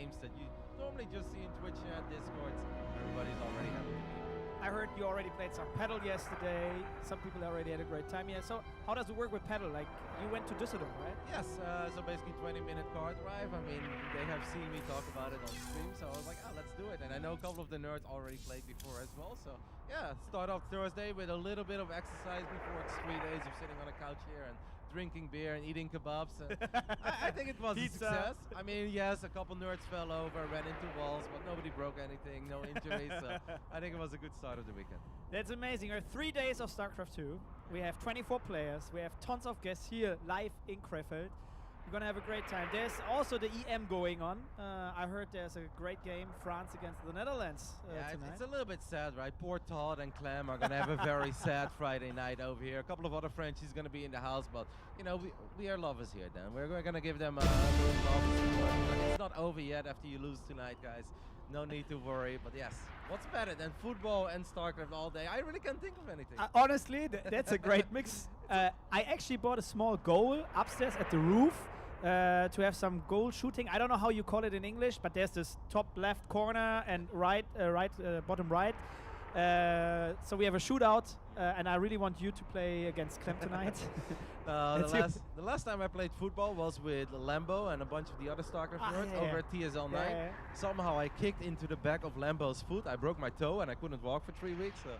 games that you normally just see in Twitch and Discords. Everybody's already having a I heard you already played some paddle yesterday. Some people already had a great time here. So how does it work with paddle? Like, you went to Düsseldorf, right? Yes, so basically 20-minute car drive. I mean, they have seen me talk about it on stream, so I was like, let's do it. And I know a couple of the nerds already played before as well. So yeah, start off Thursday with a little bit of exercise before it's 3 days of sitting on a couch here and drinking beer and eating kebabs. And I think it was Pizza. a success. I mean, yes, a couple nerds fell over, ran into walls, but nobody broke anything, no injuries. So I think it was a good start of the weekend. That's amazing. We have 3 days of StarCraft 2. We have 24 players. We have tons of guests here live in Krefeld. We're going to have a great time. There's also the EM going on. I heard there's a great game, France against the Netherlands tonight. It's a little bit sad, right? Poor Todd and Clem are going to have a very sad Friday night over here. A couple of other Frenchies going to be in the house, but, you know, we are lovers here, Dan. We're going to give them a little love and support. It's not over yet after you lose tonight, guys. No need to worry, but yes, what's better than football and StarCraft all day? I really can't think of anything. Honestly, that's a great mix. I actually bought a small goal upstairs at the roof to have some goal shooting. I don't know how you call it in English, but there's this top left corner and bottom right. So we have a shootout, and I really want you to play against Clem tonight. The last time I played football was with Lambo and a bunch of the other StarCraft nerds over at TSL 9. Yeah. Somehow I kicked into the back of Lambo's foot. I broke my toe and I couldn't walk for 3 weeks. So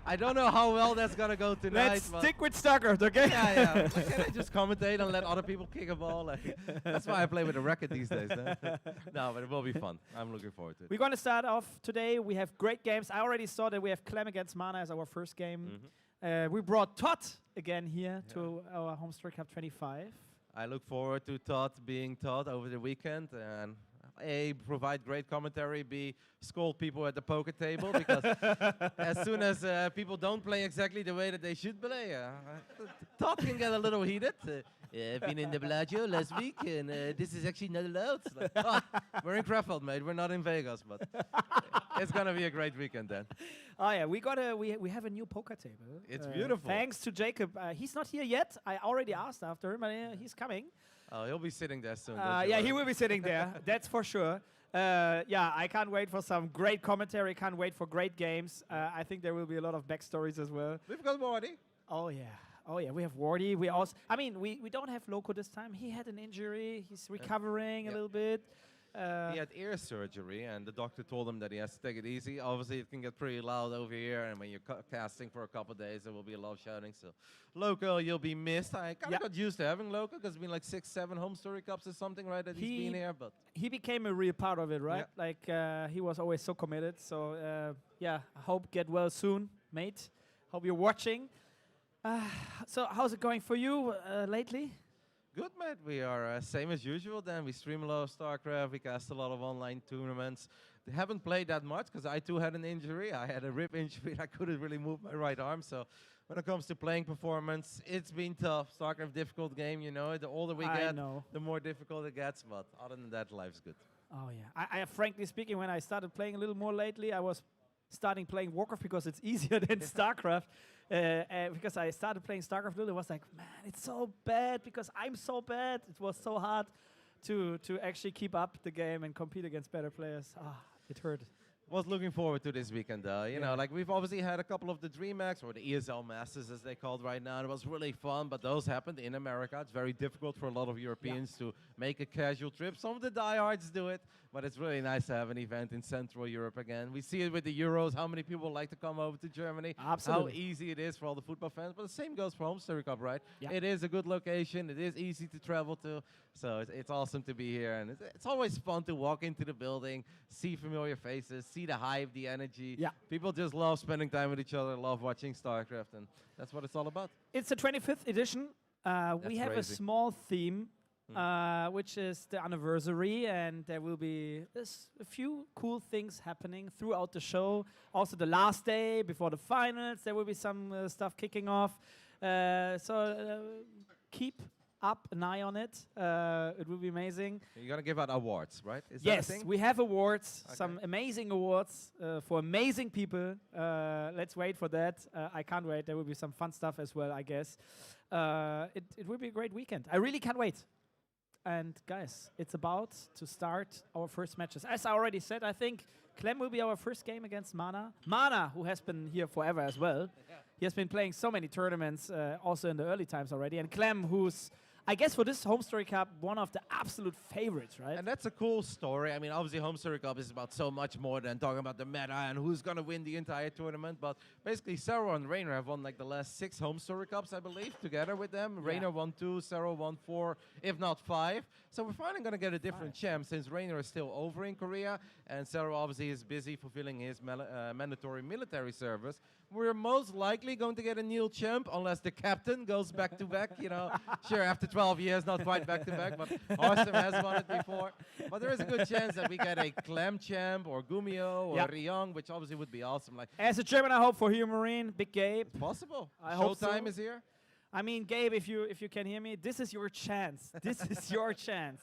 I don't know how well that's gonna go tonight. Let's stick with StarCraft, okay? Yeah. Like, can I just commentate and let other people kick a ball? Like, that's why I play with a racket these days. No, but it will be fun. I'm looking forward to it. We're going to start off today. We have great games. I already saw that we have Clem against Mana as our first game. We brought Todd again here to our HomeStory Cup 25. I look forward to Todd being Todd over the weekend and A, provide great commentary, B, scold people at the poker table, because as soon as people don't play exactly the way that they should play, Todd can get a little heated. I've been in the Bellagio last week, and this is actually not allowed. Like, we're in Krefeld, mate. We're not in Vegas, but it's gonna be a great weekend then. Oh yeah, we have a new poker table. It's beautiful. Thanks to Jacob. He's not here yet. I already asked after him, but he's coming. Oh, he'll be sitting there soon. Yeah, he will be sitting there. That's for sure. Yeah, I can't wait for some great commentary. Can't wait for great games. I think there will be a lot of backstories as well. We've got Wardy. Oh yeah, we have Wardy. We also, I mean, we don't have Loco this time. He had an injury. He's recovering a little bit. He had ear surgery, and the doctor told him that he has to take it easy. Obviously, it can get pretty loud over here, and when you're casting for a couple of days, there will be a lot of shouting. So, Loco, you'll be missed. I kind of got used to having Loco, because it's been like 6, 7 HomeStory Cups or something, right, that he's been here. But he became a real part of it, right? Yeah. Like, he was always so committed. So, yeah, I hope get well soon, mate. Hope you're watching. So, how's it going for you lately? Good, mate. We are same as usual then. We stream a lot of StarCraft. We cast a lot of online tournaments. They haven't played that much because I too had an injury. I had a rib injury. I couldn't really move my right arm. So when it comes to playing performance, it's been tough. StarCraft, difficult game, you know. The older we get, the more difficult it gets. But other than that, life's good. Oh, yeah. I frankly speaking, when I started playing a little more lately, I was starting playing Warcraft because it's easier than StarCraft. Because I started playing StarCraft, it was like, man, it's so bad because I'm so bad. It was so hard to actually keep up the game and compete against better players. It hurt. Was looking forward to this weekend, you know, like we've obviously had a couple of the DreamHacks or the ESL Masters as they called right now. It was really fun, but those happened in America. It's very difficult for a lot of Europeans to make a casual trip. Some of the diehards do it, but it's really nice to have an event in Central Europe again. We see it with the Euros, how many people like to come over to Germany. Absolutely. How easy it is for all the football fans, but the same goes for HomeStory Cup, right? Yeah. It is a good location. It is easy to travel to, so it's awesome to be here. And it's always fun to walk into the building, see familiar faces, see the hype, the energy. Yeah. People just love spending time with each other, love watching StarCraft, and that's what it's all about. It's the 25th edition. We have crazy. a small theme, which is the anniversary, and there will be a few cool things happening throughout the show. Also, the last day before the finals, there will be some stuff kicking off. So keep up an eye on it. It will be amazing. You're going to give out awards, right? Is Yes, that a thing? we have awards, Okay. some amazing awards for amazing people. Let's wait for that. I can't wait. There will be some fun stuff as well, I guess. It will be a great weekend. I really can't wait. And guys, it's about to start our first matches. As I already said, I think Clem will be our first game against Mana. Mana, who has been here forever as well. He has been playing so many tournaments, also in the early times already. And Clem, who's, I guess for this HomeStory Cup, one of the absolute favorites, right? And that's a cool story. I mean, obviously, HomeStory Cup is about so much more than talking about the meta and who's going to win the entire tournament. But basically, Sarah and Rainer have won like the last 6 HomeStory Cups, I believe, together with them. Yeah. Rainer won 2, Sarah won 4, if not 5. So we're finally going to get a different champ since Rainer is still over in Korea. And Sarah obviously is busy fulfilling his mandatory military service. We're most likely going to get a new champ unless the captain goes back-to-back, you know. Sure, after 12 years, not quite back-to-back, but Arsem has won it before. But there is a good chance that we get a Clem champ or Gumio or Ryong, which obviously would be awesome. Like, as a German, I hope for you, Marine. Big Gabe. Possible. I hope so. Showtime is here. I mean, Gabe, if you can hear me, this is your chance. This is your chance.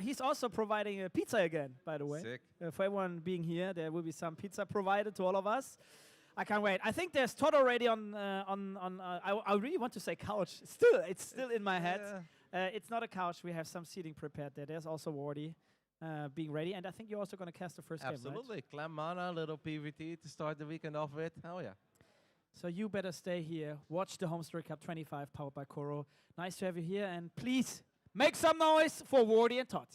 He's also providing a pizza again, by the way. Sick. For everyone being here, there will be some pizza provided to all of us. I can't wait. I think there's Todd already on. I really want to say couch. It's still in my head. It's not a couch. We have some seating prepared there. There's also Wardy being ready, and I think you're also going to cast the first game, right? Absolutely. Clem Mana, little PVT to start the weekend off with. Hell yeah. So you better stay here. Watch the HomeStory Cup 25 powered by Koro. Nice to have you here, and please make some noise for Wardy and Todd.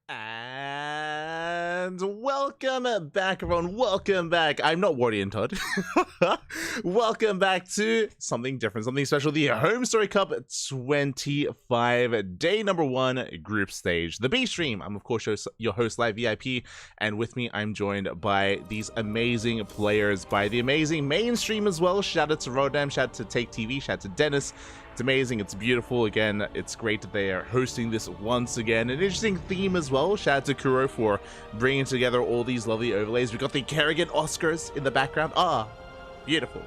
And welcome back, everyone. Welcome back. I'm not Wardy and Todd. Welcome back to something different, something special. The HomeStory Cup 25, day number 1, group stage. The B stream. I'm, of course, your host, Live VIP. And with me, I'm joined by these amazing players, by the amazing mainstream as well. Shout out to Rodam, shout out to Take TV, shout out to Dennis. It's amazing, it's beautiful. Again, it's great that they are hosting this once again. An interesting theme as well. Shout out to Kuro for bringing together all these lovely overlays. We got the Kerrigan Oscars in the background. Ah, beautiful.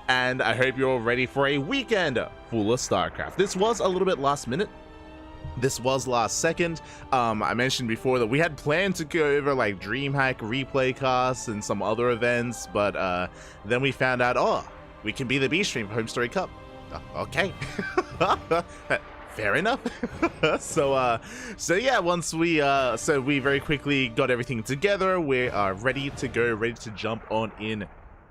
And I hope you're all ready for a weekend full of StarCraft. This was a little bit last minute. This was last second. I mentioned before that we had planned to go over like DreamHack replay casts and some other events, but then we found out, oh, we can be the B stream for HomeStory Cup. Okay. Fair enough. So yeah, once we we very quickly got everything together, we are ready to go, ready to jump on in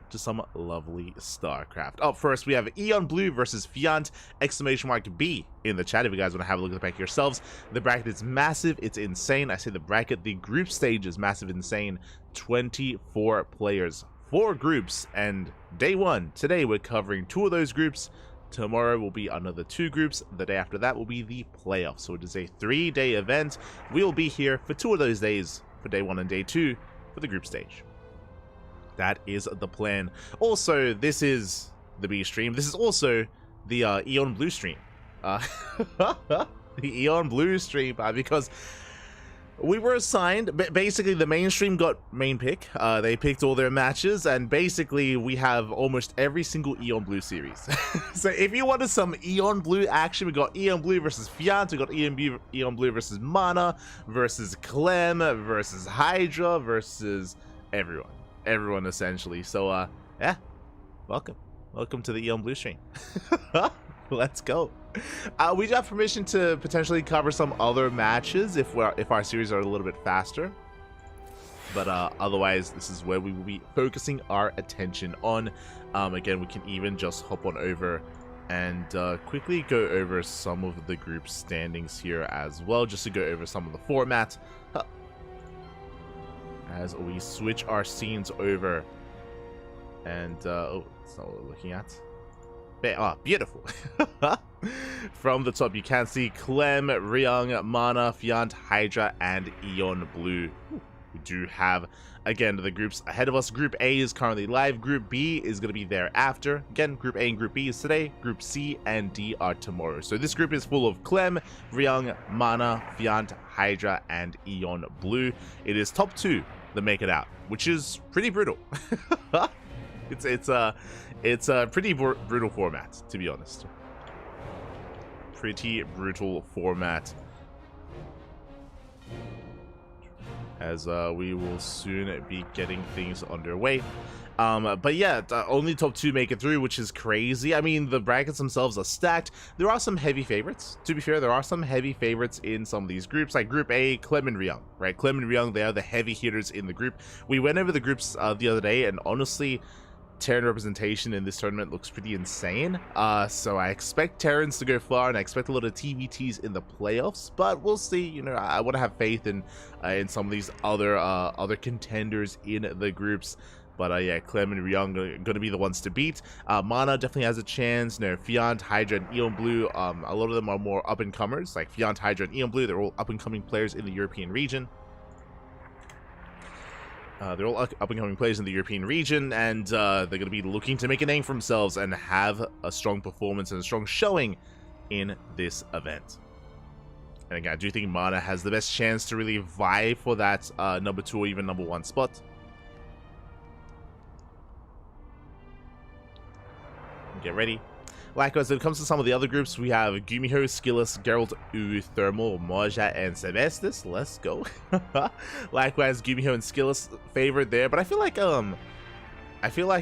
to some lovely StarCraft. Up first, we have Eon Blue versus Fiant, !B in the chat if you guys want to have a look at the bracket yourselves. The bracket is massive, it's insane. I say the bracket, the group stage is massive, insane. 24 players, 4 groups, and day 1, today we're covering 2 of those groups. Tomorrow will be another 2 groups. The day after that will be the playoffs. So it is a 3-day event. We'll be here for 2 of those days, for day 1 and day 2, for the group stage. That is the plan. Also, this is the B stream. This is also the Eon Blue stream. The Eon Blue stream, because we were assigned, basically the mainstream got main pick. They picked all their matches, and basically we have almost every single Eon Blue series. So if you wanted some Eon Blue action, we got Eon Blue versus Fiant, we got Eon Blue versus Mana, versus Clem, versus Hydra, versus everyone essentially. So yeah, welcome to the Eon Blue stream. Let's go. We do have permission to potentially cover some other matches if our series are a little bit faster, but otherwise this is where we will be focusing our attention on. Again, we can even just hop on over and quickly go over some of the group standings here as well, just to go over some of the format as we switch our scenes over. And oh, that's not what we're looking at. Beautiful. From the top, you can see Clem, Ryong, Mana, Fiant, Hydra, and Eon Blue. We do have, again, the groups ahead of us. Group A is currently live. Group B is going to be thereafter. Again, Group A and Group B is today. Group C and D are tomorrow. So this group is full of Clem, Ryong, Mana, Fiant, Hydra, and Eon Blue. It is top 2 that make it out, which is pretty brutal. It's a pretty brutal format, to be honest. Pretty brutal format. As we will soon be getting things underway. But yeah, only top 2 make it through, which is crazy. I mean, the brackets themselves are stacked. There are some heavy favorites. To be fair, there are some heavy favorites in some of these groups, like Group A, Clem and Ryung, right? Clem and Ryung, they are the heavy hitters in the group. We went over the groups the other day, and honestly, Terran representation in this tournament looks pretty insane. So I expect Terrans to go far, and I expect a lot of TVTs in the playoffs. But we'll see. You know, I want to have faith in some of these other contenders in the groups. But yeah, Clem and Ryung are going to be the ones to beat. Mana definitely has a chance. You know, Fiant, Hydra, and Eon Blue, a lot of them are more up-and-comers. Like Fiant, Hydra, and Eon Blue, they're all up-and-coming players in the European region. They're all up-and-coming players in the European region, and they're going to be looking to make a name for themselves and have a strong performance and a strong showing in this event. And again, I do think Mana has the best chance to really vie for that number 2 or even number 1 spot. Get ready. Likewise, when it comes to some of the other groups, we have Gumiho, Skillus, Geralt, Thermal, Moja, and Sebestis. Let's go. Likewise, Gumiho and Skillus favored there, but I feel like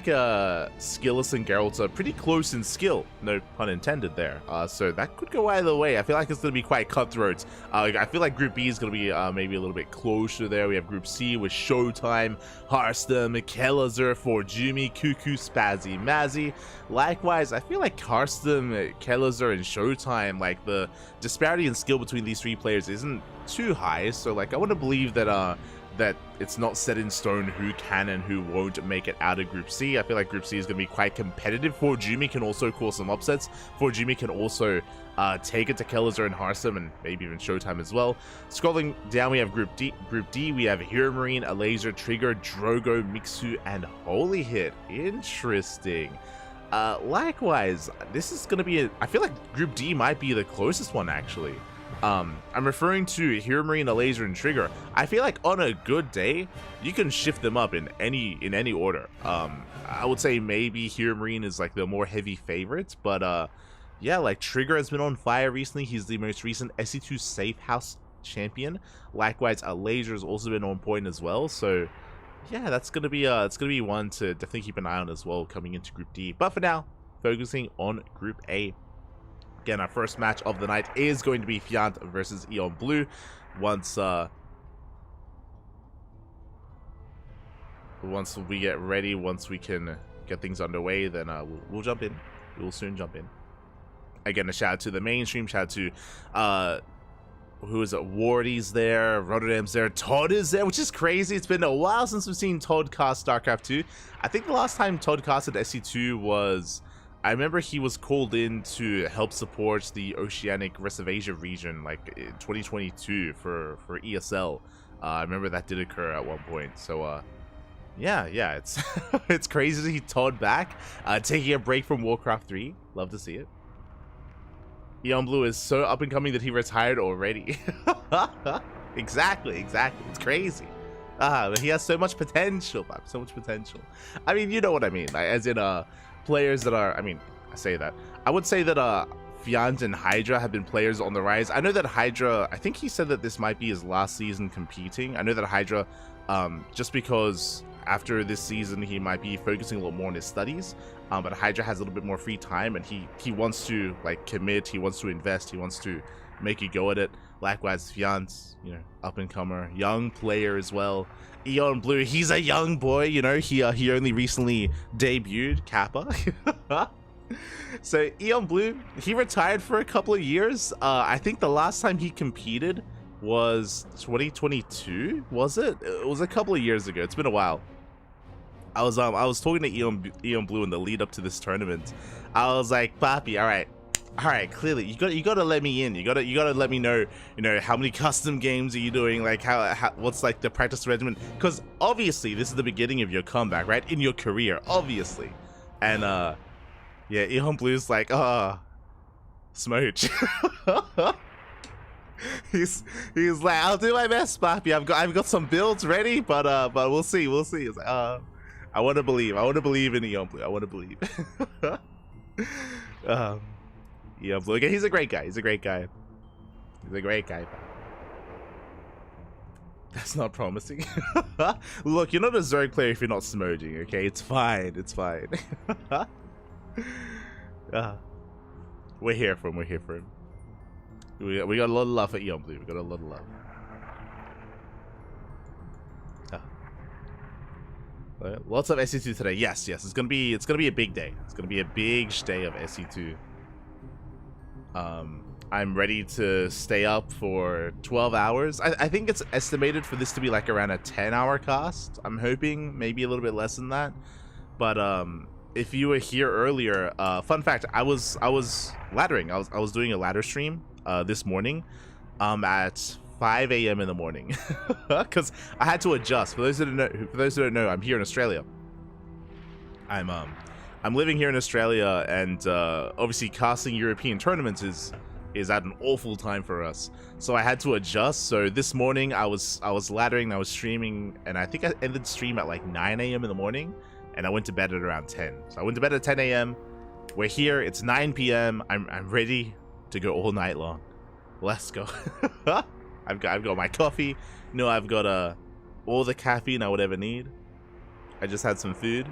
Skillus and Geralt are pretty close in skill, no pun intended there. So that could go either way. I feel like it's going to be quite cutthroat. I feel like Group B is going to be maybe a little bit closer there. We have Group C with Showtime, Hearthstone, Kelazur, Forjumi, Cuckoo, Spazzy, Mazzy. Likewise, I feel like Hearthstone, Kelazur, and Showtime, like the disparity in skill between these 3 players isn't too high. So like I want to believe that that it's not set in stone who can and who won't make it out of Group C. I feel like Group C is going to be quite competitive. Forjumi can also cause some upsets. Forjumi can also take it to Kelazur and Hearthstone, and maybe even Showtime as well. Scrolling down, we have Group D. We have Hero Marine, Alaser, Trigger, Drogo, Mixu, and Holy Hit. Interesting. Likewise, this is going to be I feel like Group D might be the closest one, actually. I'm referring to Hero Marine, Alaser, and Trigger. I feel like on a good day, you can shift them up in any order. I would say maybe Hero Marine is like the more heavy favorite, but yeah, like Trigger has been on fire recently. He's the most recent SC2 Safe House champion. Likewise, Alaser has also been on point as well. So yeah, that's gonna be it's gonna be one to definitely keep an eye on as well coming into Group D. But for now, focusing on Group A. Again, our first match of the night is going to be Fiant versus Eon Blue. Once we get ready, once we can get things underway, then we'll jump in. We will soon jump in. Again, a shout out to the mainstream. Shout out to who is it? Wardy's there, Rotterdam's there, Todd is there, which is crazy. It's been a while since we've seen Todd cast StarCraft 2. I think the last time Todd casted SC2 was, I remember he was called in to help support the Oceanic Rest of Asia region, like in 2022 for ESL. I remember that did occur at one point. So yeah, it's it's crazy to see Todd back, taking a break from Warcraft 3. Love to see it. Eon Blue is so up and coming that he retired already. Exactly. It's crazy. But he has so much potential, man. So much potential. I mean, you know what I mean. Like, as in players that are, I mean, I say that. I would say that Fiant and Hydra have been players on the rise. I know that Hydra, I think he said that this might be his last season competing. I know that Hydra, just because after this season he might be focusing a lot more on his studies, but Hydra has a little bit more free time, and he wants to like commit, he wants to invest, he wants to make a go at it. Likewise, Fiant, you know, up and comer, young player as well. Eon Blue, he's a young boy, you know, he only recently debuted Kappa. So Eon Blue, he retired for a couple of years. I think the last time he competed was 2022, was it? It was a couple of years ago. It's been a while. I was talking to Eon Blue in the lead up to this tournament. I was like, Papi, all right, clearly you gotta let me in. You gotta let me know, you know, how many custom games are you doing, like how what's like the practice regimen, because obviously this is the beginning of your comeback, right, in your career, obviously. And yeah, Eon Blue's like, smooch. he's like, I'll do my best, Papi. I've got some builds ready, but we'll see. It's like, I want to believe in Eon Blue. I want to believe. Yeah, Blue. He's a great guy. That's not promising. Look, you're not a Zerg player if you're not smudging, okay? It's fine, it's fine. We're here for him, we're here for him. We got a lot of love for Eon Blue, we got a lot of love. Lots of SE2 today. Yes, yes, it's gonna be a big day. It's gonna be a big day of SE2. I'm ready to stay up for 12 hours. I think it's estimated for this to be like around a 10-hour cast. I'm hoping maybe a little bit less than that. But if you were here earlier, fun fact, I was laddering. I was doing a ladder stream this morning at 5 a.m. in the morning because I had to adjust. For those who don't know, I'm here in Australia. I'm living here in Australia, and obviously casting European tournaments is at an awful time for us. So I had to adjust. So this morning I was laddering, I was streaming, and I think I ended stream at like 9 a.m. in the morning, and I went to bed at around 10. So I went to bed at 10 a.m. We're here. It's 9 p.m. I'm ready to go all night long. Let's go. I've got my coffee. You know, I've got all the caffeine I would ever need. I just had some food.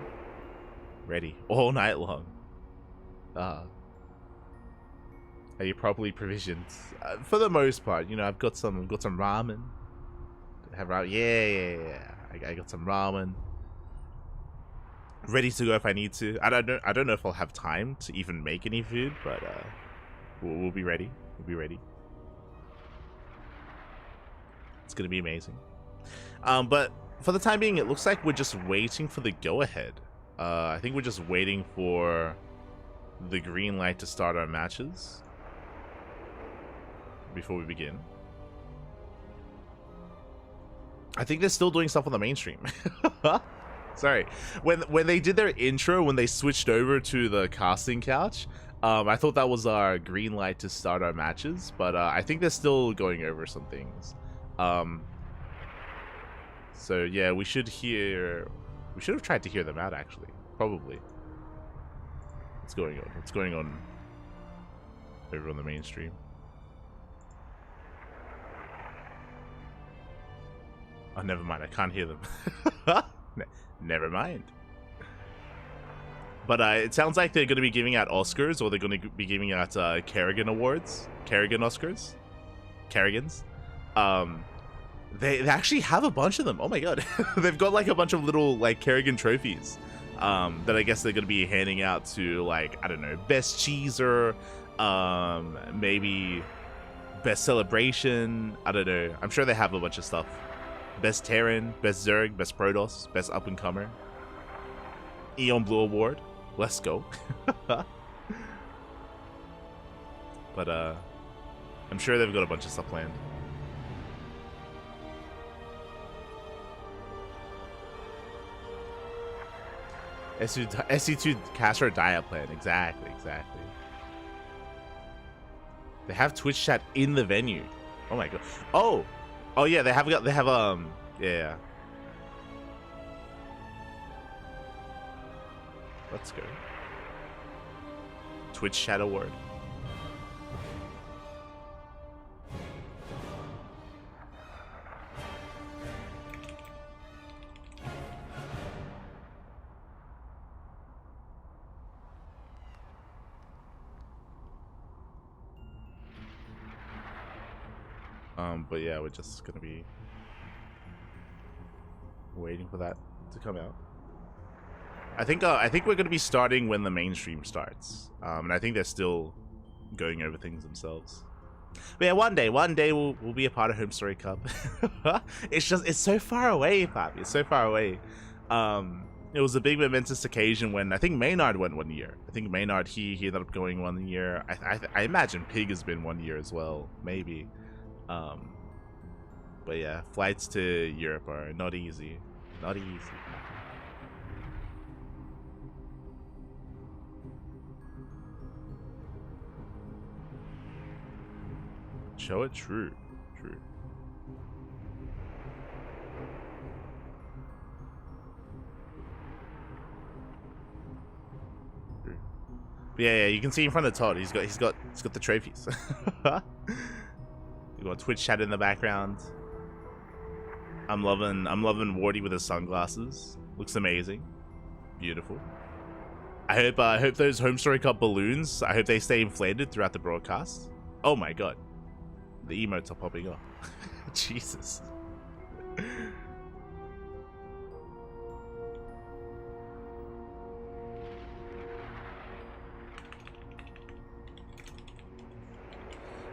Ready all night long. Are you properly provisioned? For the most part, you know, I've got some ramen. Have ramen? Yeah. I got some ramen. Ready to go if I need to. I don't know if I'll have time to even make any food, but we'll be ready. We'll be ready. It's gonna be amazing. But for the time being, it looks like we're just waiting for the go-ahead. I think we're just waiting for the green light to start our matches before we begin. I think they're still doing stuff on the mainstream. Sorry. When they did their intro, when they switched over to the casting couch, I thought that was our green light to start our matches, but I think they're still going over some things. So yeah, we should have tried to hear them out, actually. Probably. What's going on? What's going on over on the mainstream? Oh, never mind. I can't hear them. Never mind. But it sounds like they're going to be giving out Oscars, or they're going to be giving out Kerrigan Awards. Kerrigan Oscars? Kerrigans. They actually have a bunch of them. Oh my god. They've got like a bunch of little like Kerrigan trophies that I guess they're going to be handing out to, like, I don't know, best cheeser, maybe best celebration. I don't know. I'm sure they have a bunch of stuff. Best Terran, best Zerg, best Protoss, best up and comer. Eon Blue Award. Let's go. But I'm sure they've got a bunch of stuff planned. SC2 caster diet plan. Exactly. They have Twitch chat in the venue. Oh my god. Oh yeah, they have yeah. Let's go. Twitch chat award. But yeah, we're just gonna be waiting for that to come out. I think we're gonna be starting when the mainstream starts, and I think they're still going over things themselves. But yeah, one day we'll be a part of HomeStory Cup. It's so far away, Papi. It's so far away. It was a big momentous occasion when I think Maynard went 1 year. I think Maynard he ended up going 1 year. I imagine Pig has been 1 year as well, maybe. But yeah, flights to Europe are not easy. Not easy. Show it. True. But yeah, you can see in front of Todd, he's got the trophies. You got Twitch chat in the background. I'm loving Wardy with his sunglasses. Looks amazing. Beautiful. I hope those HomeStory Cup balloons, I hope they stay inflated throughout the broadcast. Oh my god. The emotes are popping up. Jesus.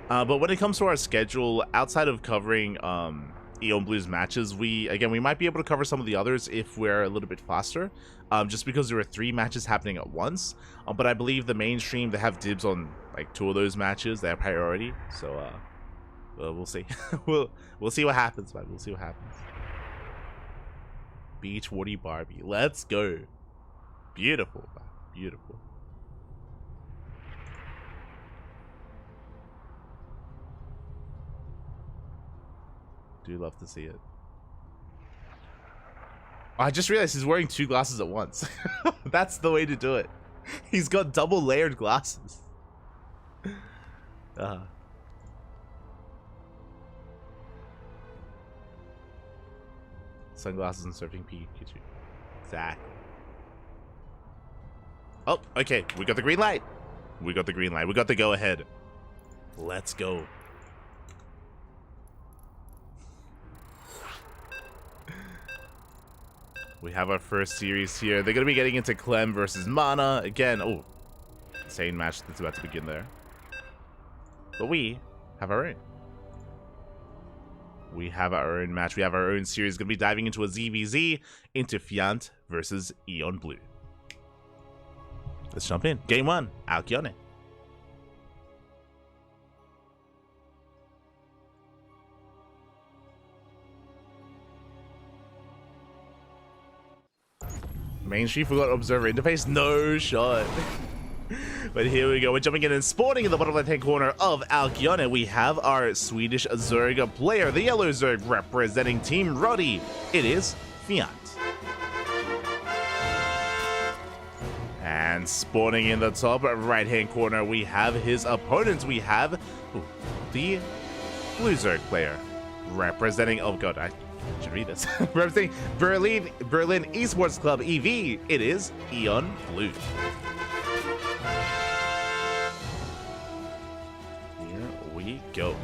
But when it comes to our schedule, outside of covering Eon Blue's matches, we might be able to cover some of the others if we're a little bit faster, just because there are 3 matches happening at once. But I believe the mainstream, they have dibs on like 2 of those matches. They have priority, so we'll see. we'll see what happens, man. We'll see what happens. Beach Woody Barbie, let's go. Beautiful, man. Beautiful. Do love to see it. I just realized he's wearing 2 glasses at once. That's the way to do it. He's got double layered glasses. Sunglasses and surfing Pikachu. Exactly. Oh, okay. We got the green light. We got the green light. We got the go ahead. Let's go. We have our first series here. They're going to be getting into Clem versus Mana. Again, oh, insane match that's about to begin there. But we have our own. We have our own match. We have our own series. Going to be diving into a ZVZ, into Fiant versus Eon Blue. Let's jump in. Game 1, Alcyone. Mainstream forgot observer interface? No shot. But here we go. We're jumping in and spawning in the bottom left-hand corner of Alcyone. We have our Swedish Zerg player, the yellow Zerg representing Team Roddy. It is Fiant. And spawning in the top right-hand corner, we have his opponents. We have the blue Zerg player representing, oh god, I should read this. Representing Berlin Esports Club EV, it is Eon Blue. Here we go.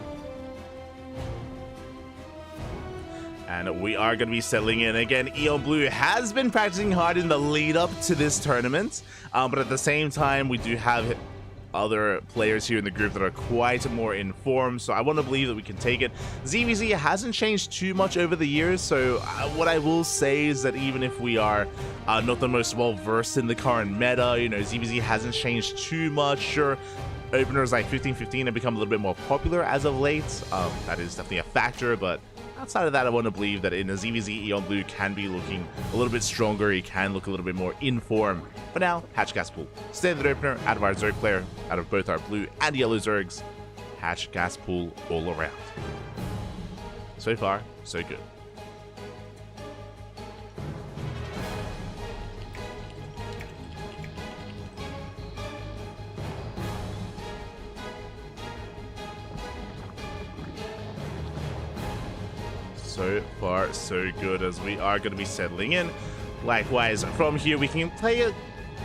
And we are going to be settling in again. Eon Blue has been practicing hard in the lead up to this tournament, but at the same time, we do have other players here in the group that are quite more informed, so I want to believe that we can take it. ZVZ hasn't changed too much over the years, so what I will say is that even if we are not the most well versed in the current meta, you know, ZVZ hasn't changed too much. Sure, openers like 15-15 have become a little bit more popular as of late. That is definitely a factor, but outside of that, I want to believe that in a ZVZ, Eon Blue can be looking a little bit stronger. He can look a little bit more in form. For now, Hatch Gas Pool. Standard opener out of our Zerg player, out of both our blue and yellow Zergs. Hatch Gas Pool all around. So far, so good. So far, so good, as we are going to be settling in. Likewise, from here, we can play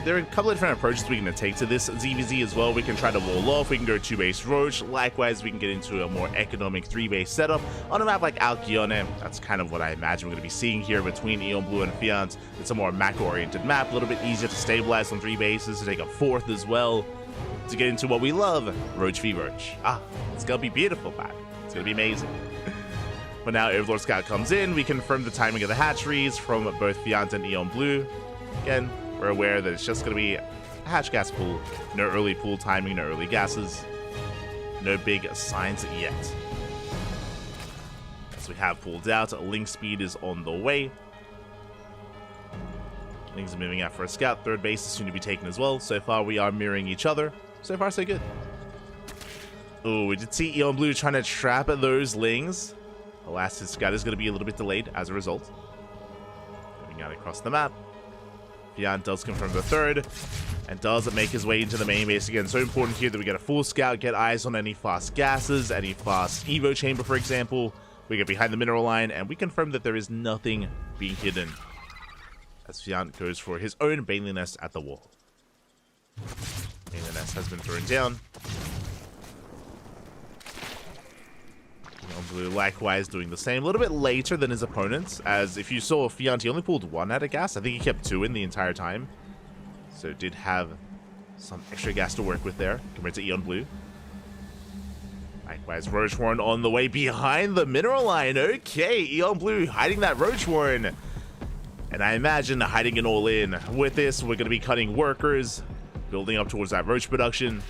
there are a couple of different approaches we can take to this ZVZ as well. We can try to wall off, we can go 2-base Roach. Likewise, we can get into a more economic 3-base setup on a map like Alcyone. That's kind of what I imagine we're going to be seeing here between Eon Blue and Fiant. It's a more macro-oriented map, a little bit easier to stabilize on 3 bases, to take a 4th as well, to get into what we love, Roach v Roach. It's going to be beautiful, man. It's going to be amazing. But now Overlord Scout comes in, we confirm the timing of the hatcheries from both Fiant and Eon Blue. Again, we're aware that it's just going to be a hatch gas pool. No early pool timing, no early gases. No big signs yet. As we have pulled out, Link speed is on the way. Link's moving out for a scout. 3rd base is soon to be taken as well. So far, we are mirroring each other. So far, so good. Oh, we did see Eon Blue trying to trap those Lings. Alas, his scout is going to be a little bit delayed as a result. Moving out across the map. Fiant does confirm the 3rd, and does make his way into the main base again. So important here that we get a full scout, get eyes on any fast gases, any fast Evo chamber, for example. We get behind the mineral line, and we confirm that there is nothing being hidden. As Fiant goes for his own Baneling Nest at the wall. Baneling Nest has been thrown down. Blue likewise doing the same. A little bit later than his opponents, as if you saw Fiant, he only pulled 1 out of gas. I think he kept 2 in the entire time. So did have some extra gas to work with there, compared to Eon Blue. Likewise, Roach Warren on the way behind the mineral line. Okay, Eon Blue hiding that Roach Warren. And I imagine hiding an all-in. With this, we're going to be cutting workers, building up towards that Roach production.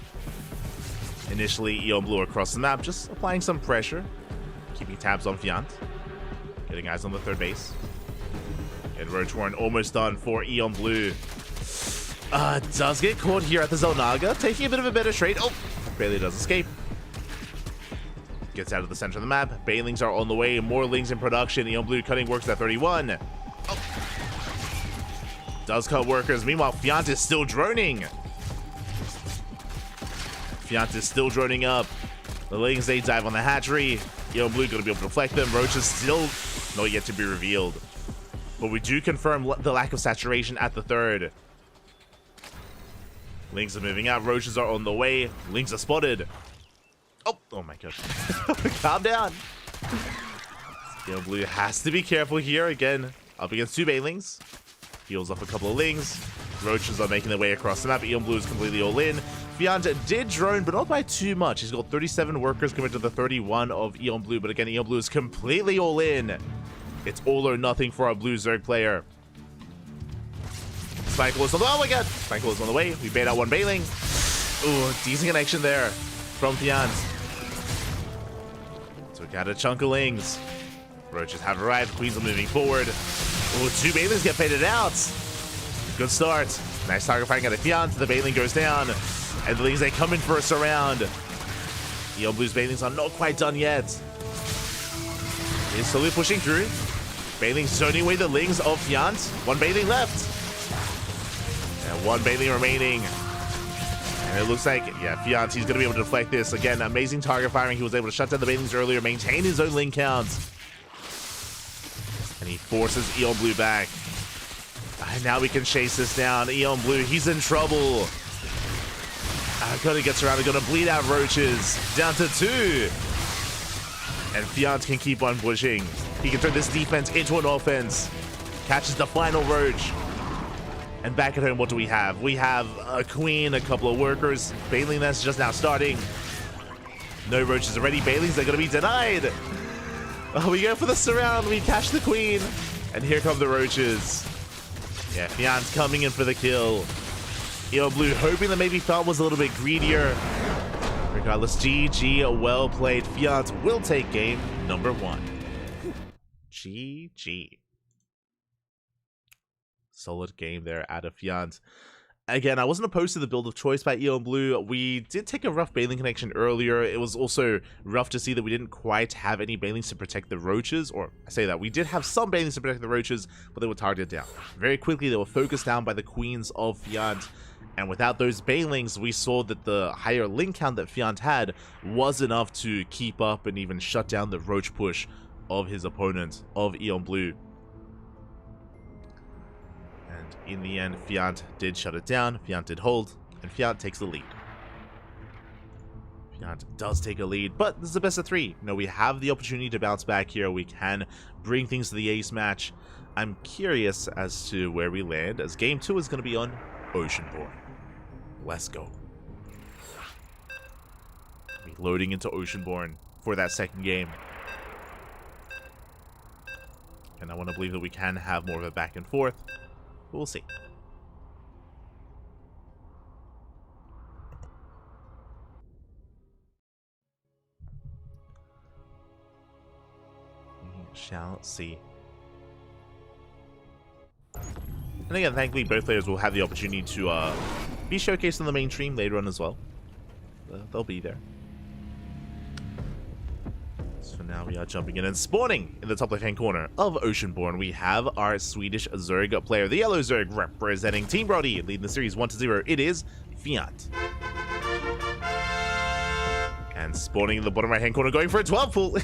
Initially, Eon Blue across the map, just applying some pressure. Keeping tabs on Fiant. Getting eyes on the third base. And Roach Warren almost done for Eon Blue. Does get caught here at the Zelnaga, taking a bit of a better trade. Oh, barely does escape. Gets out of the center of the map. Banelings are on the way. More Lings in production. Eon Blue cutting works at 31. Oh. Does cut workers. Meanwhile, Fiant is still droning. Fiant is still droning up. The Lings, they dive on the hatchery. Eon Blue going to be able to deflect them. Roach is still not yet to be revealed. But we do confirm the lack of saturation at the third. Lings are moving out. Roaches are on the way. Lings are spotted. Oh my gosh. Calm down. Eon Blue has to be careful here. Again, up against 2 Banelings. Heals off a couple of Lings. Roaches are making their way across the map. Eon Blue is completely all in. Fiant did drone, but not by too much. He's got 37 workers compared to the 31 of Eon Blue. But again, Eon Blue is completely all in. It's all or nothing for our blue Zerg player. Cycle is on the way. Oh my god! Cycle is on the way. We bait out 1 Baneling. Ooh, decent connection there from Fiant. Took out a chunk of Lings. Roaches have arrived. Queens are moving forward. Ooh, 2 Banelings get faded out. Good start. Nice target firing out of Fiant. The Baneling goes down. And the Lings, they come in for a surround. Eon Blue's Banelings are not quite done yet. He's slowly pushing through. Baneling zoning away the Lings of Fiant. 1 Baneling left. And 1 Baneling remaining. And it looks like, yeah, Fiant, he's going to be able to deflect this. Again, amazing target firing. He was able to shut down the Banelings earlier, maintain his own Ling count. And he forces Eon Blue back. And now we can chase this down. Eon Blue, he's in trouble. Gonna gets around and gonna bleed out Roaches. Down to 2. And Fiant can keep on pushing. He can turn this defense into an offense. Catches the final Roach. And back at home, what do we have? We have a Queen, a couple of workers. Baneling Nest just now starting. No Roaches already. Banelings are gonna be denied. Oh, we go for the surround. We catch the Queen. And here come the Roaches. Yeah, Fiant's coming in for the kill. Eon Blue hoping that maybe Fiant was a little bit greedier. Regardless, GG, well played. Fiant will take game number 1. GG. Solid game there out of Fiant. Again, I wasn't opposed to the build of choice by Eon Blue. We did take a rough Baneling connection earlier. It was also rough to see that we didn't quite have any Banelings to protect the Roaches. Or, I say that, we did have some Banelings to protect the Roaches, but they were targeted down. Very quickly, they were focused down by the Queens of Fiant. And without those Banelings, we saw that the higher Ling count that Fiant had was enough to keep up and even shut down the Roach push of his opponent, of Eon Blue. In the end, Fiant did shut it down, Fiant did hold, and Fiant takes the lead. Fiant does take a lead, but this is the best of 3. You know, we have the opportunity to bounce back here. We can bring things to the ace match. I'm curious as to where we land, as game 2 is going to be on Oceanborn. Let's go. We're loading into Oceanborn for that second game. And I want to believe that we can have more of a back and forth. We'll see. We shall see. And again, thankfully, both players will have the opportunity to be showcased on the main stream later on as well. They'll be there. So now we are jumping in and spawning in the top left-hand corner of Oceanborn. We have our Swedish Zerg player, the yellow Zerg, representing Team Brody, leading the series 1-0. It is Fiant. And And spawning in the bottom right hand corner, going for a 12 pull.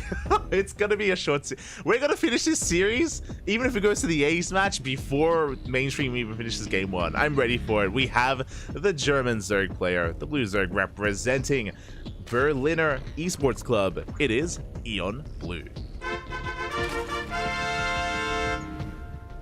It's gonna be a short we're gonna finish this series, even if it goes to the ace match, before mainstream even finishes game 1. I'm ready for it. We have the German Zerg player, the blue Zerg, representing Berliner Esports Club. It is Eon Blue.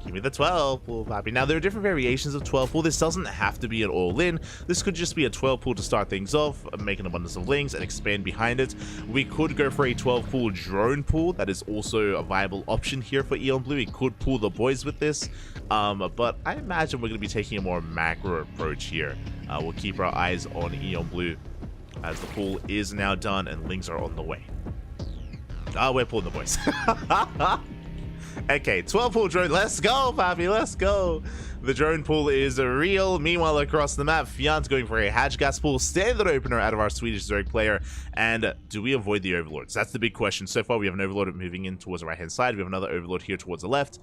Give me the 12 pull, Pappy. Now, there are different variations of 12 pull. This doesn't have to be an all-in. This could just be a 12 pull to start things off, make an abundance of lings, and expand behind it. We could go for a 12 pull drone pull. That is also a viable option here for Eon Blue. We could pull the boys with this, but I imagine we're going to be taking a more macro approach here. We'll keep our eyes on Eon Blue as the pull is now done and lings are on the way. We're pulling the boys. Okay, 12 pull drone. Let's go, Pappy. Let's go. The drone pull is real. Meanwhile, across the map, Fiant going for a hatch gas pull. Standard opener out of our Swedish Zerg player. And do we avoid the overlords? That's the big question. So far, we have an overlord moving in towards the right-hand side. We have another overlord here towards the left.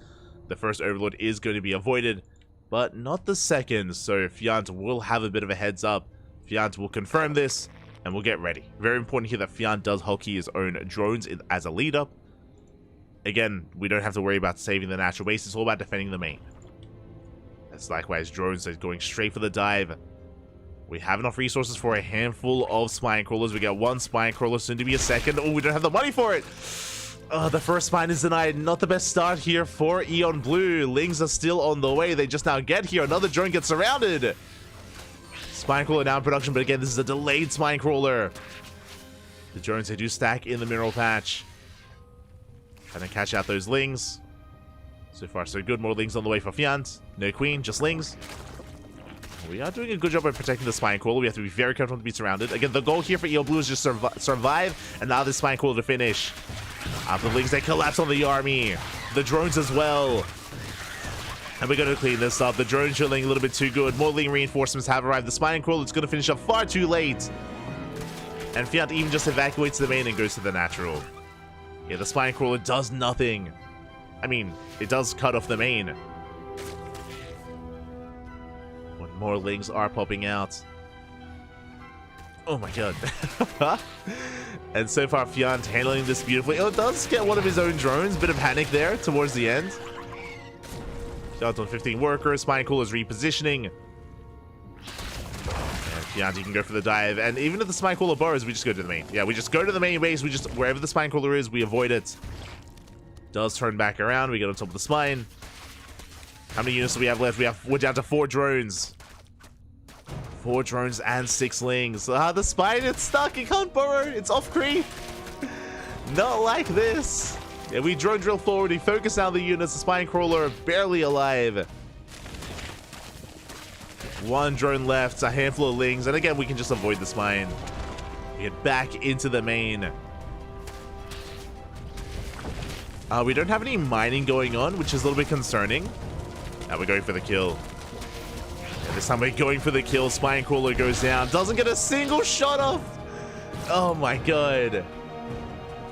The first overlord is going to be avoided, but not the second. So Fiant will have a bit of a heads up. Fiant will confirm this, and we'll get ready. Very important here that Fiant does hockey his own drones as a lead-up. Again, we don't have to worry about saving the natural base. It's all about defending the main. That's likewise drones are going straight for the dive. We have enough resources for a handful of spine crawlers. We get one spine crawler, soon to be a second. Oh, we don't have the money for it. The first spine is denied. Not the best start here for Eon Blue. Lings are still on the way. They just now get here. Another drone gets surrounded. Spine crawler now in production, but again, this is a delayed spine crawler. The drones, they do stack in the mineral patch. Trying to catch out those lings. So far, so good. More lings on the way for Fiant. No queen, just lings. We are doing a good job of protecting the spine crawler. We have to be very careful to be surrounded. Again, the goal here for Eon Blue is just survive, and now the spine crawler to finish. The lings, they collapse on the army. The drones as well. And we're going to clean this up. The drone chilling a little bit too good. More ling reinforcements have arrived. The spine crawler is going to finish up far too late. And Fiant even just evacuates the main and goes to the natural. Yeah, the spine crawler does nothing. I mean, it does cut off the main. When more lings are popping out. Oh my god. And so far, Fiant handling this beautifully. Oh, it does get one of his own drones. Bit of panic there towards the end. Fiant on 15 workers. Spine crawler is repositioning. Fiant, you can go for the dive, and even if the spine crawler burrows, we just go to the main. Yeah, we just go to the main base. We just, wherever the spine crawler is, we avoid it. Does turn back around. We get on top of the spine. How many units do we have left? We're down to 4 drones. 4 drones and 6 lings. The spine, it's stuck. It can't burrow. It's off creep. Not like this. Yeah, we drone drill forward. We focus down the units. The spine crawler barely alive. 1 drone left, a handful of lings, and again, we can just avoid the spine. Get back into the main. We don't have any mining going on, which is a little bit concerning. Now we're going for the kill. Yeah, this time we're going for the kill. Spine crawler goes down. Doesn't get a single shot off. Oh my god.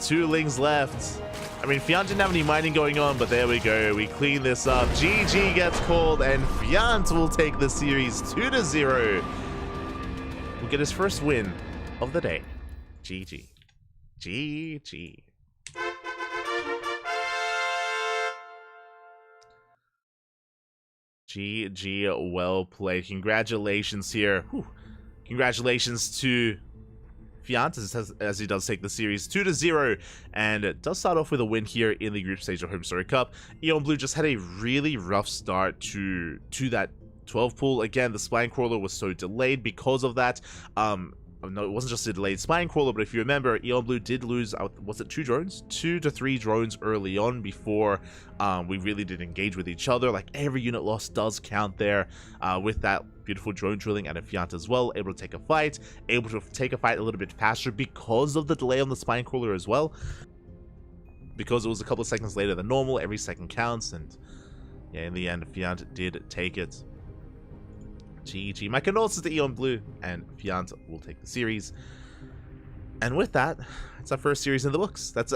2 lings left. I mean, Fiant didn't have any mining going on, but there we go. We clean this up. GG gets called, and Fiant will take the series 2-0. We'll get his first win of the day. GG. GG. GG, well played. Congratulations here. Whew. Congratulations to Fiant as he does take the series 2-0, and it does start off with a win here in the group stage of HomeStory Cup. Eon Blue just had a really rough start to that 12 pull. Again, the spine crawler was so delayed because of that. No, it wasn't just a delayed spine crawler, but if you remember, Eon Blue did lose, was it 2 drones? 2 to 3 drones early on before we really did engage with each other. Like, every unit loss does count there with that beautiful drone drilling, and Fiant as well, able to take a fight a little bit faster because of the delay on the spine crawler as well. Because it was a couple of seconds later than normal, every second counts, and yeah, in the end, Fiant did take it. GG. My condolences to Eon Blue, and Fiant will take the series. And with that, it's our first series in the books. That's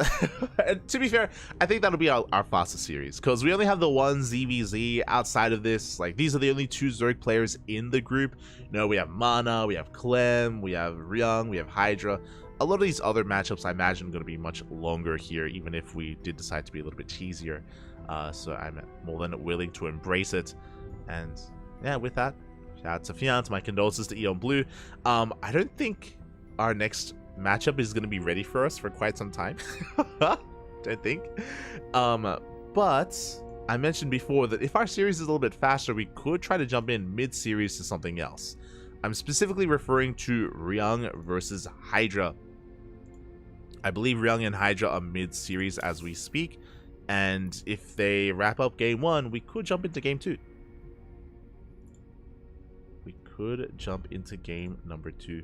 and to be fair, I think that'll be our fastest series, because we only have the 1 ZVZ outside of this. Like, these are the only 2 Zerg players in the group. You know, we have Mana, we have Clem, we have Ryung, we have Hydra. A lot of these other matchups I imagine are going to be much longer here, even if we did decide to be a little bit cheesier. So I'm more than willing to embrace it. And yeah, with that, shout out to Fiance, my condolences to Eon Blue. I don't think our next matchup is going to be ready for us for quite some time. Don't think. But I mentioned before that if our series is a little bit faster, we could try to jump in mid-series to something else. I'm specifically referring to Ryung versus Hydra. I believe Ryung and Hydra are mid-series as we speak, and if they wrap up game 1, we could jump into game 2. We could jump into game number 2.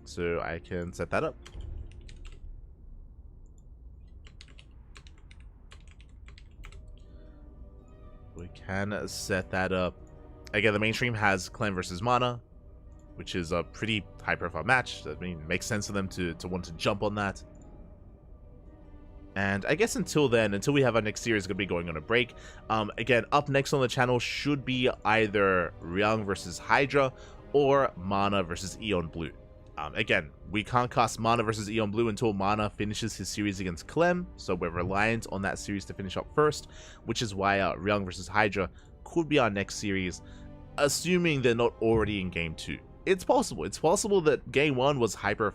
So I can set that up. We can set that up. Again, the mainstream has Clem versus Mana, which is a pretty high-profile match. I mean, it makes sense for them to want to jump on that. And I guess until then, until we have our next series, going to be going on a break. Again, up next on the channel should be either Ryung versus Hydra or Mana versus Eon Blue. Again, we can't cast Mana versus Eon Blue until Mana finishes his series against Clem, so we're reliant on that series to finish up first, which is why Ryung versus Hydra could be our next series, assuming they're not already in game 2. It's possible. It's possible that game 1 was hyper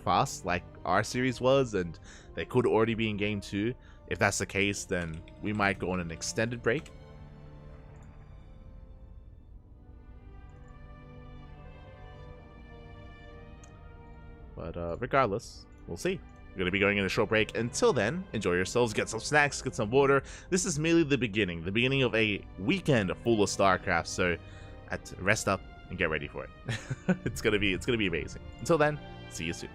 fast, like our series was, and they could already be in game 2. If that's the case, then we might go on an extended break. But regardless, we'll see. We're going to be going in a short break. Until then, enjoy yourselves, get some snacks, get some water. This is merely the beginning of a weekend full of StarCraft. So, rest up and get ready for it. It's gonna be amazing. Until then, see you soon.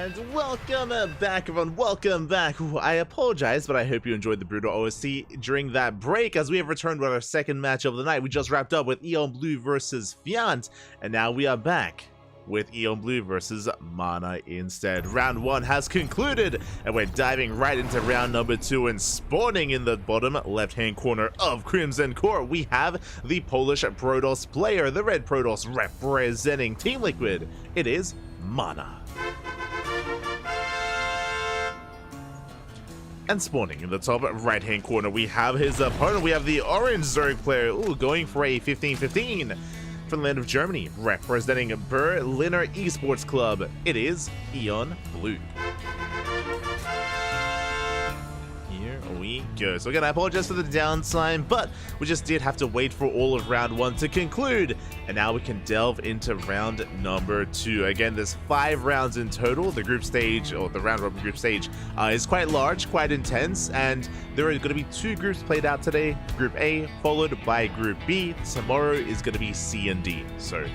And welcome back, everyone. Welcome back. Ooh, I apologize, but I hope you enjoyed the brutal OSC during that break, as we have returned with our second match of the night. We just wrapped up with Eon Blue versus Fiant, and now we are back with Eon Blue versus Mana instead. Round 1 has concluded, and we're diving right into round number 2, and spawning in the bottom left-hand corner of Crimson Core, we have the Polish Protoss player, the Red Protoss representing Team Liquid. It is Mana. And spawning in the top right-hand corner, we have his opponent. We have the Orange Zerg player, going for a 15-15 from the land of Germany, representing Berliner Esports Club. It is Eon Blue. Here we go. So again, I apologize for the downtime, but we just did have to wait for all of round 1 to conclude, and now we can delve into round number 2. Again, there's 5 rounds in total. The group stage, or the round robin group stage, is quite large, quite intense, and there are going to be 2 groups played out today. Group A followed by Group B. Tomorrow is going to be C and D. So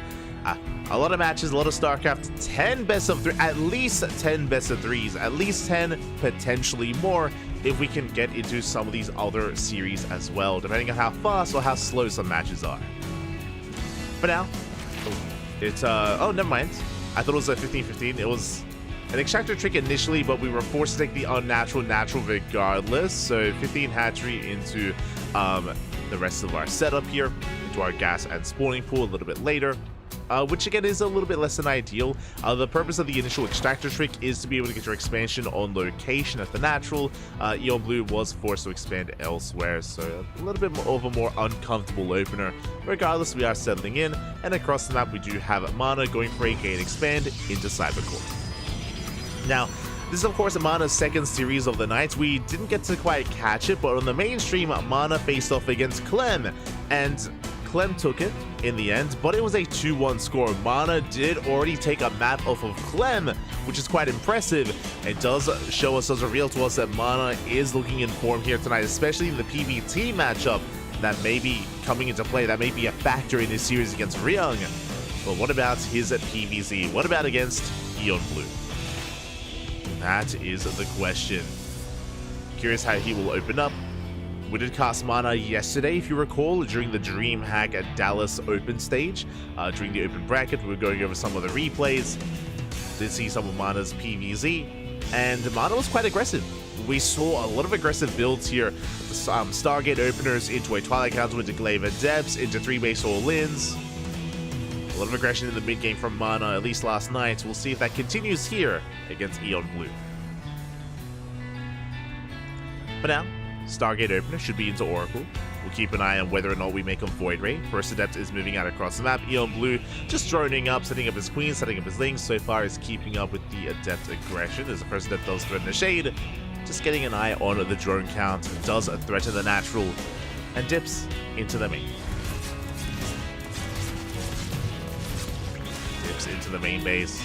a lot of matches, a lot of StarCraft, 10 best of 3, at least 10 best of 3s, at least 10, potentially more, if we can get into some of these other series as well, depending on how fast or how slow some matches are. For now, it's, oh, never mind. I thought it was a 15-15. It was an extractor trick initially, but we were forced to take the unnatural natural regardless. So 15 hatchery into the rest of our setup here, into our gas and spawning pool a little bit later. Which again is a little bit less than ideal. The purpose of the initial extractor trick is to be able to get your expansion on location at the natural. Eon Blue was forced to expand elsewhere, so a little bit more of a more uncomfortable opener. Regardless, we are settling in, and across the map we do have Mana going for a gate expand into Cybercore. Now, this is of course Mana's second series of the night. We didn't get to quite catch it, but on the mainstream, Mana faced off against Clem, and Clem took it in the end, but it was a 2-1 score. Mana did already take a map off of Clem, which is quite impressive. It does show us, does reveal to us that Mana is looking in form here tonight, especially in the PvT matchup that may be coming into play, that may be a factor in his series against Ryung. But what about his PvZ? What about against Eon Blue? That is the question. Curious how he will open up. We did cast Mana yesterday, if you recall, during the DreamHack at Dallas Open stage. During the open bracket, we were going over some of the replays. Did see some of Mana's PvZ, and Mana was quite aggressive. We saw a lot of aggressive builds here. Stargate openers into a Twilight Council, into Glaive Depths, into 3-base all-ins. A lot of aggression in the mid-game from Mana, at least last night. We'll see if that continues here against Eon Blue. For now, Stargate opener should be into Oracle. We'll keep an eye on whether or not we make him Void Ray. First Adept is moving out across the map. Eon Blue just droning up, setting up his queen, setting up his lings. So far is keeping up with the Adept aggression as the First Adept does threaten the shade. Just getting an eye on the drone count. Does threaten the natural and dips into the main. Dips into the main base.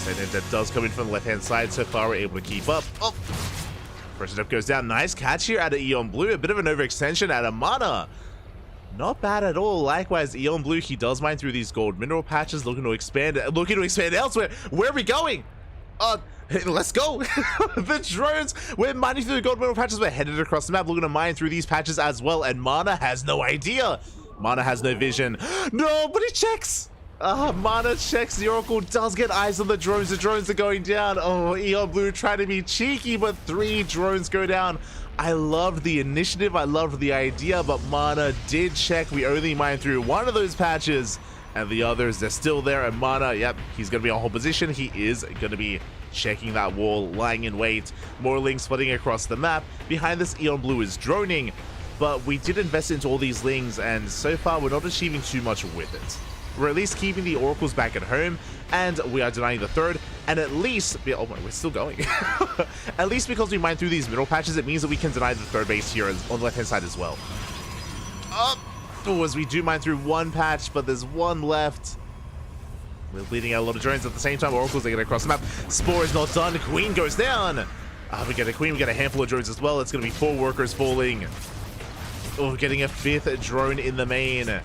That does come in from the left-hand side. So far, we're able to keep up. Oh! First Adept goes down. Nice catch here out of Eon Blue. A bit of an overextension out of Mana. Not bad at all. Likewise, Eon Blue, he does mine through these gold mineral patches, looking to expand elsewhere. Where are we going? Let's go. The drones, we're mining through the gold mineral patches. We're headed across the map, looking to mine through these patches as well. And Mana has no idea. Mana has no vision. No, but he checks. Mana checks. The Oracle does get eyes on the drones. The drones are going down. Oh, Eon Blue trying to be cheeky, but 3 drones go down. I loved the initiative. I loved the idea, but Mana did check. We only mined through one of those patches, and the others, they're still there. And Mana, yep, he's going to be on hold position. He is going to be checking that wall, lying in wait. More lings flooding across the map. Behind this, Eon Blue is droning, but we did invest into all these lings, and so far, we're not achieving too much with it. We're at least keeping the Oracles back at home, and we are denying the third, and at least, oh my, we're still going. At least because we mine through these middle patches, it means that we can deny the third base here on the left-hand side as well. As we do mine through one patch, but there's one left. We're bleeding out a lot of drones at the same time. Oracles, they get across the map. Spore is not done. Queen goes down. We get a Queen, we get a handful of drones as well. It's going to be 4 workers falling. Oh, getting a 5th drone in the main.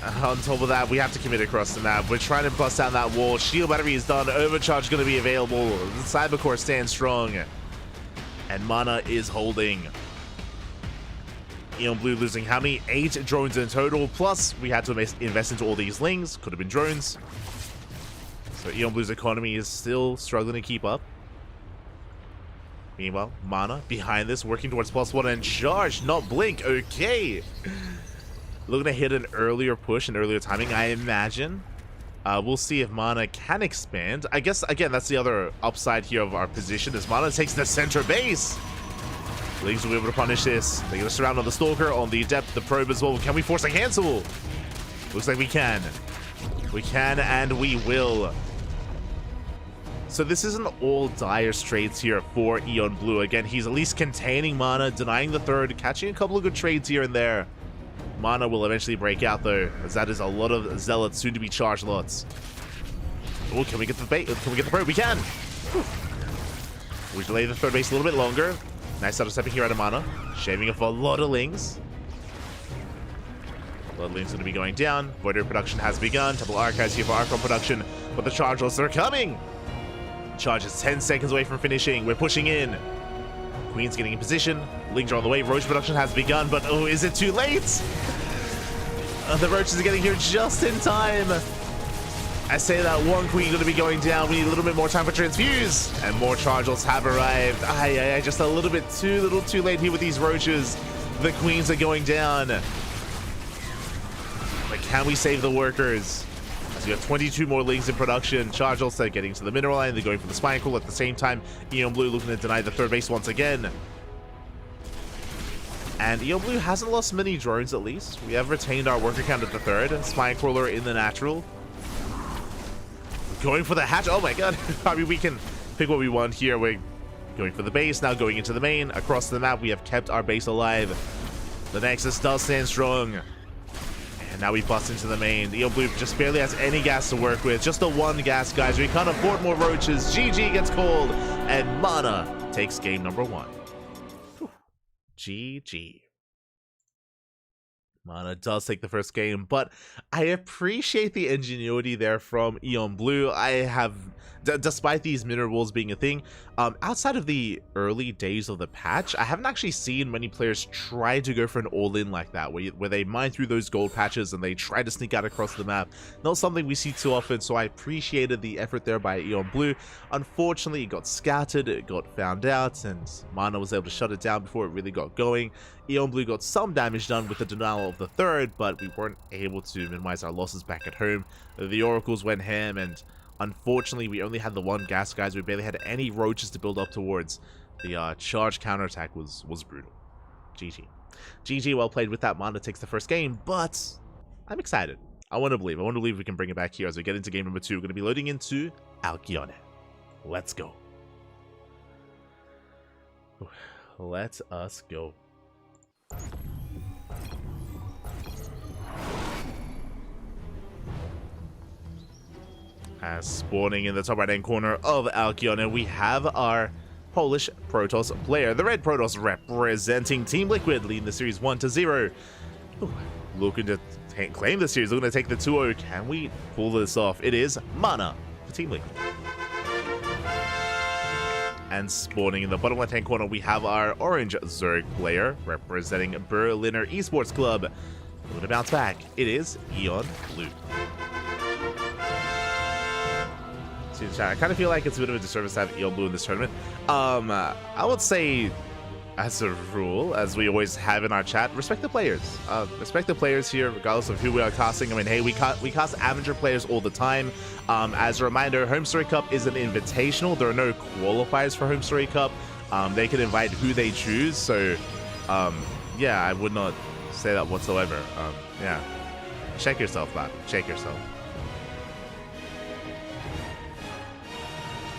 On top of that, we have to commit across the map. We're trying to bust down that wall. Shield battery is done. Overcharge going to be available. The Cybercore stands strong. And Mana is holding. Eon Blue losing how many? 8 drones in total. Plus, we had to invest into all these lings. Could have been drones. So Eon Blue's economy is still struggling to keep up. Meanwhile, Mana behind this, working towards +1 and charge, not blink. Okay. Looking to hit an earlier push, an earlier timing, I imagine. We'll see if Mana can expand. I guess, again, that's the other upside here of our position, as Mana takes the center base. Lings will be able to punish this. They're going to surround on the Stalker, on the Adept, the Probe as well. Can we force a cancel? Looks like we can. We can, and we will. So this isn't all dire straits here for Eon Blue. Again, he's at least containing Mana, denying the third, catching a couple of good trades here and there. Mana will eventually break out though, as that is a lot of Zealots, soon to be charged lots. Oh, can we get the bait? Can we get the probe? We can! Whew. We delay the third base a little bit longer. Nice out of stepping here out of Mana. Shaving off a lot of lings. A lot of lings going to be going down. Voider production has begun. Temple Archives here for Archon production. But the charge lots are coming! Charge is 10 seconds away from finishing. We're pushing in. Queen's getting in position. Lings are on the way. Roach production has begun, but oh, is it too late? The Roaches are getting here just in time. I say that one Queen going to be going down. We need a little bit more time for transfuse. And more Chargels have arrived. Just a little bit too late here with these Roaches. The Queens are going down. But can we save the workers? We got 22 more lings in production. Charge also getting to the mineral line. They're going for the spine call at the same time. Eon Blue looking to deny the third base once again. And Eon Blue hasn't lost many drones at least. We have retained our worker count at the third. Spine crawler in the natural. Going for the hatch. Oh my god. I mean, we can pick what we want here. We're going for the base. Now going into the main. Across the map, we have kept our base alive. The Nexus does stand strong. And now we bust into the main. Eon Blue just barely has any gas to work with. Just the one gas, guys. We can't afford more Roaches. GG gets called. And Mana takes game number 1. Whew. GG. Mana does take the first game, but I appreciate the ingenuity there from Eon Blue. I have, despite these minerals being a thing, outside of the early days of the patch, I haven't actually seen many players try to go for an all-in like that, where they mine through those gold patches and they try to sneak out across the map. Not something we see too often, so I appreciated the effort there by Eon Blue. Unfortunately, it got scattered, it got found out, and Mana was able to shut it down before it really got going. Eon Blue got some damage done with the denial of the third, but we weren't able to minimize our losses back at home. The Oracles went ham, and unfortunately we only had the one gas, guys. We barely had any Roaches to build up towards. The charge counterattack was brutal. GG. GG, well played with that. Mana takes the first game, but I'm excited. I want to believe we can bring it back here as we get into game number 2. We're going to be loading into Alcyone. Let's go. Let us go. As spawning in the top right hand corner of Alcyone, we have our Polish Protoss player, the red Protoss representing Team Liquid, leading the series 1-0. Looking to claim the series, looking to take the 2-0. Can we pull this off? It is Mana for Team Liquid. And spawning in the bottom left-hand corner, we have our orange Zerg player representing Berliner Esports Club. Looking to bounce back. It is Eon Blue. See the chat. I kind of feel like it's a bit of a disservice to have Eon Blue in this tournament. I would say, as a rule, as we always have in our chat, respect the players. Respect the players here, regardless of who we are casting. I mean, hey, we cast amateur players all the time. As a reminder, HomeStory Cup is an invitational. There are no qualifiers for HomeStory Cup. They can invite who they choose. So, yeah, I would not say that whatsoever. Yeah, check yourself, man. Check yourself.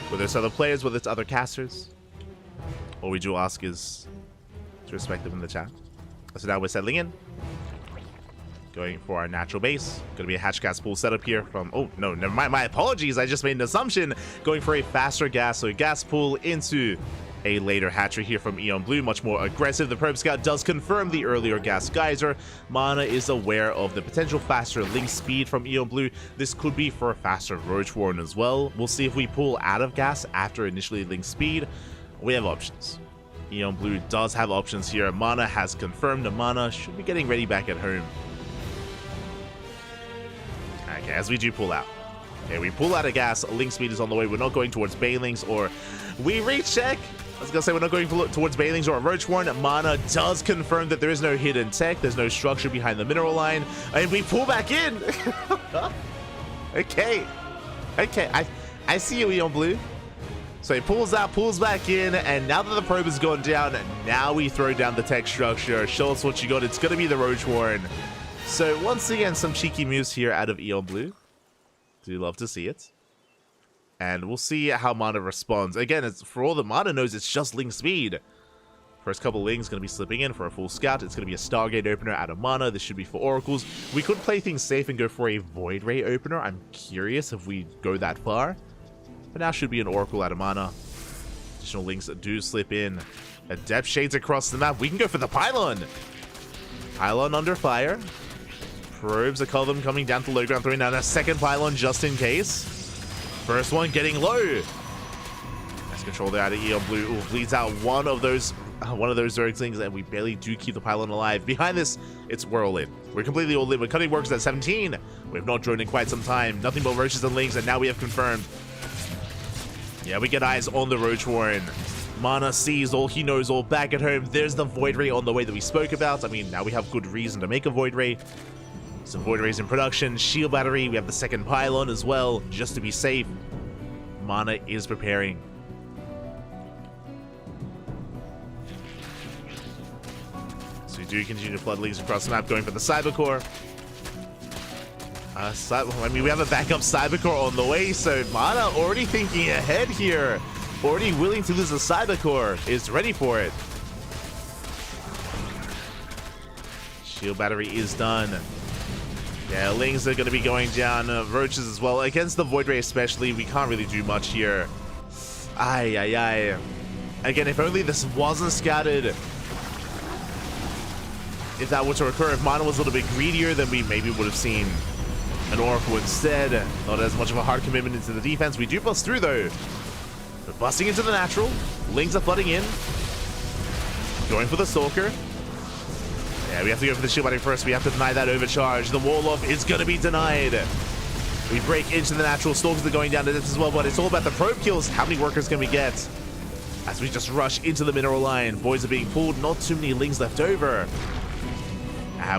Whether it's other players, whether it's other casters, all we do ask is to respect them in the chat. So now we're settling in. Going for our natural base. Going to be a hatch gas pool setup here from... Oh, no, never mind. My apologies. I just made an assumption. Going for a faster gas. So gas pool into a later hatchery here from Eon Blue, much more aggressive. The Probe Scout does confirm the earlier Gas Geyser. Mana is aware of the potential faster Link speed from Eon Blue. This could be for a faster Roach Warren as well. We'll see if we pull out of gas after initially Link speed. We have options. Eon Blue does have options here. Mana has confirmed the Mana should be getting ready back at home. Okay, as we do pull out. Okay, we pull out of gas. Link speed is on the way. We're not going towards Banelings, or we recheck. I was gonna say we're not going towards Banelings or a Roach Warren. Mana does confirm that there is no hidden tech. There's no structure behind the mineral line, and we pull back in. Okay, I see you, Eon Blue. So he pulls out, pulls back in, and now that the probe has gone down, now we throw down the tech structure. Show us what you got. It's gonna be the Roach Warren. So once again, some cheeky moves here out of Eon Blue. Do love to see it. And we'll see how Mana responds. Again, it's for all that Mana knows, it's just Link speed. First couple Links going to be slipping in for a full scout. It's going to be a Stargate opener out of Mana. This should be for Oracles. We could play things safe and go for a Void Ray opener. I'm curious if we go that far. But now should be an Oracle out of Mana. Additional Links that do slip in. Adept Shades across the map. We can go for the Pylon. Pylon under fire. Probes, a couple of them coming down to low ground 3. Now a second Pylon just in case. First one getting low. Nice control there out of Eon Blue. Ooh, bleeds out one of those Zerglings, and we barely do keep the Pylon alive. Behind this, we're all in. We're completely all in. We're cutting works at 17. We have not droned in quite some time. Nothing but Roaches and Links, and now we have confirmed. Yeah, we get eyes on the Roach Warren. Mana sees all he knows, all back at home. There's the Void Ray on the way that we spoke about. I mean, now we have good reason to make a Void Ray. Some Void Rays in production, Shield Battery, we have the second Pylon as well, just to be safe. Mana is preparing. So we do continue to flood Links across the map, going for the Cybercore. I mean, we have a backup Cybercore on the way, so Mana already thinking ahead here. Already willing to lose a Cybercore, is ready for it. Shield Battery is done. Yeah, Lings are going to be going down. Roaches as well. Against the Void Ray especially, we can't really do much here. Ay. Again, if only this wasn't scouted. If that were to occur, if Mana was a little bit greedier, then we maybe would have seen an Oracle instead. Not as much of a hard commitment into the defense. We do bust through, though. We're busting into the natural. Lings are flooding in. Going for the Stalker. Yeah, we have to go for the Shield Battery first. We have to deny that overcharge. The wall off is going to be denied. We break into the natural. Stalkers are going down to this as well, but it's all about the probe kills. How many workers can we get? As we just rush into the mineral line. Boys are being pulled. Not too many Lings left over.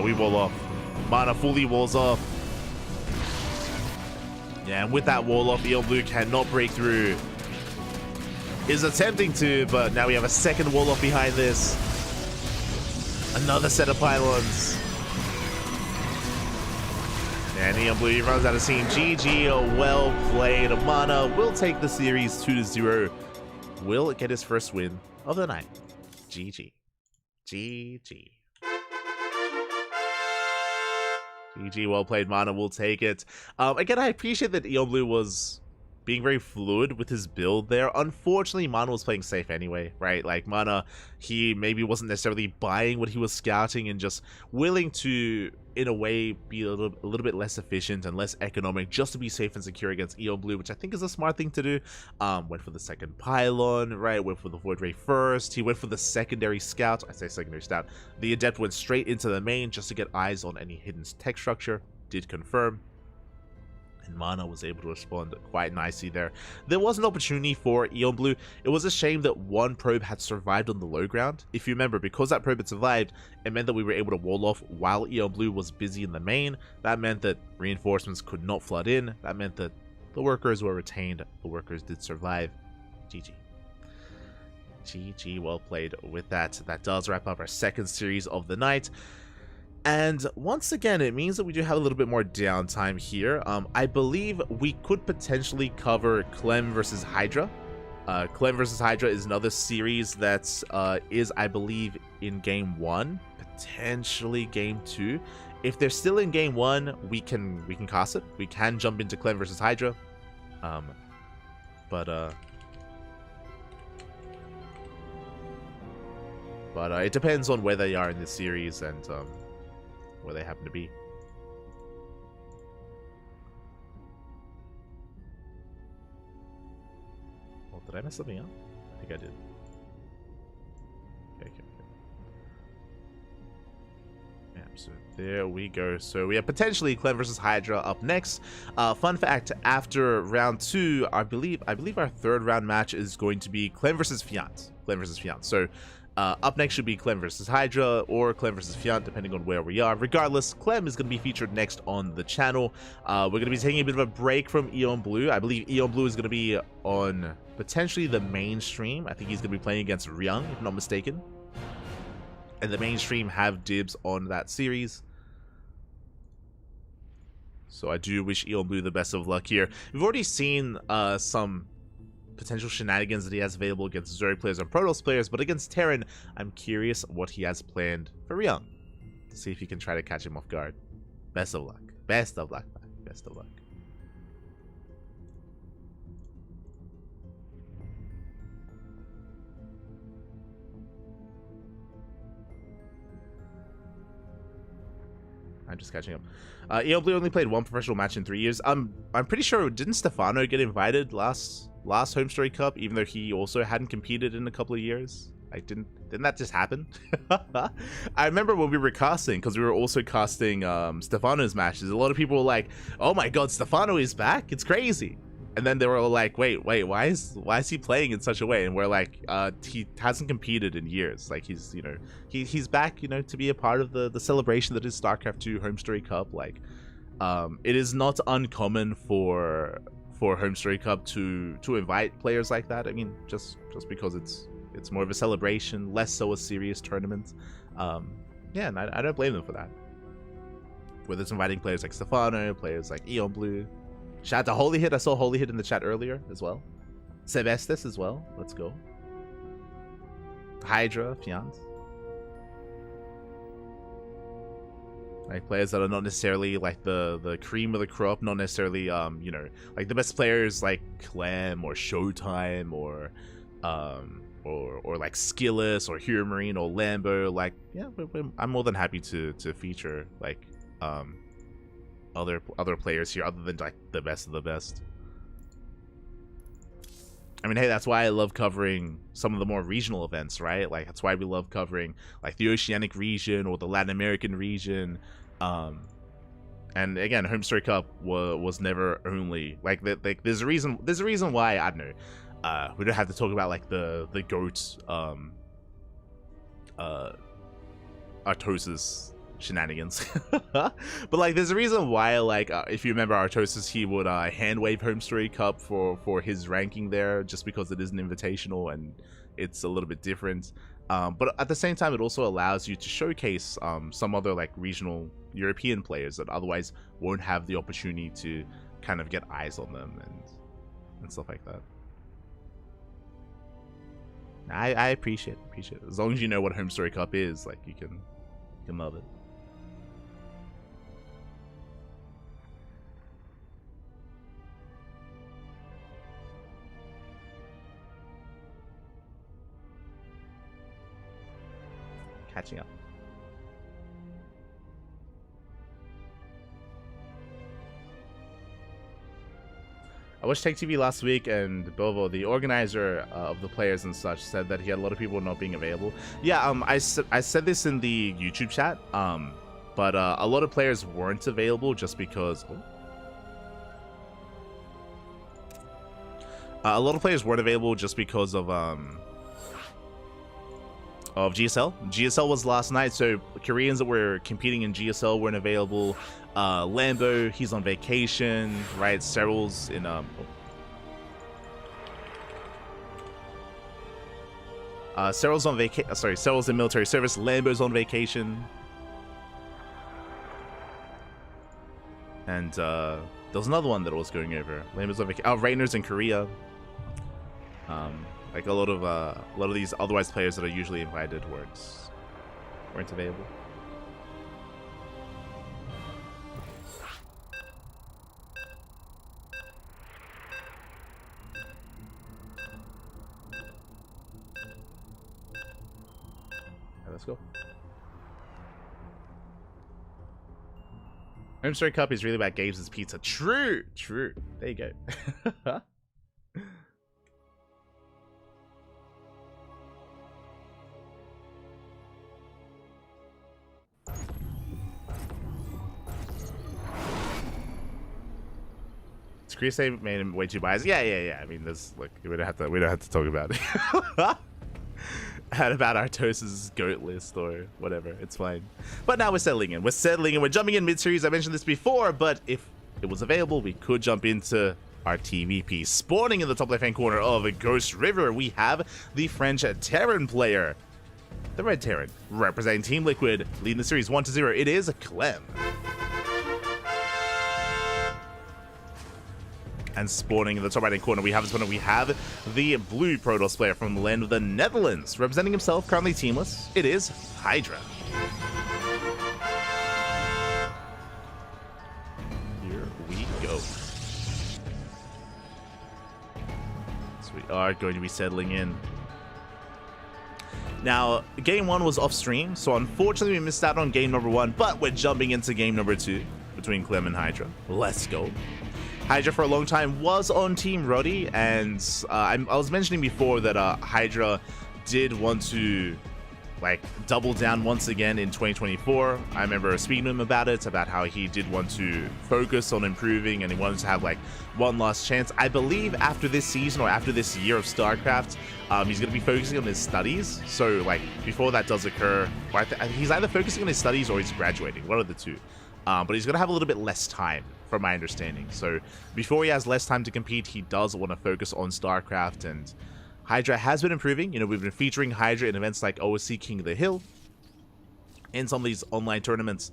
We wall off. Mana fully walls off. Yeah, and with that wall off, Eon Blue cannot break through. Is attempting to, but now we have a second wall off behind this. Another set of Pylons. And Eon Blue runs out of steam. GG, well played. Mana will take the series 2-0. Will get his first win of the night. GG. GG. GG, well played. Mana will take it. Again, I appreciate that Eon Blue was being very fluid with his build there. Unfortunately, Mana was playing safe anyway, right? Like, Mana, he maybe wasn't necessarily buying what he was scouting and just willing to, in a way, be a little bit less efficient and less economic just to be safe and secure against Eon Blue, which I think is a smart thing to do. Went for the second Pylon, right? Went for the Void Ray first. He went for the secondary scout. I say secondary scout. The Adept went straight into the main just to get eyes on any hidden tech structure. Did confirm. And Mana was able to respond quite nicely there. There was an opportunity for Eon Blue. It was a shame that one probe had survived on the low ground. If you remember, because that probe had survived, it meant that we were able to wall off while Eon Blue was busy in the main. That meant that reinforcements could not flood in. That meant that the workers were retained. The workers did survive. GG. GG, well played with that. That does wrap up our second series of the night. And once again, it means that we do have a little bit more downtime here. I believe we could potentially cover Clem versus Hydra. Clem versus Hydra is another series that is, I believe, in Game 1, potentially Game 2. If they're still in Game 1, we can cast it. We can jump into Clem versus Hydra. But it depends on where they are in this series and where they happen to be. Oh, did I mess something up? I think I did. Okay. Yeah, so there we go. So we have potentially Clem versus Hydra up next. Fun fact: after round 2, I believe our third round match is going to be Clem versus Fiant. So up next should be Clem versus Hydra or Clem versus Fiant, depending on where we are. Regardless, Clem is going to be featured next on the channel. We're going to be taking a bit of a break from Eon Blue. I believe Eon Blue is going to be on potentially the mainstream. I think he's going to be playing against Ryung, if I'm not mistaken. And the mainstream have dibs on that series. So I do wish Eon Blue the best of luck here. We've already seen some potential shenanigans that he has available against Zerg players and Protoss players, but against Terran, I'm curious what he has planned for Ryung. To see if he can try to catch him off guard. Best of luck. Best of luck, man. Best of luck. I'm just catching up. Eon Blue only played one professional match in 3 years. I'm pretty sure, didn't Stefano get invited last HomeStory Cup, even though he also hadn't competed in a couple of years? Like, didn't that just happen? I remember when we were casting, because we were also casting Stefano's matches. A lot of people were like, "Oh my God, Stefano is back! It's crazy!" And then they were like, "Wait, why is he playing in such a way?" And we're like, "He hasn't competed in years. Like he's back, to be a part of the celebration that is StarCraft 2 HomeStory Cup. Like, it is not uncommon for HomeStory Cup to invite players like that. I mean, just because it's more of a celebration, less so a serious tournament. Yeah, and I don't blame them for that. Whether it's inviting players like Stefano, players like Eon Blue. Shout out to Holy Hit. I saw Holy Hit in the chat earlier as well. Sebestes as well. Let's go. Hydra, Fiant. Like players that are not necessarily like the cream of the crop, not necessarily like the best players like Clem or Showtime or like Skillus or Hero Marine or Lambo. Like, yeah, I'm more than happy to feature like other players here other than like the best of the best. I mean, hey, that's why I love covering some of the more regional events, right? Like, that's why we love covering like the Oceanic region or the Latin American region. And again, HomeStory Cup was never only like there's a reason why, I don't know. We don't have to talk about like the GOAT Artosis shenanigans. But like there's a reason why, like if you remember Artosis, he would hand wave HomeStory Cup for his ranking there, just because it is an invitational and it's a little bit different. But at the same time, it also allows you to showcase some other like regional European players that otherwise won't have the opportunity to kind of get eyes on them and stuff like that. I appreciate it. As long as you know what HomeStory Cup is, like you can love it. Catching up. I watched Tech TV last week, and Bovo, the organizer of the players and such, said that he had a lot of people not being available. Yeah, I said this in the YouTube chat, but a lot of players weren't available just because... a lot of players weren't available just because of GSL. GSL was last night, so Koreans that were competing in GSL weren't available. Lambo, he's on vacation, right? Cyril's in Cyril's on vacation. Sorry, Cyril's in military service. Lambo's on vacation, and there was another one that was going over. Lambo's on vacation. Oh, Rainer's in Korea. Like a lot of these otherwise players that are usually invited weren't available. let's go. HomeStory Cup is really about Gabe's pizza. True, true. There you go. Crease made him way too biased. Yeah. I mean, there's like we don't have to talk about it. And about Artos's GOAT list or whatever. It's fine. But now we're settling in. We're jumping in mid-series. I mentioned this before, but if it was available, we could jump into our TVP. Spawning in the top left-hand corner of a Ghost River, we have the French Terran player. The Red Terran, representing Team Liquid, leading the series 1-0. It is Clem. And spawning in the top right-hand corner, we have the blue Protoss player from the land of the Netherlands. Representing himself, currently teamless, it is Hydra. Here we go. So we are going to be settling in. Now, game 1 was off stream, so unfortunately we missed out on game number 1, but we're jumping into game number 2 between Clem and Hydra. Let's go. Hydra for a long time was on Team Roddy, and I was mentioning before that Hydra did want to like double down once again in 2024. I remember speaking to him about it, about how he did want to focus on improving and he wanted to have like one last chance. I believe after this season or after this year of StarCraft, he's going to be focusing on his studies. So like before that does occur, he's either focusing on his studies or he's graduating, one of the two. But he's going to have a little bit less time, from my understanding. So before he has less time to compete, he does want to focus on StarCraft, and Hydra has been improving. You know, we've been featuring Hydra in events like OSC King of the Hill, in some of these online tournaments,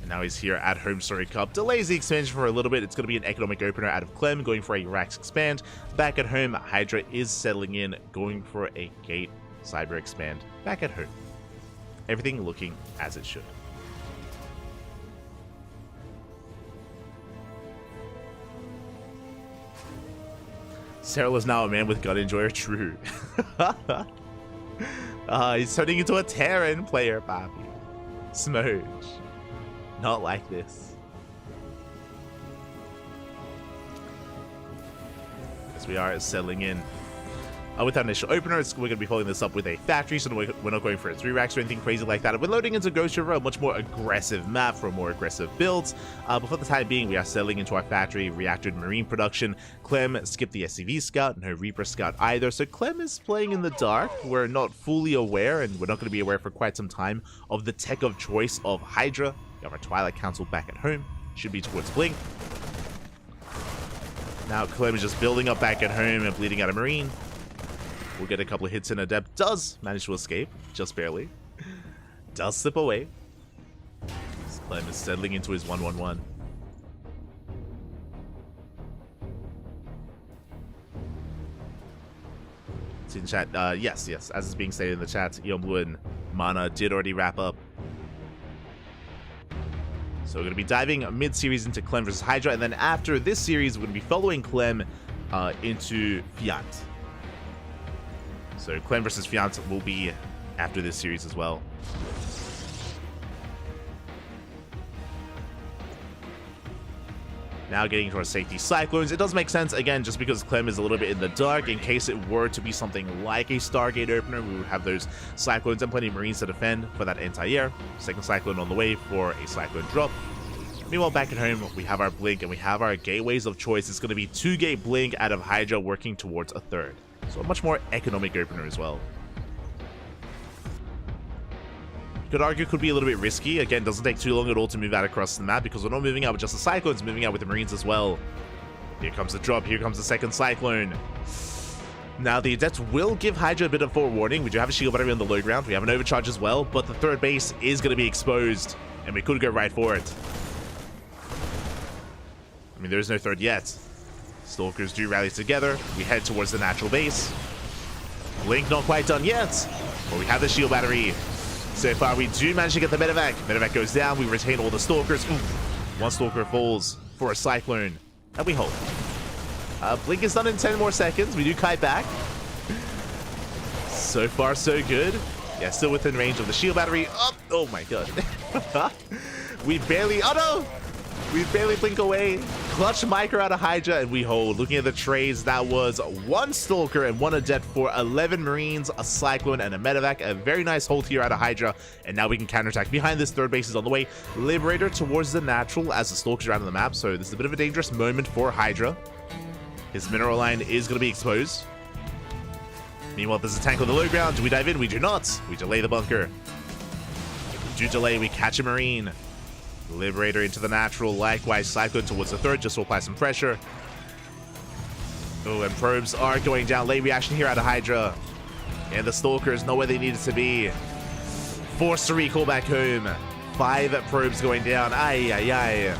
and now he's here at HomeStory Cup. Delays the expansion for a little bit. It's going to be an economic opener out of Clem, going for a Rax expand. Back at home, Hydra is settling in, going for a Gate Cyber expand. Back at home. Everything looking as it should. Cyril is now a man with gun enjoyer. True. He's turning into a Terran player, Bobby. Smooch. Not like this. As we are settling in. With our initial opener, we're going to be following this up with a factory, so we're not going for a 3-racks or anything crazy like that. We're loading into Ghost River, a much more aggressive map for more aggressive builds. But for the time being, we are settling into our factory, reactor marine production. Clem skipped the SCV scout, no Reaper scout either, so Clem is playing in the dark. We're not fully aware, and we're not going to be aware for quite some time, of the tech of choice of Hydra. We have our Twilight Council back at home, should be towards Blink. Now Clem is just building up back at home and bleeding out a marine. We'll get a couple of hits in. Adept does manage to escape, just barely. Does slip away. Clem is settling into his 1-1-1. It's in chat. Yes. As is being stated in the chat, Eon Blue and Mana did already wrap up. So we're going to be diving mid-series into Clem versus Hydra, and then after this series, we're going to be following Clem into Fiat. So Clem versus Fiat will be after this series as well. Now getting into our safety Cyclones. It does make sense, again, just because Clem is a little bit in the dark. In case it were to be something like a Stargate opener, we would have those Cyclones and plenty of Marines to defend for that anti-air. Second Cyclone on the way for a Cyclone drop. Meanwhile, back at home, we have our Blink and we have our gateways of choice. It's going to be 2-gate Blink out of Hydra working towards a third. So a much more economic opener as well. You could argue could be a little bit risky. Again, doesn't take too long at all to move out across the map because we're not moving out with just the Cyclones, moving out with the Marines as well. Here comes the drop. Here comes the second Cyclone. Now, the Adept will give Hydra a bit of forewarning. We do have a shield battery on the low ground. We have an overcharge as well, but the third base is going to be exposed, and we could go right for it. I mean, there is no third yet. Stalkers do rally together. We head towards the natural base. Blink not quite done yet, but we have the shield battery. So far, we do manage to get the medevac. Medevac goes down. We retain all the Stalkers. Ooh, one Stalker falls for a Cyclone, and we hold. Blink is done in 10 more seconds. We do kite back. So far, so good. Yeah, still within range of the shield battery. Oh my god. We barely, oh no! We barely blink away. Clutch micro out of Hydra, and we hold. Looking at the trades, that was 1 Stalker and 1 Adept for 11 Marines, a Cyclone, and a Medevac. A very nice hold here out of Hydra, and now we can counterattack. Behind this, third base is on the way. Liberator towards the natural as the Stalker's around the map, so this is a bit of a dangerous moment for Hydra. His mineral line is going to be exposed. Meanwhile, there's a tank on the low ground. Do we dive in? We do not. We delay the bunker. We do delay. We catch a Marine. Liberator into the natural. Likewise, Cyclone towards the third, just to apply some pressure. Oh, and probes are going down. Late reaction here out of Hydra. And the Stalkers know where they needed to be. Forced to recall back home. 5 probes going down. Ay, ay, ay.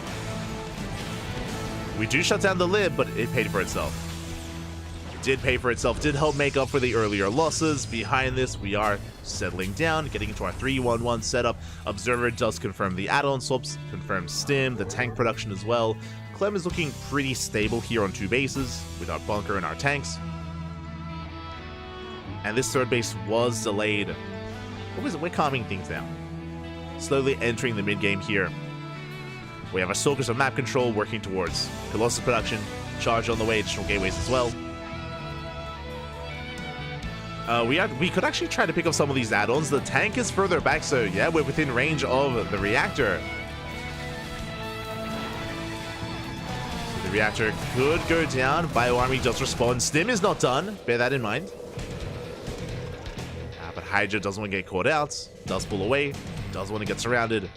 We do shut down the lib, but it paid for itself. Did pay for itself. Did help make up for the earlier losses. Behind this, we are settling down, getting into our 3-1-1 setup. Observer does confirm the add-on swaps, confirms stim, the tank production as well. Clem is looking pretty stable here on 2 bases with our bunker and our tanks. And this third base was delayed. What was it? We're calming things down. Slowly entering the mid-game here. We have our Stalkers on map control working towards Colossus production. Charge on the way, additional gateways as well. We could actually try to pick up some of these add-ons. The tank is further back, so yeah, we're within range of the reactor. So the reactor could go down. BioArmy does respond. Stim is not done. Bear that in mind. But Hydra doesn't want to get caught out. Does pull away. Does want to get surrounded.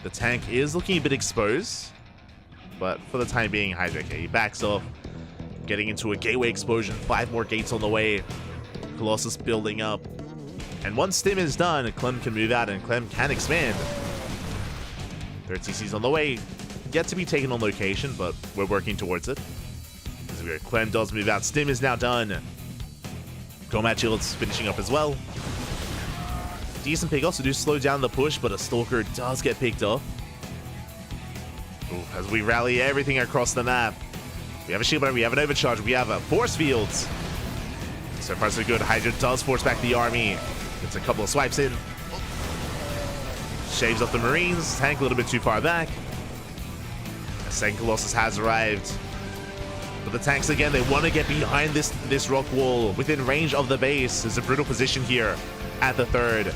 The tank is looking a bit exposed. But for the time being, Hydra, okay, he backs off. Getting into a gateway explosion. 5 more gates on the way. Colossus building up. And once stim is done, Clem can move out and Clem can expand. Third TC's on the way. Yet to be taken on location, but we're working towards it. Clem does move out. Stim is now done. Combat shields finishing up as well. Decent pickoffs to do slow down the push, but a Stalker does get picked off. Ooh, as we rally everything across the map. We have a shield battery, we have an overcharge, we have a force fields. So far so good. Hydra does force back the army. Gets a couple of swipes in. Shaves off the Marines. Tank a little bit too far back. The second Colossus has arrived. But the tanks again, they want to get behind this rock wall within range of the base. There's a brutal position here at the third.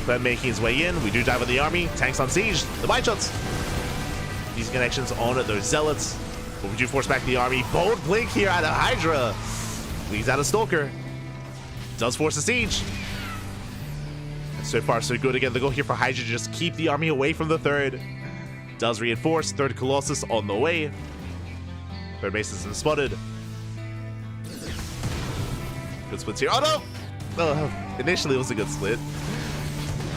Clem making his way in. We do dive on the army. Tanks on siege. The bind shots. These connections on those zealots. But we do force back the army. Bold blink here out of Hydra. Leaves out a Stalker. Does force a siege. And so far, so good. Again, the goal here for Hydra, just keep the army away from the third. Does reinforce. Third Colossus on the way. Third base is spotted. Good splits here. Oh no! Initially, it was a good split.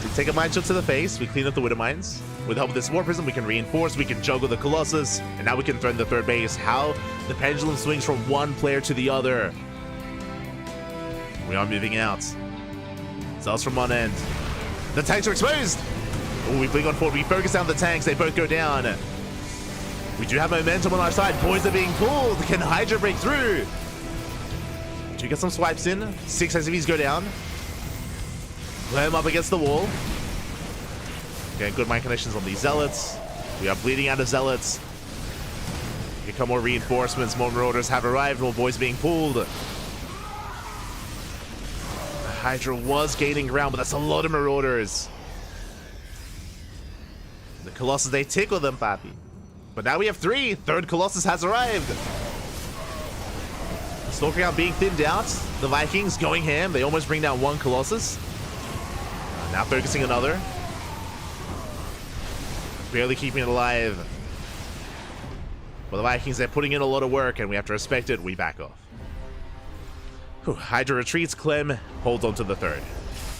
We take a mine shot to the face. We clean up the Widow Mines. With the help of this War Prism, we can reinforce, we can juggle the Colossus, and now we can threaten the third base. How the pendulum swings from one player to the other. We are moving out. Cells from one end. The tanks are exposed! Ooh, we blink on forward, we focus down the tanks, they both go down. We do have momentum on our side, boys are being pulled. Can Hydra break through? Do we get some swipes in? 6 SCVs go down. Clem up against the wall. Okay, good mine connections on these Zealots. We are bleeding out of Zealots. Here come more reinforcements. More Marauders have arrived. More boys being pulled. Hydra was gaining ground, but that's a lot of Marauders. The Colossus, they tickle them, papi. But now we have 3. Third Colossus has arrived. Stalker count being thinned out. The Vikings going ham. They almost bring down 1 Colossus. Now focusing another. Barely keeping it alive. Well, the Vikings, they're putting in a lot of work, and we have to respect it. We back off. Whew. Hydra retreats. Clem holds on to the third.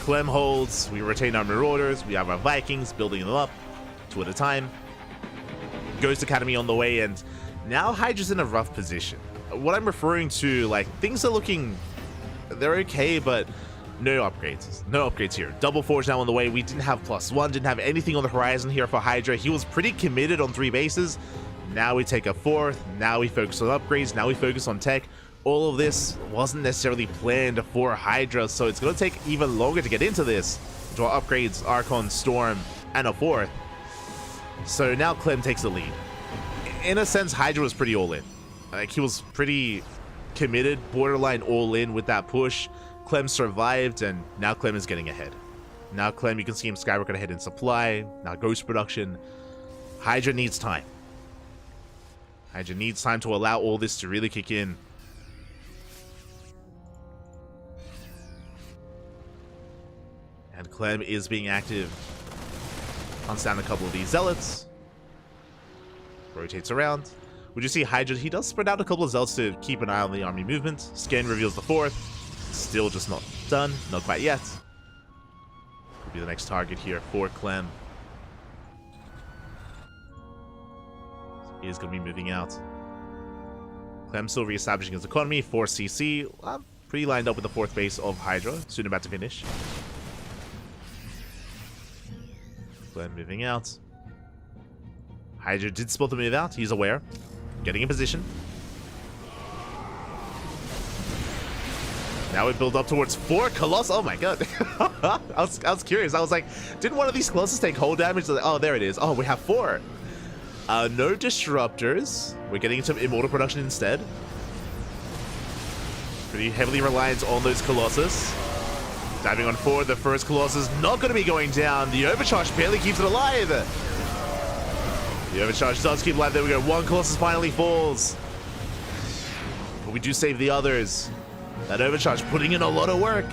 Clem holds. We retain our Marauders. We have our Vikings, building them up 2 at a time. Ghost Academy on the way, and now Hydra's in a rough position. What I'm referring to, like, things are looking... They're okay, but... No upgrades. No upgrades here. Double Forge now on the way. We didn't have +1. Didn't have anything on the horizon here for Hydra. He was pretty committed on 3 bases. Now we take a 4th. Now we focus on upgrades. Now we focus on tech. all of this wasn't necessarily planned for Hydra, so it's going to take even longer to get into this. To our upgrades, Archon, Storm, and a 4th. So now Clem takes the lead. In a sense, Hydra was pretty all in. Like, he was pretty committed, borderline all in with that push. Clem survived, and now Clem is getting ahead. Now Clem, you can see him skyrocket ahead in supply. Now Ghost production. Hydra needs time. Hydra needs time to allow all this to really kick in. And Clem is being active. Hunts down a couple of these Zealots. Rotates around. Would you see Hydra? He does spread out a couple of Zealots to keep an eye on the army movement. Scan reveals the 4th. Still just not done. Not quite yet. Could be the next target here for Clem. He is going to be moving out. Clem still reestablishing his economy. 4 CC. Pretty lined up with the 4th base of Hydra. Soon about to finish. Clem moving out. Hydra did spot the move out. He's aware. Getting in position. Now we build up towards 4 Colossus. Oh my god. I was curious. I was like, didn't one of these Colossus take whole damage? Like, oh, there it is. Oh, we have 4. No disruptors. We're getting into immortal production instead. Pretty heavily reliant on those Colossus. Diving on forward, the first Colossus not going to be going down. The overcharge barely keeps it alive. The overcharge does keep alive. There we go. 1 Colossus finally falls. But we do save the others. That overcharge putting in a lot of work.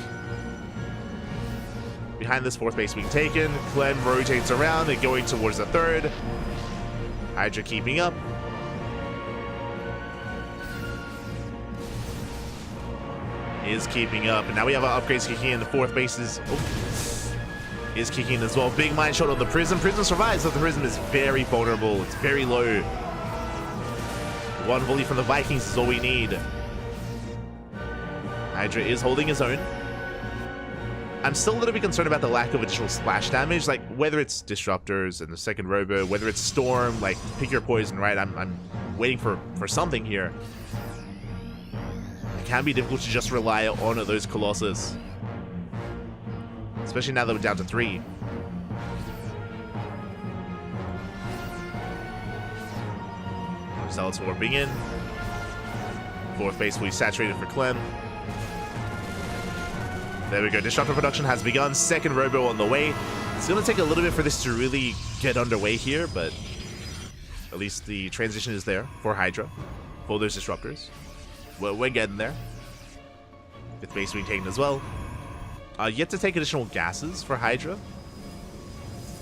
Behind this 4th base being taken, Clem rotates around and going towards the 3rd. Hydra keeping up. Is keeping up. And now we have our upgrades kicking in. The 4th base is kicking in as well. Big mine shot on the Prism. Prism survives, but the Prism is very vulnerable. It's very low. 1 volley from the Vikings is all we need. Hydra is holding his own. I'm still a little bit concerned about the lack of additional splash damage, like whether it's Disruptors and the 2nd Robo, whether it's Storm, like pick your poison, right? I'm waiting for something here. It can be difficult to just rely on those Colossus. Especially now that we're down to 3. Zealots warping in. 4th base fully saturated for Clem. There we go. Disruptor production has begun. 2nd Robo on the way. It's going to take a little bit for this to really get underway here, but at least the transition is there for Hydra, for those Disruptors. Well, we're getting there. 5th base being taken as well. Yet to take additional gases for Hydra,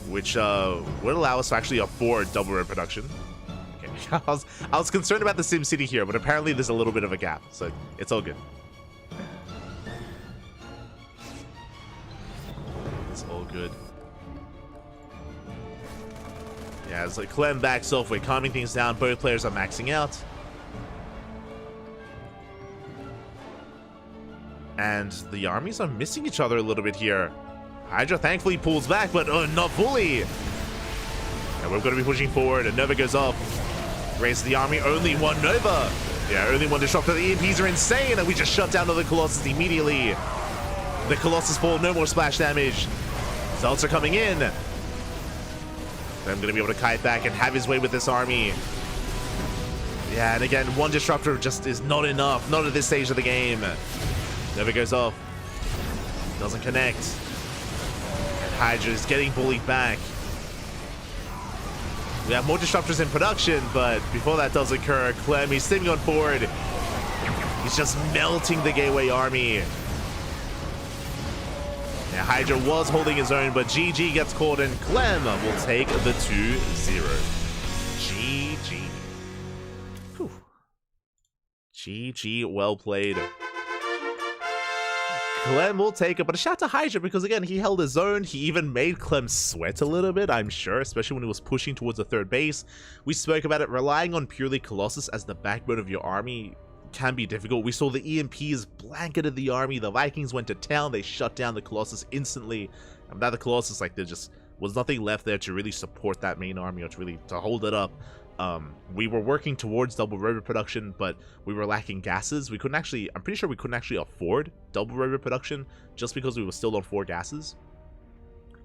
which would allow us to actually afford double row production. Okay. I was concerned about the SimCity here, but apparently there's a little bit of a gap, so it's all good. It's all good. Yeah, it's like Clem backs off. We're calming things down. Both players are maxing out. And the armies are missing each other a little bit here. Hydra thankfully pulls back, but not fully. And we're going to be pushing forward. And Nova goes off. Raise the army. Only 1 Nova. Yeah, only 1 disruptor. The EMPs are insane. And we just shut down the Colossus immediately. The Colossus fall. No more splash damage. Zealots are coming in. I'm going to be able to kite back and have his way with this army. Yeah, and again, 1 disruptor just is not enough. Not at this stage of the game. Nova goes off. Doesn't connect. And Hydra is getting bullied back. We have more disruptors in production, but before that does occur, Clem, he's sitting on forward. He's just melting the Gateway army. Yeah, Hydra was holding his own, but GG gets called, and Clem will take the 2-0. GG. Whew. GG, well played. Clem will take it, but a shout to Hydra because, again, he held his own. He even made Clem sweat a little bit, I'm sure, especially when he was pushing towards the 3rd base. We spoke about it. Relying on purely Colossus as the backbone of your army can be difficult. We saw the EMPs blanketed the army. The Vikings went to town. They shut down the Colossus instantly. And without the Colossus, like, there just was nothing left there to really support that main army or to hold it up. We were working towards double robot production, but we were lacking gases. We couldn't actually, I'm pretty sure we couldn't actually afford double robot production just because we were still on 4 gases.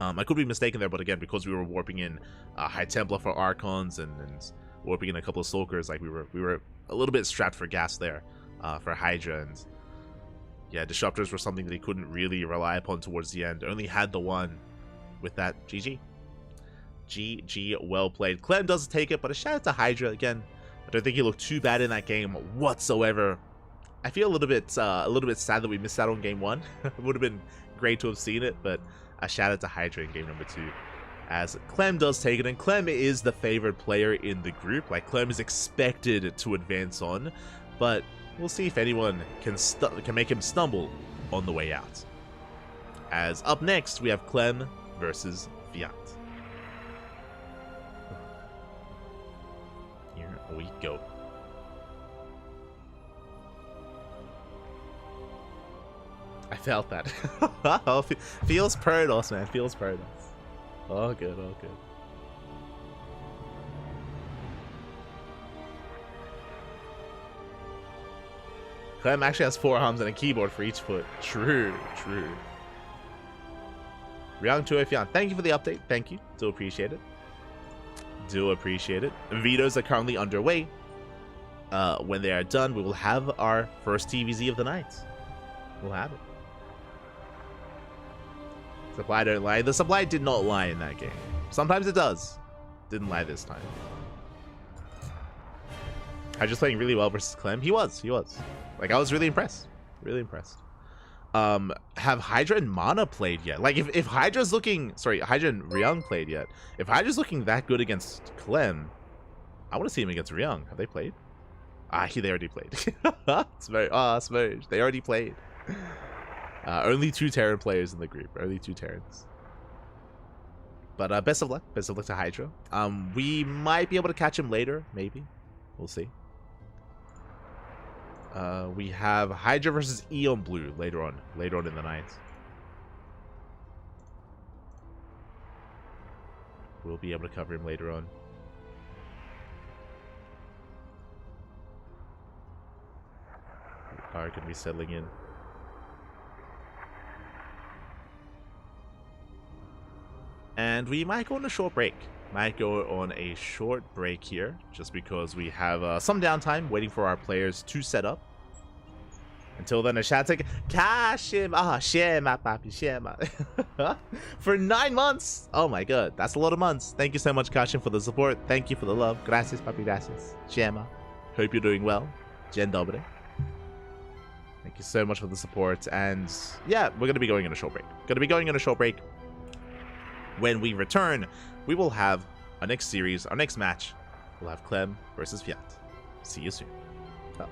I could be mistaken there, but again, because we were warping in High Templar for Archons and warping in a couple of Sulkers, like we were a little bit strapped for gas there for Hydra, and yeah, Disruptors were something that he couldn't really rely upon towards the end. Only had the one with that. GG. GG, well played. Clem does take it, but a shout out to Hydra again. I don't think he looked too bad in that game whatsoever. I feel a little bit sad that we missed out on game 1. It would have been great to have seen it, but a shout out to Hydra in game number 2. As Clem does take it, and Clem is the favored player in the group. Like, Clem is expected to advance on, but we'll see if anyone can make him stumble on the way out. As up next, we have Clem versus Fiat. Here we go. I felt that. Feels Parados, man. Feels Parados. Oh, good. Oh, good. Clem actually has 4 arms and a keyboard for each foot. True, true. Ryang to Fian, thank you for the update. Thank you. Do appreciate it. Do appreciate it. Vetoes are currently underway. When they are done, we will have our first TVZ of the night. We'll have it. Supply don't lie. The supply did not lie in that game. Sometimes it does. Didn't lie this time. Hydra's playing really well versus Clem. He was. Like, I was really impressed. Really impressed. Have Hydra and Mana played yet? Like, if Hydra's looking... Sorry, Hydra and Ryang played yet. If Hydra's looking that good against Clem, I want to see him against Ryang. Have they played? They already played. Smurge. They already played. Only 2 Terran players in the group. Only 2 Terrans. But best of luck. Best of luck to Hydra. We might be able to catch him later. Maybe. We'll see. We have Hydra versus Eon Blue later on in the night. We'll be able to cover him later on. We are going to be settling in. And we might go on a short break. Here, just because we have some downtime waiting for our players to set up. Until then, a shout out to Kashim. Shema, papi, Shema. For 9 months. Oh my god, that's a lot of months. Thank you so much, Kashim, for the support. Thank you for the love. Gracias, papi, gracias. Shema. Hope you're doing well. Dzień dobry. Thank you so much for the support. And yeah, we're going to be going on a short break. When we return, we will have our next series, our next match. We'll have Clem versus Fiat. See you soon. Oh.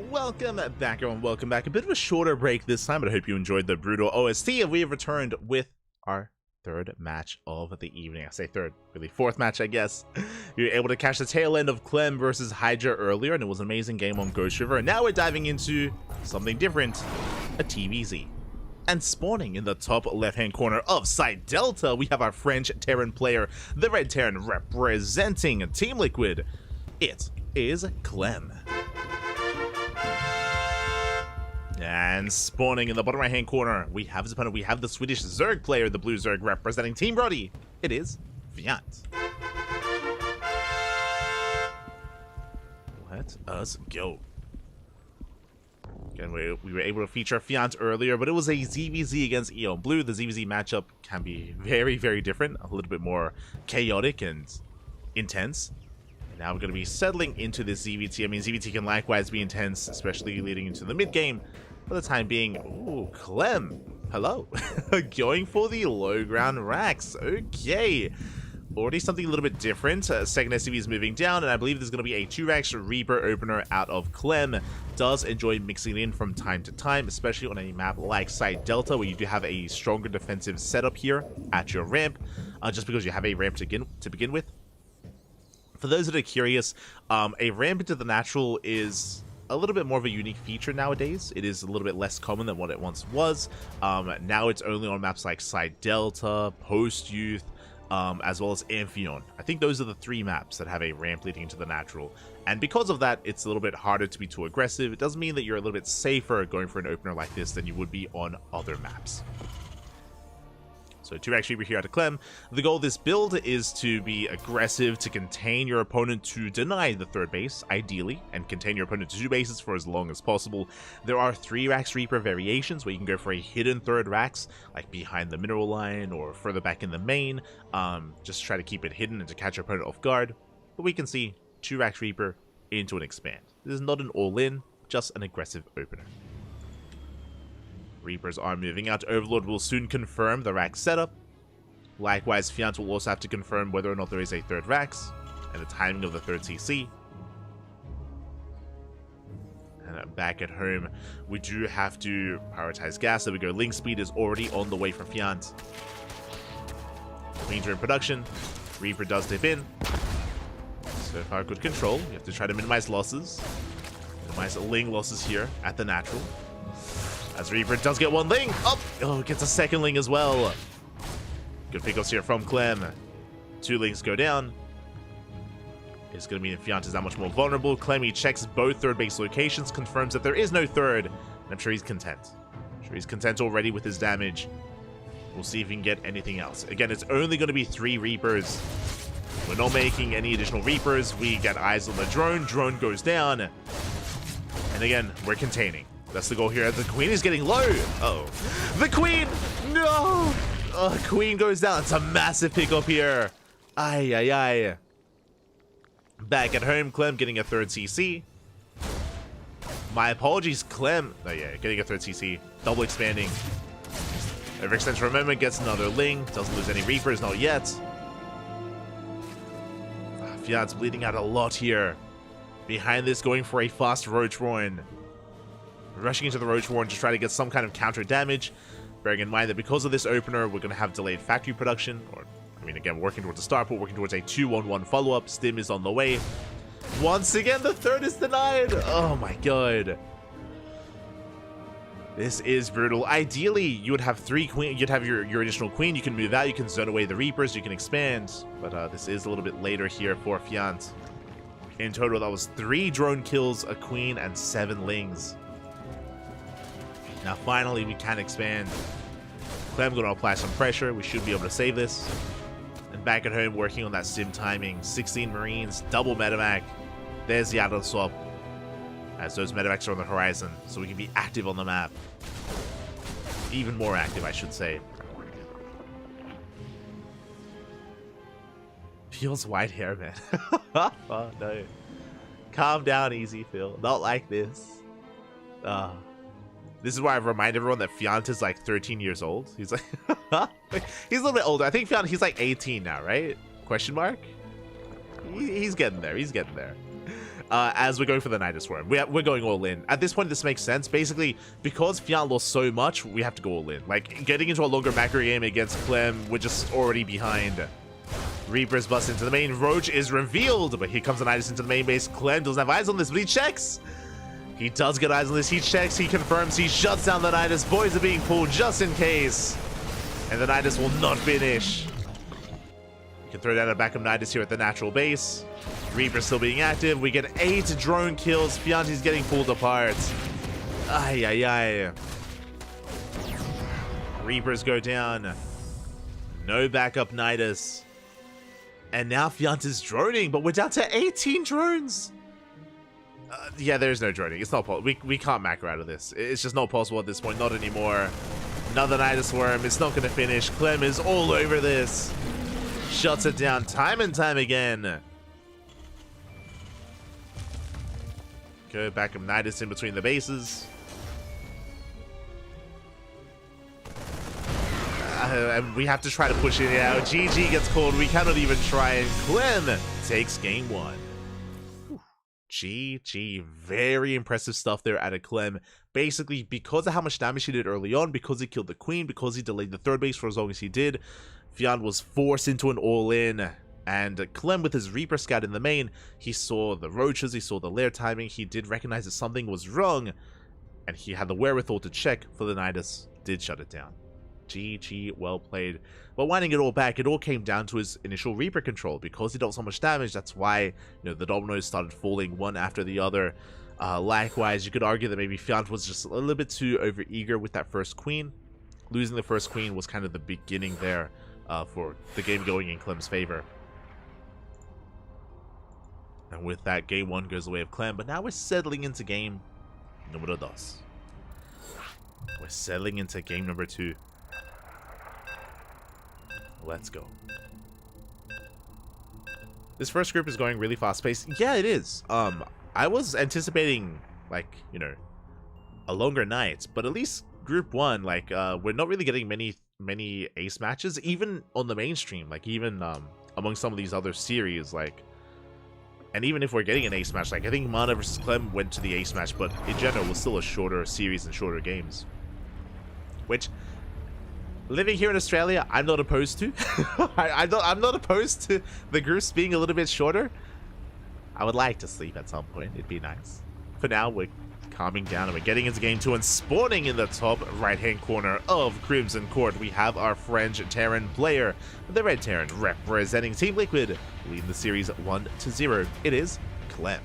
Welcome back, everyone. Welcome back. A bit of a shorter break this time, but I hope you enjoyed the brutal OST. And we have returned with our third match of the evening. I say third, really fourth match, I guess. You were able to catch the tail end of Clem versus Hydra earlier, and it was an amazing game on Ghost River. And now we're diving into something different, a TVZ. And spawning in the top left-hand corner of Side Delta, we have our French Terran player, the Red Terran representing Team Liquid. It is Clem. And spawning in the bottom right-hand corner, we have his opponent. We have the Swedish Zerg player, the Blue Zerg representing Team Brody. It is Fiant. Let us go. Again, we were able to feature Fiant earlier, but it was a ZVZ against Eon Blue. The ZVZ matchup can be very, very different, a little bit more chaotic and intense. And now we're going to be settling into this ZVT. I mean, ZVT can likewise be intense, especially leading into the mid-game. For the time being, ooh, Clem, hello. Going for the low ground racks. Okay. Already something a little bit different. Second SCV is moving down, and I believe there's going to be a 2-racks Reaper opener out of Clem. Does enjoy mixing it in from time to time, especially on a map like Side Delta, where you do have a stronger defensive setup here at your ramp, just because you have a ramp to begin with. For those that are curious, a ramp into the natural is a little bit more of a unique feature nowadays. It is a little bit less common than what it once was. Now it's only on maps like Side Delta, Post Youth, as well as Amphion. I think those are the 3 maps that have a ramp leading into the natural. And because of that, it's a little bit harder to be too aggressive. It does mean that you're a little bit safer going for an opener like this than you would be on other maps. So 2-racks Reaper here out of Clem. The goal of this build is to be aggressive, to contain your opponent to deny the 3rd base, ideally, and contain your opponent to 2 bases for as long as possible. There are 3-racks Reaper variations where you can go for a hidden 3rd racks, like behind the mineral line or further back in the main. Just try to keep it hidden and to catch your opponent off guard. But we can see 2-racks Reaper into an expand. This is not an all-in, just an aggressive opener. Reapers are moving out. Overlord will soon confirm the rack setup. Likewise, Fiant will also have to confirm whether or not there is a 3rd racks and the timing of the 3rd CC. And back at home, we do have to prioritize gas. There we go. Link speed is already on the way for Fiant. Queens are in production. Reaper does dip in. So far, good control. You have to try to minimize losses. Minimize Ling losses here at the natural. As Reaper does get 1 Ling. Oh, gets a 2nd Ling as well. Good pickups here from Clem. 2 Lings go down. It's going to mean Fiant is that much more vulnerable. Clem, he checks both 3rd base locations, confirms that there is no 3rd, and I'm sure he's content. I'm sure he's content already with his damage. We'll see if he can get anything else. Again, it's only going to be 3 Reapers. We're not making any additional Reapers. We get eyes on the drone. Drone goes down. And again, we're containing. That's the goal here. The Queen is getting low. Uh-oh. The Queen! No! Queen goes down. It's a massive pickup here. Ay, ay, ay. Back at home, Clem getting a 3rd CC. My apologies, Clem. Oh, yeah, getting a 3rd CC. Double expanding. Overextends for a moment, gets another Ling. Doesn't lose any Reapers, not yet. Fiant's bleeding out a lot here. Behind this, going for a fast Roach Warren. Rushing into the Roach Warren to try to get some kind of counter damage. Bearing in mind that because of this opener, we're going to have delayed factory production. Or, I mean, again, working towards a starport, working towards a 2-1-1 follow-up. Stim is on the way. Once again, the 3rd is denied. Oh my god. This is brutal. Ideally, you would have 3 queen. You'd have your additional queen. You can move out. You can zone away the Reapers. You can expand. But this is a little bit later here for Fiant. In total, that was 3 drone kills, a queen, and 7 Lings. Now finally we can expand. Clem going to apply some pressure. We should be able to save this. And back at home working on that sim timing. 16 Marines, double medevac. There's the auto swap. As those medevacs are on the horizon. So we can be active on the map. Even more active, I should say. Feels white hair, man. Oh no. Calm down, easy, Phil. Not like this. This is why I remind everyone that Fiant is like 13 years old. He's like, he's a little bit older. I think Fiant, he's like 18 now, right? Question mark? He's getting there. He's getting there. as we're going for the Nidus Worm. We're going all in. At this point, this makes sense. Basically, because Fiant lost so much, we have to go all in. Like, getting into a longer macro game against Clem, we're just already behind. Reaper's bust into the main. Roach is revealed, but here comes the Nidus into the main base. Clem doesn't have eyes on this, but he checks. He does get eyes on this. He checks. He confirms. He shuts down the Nidus. Boys are being pulled just in case. And the Nidus will not finish. You can throw down a backup Nidus here at the natural base. Reaper still being active. We get 8 drone kills. Fianti's getting pulled apart. Ay, ay, ay. Reapers go down. No backup Nidus. And now Fiant is droning, but we're down to 18 drones. Yeah, there's no droning. It's not possible. We can't macro out of this. It's just not possible at this point. Not anymore. Another Nidus Worm. It's not going to finish. Clem is all over this. Shuts it down time and time again. Go back of Nidus in between the bases. And we have to try to push it out. GG gets called. We cannot even try. And Clem takes game 1. GG. Very impressive stuff there out of Clem. Basically, because of how much damage he did early on, because he killed the queen, because he delayed the third base for as long as he did, Fiant was forced into an all-in. And Clem, with his Reaper scout in the main, he saw the roaches, he saw the lair timing, he did recognize that something was wrong, and he had the wherewithal to check for the Nidus, did shut it down. GG, well played. But winding it all back, it all came down to his initial Reaper control. Because he dealt so much damage, that's why, the dominoes started falling one after the other. Likewise, you could argue that maybe Fiant was just a little bit too overeager with that first queen. Losing the first queen was kind of the beginning there for the game going in Clem's favor. And with that, game 1 goes the way of Clem. But now we're settling into game number 2. We're settling into game number 2. Let's go. This first group is going really fast-paced. Yeah, it is. I was anticipating, like, a longer night. But at least group 1, like, we're not really getting many ace matches, even on the mainstream. Like, even among some of these other series, like... And even if we're getting an ace match, like, I think Mana vs. Clem went to the ace match, but in general, was still a shorter series and shorter games. Which... living here in Australia, I'm not opposed to. I'm not opposed to the groups being a little bit shorter. I would like to sleep at some point. It'd be nice. For now, we're calming down and we're getting into game 2 and spawning in the top right-hand corner of Crimson Court. We have our French Terran player, the Red Terran, representing Team Liquid, leading the series 1-0. It is Clem.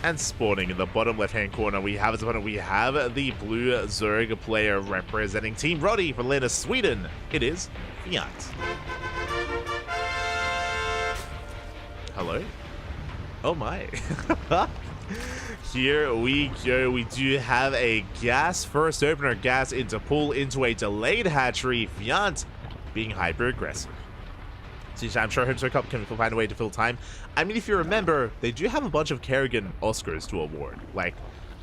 And spawning in the bottom left-hand corner, we have the blue Zerg player representing Team Roddy from Lena, Sweden. It is Fiant. Hello? Oh my. Here we go. We do have a gas first opener. Gas into pull into a delayed hatchery. Fiant being hyper-aggressive. I'm sure HomeStory Cup can find a way to fill time. I mean, if you remember, they do have a bunch of Kerrigan Oscars to award. Like,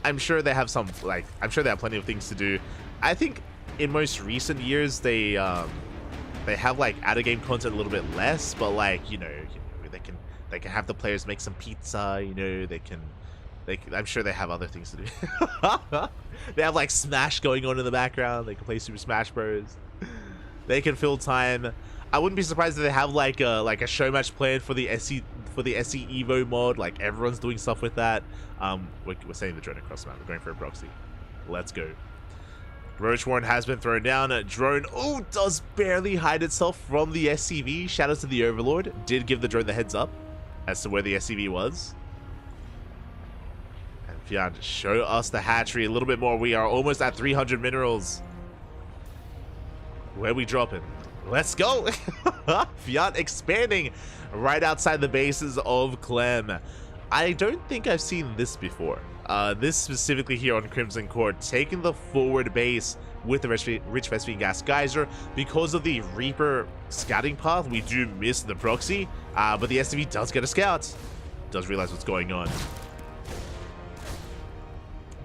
I'm sure they have some, like, I'm sure they have plenty of things to do. I think in most recent years, they have, like, out-of-game content a little bit less, but, like, they can have the players make some pizza, I'm sure they have other things to do. They have, like, Smash going on in the background. They can play Super Smash Bros. They can fill time. I wouldn't be surprised if they have like a show match planned for the SE Evo mod. Like, everyone's doing stuff with that. We're sending the drone across the map. We're going for a proxy. Let's go. Roach Warren has been thrown down. Drone, does barely hide itself from the SCV. Shout out to the Overlord. Did give the drone the heads up as to where the SCV was. And Fiant, show us the hatchery a little bit more. We are almost at 300 minerals. Where we dropping? Let's go. Fiant expanding right outside the bases of Clem. I don't think I've seen this before. This specifically here on Crimson Court, taking the forward base with the Rich Vespine Gas Geyser. Because of the Reaper scouting path, we do miss the proxy, but the SCV does get a scout. Does realize what's going on.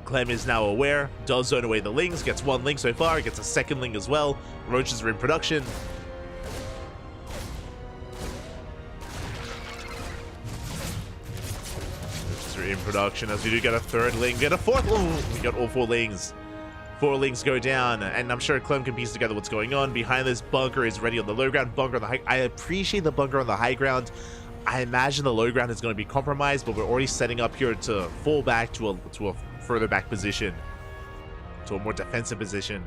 Clem is now aware, does zone away the Lings, gets 1 Ling so far, gets a 2nd Ling as well. Roaches are in production. in production as we do get a third Ling. We get a fourth. Oh, we got all 4 Lings. 4 Lings go down, and I'm sure Clem can piece together what's going on. Behind this, bunker is ready on the low ground. Bunker on the high. I appreciate the bunker on the high ground. I imagine the low ground is going to be compromised, but we're already setting up here to fall back to a further back position, to a more defensive position.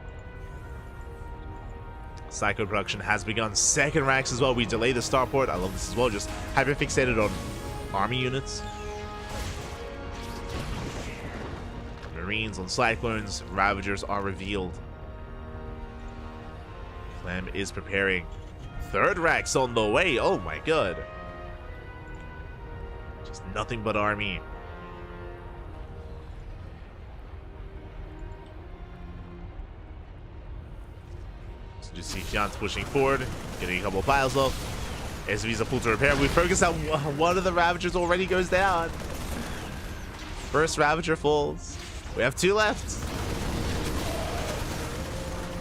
Psycho production has begun. Second racks as well. We delay the starport. I love this as well. Just hyper-fixated on army units. Marines on Cyclones. Ravagers are revealed. Clem is preparing. Third racks on the way. Oh my god. Just nothing but army. Just see Fiance pushing forward, getting a couple of piles off. SV's a pull to repair. We focus on one of the Ravagers already goes down. First Ravager falls. We have 2 left.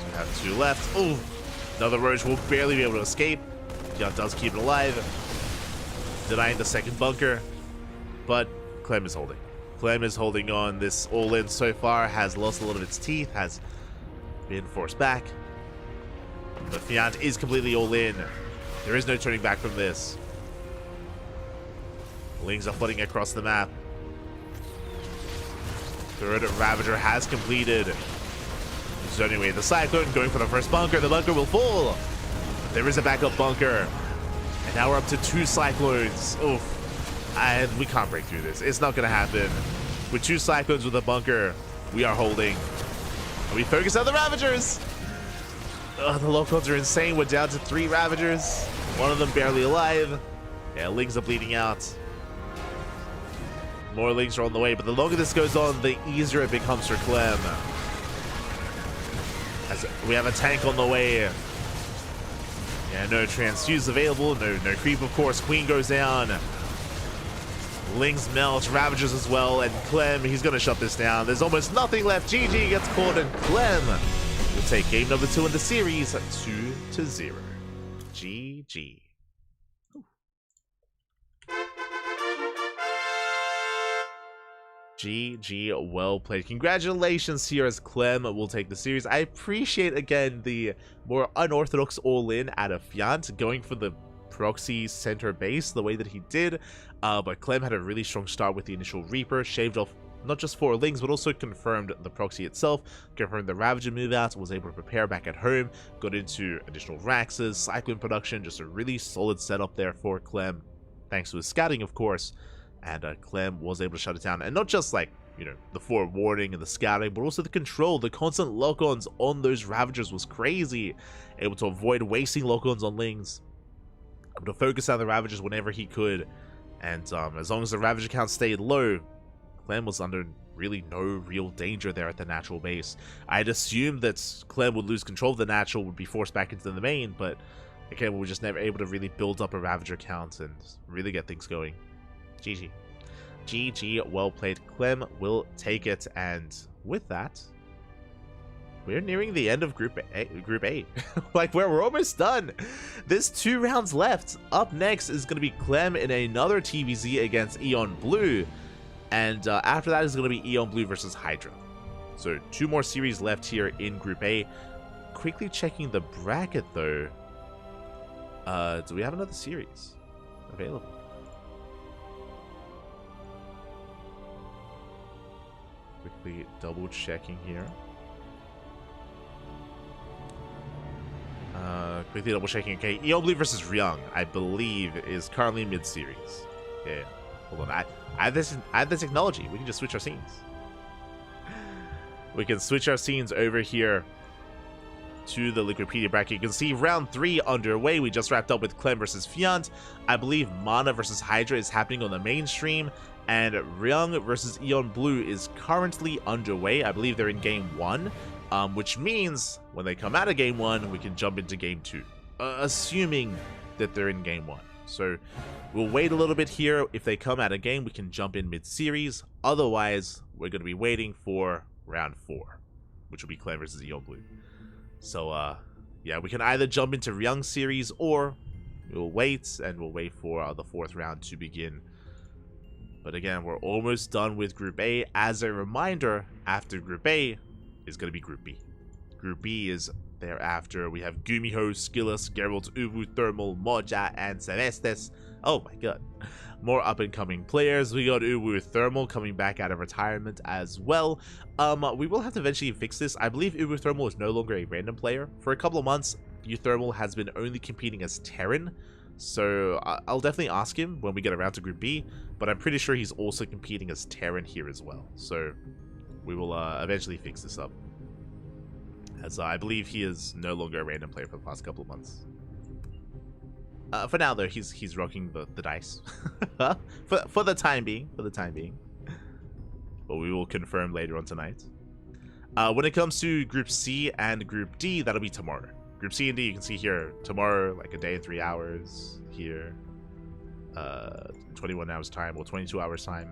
We have 2 left. Oh, another Roach will barely be able to escape. Fiance does keep it alive, denying the second bunker. But Clem is holding. Clem is holding on. This all-in so far has lost a lot of its teeth, has been forced back. But Fiant is completely all in. There is no turning back from this. Lings are flooding across the map. Third Ravager has completed. So anyway, the Cyclone going for the first bunker. The bunker will fall. There is a backup bunker. And now we're up to 2 Cyclones. Oof. And we can't break through this. It's not going to happen. With 2 Cyclones with a bunker, we are holding. And we focus on the Ravagers. The lock-ons are insane. We're down to 3 Ravagers. One of them barely alive. Yeah, Lings are bleeding out. More Lings are on the way, but the longer this goes on, the easier it becomes for Clem. As we have a tank on the way. Yeah, no transfuse available. No creep, of course. Queen goes down. Lings melt. Ravagers as well. And Clem, he's going to shut this down. There's almost nothing left. GG gets caught, and Clem will take game number 2 in the series, 2-0. GG. GG, well played. Congratulations here as Clem will take the series. I appreciate, again, the more unorthodox all-in out of Fiant, going for the proxy center base the way that he did. But Clem had a really strong start with the initial Reaper, shaved off not just 4 Lings, but also confirmed the proxy itself, confirmed the Ravager move out, was able to prepare back at home, got into additional Raxes, Cyclone production, just a really solid setup there for Clem, thanks to his scouting, of course. And Clem was able to shut it down. And not just, like, you know, the forewarning and the scouting, but also the control. The constant lock-ons on those Ravagers was crazy. Able to avoid wasting lock-ons on Lings. Able to focus on the Ravagers whenever he could. And as long as the Ravager count stayed low, Clem was under really no real danger there at the natural base. I'd assumed that Clem would lose control of the natural, would be forced back into the main, but again, we were just never able to really build up a Ravager count and really get things going. GG. GG, well played. Clem will take it, and with that, we're nearing the end of Group A. Like, we're almost done. There's 2 rounds left. Up next is going to be Clem in another TVZ against Eon Blue, and after that is going to be Eon Blue versus Hydra. So 2 more series left here in Group A. Quickly checking the bracket, though. Do we have another series available? Quickly double checking here. Quickly double checking. Okay, Eon Blue versus Ryung, I believe, is currently mid-series. Yeah, hold on. I have this technology. We can just switch our scenes. We can switch our scenes over here to the Liquipedia bracket. You can see round 3 underway. We just wrapped up with Clem versus Fiant. I believe Mana versus Hydra is happening on the mainstream, and Ryung versus Eon Blue is currently underway. I believe they're in game 1, which means when they come out of game 1, we can jump into game 2, assuming that they're in game 1. So we'll wait a little bit here. If they come out of game, we can jump in mid-series. Otherwise, we're going to be waiting for round 4, which will be Clem versus Eon Blue. So, yeah, we can either jump into Ryung series, or we'll wait, and we'll wait for the 4th round to begin. But again, we're almost done with Group A. As a reminder, after Group A is going to be Group B. Group B is thereafter. We have Gumiho, Skillus, Geralt, Uwu, Thermal, Moja, and Celestes. Oh my god. More up-and-coming players. We got Uwu Thermal coming back out of retirement as well. We will have to eventually fix this. I believe Uwu Thermal is no longer a random player. For a couple of months, Uwu Thermal has been only competing as Terran. So I'll definitely ask him when we get around to Group B, but I'm pretty sure he's also competing as Terran here as well. So we will eventually fix this up, as I believe he is no longer a random player for the past couple of months. For now, though, he's rocking the dice for the time being. But we will confirm later on tonight. When it comes to Group C and Group D, that'll be tomorrow. Group C and D, you can see here tomorrow, like a day and 3 hours. Here, 21 hours time or 22 hours time.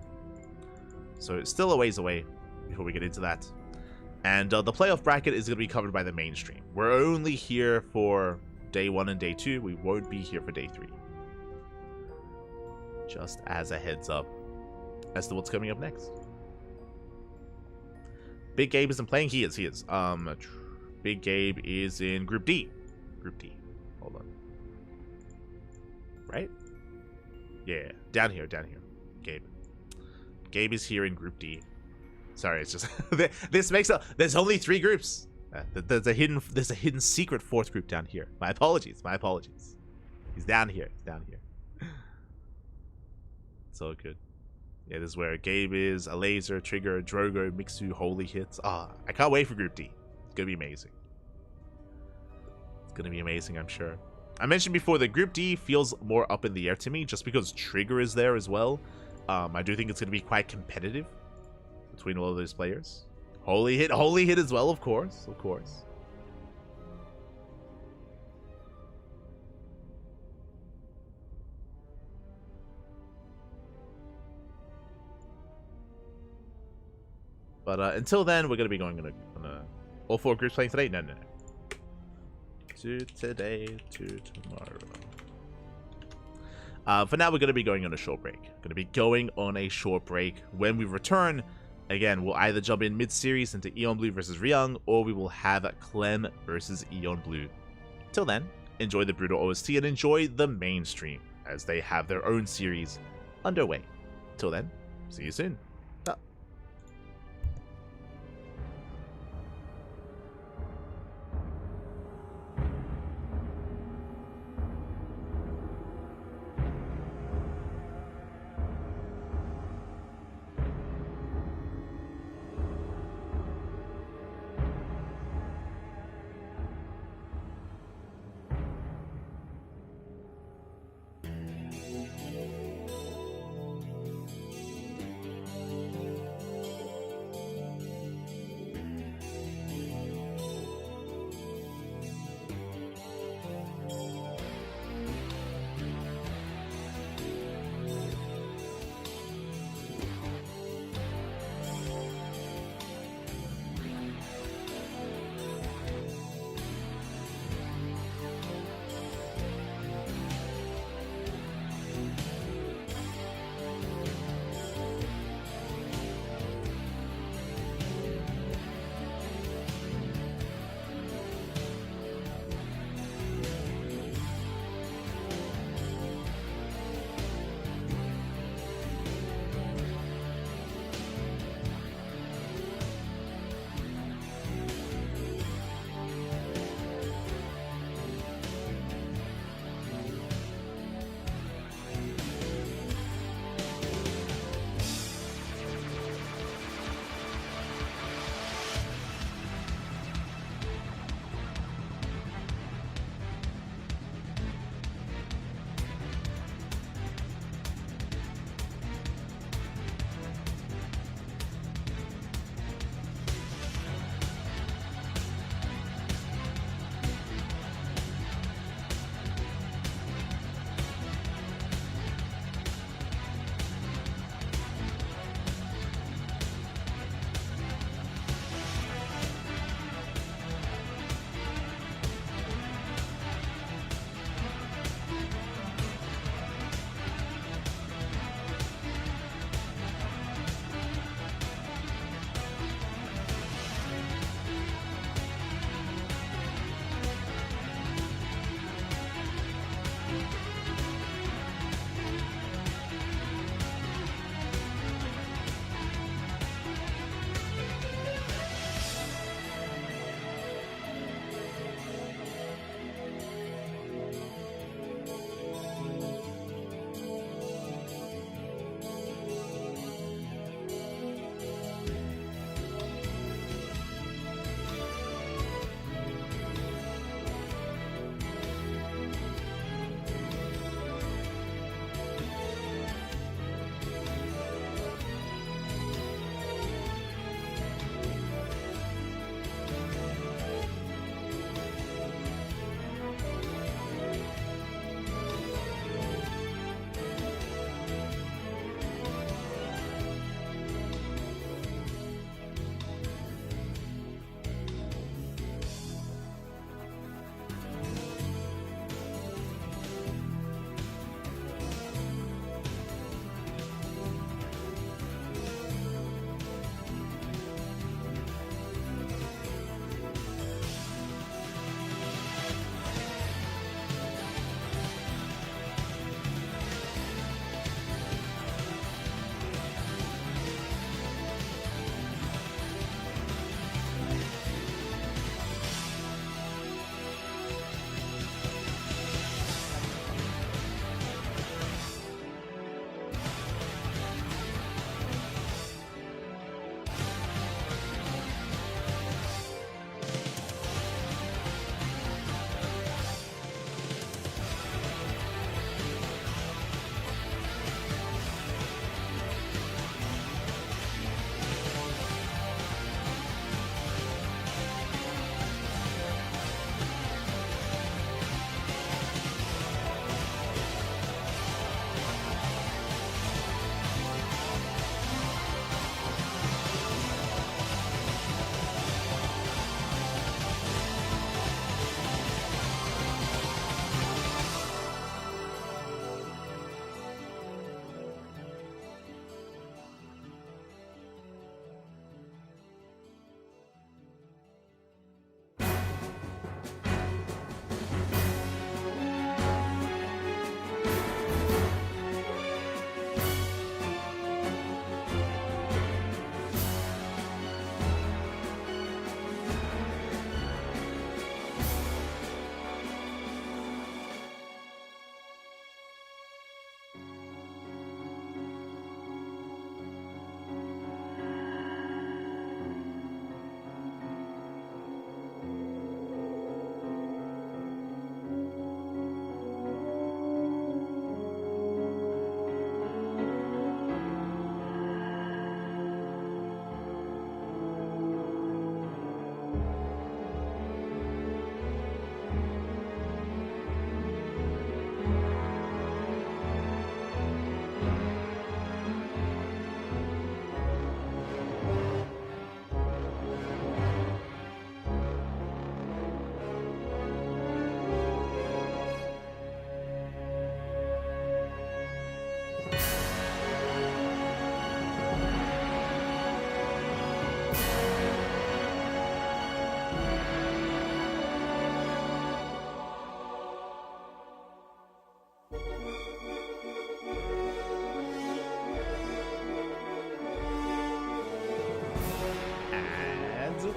So it's still a ways away before we get into that. And the playoff bracket is going to be covered by the mainstream. We're only here for Day 1 and Day 2. We won't be here for Day 3. Just as a heads up as to what's coming up next. Big Gabe isn't playing. He is. Big Gabe is in Group D. Group D. Hold on. Right? Yeah. Down here. Gabe. Gabe is here in Group D. Sorry, it's just this makes up. There's only 3 groups. There's a hidden secret 4th group down here. My apologies. He's down here. It's all good. Yeah, this is where Gabe is, a laser, Trigger, Drogo, Mixu, Holy Hits. I can't wait for Group D. It's gonna be amazing. I'm sure. I mentioned before that Group D feels more up in the air to me, just because Trigger is there as well. I do think it's gonna be quite competitive between all of those players. Holy hit as well, of course. But until then, we're gonna be going on a all 4 groups playing today. No. To today, to tomorrow. For now, we're gonna be going on a short break. When we return, again, we'll either jump in mid-series into Eon Blue versus Ryung, or we will have Clem versus Eon Blue. Till then, enjoy the Brutal OST and enjoy the mainstream, as they have their own series underway. Till then, see you soon.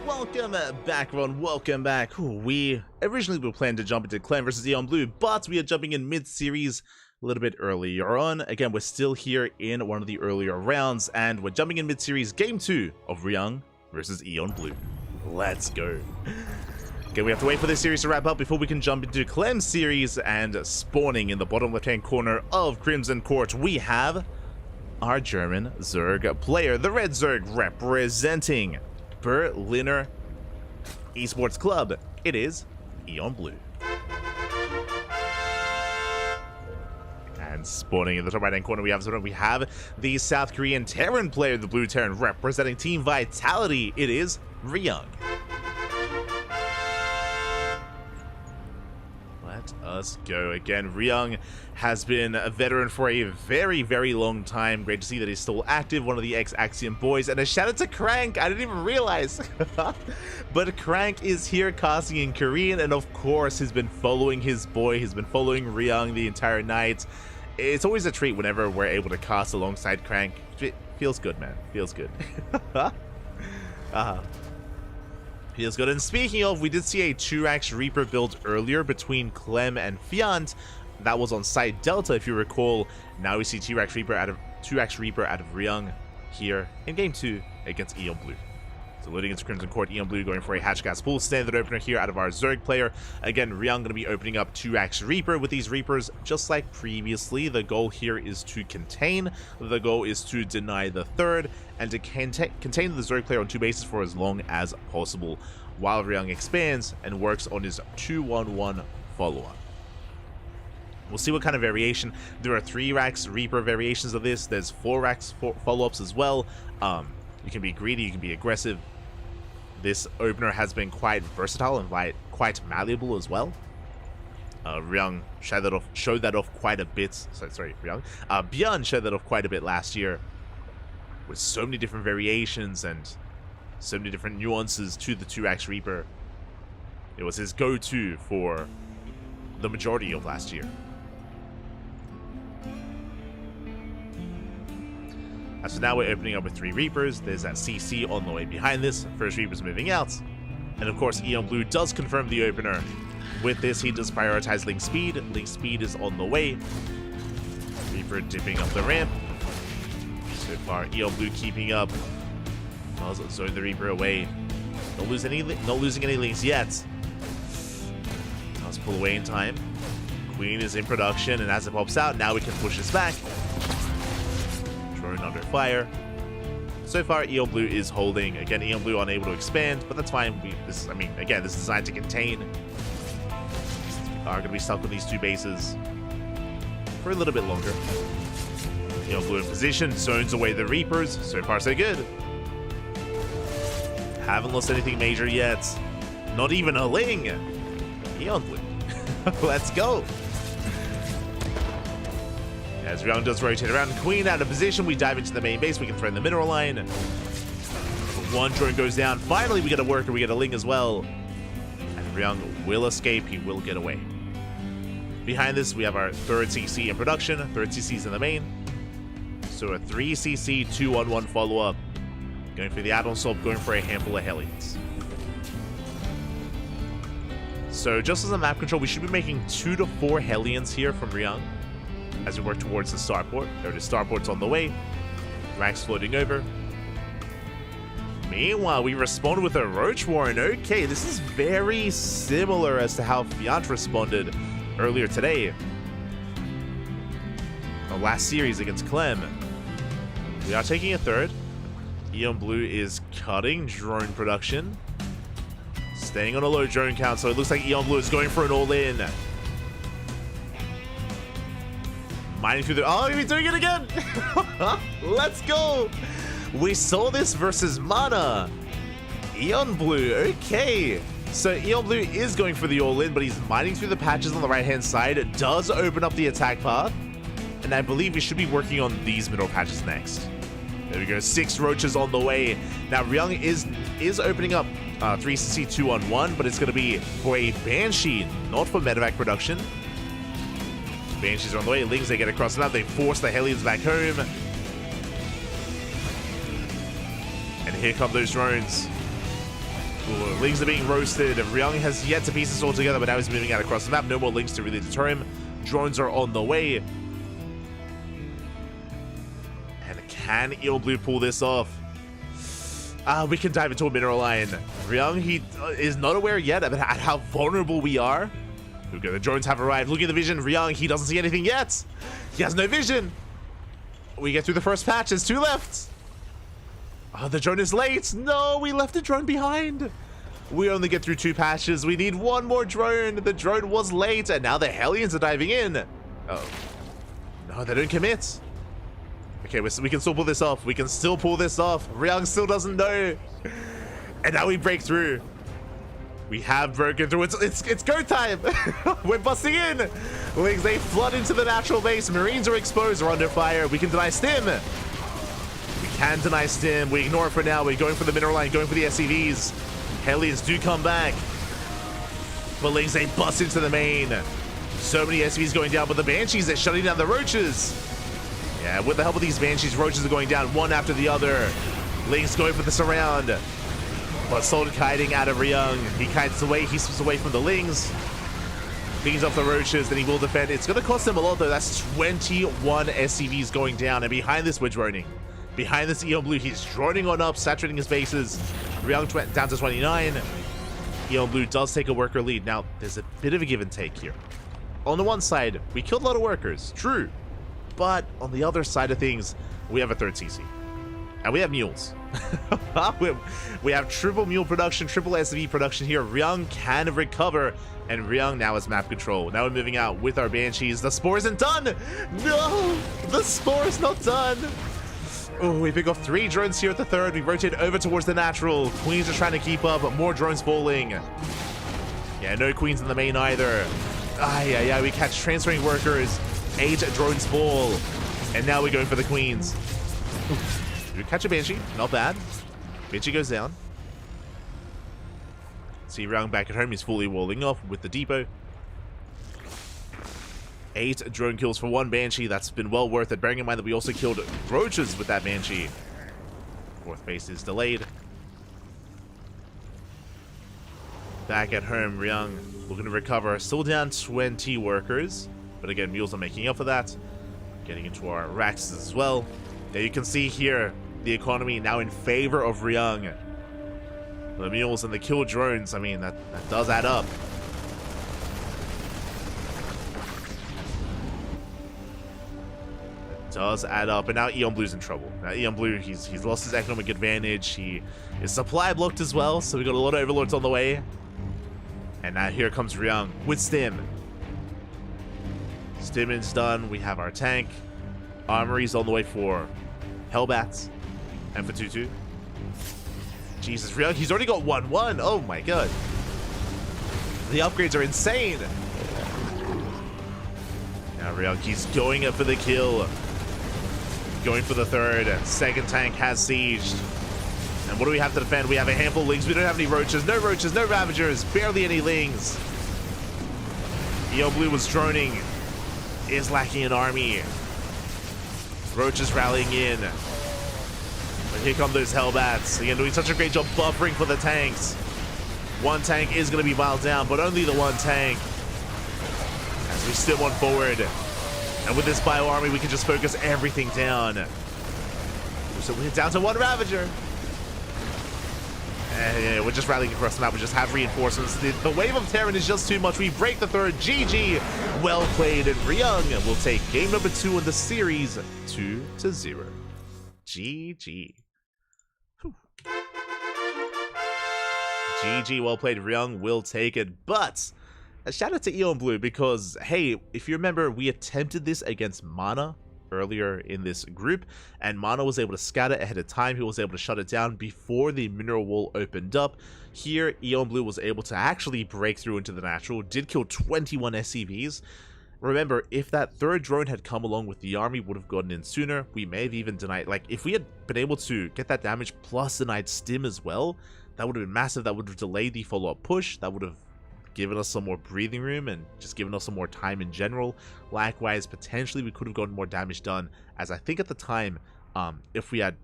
Welcome back, everyone. Welcome back. We originally were planning to jump into Clan versus Eon Blue, but we are jumping in mid-series a little bit earlier on. Again, we're still here in one of the earlier rounds, and we're jumping in mid-series Game 2 of Ryung versus Eon Blue. Let's go. Okay, we have to wait for this series to wrap up before we can jump into Clan series, and spawning in the bottom left-hand corner of Crimson Court, we have our German Zerg player, the Red Zerg, representing Berliner Esports Club. It is Eon Blue. And spawning in the top right-hand corner, we have the South Korean Terran player, the Blue Terran, representing Team Vitality. It is Ryung. Let us go. Again, Ryung has been a veteran for a very, very long time. Great to see that he's still active, one of the ex-Axiom boys. And a shout out to CranKy. I didn't even realize. But CranKy is here casting in Korean, and of course he's been following his boy. He's been following Ryung the entire night. It's always a treat whenever we're able to cast alongside CranKy. It feels good, man. Feels good. Feels good. And speaking of, we did see a 2x Reaper build earlier between Clem and Fiant. That was on side Delta, if you recall. Now we see 2x Reaper out of Ryung here in Game 2 against Eon Blue. So loading into Crimson Court, Eon Blue going for a Hatch Gas Pool standard opener here out of our Zerg player. Again, Ryung going to be opening up 2x Reaper with these Reapers, just like previously. The goal here is to contain. The goal is to deny the third, and to contain the Zerg player on 2 bases for as long as possible, while Ryung expands and works on his 2-1-1 follow-up. We'll see what kind of variation. There are 3-racks Reaper variations of this. There's 4-racks follow-ups as well. You can be greedy, you can be aggressive. This opener has been quite versatile and quite malleable as well. Ryung showed that off quite a bit. Sorry, Ryung. Bjorn showed that off quite a bit last year, with so many different variations and so many different nuances to the 2x Reaper. It was his go-to for the majority of last year. So now we're opening up with 3 Reapers. There's that CC on the way behind this. First Reaper's moving out. And of course, Eon Blue does confirm the opener. With this, he does prioritize Link Speed. Link Speed is on the way. Reaper dipping up the ramp. So far, Eon Blue keeping up. Does zone the Reaper away. Not losing any links yet. Let's pull away in time. Queen is in production, and as it pops out, now we can push this back. Drone under fire. So far, Eon Blue is holding. Again, Eon Blue unable to expand, but that's fine. This is designed to contain. We are going to be stuck with these 2 bases for a little bit longer. Eon Blue in position, zones away the Reapers. So far, so good. Haven't lost anything major yet. Not even a Ling. Eon Blue. Let's go. As Ryung does rotate around, Queen out of position, we dive into the main base, we can throw in the mineral line. 1 drone goes down. Finally, we get a worker, we get a Ling as well. And Ryung will escape, he will get away. Behind this, we have our 3rd CC in production, 3rd CC's in the main. So a 3 CC, 2-1-1 follow-up. Going for the add-on swap, going for a handful of Hellions. So just as a map control, we should be making 2 to 4 Hellions here from Ryung as we work towards the starport. There it is, starport's on the way. Racks floating over. Meanwhile, we responded with a Roach Warren. Okay, this is very similar as to how Fiant responded earlier today. The last series against Clem. We are taking a 3rd. Eon Blue is cutting drone production. Staying on a low drone count, so it looks like Eon Blue is going for an all-in. Mining through the... Oh, he's doing it again! Let's go! We saw this versus Mana. Eon Blue, okay. So Eon Blue is going for the all-in, but he's mining through the patches on the right-hand side. It does open up the attack path. And I believe we should be working on these middle patches next. There we go, 6 roaches on the way. Now, Ryung is opening up 3CC 2-on-1, but it's going to be for a Banshee, not for medevac production. Banshees are on the way. Lings, they get across now. They force the Hellions back home. And here come those drones. Lings are being roasted. Ryung has yet to piece this all together, but now he's moving out across the map. No more Lings to really deter him. Drones are on the way. And can EonBlue pull this off? We can dive into a mineral line. Ryung, he is not aware yet about how vulnerable we are. Okay, the drones have arrived. Look at the vision. Ryung, he doesn't see anything yet. He has no vision. We get through the first patch. There's 2 left. Oh, the drone is late. No, we left the drone behind. We only get through 2 patches. We need 1 more drone. The drone was late, and now the Hellions are diving in. Oh. No, they don't commit. Okay, we can still pull this off. We can still pull this off. Ryung still doesn't know. And now we break through. We have broken through. It's go time. We're busting in. Lings, they flood into the natural base. Marines are exposed. We're under fire. We can deny stim. We can deny stim. We ignore it for now. We're going for the mineral line, going for the SCVs. Hellions do come back. But Lings, they bust into the main. So many SCVs going down, but the Banshees, they're shutting down the Roaches. Yeah, with the help of these Banshees, Roaches are going down one after the other. Lings going for the surround. But Solid kiting out of Ryung. He kites away, he swims away from the Lings. Cleans off the Roaches, then he will defend. It's going to cost him a lot though. That's 21 SCVs going down. And behind this, we're droning. Behind this, EonBlue, he's droning on up, saturating his bases. Ryung down to 29. EonBlue does take a worker lead. Now, there's a bit of a give and take here. On the one side, we killed a lot of workers, true. But on the other side of things, we have a 3rd CC. And we have mules. We have triple mule production, triple SV production here. Ryung can recover, and Ryung now has map control. Now we're moving out with our Banshees. The Spore isn't done! No! The Spore is not done! Oh, we pick off 3 drones here at the 3rd. We rotate over towards the natural. Queens are trying to keep up, but more drones falling. Yeah, no Queens in the main either. Yeah, we catch transferring workers. 8 drones fall. And now we're going for the Queens. Ooh. We catch a Banshee, not bad. Banshee goes down. See Ryung back at home, he's fully walling off with the depot. 8 drone kills for 1 Banshee, that's been well worth it. Bearing in mind that we also killed Roaches with that Banshee. 4th base is delayed. Back at home, Ryung looking to recover. Still down 20 workers. But again, mules are making up for that. Getting into our racks as well. There you can see here, the economy now in favor of Ryung. The mules and the kill drones, I mean, that does add up. It does add up, and now EonBlue's in trouble. Now EonBlue, he's lost his economic advantage. He is supply blocked as well, so we got a lot of overlords on the way. And now here comes Ryung with Stim. Stimmon's done. We have our tank. Armory's on the way for Hellbats and for 2-2. Jesus, Ryung, he's already got 1-1. Oh my god. The upgrades are insane. Now Ryung, he's going up for the kill. Going for the 3rd. 2nd tank has sieged. And what do we have to defend? We have a handful of Lings. We don't have any Roaches, no Ravagers, barely any Lings. EonBlue was droning. Is lacking an army. Roaches rallying in. But here come those Hellbats. Again, doing such a great job buffering for the tanks. 1 tank is going to be miles down, but only the 1 tank. As we still on forward. And with this bio army, we can just focus everything down. So we're down to 1 Ravager. And we're just rallying across the map. We just have reinforcements. The wave of Terran is just too much. We break the 3rd. GG. Well played. And Ryung will take game number 2 in the series 2-0. GG. Whew. GG. Well played. Ryung will take it. But a shout out to EonBlue because, hey, if you remember, we attempted this against Mana earlier in this group, and Mana was able to scatter ahead of time. He was able to shut it down before the mineral wall opened up. Here, EonBlue was able to actually break through into the natural, did kill 21 SCVs. Remember, if that 3rd drone had come along with the army, would have gotten in sooner. We may have even denied, like, if we had been able to get that damage plus denied stim as well, that would have been massive. That would have delayed the follow-up push. That would have given us some more breathing room and just given us some more time in general. Likewise, potentially we could have gotten more damage done, as I think at the time, if we had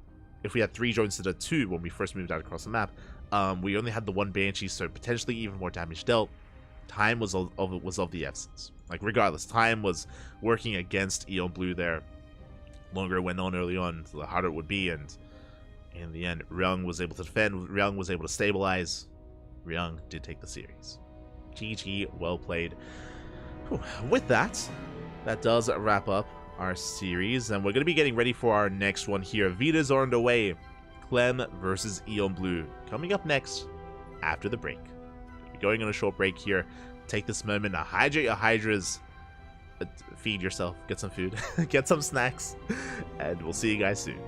3 drones instead of 2 when we first moved out across the map, We only had the one Banshee, so potentially even more damage dealt. Time was of the essence. Like, regardless, time was working against Eon Blue there. Longer it went on early on, the harder it would be, and in the end, Ryung was able to defend, Ryung was able to stabilize. Ryung did take the series. GG, well played. Whew. With that, that does wrap up our series, and we're going to be getting ready for our next one here. Vitas are underway. Clem versus Eon Blue. Coming up next, after the break. We're going on a short break here. Take this moment to hydrate your Hydras. Feed yourself. Get some food. Get some snacks. And we'll see you guys soon.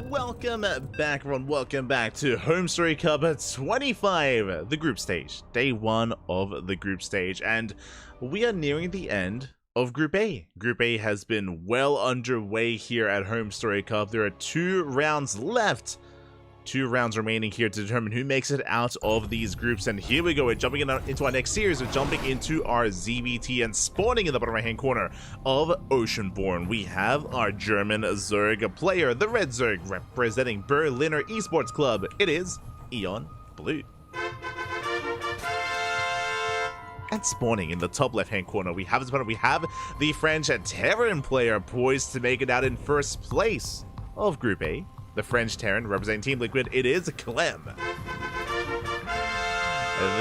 Welcome back, everyone. Welcome back to HomeStory Cup 25, the group stage. Day 1 of the group stage, and we are nearing the end of Group A. Group A has been well underway here at HomeStory Cup. There are 2 rounds left. 2 rounds remaining here to determine who makes it out of these groups. And here we go. We're jumping into our next series. We're jumping into our ZVT, and spawning in the bottom right-hand corner of Oceanborn, we have our German Zerg player, the Red Zerg, representing Berliner Esports Club. It is Eon Blue. And spawning in the top left-hand corner, we have the French Terran player poised to make it out in first place of Group A. The French Terran representing Team Liquid, it is Clem. The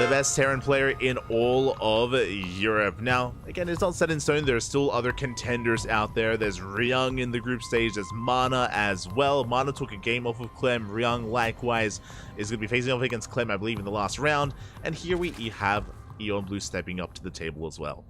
best Terran player in all of Europe. Now, again, it's not set in stone. There's still other contenders out there. There's Ryung in the group stage. There's Mana as well. Mana took a game off of Clem. Ryung, likewise, is going to be facing off against Clem, I believe, in the last round. And here we have Eon Blue stepping up to the table as well.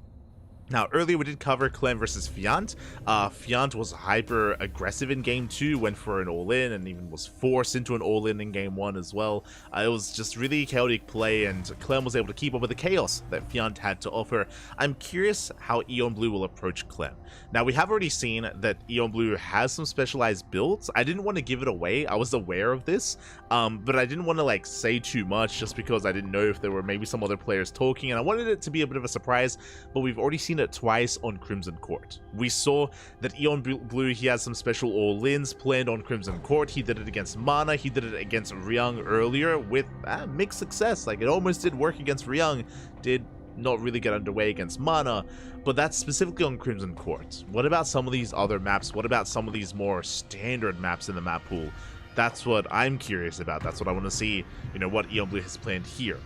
Now, earlier we did cover Clem versus Fiant. Fiant was hyper aggressive in game 2, went for an all-in, and even was forced into an all-in in game 1 as well. It was just really chaotic play, and Clem was able to keep up with the chaos that Fiant had to offer. I'm curious how Eon Blue will approach Clem. Now, we have already seen that Eon Blue has some specialized builds. I didn't want to give it away. I was aware of this, but I didn't want to say too much just because I didn't know if there were maybe some other players talking, and I wanted it to be a bit of a surprise, but we've already seen it twice on Crimson Court. We saw that Eon Blue, he has some special all-ins planned on Crimson Court. He did it against Mana, he did it against Ryung earlier with mixed success. Like, it almost did work against Ryung, did not really get underway against Mana, but that's specifically on Crimson Court. What about some of these other maps? What about some of these more standard maps in the map pool? That's what I'm curious about. That's what I want to see, what Eon Blue has planned here.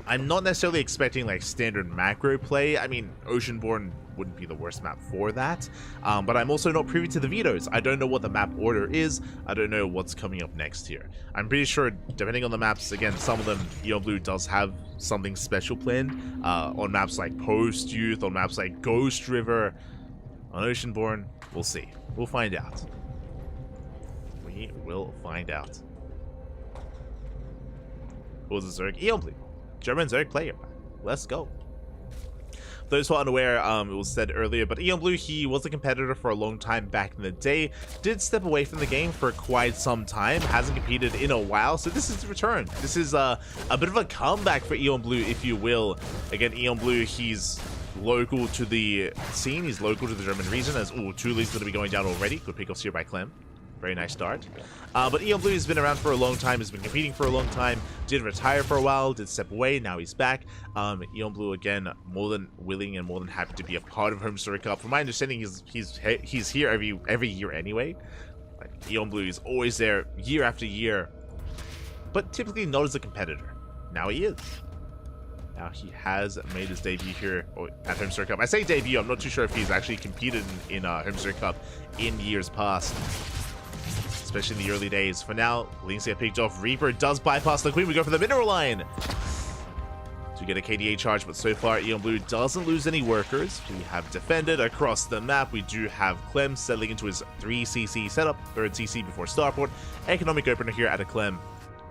I'm not necessarily expecting standard macro play. I mean, Oceanborn wouldn't be the worst map for that, but I'm also not privy to the vetoes. I don't know what the map order is. I don't know what's coming up next here. I'm pretty sure, depending on the maps, again, some of them, Eon Blue does have something special planned on maps like Post Youth, on maps like Ghost River. On Oceanborn, we'll see. We'll find out. We will find out. Who was the Zerg? Eon Blue. German Zerg player. Let's go. For those who are unaware, it was said earlier, but Eon Blue, he was a competitor for a long time back in the day, did step away from the game for quite some time, hasn't competed in a while, so this is his return. This is a bit of a comeback for Eon Blue, if you will. Again, Eon Blue, he's local to the scene, he's local to the German region, as Thule's going to be going down already. Good pickoffs here by Clem. Very nice start. But Eon Blue has been around for a long time, has been competing for a long time, did retire for a while, did step away, now he's back. Eon Blue, again, more than willing and more than happy to be a part of HomeStory Cup. From my understanding, he's here every year anyway. Eon Blue is always there year after year, but typically not as a competitor. Now he is. Now he has made his debut here at HomeStory Cup. I say debut, I'm not too sure if he's actually competed in HomeStory Cup in years past. especially in the early days. For now, Lings get picked off. Reaper does bypass the Queen. We go for the mineral line to get a KDA charge, but so far Eon Blue doesn't lose any workers. We have defended across the map. We do have Clem settling into his 3CC setup, 3rd CC before starport. Economic opener here at a Clem.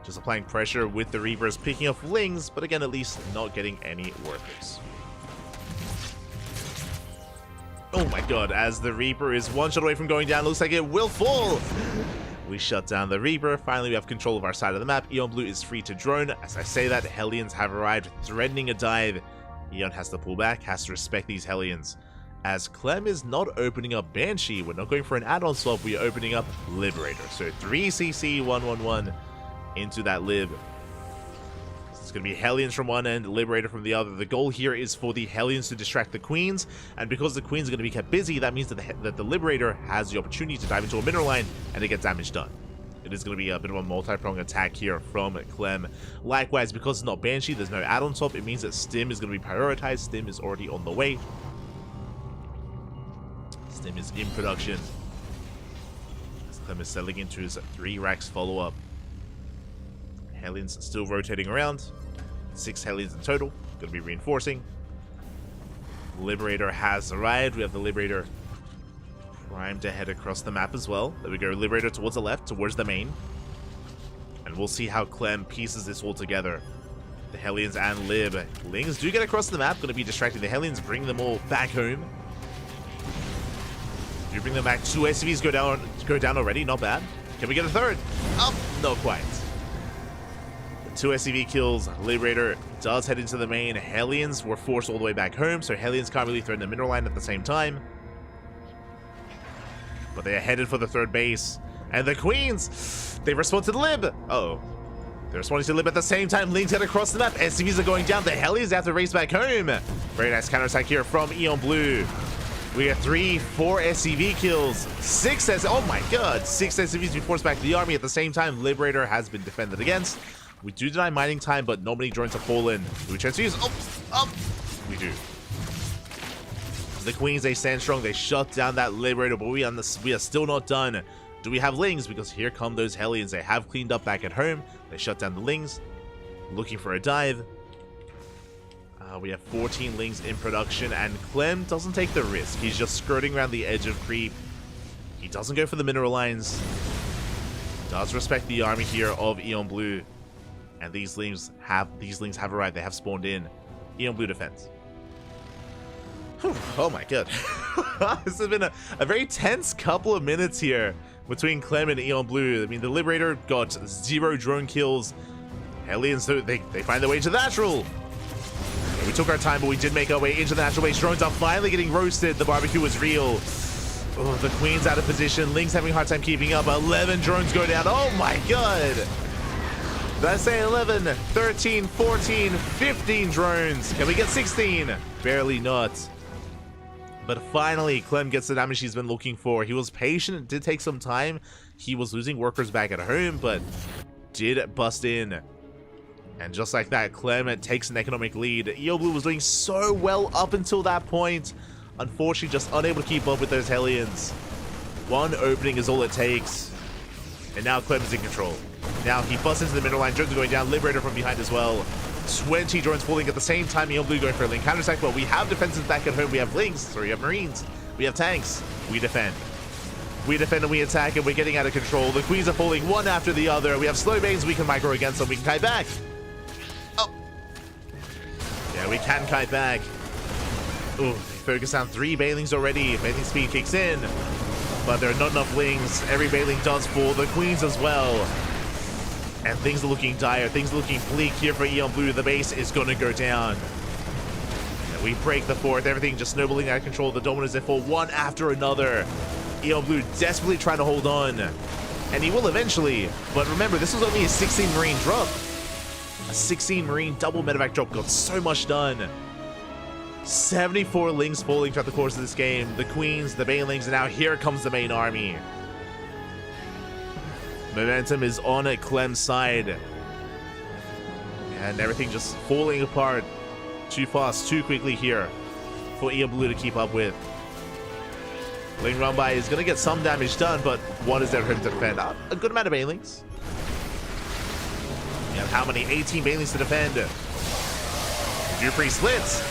Just applying pressure with the Reapers, picking off Lings, but again, at least not getting any workers. Oh my god, as the Reaper is one shot away from going down, looks like it will fall. We shut down the Reaper. Finally, we have control of our side of the map. Eon Blue is free to drone. As I say that, Hellions have arrived, threatening a dive. Eon has to pull back, has to respect these Hellions. As Clem is not opening up Banshee, we're not going for an add-on swap, we are opening up Liberator. So 3CC 111 into that Lib. It's going to be Hellions from one end, Liberator from the other. The goal here is for the Hellions to distract the Queens, and because the Queens are going to be kept busy, that means that the Liberator has the opportunity to dive into a mineral line and to get damage done. It is going to be a bit of a multi-pronged attack here from Clem. Likewise, because it's not Banshee, there's no add-on swap, it means that Stim is going to be prioritized. Stim is already on the way. Stim is in production. As Clem is settling into his 3 racks follow-up. Hellions still rotating around. 6 Hellions in total. Going to be reinforcing. Liberator has arrived. We have the Liberator primed to head across the map as well. There we go. Liberator towards the left, towards the main. And we'll see how Clem pieces this all together. The Hellions and Lib. Lings do get across the map. Going to be distracting the Hellions, bring them all back home. Do bring them back. 2 SCVs go down already. Not bad. Can we get a third? Oh, not quite. 2 SCV kills. Liberator does head into the main. Hellions were forced all the way back home, so Hellions can't really threaten the mineral line at the same time. But they are headed for the 3rd base. And the Queens, they respond to the Lib. Uh-oh. They're responding to the Lib at the same time. Lings head across the map. SCVs are going down. The Hellions have to race back home. Very nice counterattack here from Eon Blue. We got 3, 4 SCV kills. 6 SCVs. Oh my god. 6 SCVs be forced back to the army. At the same time, Liberator has been defended against. We do deny mining time, but not many drones have fallen. Do we transfuse? Oh! We do. The Queens, they stand strong. They shut down that Liberator, but we are still not done. Do we have Lings? Because here come those Hellions. They have cleaned up back at home. They shut down the Lings. Looking for a dive. We have 14 Lings in production, and Clem doesn't take the risk. He's just skirting around the edge of creep. He doesn't go for the mineral lines. Does respect the army here of Eon Blue. And these Lings have arrived. They have spawned in. Eon Blue defense. Whew, oh my god. This has been a very tense couple of minutes here between Clem and Eon Blue. I mean, the Liberator got 0 drone kills. Hellions, they find their way into the natural. We took our time, but we did make our way into the natural base. Drones are finally getting roasted. The barbecue was real. Oh, the Queen's out of position. Ling's having a hard time keeping up. 11 drones go down. Oh my god. Did I say 11, 13, 14, 15 drones? Can we get 16? Barely not. But finally, Clem gets the damage he's been looking for. He was patient. It did take some time. He was losing workers back at home, but did bust in. And just like that, Clem takes an economic lead. Eon Blue was doing so well up until that point. Unfortunately, just unable to keep up with those Hellions. One opening is all it takes. And now Clem is in control. Now he busts into the middle line. Drones are going down. Liberator from behind as well. 20 drones falling at the same time. Eon Blue going for a link counterattack. But we have defenses back at home. We have Lings. Sorry, we have Marines. We have tanks. We defend. We defend and we attack, and we're getting out of control. The Queens are falling one after the other. We have slow banes. We can micro against them. We can kite back. Oh. Yeah, we can kite back. Ooh, they focus on 3 Banelings already. Baneling speed kicks in. But there are not enough Lings. Every Baneling does fall. The Queens as well. And things are looking dire. Things are looking bleak here for Eon Blue. The base is going to go down. And we break the 4th. Everything just snowballing out of control. The Dominors, they fall one after another. Eon Blue desperately trying to hold on. And he will eventually. But remember, this was only a 16 Marine drop. A 16 Marine double medevac drop got so much done. 74 Lings falling throughout the course of this game. The Queens, the Banelings, and now here comes the main army. Momentum is on at Clem's side. And everything just falling apart too fast, too quickly here for Eon Blue to keep up with. Ling Rumbai is going to get some damage done, but one is there for him to defend. A good amount of Banelings. You have how many? 18 Banelings to defend. Dupree splits.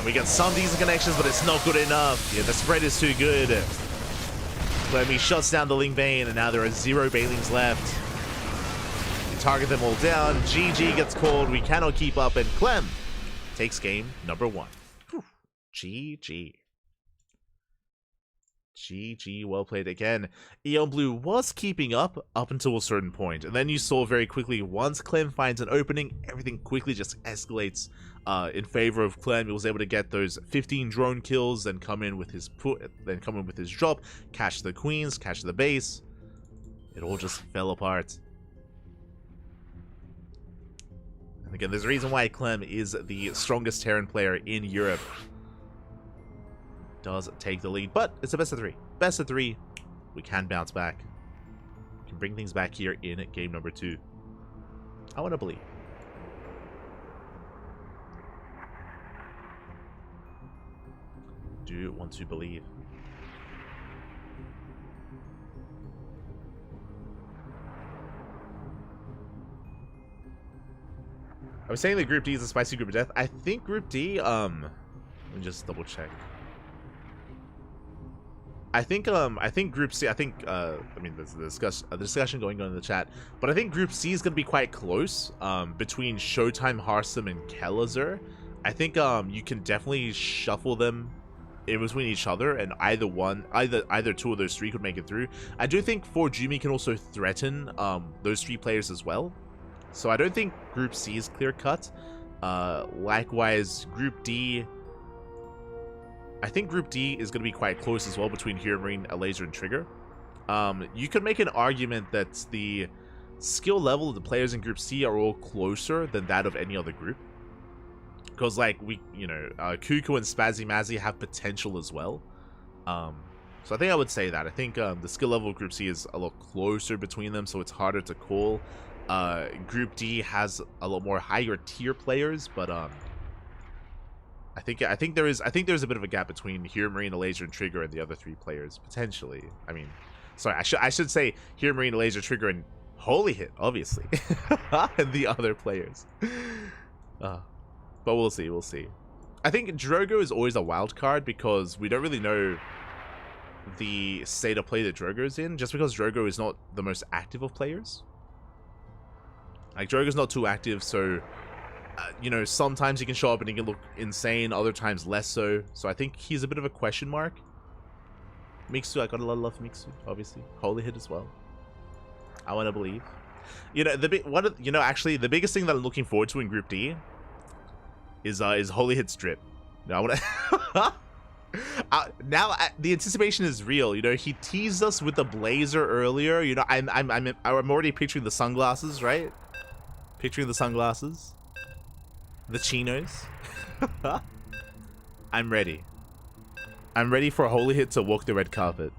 We get some decent connections, but it's not good enough. Yeah, the spread is too good. Clemmy shuts down the Ling Bane, and now there are 0 Banelings left. We target them all down. GG gets called. We cannot keep up, and Clem takes game number 1. Whew. GG. GG, well played again. Eon Blue was keeping up until a certain point, and then you saw very quickly once Clem finds an opening, everything quickly just escalates in favor of Clem. He was able to get those 15 drone kills, then come in with his drop, catch the queens, catch the base. It all just fell apart. And again, there's a reason why Clem is the strongest Terran player in Europe. Does take the lead, but it's a best of 3. Best of 3. We can bounce back. We can bring things back here in game number 2. I want to believe. Do want to believe. I was saying that Group D is a spicy group of death. I think Group D, let me just double check. I think Group C, I mean, there's a discussion going on in the chat, but I think Group C is going to be quite close, between Showtime, Harsum, and Kelazur. I think, you can definitely shuffle them in between each other, and either 2 of those 3 could make it through. I do think Forjumi can also threaten, those 3 players as well. So I don't think Group C is clear-cut. Likewise, Group D, I think Group D is going to be quite close as well between Hero Marine, Laser, and Trigger. You could make an argument that the skill level of the players in Group C are all closer than that of any other group. Because, like, Kuku and Spazzy Mazzy have potential as well. So I think I would say that. I think the skill level of Group C is a lot closer between them, so it's harder to call. Group D has a lot more higher tier players, but I think there's a bit of a gap between Hero Marine, Laser, and Trigger and the other 3 players potentially. I mean, sorry, I should say Hero Marine, Laser, Trigger, and Holy Hit, obviously, and the other players. But we'll see. I think Drogo is always a wild card because we don't really know the state of play that Drogo's in, just because Drogo is not the most active of players. Like, Drogo's not too active, so sometimes he can show up and he can look insane, other times less so. So I think he's a bit of a question mark. Mixu, I got a lot of love for Mixu, obviously. Holy Hit as well. I want to believe. Actually, the biggest thing that I'm looking forward to in Group D is Holy Hit's drip. No, I want to. Now the anticipation is real. He teased us with the blazer earlier. I'm already picturing the sunglasses, right? Picturing the sunglasses. The chinos. I'm ready. I'm ready for Holy Hit to walk the red carpet.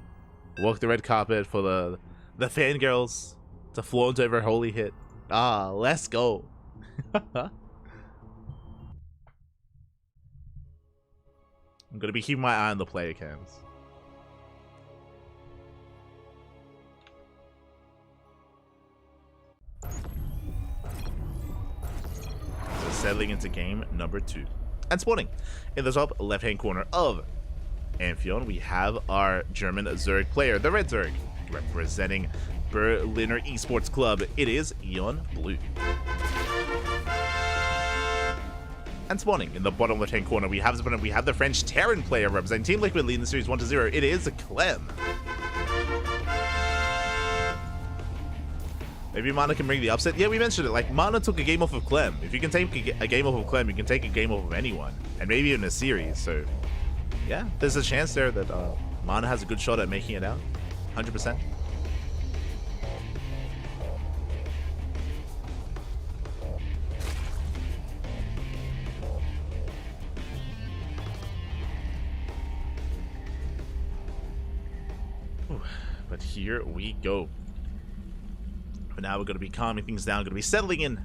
Walk the red carpet for the fangirls to flaunt over Holy Hit. Let's go. I'm going to be keeping my eye on the player cams. Settling into game number 2. And spawning in the top left-hand corner of Amphion, we have our German Zerg player, the Red Zerg, representing Berliner Esports Club. It is Eon Blue. And spawning in the bottom left-hand corner, we have the French Terran player representing Team Liquid, leading the series 1-0. It is Clem. Maybe Mana can bring the upset. Yeah, we mentioned it. Like, Mana took a game off of Clem. If you can take a game off of Clem, you can take a game off of anyone. And maybe even a series. So, yeah, there's a chance there that Mana has a good shot at making it out. 100%. But here we go. But now we're going to be calming things down. Going to be settling in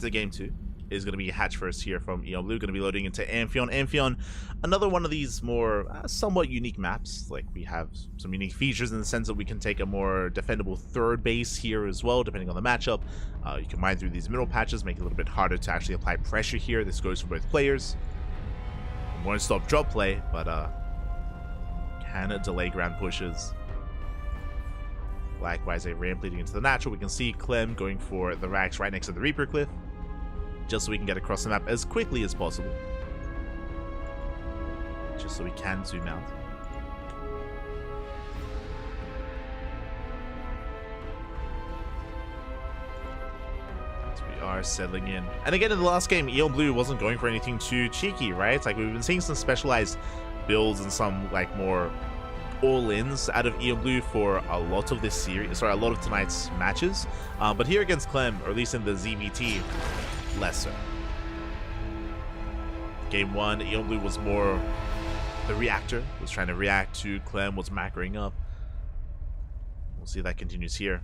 to game 2. is going to be Hatch first here from Eon Blue. Going to be loading into Amphion. Amphion, another one of these more somewhat unique maps. Like, we have some unique features in the sense that we can take a more defendable third base here as well, depending on the matchup. You can mine through these middle patches, make it a little bit harder to actually apply pressure here. This goes for both players. Won't stop drop play, but can it delay ground pushes. Likewise, a ramp leading into the natural. We can see Clem going for the racks right next to the Reaper Cliff, just so we can get across the map as quickly as possible. Just so we can zoom out. So we are settling in. And again, in the last game, Eon Blue wasn't going for anything too cheeky, right? It's like we've been seeing some specialized builds and some like more all-ins out of Eon Blue for a lot of this series, sorry, a lot of tonight's matches. But here against Clem, or at least in the ZVT, less so. Game 1, Eon Blue was more the reactor, was trying to react to Clem, was macroing up. We'll see if that continues here.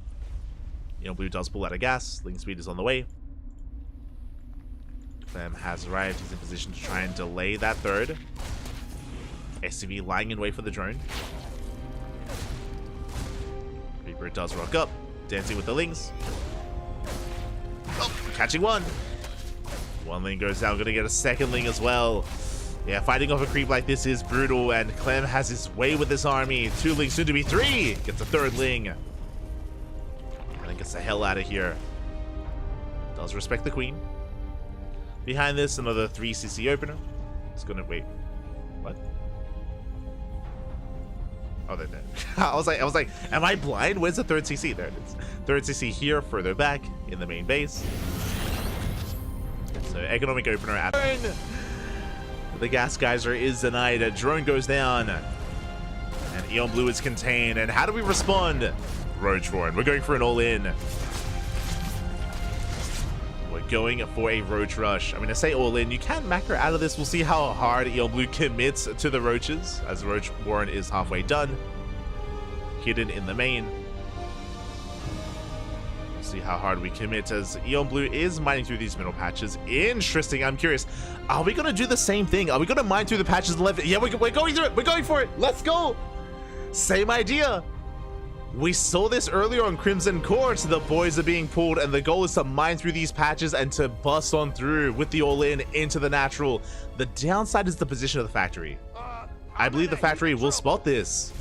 Eon Blue does pull out of gas, link speed is on the way. Clem has arrived, he's in position to try and delay that third. SCV lying in wait for the drone. Reaper does rock up, dancing with the Lings. Oh, catching one. One Ling goes down, gonna get a second Ling as well. Yeah, fighting off a creep like this is brutal, and Clem has his way with this army. 2 Lings, soon to be 3. Gets a 3rd Ling. And then gets the hell out of here. Does respect the Queen. Behind this, another 3cc opener. It's gonna wait. What? Oh, they're there. I was like, am I blind? Where's the 3rd CC? There it is. 3rd CC here, further back in the main base. So economic opener at the gas geyser is denied. A drone goes down, and Eon Blue is contained. And how do we respond? Roach Warren. We're going for an all-in. We're going for a Roach Rush. I mean, I say all-in. You can macro out of this. We'll see how hard Eon Blue commits to the Roaches, as Roach Warren is halfway done. Hidden in the main. We'll see how hard we commit, as Eon Blue is mining through these middle patches. Interesting. I'm curious. Are we going to do the same thing? Are we going to mine through the patches left? Yeah, we're going through it. We're going for it. Let's go. Same idea. We saw this earlier on Crimson Court. The boys are being pulled, and the goal is to mine through these patches and to bust on through with the all-in into the natural. The downside is the position of the factory. I believe the factory will spot this.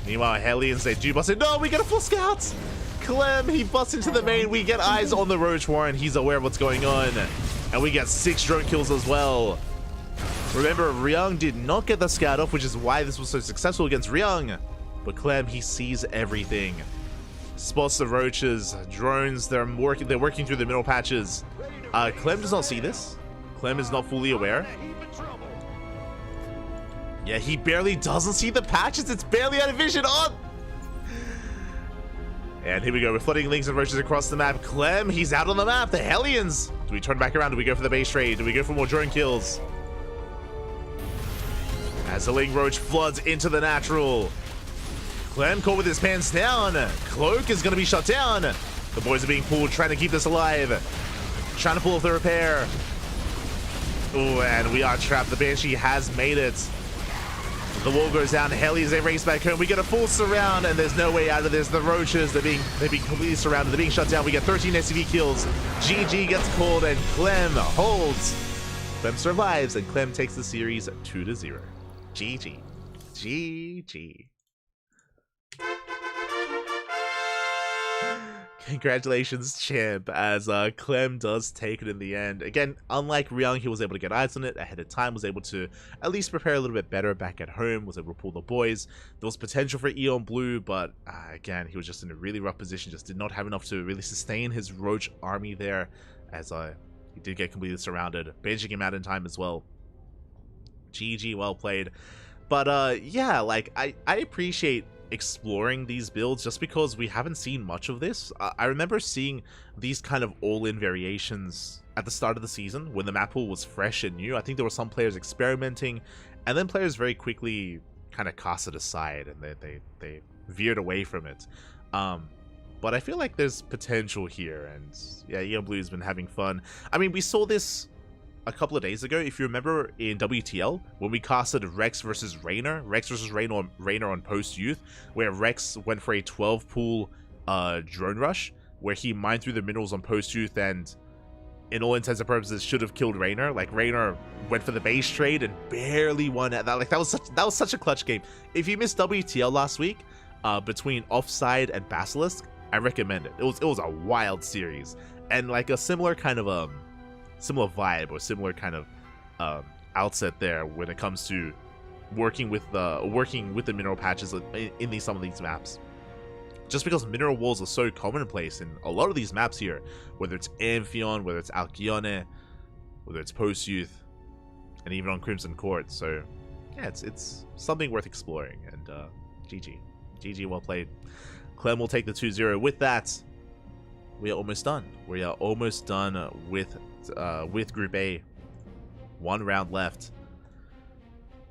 Meanwhile, Hellions, they do bust in. No, we get a full scout. Clem, he busts into the main. We get eyes on the Roach Warren. He's aware of what's going on. And we get 6 drone kills as well. Remember, Ryung did not get the scout off, which is why this was so successful against Ryung. But Clem, he sees everything. Spots the roaches, drones, they're working through the middle patches. Clem does not see this. Clem is not fully aware. Yeah, he barely doesn't see the patches. It's barely out of vision. Oh! And here we go. We're flooding Lings and roaches across the map. Clem, he's out on the map. The Hellions. Do we turn back around? Do we go for the base trade? Do we go for more drone kills? As the Ling Roach floods into the natural. Clem caught with his pants down. Cloak is going to be shut down. The boys are being pulled, trying to keep this alive. Trying to pull off the repair. Oh, and we are trapped. The Banshee has made it. The wall goes down. Hellies, they race back home. We get a full surround, and there's no way out of this. The Roaches, they're being completely surrounded. They're being shut down. We get 13 SCV kills. GG gets called, and Clem holds. Clem survives, and Clem takes the series 2-0. GG. GG. Congratulations, champ, as Clem does take it in the end. Again, unlike Ryung, he was able to get eyes on it ahead of time, was able to at least prepare a little bit better back at home, was able to pull the boys. There was potential for Eon Blue, but again, he was just in a really rough position, just did not have enough to really sustain his Roach army there, as he did get completely surrounded, banishing him out in time as well. GG, well played. But yeah, like, I appreciate exploring these builds just because we haven't seen much of this. I remember seeing these kind of all-in variations at the start of the season when the map pool was fresh and new. I think there were some players experimenting, and then players very quickly kind of cast it aside and they veered away from it. But I feel like there's potential here, and yeah, Eon Blue's been having fun. I mean, we saw this a couple of days ago, if you remember in WTL, when we casted Rex versus Raynor on Post Youth, where Rex went for a 12 pool drone rush, where he mined through the minerals on Post Youth and, in all intents and purposes, should have killed Raynor. Like, Raynor went for the base trade and barely won at that. Like, that was such a clutch game. If you missed WTL last week, between Offside and Basilisk, I recommend it. It was a wild series, and like a similar kind of similar vibe or similar kind of outset there when it comes to working with the mineral patches in some of these maps. Just because mineral walls are so commonplace in a lot of these maps here, whether it's Amphion, whether it's Alcyone, whether it's Post Youth, and even on Crimson Court. So yeah, it's something worth exploring. And GG, well played. Clem will take the 2-0. With that, we are almost done. We are almost done with Group A. One round left.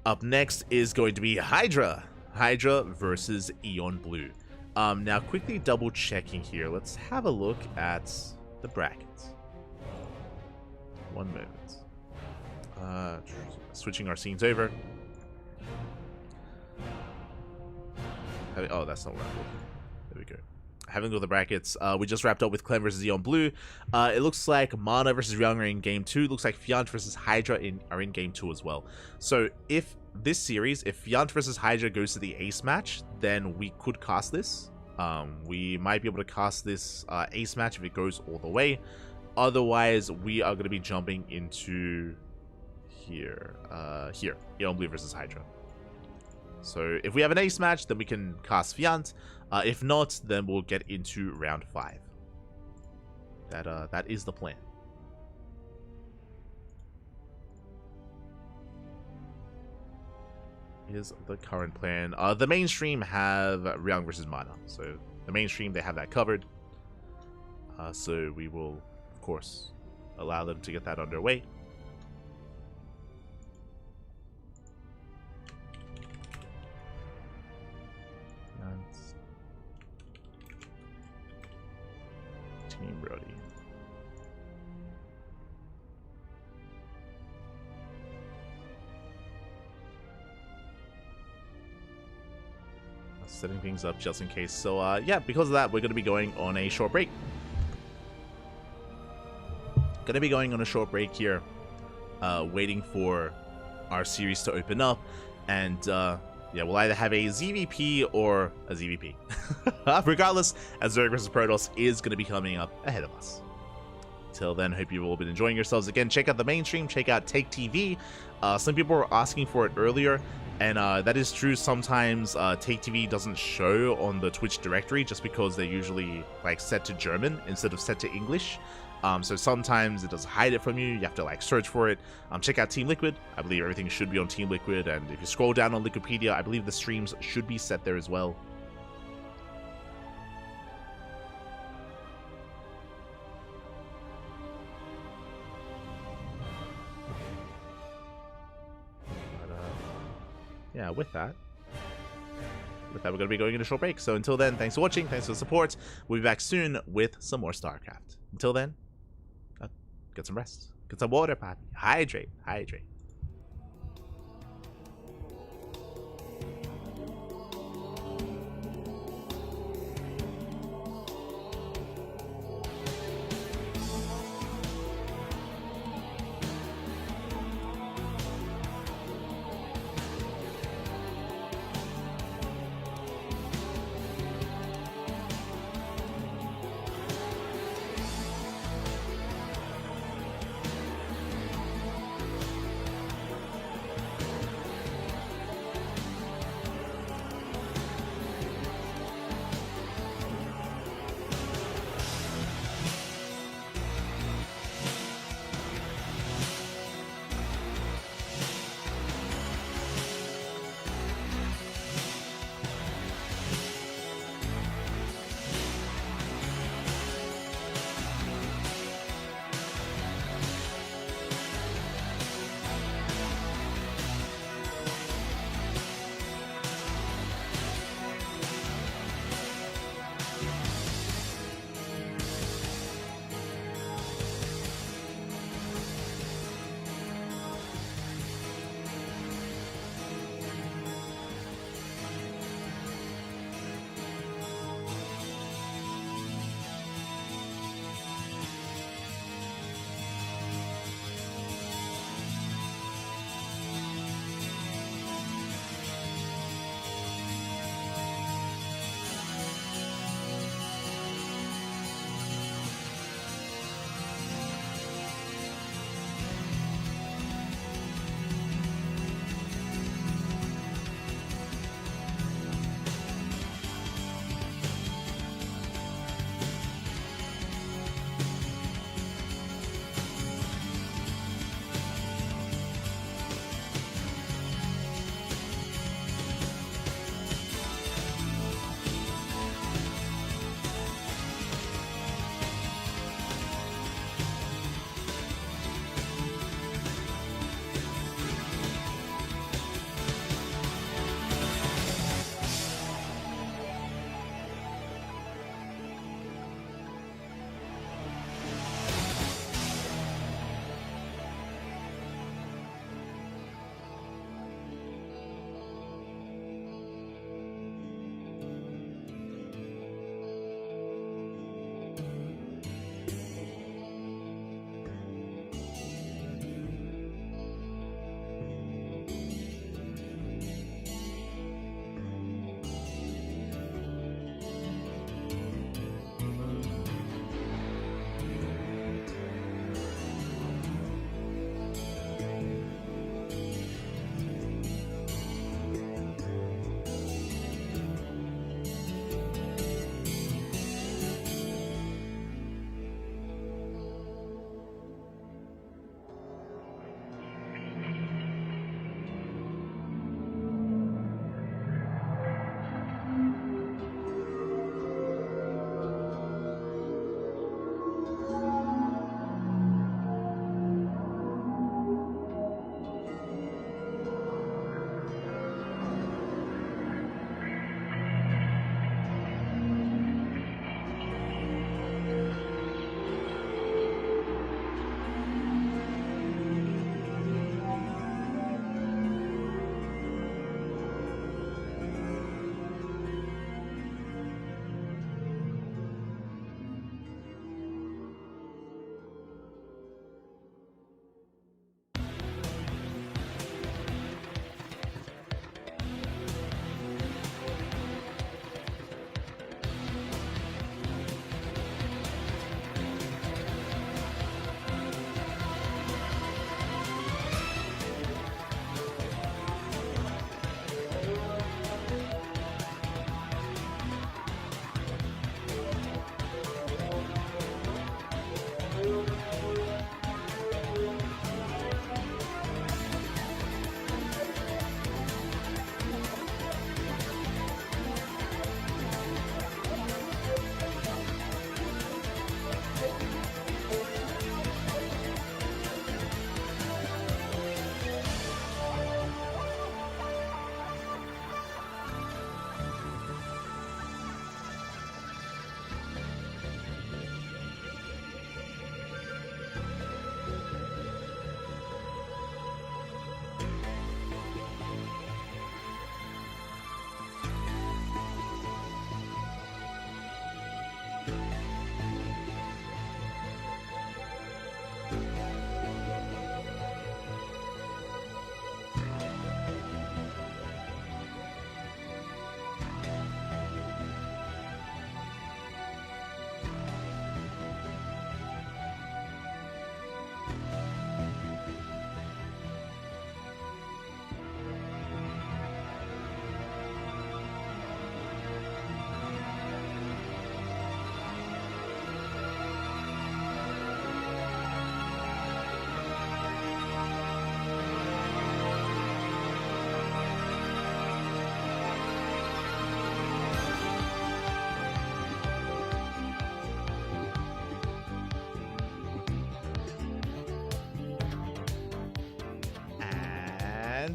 Up next is going to be Hydra versus Eon Blue. Now, quickly double checking here. Let's have a look at the brackets. One moment. Switching our scenes over. Oh, that's not what I'm looking. There we go. Having with the brackets, we just wrapped up with Clem versus Eon Blue. It looks like Mana versus Ryung are in game 2. It looks like Fiant versus Hydra are in game 2 as well. So if this series, if Fiant versus Hydra goes to the ace match, then we could cast this. We might be able to cast this ace match if it goes all the way. Otherwise, we are going to be jumping into here, Eon Blue versus Hydra. So if we have an ace match, then we can cast Fiant. If not, then we'll get into round 5. That is the plan. Is the current plan. The mainstream have Ryung versus Mana. So the mainstream, they have that covered. So we will, of course, allow them to get that underway. Team Brody. Setting things up just in case. So yeah, because of that, we're going to be going on a short break. Going to be going on a short break here, waiting for our series to open up, and yeah, we'll either have a ZVP or a ZVP. Regardless, as Zerg vs Protoss is going to be coming up ahead of us. Till then, hope you've all been enjoying yourselves. Again, check out the mainstream, check out Take TV. Some people were asking for it earlier, and that is true. Sometimes Take TV doesn't show on the Twitch directory just because they're usually like set to German instead of set to English. So sometimes it does hide it from you. You have to like search for it. Check out Team Liquid. I believe everything should be on Team Liquid, and if you scroll down on Liquipedia, I believe the streams should be set there as well. Yeah, with that, we're going to be going into a short break. So until then, thanks for watching, thanks for the support. We'll be back soon with some more StarCraft. Until then, get some rest, get some water, Poppy. Hydrate.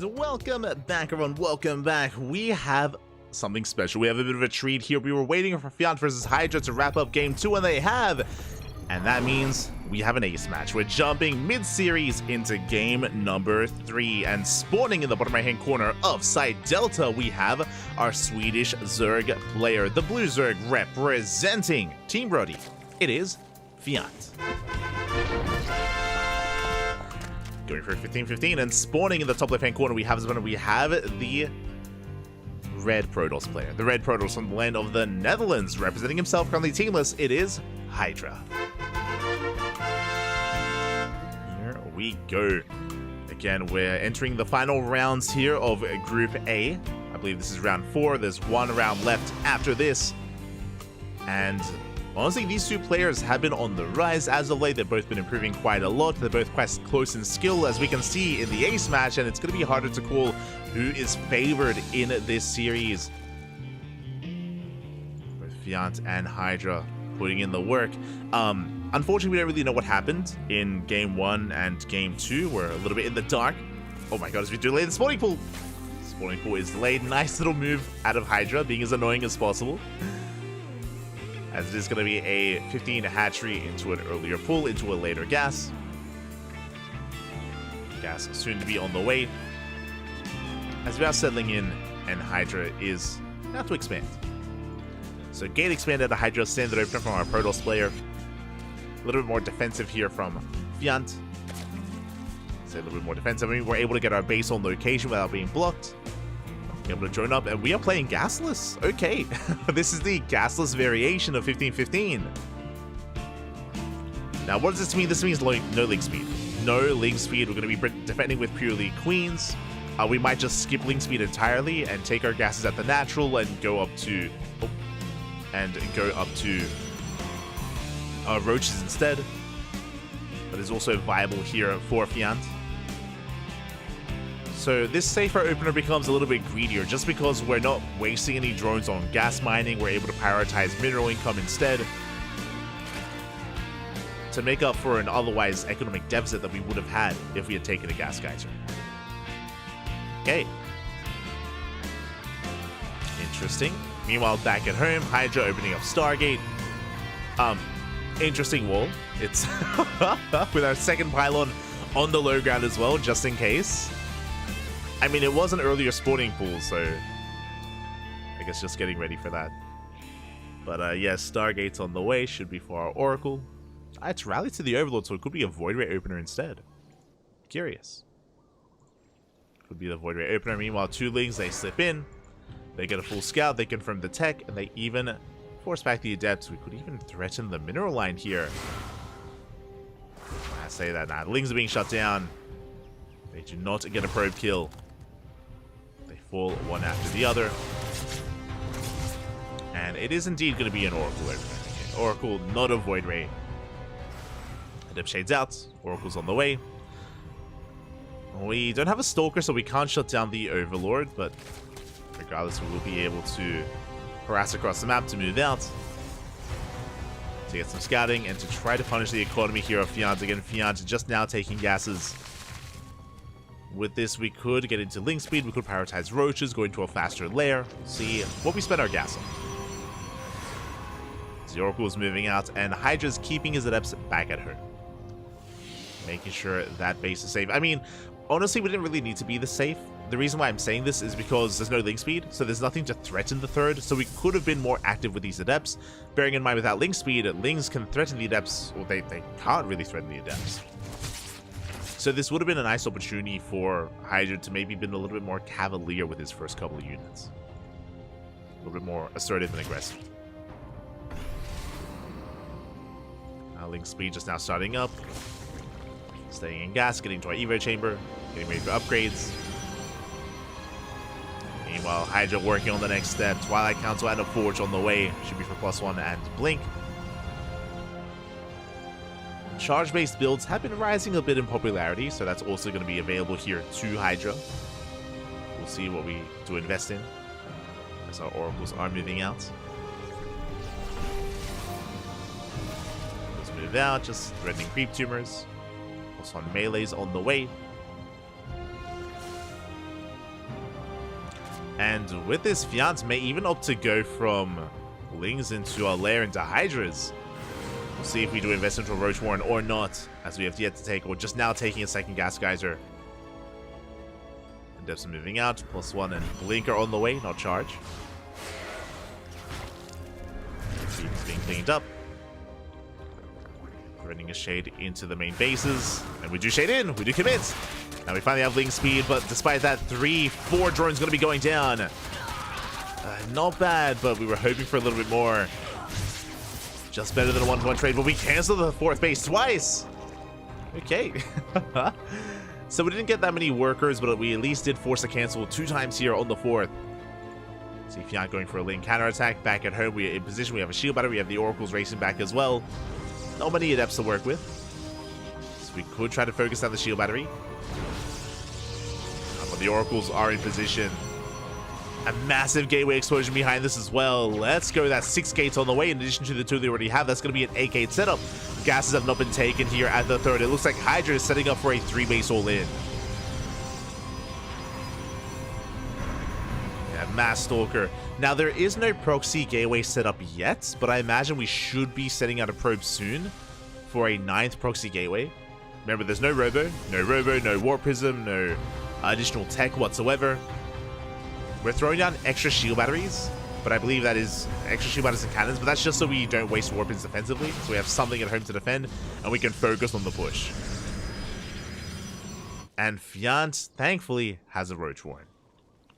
And welcome back, everyone. Welcome back. We have something special. We have a bit of a treat here. We were waiting for Fiant versus Hydra to wrap up game 2, and they have. And that means we have an ace match. We're jumping mid-series into game number 3. And spawning in the bottom right-hand corner of Site Delta, we have our Swedish Zerg player, the Blue Zerg representing Team Brody. It is Fiant. Going for 15-15, and spawning in the top left-hand corner, we have the Red Protoss player. The Red Protoss from the land of the Netherlands, representing himself, currently teamless. It is Hydra. Here we go. Again, we're entering the final rounds here of Group A. I believe this is round 4. There's one round left after this. And honestly, these two players have been on the rise as of late. They've both been improving quite a lot. They're both quite close in skill, as we can see in the ace match, and it's going to be harder to call who is favored in this series. Both Fiant and Hydra putting in the work. Unfortunately, we don't really know what happened in game 1 and game 2. We're a little bit in the dark. Oh my god, as we delay the spawning pool. Spawning pool is delayed. Nice little move out of Hydra, being as annoying as possible. As it is going to be a 15 hatchery into an earlier pull, into a later gas. Gas soon to be on the way. As we are settling in, and Hydra is about to expand. So gate expanded, a Hydra standard opener from our Protoss player. A little bit more defensive here from Fiant. Say a little bit more defensive. I mean, we're able to get our base on location without being blocked. Able to join up, and we are playing gasless. Okay, this is the gasless variation of 15-15. Now, what does this mean? This means no link speed. No link speed. We're going to be defending with purely queens. We might just skip link speed entirely and take our gases at the natural and go up to roaches instead. But it's also viable here for Fiant. So this safer opener becomes a little bit greedier just because we're not wasting any drones on gas mining. We're able to prioritize mineral income instead to make up for an otherwise economic deficit that we would have had if we had taken a gas geyser. Okay. Interesting. Meanwhile, back at home, Hydra opening up Stargate. Interesting wall. It's with our second pylon on the low ground as well, just in case. I mean, it was an earlier spawning pool, so I guess just getting ready for that. But yes, Stargate's on the way, should be for our Oracle. It's rallied to the Overlord, so it could be a Void Ray opener instead. Curious. Could be the Void Ray opener. Meanwhile, two Lings, they slip in. They get a full scout, they confirm the tech, and they even force back the Adepts. We could even threaten the mineral line here. I say that now. The Lings are being shut down. They do not get a probe kill. Fall one after the other. And it is indeed going to be an Oracle opener. Okay, Oracle, not a Void Ray. Adept shades out. Oracle's on the way. We don't have a Stalker, so we can't shut down the Overlord, but regardless, we will be able to harass across the map to move out, to get some scouting, and to try to punish the economy here of Fiant. Again, Fiant just now taking gases. With this, we could get into link speed, we could prioritize roaches, go into a faster lair, see what we spend our gas on. The Oracle is moving out, and Hydra's keeping his Adepts back at home. Making sure that base is safe. I mean, honestly, we didn't really need to be this safe. The reason why I'm saying this is because there's no link speed, so there's nothing to threaten the third, so we could have been more active with these Adepts. Bearing in mind, without link speed, Lings can threaten the Adepts, well, they can't really threaten the Adepts. So this would have been a nice opportunity for Hydra to maybe been a little bit more cavalier with his first couple of units. A little bit more assertive and aggressive. Link speed just now starting up. Staying in gas, getting to our Evo chamber, getting ready for upgrades. Meanwhile, Hydra working on the next step. Twilight Council and a Forge on the way. Should be for +1 and Blink. Charge-based builds have been rising a bit in popularity, so that's also going to be available here to Hydra. We'll see what we do invest in as our Oracles are moving out. Let's move out, just threatening creep tumors. Also on melees on the way. And with this, Fiant may even opt to go from Lings into our lair into Hydras. We'll see if we do invest into a Roach Warren or not, as we have yet to take, or just now taking a second Gas Geyser. And Depths moving out, +1 and Blinker on the way, not charge. Beam's being cleaned up. Running a Shade into the main bases, and we do Shade in, we do commit. Now we finally have Ling speed, but despite that, 3-4 drones going to be going down. Not bad, but we were hoping for a little bit more. Just better than a 1-1 trade, but we canceled the 4th base twice. Okay. So we didn't get that many workers, but we at least did force a cancel 2 times here on the 4th. See Fiant going for a Ling counterattack. Back at home, we're in position. We have a shield battery. We have the Oracles racing back as well. Not many adepts to work with. So we could try to focus on the shield battery. But the Oracles are in position. A massive gateway explosion behind this as well. Let's go. That's 6 gates on the way in addition to the 2 they already have. That's going to be an 8-gate setup. Gases have not been taken here at the 3rd. It looks like Hydra is setting up for a 3-base all-in. Yeah, Mass Stalker. Now, there is no proxy gateway set up yet, but I imagine we should be setting out a probe soon for a 9th proxy gateway. Remember, there's no Robo, no Warp Prism, no additional tech whatsoever. We're throwing down extra shield batteries, but I believe that is extra shield batteries and cannons, but that's just so we don't waste warpins defensively, so we have something at home to defend, and we can focus on the push. And Fiant, thankfully, has a Roach Warren.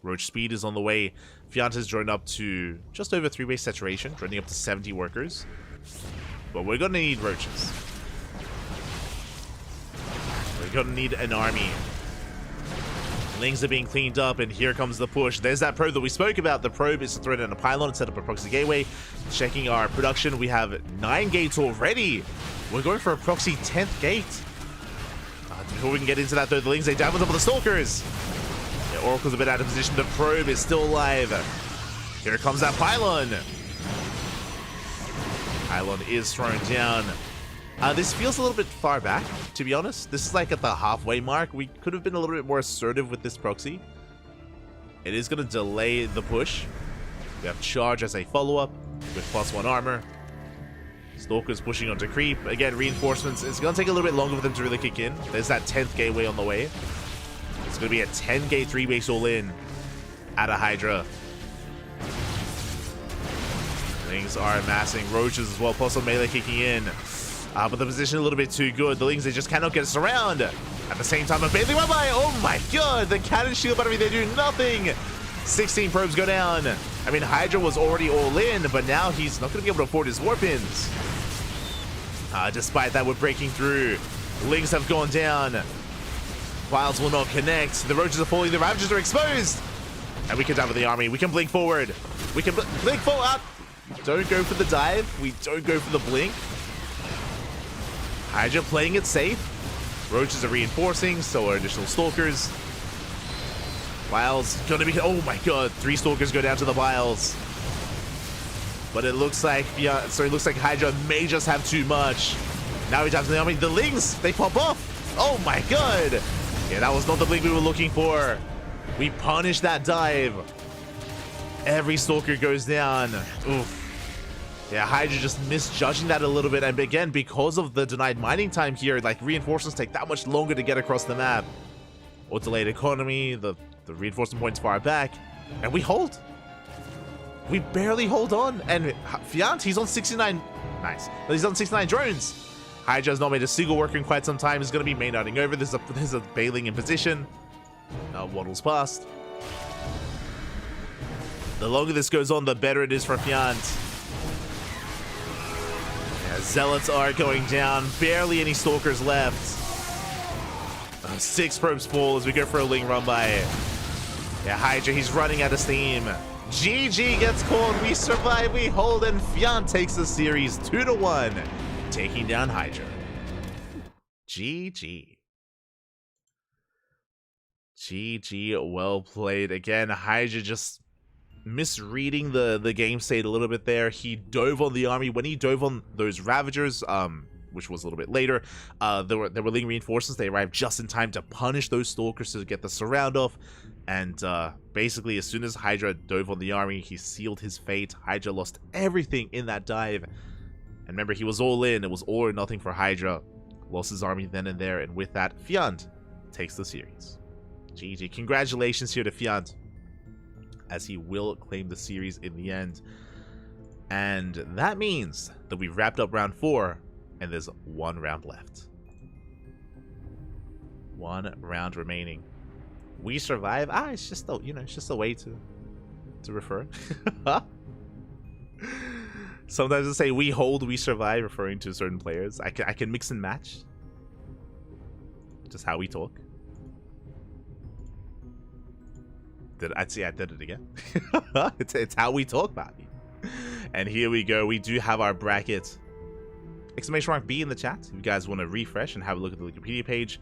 Roach speed is on the way. Fiant has drawn up to just over 3-base saturation, drawing up to 70 workers. But we're going to need Roaches. We're going to need an army. Lings are being cleaned up, and here comes the push. There's that probe that we spoke about. The probe is to throw down a pylon and set up a proxy gateway. Checking our production, we have 9 gates already. We're going for a proxy 10th gate. Before we can get into that, though, the Lings, they dive on top of the Stalkers. Yeah, Oracle's a bit out of position. The probe is still alive. Here comes that pylon. Pylon is thrown down. This feels a little bit far back, to be honest. This is like at the halfway mark. We could have been a little bit more assertive with this proxy. It is going to delay the push. We have Charge as a follow-up with +1 armor. Stalkers pushing onto Creep. Again, reinforcements. It's going to take a little bit longer for them to really kick in. There's that 10th gateway on the way. It's going to be a 10-gate 3-base all-in at a Hydra. Lings are amassing Roaches as well, plus some melee kicking in. But the position a little bit too good. The Lings, they just cannot get us around. At the same time, a Bailey run by. Oh my god, the cannon shield battery, they do nothing. 16 probes go down. I mean, Hydra was already all in, but now he's not going to be able to afford his warpins. Despite that, we're breaking through. Lings have gone down. Wilds will not connect. The Roaches are falling. The Ravagers are exposed. And we can dive with the army. We can blink forward. We can blink forward. Don't go for the dive. We don't go for the blink. Hydra playing it safe. Roaches are reinforcing, so are additional Stalkers. Wilds gonna be... Oh my god, 3 Stalkers go down to the Wilds. But it looks like... Yeah, so it looks like Hydra may just have too much. Now we dive to the army. The Lings, they pop off. Oh my god. Yeah, that was not the blink we were looking for. We punished that dive. Every Stalker goes down. Oof. Yeah, Hydra just misjudging that a little bit, and again, because of the denied mining time here, like, reinforcements take that much longer to get across the map. Or delayed economy, the reinforcement points far back, and we hold. We barely hold on, and Fiant, he's on 69, nice, but he's on 69 drones. Hydra has not made a single worker in quite some time. He's going to be main outing over. There's a bailing in position. Waddles past. The longer this goes on, the better it is for Fiant. Zealots are going down. Barely any Stalkers left. 6 probes fall as we go for a Ling run by. Yeah, Hydra, he's running out of steam. GG gets called. We survive. We hold, and Fiant takes the series 2-1, taking down Hydra. GG. GG, well played. Again, Hydra just misreading the game state a little bit there. He dove on the army. When he dove on those Ravagers, which was a little bit later, there were Ling reinforcements. They arrived just in time to punish those Stalkers to get the surround off. And basically, as soon as Hydra dove on the army, he sealed his fate. Hydra lost everything in that dive. And remember, he was all in. It was all or nothing for Hydra. Lost his army then and there. And with that, Fiant takes the series. GG. Congratulations here to Fiant, as he will claim the series in the end. And that means that we've wrapped up round 4, and there's 1 round left. 1 round remaining. We survive. It's just a, it's just a way to refer. Sometimes I say we hold, we survive, referring to certain players. I can mix and match. Just how we talk. I did it again. it's how we talk, Bobby. And here we go. We do have our bracket. Exclamation mark B in the chat if you guys want to refresh and have a look at the Wikipedia page.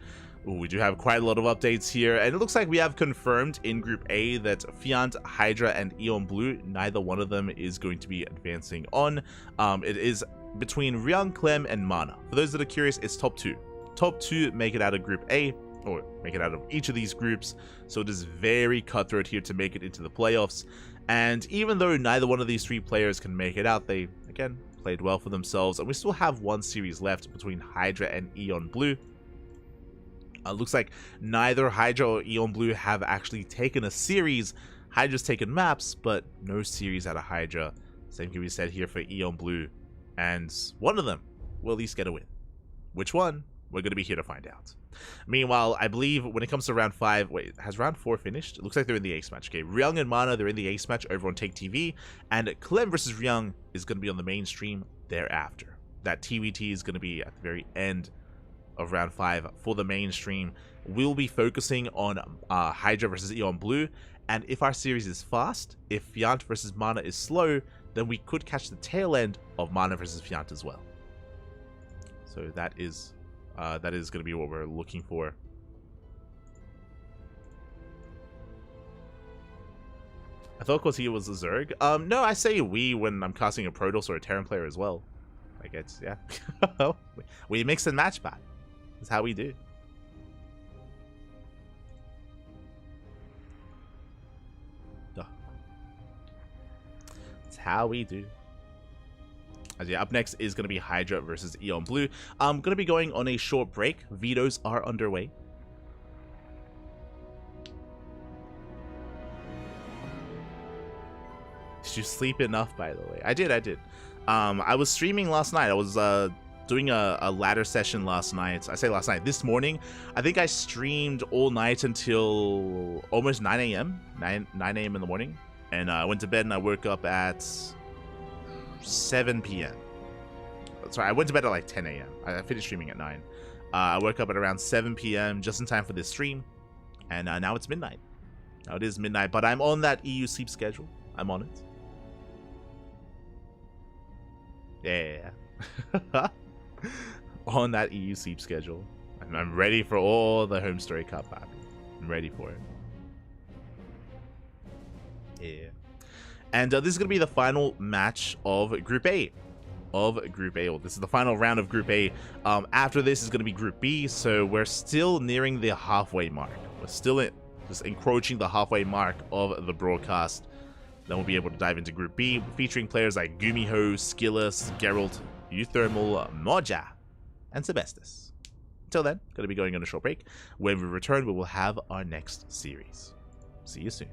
Ooh, we do have quite a lot of updates here, and it looks like we have confirmed in Group A that Fiant, Hydra, and Eon Blue, neither one of them is going to be advancing on. It is between Ryung, Clem, and Mana. For those that are curious, it's top 2. Top 2 make it out of Group A, or make it out of each of these groups, so it is very cutthroat here to make it into the playoffs. And even though neither one of these 3 players can make it out, they, again, played well for themselves, and we still have 1 series left between Hydra and Eon Blue. Looks like neither Hydra or Eon Blue have actually taken a series. Hydra's taken maps, but no series out of Hydra. Same can be said here for Eon Blue. And one of them will at least get a win. Which one? We're going to be here to find out. Meanwhile, I believe when it comes to round 5, wait, has round 4 finished? It looks like they're in the ace match. Okay, Ryung and Mana, they're in the ace match over on Take TV. And Clem versus Ryung is going to be on the main stream thereafter. That TVT is going to be at the very end of round 5 for the mainstream. We'll be focusing on Hydra versus Eon Blue, and if our series is fast, if Fiant versus Mana is slow, then we could catch the tail end of Mana versus Fiant as well. So that is going to be what we're looking for. I thought because he was a Zerg. No, I say we when I'm casting a Protoss or a Terran player as well. Like, it's, yeah. We mix and match, Pat. That's how we do. That's how we do. As yeah, up next is going to be Hydra versus Eon Blue. I'm going to be going on a short break. Vetoes are underway. Did you sleep enough, by the way? I did. I was streaming last night. I was doing a ladder session last night. I say last night, this morning. I think I streamed all night until almost 9 a.m. 9 a.m. in the morning. And I went to bed and I woke up at 7 p.m. Sorry, I went to bed at like 10 a.m. I finished streaming at 9. I woke up at around 7 p.m. just in time for this stream. And now it's midnight. Now it is midnight, but I'm on that EU sleep schedule. I'm on it. Yeah. On that EU sleep schedule. I'm ready for all the HomeStory Cup. I'm ready for it. Yeah. And this is going to be the final match of Group A. Well, this is the final round of Group A. After this is going to be Group B, so we're still nearing the halfway mark. We're still just encroaching the halfway mark of the broadcast. Then we'll be able to dive into Group B, featuring players like Gumiho, Skillus, Geralt, Euthermal, Moja, and Sebestus. Until then, going to be going on a short break. When we return, we will have our next series. See you soon.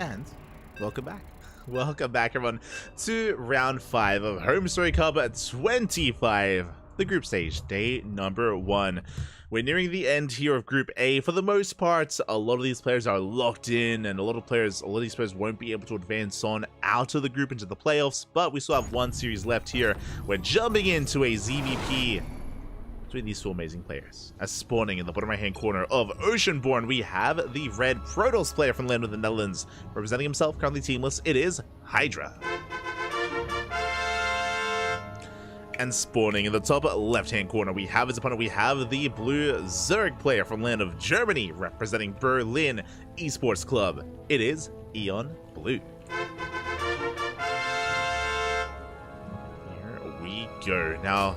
And welcome back. Welcome back, everyone, to round 5 of HomeStory Cup 25, the group stage, day number 1. We're nearing the end here of Group A. For the most part, a lot of these players are locked in, and a lot of these players won't be able to advance on out of the group into the playoffs, but we still have one series left here. We're jumping into a ZVP between these two amazing players. As spawning in the bottom right hand corner of Oceanborn, we have the red Protoss player from land of the Netherlands. Representing himself, currently teamless, it is Hydra. And spawning in the top left hand corner, we have his opponent. We have the blue Zerg player from land of Germany, representing Berlin Esports Club. It is Eon Blue. Here we go. Now,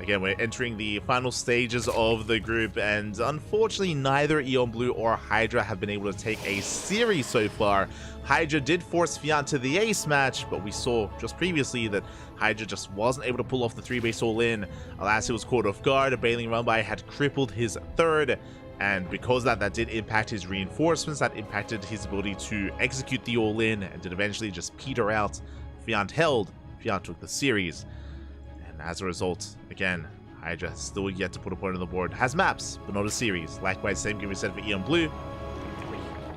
again, we're entering the final stages of the group, and unfortunately, neither Eon Blue or Hydra have been able to take a series so far. Hydra did force Fiant to the ace match, but we saw just previously that Hydra just wasn't able to pull off the 3-base all-in. Alas, he was caught off guard. A Bailing Run By had crippled his third, and because of that did impact his reinforcements, that impacted his ability to execute the all-in, and did eventually just peter out. Fiant held, Fiant took the series. As a result, again, Hydra still yet to put a point on the board. Has maps, but not a series. Likewise, same can be said for Eon Blue.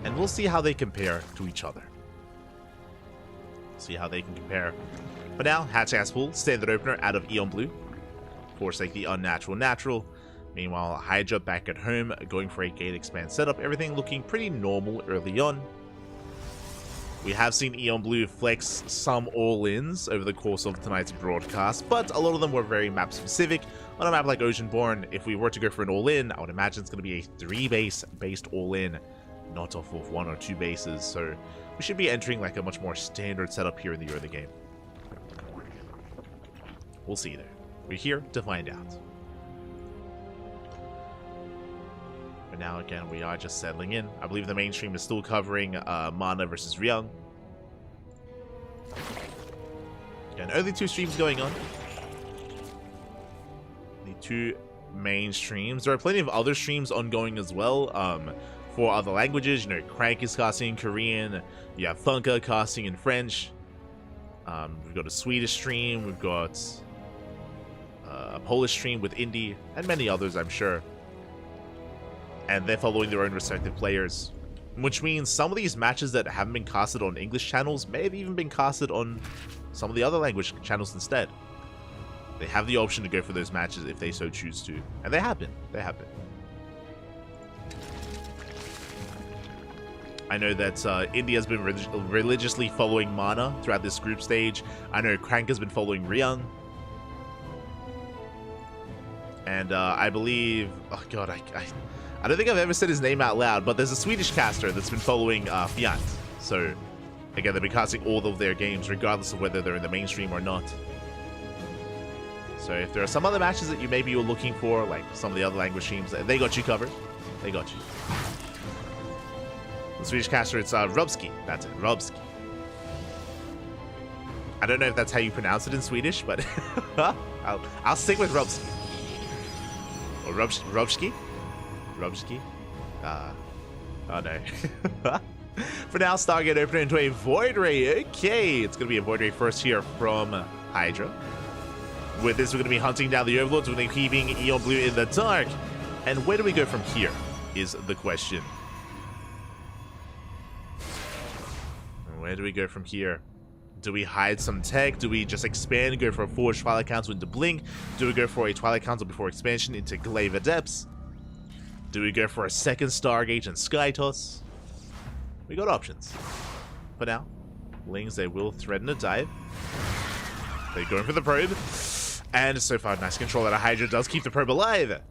And we'll see how they compare to each other. See how they can compare. But now, Hatch Ass Pool, standard opener out of Eon Blue. Forsake the unnatural natural. Meanwhile, Hydra back at home, going for a gate expand setup. Everything looking pretty normal early on. We have seen Eon Blue flex some all-ins over the course of tonight's broadcast, but a lot of them were very map-specific. On a map like Oceanborn, if we were to go for an all-in, I would imagine it's going to be a 3-base based all-in, not off of 1 or 2 bases, so we should be entering like a much more standard setup here in the early game. We'll see there. We're here to find out. But now, again, we are just settling in. I believe the mainstream is still covering Mana versus Ryung. Again, only 2 streams going on. The 2 main streams. There are plenty of other streams ongoing as well. For other languages, you know, CranKy is casting in Korean. You have Funka casting in French. We've got a Swedish stream. We've got a Polish stream with Indie, and many others, I'm sure. And they're following their own respective players, which means some of these matches that haven't been casted on English channels may have even been casted on some of the other language channels instead. They have the option to go for those matches if they so choose to, and they have been. They have been. I know that India has been religiously following Mana throughout this group stage. I know Crank has been following Ryung. And I believe... Oh god, I don't think I've ever said his name out loud, but there's a Swedish caster that's been following Fiant. So, again, they've been casting all of their games, regardless of whether they're in the mainstream or not. So if there are some other matches that maybe you're looking for, like some of the other language streams, they got you covered. They got you. The Swedish caster, it's Robski. That's it, Robski. I don't know if that's how you pronounce it in Swedish, but I'll stick with Robski. Or Robski? Robski? Oh no. For now, Stargate opener into a Void Ray. Okay, it's going to be a Void Ray first here from Hydra. With this, we're going to be hunting down the Overlords. We're going to be keeping Eon Blue in the dark. And where do we go from here is the question. Where do we go from here? Do we hide some tech? Do we just expand and go for a Forged Twilight Council into Blink? Do we go for a Twilight Council before expansion into Glaive Adepts? Do we go for a second Stargate and Sky Toss? We got options. For now, Lings, they will threaten a dive. They're going for the probe. And so far, nice control that a Hydra does keep the probe alive.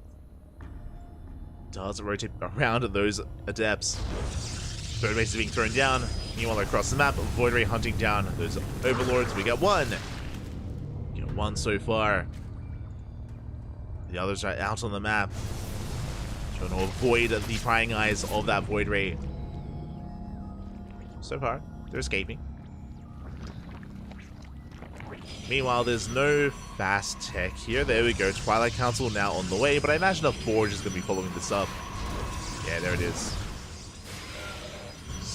Does rotate around those Adepts. Third base is being thrown down. Meanwhile, across the map, Void Ray hunting down those Overlords. We got one. We got one so far. The others are out on the map. Trying to avoid the prying eyes of that Void Ray. So far, they're escaping. Meanwhile, there's no fast tech here. There we go. Twilight Council now on the way, but I imagine a Forge is going to be following this up. Yeah, there it is.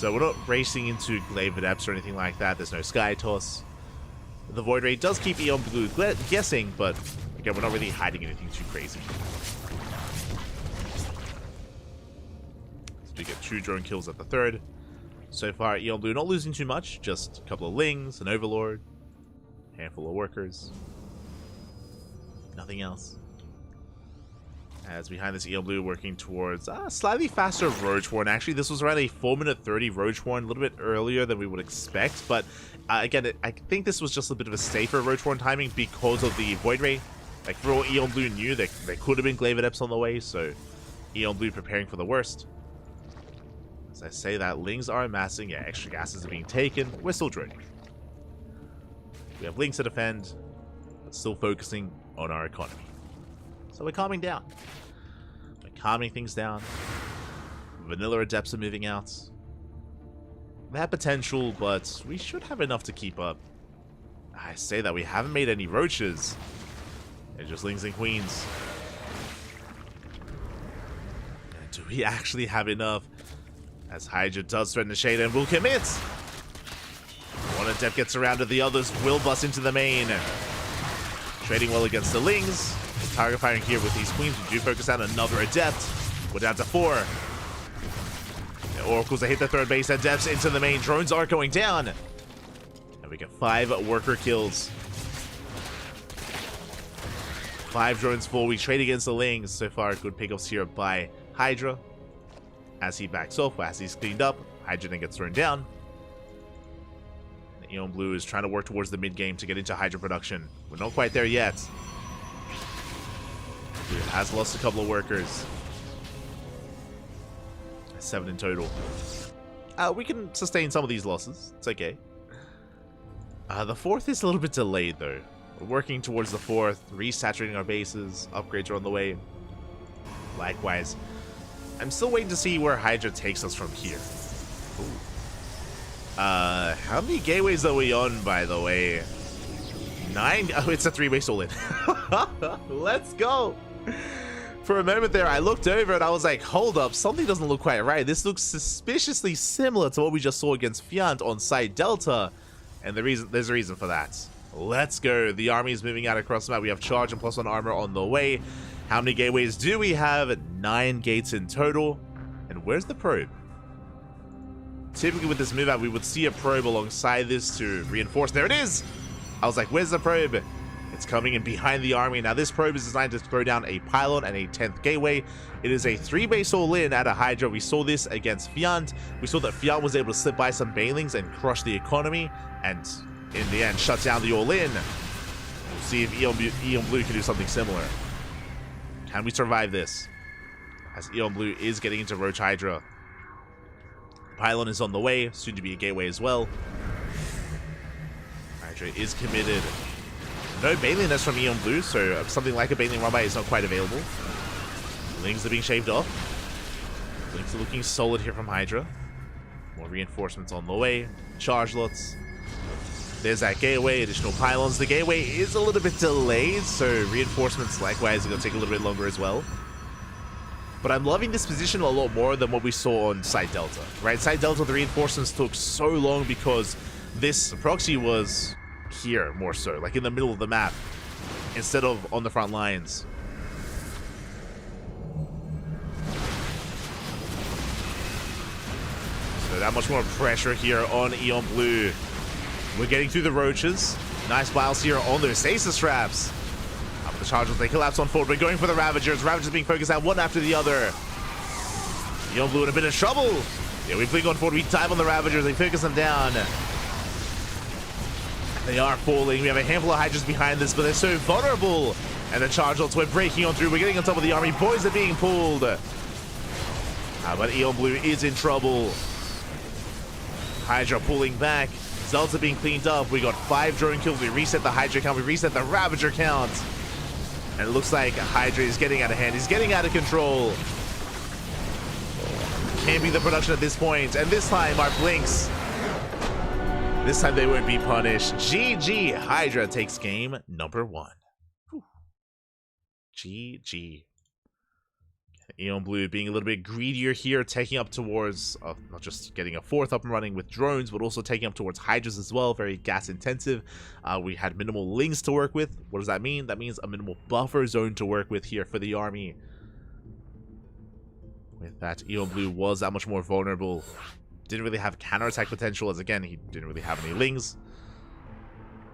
So we're not racing into Glaive Adepts or anything like that. There's no Sky Toss. The Void Ray does keep Eon Blue guessing, but again, we're not really hiding anything too crazy. So we get 2 drone kills at the 3rd. So far, Eon Blue not losing too much, just a couple of Lings, an Overlord, a handful of Workers. Nothing else. As behind this, Eon Blue working towards slightly faster Roach Warren. Actually, this was around a 4-minute 30 Roach Warren, a little bit earlier than we would expect. But again, I think this was just a bit of a safer Roach Warren timing because of the Void Ray. Like, for all Eon Blue knew, there could have been Glaive Adepts on the way, so Eon Blue preparing for the worst. As I say that, Lings are amassing, yeah, extra gases are being taken. We're still droning. We have Lings to defend, but still focusing on our economy. So we're calming down. We're calming things down. Vanilla Adepts are moving out. They have potential, but we should have enough to keep up. I say that we haven't made any roaches. They're just Lings and Queens. And do we actually have enough? As Hydra does threaten the Shade and will commit. One Adept gets around to the others, will bust into the main. Trading well against the Lings. Target firing here with these Queens. We do focus on another Adept. We're down to 4. The Oracles that hit the 3rd base. Adepts into the main. Drones are going down. And we get 5 worker kills. 5 drones full. We trade against the Lings. So far, good pickups here by Hydra. As he backs off, as he's cleaned up, Hydra then gets thrown down. And Eon Blue is trying to work towards the mid-game to get into Hydra production. We're not quite there yet. Blue has lost a couple of workers. 7 in total. We can sustain some of these losses. It's okay. The 4th is a little bit delayed, though. We're working towards the 4th, resaturating our bases. Upgrades are on the way. Likewise. I'm still waiting to see where Hydra takes us from here. How many gateways are we on, by the way? 9? Oh, it's a 3-base all-in. Let's go. For a moment there, I looked over and I was like, hold up, something doesn't look quite right. This looks suspiciously similar to what we just saw against Fiant on Site Delta. And there's a reason for that. Let's go. The army is moving out across the map. We have charge and +1 armor on the way. How many gateways do we have? 9 gates in total. And where's the probe? Typically with this move out, we would see a probe alongside this to reinforce. There it is! I was like, where's the probe? It's coming in behind the army. Now this probe is designed to throw down a pylon and a 10th gateway. It is a 3-base all-in at a Hydra. We saw this against Fiant. We saw that Fiant was able to slip by some Banelings and crush the economy. And in the end, shut down the all-in. We'll see if Eon Blue can do something similar. Can we survive this? As Eon Blue is getting into Roach Hydra. Pylon is on the way, soon to be a gateway as well. Hydra is committed. No Baneling nest from Eon Blue, so something like a Baneling run by is not quite available. Lings are being shaved off. Lings are looking solid here from Hydra. More reinforcements on the way. Charge lots. There's that gateway, additional pylons. The gateway is a little bit delayed, so reinforcements likewise are going to take a little bit longer as well. But I'm loving this position a lot more than what we saw on Site Delta, right? Site Delta, the reinforcements took so long because this proxy was here more so, like in the middle of the map, instead of on the front lines. So that much more pressure here on Eon Blue. We're getting through the roaches. Nice biles here on those stasis traps. Up the charges, they collapse on forward. We're going for the Ravagers. Ravagers being focused out one after the other. Eon Blue in a bit of trouble. Yeah, we fling on forward. We dive on the Ravagers. They focus them down. They are falling. We have a handful of Hydras behind this, but they're so vulnerable. And the charge lots, we're breaking on through. We're getting on top of the army. Boys are being pulled. But Eon Blue is in trouble. Hydra pulling back. Zelda being cleaned up. We got 5 drone kills. We reset the Hydra count. We reset the Ravager count. And it looks like Hydra is getting out of hand. He's getting out of control. Can't be the production at this point. And this time, our Blinks. This time they won't be punished. GG. Hydra takes game number 1. Whew. GG. Eon Blue being a little bit greedier here, taking up towards, not just getting a 4th up and running with drones, but also taking up towards Hydras as well, very gas intensive. We had minimal Lings to work with. What does that mean? That means a minimal buffer zone to work with here for the army. With that, Eon Blue was that much more vulnerable. Didn't really have counterattack potential, as again, he didn't really have any Lings.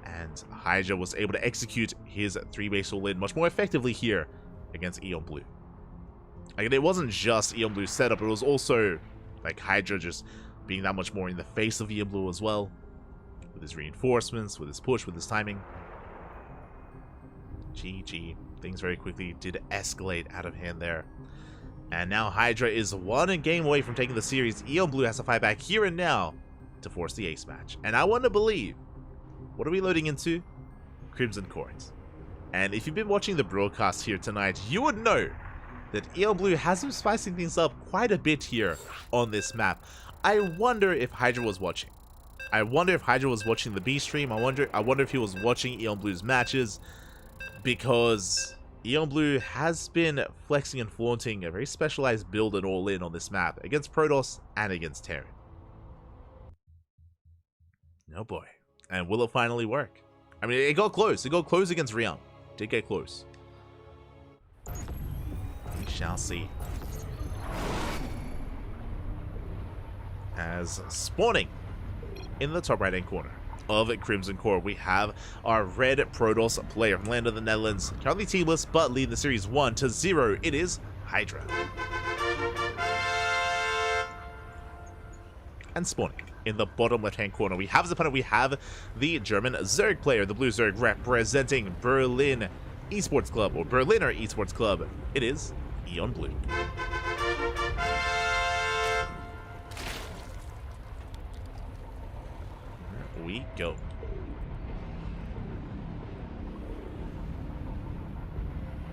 And Hydra was able to execute his 3-base all-in much more effectively here against Eon Blue. Again, it wasn't just Eon Blue's setup, it was also like Hydra just being that much more in the face of Eon Blue as well. With his reinforcements, with his push, with his timing. GG. Things very quickly did escalate out of hand there. And now Hydra is 1 game away from taking the series. Eon Blue has to fight back here and now to force the ace match. And I want to believe, what are we loading into? Crimson Court. And if you've been watching the broadcast here tonight, you would know that Eon Blue has been spicing things up quite a bit here on this map. I wonder if Hydra was watching. I wonder if Hydra was watching the B stream. I wonder if he was watching Eon Blue's matches, because Eon Blue has been flexing and flaunting a very specialized build and all-in on this map against Protoss and against Terran. Oh boy. And will it finally work? I mean, it got close. It got close against Ryung. Did get close. We shall see. As spawning in the top right-hand corner of Crimson Core, we have our red Protoss player from land of the Netherlands, currently teamless, but leading the series 1-0. It is Hydra. And spawning in the bottom left-hand corner, we have as opponent, we have the German Zerg player, the blue Zerg representing Berlin Esports Club, or Berliner Esports Club. It is Eon Blue. Here we go.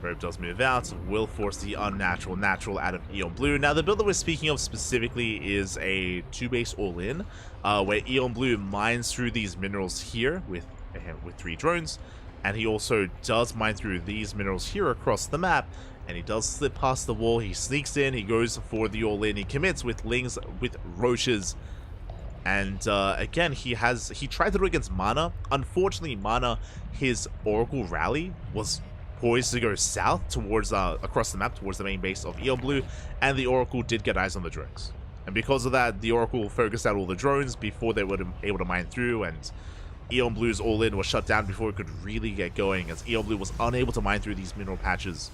Probe does move out, will force the unnatural natural out of Eon Blue. Now, the build that we're speaking of specifically is a 2-base all-in, where Eon Blue mines through these minerals here with 3 drones, and he also does mine through these minerals here across the map, and he does slip past the wall, he sneaks in, he goes for the all-in, he commits with Lings, with Roaches, and again, he tried to do it against Mana. Unfortunately, Mana, his Oracle rally was poised to go south towards across the map towards the main base of Eon Blue, and the Oracle did get eyes on the drones, and because of that, the Oracle focused out all the drones before they were able to mine through, and Eon Blue's all-in was shut down before it could really get going, as Eon Blue was unable to mine through these mineral patches.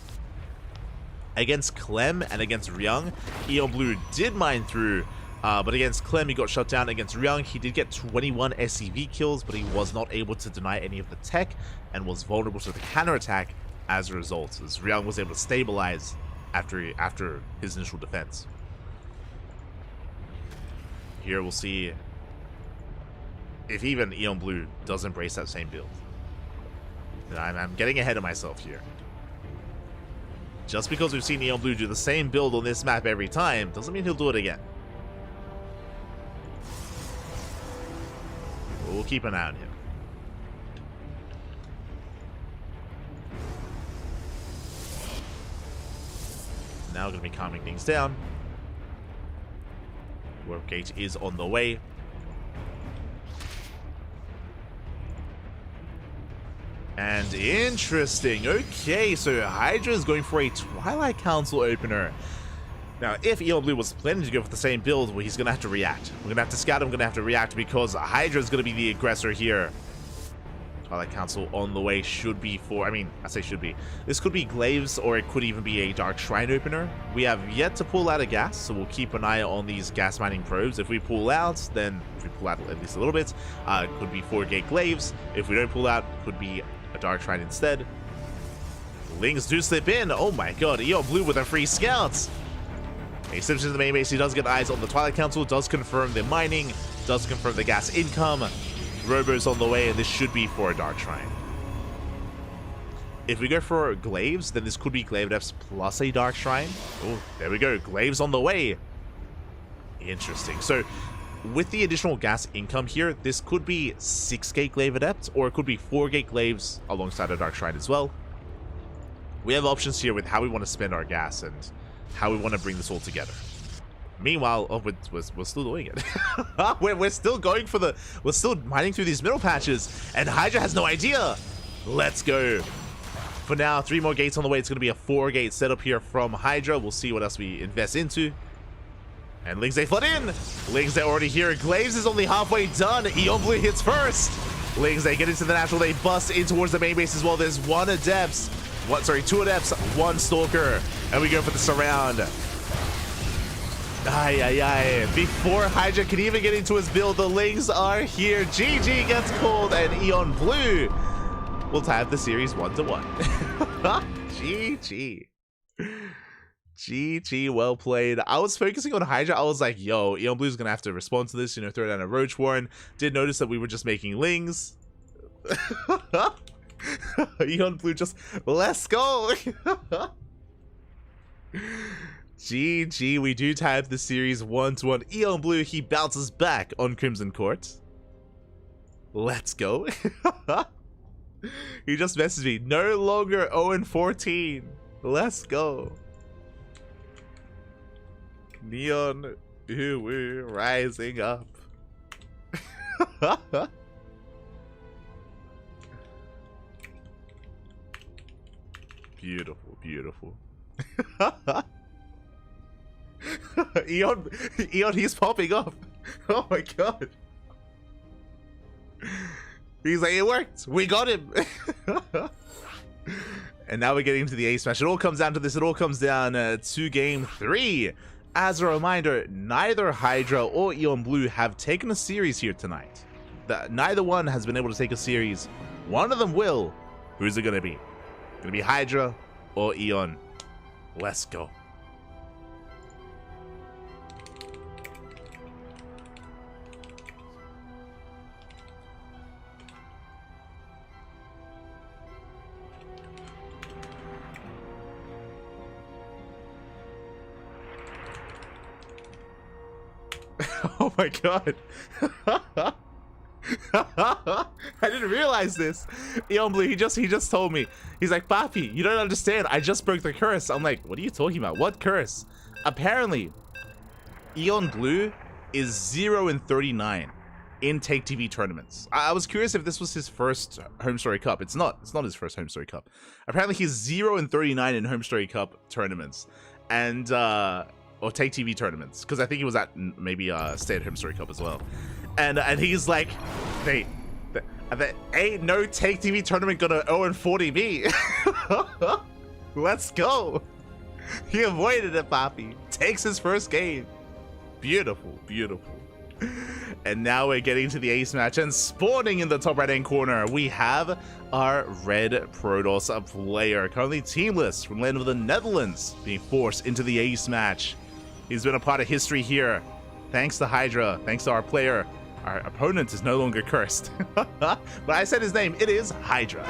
Against Clem and against Ryung, Eon Blue did mine through, but against Clem he got shut down. Against Ryung he did get 21 SCV kills, but he was not able to deny any of the tech and was vulnerable to the counterattack as a result, as Ryung was able to stabilize after his initial defense. Here we'll see if even Eon Blue does embrace that same build. And I'm getting ahead of myself here. Just because we've seen Eon Blue do the same build on this map every time doesn't mean he'll do it again. We'll keep an eye on him. Now going to be calming things down. Warp Gate is on the way. And interesting. Okay, so Hydra is going for a Twilight Council opener. Now, if Eon Blue was planning to go for the same build, well, he's going to have to react. We're going to have to scout him, going to have to react, because Hydra is going to be the aggressor here. Twilight Council on the way should be for, I mean, I say should be. This could be Glaives, or it could even be a Dark Shrine opener. We have yet to pull out a gas, so we'll keep an eye on these gas mining probes. If we pull out, then if we pull out at least a little bit, it could be 4-gate Glaives. If we don't pull out, it could be a Dark Shrine instead. Lings do slip in. Oh my god, Eon Blue with a free scout. He slips into the main base. He does get eyes on the Twilight Council, does confirm the mining, does confirm the gas income. Robo's on the way, and this should be for a Dark Shrine. If we go for Glaives, then this could be Glaive Depths plus a Dark Shrine. Oh, there we go. Glaives on the way. Interesting. So, with the additional gas income here, this could be 6-gate Glaive Adepts, or it could be 4-gate Glaives alongside a Dark Shrine as well. We have options here with how we want to spend our gas, and how we want to bring this all together. Meanwhile, oh, we're still doing it. we're still going for the... We're still mining through these middle patches, and Hydra has no idea. Let's go. For now, 3 more gates on the way. It's going to be a 4-gate setup here from Hydra. We'll see what else we invest into. And Lings, they flood in. Lings, they're already here. Glaives is only halfway done. Eon Blue hits first. Lings, they get into the natural. They bust in towards the main base as well. There's 2 Adepts, 1 Stalker. And we go for the surround. Before Hydra can even get into his build, the Lings are here. GG gets called, and Eon Blue will tie up the series 1-1. GG. GG, well played. I was focusing on Hydra. I was like, yo, Eon Blue's gonna have to respond to this, you know, throw down a Roach Warren. Did notice that we were just making Lings. Eon Blue just, let's go. GG, we do tie up the series 1-1. Eon Blue, he bounces back on Crimson Court. Let's go. He just messaged me, no longer 0-14. Let's go. Neon, we're rising up. Beautiful, beautiful. Eon, he's popping up. Oh my god. He's like, it worked. We got him. And now we're getting to the ace match. It all comes down to this. It all comes down to game 3. As a reminder, neither Hydra or Eon Blue have taken a series here tonight. Neither one has been able to take a series. One of them will. Who's it going to be? Going to be Hydra or Eon? Let's go. Oh my god. I didn't realize this. Eon Blue, he just told me. He's like, Papi, you don't understand. I just broke the curse. I'm like, what are you talking about? What curse? Apparently, Eon Blue is 0-39 in Take TV tournaments. I was curious if this was his first HomeStory Cup. It's not. It's not his first HomeStory Cup. Apparently, he's 0-39 in HomeStory Cup tournaments. And, or Take TV tournaments, because I think he was at maybe Stay at Home Story Cup as well, and he's like, they ain't no Take TV tournament gonna 0-40 me. Let's go. He avoided it, Papi. Takes his first game. Beautiful, beautiful. And now we're getting to the ace match, and spawning in the top right hand corner, we have our red Protoss, a player currently teamless from land of the Netherlands, being forced into the ace match. He's been a part of history here. Thanks to Hydra, thanks to our player. Our opponent is no longer cursed. But I said his name, it is Hydra.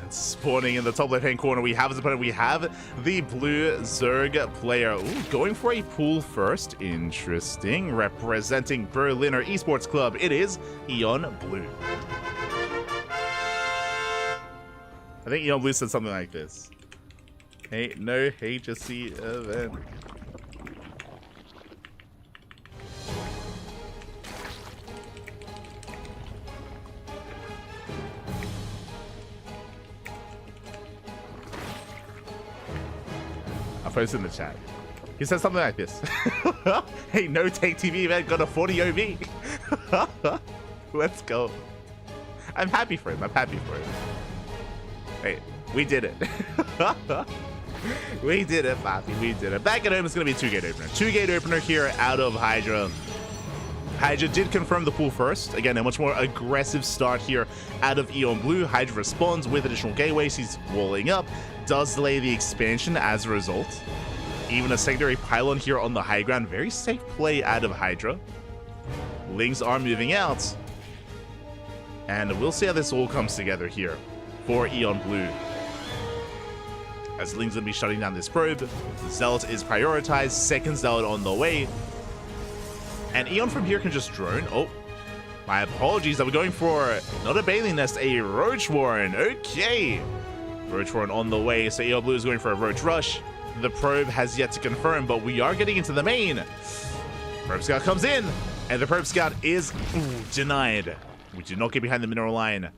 And spawning in the top left-hand corner, we have his opponent. We have the blue Zerg player. Ooh, going for a pool first. Interesting. Representing Berliner Esports Club, it is Eon Blue. I think Eon Blue said something like this. Hey, no HSC event. I'll post in the chat. He said something like this. Hey, no Take TV event, got a 40 OV. Let's go. I'm happy for him. I'm happy for him. Hey, we did it. We did it, Papi. We did it. Back at home, it's going to be a 2-gate opener. 2-gate opener here out of Hydra. Hydra did confirm the pool first. Again, a much more aggressive start here out of Eon Blue. Hydra responds with additional gateways. He's walling up. Does delay the expansion as a result. Even a secondary pylon here on the high ground. Very safe play out of Hydra. Lings are moving out. And we'll see how this all comes together here for Eon Blue. As Ling's gonna be shutting down this probe. Zealot is prioritized, second Zealot on the way. And Eon from here can just drone. Oh, my apologies. I was going for not a Bailey Nest, a Roach Warren. Okay. Roach Warren on the way, so Eon Blue is going for a Roach Rush. The probe has yet to confirm, but we are getting into the main. Probe Scout comes in, and the Probe Scout is denied. We do not get behind the mineral line.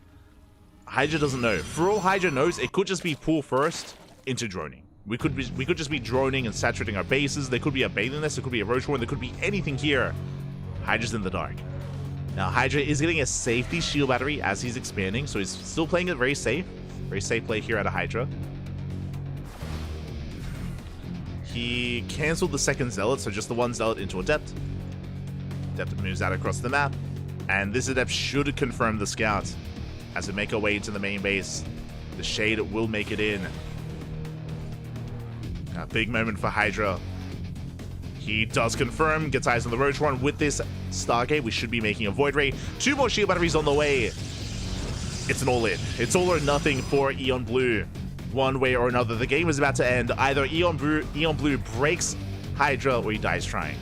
Hydra doesn't know. For all Hydra knows, it could just be pull first into droning. We could just be droning and saturating our bases. There could be a Bathing Nest, there could be a Roach Warren, there could be anything here. Hydra's in the dark. Now, Hydra is getting a safety shield battery as he's expanding, so he's still playing it very safe. Very safe play here out of Hydra. He cancelled the second Zealot, so just the one Zealot into Adept. Adept moves out across the map, and this Adept should confirm the Scout. As we make our way into the main base, the Shade will make it in. A big moment for Hydra. He does confirm, gets eyes on the Roach Warren. With this Stargate, we should be making a Void Ray. 2 more shield batteries on the way. It's an all-in. It's all or nothing for Eon Blue. One way or another, the game is about to end. Either Eon Blue breaks Hydra or he dies trying.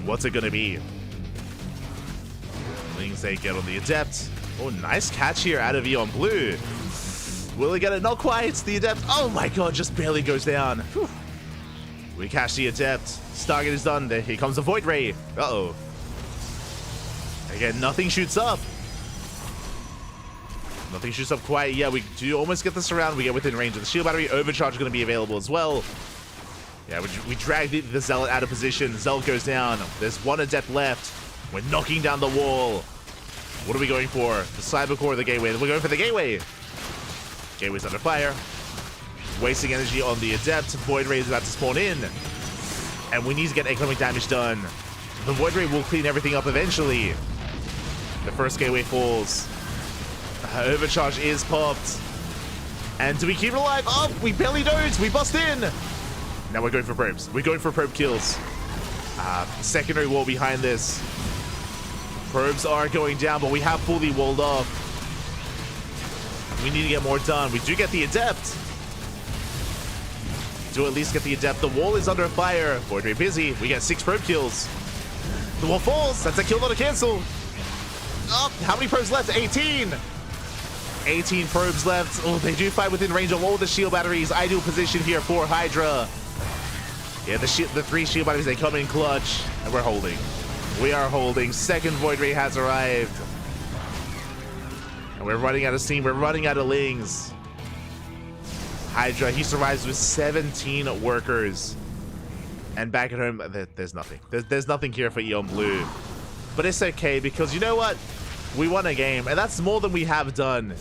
What's it gonna be? Lings, they get on the Adept. Oh, nice catch here out of Eon Blue. Will he get it? Not quite. The Adept, oh my god, just barely goes down. Whew. We catch the Adept. Stargate is done. There, here comes the Void Ray. Uh-oh. Again, nothing shoots up. Nothing shoots up quite. Yeah, we do almost get this around. We get within range of the shield battery. Overcharge is going to be available as well. Yeah, we drag the Zealot out of position. Zealot goes down. There's one Adept left. We're knocking down the wall. What are we going for? The Cyber Core or the Gateway? We're going for the Gateway. Gateway's under fire. Wasting energy on the Adept. Void Ray is about to spawn in. And we need to get economic damage done. The Void Ray will clean everything up eventually. The first Gateway falls. Overcharge is popped. And do we keep it alive? Oh, we barely don't. We bust in. Now we're going for probes. We're going for probe kills. Secondary wall behind this. Probes are going down, but we have fully walled off. We need to get more done. We do get the Adept. Do at least get the Adept. The wall is under fire. Void Ray busy. We get 6 probe kills. The wall falls. That's a kill, not a cancel. Oh, how many probes left? 18. 18 probes left. Oh, they do fight within range of all the shield batteries. Ideal position here for Hydra. Yeah, the 3 shield batteries, they come in clutch. And we're holding. We are holding. Second Void Ray has arrived. And we're running out of steam. We're running out of Lings. Hydra, he survives with 17 workers. And back at home, there's nothing. There's nothing here for Eon Blue. But it's okay, because you know what? We won a game, and that's more than we have done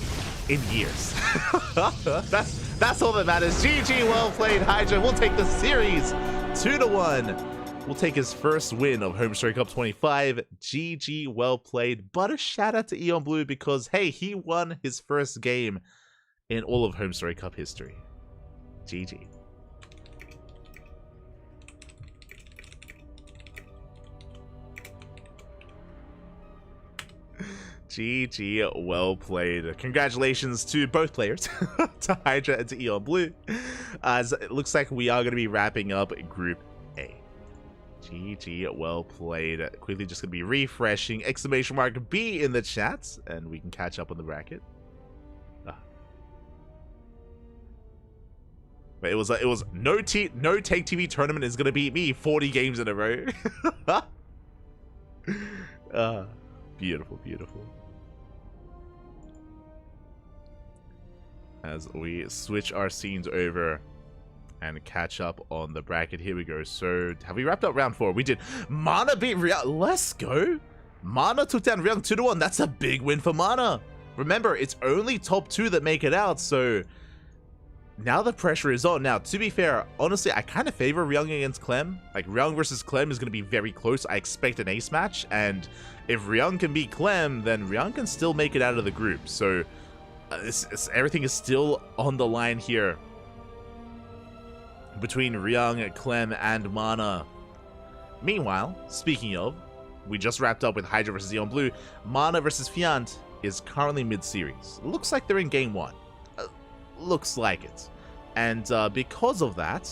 in years. That's all that matters. GG, well played, Hydra. We'll take the series 2-1. We'll take his first win of HomeStory Cup 25. GG, well played. But a shout out to Eon Blue because, hey, he won his first game in all of HomeStory Cup history. GG. GG, well played. Congratulations to both players, to Hydra and to Eon Blue. As it looks like we are going to be wrapping up Group A. GG, well played. Quickly just going to be refreshing. Exclamation mark B in the chat, and we can catch up on the bracket. But it was no Take TV tournament is going to beat me 40 games in a row. Beautiful, beautiful. As we switch our scenes over and catch up on the bracket. Here we go. So, have we wrapped up round 4? We did. Mana beat Ryung. Let's go. Mana took down Ryung 2-1. That's a big win for Mana. Remember, it's only top 2 that make it out, so now the pressure is on. Now, to be fair, honestly, I kind of favor Ryung against Clem. Like, Ryung versus Clem is going to be very close. I expect an ace match, and if Ryung can beat Clem, then Ryung can still make it out of the group. So, everything is still on the line here between Ryung, Clem, and Mana. Meanwhile, speaking of, we just wrapped up with Hydra versus Eon Blue. Mana versus Fiant is currently mid-series. Looks like they're in game 1. Looks like it. And because of that,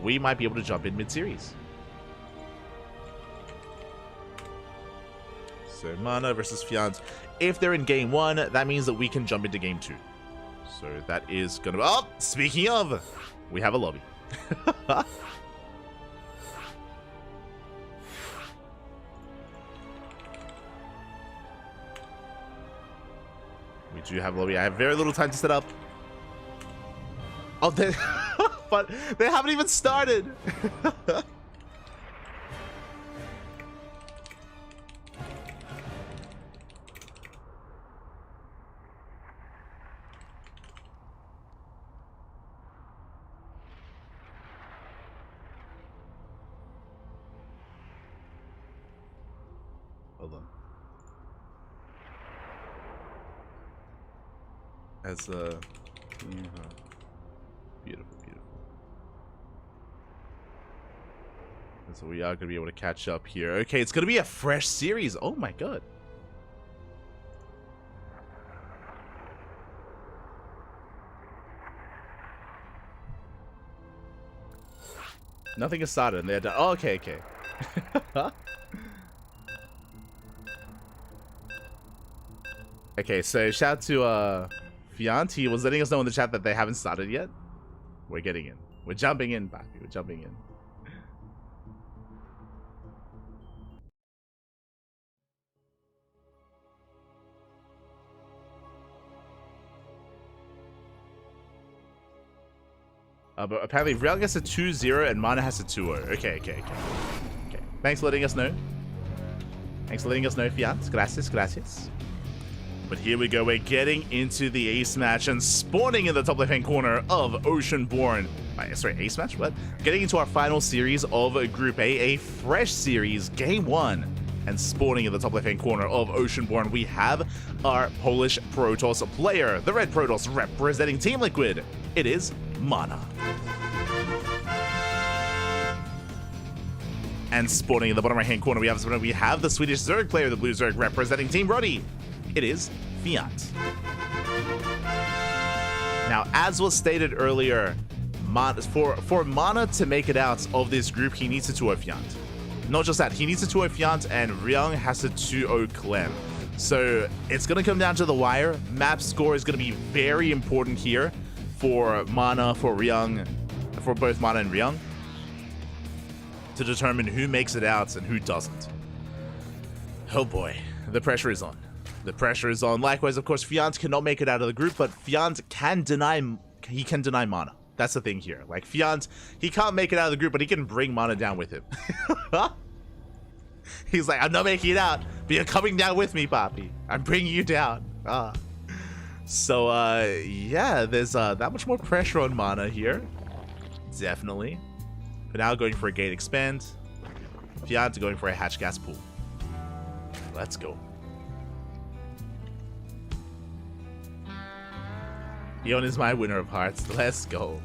we might be able to jump in mid-series. So Mana versus Fiant. If they're in game 1, that means that we can jump into game 2. So that is gonna... Oh, speaking of, we have a lobby. We do have a lobby. I have very little time to set up. Oh, they... but they haven't even started. Hold on. As beautiful, beautiful. And so we are gonna be able to catch up here. Okay, it's gonna be a fresh series. Oh my god. Nothing has started and they're done. Oh, okay, okay. Okay, so shout out to Fiant. He was letting us know in the chat that they haven't started yet. We're getting in. We're jumping in, Papi. We're jumping in. But apparently Real gets a 2-0 and Mana has a 2-0. Okay, okay, okay. Okay. Thanks for letting us know. Thanks for letting us know, Fiant. Gracias, gracias. But here we go, we're getting into the ace match and spawning in the top left-hand corner of Oceanborn. Sorry, ace match? What? Getting into our final series of Group A, a fresh series, Game 1. And spawning in the top left-hand corner of Oceanborn, we have our Polish Protoss player, the Red Protoss representing Team Liquid. It is Mana. And spawning in the bottom right-hand corner, we have the Swedish Zerg player, the Blue Zerg representing Team Roddy. It is Fiant. Now, as was stated earlier, for Mana to make it out of this group, he needs to 2-0 Fiant. Not just that, he needs to 2-0 Fiant, and Ryung has to 2-0 Clem. So it's going to come down to the wire. Map score is going to be very important here for Mana, for Ryung, for both Mana and Ryung, to determine who makes it out and who doesn't. Oh boy, the pressure is on. The pressure is on. Likewise, of course, Fiant cannot make it out of the group, but Fiant can deny Mana. That's the thing here. Like, Fiant, he can't make it out of the group, but he can bring Mana down with him. He's like, I'm not making it out, but you're coming down with me, Papi. I'm bringing you down. So, yeah, there's that much more pressure on Mana here. Definitely. But now going for a gate expand. Fiant going for a hatch gas pool. Let's go. Eon is my winner of hearts. Let's go.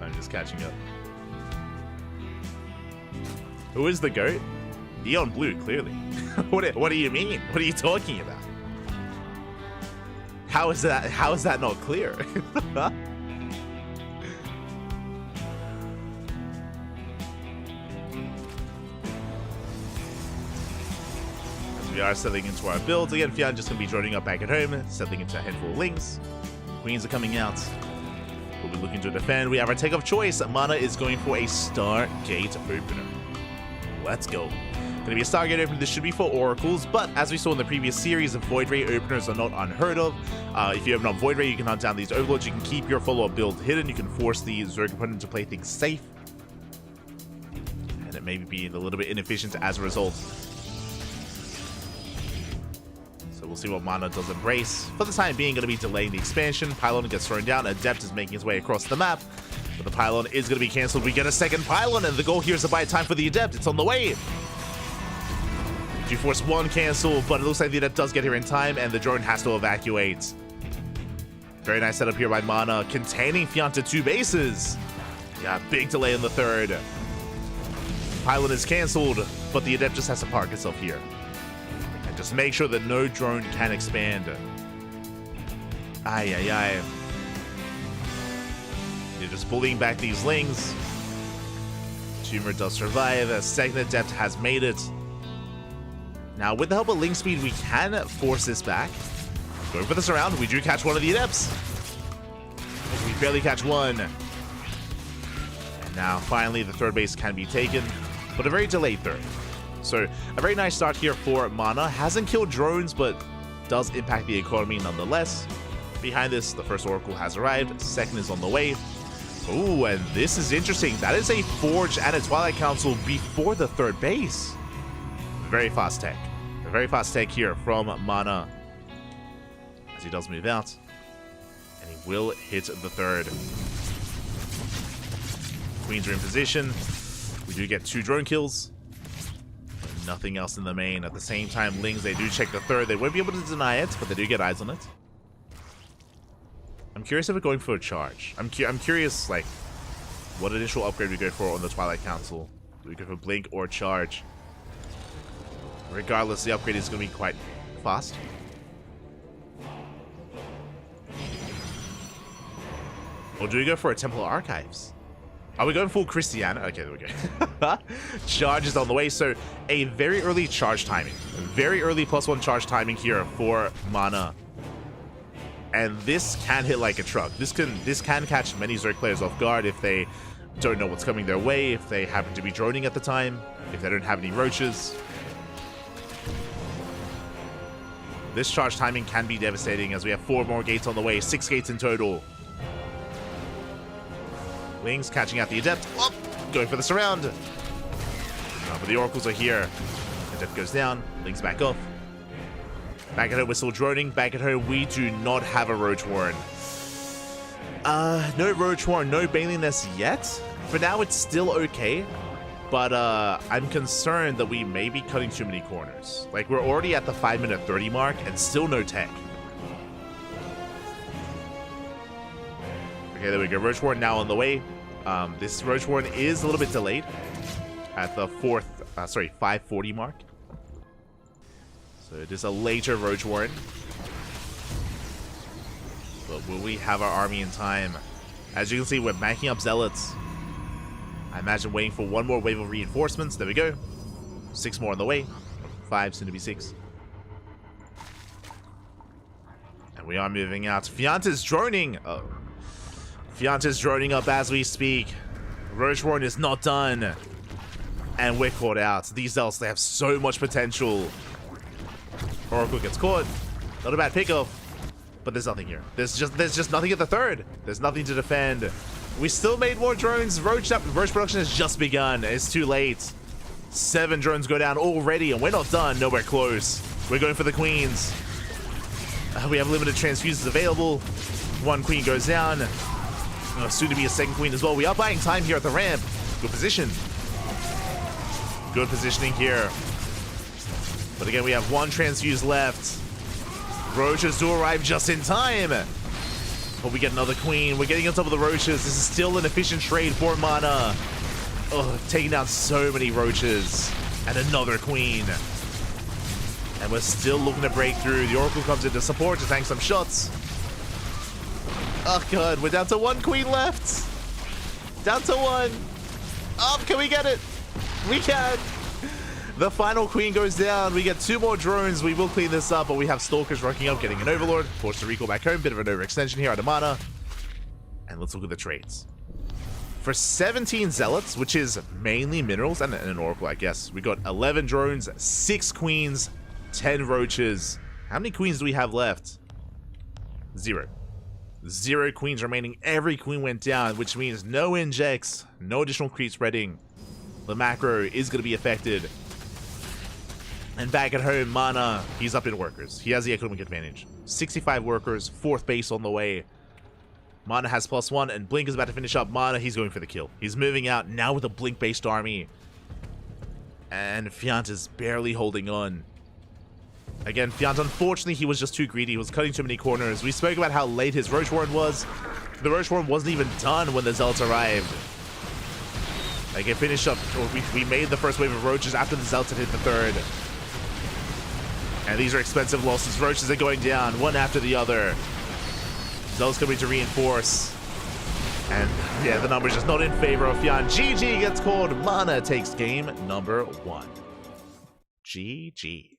I'm just catching up. Who is the GOAT? Eon Blue, clearly. What do you mean? What are you talking about? How is that not clear? We are settling into our builds. Again, Fiant just going to be joining up back at home, settling into a handful of links. Queens are coming out. We'll be looking to defend. We have our take of choice. Mana is going for a Stargate opener. Let's go. Going to be a Stargate opener. This should be for Oracles, but as we saw in the previous series, Void Ray openers are not unheard of. If you have not Void Ray, you can hunt down these Overlords. You can keep your follow-up build hidden. You can force the Zerg opponent to play things safe. And it may be a little bit inefficient as a result. We'll see what Mana does embrace. For the time being, going to be delaying the expansion. Pylon gets thrown down. Adept is making his way across the map. But the Pylon is going to be cancelled. We get a second Pylon, and the goal here is to buy time for the Adept. It's on the way. G-Force 1 cancel, but it looks like the Adept does get here in time, and the drone has to evacuate. Very nice setup here by Mana, containing Fiant to 2 bases. Yeah, big delay in the third. Pylon is cancelled, but the Adept just has to park itself here. Just make sure that no drone can expand. Ay, ay, ay. You're just bullying back these lings. Tumor does survive. Second Adept has made it. Now, with the help of Link Speed, we can force this back. Going for this round, we do catch one of the Adepts. We barely catch one. And now, finally, the third base can be taken, but a very delayed third. So, a very nice start here for Mana. Hasn't killed drones, but does impact the economy nonetheless. Behind this, the first Oracle has arrived. Second is on the way. Ooh, and this is interesting. That is a Forge and a Twilight Council before the third base. Very fast tech. A very fast tech here from Mana. As he does move out. And he will hit the third. Queens are in position. We do get 2 drone kills. Nothing else in the main. At the same time, Lings, they do check the third. They won't be able to deny it, but they do get eyes on it. I'm curious if we're going for a charge. I'm curious, like, what initial upgrade we go for on the Twilight Council. Do we go for Blink or Charge? Regardless, the upgrade is going to be quite fast. Or do we go for a Temple Archives? Are we going full Christiana? Okay, there we go. Charge is on the way, so a very early charge timing. Very early +1 charge timing here for Mana. And this can hit like a truck. This can catch many Zerg players off guard if they don't know what's coming their way, if they happen to be droning at the time, if they don't have any roaches. This charge timing can be devastating as we have 4 more gates on the way, 6 gates in total. Lings catching out the Adept. Oh, going for the surround. But the Oracles are here. Adept goes down. Lings back off. Back at home, we're still droning. Back at home, we do not have a Roach Warren. No Roach Warren, no Baneliness yet. For now, it's still okay. But I'm concerned that we may be cutting too many corners. Like, we're already at the 5-minute 30 mark and still no tech. Okay, there we go. Roach Warren now on the way. This Roach Warren is a little bit delayed at the 540 mark. So it is a later Roach Warren. But will we have our army in time? As you can see, we're backing up Zealots. I imagine waiting for one more wave of reinforcements. There we go. 6 more on the way. 5, soon to be 6. And we are moving out. Fianta's droning. Oh. Fianta's droning up as we speak. Roach Warren is not done. And we're caught out. These Zealots, they have so much potential. Oracle gets caught. Not a bad pickoff. But there's nothing here. There's just nothing at the third. There's nothing to defend. We still made more drones. Roach production has just begun. It's too late. 7 drones go down already, and we're not done. Nowhere close. We're going for the queens. We have limited transfuses available. 1 queen goes down. Soon to be a 2nd queen as well. We are buying time here at the ramp. Good position. Good positioning here. But again, we have 1 transfuse left. Roaches do arrive just in time. But we get another queen. We're getting on top of the roaches. This is still an efficient trade for Mana. Oh, taking down so many roaches. And another queen. And we're still looking to break through. The Oracle comes in to support to tank some shots. Oh god, we're down to 1 queen left. Down to 1. Oh, can we get it? We can. The final queen goes down. We get 2 more drones. We will clean this up, but we have Stalkers rocking up, getting an Overlord. Forced to recall back home. Bit of an overextension here out of Mana. And let's look at the trades. For 17 Zealots, which is mainly minerals and an Oracle, I guess, we got 11 drones, 6 queens, 10 roaches. How many queens do we have left? 0. 0 queens remaining. Every queen went down, which means no injects, no additional creep spreading. The macro is going to be affected. And back at home, Mana, he's up in workers. He has the economic advantage. 65 workers, 4th base on the way. Mana has +1, and Blink is about to finish up. Mana, he's going for the kill. He's moving out now with a Blink-based army. And Fianta's barely holding on. Again, Fianta, unfortunately, he was just too greedy. He was cutting too many corners. We spoke about how late his Roach Warren was. The Roach Warren wasn't even done when the Zealots arrived. Like, it finished up, or we made the first wave of roaches after the Zealots had hit the 3rd. And these are expensive losses. Roaches are going down, one after the other. Zealots coming to reinforce. And yeah, the number's just not in favor of Fiant. GG gets called. Mana takes game number 1. GG.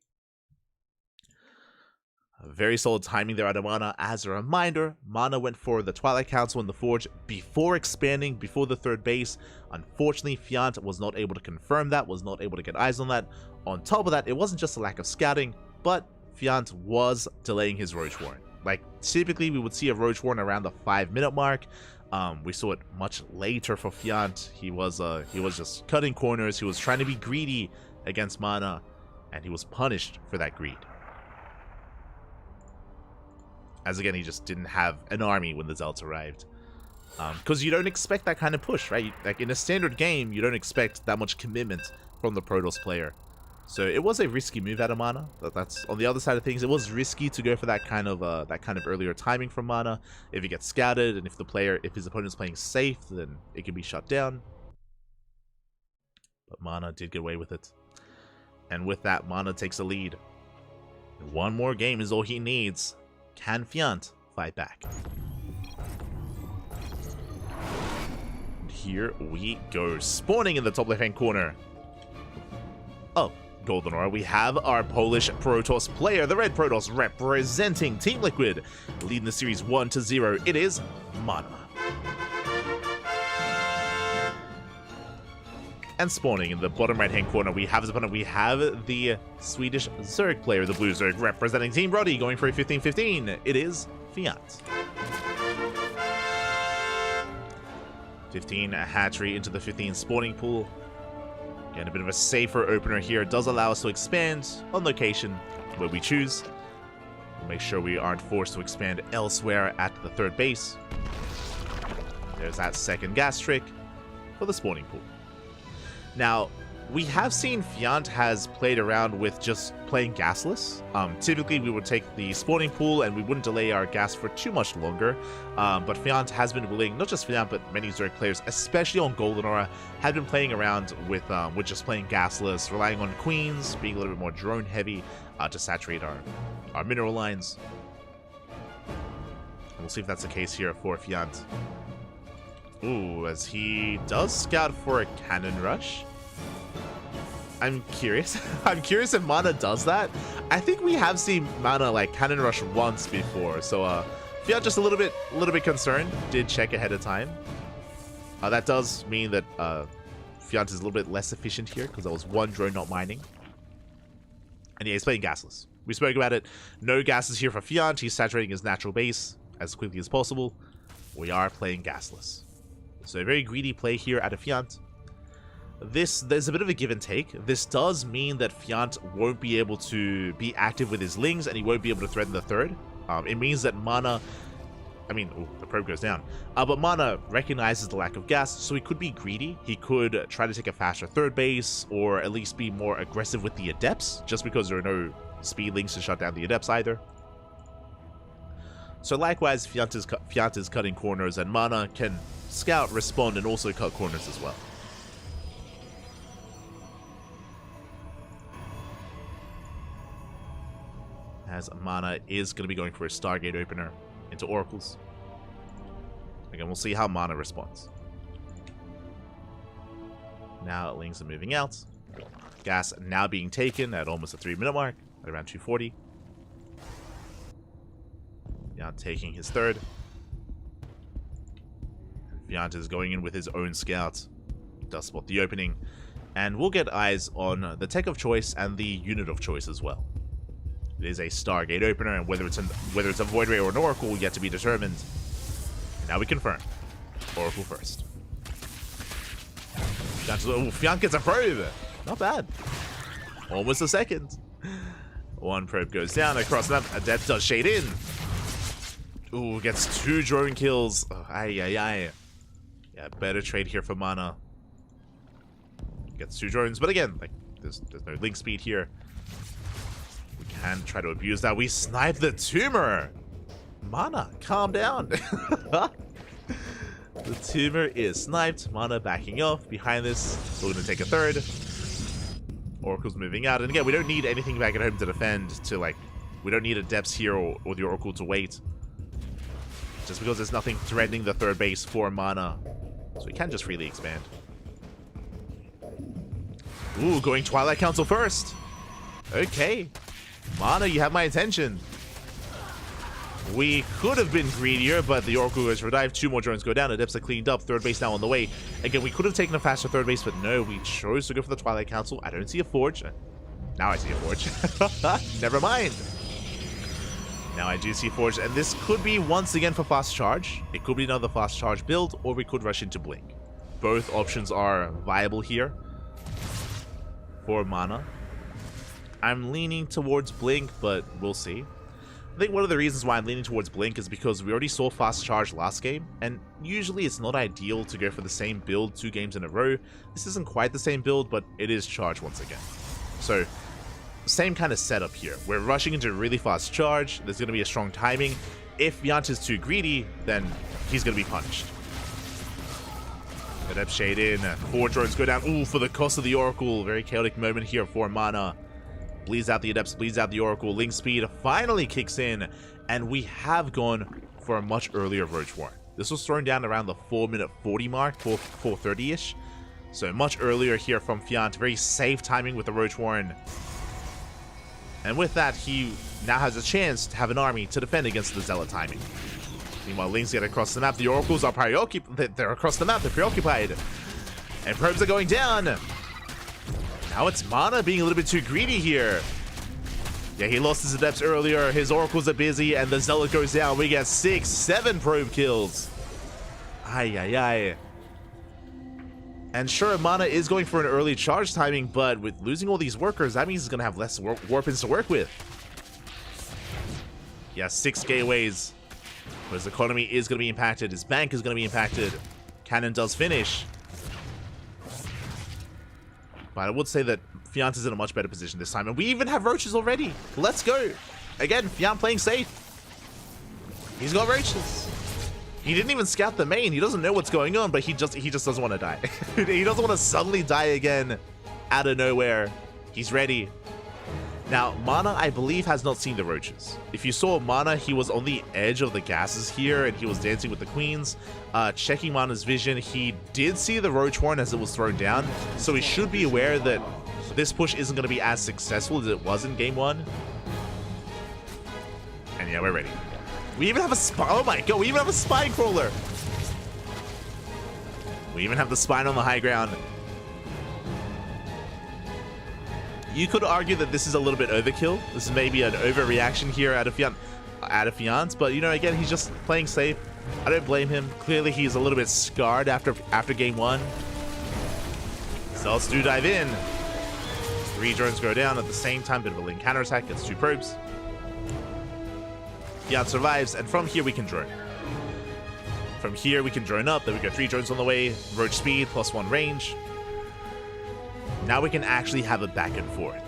Very solid timing there out of Mana. As a reminder, Mana went for the Twilight Council in the Forge before expanding, before the third base. Unfortunately, Fiant was not able to confirm that, was not able to get eyes on that. On top of that, it wasn't just a lack of scouting, but Fiant was delaying his Roach Warren. Like, typically we would see a Roach Warren around the 5-minute mark. We saw it much later for Fiant. He was just cutting corners. He was trying to be greedy against Mana, and he was punished for that greed. As again, he just didn't have an army when the Zealots arrived. Because you don't expect that kind of push, right? Like in a standard game, you don't expect that much commitment from the Protoss player. So it was a risky move out of Mana. That's on the other side of things. It was risky to go for that kind of earlier timing from Mana. If he gets scouted and if his opponent's playing safe, then it can be shut down. But Mana did get away with it. And with that, Mana takes a lead. One more game is all he needs. Can Fiant fight back? And here we go. Spawning in the top left-hand corner. Oh, Golden Aura. We have our Polish Protoss player, the Red Protoss, representing Team Liquid, leading the series 1-0. It is Mana. And spawning in the bottom right-hand corner, we have his opponent. We have the Swedish Zerg player, the Blue Zerg, representing Team Roddy, going for a 15-15. It is Fiant. 15 hatchery into the 15 spawning pool. Again, a bit of a safer opener here. It does allow us to expand on location where we choose. We'll make sure we aren't forced to expand elsewhere at the third base. There's that second gas trick for the spawning pool. Now, we have seen Fiant has played around with just playing gasless. Typically, we would take the spawning pool and we wouldn't delay our gas for too much longer. But Fiant has been willing, not just Fiant, but many Zerg players, especially on Golden Aura, have been playing around with just playing gasless, relying on queens, being a little bit more drone heavy to saturate our mineral lines. And we'll see if that's the case here for Fiant. Ooh, as he does scout for a cannon rush. I'm curious. I'm curious if Mana does that. I think we have seen Mana like cannon rush once before, so Fiant just a little bit concerned. Did check ahead of time. That does mean that Fiant is a little bit less efficient here because there was one drone not mining. And yeah, he's playing gasless. We spoke about it. No gases here for Fiant. He's saturating his natural base as quickly as possible. We are playing gasless. So a very greedy play here out of Fiant. There's a bit of a give and take. This does mean that Fiant won't be able to be active with his Lings and he won't be able to threaten the third. It means that Mana... ooh, the probe goes down. But Mana recognizes the lack of gas, so he could be greedy. He could try to take a faster third base, or at least be more aggressive with the Adepts, just because there are no speed links to shut down the Adepts either. So likewise, Fiant is cutting corners, and Mana can scout, respond, and also cut corners as well. As Mana is going to be going for a Stargate opener into Oracles. Again, we'll see how Mana responds. Now Lings are moving out. Gas now being taken at almost a 3-minute mark, at around 240. Now taking his third. Fiant is going in with his own scout. Does spot the opening. And we'll get eyes on the tech of choice and the unit of choice as well. It is a Stargate opener, and whether it's a Void Ray or an Oracle yet to be determined. Now we confirm. Oracle first. Fiant gets a probe. Not bad. Almost a second. One probe goes down across that. Adept does shade in. Ooh, gets 2 drone kills. Oh, aye, aye, aye. Yeah, better trade here for Mana. Gets 2 drones, but again, like there's no link speed here. We can try to abuse that. We snipe the tumor. Mana, calm down. The tumor is sniped. Mana backing off. Behind this, we're going to take a third. Oracle's moving out. And again, we don't need anything back at home to defend. We don't need Adepts here or the Oracle to wait. just because there's nothing threatening the third base for mana. So he can just freely expand. Ooh, going Twilight Council first. Okay. Mana, you have my attention. We could have been greedier, but the Oracle goes for a dive. 2 more drones go down. Adepts are cleaned up. Third base now on the way. Again, we could have taken a faster third base, but no, we chose to go for the Twilight Council. I don't see a Forge. Now I see a Forge. Never mind. Now I do see Forge, and this could be once again for fast charge. It could be another fast charge build, or we could rush into Blink. Both options are viable here for mana. I'm leaning towards Blink, but we'll see. I think one of the reasons why I'm leaning towards Blink is because we already saw fast charge last game, and usually it's not ideal to go for the same build 2 games in a row. This isn't quite the same build, but it is charge once again. So, same kind of setup here. We're rushing into a really fast charge. There's going to be a strong timing. If Vyant is too greedy, then he's going to be punished. Adept shade in. 4 drones go down. Ooh, for the cost of the Oracle. Very chaotic moment here for mana. Bleeds out the Adepts, bleeds out the Oracle. Link speed finally kicks in, and we have gone for a much earlier Roach Warren. This was thrown down around the 4-minute 40 mark, 4:30-ish. So much earlier here from Vyant. Very safe timing with the Roach Warren. And with that, he now has a chance to have an army to defend against the Zealot timing. Meanwhile, Links get across the map. The Oracles are preoccupied. They're across the map. They're preoccupied. And probes are going down. Now it's Mana being a little bit too greedy here. Yeah, he lost his Adepts earlier. His Oracles are busy, and the Zealot goes down. We get 6, 7 probe kills. Ay, ay, ay. And sure, Mana is going for an early charge timing, but with losing all these workers, that means he's going to have less warpins to work with. Yeah, 6 gateways. But his economy is going to be impacted. His bank is going to be impacted. Cannon does finish. But I would say that Vyant is in a much better position this time. And we even have Roaches already. Let's go. Again, Vyant playing safe. He's got Roaches. He didn't even scout the main. He doesn't know what's going on, but he just doesn't want to die. He doesn't want to suddenly die again out of nowhere. He's ready. Now, Mana, I believe, has not seen the Roaches. If you saw Mana, he was on the edge of the gases here, and he was dancing with the queens. Checking Mana's vision, he did see the Roach Warren as it was thrown down, so he should be aware that this push isn't going to be as successful as it was in Game 1. And yeah, we're ready. We even have a spy. Oh my god, we even have a spy crawler. We even have the spine on the high ground. You could argue that this is a little bit overkill. This is maybe an overreaction here out of Vyant, but you know, again, he's just playing safe. I don't blame him. Clearly, he's a little bit scarred after Game 1. Zealots do dive in. 3 drones go down at the same time. Bit of a link counterattack. Gets 2 probes. Vyant survives, and from here we can drone. From here we can drone up. Then we got 3 drones on the way. Roach speed plus 1 range. Now we can actually have a back and forth.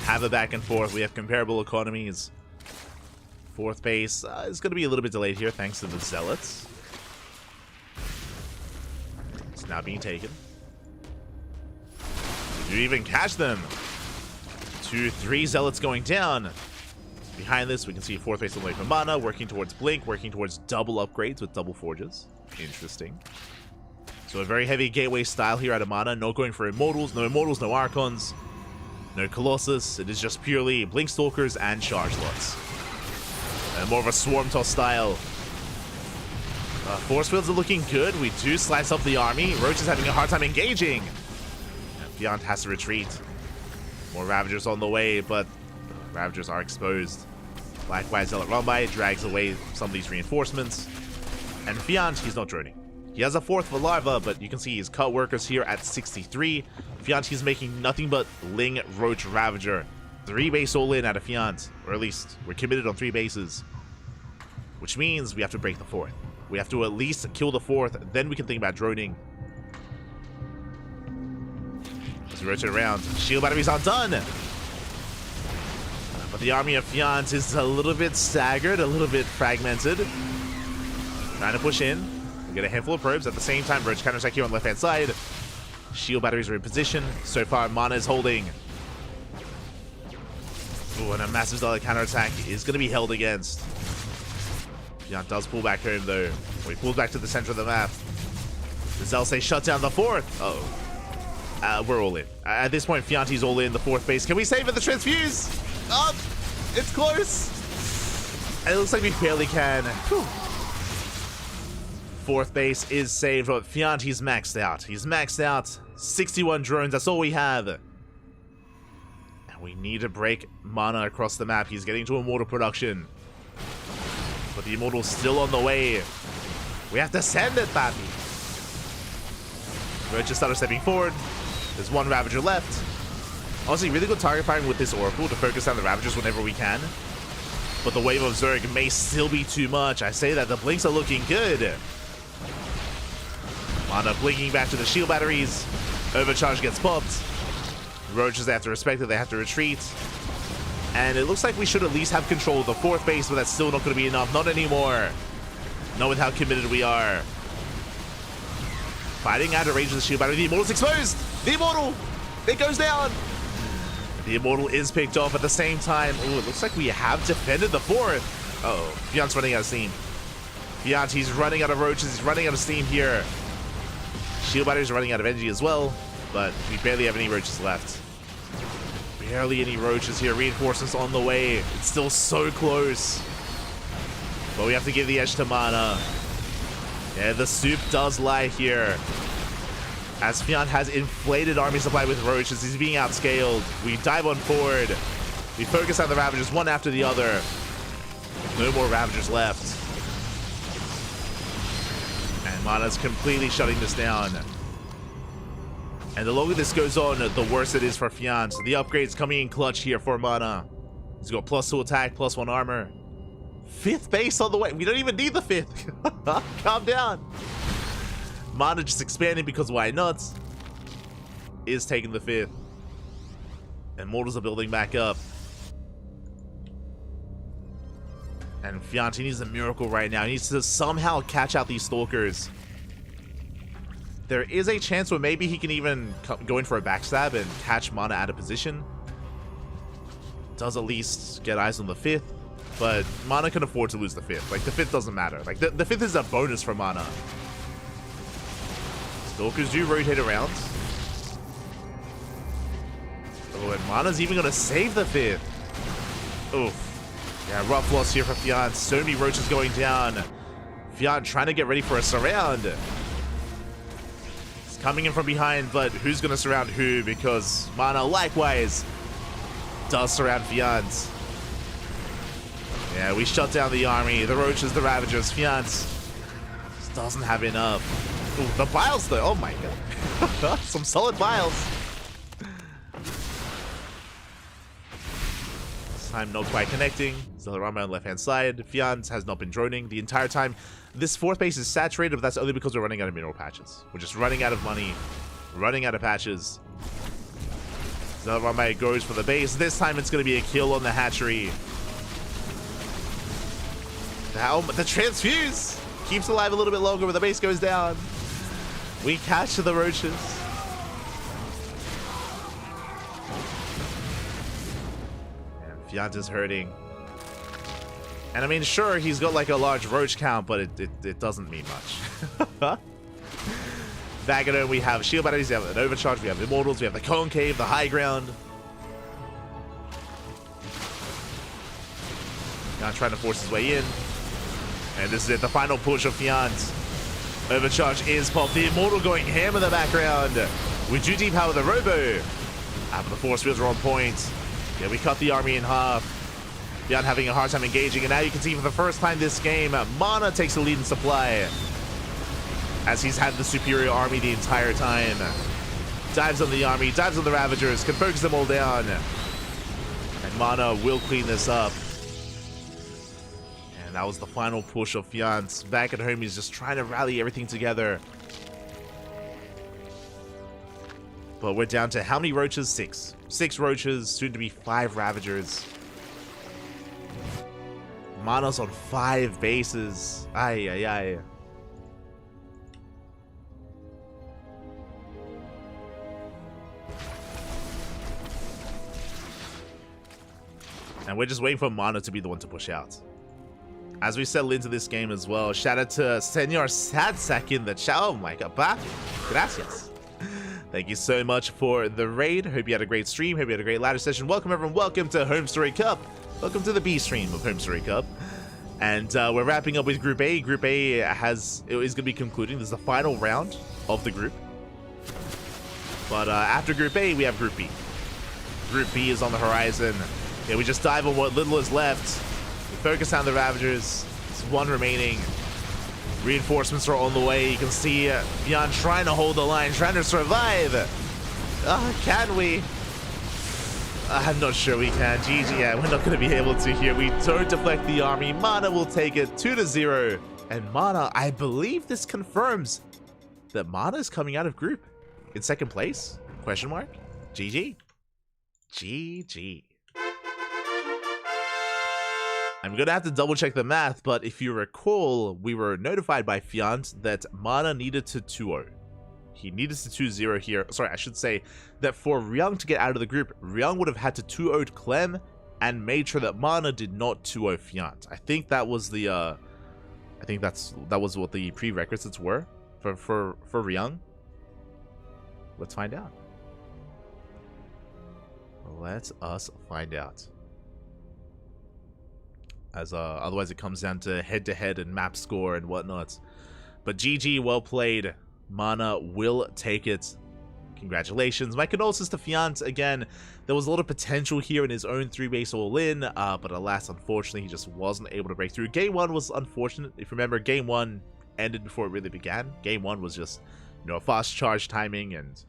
Have a back and forth. We have comparable economies. 4th base is going to be a little bit delayed here thanks to the Zealots. It's now being taken. Did you even catch them? 2, 3 Zealots going down. Behind this, we can see a 4th base away from Mana, working towards Blink, working towards double upgrades with double forges. Interesting. So a very heavy gateway style here out of Mana. No going for Immortals, no Archons, no Colossus. It is just purely Blink Stalkers and Charge Lots. And more of a Swarm Toss style. Force Fields are looking good. We do slice up the army. Roach is having a hard time engaging. And Vyant has to retreat. More Ravagers on the way, but Ravagers are exposed. Black White Zealot run by, drags away some of these reinforcements. And Vyant, he's not droning. He has a 4th for Larva, but you can see he's cut workers here at 63. Vyant, he's making nothing but Ling, Roach, Ravager. 3 base all in out of Vyant, or at least we're committed on 3 bases. Which means we have to break the 4th. We have to at least kill the 4th, then we can think about droning. Let's rotate around. Shield batteries are done! But the army of Vyant is a little bit staggered, a little bit fragmented. Trying to push in. We get a handful of probes. At the same time, Roach counterattack here on the left-hand side. Shield batteries are in position. So far, Mana is holding. Oh, and a massive Zella counterattack is going to be held against. Fiant does pull back home, though. He pulls back to the center of the map. Does Zelse shut down the fourth? Uh-oh. We're all in. At this point, Fianti's all in the fourth base. Can we save it? The transfuse? Oh, it's close. And it looks like we barely can. Whew. Fourth base is saved, but Fianti's maxed out. He's maxed out. 61 drones, that's all we have. And we need to break mana across the map. He's getting to Immortal production. But the Immortal's still on the way. We have to send it, Papi. Roach just started stepping forward. There's one Ravager left. Honestly, really good target firing with this Oracle to focus on the Ravagers whenever we can. But the wave of Zerg may still be too much. I say that the blinks are looking good. Mana blinking back to the shield batteries. Overcharge gets popped. Roaches, they have to respect it. They have to retreat. And it looks like we should at least have control of the fourth base, but that's still not going to be enough. Not anymore. Not with how committed we are. Fighting out of range of the shield battery. The Immortal's exposed. The Immortal. It goes down. The Immortal is picked off at the same time. Oh, it looks like we have defended the fourth. Uh-oh. Fiant's running out of steam. Fiant, he's running out of roaches. He's running out of steam here. Shield batteries are running out of energy as well, but we barely have any roaches left. Barely any roaches here. Reinforcements on the way. It's still so close. But we have to give the edge to Mana. Yeah, the soup does lie here. As Fiant has inflated army supply with roaches, he's being outscaled. We dive on forward. We focus on the Ravagers one after the other. No more Ravagers left. And Mana's completely shutting this down. And the longer this goes on, the worse it is for Fiant. The upgrade's coming in clutch here for Mana. He's got +2 attack, +1 armor. Fifth base on the way. We don't even need the fifth. Calm down. Mana just expanding because why not? Is taking the fifth. And Mortals are building back up. And Fiant needs a miracle right now. He needs to somehow catch out these Stalkers. There is a chance where maybe he can even go in for a backstab and catch Mana out of position. Does at least get eyes on the fifth. But Mana can afford to lose the fifth. Like, the fifth doesn't matter. Like, the fifth is a bonus for Mana. Stalkers do rotate around. Oh, and Mana's even going to save the fifth. Oof. Yeah, rough loss here for Fiant. So many roaches going down. Fiant trying to get ready for a surround. He's coming in from behind, but who's going to surround who? Because Mana, likewise, does surround Fiant. Yeah, we shut down the army. The roaches, the Ravagers. Fiant just doesn't have enough. Ooh, the Biles, though. Oh, my God. Some solid Biles. This time, not quite connecting. Still around my left-hand side. Fiant has not been droning the entire time. This fourth base is saturated, but that's only because we're running out of mineral patches. We're just running out of money. Running out of patches. Zelrama goes for the base. This time, it's going to be a kill on the hatchery. The transfuse keeps alive a little bit longer, but the base goes down. We catch the roaches. And Fiant is hurting. And I mean, sure, he's got like a large roach count, but it doesn't mean much. Back at home, we have shield batteries, we have an overcharge, we have immortals, we have the concave, the high ground. Now trying to force his way in. And this is it, the final push of Fiant. Overcharge is popped. The Immortal going ham in the background. We do depower the Robo. But the force fields are on point. Yeah, we cut the army in half. Fiant having a hard time engaging. And now you can see for the first time this game, Mana takes the lead in supply. As he's had the superior army the entire time. Dives on the army, dives on the Ravagers, can focus them all down. And Mana will clean this up. That was the final push of Fiant. Back at home, he's just trying to rally everything together. But we're down to how many roaches? 6. 6 roaches, soon to be 5 Ravagers. Mana's on 5 bases. Ay, ay, ay. And we're just waiting for Mana to be the one to push out. As we settle into this game as well, shout out to Senor Sadsak in the chat. Oh my god, gracias. Thank you so much for the raid. Hope you had a great stream. Hope you had a great ladder session. Welcome everyone. Welcome to HomeStory Cup. Welcome to the B stream of HomeStory Cup. And we're wrapping up with Group A. Group A is going to be concluding. This is the final round of the group. But after Group A, we have Group B. Group B is on the horizon. Yeah, we just dive on what little is left. We focus on the Ravagers. There's one remaining. Reinforcements are on the way. You can see Beyond trying to hold the line, trying to survive. Can we? I'm not sure we can. GG, yeah, we're not going to be able to here. We don't deflect the army. Mana will take it 2-0. And Mana, I believe this confirms that Mana is coming out of group in second place? Question mark? GG. GG. I'm going to have to double check the math, but if you recall, we were notified by Fiant that Mana needed to 2-0. He needed to 2-0 here. Sorry, I should say that for Ryung to get out of the group, Ryung would have had to 2-0 Clem and made sure that Mana did not 2-0 Fiant. I think that was the that was what the prerequisites were for Ryung. Let's find out. Let us find out. As otherwise it comes down to head-to-head and map score and whatnot. But GG, well played. Mana will take it. Congratulations. My condolences to Fiant. Again, there was a lot of potential here in his own 3-base all-in, but alas, unfortunately, he just wasn't able to break through. Game 1 was unfortunate. If you remember, Game 1 ended before it really began. Game 1 was just, you know, fast charge timing, and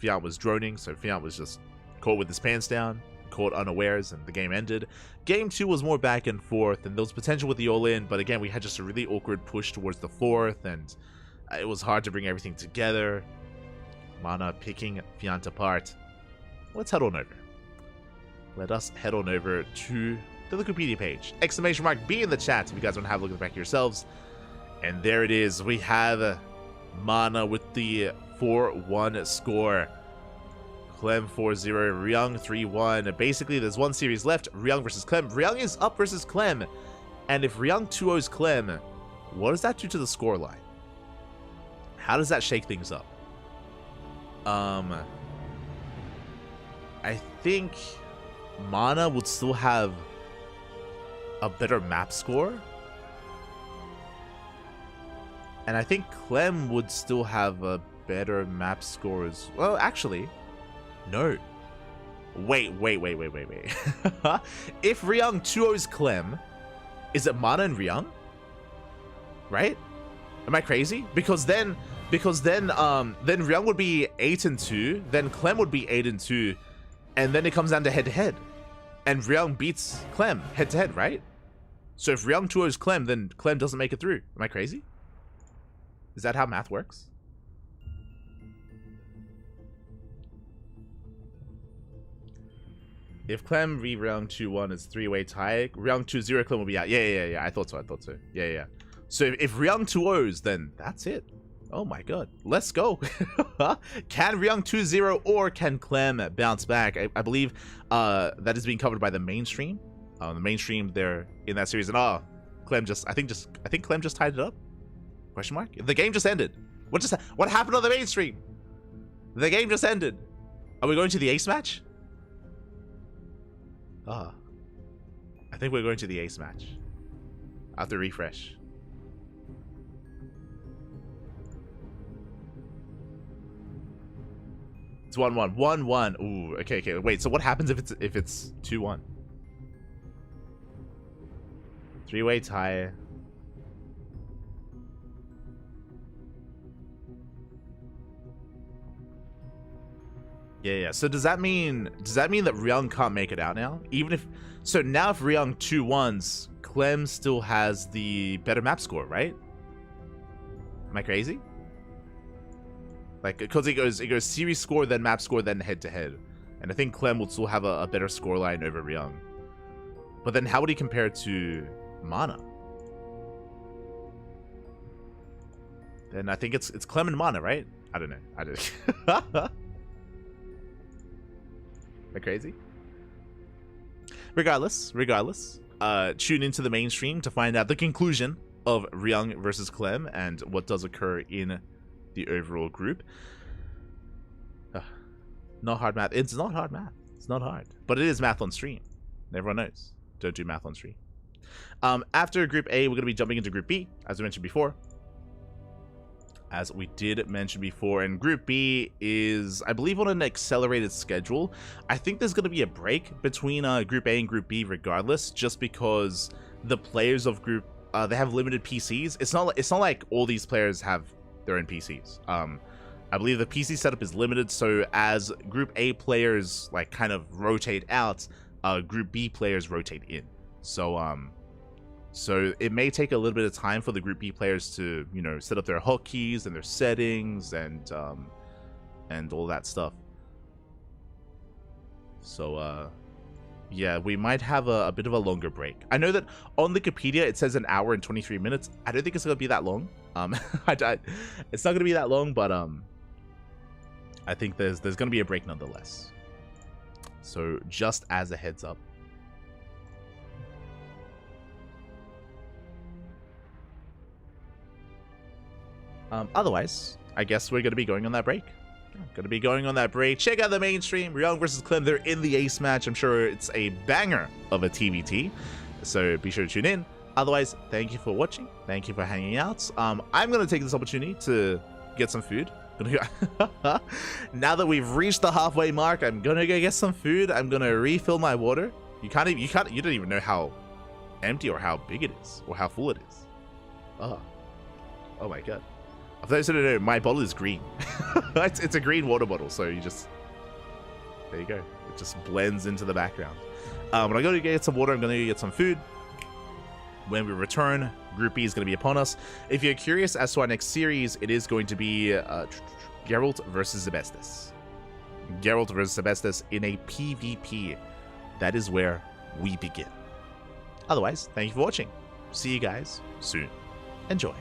Fiant was droning, so Fiant was just caught with his pants down, caught unawares, and the game ended. Game 2 was more back and forth, and there was potential with the all-in, but again, we had just a really awkward push towards the 4th, and it was hard to bring everything together. Mana picking Fiant apart. Let's head on over. Let us head on over to the Wikipedia page. Exclamation mark B in the chat if you guys want to have a look at the back yourselves. And there it is. We have Mana with the 4-1 score. Clem 4-0, Ryung 3-1. Basically, there's one series left. Ryung versus Clem. Ryung is up versus Clem. And if Ryung 2-0s Clem, what does that do to the scoreline? How does that shake things up? I think Mana would still have a better map score. And I think Clem would still have a better map score as well. Actually, no. Wait. If Ryung 2-0s Clem, is it Mana and Ryung? Right? Am I crazy? Because then Ryung would be 8-2, then Clem would be 8-2, and then it comes down to head-to-head. And Ryung beats Clem head-to-head, right? So if Ryung 2-0s Clem, then Clem doesn't make it through. Am I crazy? Is that how math works? If Clem Ryung 2-1 is 3-way tie, Ryung 2-0 Clem will be out. Yeah. I thought so. Yeah. So if Ryung 2-0s, then that's it. Oh my god. Let's go. Can Ryung 2-0 or can Clem bounce back? I believe that is being covered by the mainstream. The mainstream, they're in that series. And Clem I think Clem just tied it up. Question mark? The game just ended. What happened on the mainstream? The game just ended. Are we going to the ace match? I think we're going to the ace match. I have to refresh. It's 1-1. 1-1. Ooh, okay. Wait, so what happens if it's 2-1? 3-way tie. Yeah. So does that mean that Ryung can't make it out now? Even if now if Ryung 2-1s, Clem still has the better map score, right? Am I crazy? Like, because it goes series score, then map score, then head-to-head. And I think Clem will still have a better scoreline over Ryung. But then how would he compare to Mana? Then I think it's Clem and Mana, right? I don't know. Am I crazy? regardless, tune into the main stream to find out the conclusion of Ryung versus Clem and what does occur in the overall group. Not hard math. It's not hard math. It's not hard. But it is math on stream. Everyone knows. Don't do math on stream. After Group A, we're going to be jumping into Group B, as we mentioned before. And Group B is, I believe, on an accelerated schedule. I think there's going to be a break between Group A and Group B regardless, just because the players of Group they have limited PCs. It's not like all these players have their own PCs. I believe the PC setup is limited, so as Group A players like kind of rotate out, Group B players rotate in. So it may take a little bit of time for the Group B players to, you know, set up their hotkeys and their settings and all that stuff. So yeah, we might have a bit of a longer break. I know that on Wikipedia it says 1 hour and 23 minutes. I don't think it's gonna be that long. It's not gonna be that long, but I think there's gonna be a break nonetheless. So just as a heads up. Otherwise, I guess we're gonna be going on that break. Check out the mainstream. Ryung versus Clem. They're in the ace match. I'm sure it's a banger of a TBT. So be sure to tune in. Otherwise, thank you for watching. Thank you for hanging out. I'm gonna take this opportunity to get some food. Now that we've reached the halfway mark, I'm gonna go get some food. I'm gonna refill my water. You don't even know how empty or how big it is or how full it is. Oh my god. For those who don't know, my bottle is green. it's a green water bottle, so you just... There you go. It just blends into the background. When I go to get some water, I'm going to get some food. When we return, Group B is going to be upon us. If you're curious as to our next series, it is going to be Geralt versus Zebestis. Geralt versus Zebestis in a PvP. That is where we begin. Otherwise, thank you for watching. See you guys soon. Enjoy.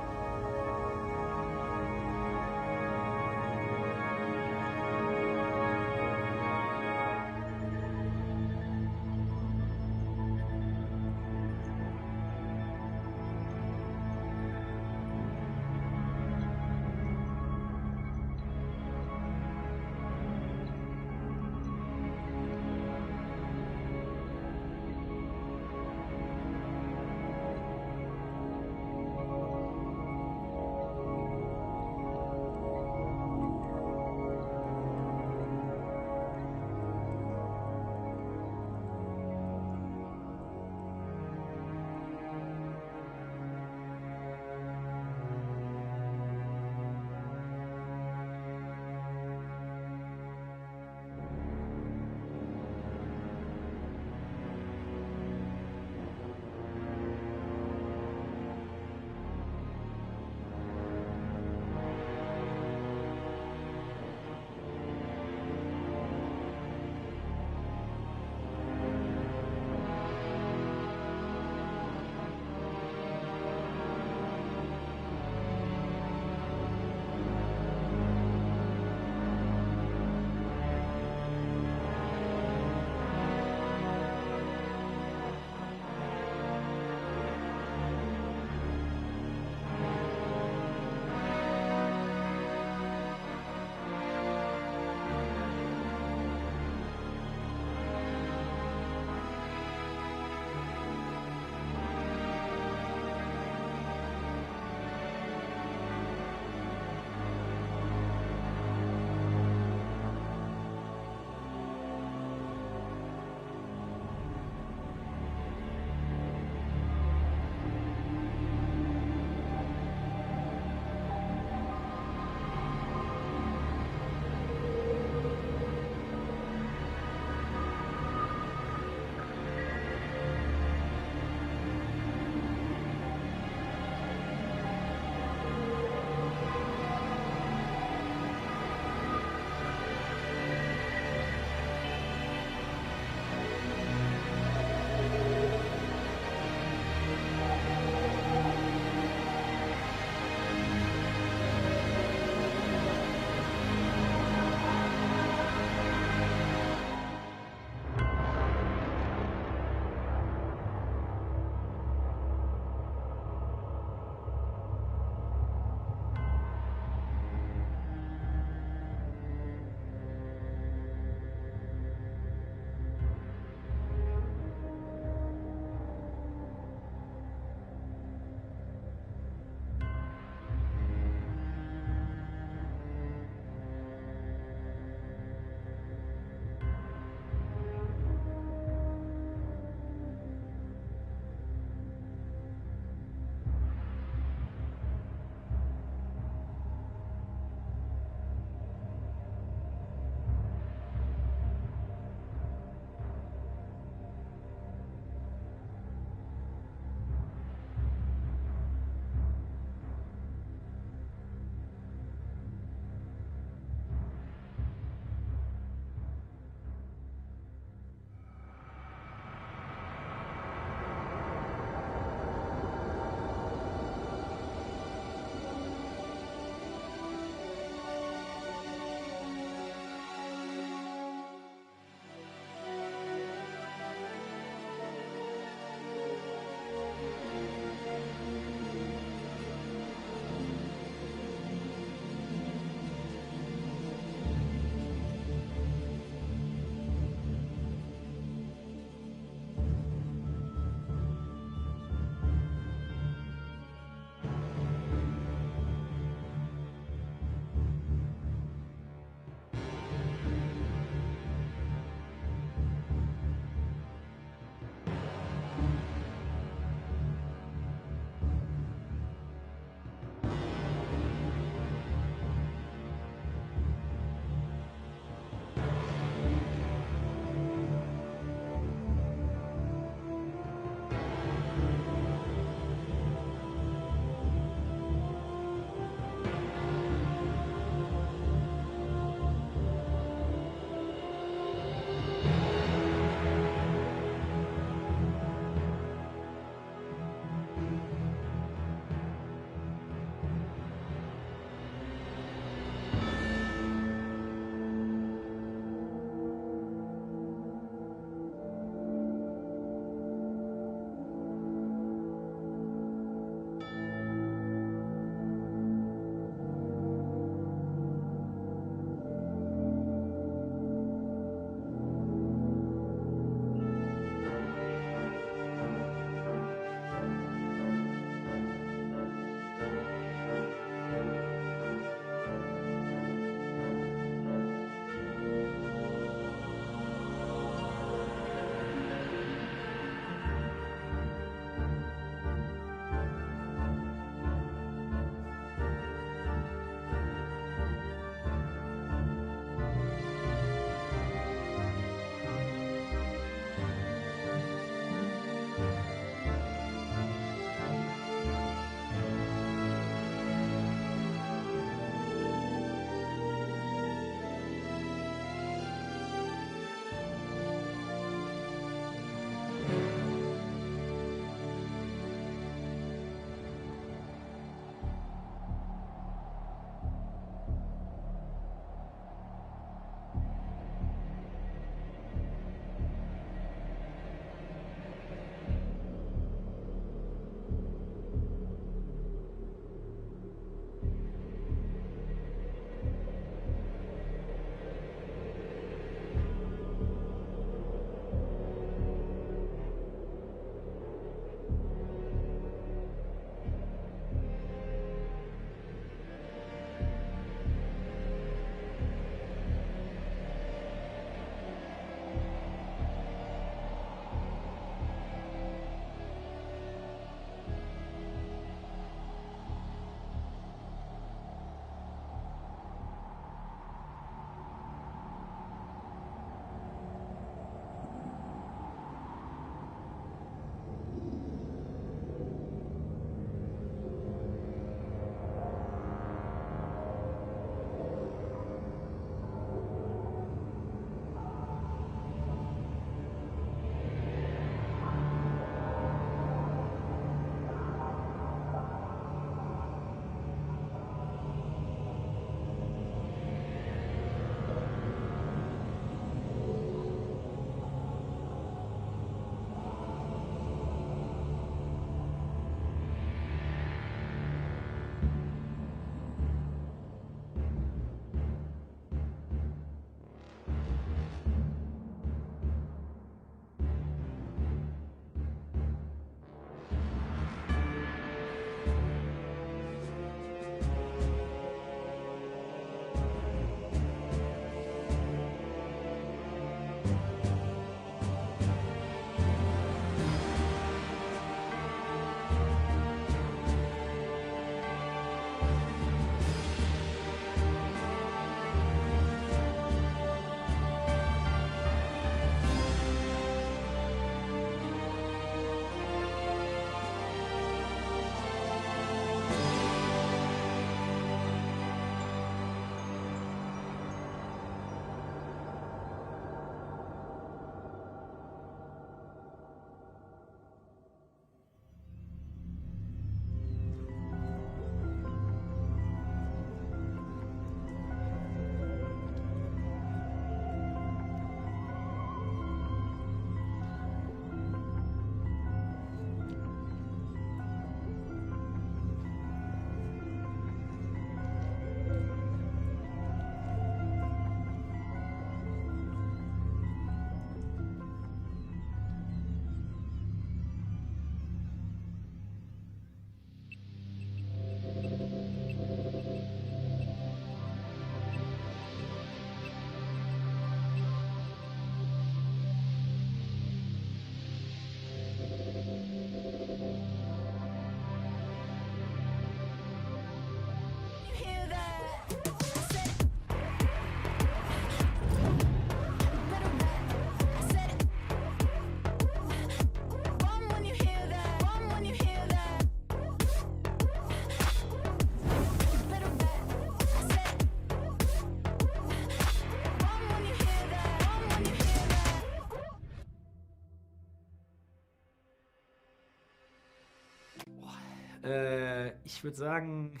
Ich würde sagen,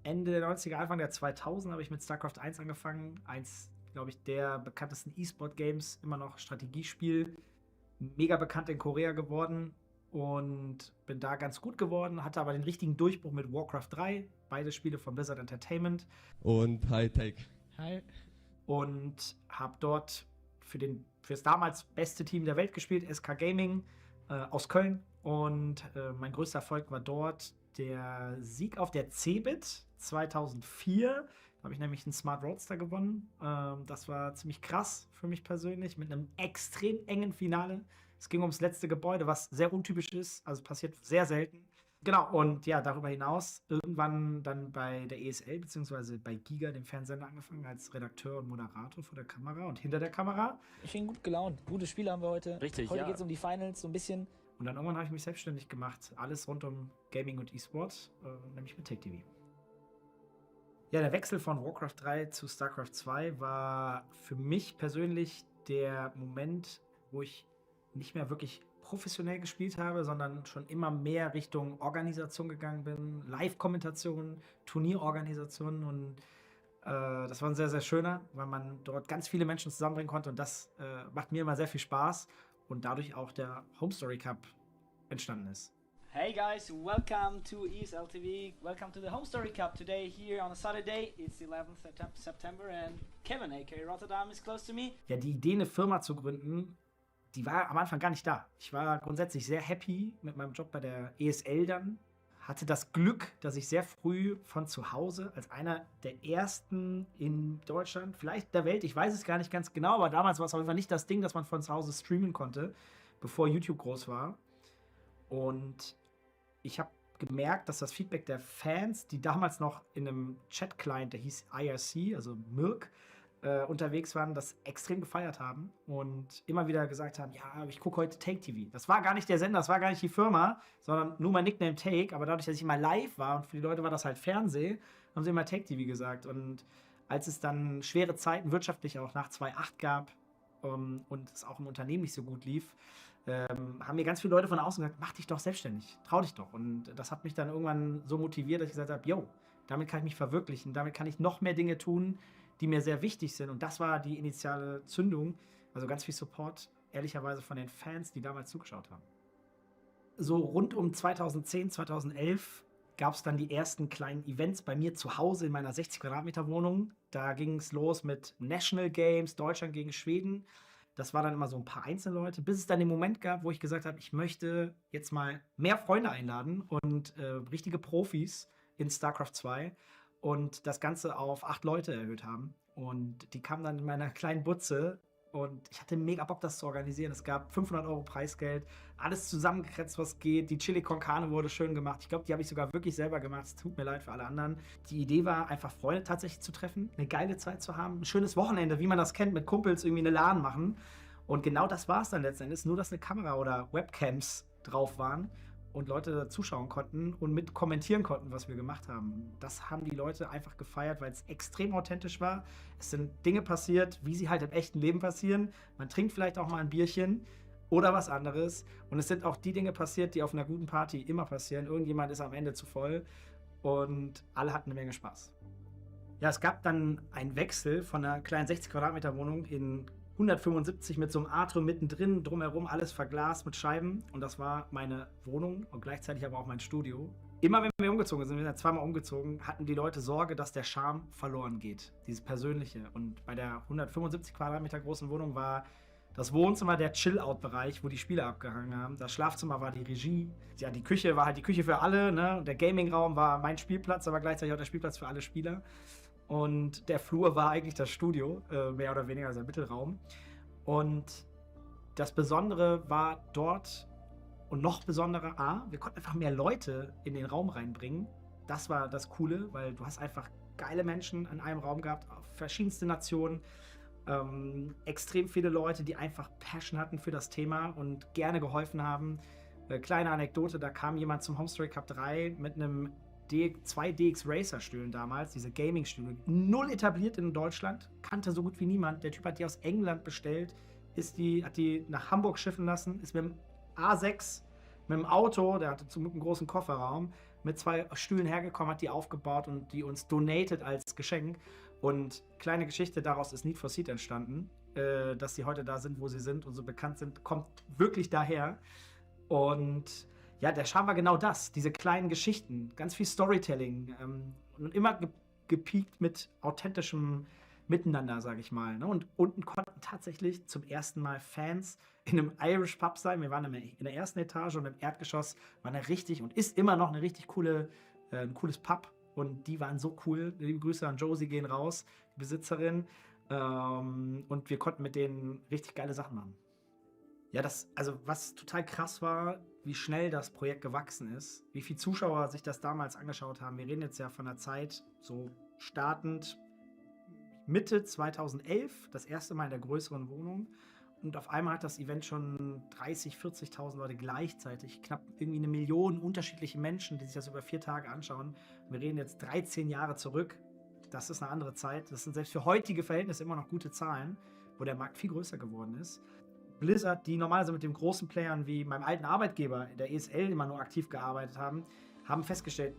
Ende der 90er, Anfang der 2000 habe ich mit StarCraft 1 angefangen. Eins, glaube ich, der bekanntesten E-Sport-Games, immer noch Strategiespiel. Mega bekannt in Korea geworden und bin da ganz gut geworden, hatte aber den richtigen Durchbruch mit Warcraft 3, beide Spiele von Blizzard Entertainment. Und Hightech. Hi. Und habe dort für das damals beste Team der Welt gespielt, SK Gaming aus Köln. Und mein größter Erfolg war dort der Sieg auf der CeBIT 2004. Da habe ich nämlich einen Smart Roadster gewonnen. Das war ziemlich krass für mich persönlich, mit einem extrem engen Finale. Es ging ums letzte Gebäude, was sehr untypisch ist, also passiert sehr selten. Genau, und ja, darüber hinaus irgendwann dann bei der ESL bzw. bei Giga, dem Fernsehsender, angefangen als Redakteur und Moderator vor der Kamera und hinter der Kamera. Ich bin gut gelaunt. Gute Spiele haben wir heute. Richtig, Heute ja. geht es um die Finals, so ein bisschen. Und dann irgendwann habe ich mich selbstständig gemacht. Alles rund um Gaming und E-Sport, nämlich mit TakeTV. Ja, der Wechsel von Warcraft 3 zu StarCraft 2 war für mich persönlich der Moment, wo ich nicht mehr wirklich professionell gespielt habe, sondern schon immer mehr Richtung Organisation gegangen bin, Live-Kommentation, Turnierorganisation und das war ein sehr, sehr schöner, weil man dort ganz viele Menschen zusammenbringen konnte und das macht mir immer sehr viel Spaß und dadurch auch der HomeStory Cup entstanden ist. Hey guys, welcome to ESL TV. Welcome to the HomeStory Cup. Today here on a Saturday, it's 11th September and Kevin, aka Rotterdam, is close to me. Ja, die Idee, eine Firma zu gründen, die war am Anfang gar nicht da. Ich war grundsätzlich sehr happy mit meinem Job bei der ESL dann. Hatte das Glück, dass ich sehr früh von zu Hause als einer der ersten in Deutschland, vielleicht der Welt, ich weiß es gar nicht ganz genau, aber damals war es auf jeden Fall nicht das Ding, dass man von zu Hause streamen konnte, bevor YouTube groß war. Und ich habe gemerkt, dass das Feedback der Fans, die damals noch in einem Chat-Client, der hieß IRC, also Mirk, unterwegs waren, das extrem gefeiert haben und immer wieder gesagt haben, ja, ich gucke heute Take TV. Das war gar nicht der Sender, das war gar nicht die Firma, sondern nur mein Nickname Take, aber dadurch, dass ich immer live war und für die Leute war das halt Fernsehen, haben sie immer Take TV gesagt. Und als es dann schwere Zeiten wirtschaftlich auch nach 2008 gab und es auch im Unternehmen nicht so gut lief, haben mir ganz viele Leute von außen gesagt, mach dich doch selbstständig, trau dich doch. Und das hat mich dann irgendwann so motiviert, dass ich gesagt habe, yo, damit kann ich mich verwirklichen, damit kann ich noch mehr Dinge tun, die mir sehr wichtig sind. Und das war die initiale Zündung. Also ganz viel Support, ehrlicherweise von den Fans, die damals zugeschaut haben. So rund um 2010, 2011 gab es dann die ersten kleinen Events bei mir zu Hause in meiner 60 Quadratmeter Wohnung. Da ging es los mit National Games, Deutschland gegen Schweden. Das war dann immer so ein paar Einzelleute, bis es dann den Moment gab, wo ich gesagt habe, ich möchte jetzt mal mehr Freunde einladen und richtige Profis in StarCraft 2 und das Ganze auf 8 Leute erhöht haben. Und die kamen dann in meiner kleinen Butze und ich hatte mega Bock, das zu organisieren. Es gab 500 € Preisgeld, alles zusammengekratzt, was geht. Die Chili con Carne wurde schön gemacht. Ich glaube, die habe ich sogar wirklich selber gemacht. Es tut mir leid für alle anderen. Die Idee war, einfach Freunde tatsächlich zu treffen, eine geile Zeit zu haben, ein schönes Wochenende, wie man das kennt, mit Kumpels irgendwie eine LAN machen. Und genau das war es dann letzten Endes, nur dass eine Kamera oder Webcams drauf waren und Leute zuschauen konnten und mit kommentieren konnten, was wir gemacht haben. Das haben die Leute einfach gefeiert, weil es extrem authentisch war. Es sind Dinge passiert, wie sie halt im echten Leben passieren. Man trinkt vielleicht auch mal ein Bierchen oder was anderes. Und es sind auch die Dinge passiert, die auf einer guten Party immer passieren. Irgendjemand ist am Ende zu voll und alle hatten eine Menge Spaß. Ja, es gab dann einen Wechsel von einer kleinen 60 Quadratmeter Wohnung in 175 mit so einem Atrium mittendrin, drumherum alles verglast mit Scheiben. Und das war meine Wohnung und gleichzeitig aber auch mein Studio. Immer wenn wir umgezogen sind, wir sind ja zweimal umgezogen, hatten die Leute Sorge, dass der Charme verloren geht. Dieses Persönliche. Und bei der 175 Quadratmeter großen Wohnung war das Wohnzimmer der Chill-Out-Bereich, wo die Spiele abgehangen haben. Das Schlafzimmer war die Regie. Ja, die Küche war halt die Küche für alle. Ne? Der Gaming-Raum war mein Spielplatz, aber gleichzeitig auch der Spielplatz für alle Spieler. Und der Flur war eigentlich das Studio, mehr oder weniger, also der Mittelraum. Und das Besondere war dort, und noch besonderer, wir konnten einfach mehr Leute in den Raum reinbringen. Das war das Coole, weil du hast einfach geile Menschen in einem Raum gehabt, verschiedenste Nationen, extrem viele Leute, die einfach Passion hatten für das Thema und gerne geholfen haben. Kleine Anekdote, da kam jemand zum HomeStory Cup 3 mit einem 2 DX Racer Stühlen damals, diese Gaming Stühle, null etabliert in Deutschland, kannte so gut wie niemand. Der Typ hat die aus England bestellt, hat die nach Hamburg schiffen lassen, ist mit dem A6 mit dem Auto, der hatte zum Glück einen großen Kofferraum, mit 2 Stühlen hergekommen, hat die aufgebaut und die uns donated als Geschenk. Und kleine Geschichte, daraus ist Need for Speed entstanden. Dass sie heute da sind, wo sie sind und so bekannt sind, kommt wirklich daher. Und ja, der Charme war genau das, diese kleinen Geschichten, ganz viel Storytelling und immer gepiekt mit authentischem Miteinander, sage ich mal. Ne? Und unten konnten tatsächlich zum ersten Mal Fans in einem Irish Pub sein. Wir waren in der ersten Etage und im Erdgeschoss war eine richtig und ist immer noch eine richtig ein cooles Pub. Und die waren so cool. Liebe Grüße an Josie gehen raus, die Besitzerin. Und wir konnten mit denen richtig geile Sachen machen. Ja, also was total krass war, wie schnell das Projekt gewachsen ist, wie viele Zuschauer sich das damals angeschaut haben. Wir reden jetzt ja von der Zeit so startend Mitte 2011, das erste Mal in der größeren Wohnung. Und auf einmal hat das Event schon 30.000, 40.000 Leute gleichzeitig, knapp irgendwie 1 Million unterschiedliche Menschen, die sich das über 4 Tage anschauen. Wir reden jetzt 13 Jahre zurück. Das ist eine andere Zeit. Das sind selbst für heutige Verhältnisse immer noch gute Zahlen, wo der Markt viel größer geworden ist. Blizzard, die normalerweise mit den großen Playern wie meinem alten Arbeitgeber in der ESL immer nur aktiv gearbeitet haben, haben festgestellt,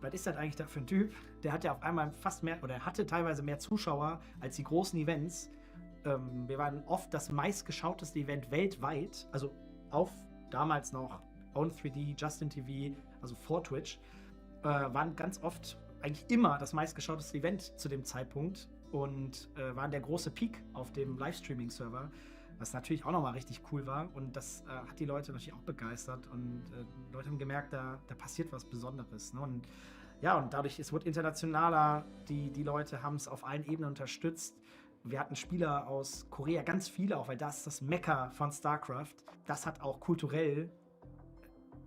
was ist das eigentlich da für ein Typ? Der hat ja auf einmal fast mehr, oder hatte teilweise mehr Zuschauer als die großen Events. Wir waren oft das meistgeschauteste Event weltweit, also auf damals noch On3D, Justin TV, also vor Twitch, waren ganz oft, eigentlich immer das meistgeschauteste Event zu dem Zeitpunkt und waren der große Peak auf dem Livestreaming-Server, was natürlich auch nochmal richtig cool war und das hat die Leute natürlich auch begeistert und Leute haben gemerkt, da passiert was Besonderes. Ne? Und ja, und dadurch, es wurde internationaler, die Leute haben es auf allen Ebenen unterstützt. Wir hatten Spieler aus Korea, ganz viele auch, weil das ist das Mekka von StarCraft. Das hat auch kulturell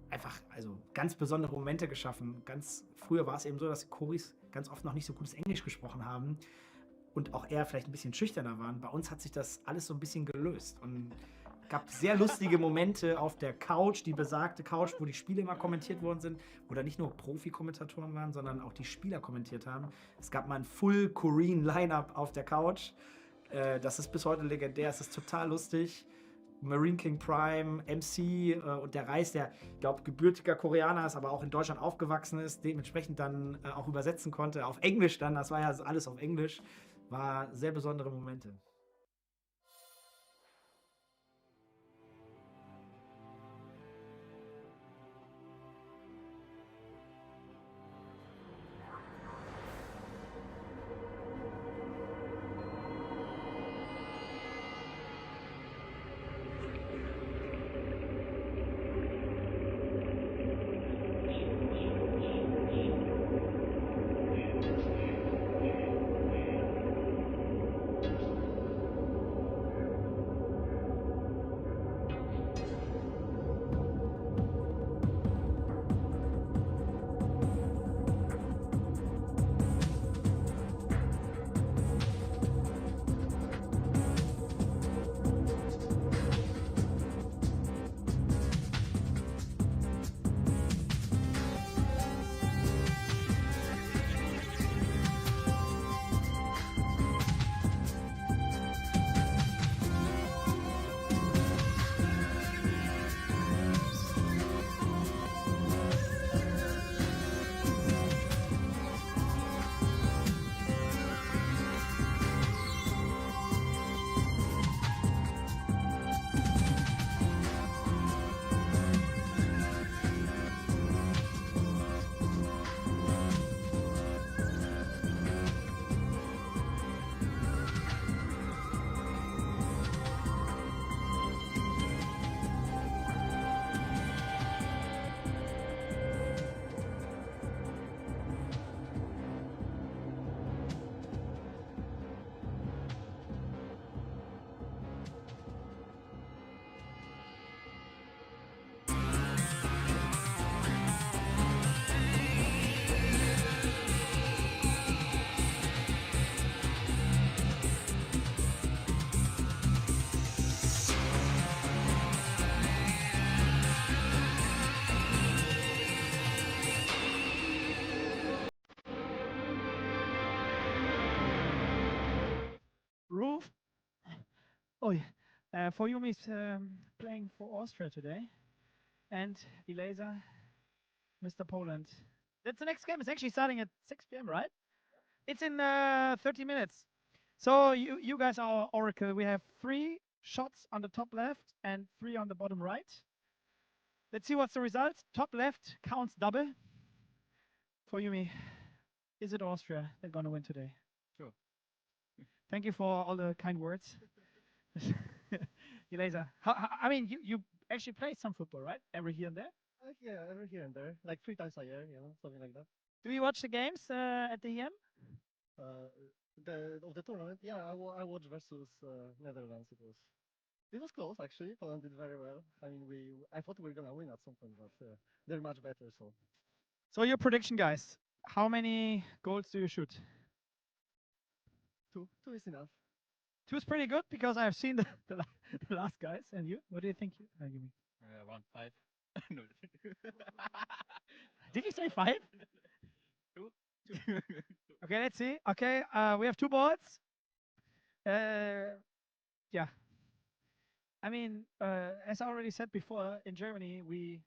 einfach also ganz besondere Momente geschaffen. Ganz früher war es eben so, dass die Koris ganz oft noch nicht so gutes Englisch gesprochen haben und auch eher vielleicht ein bisschen schüchterner waren. Bei uns hat sich das alles so ein bisschen gelöst und gab sehr lustige Momente auf der Couch, die besagte Couch, wo die Spiele immer kommentiert worden sind, wo da nicht nur Profi-Kommentatoren waren, sondern auch die Spieler kommentiert haben. Es gab mal ein Full Korean Lineup auf der Couch. Das ist bis heute legendär, es ist total lustig. Marine King Prime, MC und der Reis, der, ich glaube, gebürtiger Koreaner ist, aber auch in Deutschland aufgewachsen ist, dementsprechend dann auch übersetzen konnte. Auf Englisch dann, das war ja alles auf Englisch, war sehr besondere Momente. Roof? Oh, yeah. For you, Miss playing for Austria today. and Eliza, Mr. Poland. That's the next game. It's actually starting at 6 p.m., right? It's in 30 minutes. So you guys are Oracle. We have 3 shots on the top left and 3 on the bottom right. Let's see what's the results. Top left counts double. For Yumi, is it Austria that's going to win today? Sure. Thank you for all the kind words. Eliza, I mean, you actually play some football, right? Every here and there? Yeah, every here and there, like 3 times a year, something like that. Do you watch the games at the EM? Of the tournament, yeah, I watched versus Netherlands. It was close actually. Poland did very well. I mean, I thought we were gonna win at some point, but they're much better. So your prediction, guys. How many goals do you shoot? Two is enough. 2 is pretty good because I've seen the last guys. And you? What do you think? Yumi? Around 5. No. Did you say 5? 2. Okay, let's see. Okay, we have 2 balls. Yeah. I mean, as I already said before, in Germany, we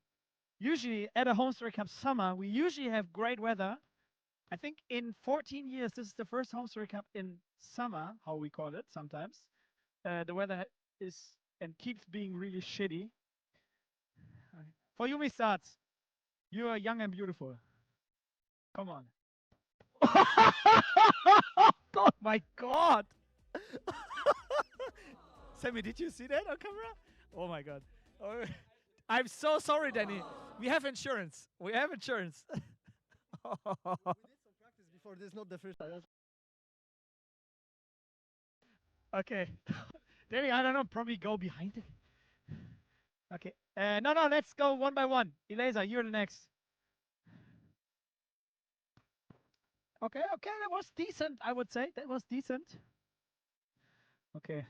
usually, at a HomeStory Cup summer, we usually have great weather. I think in 14 years, this is the first HomeStory Cup in summer, how we call it sometimes. The weather is and keeps being really shitty. For Yumi starts. You are young and beautiful. Come on. Oh my god! Sammy, did you see that on camera? Oh my god. Oh, I'm so sorry, Danny. We have insurance. We have insurance. We did some practice before. This is not the first time. Okay. Danny, I don't know. Probably go behind it. Okay. No, let's go one by one. Eliza, you're the next. Okay, that was decent, I would say. That was decent. Okay.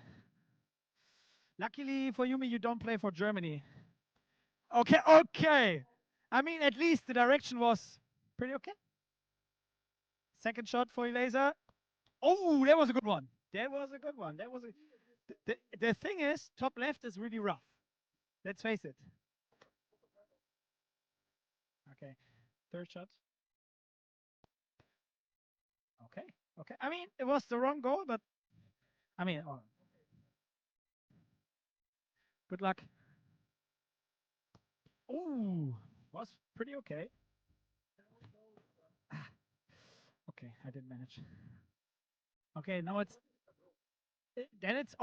Luckily for Yumi, you don't play for Germany. Okay. I mean, at least the direction was pretty okay. Second shot for Eliza. Oh, that was a good one. That was a good one. That was a. The thing is, top left is really rough. Let's face it. Okay. Third shot. Okay. I mean, it was the wrong goal, but I mean, good luck. Ooh, was pretty okay. Okay, I didn't manage. Okay, now then it's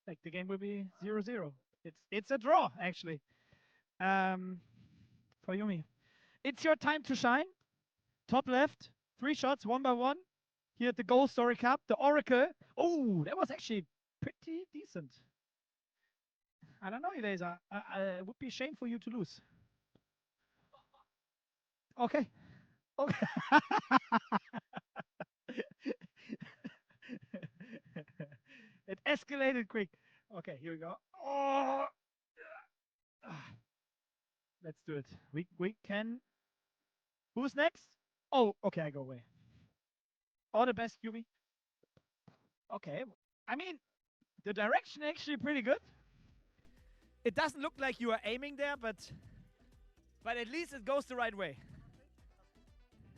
like the game will be 0-0. It's a draw actually. For Yumi, it's your time to shine. Top left, 3 shots, 1 by 1. Here at the Goal Story Cup, the Oracle. Oh, that was actually pretty decent. I don't know, Eliza. It would be a shame for you to lose. Okay. It escalated quick. Okay, here we go. Oh. Let's do it. We can. Who's next? Oh, okay, I go away. All the best, Yumi. Okay. I mean, the direction actually pretty good. It doesn't look like you are aiming there, but at least it goes the right way.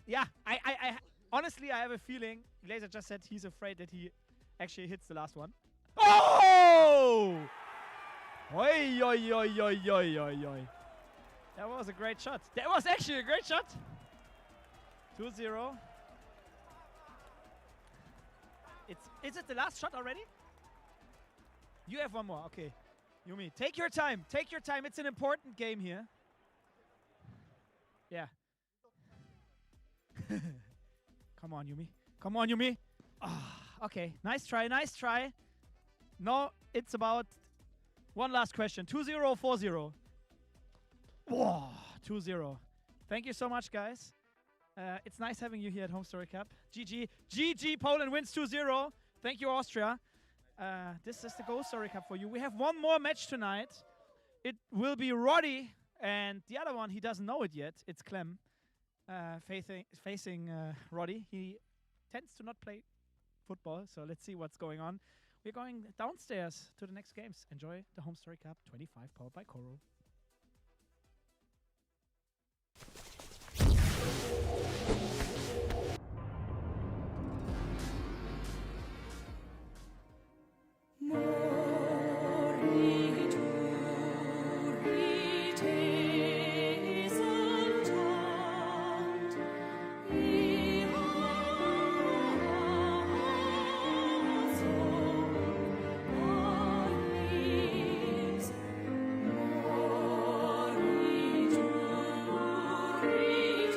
Yeah, I honestly, I have a feeling. Laser just said he's afraid that he actually hits the last one. Oh! Oi, oi, oi, oi, oi, oi, oi. That was a great shot. That was actually a great shot. 2-0. Is it the last shot already? You have one more. Okay. Yumi, take your time. Take your time. It's an important game here. Yeah. Come on, Yumi. Come on, Yumi. Okay. Nice try. Nice try. No, it's about one last question. 2-0 or 4-0? Whoa, 2-0. Thank you so much, guys. It's nice having you here at HomeStory Cup. GG. GG, Poland wins 2-0. Thank you, Austria. This is the Goal Story Cup for you. We have one more match tonight. It will be Roddy, and the other one, he doesn't know it yet. It's Clem facing Roddy. He tends to not play football, so let's see what's going on. We're going downstairs to the next games. Enjoy the HomeStory Cup 25 powered by Coro.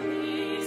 Morituri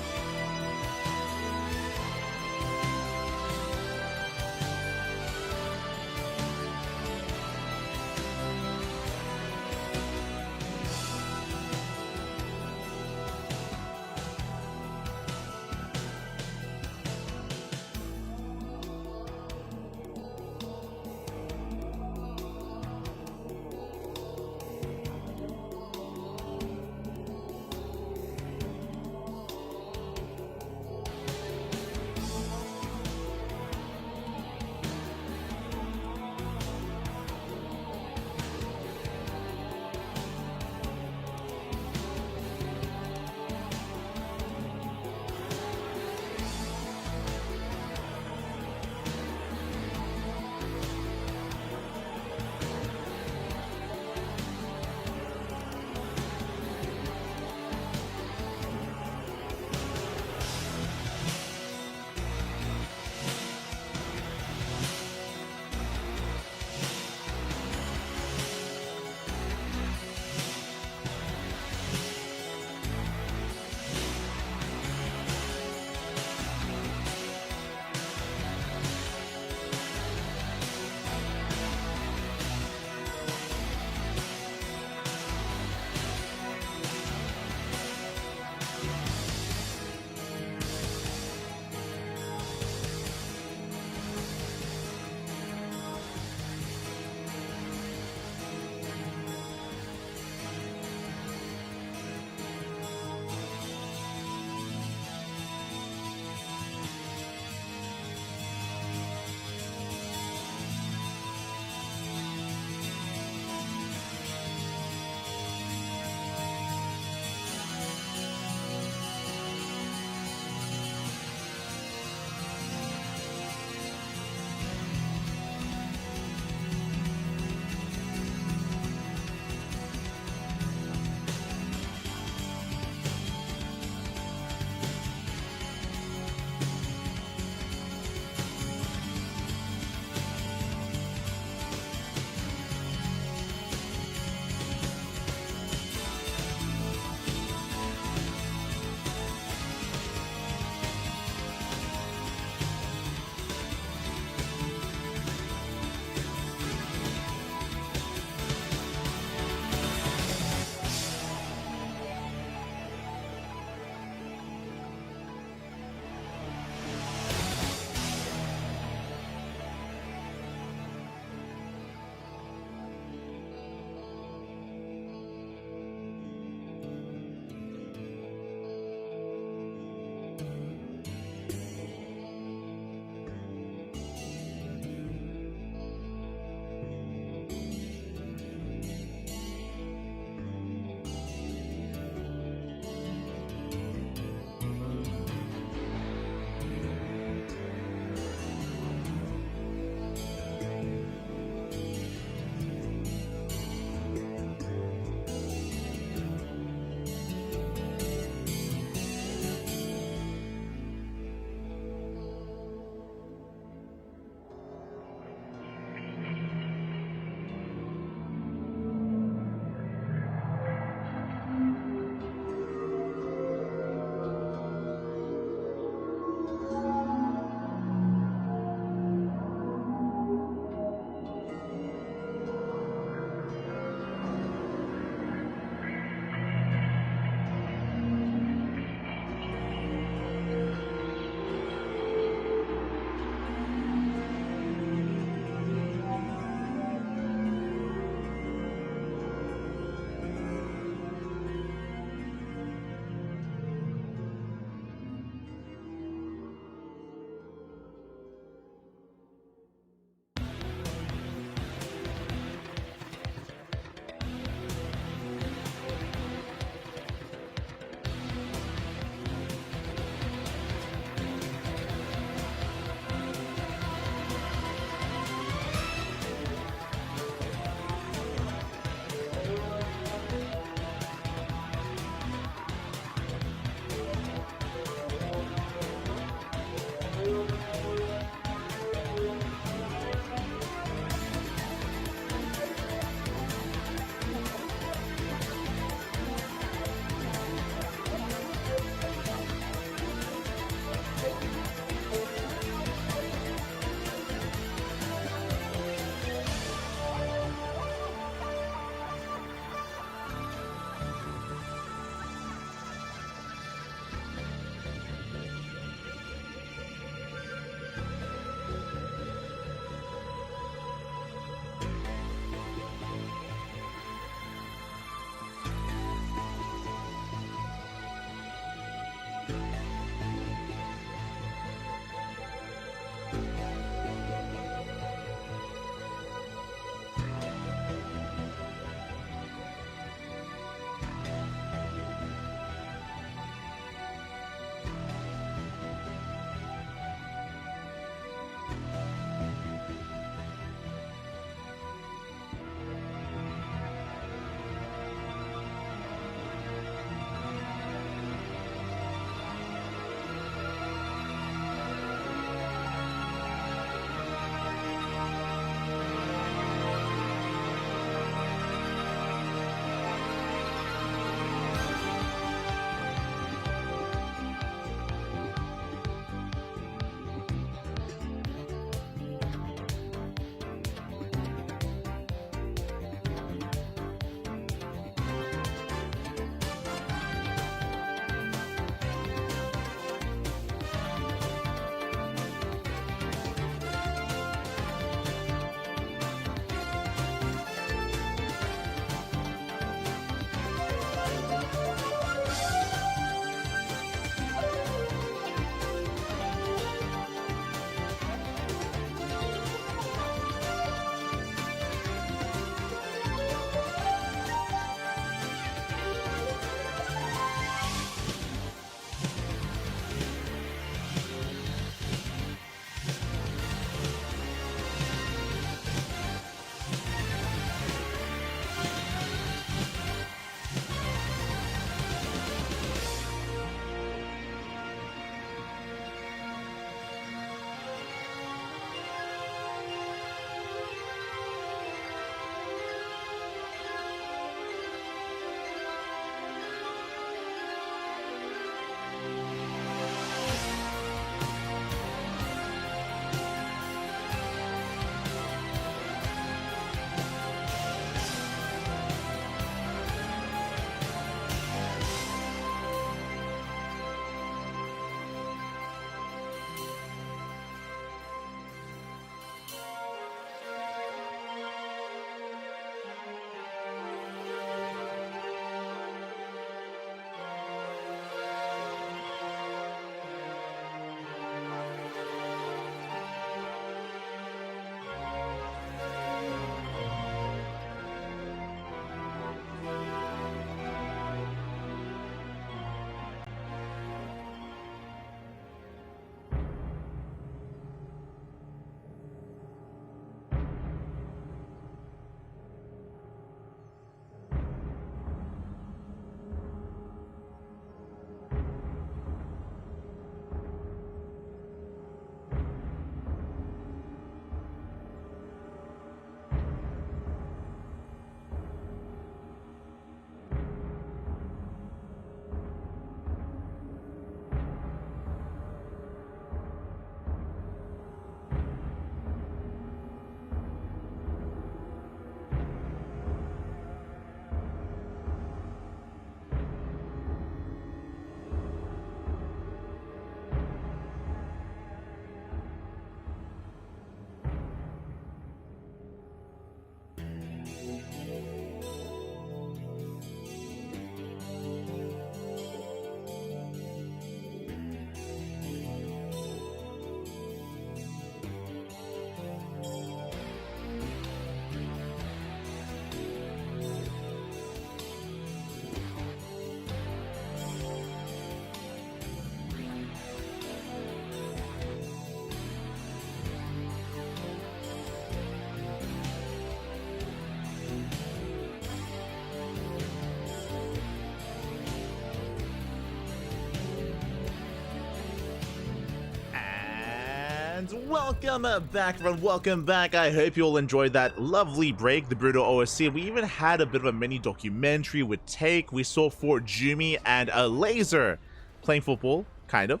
And welcome back, everyone. Welcome back. I hope you all enjoyed that lovely break, the Brutal OSC. We even had a bit of a mini documentary with Take. We saw Fort Jumi and a laser playing football, kind of.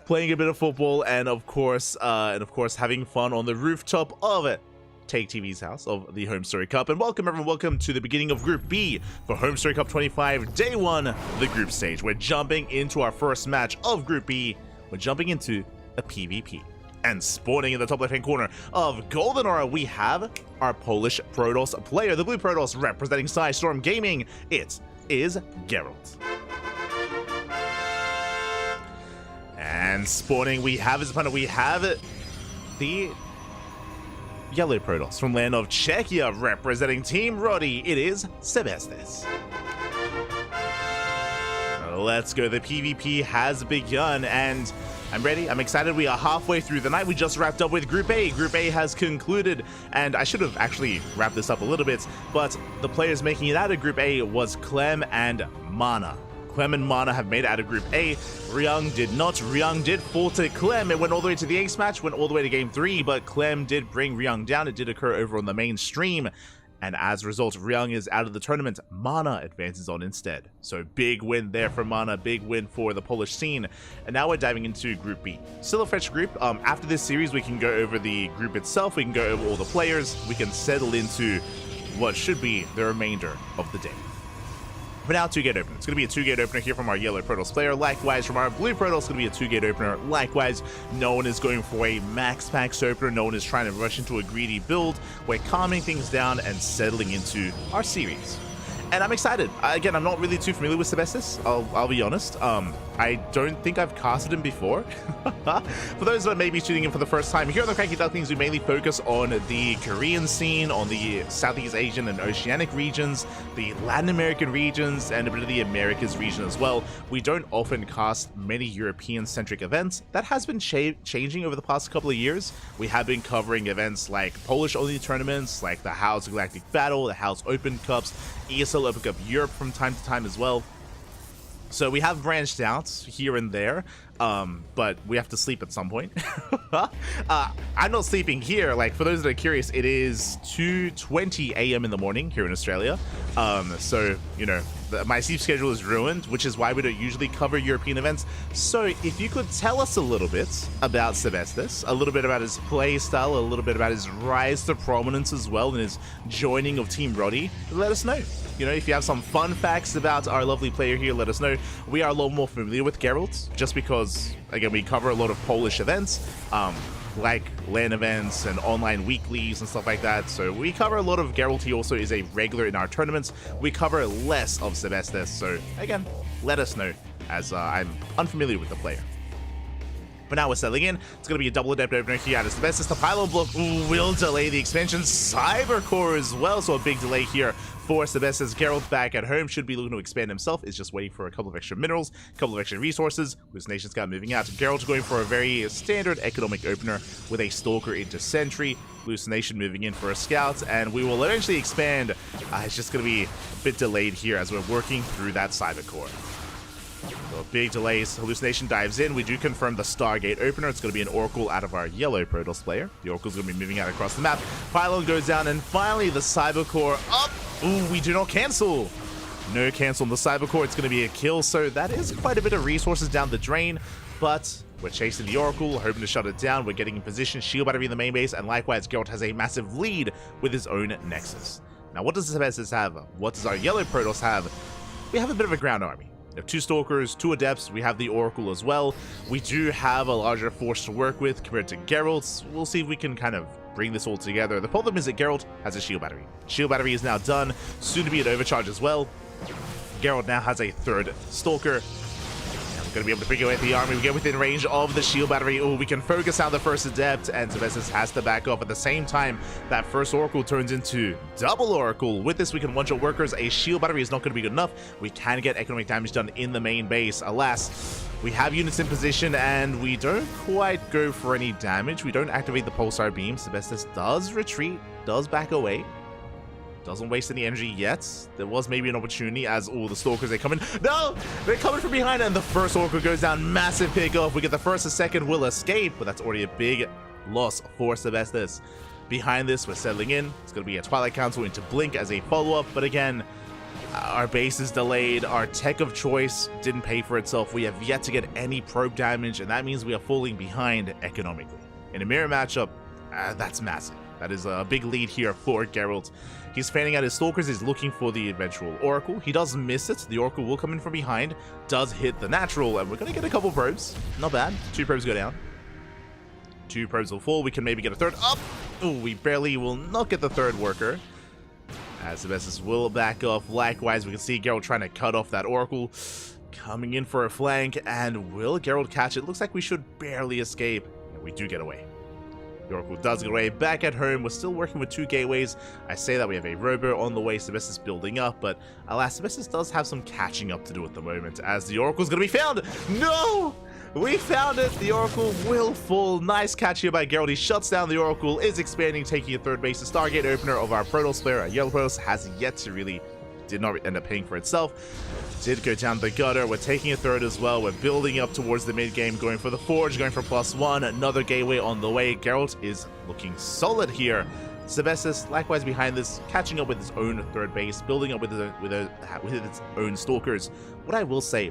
Playing a bit of football and of course having fun on the rooftop of it. Take TV's house of the HomeStory Cup. And welcome everyone, welcome to the beginning of Group B for HomeStory Cup 25, Day 1, the group stage. We're jumping into our first match of Group B. We're jumping into a PvP. And spawning in the top left-hand corner of Golden Aura, we have our Polish Protoss player, the Blue Protoss representing Storm Gaming. It is Geralt. And spawning, we have his opponent, we have the Yellow Protoss from land of Czechia representing Team Roddy. It is Sebestes. Let's go. The PvP has begun and I'm ready. I'm excited. We are halfway through the night. We just wrapped up with Group A. Group A has concluded, and I should have actually wrapped this up a little bit, but the players making it out of Group A was Clem and Mana. Clem and Mana have made it out of Group A. Ryung did not. Ryung did fall to Clem. It went all the way to the ace match, went all the way to Game 3, but Clem did bring Ryung down. It did occur over on the main stream. And as a result, Ryung is out of the tournament. Mana advances on instead. So big win there for Mana, big win for the Polish scene. And now we're diving into Group B. Still a fresh group. After this series, we can go over the group itself. We can go over all the players. We can settle into what should be the remainder of the day. But now, 2-gate opener. It's going to be a 2-gate opener here from our Yellow Protoss player. Likewise, from our Blue Protoss, it's going to be a 2-gate opener. Likewise, no one is going for a max packs opener. No one is trying to rush into a greedy build. We're calming things down and settling into our series. And I'm excited. Again, I'm not really too familiar with Sebestes. I'll be honest. I don't think I've casted him before. For those that may be tuning in for the first time, here on the CranKy Ducklings, we mainly focus on the Korean scene, on the Southeast Asian and Oceanic regions, the Latin American regions, and a bit of the Americas region as well. We don't often cast many European-centric events. That has been changing over the past couple of years. We have been covering events like Polish-only tournaments, like the House Galactic Battle, the House Open Cups, ESL Open Cup Europe from time to time as well. So we have branched out here and there, but we have to sleep at some point. I'm not sleeping here. Like, for those that are curious, it is 2:20 a.m. in the morning here in Australia. So, you know, my sleep schedule is ruined, which is why we don't usually cover European events. So if you could tell us a little bit about Sebestes, a little bit about his play style, a little bit about his rise to prominence as well, and his joining of Team Roddy, let us know. You know, if you have some fun facts about our lovely player here, let us know. We are a lot more familiar with Geralt, just because, again, we cover a lot of Polish events, like LAN events and online weeklies and stuff like that. So we cover a lot of Geralt. He also is a regular in our tournaments. We cover less of Sebestes. So again, let us know, as I'm unfamiliar with the player. But now we're settling in. It's going to be a double adept opener here out of Sebestes. The pylon block will delay the expansion. Cybercore as well, so a big delay here for Sebestes. Geralt back at home should be looking to expand himself. Is just waiting for a couple of extra minerals, a couple of extra resources. Hallucination Scout moving out. Geralt going for a very standard economic opener with a Stalker into Sentry. Hallucination moving in for a Scout, and we will eventually expand. It's just going to be a bit delayed here as we're working through that Cybercore. So big delays. Hallucination dives in. We do confirm the Stargate opener. It's going to be an Oracle out of our Yellow Protoss player. The Oracle's going to be moving out across the map. Pylon goes down, and finally the Cybercore up. Ooh, we do not cancel. No cancel on the Cybercore. It's going to be a kill, so that is quite a bit of resources down the drain, but we're chasing the Oracle, hoping to shut it down. We're getting in position. Shield battery in the main base, and likewise, Geralt has a massive lead with his own Nexus. Now, what does Sebestes have? What does our Yellow Protoss have? We have a bit of a ground army. We have 2 Stalkers, 2 Adepts, we have the Oracle as well. We do have a larger force to work with compared to Geralt's. We'll see if we can kind of bring this all together. The problem is that Geralt has a shield battery. Shield battery is now done, soon to be an overcharge as well. Geralt now has a 3rd Stalker. Going to be able to pick away the army. We get within range of the shield battery. Oh, we can focus on the first Adept, and Sebestes has to back off. At the same time, that first Oracle turns into double Oracle. With this, we can one-shot workers. A shield battery is not going to be good enough. We can get economic damage done in the main base. Alas, we have units in position, and we don't quite go for any damage. We don't activate the Pulsar Beam. Sebestes does retreat, does back away. Doesn't waste any energy yet. There was maybe an opportunity as all the Stalkers, they come in. No! They're coming from behind, and the first Orca goes down. Massive pickoff. We get the first and second will escape, but that's already a big loss for Sebestis. Behind this, we're settling in. It's going to be a Twilight Council into Blink as a follow-up, but again, our base is delayed. Our tech of choice didn't pay for itself. We have yet to get any probe damage, and that means we are falling behind economically. In a mirror matchup, that's massive. That is a big lead here for Geralt. He's fanning out his Stalkers, he's looking for the eventual Oracle. He does miss it. The Oracle will come in from behind, does hit the natural, and we're going to get a couple probes. Not bad. 2 probes go down. 2 probes will fall. We can maybe get a third up. Oh, we barely will not get the third worker. As Sebestis will back off. Likewise, we can see Geralt trying to cut off that Oracle. Coming in for a flank, and will Geralt catch it? Looks like we should barely escape. And we do get away. The Oracle does get away. Back at home, we're still working with 2 gateways. I say that we have a robo on the way, Sebestis building up, but alas, Sebestis does have some catching up to do at the moment, as the Oracle's going to be found. No! We found it! The Oracle will fall. Nice catch here by Geralt. He shuts down the Oracle, is expanding, taking a third base. The Stargate opener of our Protoss player, our Yellow Protoss, has yet to really, did not end up paying for itself. Did go down the gutter. We're taking a third as well. We're building up towards the mid game, going for the Forge, going for +1. Another gateway on the way. Geralt is looking solid here. Sebestis, likewise behind this, catching up with his own third base, building up with its own Stalkers. What I will say,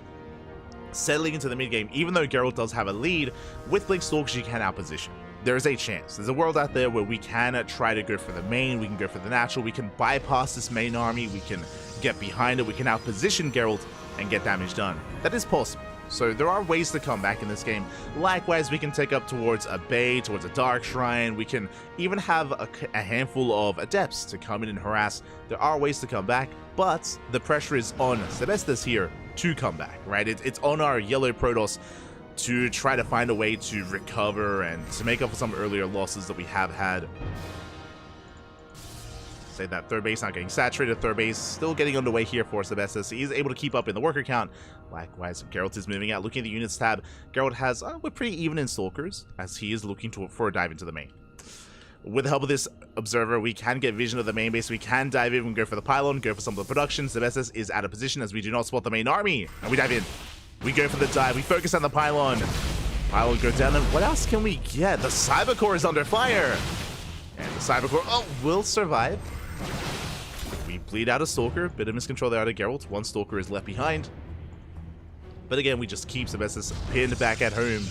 settling into the mid game, even though Geralt does have a lead, with Blink Stalkers you can outposition. There is a chance. There's a world out there where we can try to go for the main, we can go for the natural, we can bypass this main army, we can get behind it, we can outposition Geralt and get damage done. That is possible. So there are ways to come back in this game. Likewise, we can take up towards a Bay, towards a Dark Shrine. We can even have a handful of Adepts to come in and harass. There are ways to come back, but the pressure is on Sebestis here to come back, right? It's on our Yellow Protoss to try to find a way to recover and to make up for some earlier losses that we have had. Say that third base not getting saturated, third base still getting underway here for Sebestis. He's able to keep up in the worker count. Likewise, Geralt is moving out. Looking at the units tab, Geralt has, we're pretty even in Stalkers, as he is looking for a dive into the main. With the help of this observer, we can get vision of the main base. We can dive in and go for the pylon, go for some of the production. Sebestis is out of position as we do not spot the main army. And we dive in. We go for the dive. We focus on the pylon. Pylon goes down. And what else can we get? The Cyber Core is under fire. And the Cyber Core, will survive. We bleed out a Stalker. Bit of miscontrol there out of Geralt. 1 Stalker is left behind. But again, we just keep Sebestis pinned back at home.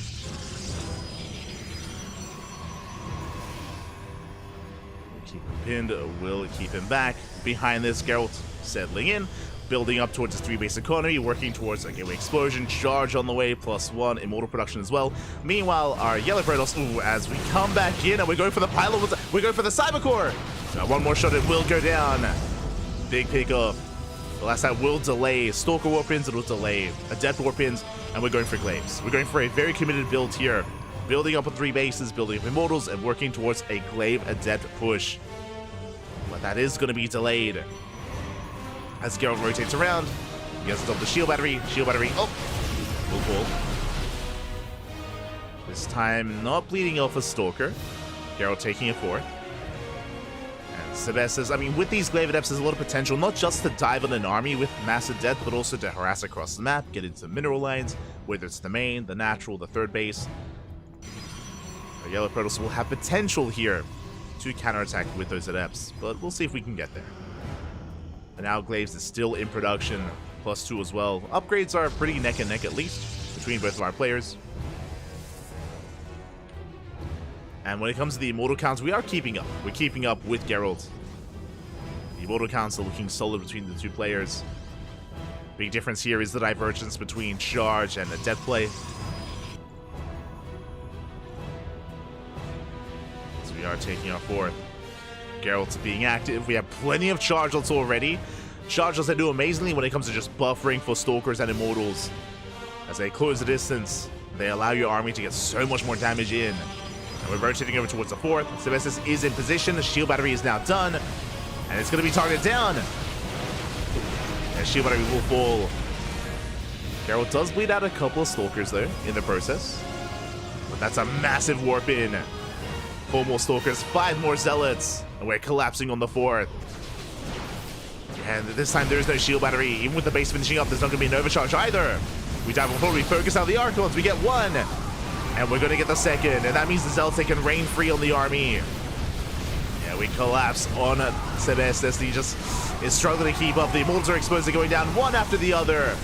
Keep him pinned, will keep him back. Behind this, Geralt settling in, building up towards his 3-base economy, working towards a gateway explosion, charge on the way, +1, immortal production as well. Meanwhile, our Yellow Protoss, as we come back in, and we're going for the pylon, we're going for the Cyber Core. Now, 1 more shot, it will go down. Big pickup. The last time will delay Stalker Warpins, it'll delay Adept Warpins, and we're going for Glaives. We're going for a very committed build here. Building up on 3 bases, building up Immortals, and working towards a Glaive Adept push. But that is going to be delayed. As Geralt rotates around, he gets up the shield battery, will fall. This time, not bleeding off a Stalker. Geralt taking a 4. And Sebestis, with these Glaive Adepts, there's a lot of potential, not just to dive on an army with massive death, but also to harass across the map, get into mineral lines, whether it's the main, the natural, the third base. Our Yellow Protoss will have potential here to counterattack with those Adepts, but we'll see if we can get there. And now Glaives is still in production, +2 as well. Upgrades are pretty neck and neck at least between both of our players. And when it comes to the Immortal counts, we are keeping up. We're keeping up with Geralt. The Immortal counts are looking solid between the 2 players. Big difference here is the divergence between charge and Adept play. So we are taking our 4th. Geralt's being active. We have plenty of charge-outs already. Charge-outs that do amazingly when it comes to just buffering for Stalkers and Immortals. As they close the distance, they allow your army to get so much more damage in. And we're rotating over towards the 4th. Sebestis is in position. The shield battery is now done. And it's going to be targeted down. And shield battery will fall. Geralt does bleed out a couple of Stalkers, though, in the process. But that's a massive warp in. 4 more Stalkers, 5 more Zealots. And we're collapsing on the 4th. And this time there is no shield battery. Even with the base finishing up, there's not going to be an overcharge either. We dive forward, we focus out the Archons, we get one. And we're going to get the second. And that means the Zealots can reign free on the army. Yeah, we collapse on Sebestes. He just is struggling to keep up. The Immortals are exposed to going down one after the other.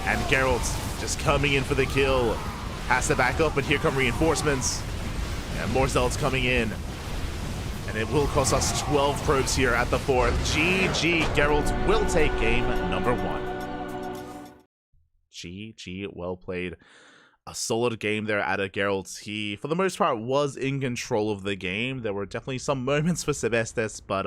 And Geralt just coming in for the kill. Has to back up, but here come reinforcements. And more Zealots coming in. And it will cost us 12 probes here at the 4th. GG, Geralt will take game number 1. GG, well played. A solid game there out of Geralt. He, for the most part, was in control of the game. There were definitely some moments for Sebestes, but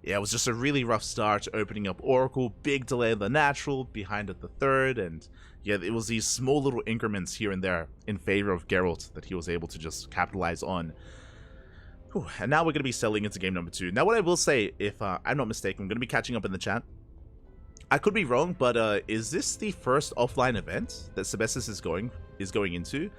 yeah, it was just a really rough start opening up Oracle. Big delay in the natural, behind at the 3rd, and yeah, it was these small little increments here and there in favor of Geralt that he was able to just capitalize on. Whew. And now we're going to be selling into game number 2. Now, what I will say, if I'm not mistaken, I'm going to be catching up in the chat. I could be wrong, but is this the first offline event that Sebestes is going into?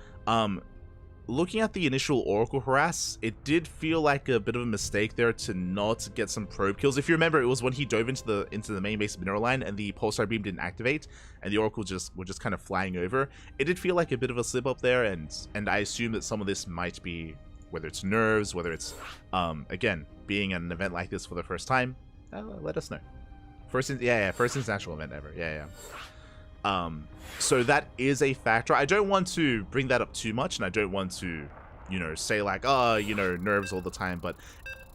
Looking at the initial Oracle harass, it did feel like a bit of a mistake there to not get some probe kills. If you remember, it was when he dove into the main base mineral line and the pulsar beam didn't activate, and the Oracle were just kind of flying over. It did feel like a bit of a slip up there, and I assume that some of this might be, whether it's nerves, whether it's again being at an event like this for the first time. Let us know. First international event ever. So that is a factor. I don't want to bring that up too much, and I don't want to, say like, oh, nerves all the time, but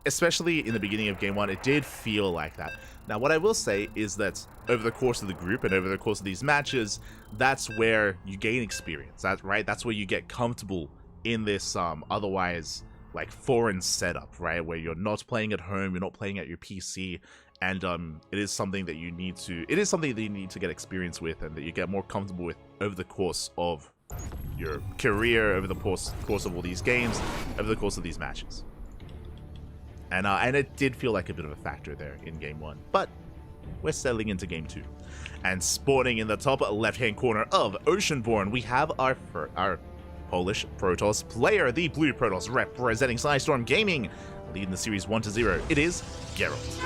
especially in the beginning of game 1, it did feel like that. Now, what I will say is that over the course of the group and over the course of these matches, that's where you gain experience. That's where you get comfortable in this otherwise like foreign setup, right? Where you're not playing at home, you're not playing at your PC. And it is something that you need to get experience with, and that you get more comfortable with over the course of your career, over the course of all these games, over the course of these matches. And it did feel like a bit of a factor there in game 1, but we're settling into game 2. And spawning in the top left-hand corner of Oceanborn, we have our Polish Protoss player, the Blue Protoss representing Psystorm Gaming, leading the series 1-0. It is Geralt.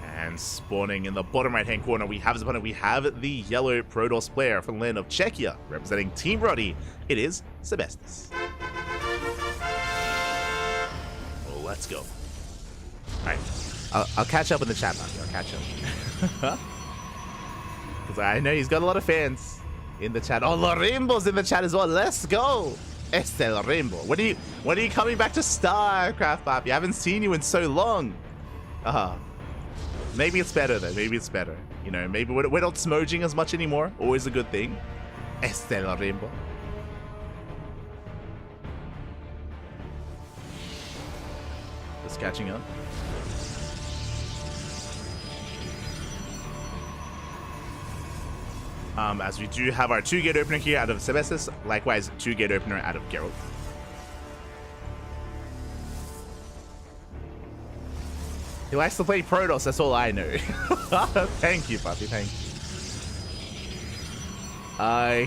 And spawning in the bottom right-hand corner, we have his opponent. We have the yellow Protoss player from the land of Czechia, representing Team Roddy. It is Sebestes. Well, let's go. Alright, I'll catch up in the chat, Matthew. I'll catch up. Because I know he's got a lot of fans in the chat. Oh, Lorimbo's in the chat as well. Let's go. Este Rainbow. When are you coming back to StarCraft, Papi? I haven't seen you in so long. Maybe it's better though. Maybe it's better. Maybe we're not smoging as much anymore. Always a good thing. Este Rainbow. Just catching up. As we do have our 2-gate opener here out of Sebestes, likewise 2-gate opener out of Geralt. He likes to play Protoss, that's all I know. Thank you, Papi, thank you.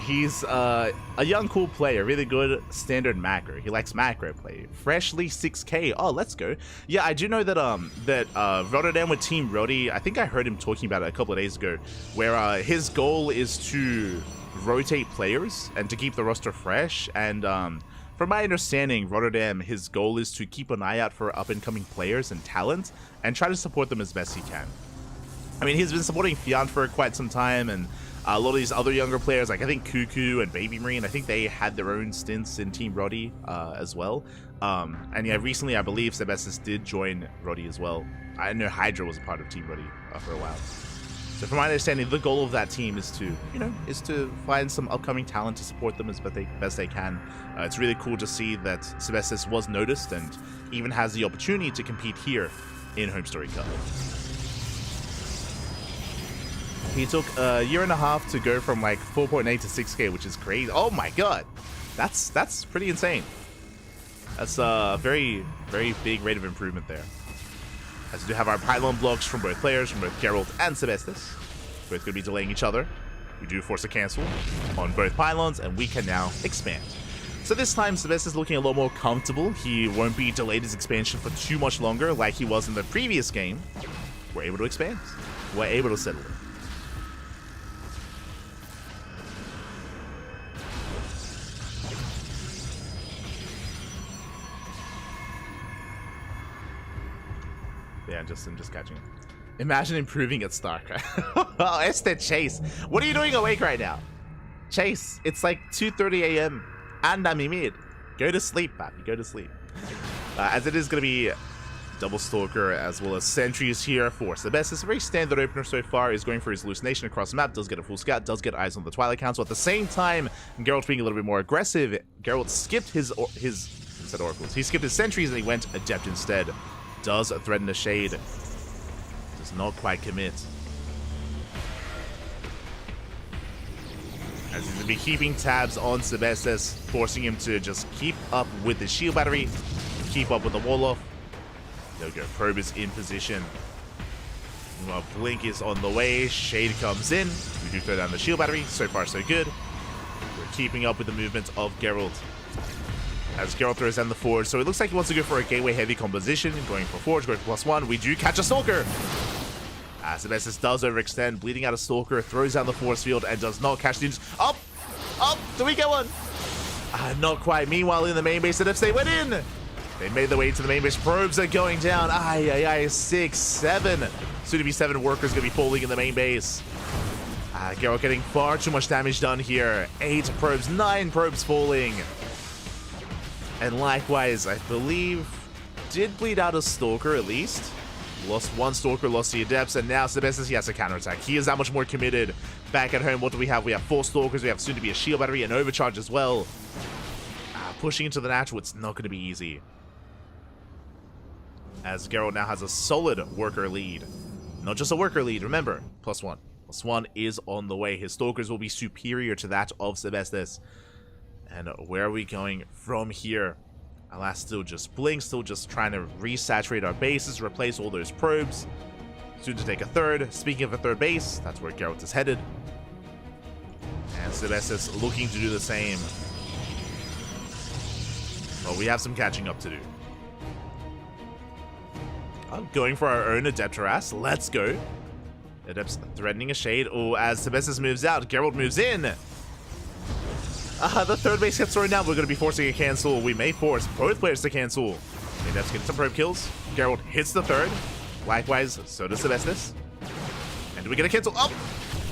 He's a young, cool player, really good standard macro. He likes macro play. Freshly 6k. Oh, let's go. Yeah, I do know that Rotterdam with Team Roddy, I think I heard him talking about it a couple of days ago, where his goal is to rotate players and to keep the roster fresh. And from my understanding, Rotterdam, his goal is to keep an eye out for up-and-coming players and talent and try to support them as best he can. I mean, he's been supporting Fiant for quite some time, and a lot of these other younger players, like I think Cuckoo and Baby Marine, I think they had their own stints in Team Roddy as well. And yeah, recently I believe Sebestes did join Roddy as well. I know Hydra was a part of Team Roddy for a while. So from my understanding, the goal of that team is to find some upcoming talent to support them as best they can. It's really cool to see that Sebestes was noticed and even has the opportunity to compete here in HomeStory Cup. He took a year and a half to go from like 4.8 to 6k, which is crazy. Oh my god, that's pretty insane. That's a very, very big rate of improvement there. As we do have our pylon blocks from both players, from both Geralt and Sebestes. Both going to be delaying each other. We do force a cancel on both pylons, and we can now expand. So this time, Sebes is looking a lot more comfortable. He won't be delayed his expansion for too much longer like he was in the previous game. We're able to expand. We're able to settle it. Yeah, I'm just catching it. Imagine improving at StarCraft. Oh, it's the Chase. What are you doing awake right now? Chase, it's like 2:30 a.m. and I'm in mid. Go to sleep, papi. Go to sleep. As it is going to be double Stalker as well as Sentries here for Sebes. It's a very standard opener so far. He's going for his hallucination across the map. Does get a full scout. Does get eyes on the Twilight Council. At the same time, Geralt being a little bit more aggressive. Geralt skipped his instead Oracles. He skipped his Sentries and he went Adept instead. Does threaten the Shade. Does not quite commit. As he's going to be keeping tabs on Sebestes, forcing him to just keep up with the shield battery, keep up with the wall off. There we go. Probe is in position. Well, Blink is on the way. Shade comes in. We do throw down the shield battery. So far, so good. We're keeping up with the movement of Geralt. As Geralt throws down the Forge. So it looks like he wants to go for a gateway heavy composition. Going for Forge, going for +1. We do catch a Stalker. Sebestes does overextend, bleeding out a Stalker, throws down the force field, and does not catch the... Up! Up! Do we get one? Not quite. Meanwhile, in the main base, they went in! They made their way to the main base. Probes are going down. 6, 7. Soon to be 7 workers going to be falling in the main base. Geralt getting far too much damage done here. 8 probes, 9 probes falling. And likewise, I believe, did bleed out a Stalker at least. Lost 1 Stalker, lost the Adepts, and now Sebestes, he has a counterattack. He is that much more committed. Back at home, what do we have? We have 4 Stalkers, we have soon to be a shield battery, and overcharge as well. Pushing into the natural, it's not going to be easy. As Geralt now has a solid worker lead. Not just a worker lead, remember, +1. +1 is on the way. His Stalkers will be superior to that of Sebestes. And where are we going from here? Alas, still just Blink, still just trying to resaturate our bases, replace all those probes. Soon to take a third. Speaking of a third base, that's where Geralt is headed. And Sebestes looking to do the same. Well, we have some catching up to do. Going for our own Adept harass. Let's go. Adept's threatening a Shade. Oh, as Sebestes moves out, Geralt moves in. The third base gets thrown down. We're going to be forcing a cancel. We may force both players to cancel. Adept's getting some probe kills. Geralt hits the third. Likewise, so does Sebestes. And do we get a cancel? Oh!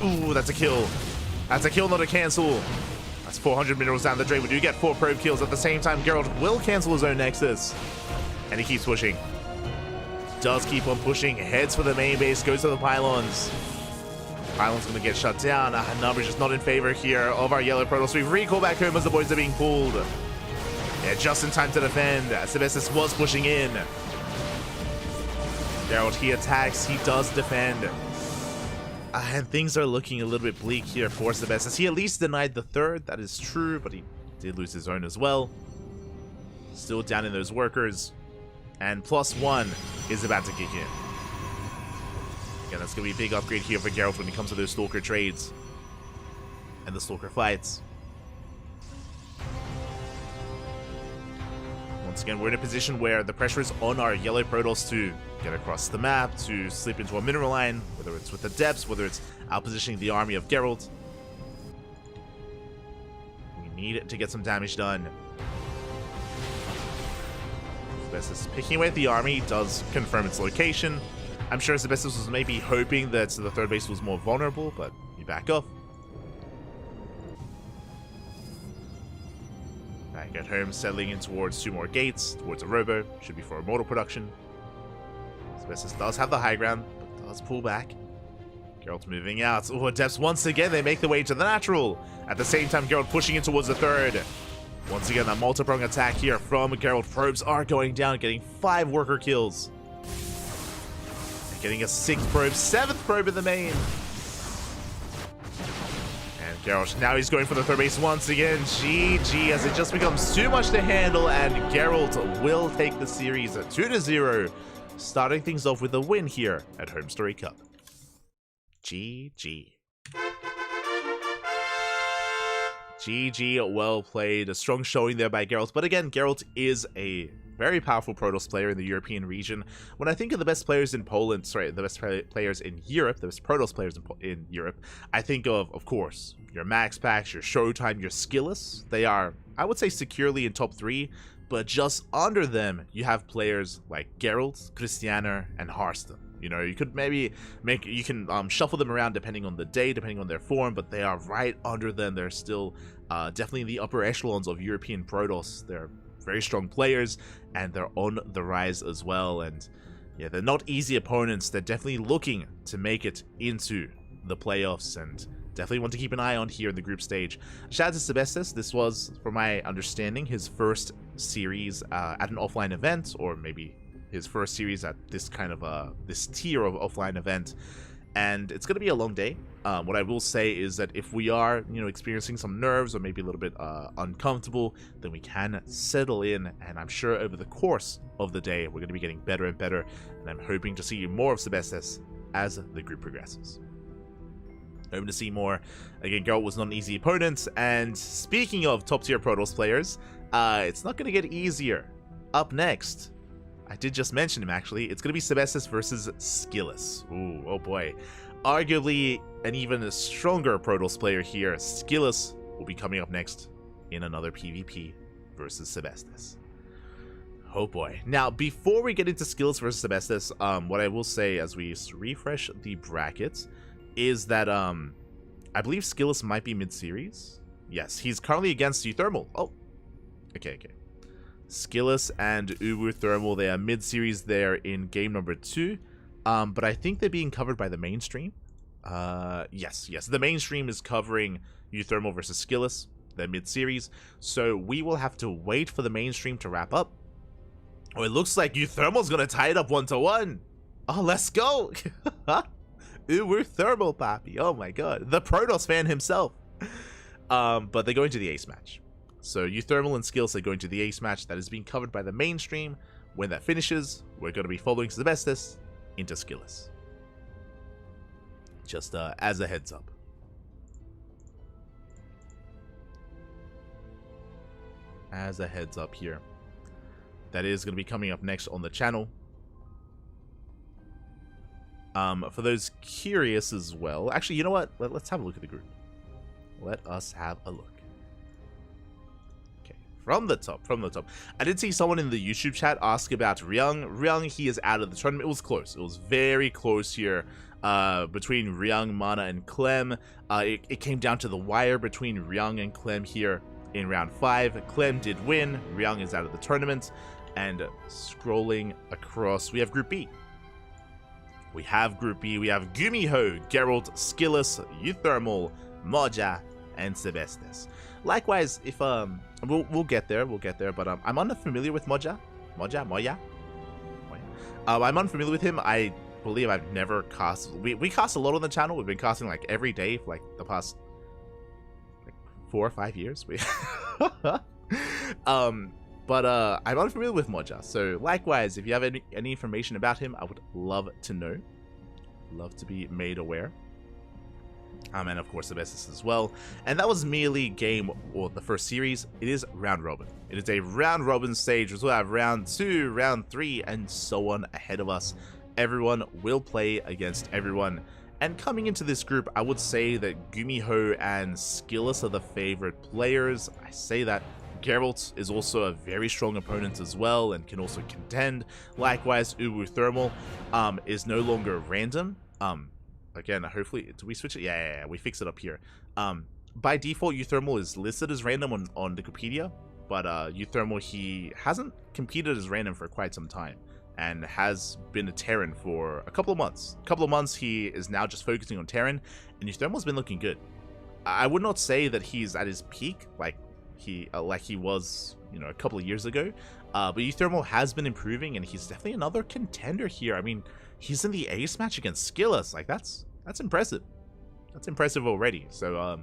Ooh, that's a kill. That's a kill, not a cancel. That's 400 minerals down the drain. We do get 4 probe kills. At the same time, Geralt will cancel his own Nexus. And he keeps pushing. Does keep on pushing. Heads for the main base. Goes to the pylons. Pylon's going to get shut down. Numbers just not in favor here of our yellow Protoss. We recall back home as the boys are being pulled. Yeah, just in time to defend. Sebestes was pushing in. Geralt, he attacks. He does defend. And things are looking a little bit bleak here for Sebestes. He at least denied the third. That is true, but he did lose his own as well. Still down in those workers. And +1 is about to kick in. Again, that's going to be a big upgrade here for Geralt when it comes to those Stalker trades. And the Stalker fights. Once again, we're in a position where the pressure is on our yellow Protoss to get across the map, to slip into a mineral line, whether it's with the depths, whether it's outpositioning the army of Geralt. We need to get some damage done. Sebestes picking away at the army, does confirm its location. I'm sure Sebestes was maybe hoping that the third base was more vulnerable, but we back off. Back at home, settling in towards 2 more gates, towards a robo. Should be for immortal production. Sebestes does have the high ground, but does pull back. Geralt moving out. Oh, Adepts once again, they make their way to the natural. At the same time, Geralt pushing in towards the third. Once again, that multi-prong attack here from Geralt. Probes are going down, getting 5 worker kills. Getting a 6th probe, 7th probe in the main. And Geralt, now he's going for the third base once again. GG, as it just becomes too much to handle, and Geralt will take the series 2-0, starting things off with a win here at HomeStory Cup. GG. GG, well played. A strong showing there by Geralt. But again, Geralt is a very powerful Protoss player in the European region. When I think of the best players in Poland, sorry, the best players in Europe, the best Protoss players in Europe, I think of course, your Max Packs, your Showtime, your Skillus. They are, I would say, securely in top 3, but just under them, you have players like Geralt, Christianer, and Hearthstone. You know, you could maybe you can shuffle them around depending on the day, depending on their form, but they are right under them. They're still definitely in the upper echelons of European Protoss. They're very strong players, and they're on the rise as well. And yeah, they're not easy opponents. They're definitely looking to make it into the playoffs, and definitely want to keep an eye on here in the group stage. Shout out to Sebestis. This was, from my understanding, his first series at an offline event, or maybe his first series at this kind of this tier of offline event, and it's going to be a long day. What I will say is that if we are, you know, experiencing some nerves or maybe a little bit uncomfortable, then we can settle in, and I'm sure over the course of the day we're going to be getting better and better, and I'm hoping to see more of Sebestis as the group progresses. Hoping to see more. Again, Geralt was not an easy opponent, and speaking of top tier Protoss players, it's not going to get easier. Up next, I did just mention him actually, it's going to be Sebestis versus Skillus. Ooh, oh boy. Arguably an even stronger Protoss player here. Skillus will be coming up next in another PvP versus Sebestis. Oh boy. Now, before we get into Skillus versus Sebestis, what I will say as we refresh the brackets is that I believe Skillus might be mid-series. Yes, he's currently against Uthermal. Oh, okay. Skillus and Uwu Thermal, they are mid-series there in game number 2. But I think they're being covered by the mainstream. Yes. The mainstream is covering Uthermal versus Skillus. They're mid-series. So we will have to wait for the mainstream to wrap up. Oh, it looks like Uthermal's going to tie it up 1-1. Oh, let's go. Uwu Thermal, papi. Oh my god. The Protoss fan himself. But they're going to the ace match. So Uthermal and Skillus are going to the ace match that is being covered by the mainstream. When that finishes, we're going to be following Sebestis into Skillus. Just as a heads up. As a heads up here. That is going to be coming up next on the channel. For those curious as well. Actually, you know what? Let's have a look at the group. Let us have a look. From the top. I did see someone in the YouTube chat ask about Ryung. Ryung, he is out of the tournament. It was close. It was very close here between Ryung, Mana, and Clem. It came down to the wire between Ryung and Clem here in round 5. Clem did win. Ryung is out of the tournament. And scrolling across, we have Group B. We have Gumiho, Geralt, Skillus, Uthermal, Moja, and Sebestis. Likewise, if we'll get there, but I'm unfamiliar with Moja. I'm unfamiliar with him. I believe I've never cast. We cast a lot on the channel. We've been casting like every day for like the past 4 or 5 years. But I'm unfamiliar with Moja. So likewise, if you have any information about him, I would love to know. Love to be made aware. And of course Sebestis as well. And that was merely game, or the first series. It is round robin. It is a round robin stage. We'll have round 2, round 3, and so on ahead of us. Everyone will play against everyone. And coming into this group, I would say that Gumiho and Skillus are the favorite players. I say that. Geralt is also a very strong opponent as well and can also contend. Likewise, Uwu Thermal is no longer random. Again, hopefully, do we switch it? Yeah, we fix it up here. By default, Uthermal is listed as random on Wikipedia, but Uthermal, he hasn't competed as random for quite some time and has been a Terran for a couple of months. He is now just focusing on Terran, and Uthermal's been looking good. I would not say that he's at his peak like he was, you know, a couple of years ago, but Uthermal has been improving, and he's definitely another contender here. I mean, he's in the ace match against Skillus. Like, that's impressive. That's impressive already. So,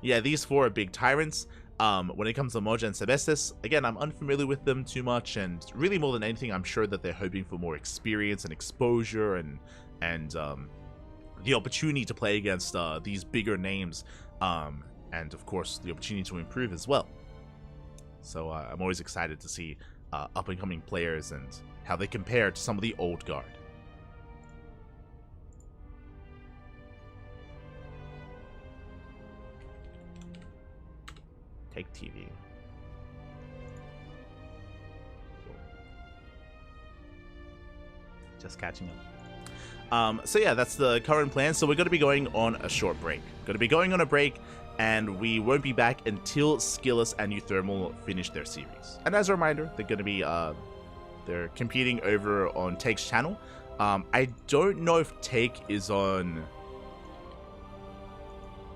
yeah, these 4 are big tyrants. When it comes to Moja and Sebestis, again, I'm unfamiliar with them too much, and really more than anything, I'm sure that they're hoping for more experience and exposure and the opportunity to play against these bigger names and of course the opportunity to improve as well. So I'm always excited to see up and coming players and how they compare to some of the old guard. Take TV. Just catching up. So yeah, that's the current plan. So we're going to be going on a short break. Going to be going on a break, and we won't be back until Skillus and Euthermal finish their series. And as a reminder, they're going to be they're competing over on Take's channel. I don't know if Take is on.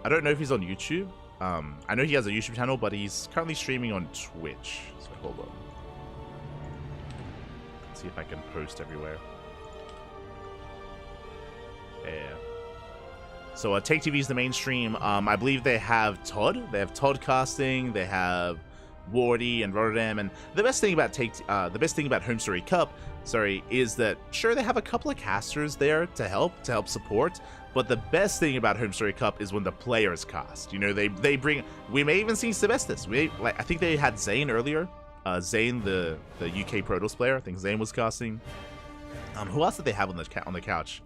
I don't know if he's on YouTube. I know he has a YouTube channel, but he's currently streaming on Twitch. So hold on. Let's see if I can post everywhere. Yeah. So Take TV is the mainstream. I believe they have Todd. They have Todd casting. They have Wardy and Rotterdam. And the best thing about HomeStory Cup, is that sure they have a couple of casters there to help support. But the best thing about HomeStory Cup is when the players cast. You know, they bring. We may even see Sebestus. I think they had Zane earlier. Zane, the UK Protoss player. I think Zane was casting. Who else did they have on the couch?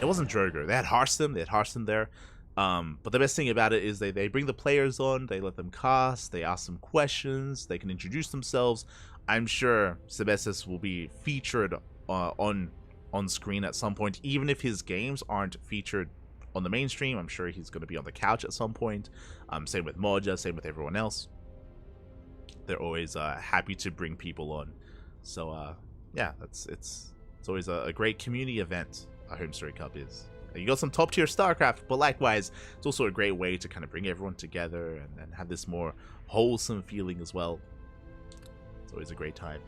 It wasn't Droger. They had Harston. They had Harston there. But the best thing about it is they bring the players on. They let them cast. They ask them questions. They can introduce themselves. I'm sure Sebestus will be featured on screen at some point, even if his games aren't featured on the mainstream. I'm sure he's going to be on the couch at some point. Same with Moja. Same with everyone else. They're always happy to bring people on. So yeah, it's always a great community event. A HomeStory Cup is. You got some top tier StarCraft, but likewise, it's also a great way to kind of bring everyone together and then have this more wholesome feeling as well. It's always a great time.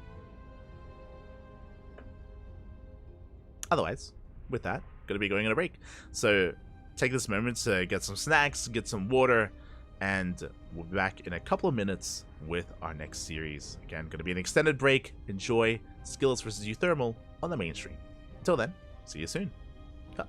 Otherwise, with that, going to be going on a break. So take this moment to get some snacks, get some water, and we'll be back in a couple of minutes with our next series. Again, going to be an extended break. Enjoy Skillus versus Euthermal on the mainstream. Until then, see you soon. Cut.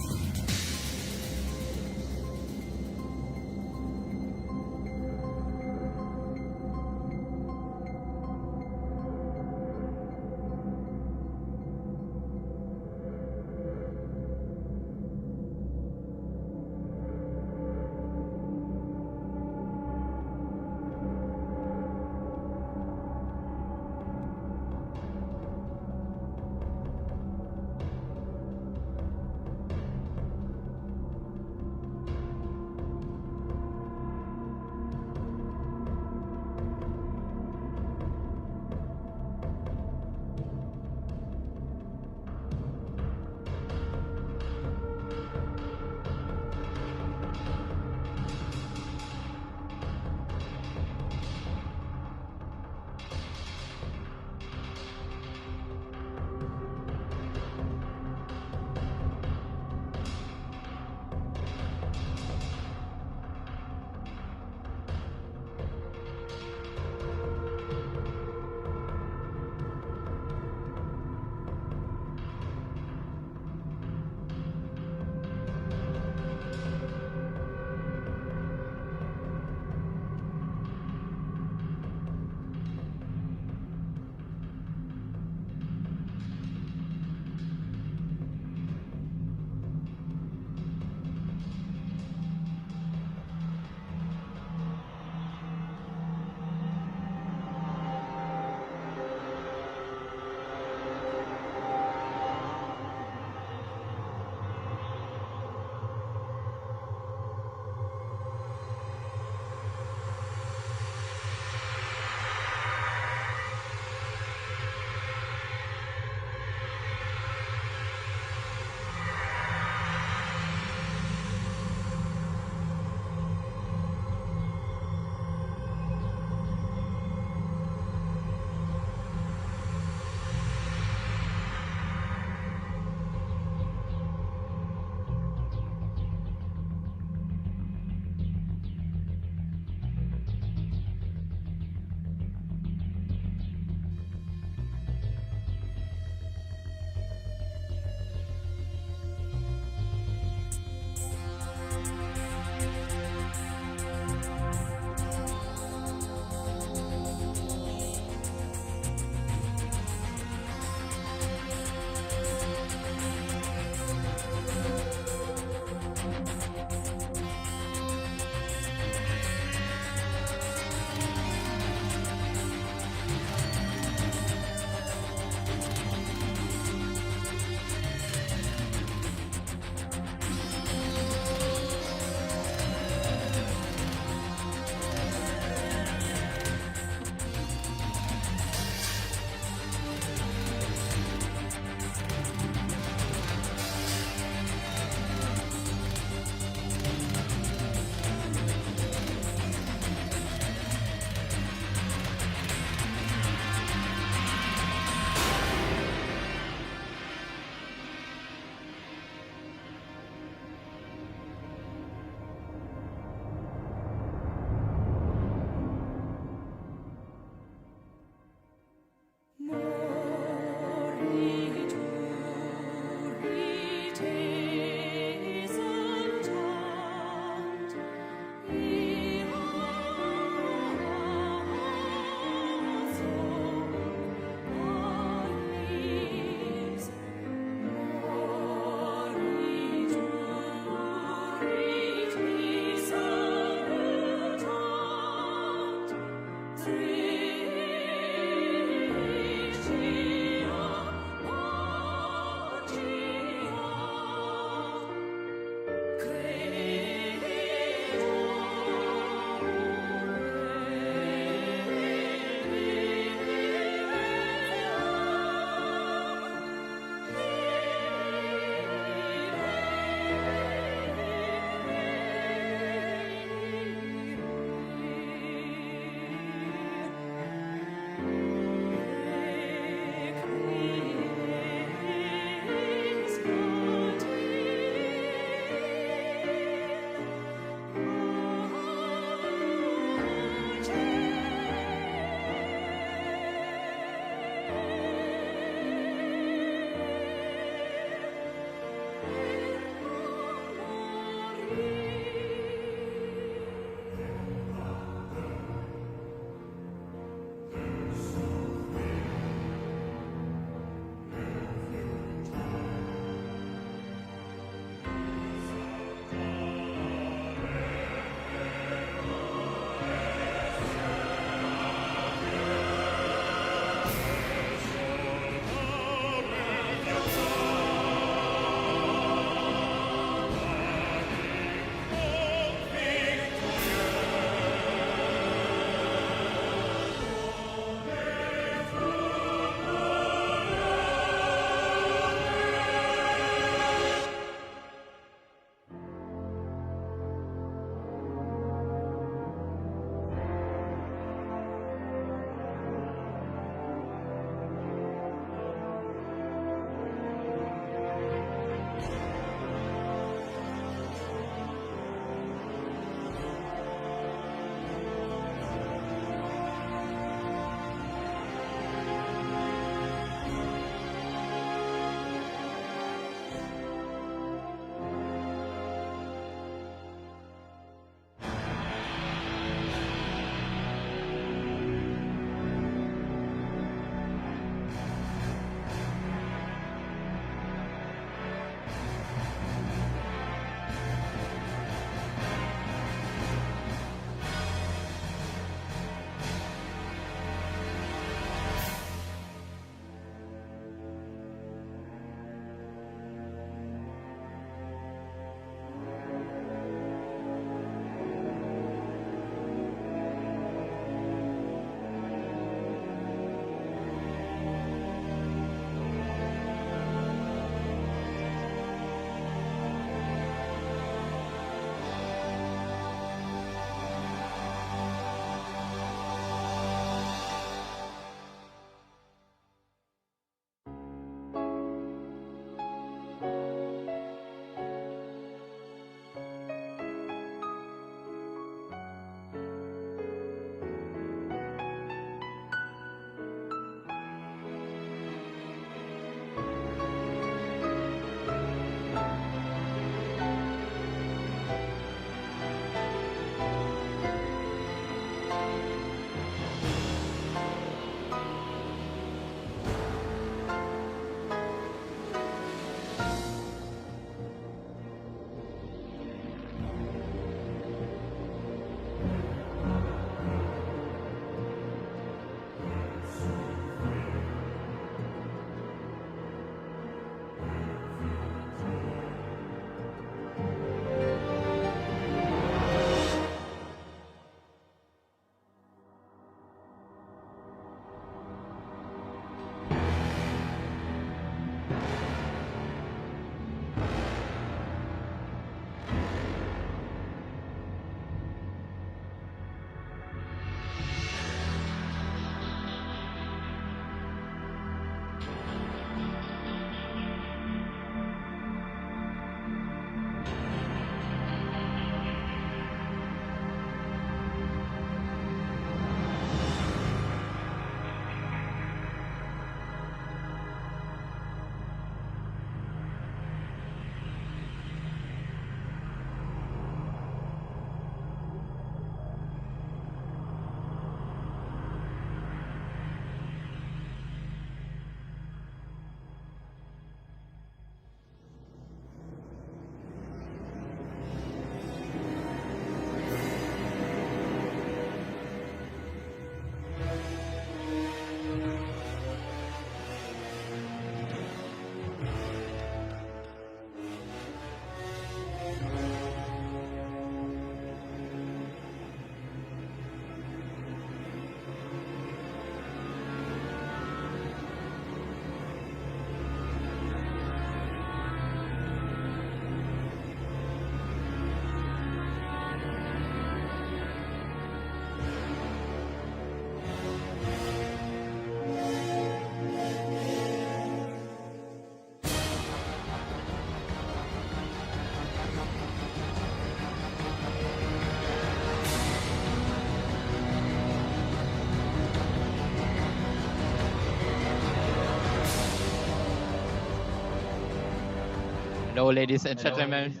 Hello, ladies and gentlemen.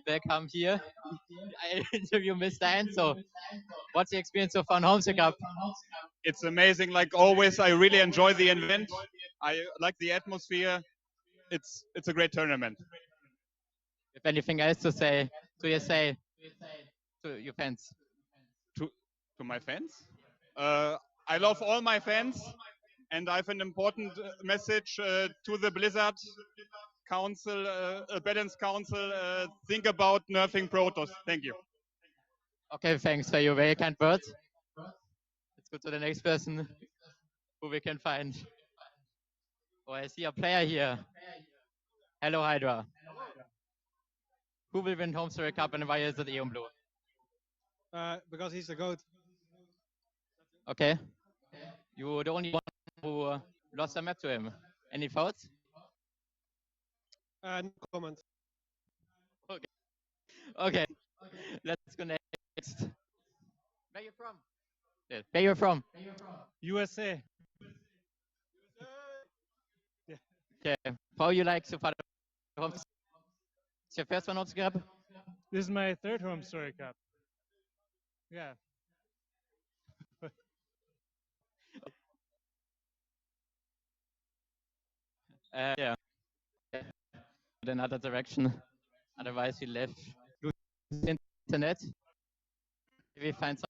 Welcome here. I interview Mr. Enzo. What's the experience so far on HomeStory Cup? It's amazing. Like always, I really enjoy the event. I like the atmosphere. It's a great tournament. If anything else to say, to your fans. To my fans, I love all my fans, and I have an important message to the Blizzard Council, Balance Council. Think about nerfing Protoss. Thank you. Okay, thanks for your very kind words. Let's go to the next person who we can find. Oh, I see a player here. Hello, Hydra. Who will win HomeStory Cup and why is it Eon Blue? Because he's the GOAT. Okay. You were the only one who lost a map to him. Any thoughts? No comment. Okay. Okay. Let's go next. Where you from? Yeah. Where you from? USA. Okay. How you like so far? It's your first one HomeStory Cup? This is my third HomeStory Cup. Yeah. Yeah. In another direction. Otherwise, we left lose internet. If we find some.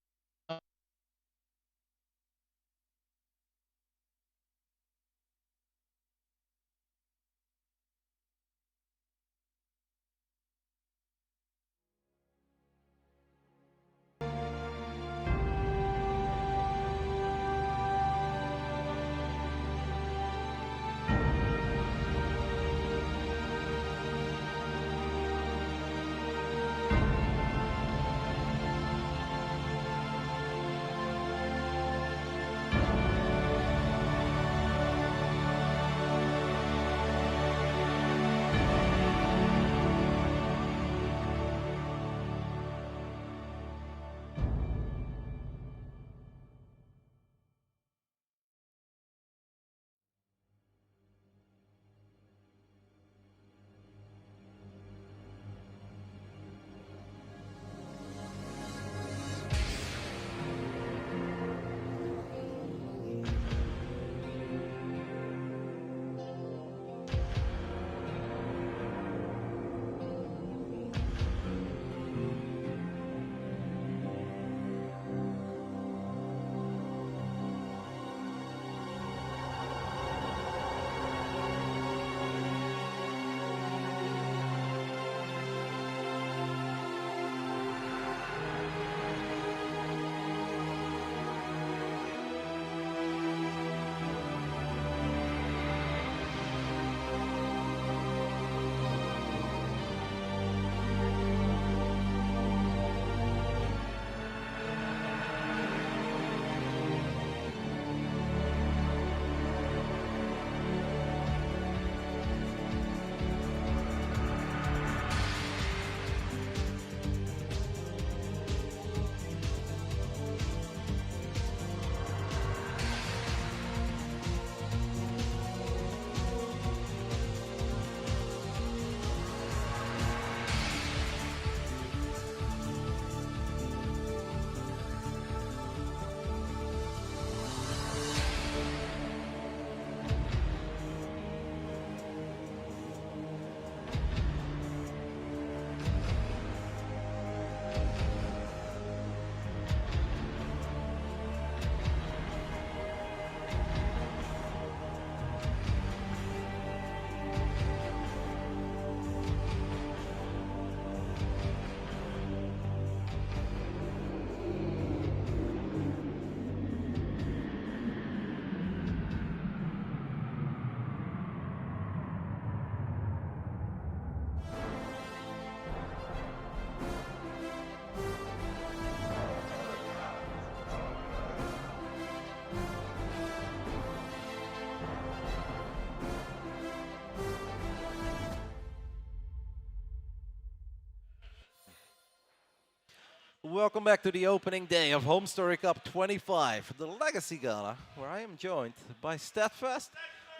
Welcome back to the opening day of HomeStory Cup 25, the Legacy Gala, where I am joined by Steadfast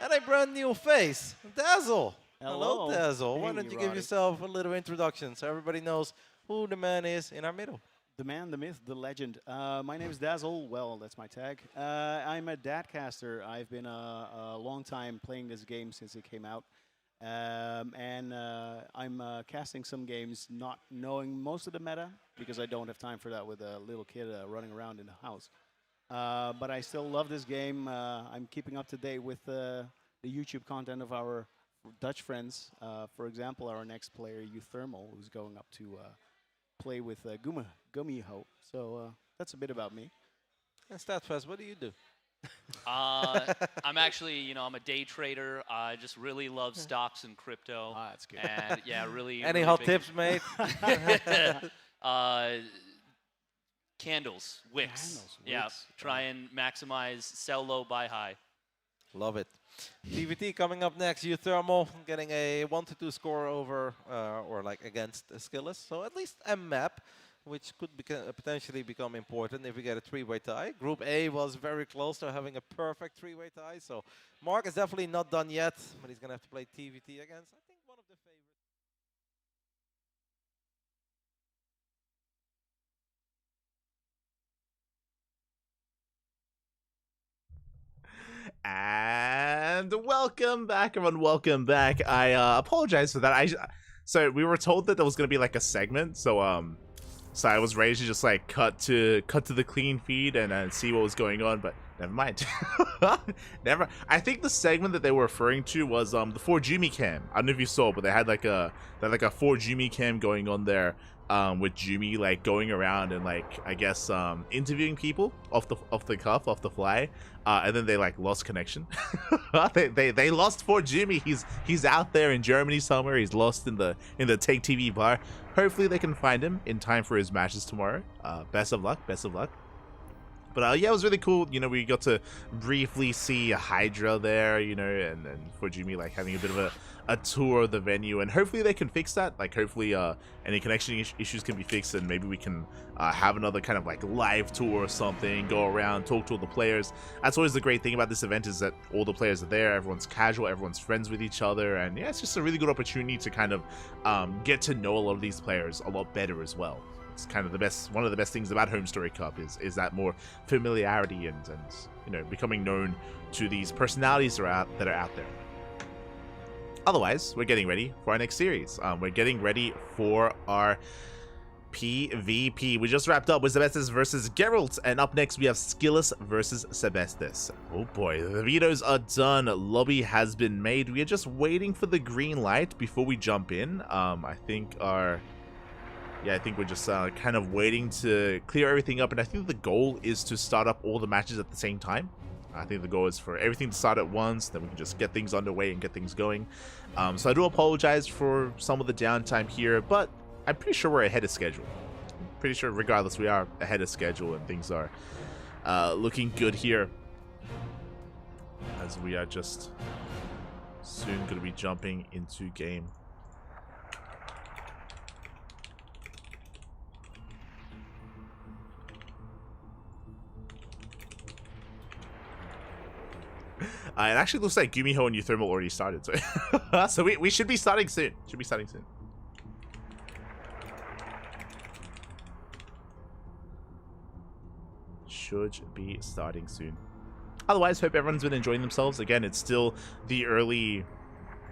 and a brand new face, Dazzle. Hello. Dazzle. Why Hey, don't you give Roddy. yourself a little introduction so everybody knows who the man is in our middle? The man, the myth, the legend. My name is Dazzle. Well, that's my tag. I'm a dadcaster. I've been a long time playing this game since it came out. And I'm casting some games not knowing most of the meta because I don't have time for that with a little kid running around in the house. But I still love this game. I'm keeping up to date with the YouTube content of our Dutch friends. For example, our next player, Uthermal, who's going up to play with Gumiho. So that's a bit about me. And Statfest, what do you do? I'm actually, I'm a day trader. I just really love stocks and crypto. That's good. And yeah, really. Any really hot big- tips, mate? Candles, wicks. Candles, Yeah, wicks. try and maximize, sell low, buy high. Love it. TVT coming up next. Uthermal getting a 1-2 score over or like against Skillis. So at least a map, which could potentially become important if we get a three-way tie. Group A was very close to having a perfect three-way tie. So Mark is definitely not done yet, but he's going to have to play TVT against, I think, one of the favorites. And welcome back, everyone. Welcome back. I apologize for that. So we were told that there was gonna be like a segment. So I was ready to just like cut to the clean feed and see what was going on, but never mind. Never. I think the segment that they were referring to was the 4Jumi cam. I don't know if you saw, but they had like a 4Jumi cam going on there. With Jumi like going around and like I guess interviewing people off the cuff, off the fly, and then they like lost connection. they lost for Jumi. He's out there in Germany somewhere. He's lost in the Take TV bar. Hopefully they can find him in time for his matches tomorrow. Best of luck. But yeah, it was really cool. We got to briefly see Hydra there, and for Jumi like having a bit of a tour of the venue, and hopefully they can fix that. Like hopefully any connection issues can be fixed, and maybe we can have another kind of like live tour or something, go around, talk to all the players. That's always the great thing about this event, is that all the players are there, everyone's casual, everyone's friends with each other, and yeah, it's just a really good opportunity to kind of get to know a lot of these players a lot better as well. It's kind of one of the best things about HomeStory Cup is that more familiarity and becoming known to these personalities that are out there. Otherwise, we're getting ready for our next series. We're getting ready for our PvP. We just wrapped up with Sebestis versus Geralt, and up next we have Skillis versus Sebestis. Oh boy, the vetoes are done. Lobby has been made. We are just waiting for the green light before we jump in. I think we're just kind of waiting to clear everything up, and I think the goal is to start up all the matches at the same time. I think the goal is for everything to start at once, then we can just get things underway and get things going. So I do apologize for some of the downtime here, but I'm pretty sure we're ahead of schedule. Pretty sure regardless we are ahead of schedule, and things are looking good here, as we are just soon going to be jumping into game. It actually looks like Gumiho and Uthermal already started, so we should be starting soon. Should be starting soon. Otherwise, hope everyone's been enjoying themselves. Again, it's still the early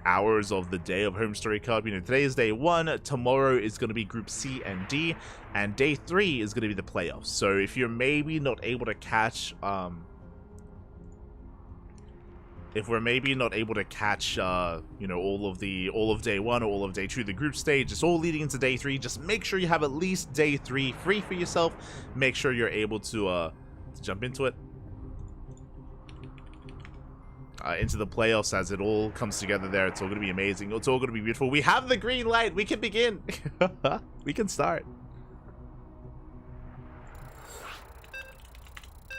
hours of the day of HomeStory Cup. Today is day 1. Tomorrow is going to be Group C and D, and day 3 is going to be the playoffs. So if you're maybe not able to catch if we're maybe not able to catch all of day 1 or all of day 2, the group stage, it's all leading into day 3, just make sure you have at least day 3 free for yourself. Make sure you're able to jump into it, into the playoffs, as it all comes together there. It's all going to be amazing. It's all going to be beautiful. We have the green light. We can begin. We can start.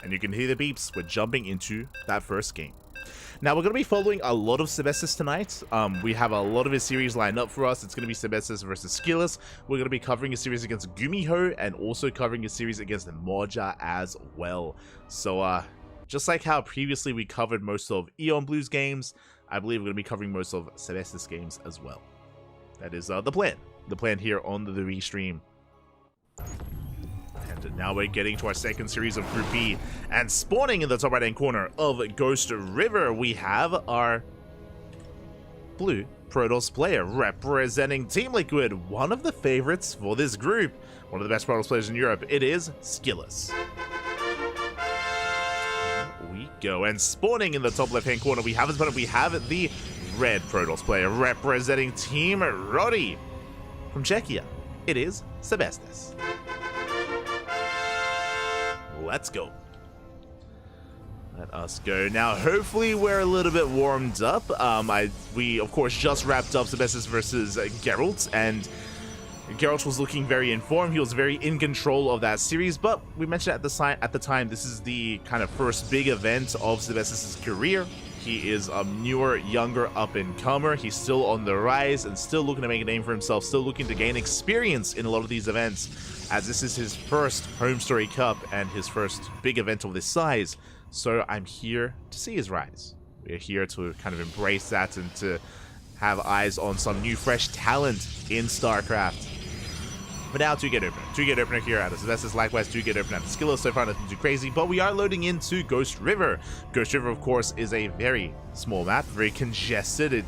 And you can hear the beeps. We're jumping into that first game. Now, we're going to be following a lot of Sebestis tonight. We have a lot of his series lined up for us. It's going to be Sebestis versus Skillis. We're going to be covering a series against Gumiho, and also covering a series against Moja as well. So, just like how previously we covered most of Eon Blue's games, I believe we're going to be covering most of Sebestis games as well. That is the plan. The plan here on the restream. And now we're getting to our second series of Group B. And spawning in the top right-hand corner of Ghost River, we have our blue Protoss player representing Team Liquid, one of the favorites for this group. One of the best Protoss players in Europe. It is Skillous. Here we go. And spawning in the top left-hand corner, we have his opponent. We have the red Protoss player representing Team Roddy. From Czechia, it is Sebestis. Let's go. Let us go. Now, hopefully we're a little bit warmed up. We, of course, just wrapped up Sebestis versus Geralt, and Geralt was looking very informed. He was very in control of that series, but we mentioned at the time, this is the kind of first big event of Sebestis' career. He is a newer, younger up-and-comer. He's still on the rise and still looking to make a name for himself, still looking to gain experience in a lot of these events, as this is his first HomeStory Cup and his first big event of this size. So I'm here to see his rise. We're here to kind of embrace that and to have eyes on some new, fresh talent in StarCraft. But now, 2-gate opener. 2-gate opener here at Sebestis, likewise 2-gate opener at Skillous. So far, nothing too crazy, but we are loading into Ghost River. Ghost River, of course, is a very small map, very congested. It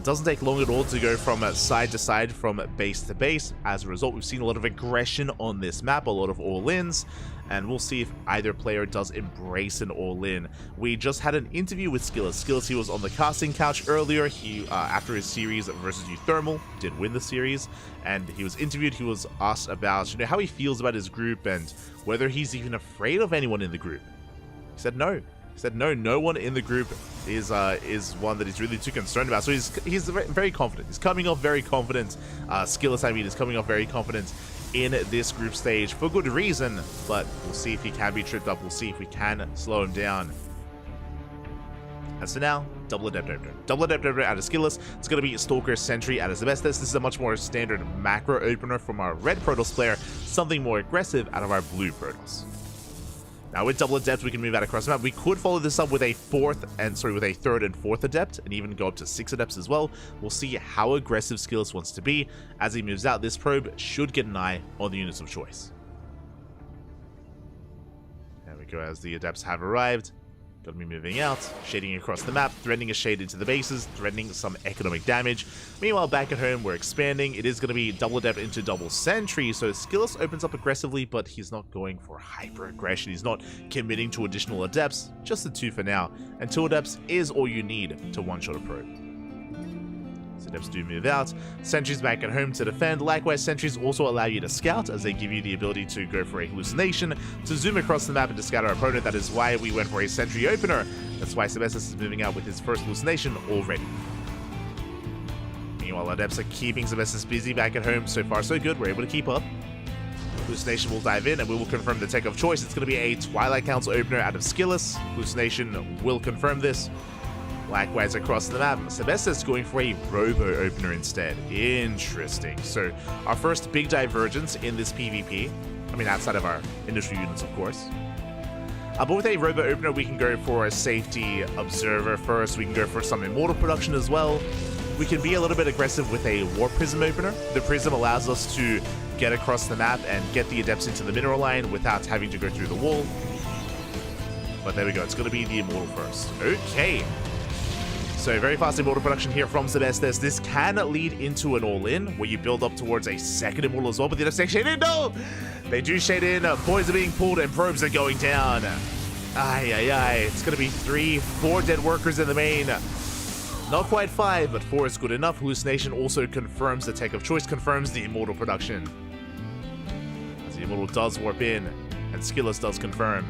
doesn't take long at all to go from side to side, from base to base. As a result, we've seen a lot of aggression on this map, a lot of all-ins, and we'll see if either player does embrace an all-in. We just had an interview with Skillous. Skillous, he was on the casting couch earlier. He, after his series versus Euthermal, did win the series, and he was interviewed. He was asked about, how he feels about his group and whether he's even afraid of anyone in the group. He said no. He said no one in the group is one that he's really too concerned about. So he's very confident. He's coming off very confident. Skillous, is coming off very confident in this group stage for good reason, but we'll see if he can be tripped up. We'll see if we can slow him down. As for now, double adept opener. Double adept opener out of Skillous. It's going to be Stalker Sentry out of Sebestis. This is a much more standard macro opener from our red Protoss player, something more aggressive out of our blue Protoss. Now with double adept, we can move out across the map. We could follow this up with a third and fourth adept, and even go up to 6 adepts as well. We'll see how aggressive Skillous wants to be. As he moves out, this probe should get an eye on the units of choice. There we go, as the adepts have arrived. Gonna be moving out, shading across the map, threatening a shade into the bases, threatening some economic damage. Meanwhile, back at home, we're expanding. It is going to be double adept into double sentry, so Skillous opens up aggressively, but he's not going for hyper aggression. He's not committing to additional adepts, just the 2 for now. And 2 adepts is all you need to one-shot a probe. So adepts do move out. Sentries back at home to defend. Likewise, sentries also allow you to scout, as they give you the ability to go for a hallucination, to zoom across the map and to scout our opponent. That is why we went for a sentry opener. That's why Sebestis is moving out with his first hallucination already. Meanwhile, adepts are keeping Sebestis busy back at home. So far, so good. We're able to keep up. Hallucination will dive in, and we will confirm the tech of choice. It's going to be a Twilight Council opener out of Skillous. Hallucination will confirm this. Likewise, across the map, Sebestis going for a Robo opener instead. Interesting. So, our first big divergence in this PvP. Outside of our initial units, of course. But with a Robo opener, we can go for a Safety Observer first. We can go for some Immortal production as well. We can be a little bit aggressive with a War Prism opener. The Prism allows us to get across the map and get the Adepts into the mineral line without having to go through the wall. But there we go. It's going to be the Immortal first. Okay. So very fast Immortal production here from Sebestis. This can lead into an all-in, where you build up towards a second Immortal as well, but the Adepts shade in. No! They do shade in. Boys are being pulled and probes are going down. Aye. It's going to be 3-4 dead workers in the main. Not quite 5, but 4 is good enough. Hallucination also confirms the tech of choice, confirms the Immortal production. As the Immortal does warp in, and Skillous does confirm.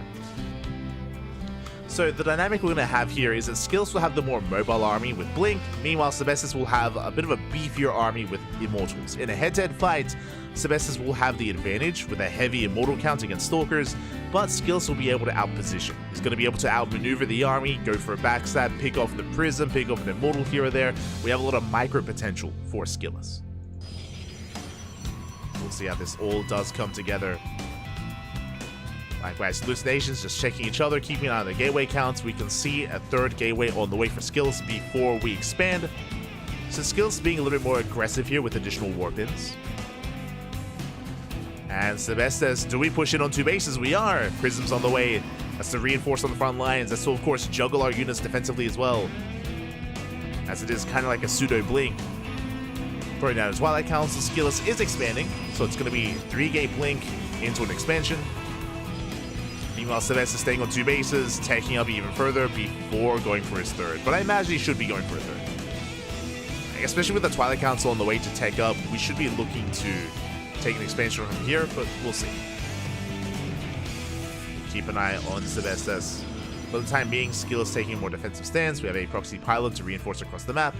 So the dynamic we're going to have here is that Skillous will have the more mobile army with Blink, meanwhile Sebestis will have a bit of a beefier army with Immortals. In a head-to-head fight, Sebestis will have the advantage with a heavy Immortal count against Stalkers, but Skillous will be able to outposition. He's going to be able to outmaneuver the army, go for a backstab, pick off the Prism, pick off an Immortal here or there. We have a lot of micro potential for Skillous. We'll see how this all does come together. Likewise, hallucinations just checking each other, keeping an eye on the gateway counts. We can see a third gateway on the way for skills before we expand. So skills being a little bit more aggressive here with additional warp-ins. And Sebestes, do we push in on 2 bases? We are. Prism's on the way. That's to reinforce on the front lines. That's to, of course, juggle our units defensively as well. As it is kind of like a pseudo-blink. Throwing down a Twilight Council, Skillus is expanding. So it's going to be 3-gate blink into an expansion. Meanwhile, Sebestes staying on 2 bases, taking up even further before going for his third. But I imagine he should be going for a third. Especially with the Twilight Council on the way to take up, we should be looking to take an expansion from here, but we'll see. Keep an eye on Sebestes. For the time being, Skill is taking a more defensive stance. We have a proxy pylon to reinforce across the map.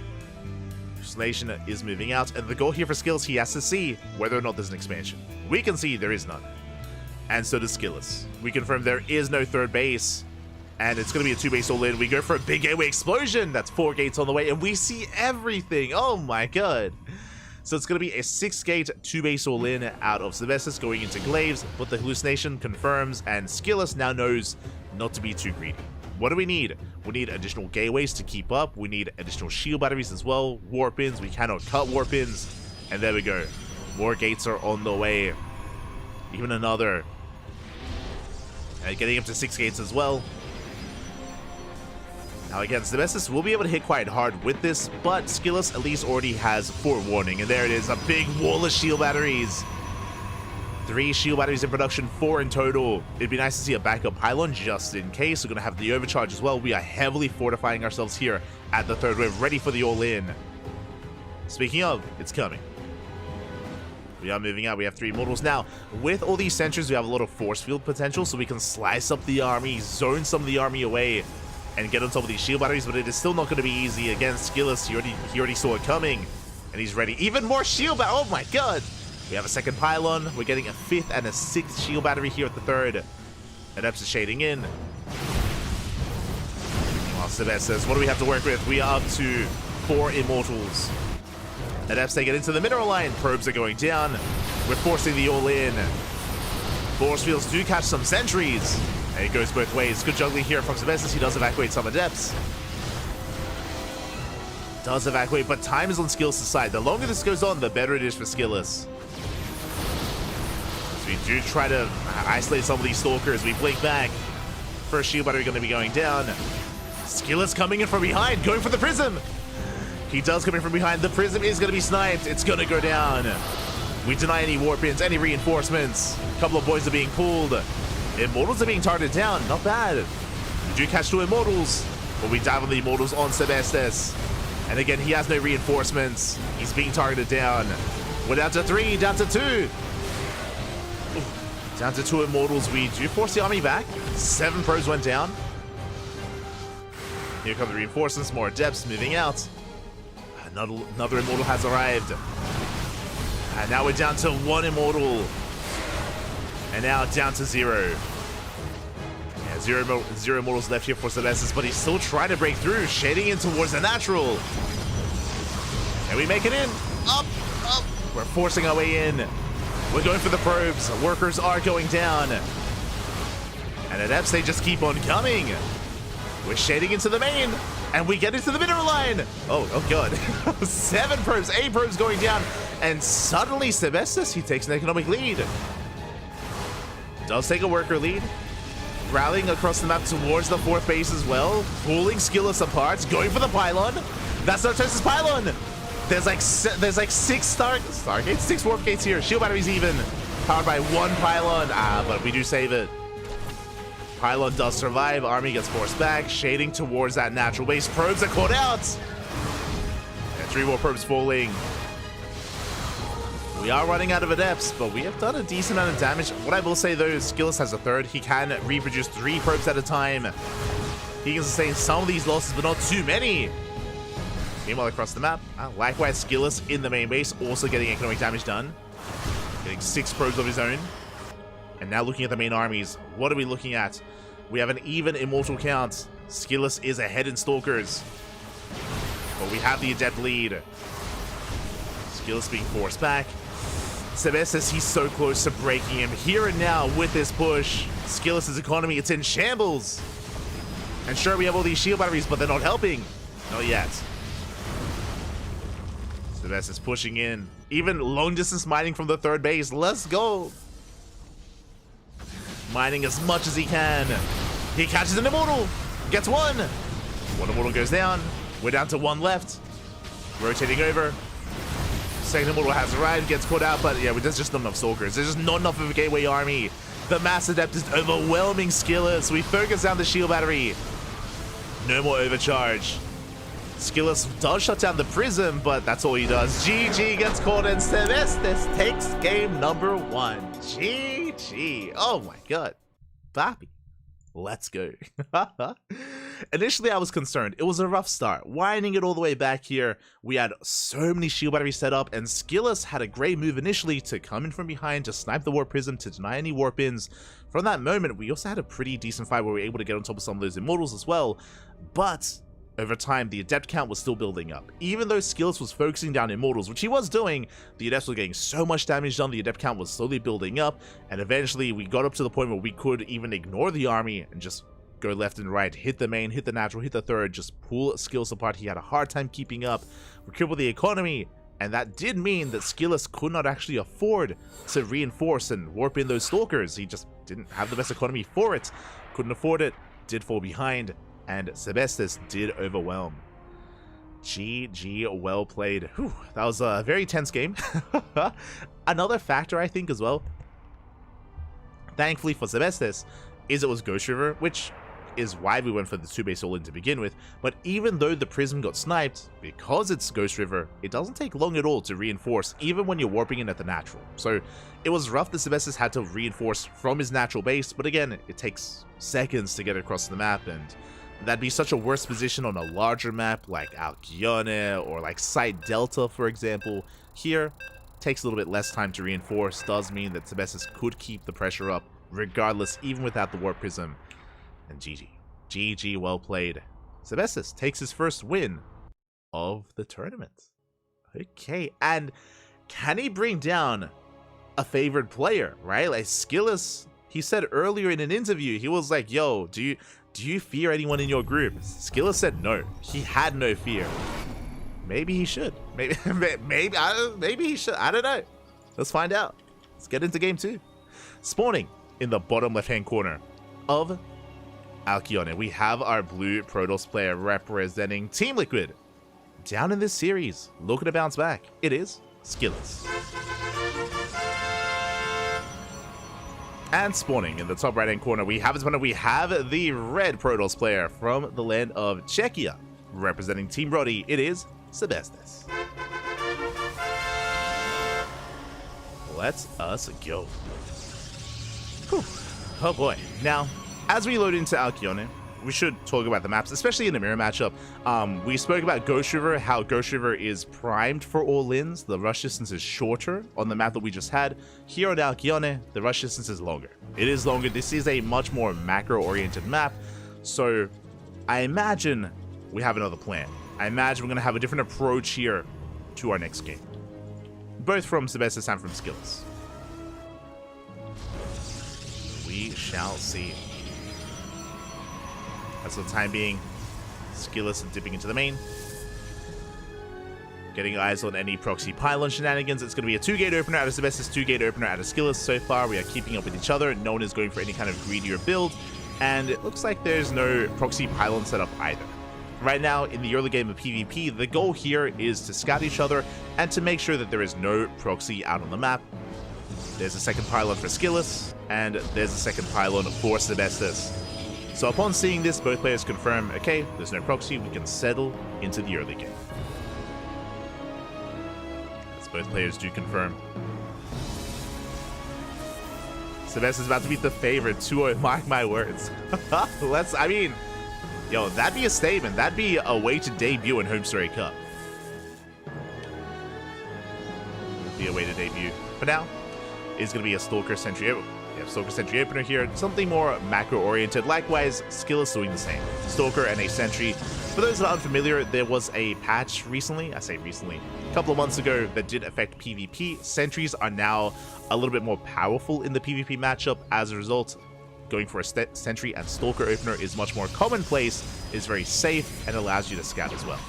Isolation is moving out, and the goal here for Skills, he has to see whether or not there's an expansion. We can see there is none. And so does Skillus. We confirm there is no third base, and it's going to be a 2-base all-in. We go for a big gateway explosion. That's 4 gates on the way, and we see everything. Oh my god. So it's going to be a 6-gate, 2-base all-in out of Sebestes going into Glaives, but the hallucination confirms, and Skillus now knows not to be too greedy. What do we need? We need additional gateways to keep up. We need additional shield batteries as well. Warp-ins. We cannot cut warp-ins. And there we go. More gates are on the way. Even another. Getting up to 6 gates as well. Now again, Sebestes will be able to hit quite hard with this, but Skillus at least already has forewarning. And there it is, a big wall of shield batteries. 3 shield batteries in production, 4 in total. It'd be nice to see a backup pylon just in case. We're going to have the overcharge as well. We are heavily fortifying ourselves here at the third wave, ready for the all-in. Speaking of, it's coming. We are moving out. We have 3 immortals now. With all these sentries, we have a lot of force field potential, so we can slice up the army, zone some of the army away, and get on top of these shield batteries, but it is still not going to be easy against Skillus. He already saw it coming, and he's ready. Even more shield battery. Oh my god. We have a 2nd pylon. We're getting a 5th and a 6th shield battery here at the 3rd. Adepts is shading in. While Sebestes says, what do we have to work with? We are up to 4 immortals. Adepts take it into the mineral line. Probes are going down. We're forcing the all-in. Force fields do catch some sentries. And it goes both ways. Good juggling here from Sebestes. He does evacuate some adepts. Does evacuate, but time is on Skillus' side. The longer this goes on, the better it is for Skillus. So we do try to isolate some of these stalkers. We blink back. First shield battery going to be going down. Skillus coming in from behind, going for the prism. He does come in from behind. The prism is going to be sniped. It's going to go down. We deny any warp-ins, any reinforcements. A couple of boys are being pulled. Immortals are being targeted down. Not bad. We do catch 2 immortals, but we dive on the immortals on Sebestes. And again, he has no reinforcements. He's being targeted down. We're down to 3, down to 2. Down to 2 immortals. We do force the army back. 7 pros went down. Here come the reinforcements. More adepts moving out. Another immortal has arrived. And now we're down to 1 immortal. And now down to 0. Yeah, zero immortals left here for Sebestes, but he's still trying to break through, shading in towards the natural. Can we make it in? Up, up. We're forcing our way in. We're going for the probes. Workers are going down. And adepts, they just keep on coming. We're shading into the main, and we get into the mineral line. Oh god. 7 probes, 8 probes going down, and suddenly Sebestes, he takes an economic lead. Does take a worker lead. Rallying across the map towards the 4th base as well. Pulling Skillus apart, going for the pylon. That's not Toast's pylon. There's like 6 Stargates, 6 warp gates here. Shield batteries even. Powered by 1 pylon. But we do save it. Pylon does survive. Army gets forced back, shading towards that natural base. Probes are caught out. And 3 more probes falling. We are running out of adepts, but we have done a decent amount of damage. What I will say though is Skillus has a 3rd. He can reproduce 3 probes at a time. He can sustain some of these losses, but not too many. Meanwhile, across the map, likewise Skillus in the main base, also getting economic damage done. Getting 6 probes of his own. And now looking at the main armies, what are we looking at? We have an even immortal count. Skillus is ahead in Stalkers. But we have the adept lead. Skillus being forced back. Sebestis, he's so close to breaking him. Here and now with this push, Skillous' economy, it's in shambles. And sure, we have all these shield batteries, but they're not helping. Not yet. Sebestis pushing in. Even long distance mining from the third base. Let's go. Mining as much as he can. He catches an Immortal. Gets one. One Immortal goes down. We're down to one left. Rotating over. Second Immortal has arrived, gets caught out, but yeah, there's just not enough Stalkers. There's just not enough of a Gateway army. The Mass Adept is overwhelming Skillous. We focus down the shield battery. No more overcharge. Skillous does shut down the Prism, but that's all he does. GG gets caught, and Sebestis takes game number 1. GG. Oh my god. Papi. Let's go. Initially, I was concerned. It was a rough start. Winding it all the way back here, we had so many shield batteries set up, and Skillous had a great move initially to come in from behind to snipe the Warp Prism to deny any Warp Ins. From that moment, we also had a pretty decent fight where we were able to get on top of some of those Immortals as well, but over time, the Adept count was still building up. Even though Skillous was focusing down Immortals, which he was doing, the Adepts were getting so much damage done, the Adept count was slowly building up, and eventually we got up to the point where we could even ignore the army and just go left and right, hit the main, hit the natural, hit the third, just pull Skillous apart. He had a hard time keeping up, we crippled the economy, and that did mean that Skillous could not actually afford to reinforce and warp in those Stalkers. He just didn't have the best economy for it, couldn't afford it, did fall behind, and Sebestis did overwhelm. GG, well played. Whew, that was a very tense game. Another factor, I think, as well, thankfully for Sebestis, is it was Ghost River, which is why we went for the 2-base all-in to begin with. But even though the Prism got sniped, because it's Ghost River, it doesn't take long at all to reinforce, even when you're warping in at the natural. So it was rough that Sebestis had to reinforce from his natural base, but again, it takes seconds to get across the map, and that'd be such a worse position on a larger map like Alcyone or like Site Delta, for example. Here, takes a little bit less time to reinforce, does mean that Sebestis could keep the pressure up regardless, even without the Warp Prism. And GG. GG, well played. Sebestis takes his first win of the tournament. Okay, and can he bring down a favored player, right? Like Skillous, he said earlier in an interview, he was like, yo, do you fear anyone in your group? Skillous said no. He had no fear. Maybe he should. Maybe he should. I don't know. Let's find out. Let's get into game 2. Spawning in the bottom left-hand corner of Alcyone, we have our blue Protoss player representing Team Liquid. Down in this series, looking to bounce back. It is Skillous. And spawning in the top right-hand corner, we have the red Protoss player from the land of Czechia. Representing Team Roddy, it is Sebestis. Let's us go. Whew. Oh boy. Now, as we load into Alcyone, we should talk about the maps, especially in the mirror matchup. We spoke about Ghost River, how Ghost River is primed for all-ins. The rush distance is shorter on the map that we just had. Here on Alcyone, the rush distance is longer. It is longer. This is a much more macro-oriented map, so I imagine we have another plan. I imagine we're going to have a different approach here to our next game, both from Sebestis and from Skillous. We shall see. As for the time being, Skillous dipping into the main. Getting eyes on any proxy pylon shenanigans. It's going to be a 2-gate opener out of Sebestis, 2-gate opener out of Skillous. So far, we are keeping up with each other. No one is going for any kind of greedier build. And it looks like there's no proxy pylon setup either. Right now, in the early game of PvP, the goal here is to scout each other and to make sure that there is no proxy out on the map. There's a second pylon for Skillous, and there's a second pylon for Sebestis. So upon seeing this, both players confirm, okay, there's no proxy, we can settle into the early game. As both players do confirm. Sebestis is about to beat the favorite 2-0, mark my words. Yo, that'd be a statement. That'd be a way to debut in HomeStory Cup. That'd be a way to debut. For now, it's going to be a Stalker Sentry. Oh, yeah, have Stalker Sentry Opener here, something more macro-oriented. Likewise, Skillus doing the same. Stalker and a Sentry. For those that are unfamiliar, there was a patch recently, I say recently, a couple of months ago that did affect PvP. Sentries are now a little bit more powerful in the PvP matchup. As a result, going for a Sentry and Stalker Opener is much more commonplace, is very safe, and allows you to scout as well.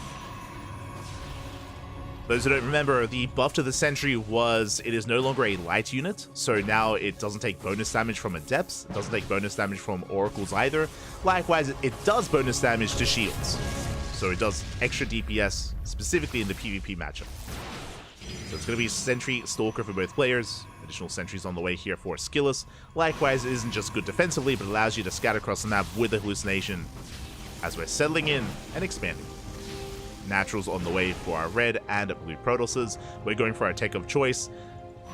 Those who don't remember, the buff to the Sentry was it is no longer a light unit, so now it doesn't take bonus damage from Adepts, it doesn't take bonus damage from Oracles either. Likewise, it does bonus damage to shields, so it does extra DPS, specifically in the PvP matchup. So it's going to be Sentry, Stalker for both players. Additional Sentries on the way here for Skillus. Likewise, it isn't just good defensively, but allows you to scatter across the map with the Hallucination as we're settling in and expanding. Naturals on the way for our red and blue Protosses. We're going for our tech of choice,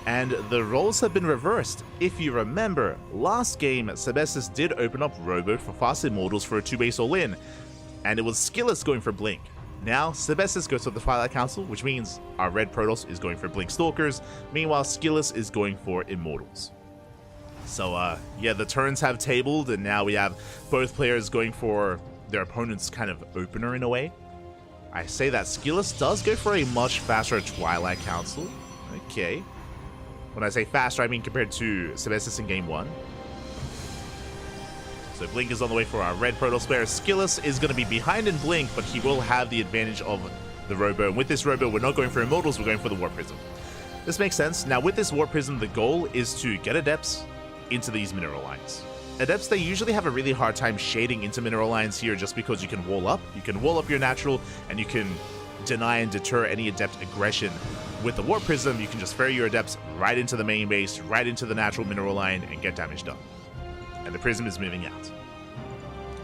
and the roles have been reversed. If you remember, last game, Sebestis did open up Robo for Fast Immortals for a 2-base all-in, and it was Skillus going for Blink. Now, Sebestis goes for the Twilight Council, which means our red Protoss is going for Blink Stalkers, meanwhile Skillus is going for Immortals. So, yeah, the turns have tabled, and now we have both players going for their opponent's kind of opener in a way. I say that Skillus does go for a much faster Twilight Council. Okay. When I say faster, I mean compared to Sebestis in Game 1. So Blink is on the way for our red Protoss player. Skillus is going to be behind in Blink, but he will have the advantage of the Robo. And with this Robo, we're not going for Immortals, we're going for the Warp Prism. This makes sense. Now, with this Warp Prism, the goal is to get Adepts into these mineral lines. Adepts, they usually have a really hard time shading into mineral lines here just because you can wall up. You can wall up your natural, and you can deny and deter any Adept aggression. With the Warp Prism, you can just ferry your Adepts right into the main base, right into the natural mineral line, and get damage done. And the Prism is moving out.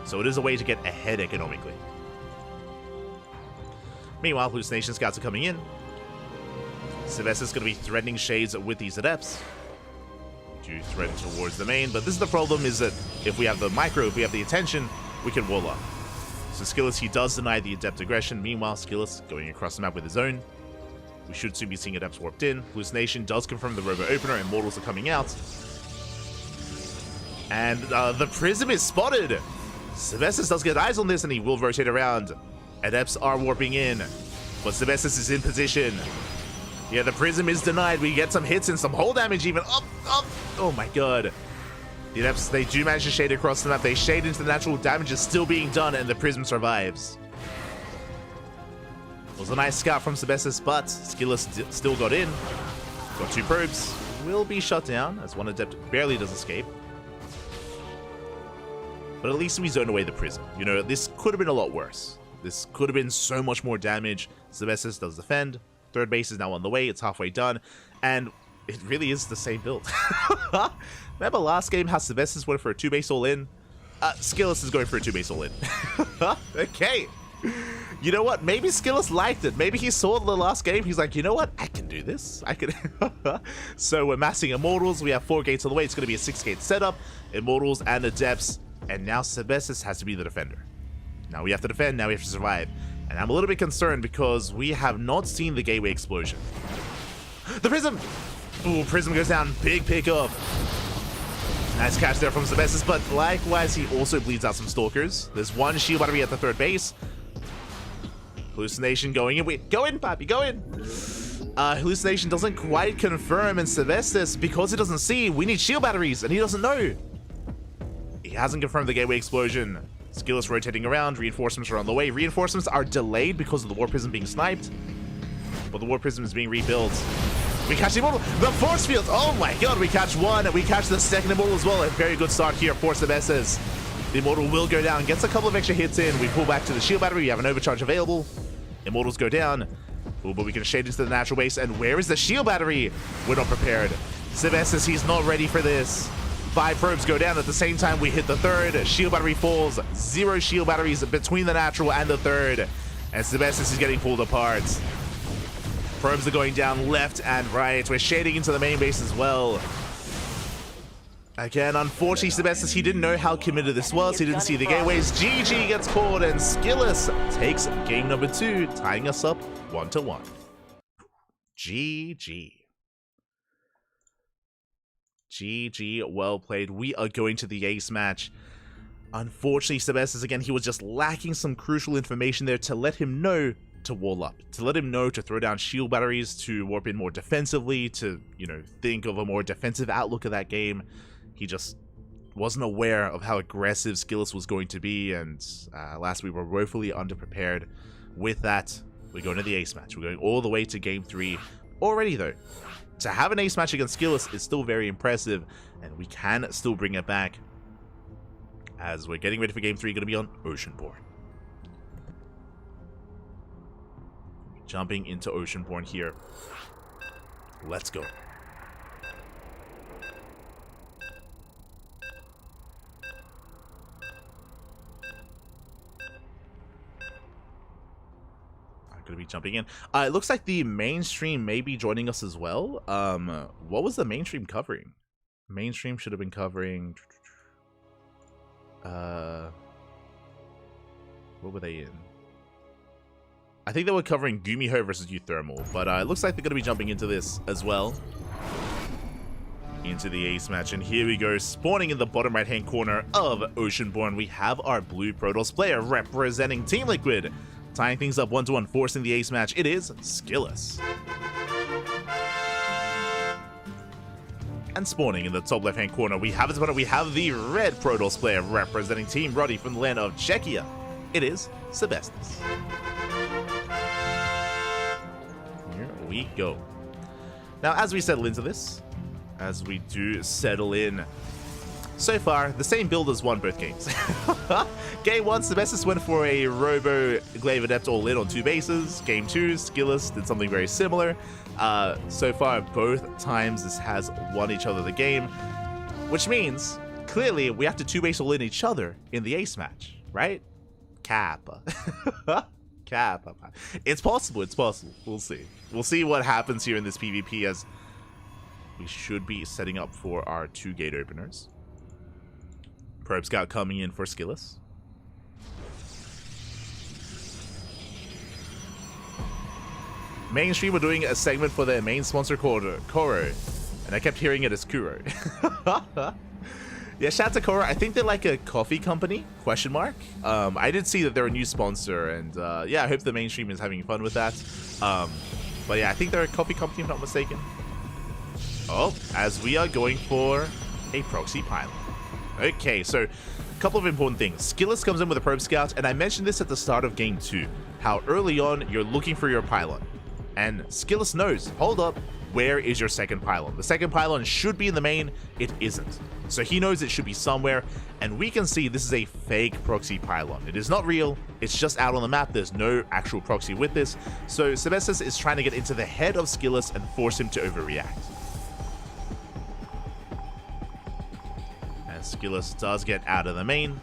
So it is a way to get ahead economically. Meanwhile, Hallucination Scouts are coming in. Sebestis is going to be threatening shades with these Adepts to threaten towards the main, but this is the problem, is that if we have the micro, if we have the attention, we can wall up. So Skillus, he does deny the Adept aggression. Meanwhile, Skillus going across the map with his own. We should soon be seeing Adepts warped in. Hallucination does confirm the Robo Opener, and Mortals are coming out. And the Prism is spotted! Sebestis does get eyes on this, and he will rotate around. Adepts are warping in, but Sebestis is in position. Yeah, the Prism is denied. We get some hits and some hull damage even. Up, up. Oh my god. The Adepts, they do manage to shade across the map. They shade into the natural. Damage is still being done, and the Prism survives. It was a nice scout from Sebestis, but Skillus still got in. Got 2 probes. Will be shut down, as one Adept barely does escape. But at least we zone away the Prism. You know, this could have been a lot worse. This could have been so much more damage. Sebestis does defend. Third base is now on the way. It's halfway done. And it really is the same build. Remember last game how Sebestis went for a 2-base all-in? Skillus is going for a 2-base all-in. Okay. You know what? Maybe Skillus liked it. Maybe he saw the last game. He's like, you know what? I can do this. I can. So we're massing Immortals. We have 4 gates on the way. It's going to be a 6-gate setup. Immortals and Adepts. And now Sebestis has to be the defender. Now we have to defend. Now we have to survive. And I'm a little bit concerned because we have not seen the gateway explosion. The Prism! Ooh, Prism goes down. Big pick up. Nice catch there from Sebestis, but likewise, he also bleeds out some Stalkers. There's 1 shield battery at the 3rd base. Hallucination going in. Wait, go in, Papi, go in! Hallucination doesn't quite confirm, and Sebestis, because he doesn't see, we need shield batteries, and he doesn't know. He hasn't confirmed the gateway explosion. Skillus rotating around. Reinforcements are on the way. Reinforcements are delayed because of the Warp Prism being sniped. But the Warp Prism is being rebuilt. We catch the Immortal. The Force Field. Oh my god, we catch 1. We catch the 2nd Immortal as well. A very good start here for Sebestis. The Immortal will go down. Gets a couple of extra hits in. We pull back to the shield battery. We have an overcharge available. Immortals go down. Ooh, but we can shade into the natural base. And where is the shield battery? We're not prepared. Sebestis, he's not ready for this. 5 probes go down at the same time. We hit the 3rd. Shield battery falls. 0 shield batteries between the natural and the 3rd. And Sebestis is getting pulled apart. Probes are going down left and right. We're shading into the main base as well. Again, unfortunately, Sebestis, he didn't know how committed this was. He didn't see the gateways. GG gets caught, and Skillus takes game number 2, tying us up 1-1. GG. GG, well played. We are going to the ace match. Unfortunately, Sebestis, again, he was just lacking some crucial information there to let him know to wall up, to let him know to throw down shield batteries, to warp in more defensively, to, you know, think of a more defensive outlook of that game. He just wasn't aware of how aggressive Skillus was going to be, and last we were woefully underprepared. With that, we're going to the ace match. We're going all the way to game 3 already, though. To have an ace match against Skillus is still very impressive, and we can still bring it back. As we're getting ready for game 3, going to be on Oceanborn. Jumping into Oceanborn here. Let's go. Going to be jumping in. It looks like the mainstream may be joining us as well. What was the mainstream covering? Mainstream should have been covering... what were they in? I think they were covering Gumiho versus Euthermal, but it looks like they're going to be jumping into this as well. Into the ace match, and here we go. Spawning in the bottom right hand corner of Oceanborn, we have our blue Protoss player representing Team Liquid. Tying things up 1-1, forcing the ace match, it is Skillus. And spawning in the top left hand corner, we have the red Protoss player representing Team Roddy from the land of Czechia. It is Sebestis. Here we go. Now, as we settle into this, as we do settle in, so far, the same build has won both games. Game 1, Sebestis went for a Robo Glaive Adept all-in on 2 bases. Game 2, Skillus did something very similar. So far, both times this has won each other the game, which means, clearly, we have to 2-base all-in each other in the ace match, right? Kappa. Kappa. It's possible, it's possible. We'll see. We'll see what happens here in this PvP, as we should be setting up for our 2 gate openers. Probe Scout coming in for Skillus. Mainstream were doing a segment for their main sponsor called Koro, and I kept hearing it as Kuro. Yeah, shout out to Koro. I think they're like a coffee company, question mark. I did see that they're a new sponsor, and yeah, I hope the Mainstream is having fun with that. But yeah, I think they're a coffee company, if I'm not mistaken. Oh, as we are going for a proxy pylon. Okay, so a couple of important things. Skillus comes in with a Probe Scout, and I mentioned this at the start of game 2, how early on you're looking for your pylon. And Skillus knows, hold up, where is your second pylon? The second pylon should be in the main, it isn't. So he knows it should be somewhere, and we can see this is a fake proxy pylon. It is not real, it's just out on the map, there's no actual proxy with this. So Sebestis is trying to get into the head of Skillus and force him to overreact. Skillus does get out of the main.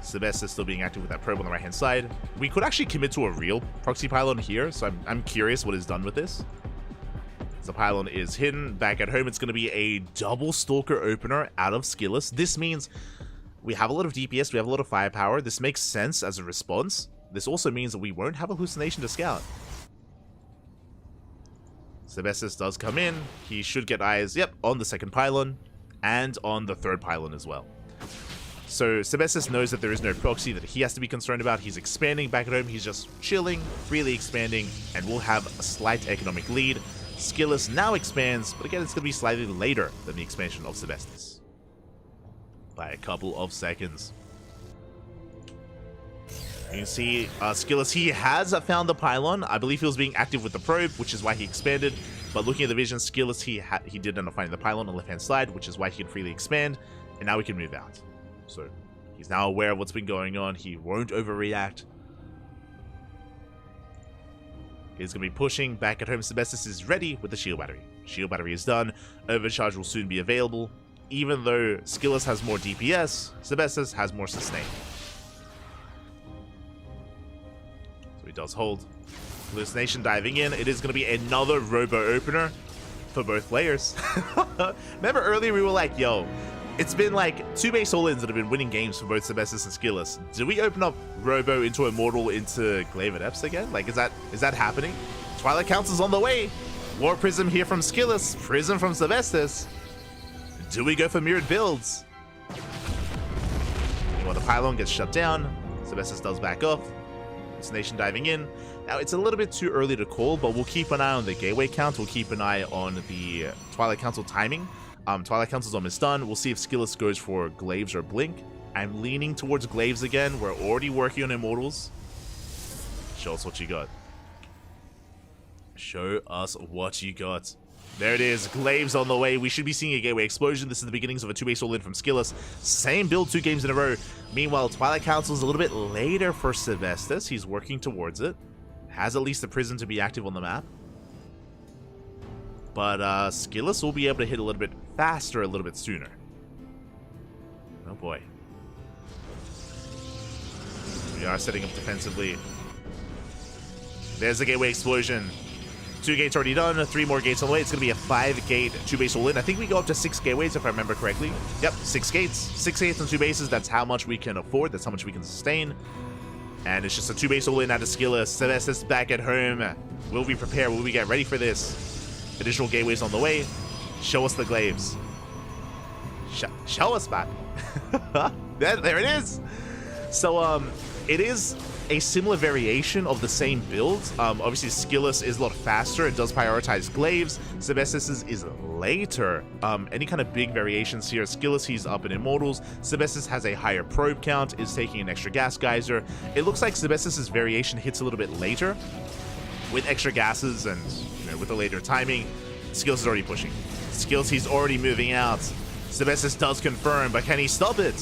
Sebestis still being active with that probe on the right hand side. We could actually commit to a real proxy pylon here, so I'm curious what is done with this. The pylon is hidden. Back at home, it's going to be a double Stalker opener out of Skillus. This means we have a lot of DPS, we have a lot of firepower. This makes sense as a response. This also means that we won't have hallucination to scout. Sebestis does come in. He should get eyes, yep, on the second pylon and on the third pylon as well. So Sebestis knows that there is no proxy that he has to be concerned about. He's expanding back at home. He's just chilling, freely expanding, and will have a slight economic lead. Skillus now expands, but again, it's going to be slightly later than the expansion of Sebestis. By a couple of seconds. You can see Skillus, he has found the pylon. I believe he was being active with the probe, which is why he expanded. But looking at the vision, Skillus, he did end up finding the pylon on the left-hand side, which is why he can freely expand. And now we can move out. So he's now aware of what's been going on. He won't overreact. He's going to be pushing. Back at home, Sebestis is ready with the shield battery. Shield battery is done. Overcharge will soon be available. Even though Skillus has more DPS, Sebestis has more sustain. So he does hold. Hallucination diving in. It is going to be another Robo opener for both players. Remember earlier we were like, yo, it's been like 2 base all-ins that have been winning games for both Sebestis and Skillus. Do we open up Robo into Immortal into Glaive Adepts again? Like, is that happening? Twilight Council's on the way. War Prism here from Skillus. Prism from Sebestis. Do we go for mirrored builds? Well, the pylon gets shut down. Sebestis does back off. Destination diving in. Now, it's a little bit too early to call, but we'll keep an eye on the gateway count. We'll keep an eye on the Twilight Council timing. Twilight Council's almost done. We'll see if Skillus goes for Glaives or Blink. I'm leaning towards Glaives again. We're already working on Immortals. Show us what you got. Show us what you got. There it is. Glaives on the way. We should be seeing a Gateway Explosion. This is the beginnings of a 2-base all-in from Skillus. Same build 2 games in a row. Meanwhile, Twilight Council is a little bit later for Sebestis. He's working towards it. Has at least the prison to be active on the map. But Skillus will be able to hit a little bit faster, a little bit sooner. Oh boy. We are setting up defensively. There's the Gateway Explosion. 2 gates already done, 3 more gates on the way. It's going to be a 5-gate 2-base all-in. I think we go up to 6 gateways if I remember correctly. Yep, 6 gates. 6 gates on 2 bases. That's how much we can afford. That's how much we can sustain. And it's just a 2-base all-in out of Skillus. Sebestis back at home. Will we prepare? Will we get ready for this? Additional gateways on the way. Show us the Glaives. Show us, man. there it is. So, it is a similar variation of the same build. Obviously, Skillus is a lot faster. It does prioritize Glaives. Sebestis is later. Any kind of big variations here. Skillus, he's up in Immortals. Sebestis has a higher probe count, is taking an extra gas geyser. It looks like Sebestis' variation hits a little bit later with extra gases and with the later timing. Skillus is already pushing. Skillus, he's already moving out. Sebestis does confirm, but can he stop it?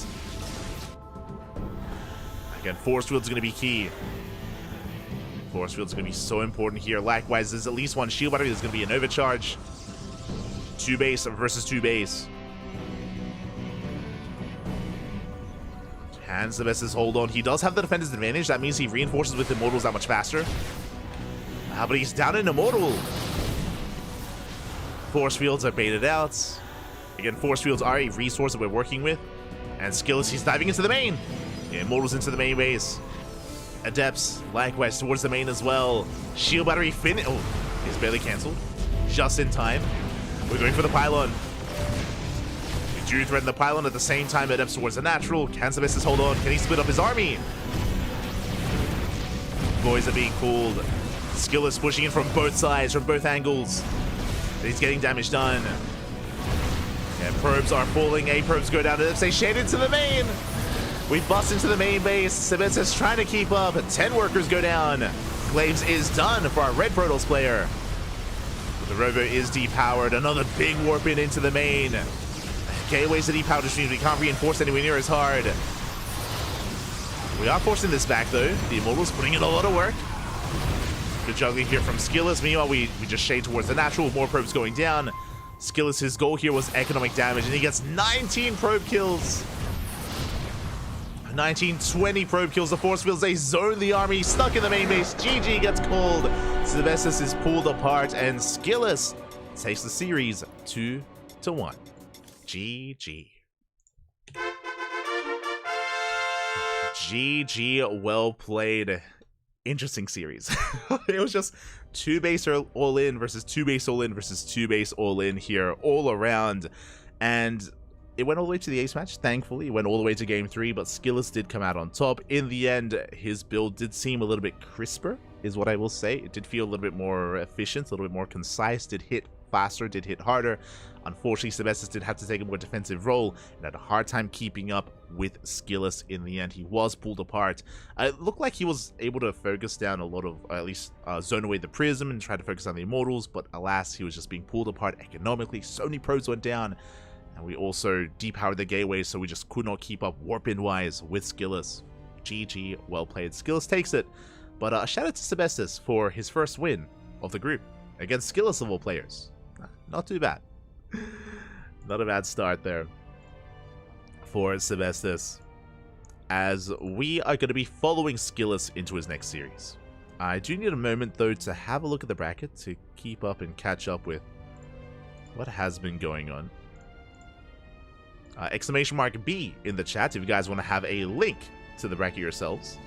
Again, Force Field's going to be key. Force Field's going to be so important here. Likewise, there's at least 1 shield battery. There's going to be an overcharge. 2 base versus 2 base. Can Sebestis hold on? He does have the defender's advantage. That means he reinforces with Immortals that much faster. But he's down in Immortal. Force Fields are baited out. Again, Force Fields are a resource that we're working with. And Skillus, he's diving into the main. Yeah, Immortals into the main base. Adepts, likewise, towards the main as well. Shield battery finish. Oh, he's barely cancelled. Just in time. We're going for the pylon. We do threaten the pylon at the same time. Adepts towards the natural. Can Sebestis hold on? Can he split up his army? Boys are being pulled. Skillus pushing in from both sides, from both angles. He's getting damage done. Yeah, probes are falling. A probes go down. Adepts, they shade into the main. We bust into the main base. Sebestis trying to keep up. 10 workers go down. Glaives is done for our Red Protoss player. The Robo is depowered. Another big warp in into the main. Gateways to depower, which means we can't reinforce anywhere near as hard. We are forcing this back, though. The Immortals putting in a lot of work. Good juggling here from Skillus. Meanwhile, we just shade towards the natural. More probes going down. Skillus, his goal here was economic damage, and he gets 19 probe kills. 19-20 probe kills. The Force Fields, they zone the army, stuck in the main base. GG gets called. Sebestis is pulled apart, and Skillus takes the series 2-1. GG. GG, well played. Interesting series. It was just 2 base all in versus 2 base all in versus 2 base all in here all around. And it went all the way to the ace match, thankfully. It went all the way to game 3, but Skillus did come out on top. In the end, his build did seem a little bit crisper, is what I will say. It did feel a little bit more efficient, a little bit more concise, did hit faster, did hit harder. Unfortunately, Sebestis did have to take a more defensive role and had a hard time keeping up with Skillus in the end. He was pulled apart. It looked like he was able to focus down a lot of, at least zone away the Prism and try to focus on the Immortals, but alas, he was just being pulled apart economically. So many probes went down. And we also depowered the gateway, so we just could not keep up warp-in-wise with Skillus. GG, well played. Skillus takes it. But a shout out to Sebestis for his first win of the group against Skillus of all players. Not too bad. Not a bad start there for Sebestis, as we are going to be following Skillus into his next series. I do need a moment, though, to have a look at the bracket to keep up and catch up with what has been going on. Exclamation mark B in the chat if you guys want to have a link to the bracket yourselves.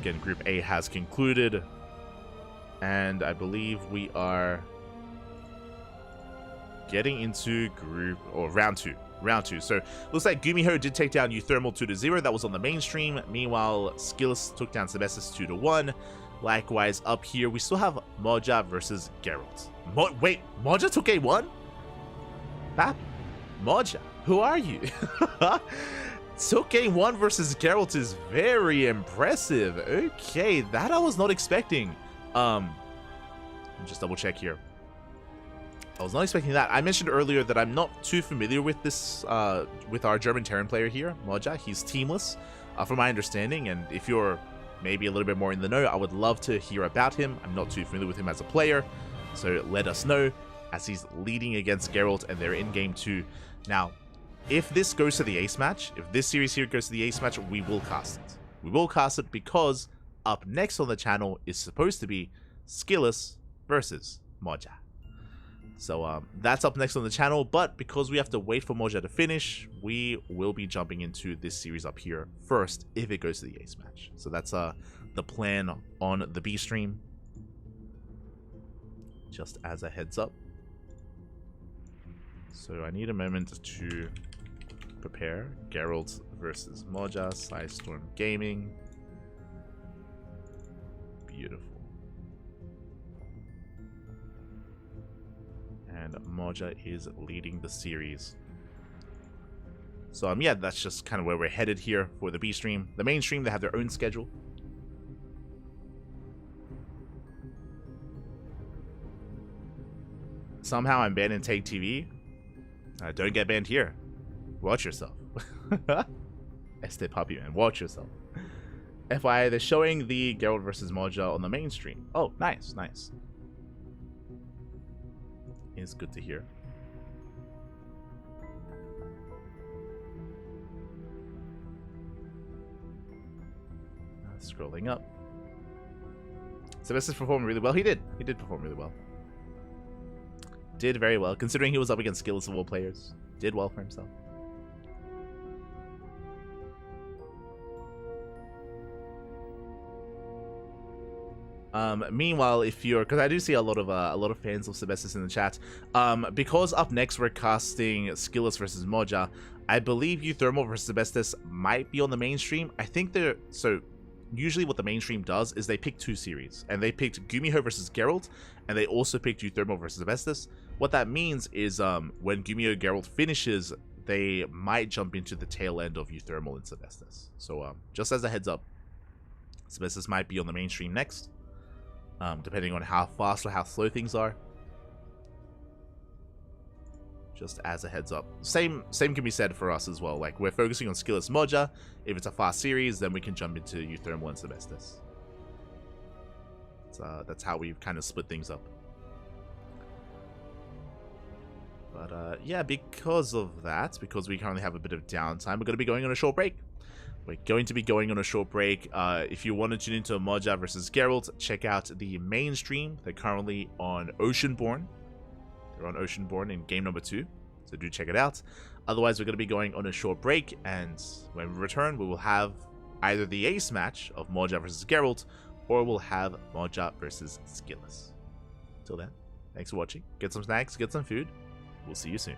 Again, Group A has concluded, and I believe we are getting into group or round two. So looks like Gumiho did take down Euthermal 2-0. That was on the mainstream. Meanwhile, Skillus took down Sebestis 2-1. Likewise, up here we still have Moja versus Geralt. Wait, Moja took A1? Moja, who are you? Took A1 versus Geralt is very impressive. Okay, that I was not expecting. Just double check here. I was not expecting that. I mentioned earlier that I'm not too familiar with this, with our German Terran player here, Moja. He's teamless, from my understanding, and if you're maybe a little bit more in the know, I would love to hear about him. I'm not too familiar with him as a player, so let us know, as he's leading against Geralt, and they're in game 2. Now, if this goes to the ace match, if this series here goes to the ace match, we will cast it. We will cast it because up next on the channel is supposed to be Skillus versus Moja. So that's up next on the channel, but because we have to wait for Moja to finish, we will be jumping into this series up here first if it goes to the ace match. So that's the plan on the B stream. Just as a heads up. So I need a moment to prepare. Geralt versus Moja, Storm Gaming. Beautiful. And Moja is leading the series. So yeah, that's just kind of where we're headed here for the B stream. The main stream, they have their own schedule. Somehow I'm banned in Take TV. Don't get banned here. Watch yourself. Este Puppy Man, watch yourself. FYI, they're showing the Geralt versus Moja on the main stream. Oh, nice, nice. Is good to hear. Scrolling up. Sebestis performed really well. He did perform really well. Did very well, considering he was up against Skillus of all players. Did well for himself. Meanwhile, if you're, because I do see a lot of fans of Sebestis in the chat, because up next we're casting Skillus versus Moja, I believe Euthermal versus Sebestis might be on the mainstream. I think they're, so usually what the mainstream does is they pick 2 series, and they picked Gumiho versus Geralt, and they also picked Euthermal versus Sebestis. What that means is when Gumiho Geralt finishes, they might jump into the tail end of Euthermal and Sebestis. So just as a heads up, Sebestis might be on the mainstream next. Depending on how fast or how slow things are. Just as a heads up. Same can be said for us as well. Like, we're focusing on Skillus Moja. If it's a fast series, then we can jump into Euthermal and Sebestis. That's how we kind of split things up. But yeah, because of that, because we currently have a bit of downtime, we're going to be going on a short break. We're going to be going on a short break. If you want to tune into Moja versus Geralt, check out the main stream. They're currently on Oceanborn. They're on Oceanborn in game number 2. So do check it out. Otherwise, we're going to be going on a short break. And when we return, we will have either the ace match of Moja versus Geralt, or we'll have Moja versus Skillus. Till then, thanks for watching. Get some snacks, get some food. We'll see you soon.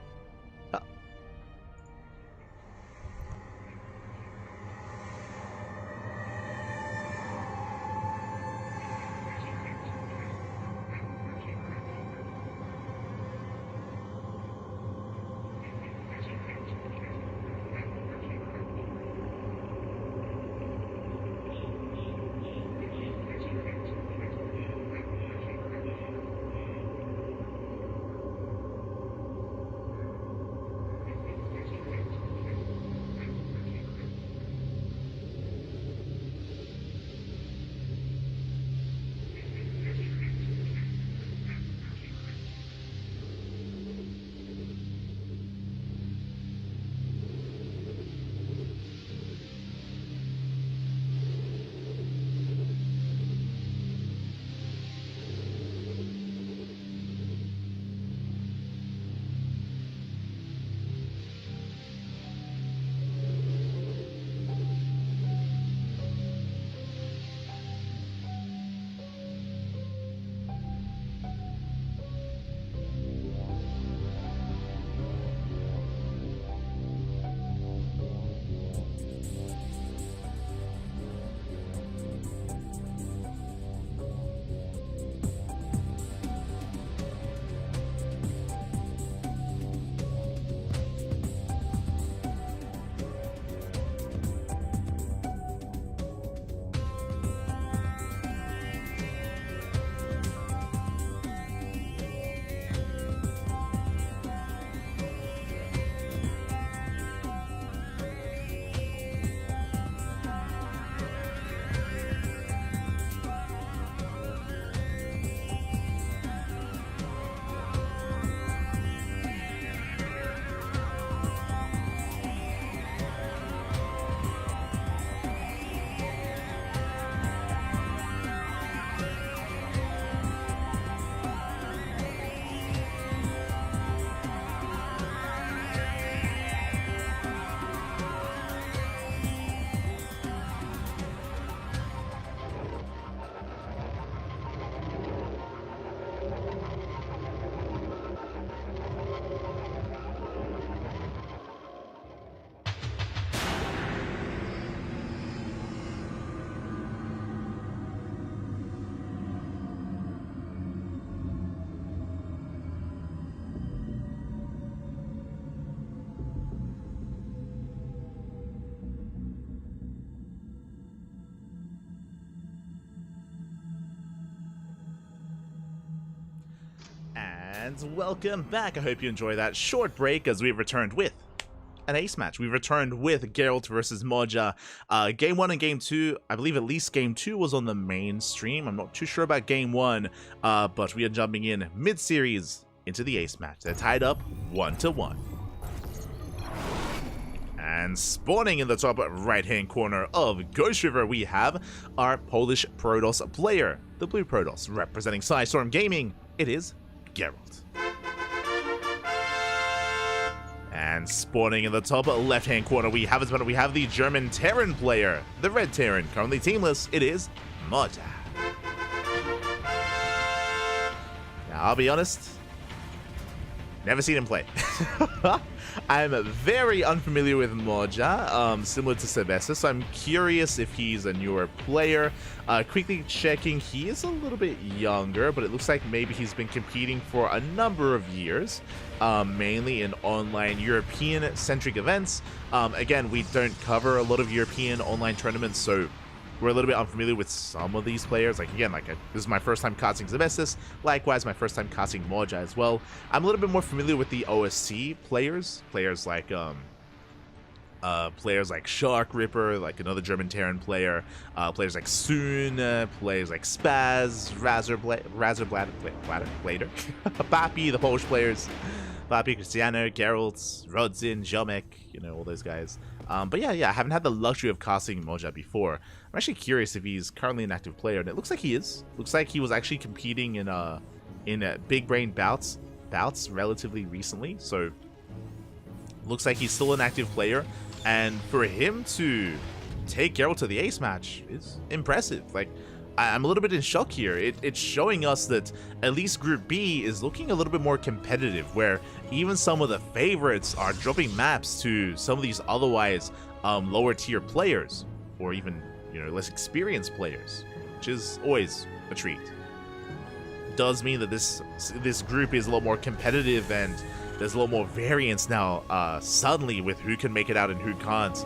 And welcome back. I hope you enjoy that short break as we've returned with an ace match. We've returned with Geralt versus Moja. Game 1 and Game 2, I believe at least Game 2 was on the main stream. I'm not too sure about Game 1, but we are jumping in mid-series into the ace match. They're tied up 1-1. And spawning in the top right-hand corner of Ghost River, we have our Polish Protoss player, the Blue Protoss, representing Psystorm Gaming. It is Geralt. And spawning in the top left-hand corner, we have the German Terran player, the Red Terran, currently teamless. It is Moja. Now, I'll be honest, never seen him play. I'm very unfamiliar with Moja, similar to Sylvester, so I'm curious if he's a newer player. Quickly checking, he is a little bit younger, but it looks like maybe he's been competing for a number of years, mainly in online European-centric events. Again, we don't cover a lot of European online tournaments, so we're a little bit unfamiliar with some of these players. Like, again, this is my first time casting Zevestis. Likewise, my first time casting Moja as well. I'm a little bit more familiar with the OSC players. Players like Shark Ripper, like another German Terran player. Players like Soon, players like Spaz, Razor-Blader, Papi, the Polish players. Papi, Cristiano, Geralt, Rodzin, Jomek, you know, all those guys. But yeah, I haven't had the luxury of casting Moja before. I'm actually curious if he's currently an active player, and it looks like he is. Looks like he was actually competing in Big Brain bouts relatively recently. So looks like he's still an active player, and for him to take Geralt to the ace match is impressive. Like, I'm a little bit in shock here. It's showing us that at least Group B is looking a little bit more competitive, where even some of the favorites are dropping maps to some of these otherwise lower tier players, or even, you know, less experienced players, which is always a treat. Does mean that this group is a lot more competitive, and there's a lot more variance now suddenly with who can make it out and who can't.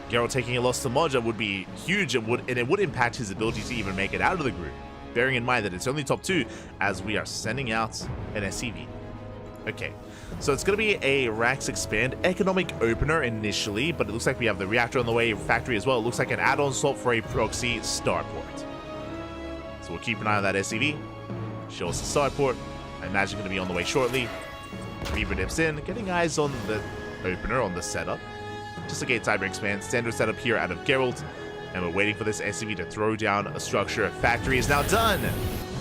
Geralt taking a loss to Moja would be huge, and it would impact his ability to even make it out of the group, bearing in mind that it's only top 2 as we are sending out an SCV. Okay, so it's going to be a Rax Expand economic opener initially, but it looks like we have the reactor on the way, factory as well. It looks like an add-on swap for a proxy starport. So we'll keep an eye on that SCV. Show us the starport. I imagine going to be on the way shortly. Reaver dips in, getting eyes on the opener, on the setup. Just a gate timer expand, standard setup here out of Geralt, and we're waiting for this SCV to throw down a structure. Factory is now done,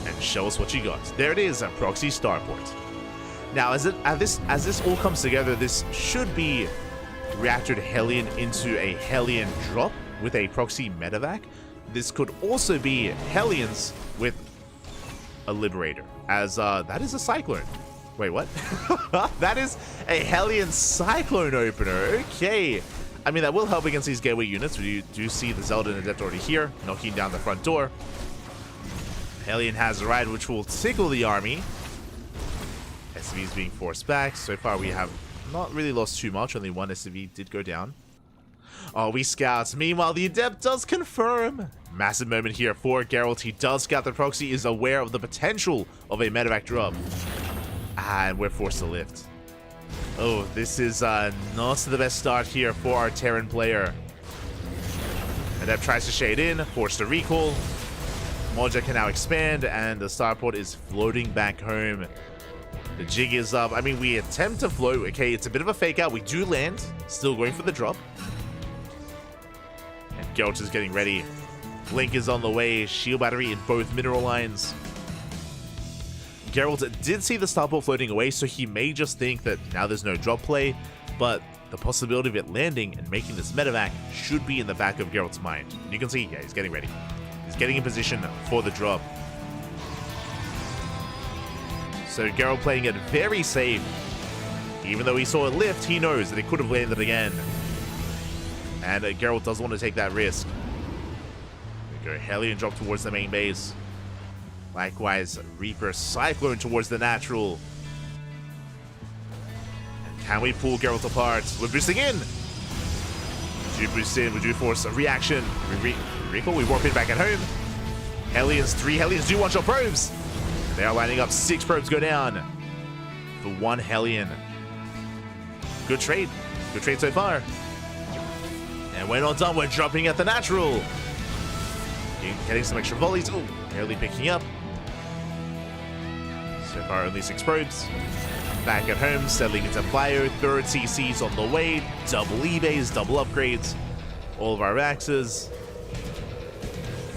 and show us what you got. There it is, a proxy starport. Now, as this all comes together, this should be reactored Hellion into a Hellion drop with a proxy medevac. This could also be Hellions with a Liberator, as that is a Cyclone. Wait, what? That is a Hellion Cyclone opener. Okay. I mean, that will help against these gateway units. We do see the Zeldin Adept already here, knocking down the front door. Hellion has a ride, which will tickle the army. SCV is being forced back. So far, we have not really lost too much. Only one SCV did go down. Oh, we scout. Meanwhile, the Adept does confirm. Massive moment here for Geralt. He does scout the proxy, is aware of the potential of a medevac drop. And we're forced to lift. Oh, this is not the best start here for our Terran player. Adept tries to shade in, forced to recall. Moja can now expand, and the starport is floating back home. The jig is up. I mean, we attempt to float. Okay, it's a bit of a fake out. We do land, still going for the drop. And Geralt is getting ready. Blink is on the way. Shield battery in both mineral lines. Geralt did see the starport floating away, so he may just think that now there's no drop play, but the possibility of it landing and making this medevac should be in the back of Geralt's mind. And you can see, yeah, he's getting ready. He's getting in position for the drop. So Geralt playing it very safe. Even though he saw it lift, he knows that it could have landed again. And Geralt doesn't want to take that risk. We go Hellion drop towards the main base. Likewise, Reaper Cyclone towards the natural. And can we pull Geralt apart? We're boosting in. We do boost in, we do force a reaction. We recall, we warp in back at home. Hellions, 3 Hellions do one-shot probes. They are lining up. 6 probes go down for 1 Hellion. Good trade. Good trade so far. And we're not done. We're dropping at the natural. Getting some extra volleys. Oh, barely picking up. So far, only 6 probes. Back at home, settling into Bio. 3rd CC's on the way. Double eBays, double upgrades. All of our axes.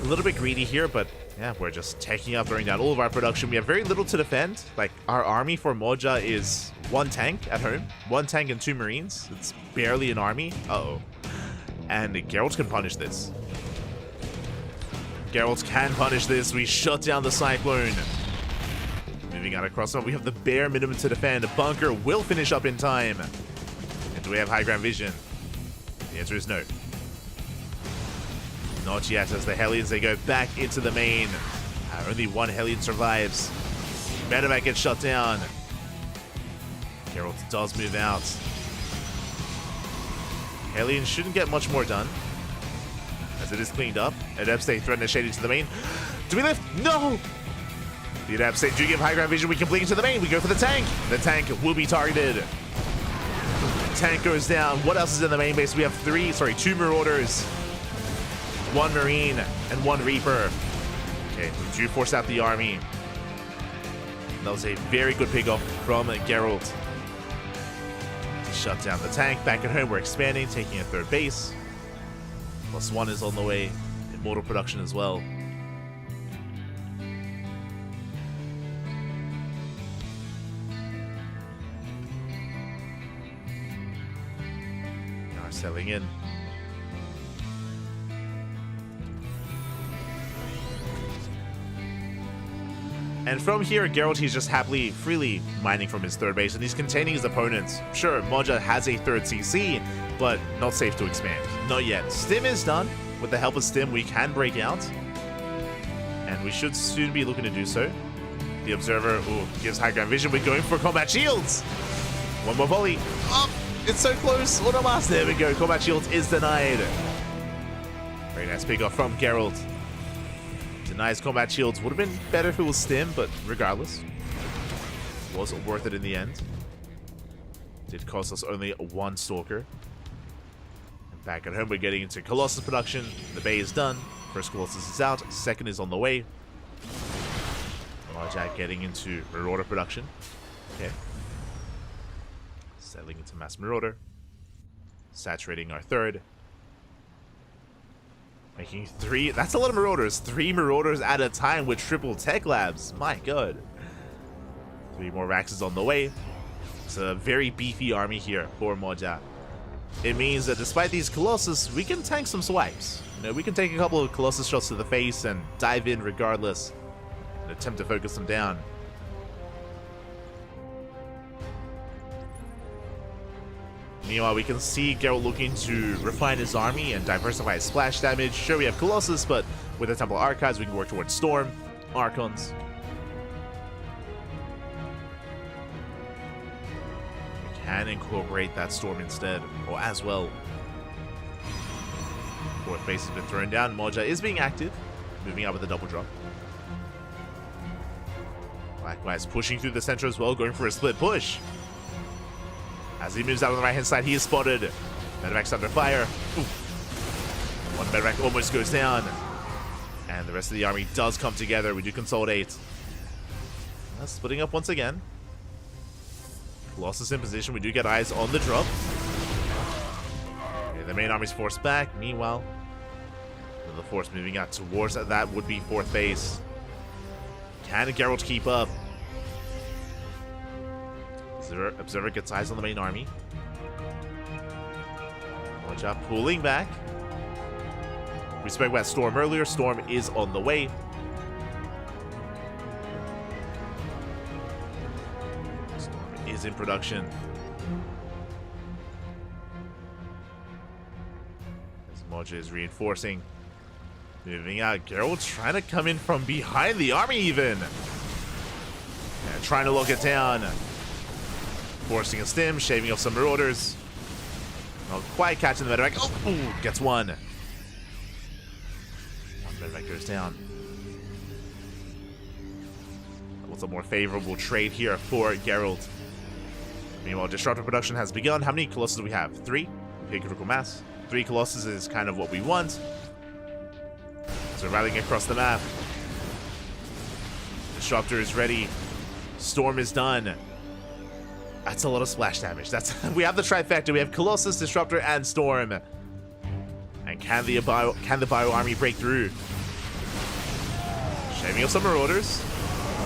A little bit greedy here, but yeah, we're just taking out, throwing down all of our production. We have very little to defend. Like, our army for Moja is 1 tank at home, 1 tank and 2 marines. It's barely an army. Uh-oh. And Geralt can punish this. Geralt can punish this. We shut down the Cyclone. Moving out across the map, we have the bare minimum to defend. A bunker will finish up in time. And do we have high ground vision? The answer is no. Not yet, as the Hellions, they go back into the main. Only 1 Hellion survives. Medevac gets shut down. Geralt does move out. Hellion shouldn't get much more done, as it is cleaned up. Adepts, they threaten a shade into the main. Do we lift? No! The Adepts, they do give high ground vision. We can blink into the main. We go for the tank. The tank will be targeted. Tank goes down. What else is in the main base? We have 2 Marauders. 1 Marine and 1 Reaper. Okay, we do force out the army. That was a very good pickoff from Geralt. Shut down the tank. Back at home, we're expanding, taking a 3rd base. +1 is on the way. Immortal production as well. Now selling in. And from here, Geralt, he's just happily, freely mining from his 3rd base, and he's containing his opponents. Sure, Moja has a 3rd CC, but not safe to expand. Not yet. Stim is done. With the help of Stim, we can break out. And we should soon be looking to do so. The Observer gives high ground vision. We're going for combat shields. 1 more volley. Oh, it's so close. Automas. There we go. Combat shields is denied. Very nice pick off from Geralt. Denies combat shields. Would have been better if it was Stim, but regardless, it was worth it in the end. Did cost us only 1 Stalker. And back at home, we're getting into Colossus production. The bay is done. First Colossus is out. 2nd is on the way. Marjack getting into Marauder production. Okay. Settling into Mass Marauder. Saturating our 3rd. Making 3, that's a lot of Marauders. 3 Marauders at a time with triple tech labs. My god. 3 more Raxes on the way. It's a very beefy army here for Moja. It means that despite these Colossus, we can tank some swipes. You know, we can take a couple of Colossus shots to the face and dive in regardless and attempt to focus them down. Meanwhile, we can see Geralt looking to refine his army and diversify his splash damage. Sure, we have Colossus, but with the Temple Archives, we can work towards Storm, Archons. We can incorporate that Storm instead, or as well. 4th base has been thrown down. Moja is being active, moving out with a double drop. Likewise, pushing through the center as well, going for a split push. As he moves out on the right-hand side, he is spotted. Medevac's under fire. Ooh. 1 Medevac almost goes down. And the rest of the army does come together. We do consolidate. Splitting up once again. Colossus in position. We do get eyes on the drop. Okay, the main army's forced back. Meanwhile, the force moving out towards that would be 4th base. Can Geralt keep up? Observer gets eyes on the main army. Moja pulling back. We spoke about Storm earlier. Storm is on the way. Storm is in production. As Moja is reinforcing. Moving out. Geralt trying to come in from behind the army even. And trying to lock it down. Forcing a stim, shaving off some Marauders. Not quite catching the Medevac. Oh, ooh, gets 1. 1 Medevac goes down. What's a more favorable trade here for Geralt? Meanwhile, Disruptor production has begun. How many Colossus do we have? 3? Okay, critical mass. 3 Colossus is kind of what we want. So rallying across the map. Disruptor is ready. Storm is done. That's a lot of splash damage. That's we have the trifecta. We have Colossus, Disruptor, and Storm. And can the Bio Army break through? Shaving off some Marauders.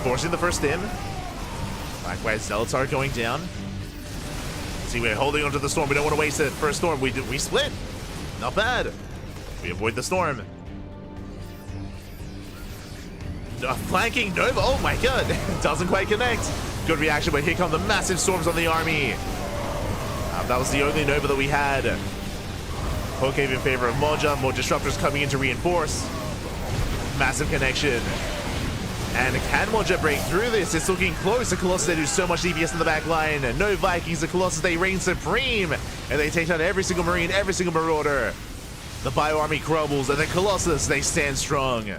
Forcing the first in. Likewise, Zealots are going down. See, we're holding onto the Storm. We don't want to waste it. First Storm, we split. Not bad. We avoid the Storm. Flanking Nova. Oh my god. Doesn't quite connect. Good reaction, but here come the massive storms on the army. That was the only Nova that we had. Concave in favor of Moja. More Disruptors coming in to reinforce. Massive connection. And can Moja break through this? It's looking close. The Colossus, they do so much DPS in the back line. No Vikings. The Colossus, they reign supreme. And they take down every single Marine, every single Marauder. The Bio Army crumbles, and the Colossus, they stand strong.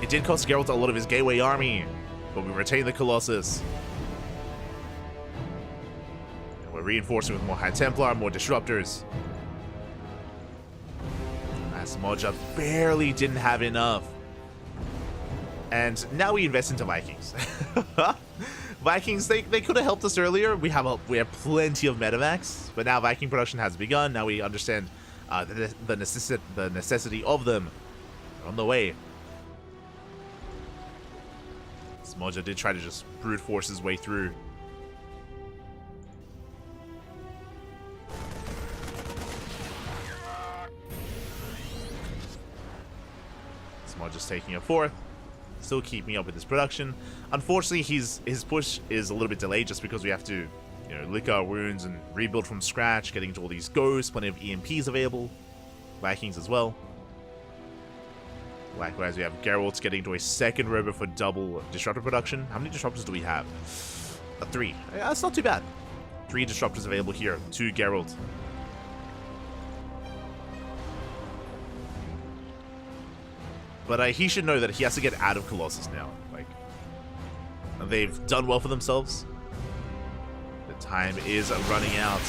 It did cost Geralt a lot of his Gateway army, but we retain the Colossus. And we're reinforcing with more High Templar, more Disruptors. As Moja barely didn't have enough. And now we invest into Vikings. Vikings, they could have helped us earlier. We have plenty of Metamax, but now Viking production has begun. Now we understand the necessity of them. They're on the way. Moja did try to just brute force his way through. Moja's taking a 4th. Still keeping up with his production. Unfortunately, his push is a little bit delayed just because we have to, lick our wounds and rebuild from scratch, getting to all these ghosts, plenty of EMPs available. Vikings as well. Likewise, we have Geralt getting to a 2nd robo for double Disruptor production. How many Disruptors do we have? 3. That's not too bad. 3 Disruptors available here to Geralt. But he should know that he has to get out of Colossus now. They've done well for themselves. The time is running out.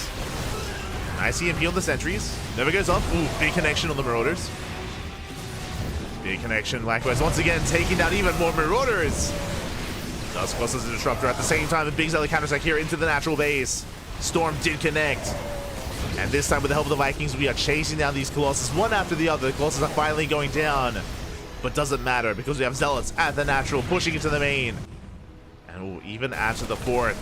Nice EMP on the sentries. Never goes off. Ooh, big connection on the Marauders. Big connection, likewise, once again, taking down even more Marauders. Does Colossus and Disruptor at the same time. The big Zealot counterattack here into the natural base. Storm did connect. And this time, with the help of the Vikings, we are chasing down these Colossus one after the other. The Colossus are finally going down. But doesn't matter because we have Zealots at the natural, pushing into the main. And we'll even add to the 4th.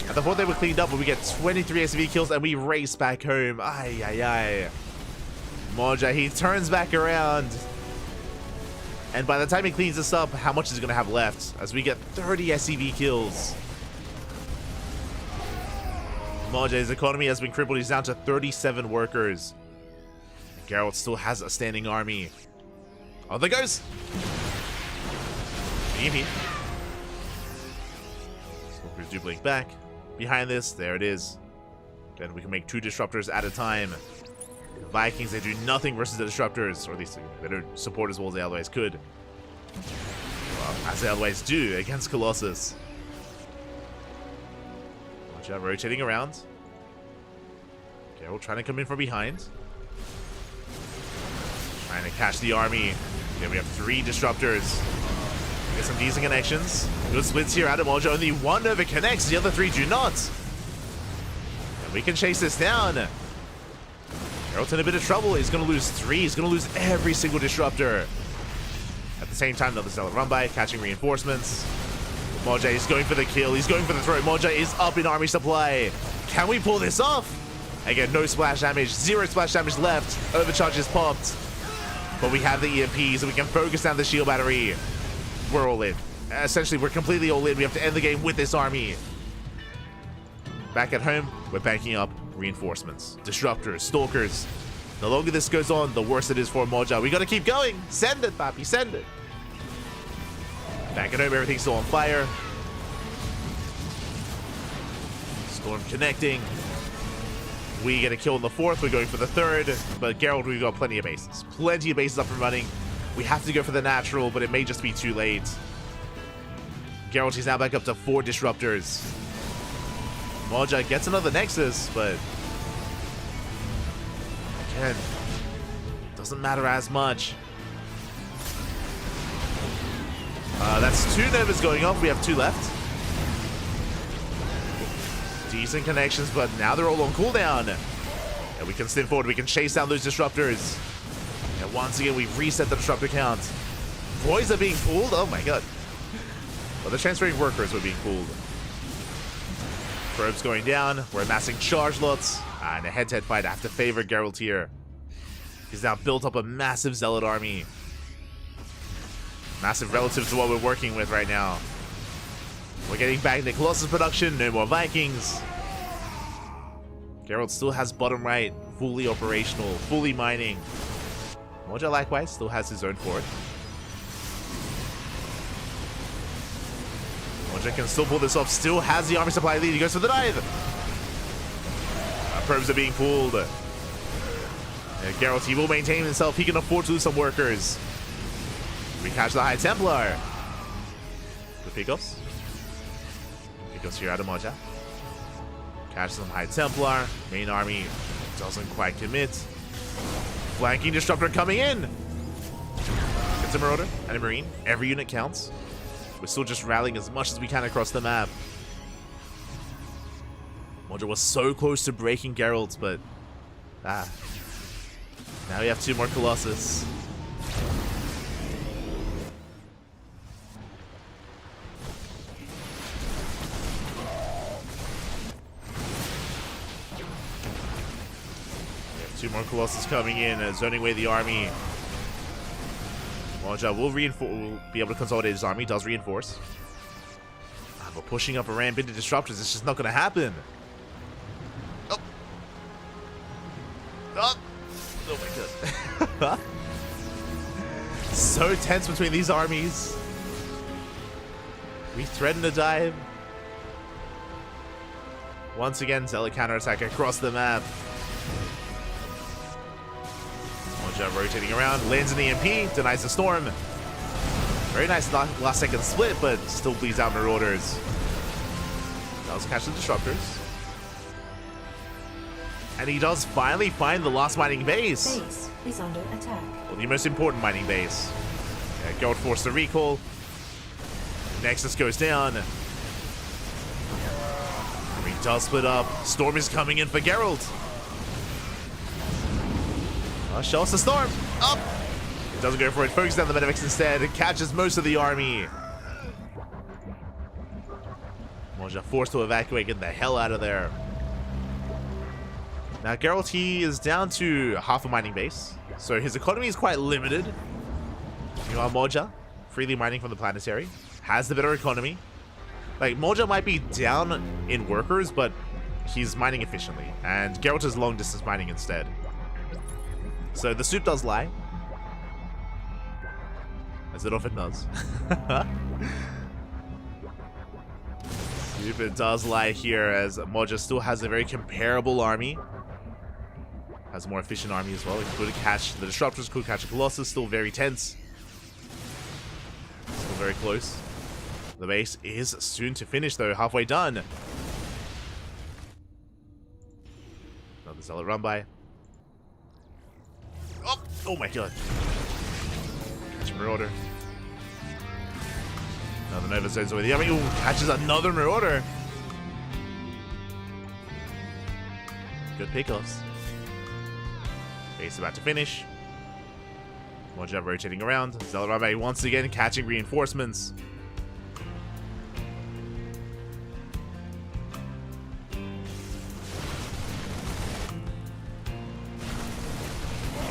At the 4th, they were cleaned up, but we get 23 SV kills and we race back home. Ay, ay, ay. Moja, he turns back around. And by the time he cleans this up, how much is he going to have left? As we get 30 SCV kills. Moja's economy has been crippled. He's down to 37 workers. Geralt still has a standing army. Oh, there goes. EMP. Stalkers do blink back. Behind this, there it is. Then we can make 2 Disruptors at a time. The Vikings, they do nothing versus the Disruptors, or at least they don't support as well as they otherwise could. Well, as they otherwise do against Colossus. Watch out, rotating around. Geralt trying to come in from behind. Trying to catch the army. Okay, we have 3 Disruptors. Get some decent connections. Good splits here out of Moja. Only 1 Nova connects, the other 3 do not. And we can chase this down. Geralt's in a bit of trouble. He's going to lose 3. He's going to lose every single Disruptor. At the same time, another Zealot run by, catching reinforcements. Moja is going for the kill. He's going for the throw. Moja is up in army supply. Can we pull this off? Again, no splash damage. 0 splash damage left. Overcharge is popped. But we have the EMPs, and we can focus down the shield battery. We're all in. Essentially, we're completely all in. We have to end the game with this army. Back at home, we're banking up reinforcements, Disruptors, Stalkers. The longer this goes on, the worse it is for Moja. We gotta keep going. Send it, Papi, send it. Back at home, everything's still on fire. Storm connecting. We get a kill in the 4th. We're going for the 3rd. But Geralt, we've got plenty of bases. Plenty of bases up and running. We have to go for the natural, but it may just be too late. Geralt is now back up to 4 disruptors. Moja gets another Nexus, but again, doesn't matter as much. That's 2 Novas going off. We have 2 left. Decent connections, but now they're all on cooldown. And we can step forward. We can chase down those disruptors. And once again, we've reset the disruptor count. Boys are being pulled. Oh my god. Well, the transferring workers were being pulled. Probes going down. We're amassing charge lots. And a head-to-head fight. I have to favor Geralt here. He's now built up a massive Zealot army. Massive relative to what we're working with right now. We're getting back into Colossus production. No more Vikings. Geralt still has bottom right. Fully operational. Fully mining. Moja likewise still has his own fort. Moja can still pull this off. Still has the army supply lead. He goes for the dive. Probes are being pulled. Geralt, he will maintain himself. He can afford to lose some workers. We catch the High Templar. The pickoffs. Pickoffs here out of Moja. Catch some High Templar. Main army doesn't quite commit. Flanking Disruptor coming in. Gets a Marauder and a Marine. Every unit counts. We're still just rallying as much as we can across the map. Moja was so close to breaking Geralt, but now we have 2 more Colossus. We have 2 more Colossus coming in, zoning away the army. Moja will be able to consolidate his army, does reinforce. But pushing up a ramp into disruptors, it's just not going to happen. Oh. Oh. Oh my god. So tense between these armies. We threaten a dive. Once again, Zealot counterattack across the map. Moja rotating around, lands an EMP, denies the storm. Very nice last second split, but still bleeds out Marauders. Does catch the disruptors. And he does finally find the last mining base. Base is under attack. Well, the most important mining base. Yeah, Geralt forced a recall. Nexus goes down. He does split up. Storm is coming in for Geralt. Show us the storm. Up. It doesn't go for it. Focuses down the Medivacs instead. It catches most of the army. Moja forced to evacuate. Get the hell out of there. Now Geralt, he is down to half a mining base. So his economy is quite limited. Meanwhile, Moja, freely mining from the planetary, has the better economy. Like, Moja might be down in workers, but he's mining efficiently. And Geralt is long distance mining instead. So the suit does lie. As it often does. Suit does lie here, as Moja still has a very comparable army. Has a more efficient army as well. He could catch the Disruptors, could catch a Colossus. Still very tense. Still very close. The base is soon to finish though, halfway done. Another Zealot run by. Oh my god. Catch a Marauder. Another Nova zones away the army. Ooh, catches another Marauder. Good pickoffs. Base about to finish. Moja rotating around. Zealot run by once again catching reinforcements.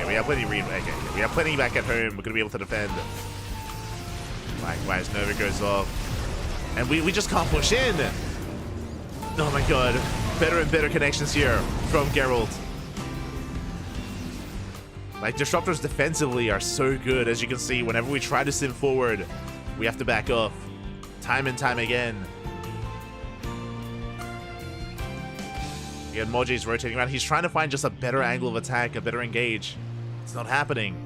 We have plenty we have plenty back at home. We're gonna be able to defend. Likewise, Nova goes off. And we just can't push in. Oh my god. Better and better connections here from Geralt. Like, Disruptors defensively are so good. As you can see, whenever we try to sim forward, we have to back off. Time and time again. Again, Moji's rotating around. He's trying to find just a better angle of attack, a better engage. It's not happening.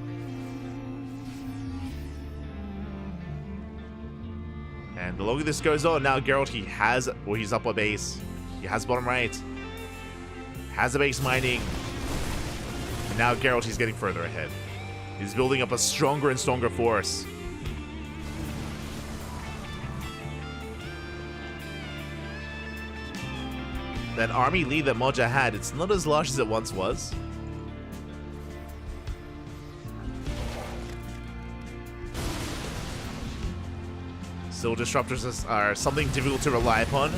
And the longer this goes on, now Geralt, he's up a base. He has bottom right. Has a base mining. And now Geralt, he's getting further ahead. He's building up a stronger and stronger force. That army lead that Moja had, it's not as large as it once was. Still, disruptors are something difficult to rely upon.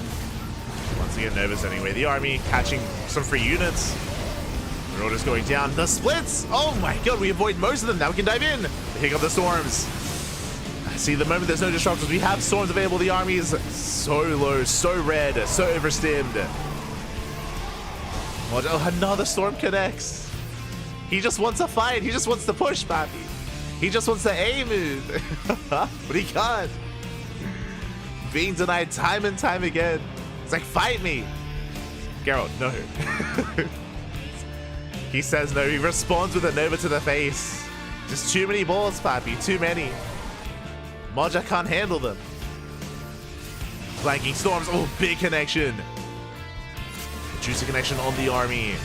Once again, Nova's anyway. The army catching some free units. Marauders going down. The splits! Oh my god, we avoid most of them. Now we can dive in. Pick up the storms. See, the moment there's no disruptors, we have storms available. The army is so low, so red, so overstimmed. Oh, another storm connects. He just wants to fight. He just wants to push, Pappy. He just wants to A move. But he can't. Being denied time and time again. It's like, fight me. Geralt, no. He says no. He responds with a Nova to the face. Just too many balls, Pappy. Too many. Moja can't handle them. Flanking storms. Oh, big connection. Juicy connection on the army.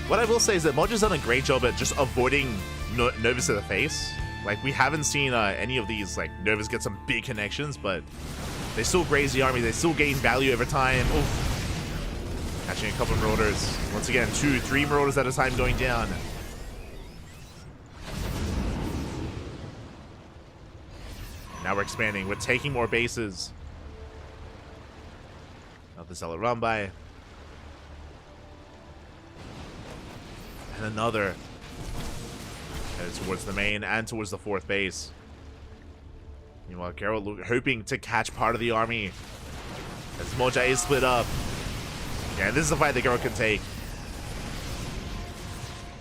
What I will say is that Moja's done a great job at just avoiding Novas to the face. Like, we haven't seen any of these, like, Novas get some big connections, but they still graze the army. They still gain value over time. Oof. Catching a couple of Marauders. Once again, 2, 3 Marauders at a time going down. Now we're expanding. We're taking more bases. Another Zealot run by. And another. Headed towards the main and towards the 4th base. Meanwhile, Geralt hoping to catch part of the army. As Moja is split up. Yeah, this is a fight that Geralt can take.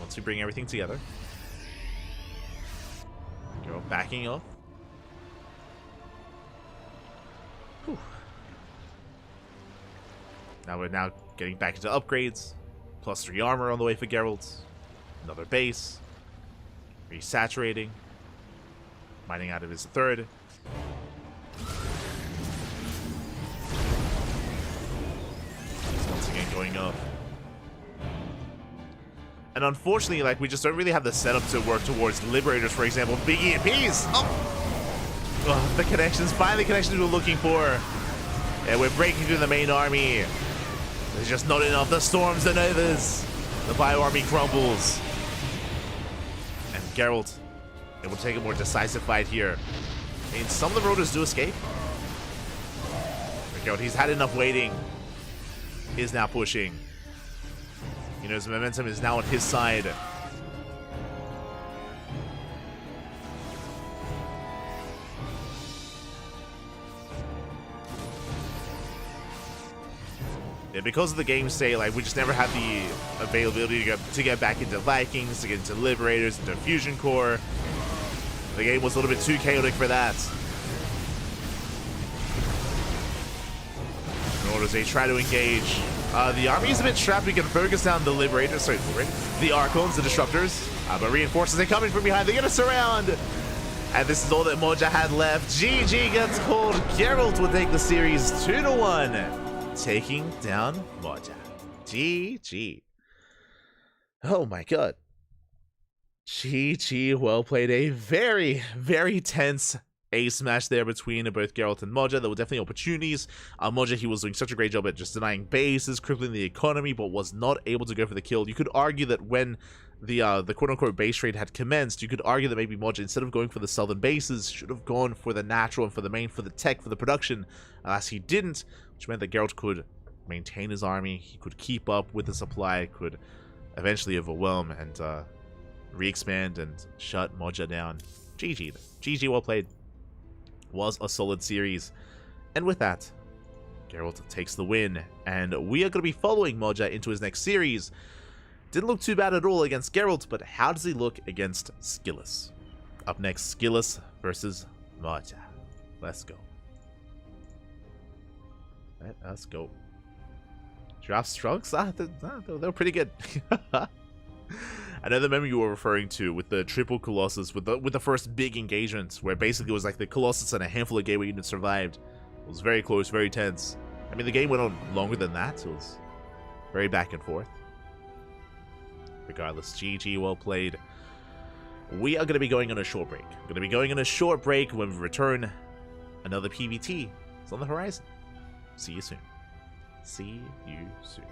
Once we bring everything together. Geralt backing off. Whew. Now we're getting back into upgrades. +3 armor on the way for Geralt. Another base. Resaturating. Mining out of his 3rd. Once again going up. And unfortunately, like, we just don't really have the setup to work towards Liberators, for example. Big EMPs! Oh, the connections. Finally, connections we were looking for. Yeah, we're breaking through the main army. There's just not enough. The storms, the Novas. The bio army crumbles. And Geralt able to take a more decisive fight here. I mean, some of the Marauders do escape. But Geralt, he's had enough waiting. He's now pushing. You know, his momentum is now on his side. Yeah, because of the game's say, like, we just never had the availability to get back into Vikings, to get into Liberators, into Fusion Core. The game was a little bit too chaotic for that. Nor does they try to engage. The army is a bit trapped. We can focus down the Liberators, sorry, the Archons, the Disruptors. But reinforcements are coming from behind. They get us around. And this is all that Moja had left. GG gets called. Geralt will take the series 2-1. Taking down Moja. GG. Oh my god. GG, well played. A very, very tense ace match there between both Geralt and Moja. There were definitely opportunities. Moja, he was doing such a great job at just denying bases, crippling the economy, but was not able to go for the kill. You could argue that when the quote-unquote base trade had commenced, you could argue that maybe Moja, instead of going for the southern bases, should have gone for the natural and for the main, for the tech, for the production. Alas, he didn't, which meant that Geralt could maintain his army. He could keep up with the supply, could eventually overwhelm and re-expand and shut Moja down. GG. GG, well played. Was a solid series. And with that, Geralt takes the win. And we are going to be following Moja into his next series. Didn't look too bad at all against Geralt, but how does he look against Skillus? Up next, Skillus versus Moja. Let's go. Let us go. Draft strokes? They're pretty good. Another meme you were referring to with the triple Colossus, with the first big engagement, where basically it was like the Colossus and a handful of gateway units survived. It was very close, very tense. I mean, the game went on longer than that, so it was very back and forth. Regardless, GG, well played. We are going to be going on a short break. We're going to be going on a short break. When we return, another PVT is on the horizon. See you soon. See you soon.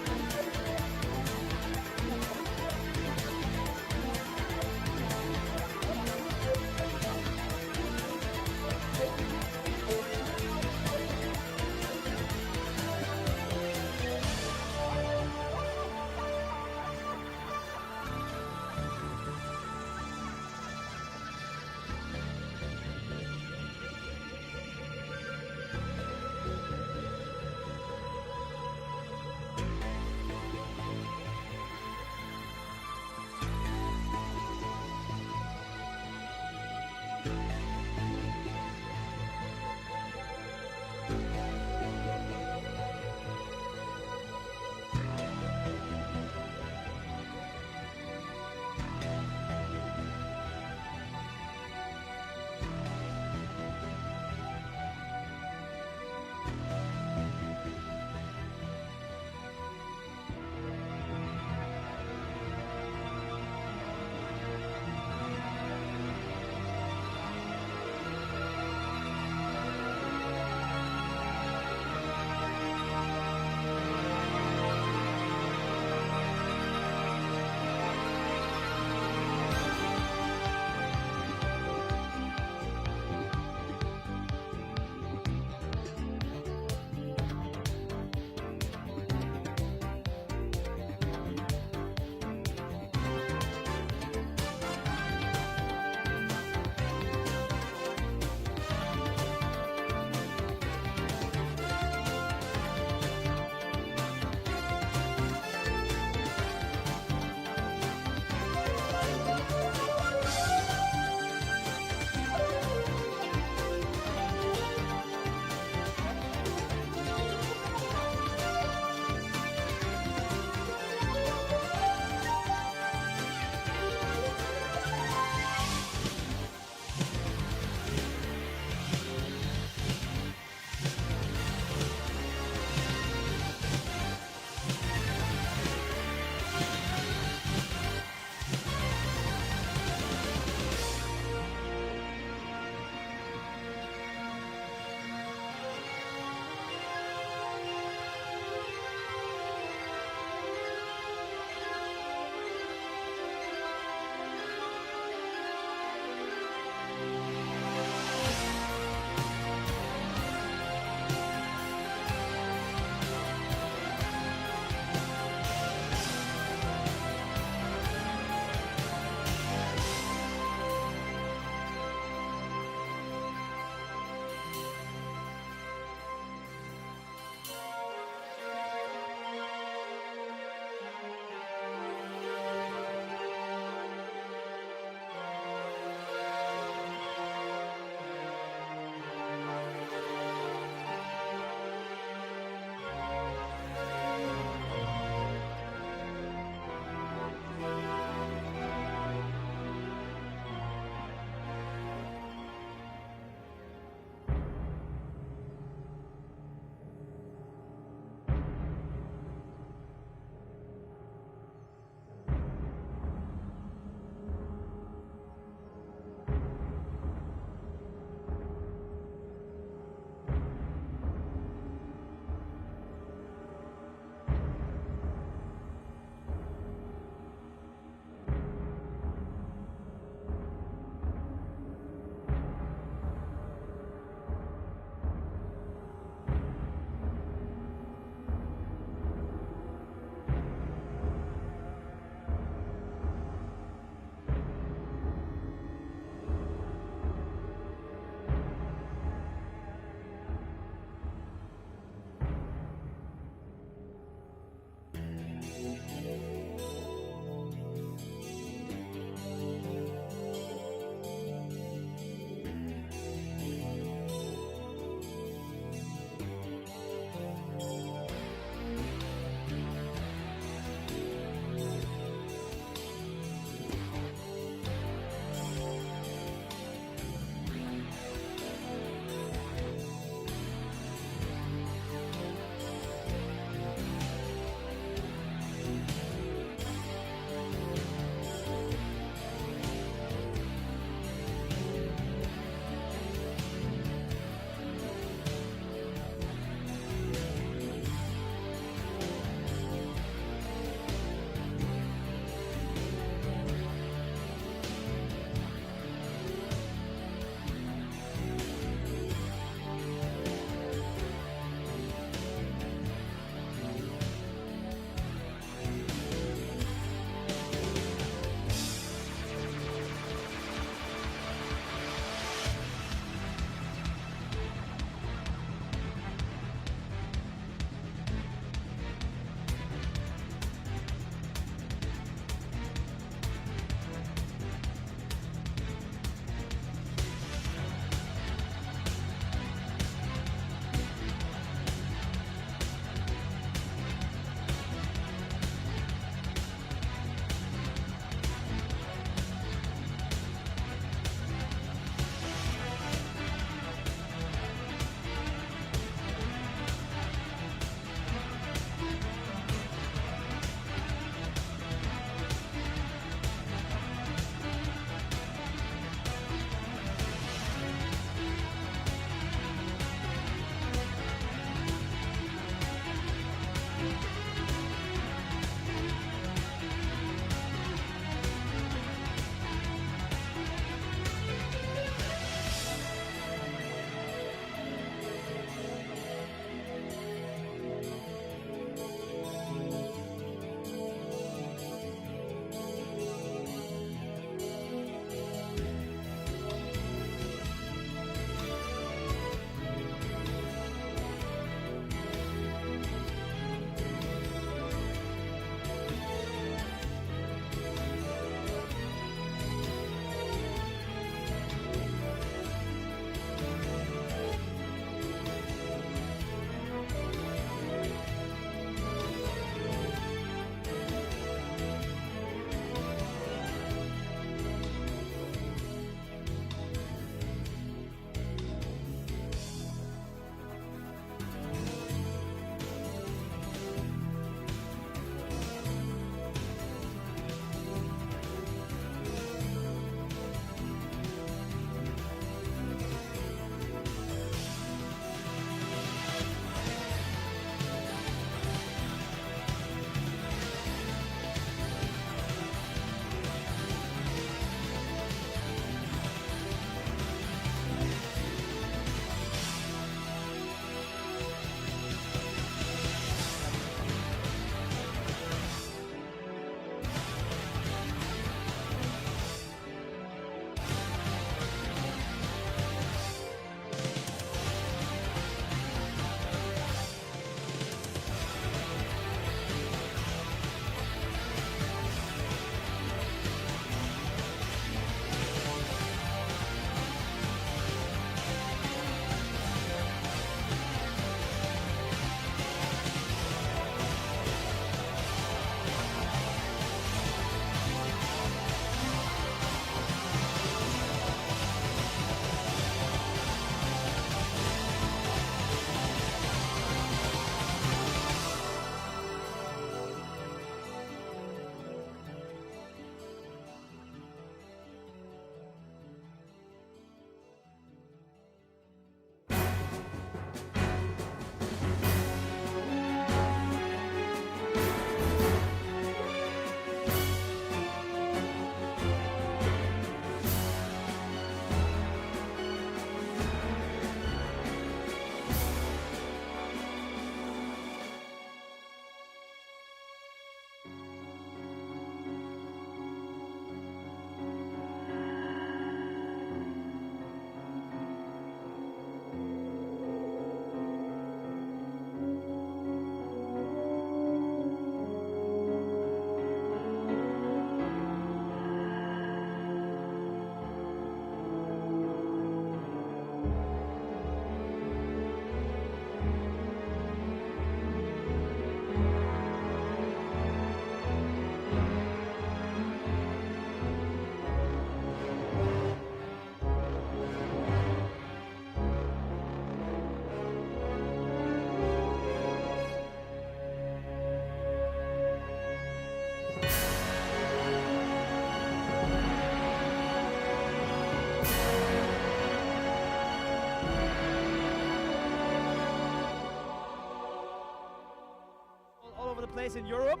days in Europe.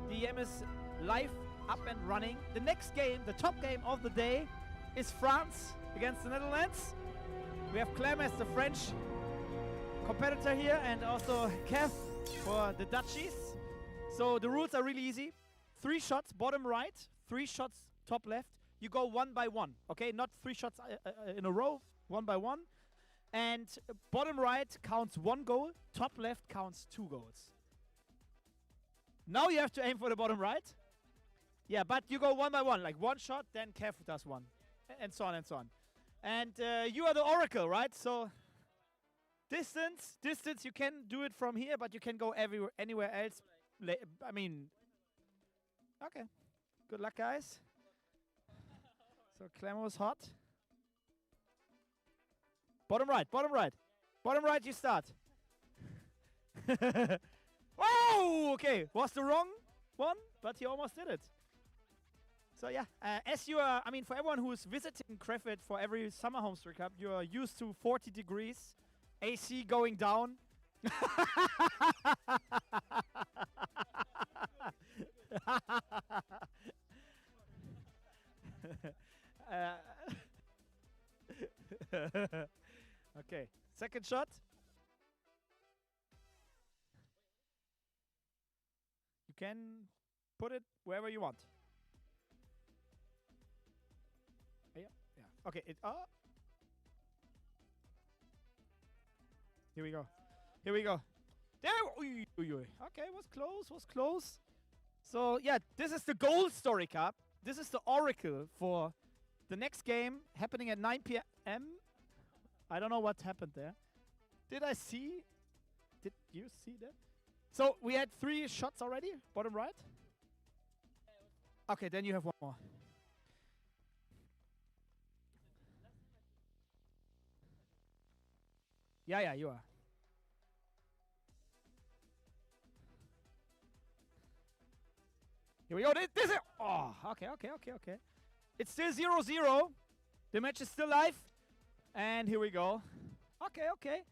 The EM is live, up and running. The next game, the top game of the day, is France against the Netherlands. We have Clem as the French competitor here, and also Kev for the Dutchies. So the rules are really easy. 3 shots bottom right, 3 shots top left. You go 1 by 1, okay? Not 3 shots in a row, 1 by 1. And bottom right counts 1 goal, top left counts 2 goals. Now you have to aim for the bottom right. Yeah, but you go 1 by 1, like 1 shot, then Kev does 1, and so on and so on. And you are the oracle, right? So distance, you can do it from here, but you can go anywhere else. I mean, okay. Good luck, guys. So Clem was hot. Bottom right, bottom right. Bottom right, you start. Oh, okay. Was the wrong one, but he almost did it. So yeah, as you are, I mean, for everyone who's visiting Krefeld for every summer HomeStory Cup, you are used to 40 degrees, AC going down. Okay, second shot. You can put it wherever you want. Yeah, yeah. Okay, here we go. Here we go. There. Okay, was close. So yeah, this is the Gold Story Cup. This is the Oracle for the next game happening at 9 p.m. I don't know what happened there. Did you see that? So we had 3 shots already, bottom right. Okay, then you have 1 more. Yeah, you are. Here we go. This is. Oh, okay. It's still 0-0. The match is still live. And here we go. Okay.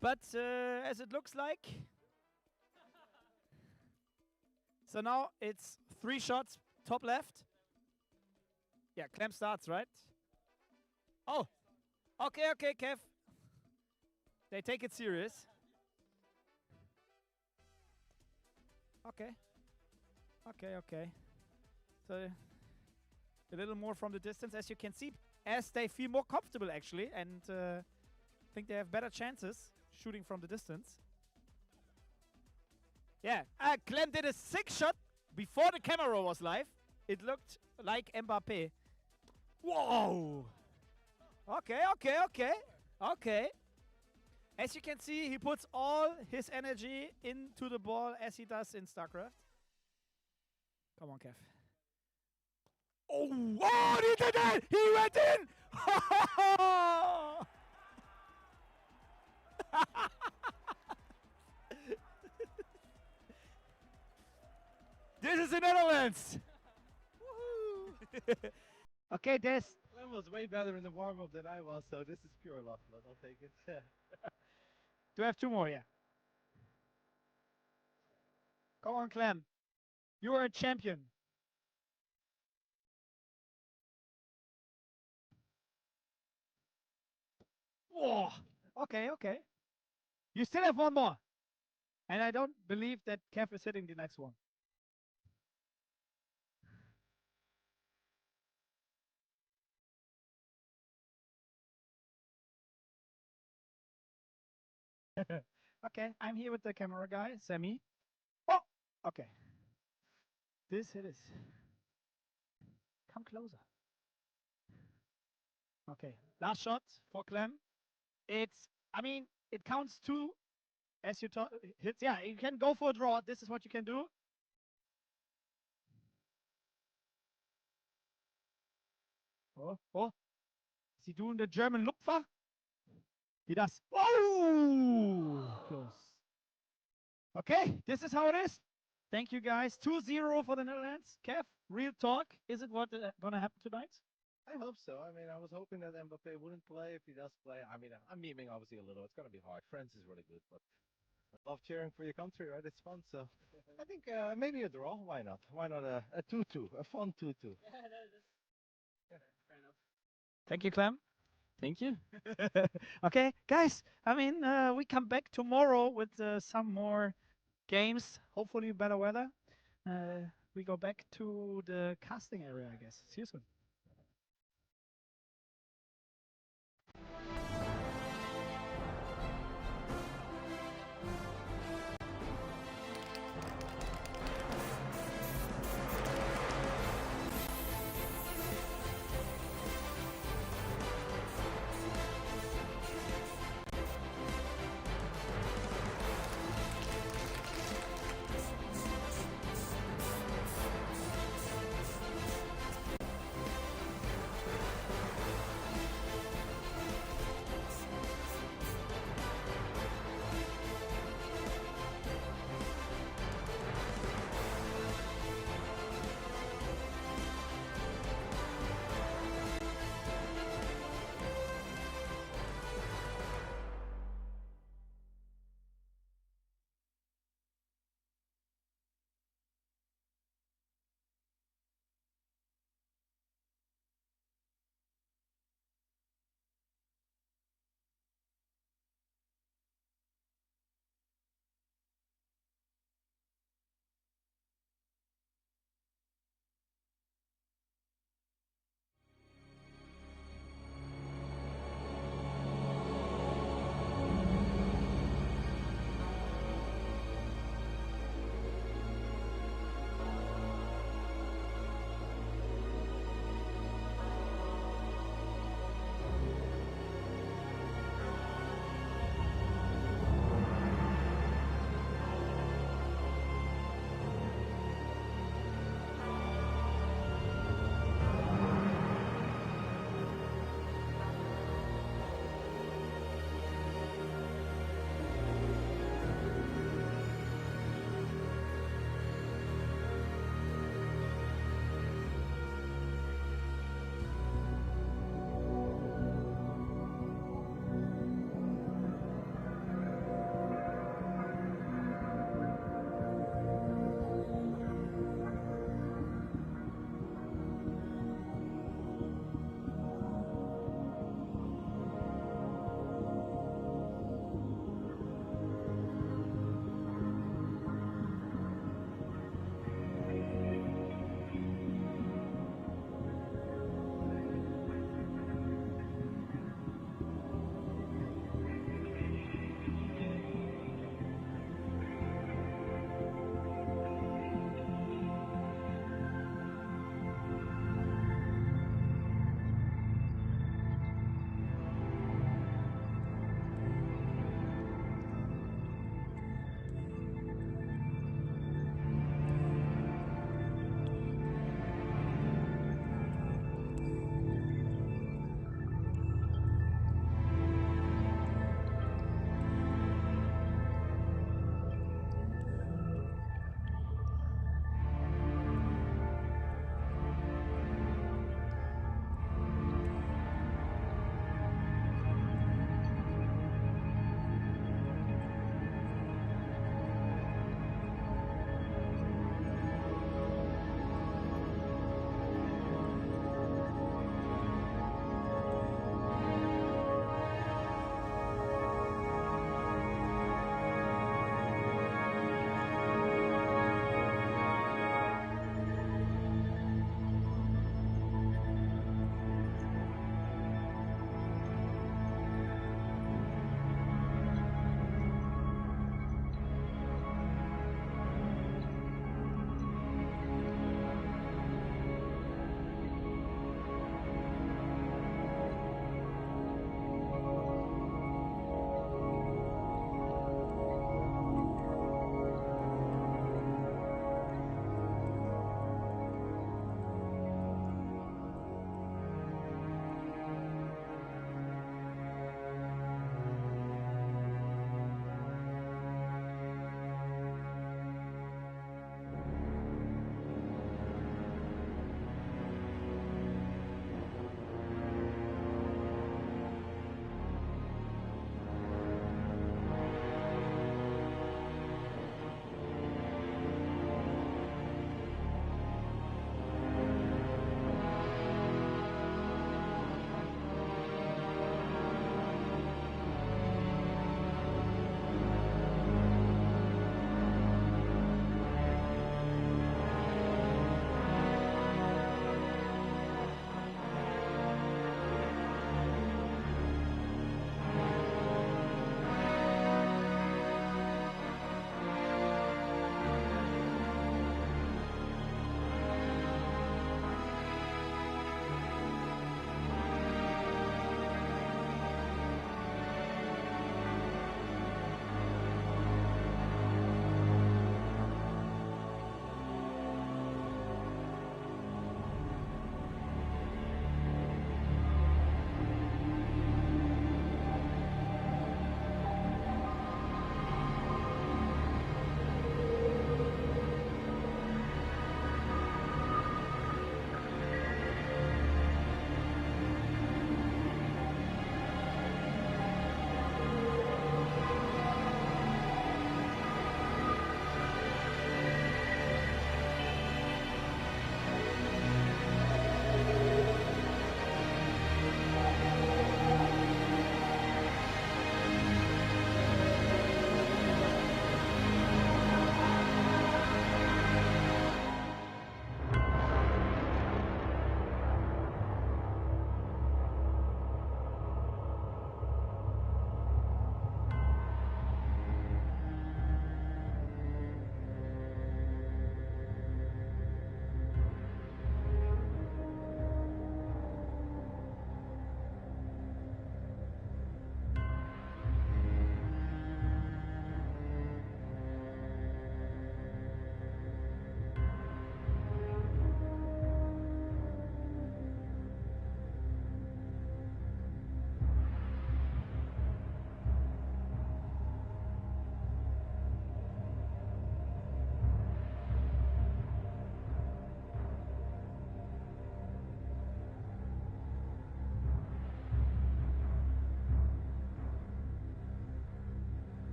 But as it looks like. So now it's 3 shots, top left. Yeah, Clem starts, right? Oh, okay, Kev. They take it serious. Okay. So a little more from the distance, as you can see, as they feel more comfortable actually, and think they have better chances shooting from the distance. Yeah, Clem did a 6 shot before the camera was live. It looked like Mbappe. Whoa! Okay. As you can see, he puts all his energy into the ball as he does in StarCraft. Come on, Kev. Oh, he did it! He went in! This is the Netherlands! Okay, Des. Clem was way better in the warm-up than I was, so this is pure luck, but I'll take it. Do I have 2 more? Yeah. Go on, Clem. You are a champion. Whoa. Okay. You still have 1 more. And I don't believe that Kev is hitting the next one. Okay, I'm here with the camera guy, Sammy. Oh, okay. This hit is. Come closer. Okay, last shot for Clem. It counts 2 as you hits. Yeah, you can go for a draw. This is what you can do. Oh. Is he doing the German Lupfer? He does. Oh! Close. Okay, this is how it is. Thank you, guys. 2-0 for the Netherlands. Kev, real talk. Is it what gonna happen tonight? I hope so. I mean, I was hoping that Mbappe wouldn't play. If he does play, I mean, I'm memeing obviously a little. It's going to be hard. France is really good, but I love cheering for your country, right? It's fun. So I think maybe a draw. Why not? Why not a 2-2, a fun 2-2? Thank you, Clem. Thank you. Okay, guys. I mean, we come back tomorrow with some more games. Hopefully, better weather. We go back to the casting area, I guess. See you soon.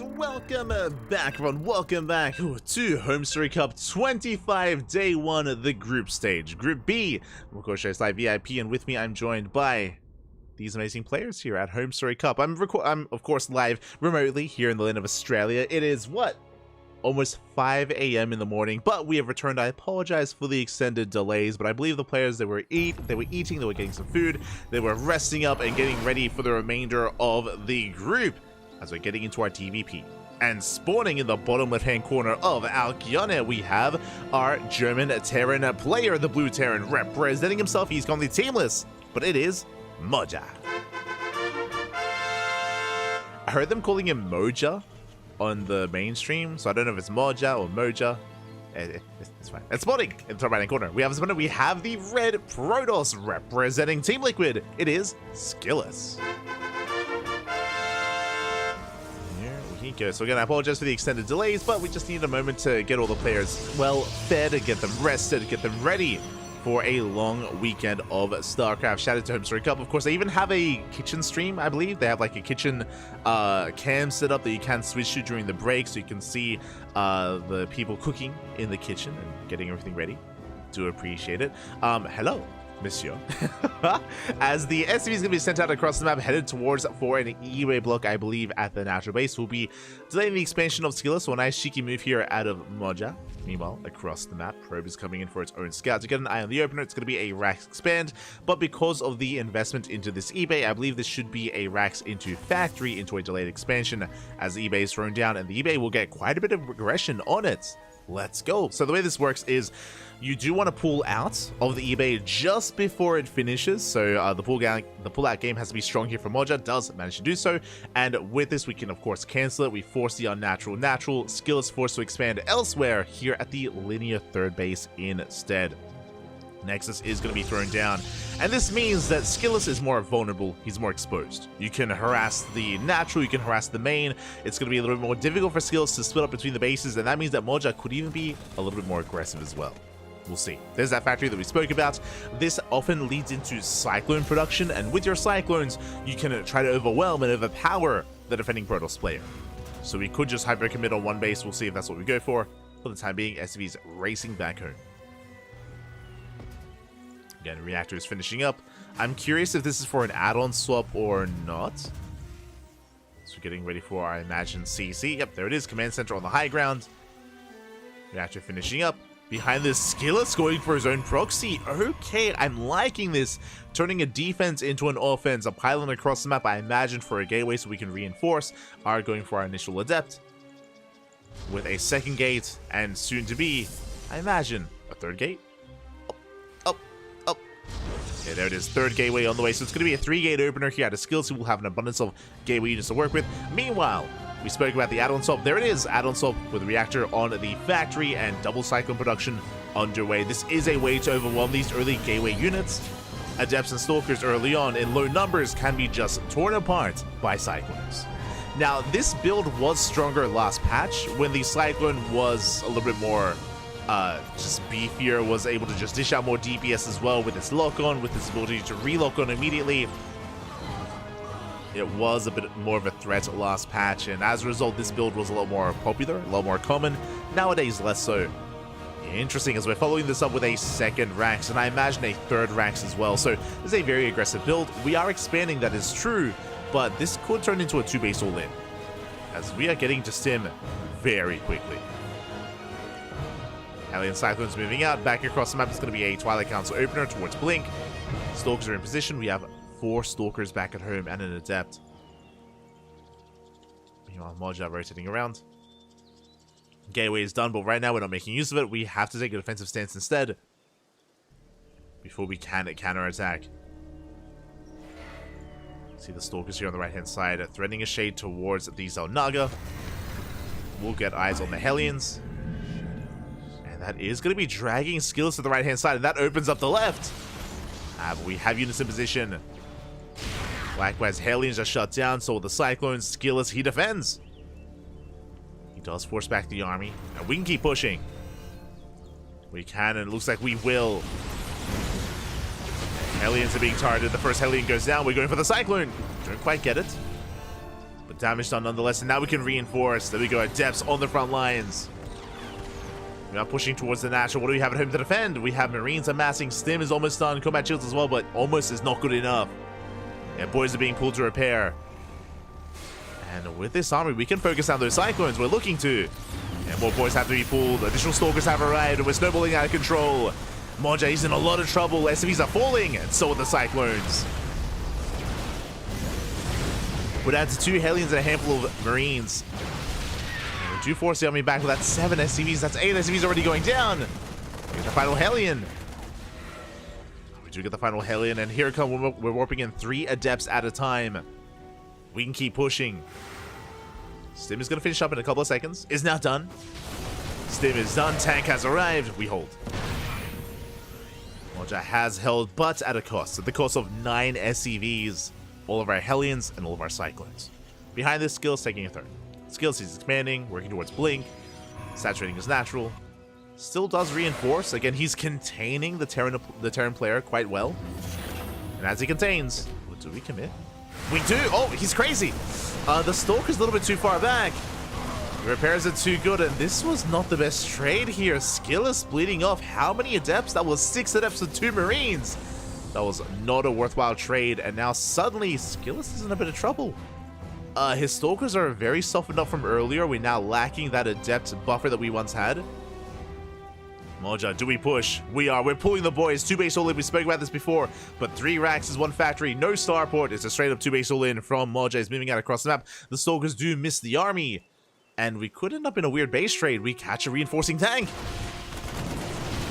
welcome back, everyone. Welcome back to HomeStory Cup 25, Day 1, the group stage. Group B, I'm of course Live VIP, and with me I'm joined by these amazing players here at HomeStory Cup. I'm of course live remotely here in the land of Australia. It is what? Almost 5 a.m. in the morning, but we have returned. I apologize for the extended delays, but I believe the players, they were eating, they were getting some food, they were resting up and getting ready for the remainder of the group as we're getting into our TVP. And spawning in the bottom left-hand corner of Alkione, we have our German Terran player, the Blue Terran, representing himself. He's gone the teamless, but it is Moja. I heard them calling him Moja on the mainstream, so I don't know if it's Moja or Moja. It's fine. And spawning in the top right-hand corner, we have the red Protoss representing Team Liquid. It is Skillus. So again, I apologize for the extended delays, but we just needed a moment to get all the players well fed, get them rested, get them ready for a long weekend of StarCraft. Shout out to HomeStory Cup. Of course, they even have a kitchen stream, I believe. They have like a kitchen cam set up that you can switch to during the break, so you can see the people cooking in the kitchen and getting everything ready. Do appreciate it. Hello, Monsieur. As the SCV is going to be sent out across the map, headed towards for an E-Way block, I believe, at the natural base. We'll be delaying the expansion of Skillus, so a nice cheeky move here out of Moja. Meanwhile, across the map, Probe is coming in for its own scout. To get an eye on the opener, it's going to be a Rax expand, but because of the investment into this eBay, I believe this should be a Rax into Factory, into a delayed expansion, as the eBay is thrown down, and the eBay will get quite a bit of regression on it. Let's go. So the way this works is you do want to pull out of the eBay just before it finishes. So the pull-out game has to be strong here for Moja. Does manage to do so. And with this, we can, of course, cancel it. We force the unnatural natural. Skill is forced to expand elsewhere here at the linear third base instead. Nexus is going to be thrown down, and this means that Skillus is more vulnerable, he's more exposed. You can harass the natural, you can harass the main. It's going to be a little bit more difficult for Skillus to split up between the bases, and that means that Moja could even be a little bit more aggressive as well. We'll see. There's that factory that we spoke about. This often leads into Cyclone production, and with your Cyclones, you can try to overwhelm and overpower the defending Protoss player. So we could just hyper-commit on one base. We'll see if that's what we go for. For the time being, SCV's racing back home. Again, Reactor is finishing up. I'm curious if this is for an add-on swap or not. So we're getting ready for, I imagine, CC. Yep, there it is. Command Center on the high ground. Reactor finishing up. Behind this, Skillus going for his own proxy. Okay, I'm liking this. Turning a defense into an offense. A pylon across the map, I imagine, for a gateway so we can reinforce. Are going for our initial adept. With a second gate, and soon to be, I imagine, a third gate. Yeah, there it is. Third gateway on the way. So it's going to be a 3-gate opener here at a Skillus, who will have an abundance of gateway units to work with. Meanwhile, we spoke about the add-on swap. There it is. Add-on swap with Reactor on the factory and double Cyclone production underway. This is a way to overwhelm these early gateway units. Adepts and Stalkers early on in low numbers can be just torn apart by Cyclones. Now, this build was stronger last patch when the Cyclone was a little bit more just beefier, was able to just dish out more DPS as well with its lock-on, with its ability to relock on immediately. It was a bit more of a threat last patch, and as a result, this build was a lot more popular, a lot more common. Nowadays, less so. Interesting, as we're following this up with a second Rax, and I imagine a third Rax as well. So this is a very aggressive build. We are expanding, that is true, but this could turn into a 2-base all-in, as we are getting to Stim very quickly. Alien Cyclone's moving out. Back across the map, it's going to be a Twilight Council opener towards Blink. Stalkers are in position. We have 4 Stalkers back at home and an Adept. Meanwhile, Moja rotating around. Gateway is done, but right now we're not making use of it. We have to take a defensive stance instead before we can counter-attack. See the Stalkers here on the right-hand side, threading a shade towards the Zelnaga. We'll get eyes on the Hellions. That is going to be dragging Skillus to the right-hand side, and that opens up the left. But we have units in position. Likewise, Hellions are shut down, so the Cyclones, Skillus, he defends. He does force back the army, and we can keep pushing. We can, and it looks like we will. Hellions are being targeted. The first Hellion goes down. We're going for the Cyclone. Don't quite get it. But damage done nonetheless, and now we can reinforce. There we go, Adepts on the front lines. We are pushing towards the natural. What do we have at home to defend? We have Marines amassing. Stim is almost done. Combat shields as well, but almost is not good enough. Yeah, boys are being pulled to repair. And with this army, we can focus on those Cyclones. We're looking to. Yeah, more boys have to be pulled. Additional Stalkers have arrived, and we're snowballing out of control. Moja is in a lot of trouble. SCVs are falling, and so are the Cyclones. We're down to 2 Hellions and a handful of Marines. We do force the army back with that 7 SCVs. That's 8 SCVs already going down. We get the final Hellion. We do get the final Hellion, and here it comes. We're warping in 3 Adepts at a time. We can keep pushing. Stim is going to finish up in a couple of seconds. Is now done. Stim is done. Tank has arrived. We hold. Moja has held, but at a cost. At the cost of 9 SCVs. All of our Hellions and all of our Cyclones. Behind this, Skills taking a third. Skills is expanding, working towards Blink. Saturating his natural. Still does reinforce. Again, he's containing the Terran player quite well. And as he contains, do we commit? We do! Oh, he's crazy! The Stalker's a little bit too far back. The repairs are too good, and this was not the best trade here. Skillis bleeding off. How many Adepts? That was 6 Adepts and 2 Marines. That was not a worthwhile trade, and now suddenly Skillis is in a bit of trouble. His Stalkers are very softened up from earlier. We're now lacking that Adept buffer that we once had. Moja, do we push? We are. We're pulling the boys. 2 base all in. We spoke about this before, but 3 racks is 1 factory. No starport. It's a straight up 2 base all in from Moja. He's moving out across the map. The Stalkers do miss the army, and we could end up in a weird base trade. We catch a reinforcing tank.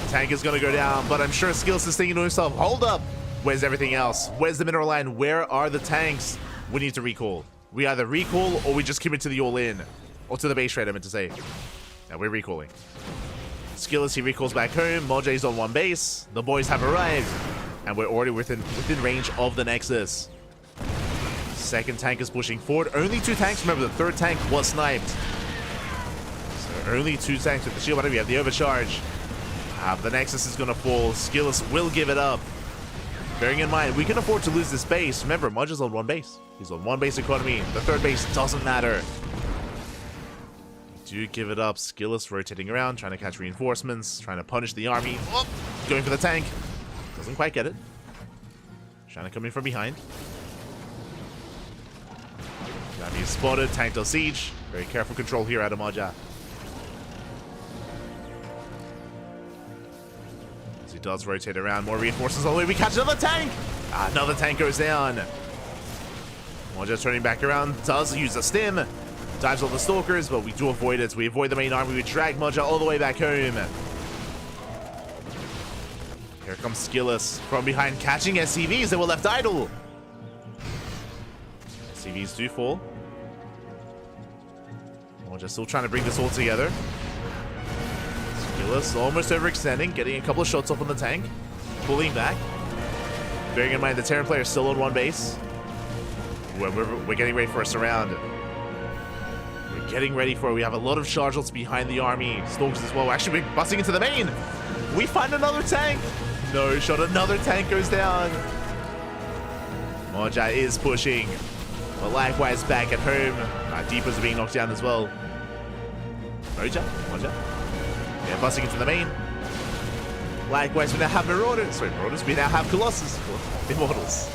Tank is going to go down, but I'm sure Skills is thinking to himself, hold up. Where's everything else? Where's the mineral line? Where are the tanks? We need to recall. We either recall or we just commit to the all-in. Or to the base trade, I meant to say. Now we're recalling. Skillis, he recalls back home. Moja is on 1 base. The boys have arrived. And we're already within range of the Nexus. Second tank is pushing forward. Only 2 tanks. Remember, the 3rd tank was sniped. So only 2 tanks with the shield. We have the overcharge. But the Nexus is going to fall. Skillis will give it up. Bearing in mind, we can afford to lose this base. Remember, Moja's on 1 base. He's on 1 base economy. The 3rd base doesn't matter. Do give it up. Skillis rotating around, trying to catch reinforcements, trying to punish the army. Oh, going for the tank. Doesn't quite get it. Trying to come in from behind. He's spotted. Tank does siege. Very careful control here out of Moja. As he does rotate around, more reinforcements all the way. We catch another tank. Another tank goes down. Moja's turning back around. Does use a stim. Dives on the Stalkers, but we do avoid it. We avoid the main army. We drag Moja all the way back home. Here comes Skillis from behind, catching SCVs that were left idle. SCVs do fall. Moja still trying to bring this all together. Skillis almost overextending, getting a couple of shots off on the tank. Pulling back. Bearing in mind the Terran player is still on 1 base. We're getting ready for a surround. Getting ready for it. We have a lot of charge-outs behind the army. Stalkers as well. Actually, we're busting into the main. We find another tank. No shot. Another tank goes down. Moja is pushing. But likewise, back at home. Deepers are being knocked down as well. Moja. Yeah, busting into the main. Likewise, we now have Marauders. Sorry, Marauders. We now have Colossus. Immortals.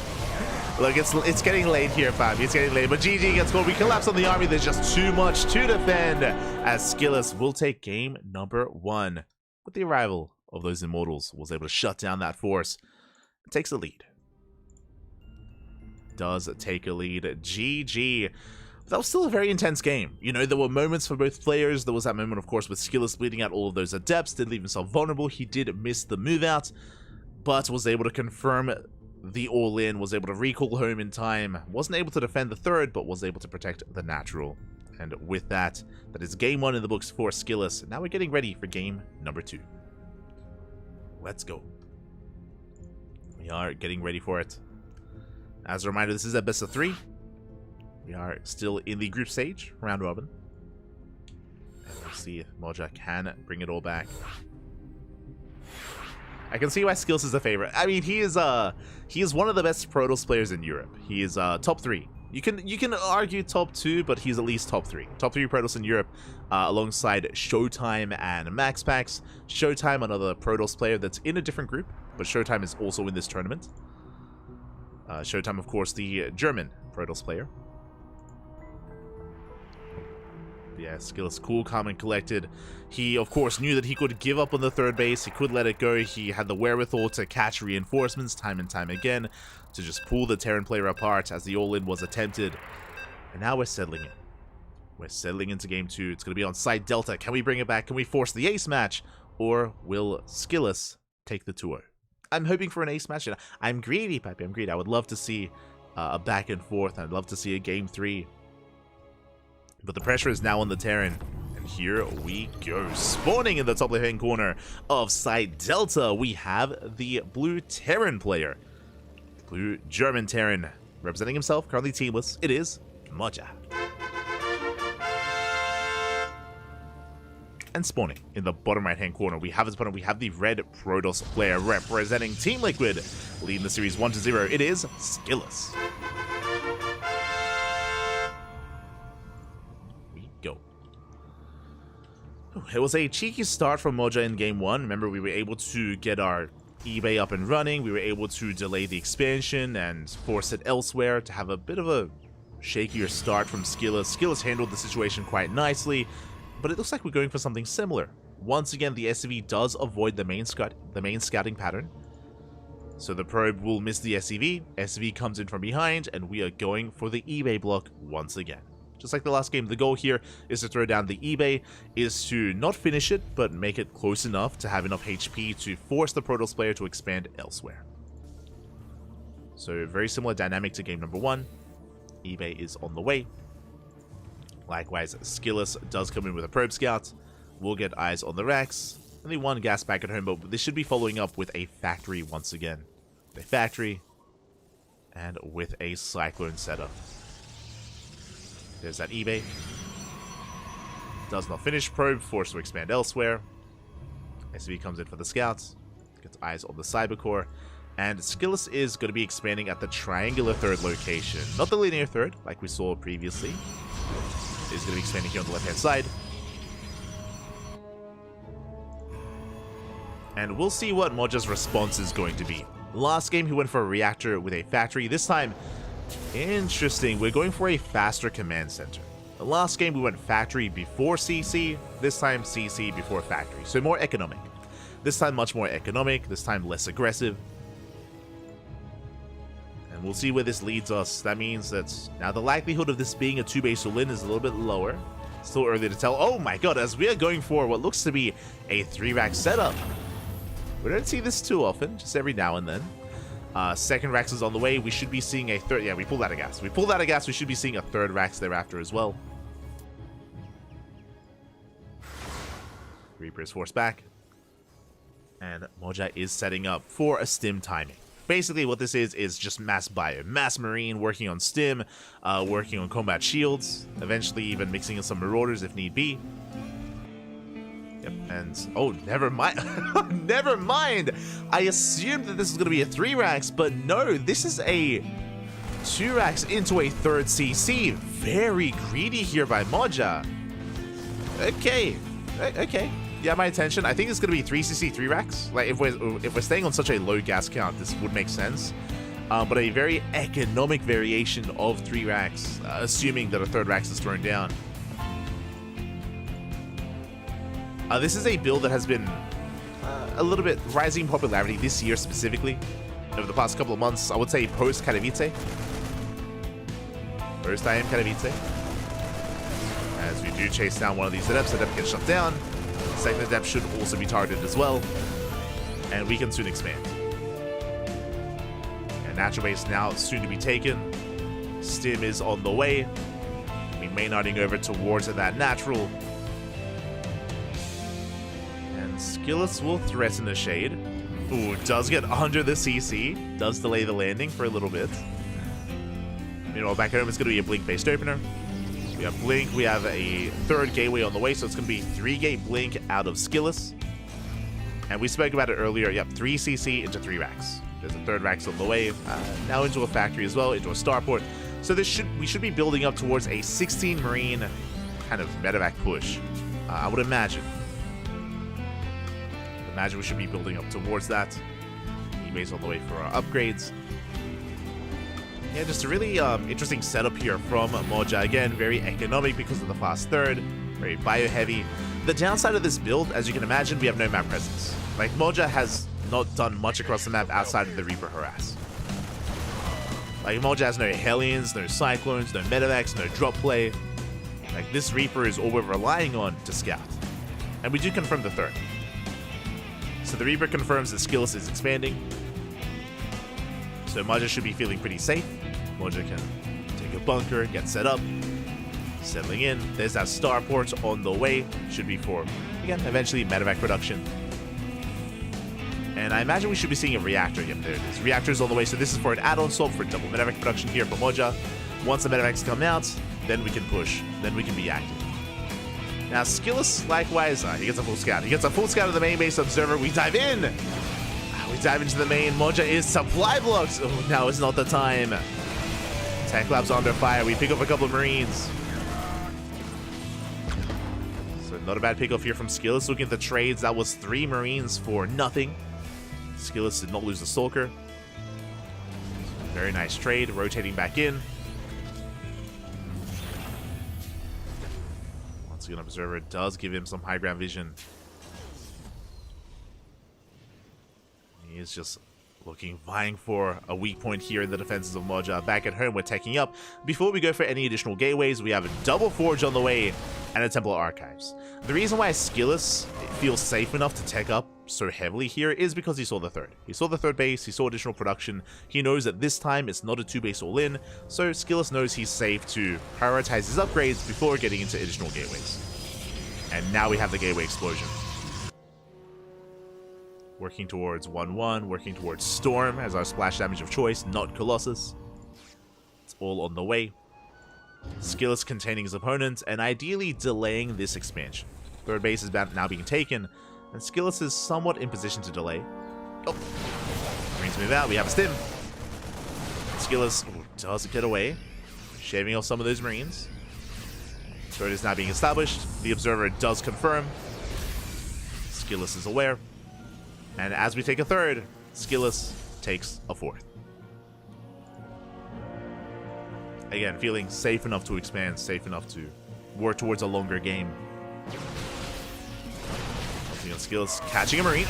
Look, it's getting late here, fam. It's getting late. But GG gets scored. We collapse on the army. There's just too much to defend. As Skillis will take game number 1. With the arrival of those Immortals, was able to shut down that force. Takes the lead. Does take a lead. GG. That was still a very intense game. You know, there were moments for both players. There was that moment, of course, with Skillis bleeding out all of those Adepts. Did leave himself vulnerable. He did miss the move out. But was able to confirm the all-in, was able to recall home in time, wasn't able to defend the 3rd, but was able to protect the natural. And with that, that is game 1 in the books for Skillis. Now we're getting ready for game number 2. Let's go. We are getting ready for it. As a reminder, this is a best of 3. We are still in the group stage, round robin. And we'll see if Moja can bring it all back. I can see why Skills is a favorite. I mean, he is one of the best Protoss players in Europe. He is top 3 You can argue top 2, but he's at least top 3. Top 3 Protoss in Europe, alongside Showtime and MaxPax. Showtime, another Protoss player that's in a different group, but Showtime is also in this tournament. Showtime, of course, the German Protoss player. Yeah, Skillus cool, calm, and collected. He, of course, knew that he could give up on the third base. He could let it go. He had the wherewithal to catch reinforcements time and time again, to just pull the Terran player apart as the all-in was attempted. And now we're settling in. We're settling into game 2. It's going to be on side Delta. Can we bring it back? Can we force the ace match? Or will Skillus take the 2-0? I'm hoping for an ace match. I'm greedy, Pappy. I'm greedy. I would love to see a back and forth. I'd love to see a game 3. But the pressure is now on the Terran. And here we go. Spawning in the top left-hand corner of side Delta, we have the blue Terran player. Blue German Terran. Representing himself, currently teamless. It is Moja. And spawning in the bottom right-hand corner, we have his opponent. We have the red Protoss player representing Team Liquid. Leading the series 1-0. It is Skillus. It was a cheeky start from Moja in game 1. Remember, we were able to get our eBay up and running. We were able to delay the expansion and force it elsewhere to have a bit of a shakier start from Skillus. Skillus handled the situation quite nicely, but it looks like we're going for something similar. Once again, the SCV does avoid the main scouting pattern. So the probe will miss the SCV. SCV comes in from behind, and we are going for the eBay block once again. Just like the last game, the goal here is to throw down the eBay, is to not finish it, but make it close enough to have enough HP to force the Protoss player to expand elsewhere. So very similar dynamic to game number 1. eBay is on the way. Likewise, Skillus does come in with a probe scout. We'll get eyes on the racks. Only one gas back at home, but this should be following up with a factory once again. A factory, and with a Cyclone setup. There's that eBay. Does not finish probe, forced to expand elsewhere. SCV comes in for the scouts. Gets eyes on the Cybercore. And Skillus is going to be expanding at the triangular third location. Not the linear third, like we saw previously. Is going to be expanding here on the left-hand side. And we'll see what Moja's response is going to be. Last game, he went for a reactor with a factory. This time, interesting, we're going for a faster command center. The last game, we went factory before CC. This time, CC before factory. So more economic. This time, much more economic. This time, less aggressive. And we'll see where this leads us. That means that now the likelihood of this being a 2-base all-in is a little bit lower. Still early to tell. Oh my god, as we are going for what looks to be a 3-rack setup. We don't see this too often, just every now and then. Second Rax is on the way. We should be seeing a third. Yeah, we pulled out of gas. We pulled out of gas. We should be seeing a third Rax thereafter as well. Reaper is forced back. And Moja is setting up for a stim timing. Basically, what this is just mass bio. Mass Marine working on stim, working on combat shields, eventually even mixing in some Marauders if need be. Yep, and oh, never mind. Never mind. I assumed that this is going to be a 3-racks, but no, this is a 2-racks into a third CC. Very greedy here by Moja. Okay, okay. Yeah, my attention. I think it's going to be 3CC 3-racks. Like if we're staying on such a low gas count, this would make sense. But a very economic variation of 3-racks, assuming that a third racks is thrown down. This is a build that has been a little bit rising in popularity this year specifically. Over the past couple of months, I would say post-Katowice. First I am Katowice. As we do chase down one of these adepts, adept gets shut down. Second adept should also be targeted as well. And we can soon expand. And natural base now soon to be taken. Stim is on the way. We may nodding over towards that natural. Skillus will threaten the shade. Ooh, does get under the CC. Does delay the landing for a little bit. Meanwhile, back home, it's going to be a Blink-based opener. We have Blink. We have a third gateway on the way, so it's going to be 3-gate Blink out of Skillus. And we spoke about it earlier. Yep, 3CC into 3 racks. There's a third racks on the way. Now into a factory as well, into a starport. So we should be building up towards a 16 Marine kind of medevac push. I would imagine. We should be building up towards that. E-base on the way for our upgrades. Yeah, just a really interesting setup here from Moja. Again, very economic because of the fast third, very bio-heavy. The downside of this build, as you can imagine, we have no map presence. Like, Moja has not done much across the map outside of the Reaper harass. Like, Moja has no Hellions, no Cyclones, no medevacs, no drop play. Like, this Reaper is all we're relying on to scout. And we do confirm the third. So the Reaper confirms that Skillus is expanding. So Moja should be feeling pretty safe. Moja can take a bunker, get set up, settling in. There's that starport on the way. Should be for, again, eventually medevac production. And I imagine we should be seeing a reactor. Yep, there it is. Reactor's on the way. So this is for an add-on swap for double medevac production here for Moja. Once the medevacs come out, then we can push. Then we can be active. Now, Skillus, likewise, he gets a full scout. He gets a full scout of the main base observer. We dive in. We dive into the main. Moja is supply blocks. Oh, now is not the time. Tech Lab's under fire. We pick up a couple of Marines. So not a bad pickoff here from Skillus. Looking at the trades, that was 3 Marines for nothing. Skillus did not lose the Stalker. Very nice trade. Rotating back in. Once again, Observer does give him some high ground vision. He is just looking, vying for a weak point here in the defenses of Moja. Back at home, we're taking up. Before we go for any additional gateways, we have a double forge on the way and a Templar Archives. The reason why Skillus feels safe enough to tech up so heavily here is because he saw the third. He saw the third base, he saw additional production. He knows that this time it's not a 2-base all-in, so Skillus knows he's safe to prioritize his upgrades before getting into additional gateways. And now we have the gateway explosion. Working towards 1-1, working towards Storm as our splash damage of choice, not Colossus. It's all on the way. Skillus containing his opponent and ideally delaying this expansion. Third base is now being taken, and Skillus is somewhat in position to delay. Oh, Marines move out, we have a stim. Skillus does get away, shaving off some of those Marines. Third is now being established. The Observer does confirm. Skillus is aware. And as we take a third, Skillus takes a fourth. Again, feeling safe enough to expand, safe enough to work towards a longer game. Skillus catching a Marine.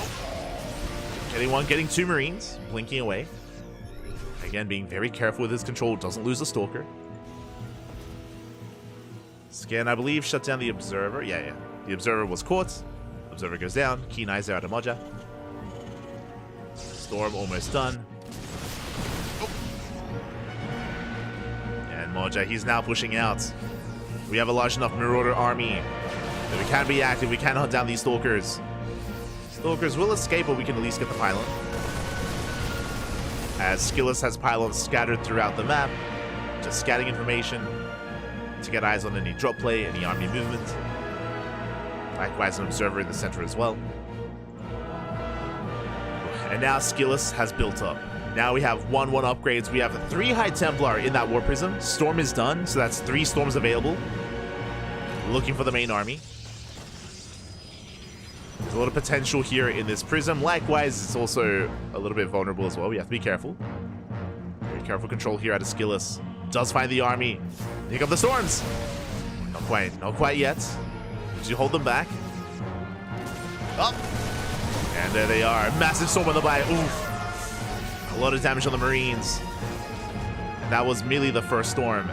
Getting one, getting 2 Marines. Blinking away. Again, being very careful with his control. Doesn't lose the Stalker. Scan, I believe, shut down the Observer. Yeah. The Observer was caught. Observer goes down. Keen eyes there out of Moja. Storm almost done. Oh. And Moja, he's now pushing out. We have a large enough Marauder army that we can be active. We can hunt down these Stalkers. Stalkers will escape, but we can at least get the pylon. As Skillus has pylons scattered throughout the map, just scouting information to get eyes on any drop play, any army movement. Likewise, an Observer in the center as well. And now Skillus has built up. Now we have 1-1 upgrades. We have 3 High Templar in that War Prism. Storm is done, so that's 3 Storms available. Looking for the main army. There's a lot of potential here in this Prism. Likewise, it's also a little bit vulnerable as well. We have to be careful. Very careful control here out of Skillus. Does find the army. Pick up the Storms. Not quite yet. Did you hold them back? Up. And there they are. Massive Storm on the by. Oof. A lot of damage on the Marines. And that was merely the first Storm.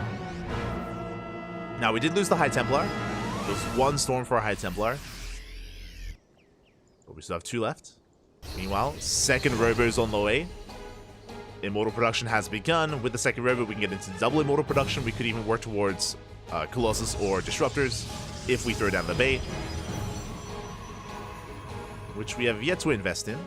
Now, we did lose the High Templar. There was 1 Storm for a High Templar. But we still have 2 left. Meanwhile, second Robo's on the way. Immortal production has begun. With the second Robo, we can get into double Immortal production. We could even work towards Colossus or Disruptors if we throw down the bait, which we have yet to invest in.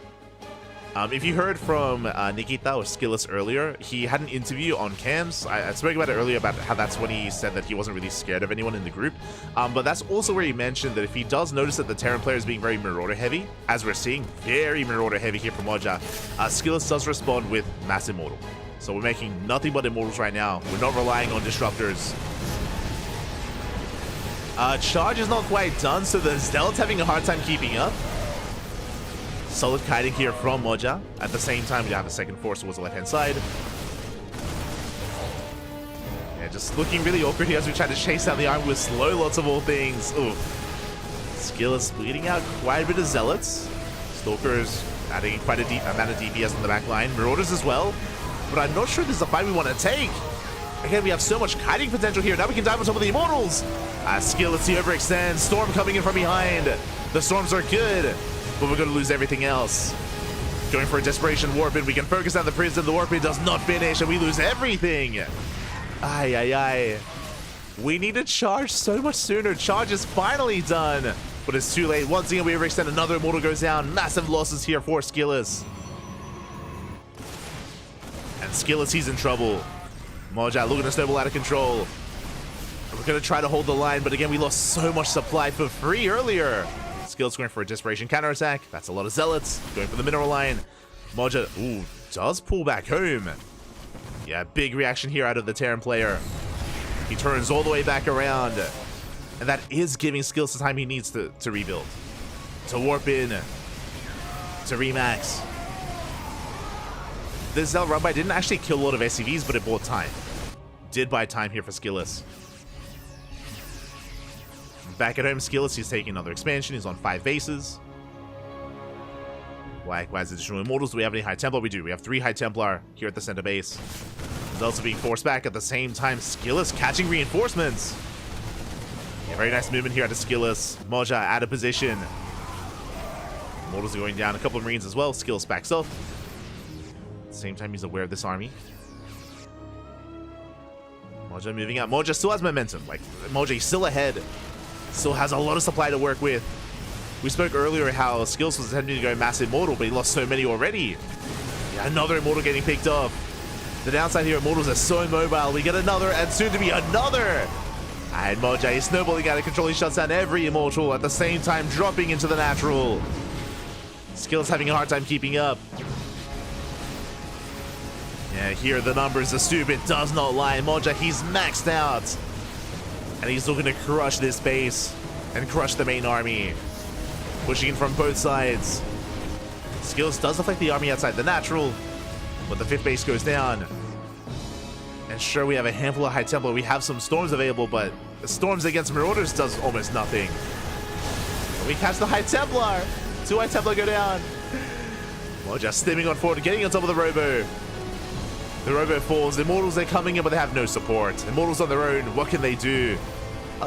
If you heard from Nikita or Skillus earlier, he had an interview on cams. I spoke about it earlier about how that's when he said that he wasn't really scared of anyone in the group. But that's also where he mentioned that if he does notice that the Terran player is being very Marauder heavy, as we're seeing, very Marauder heavy here from Moja, Skillus does respond with Mass Immortal. So we're making nothing but immortals right now. We're not relying on disruptors. Charge is not quite done, so the Zealot's having a hard time keeping up. Solid kiting here from Moja. At the same time, we have a second force towards the left-hand side. Yeah, just looking really awkward here as we try to chase out the arm with slow lots of all things. Ooh. Skill is bleeding out quite a bit of Zealots. Stalkers adding quite a deep amount of DPS on the back line. Marauders as well. But I'm not sure this is a fight we want to take. Again, we have so much kiting potential here. Now we can dive on top of the Immortals. Skill, let's see, overextend. Storm coming in from behind. The Storms are good, but we're going to lose everything else. Going for a Desperation Warp In. We can focus on the prison. The Warp In does not finish, and we lose everything. Ay, ay, ay. We need to charge so much sooner. Charge is finally done, but it's too late. Once again, we overextend. Another Immortal goes down. Massive losses here for Skillus. And Skillus, he's in trouble. Moja looking to snowball out of control. We're going to try to hold the line, but again, we lost so much supply for free earlier. Skillus going for a Desperation counterattack. That's a lot of Zealots. Going for the mineral line. Moja, ooh, does pull back home. Yeah, big reaction here out of the Terran player. He turns all the way back around. And that is giving Skillus the time he needs to rebuild. To warp in. To remax. This Zealot run by didn't actually kill a lot of SCVs, but it bought time. Did buy time here for Skillus. Back at home, Skillus, he's taking another expansion. He's on 5 bases. Likewise, additional Immortals. Do we have any High Templar? We do. We have 3 High Templar here at the center base. He's also being forced back at the same time. Skillus catching reinforcements. Yeah, very nice movement here out of Skillus. Moja out of position. Immortals are going down. A couple of Marines as well. Skillus backs up. At the same time, he's aware of this army. Moja moving out. Moja still has momentum. Like, Moja, he's still ahead. Still has a lot of supply to work with. We spoke earlier how Skillus was attempting to go mass Immortal, but he lost so many already. Yeah, another Immortal getting picked up. The downside here, Immortals are so immobile. We get another, and soon to be another. And Moja is snowballing out of control. He shuts down every Immortal at the same time, dropping into the natural. Skillus having a hard time keeping up. Yeah, here the numbers, the stupid does not lie. Moja, he's maxed out. And he's looking to crush this base and crush the main army. Pushing in from both sides. Skillus does affect the army outside the natural, but the 5th base goes down. And sure, we have a handful of High Templar. We have some Storms available, but the Storms against Marauders does almost nothing. And we catch the High Templar. 2 High Templar go down. Moja stimming on forward, getting on top of the Robo. The Robo falls. Immortals, they're coming in, but they have no support. Immortals on their own, what can they do?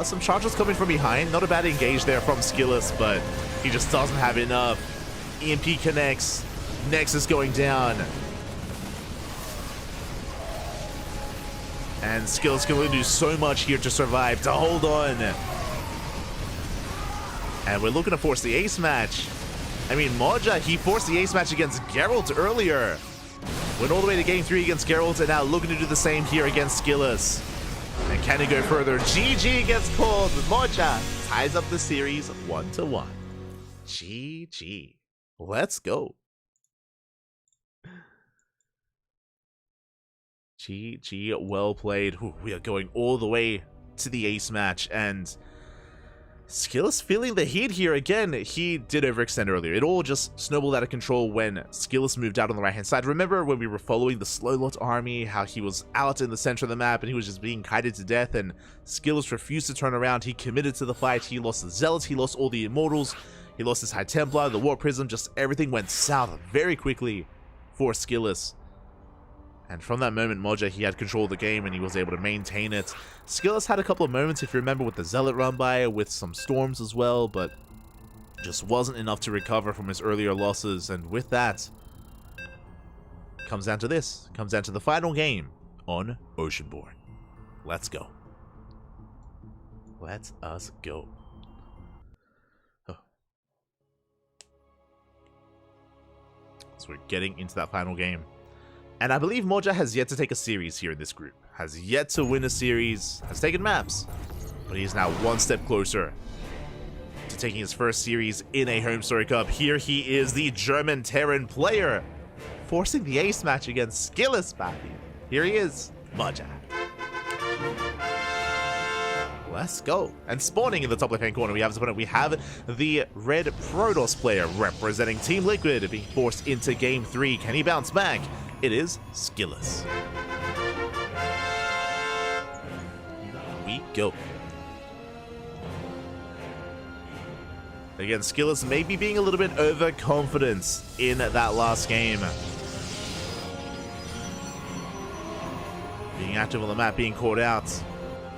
Some charges coming from behind. Not a bad engage there from Skillus, but he just doesn't have enough. EMP connects. Nexus going down. And Skillus can only do so much here to survive, to hold on. And we're looking to force the ace match. I mean, Moja, he forced the ace match against Geralt earlier. Went all the way to game 3 against Geralt, and now looking to do the same here against Skillus. And can he go further? GG gets called. Moja ties up the series 1-1. GG. Let's go. GG, well played. Ooh, we are going all the way to the ace match, and Skillus feeling the heat here again. He did overextend earlier. It all just snowballed out of control when Skillus moved out on the right hand side. Remember when we were following the Slow Lot army, how he was out in the center of the map and he was just being kited to death, and Skillus refused to turn around. He committed to the fight. He lost the Zealots, he lost all the Immortals, he lost his High Templar, the Warp Prism. Just everything went south very quickly for Skillus. And from that moment, Moja, he had control of the game and he was able to maintain it. Skillus had a couple of moments, if you remember, with the Zealot run by, with some Storms as well, but just wasn't enough to recover from his earlier losses. And with that, comes down to this. Comes down to the final game on Oceanborn. Let's go. Let us go. Oh. So we're getting into that final game. And I believe Moja has yet to take a series here in this group. Has yet to win a series. Has taken maps. But he is now one step closer to taking his first series in a HomeStory Cup. Here he is, the German Terran player, forcing the ace match against Skillus, baby. Here he is, Moja. Let's go. And spawning in the top left-hand corner, we have his opponent. We have the red Protoss player representing Team Liquid being forced into Game 3. Can he bounce back? It is Skillous. We go. Again, Skillous maybe being a little bit overconfident in that last game. Being active on the map, being caught out.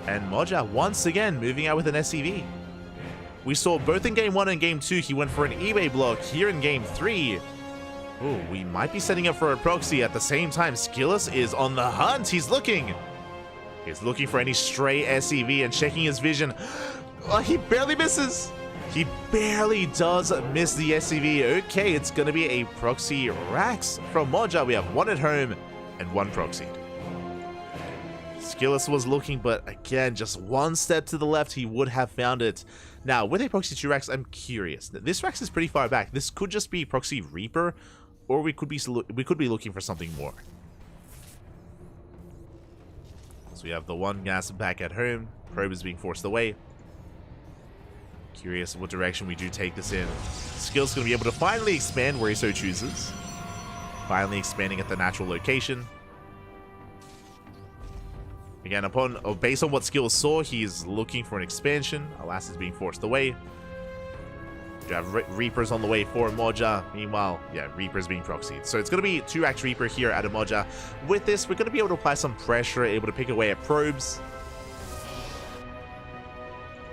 And Moja once again moving out with an SCV. We saw both in Game 1 and Game 2, he went for an eBay block. Here in Game 3, oh, we might be setting up for a proxy. At the same time, Skillous is on the hunt. He's looking for any stray SCV and checking his vision. Oh, he barely misses. He barely does miss the SCV. Okay, it's going to be a proxy Rax from Moja. We have one at home and one proxied. Skillous was looking, but again, just one step to the left, he would have found it. Now, with a proxy 2 Rax, I'm curious. This Rax is pretty far back. This could just be proxy Reaper, or we could be looking for something more. So we have the one gas back at home. Probe is being forced away. Curious what direction we do take this in. Skill's going to be able to finally expand where he so chooses. Finally expanding at the natural location. Again, based on what Skillous saw, he's looking for an expansion. Alas is being forced away. You have Reapers on the way for Moja. Meanwhile, yeah, Reaper's being proxied. So it's going to be 2 Rax Reaper here at Moja. With this, we're going to be able to apply some pressure, able to pick away at probes.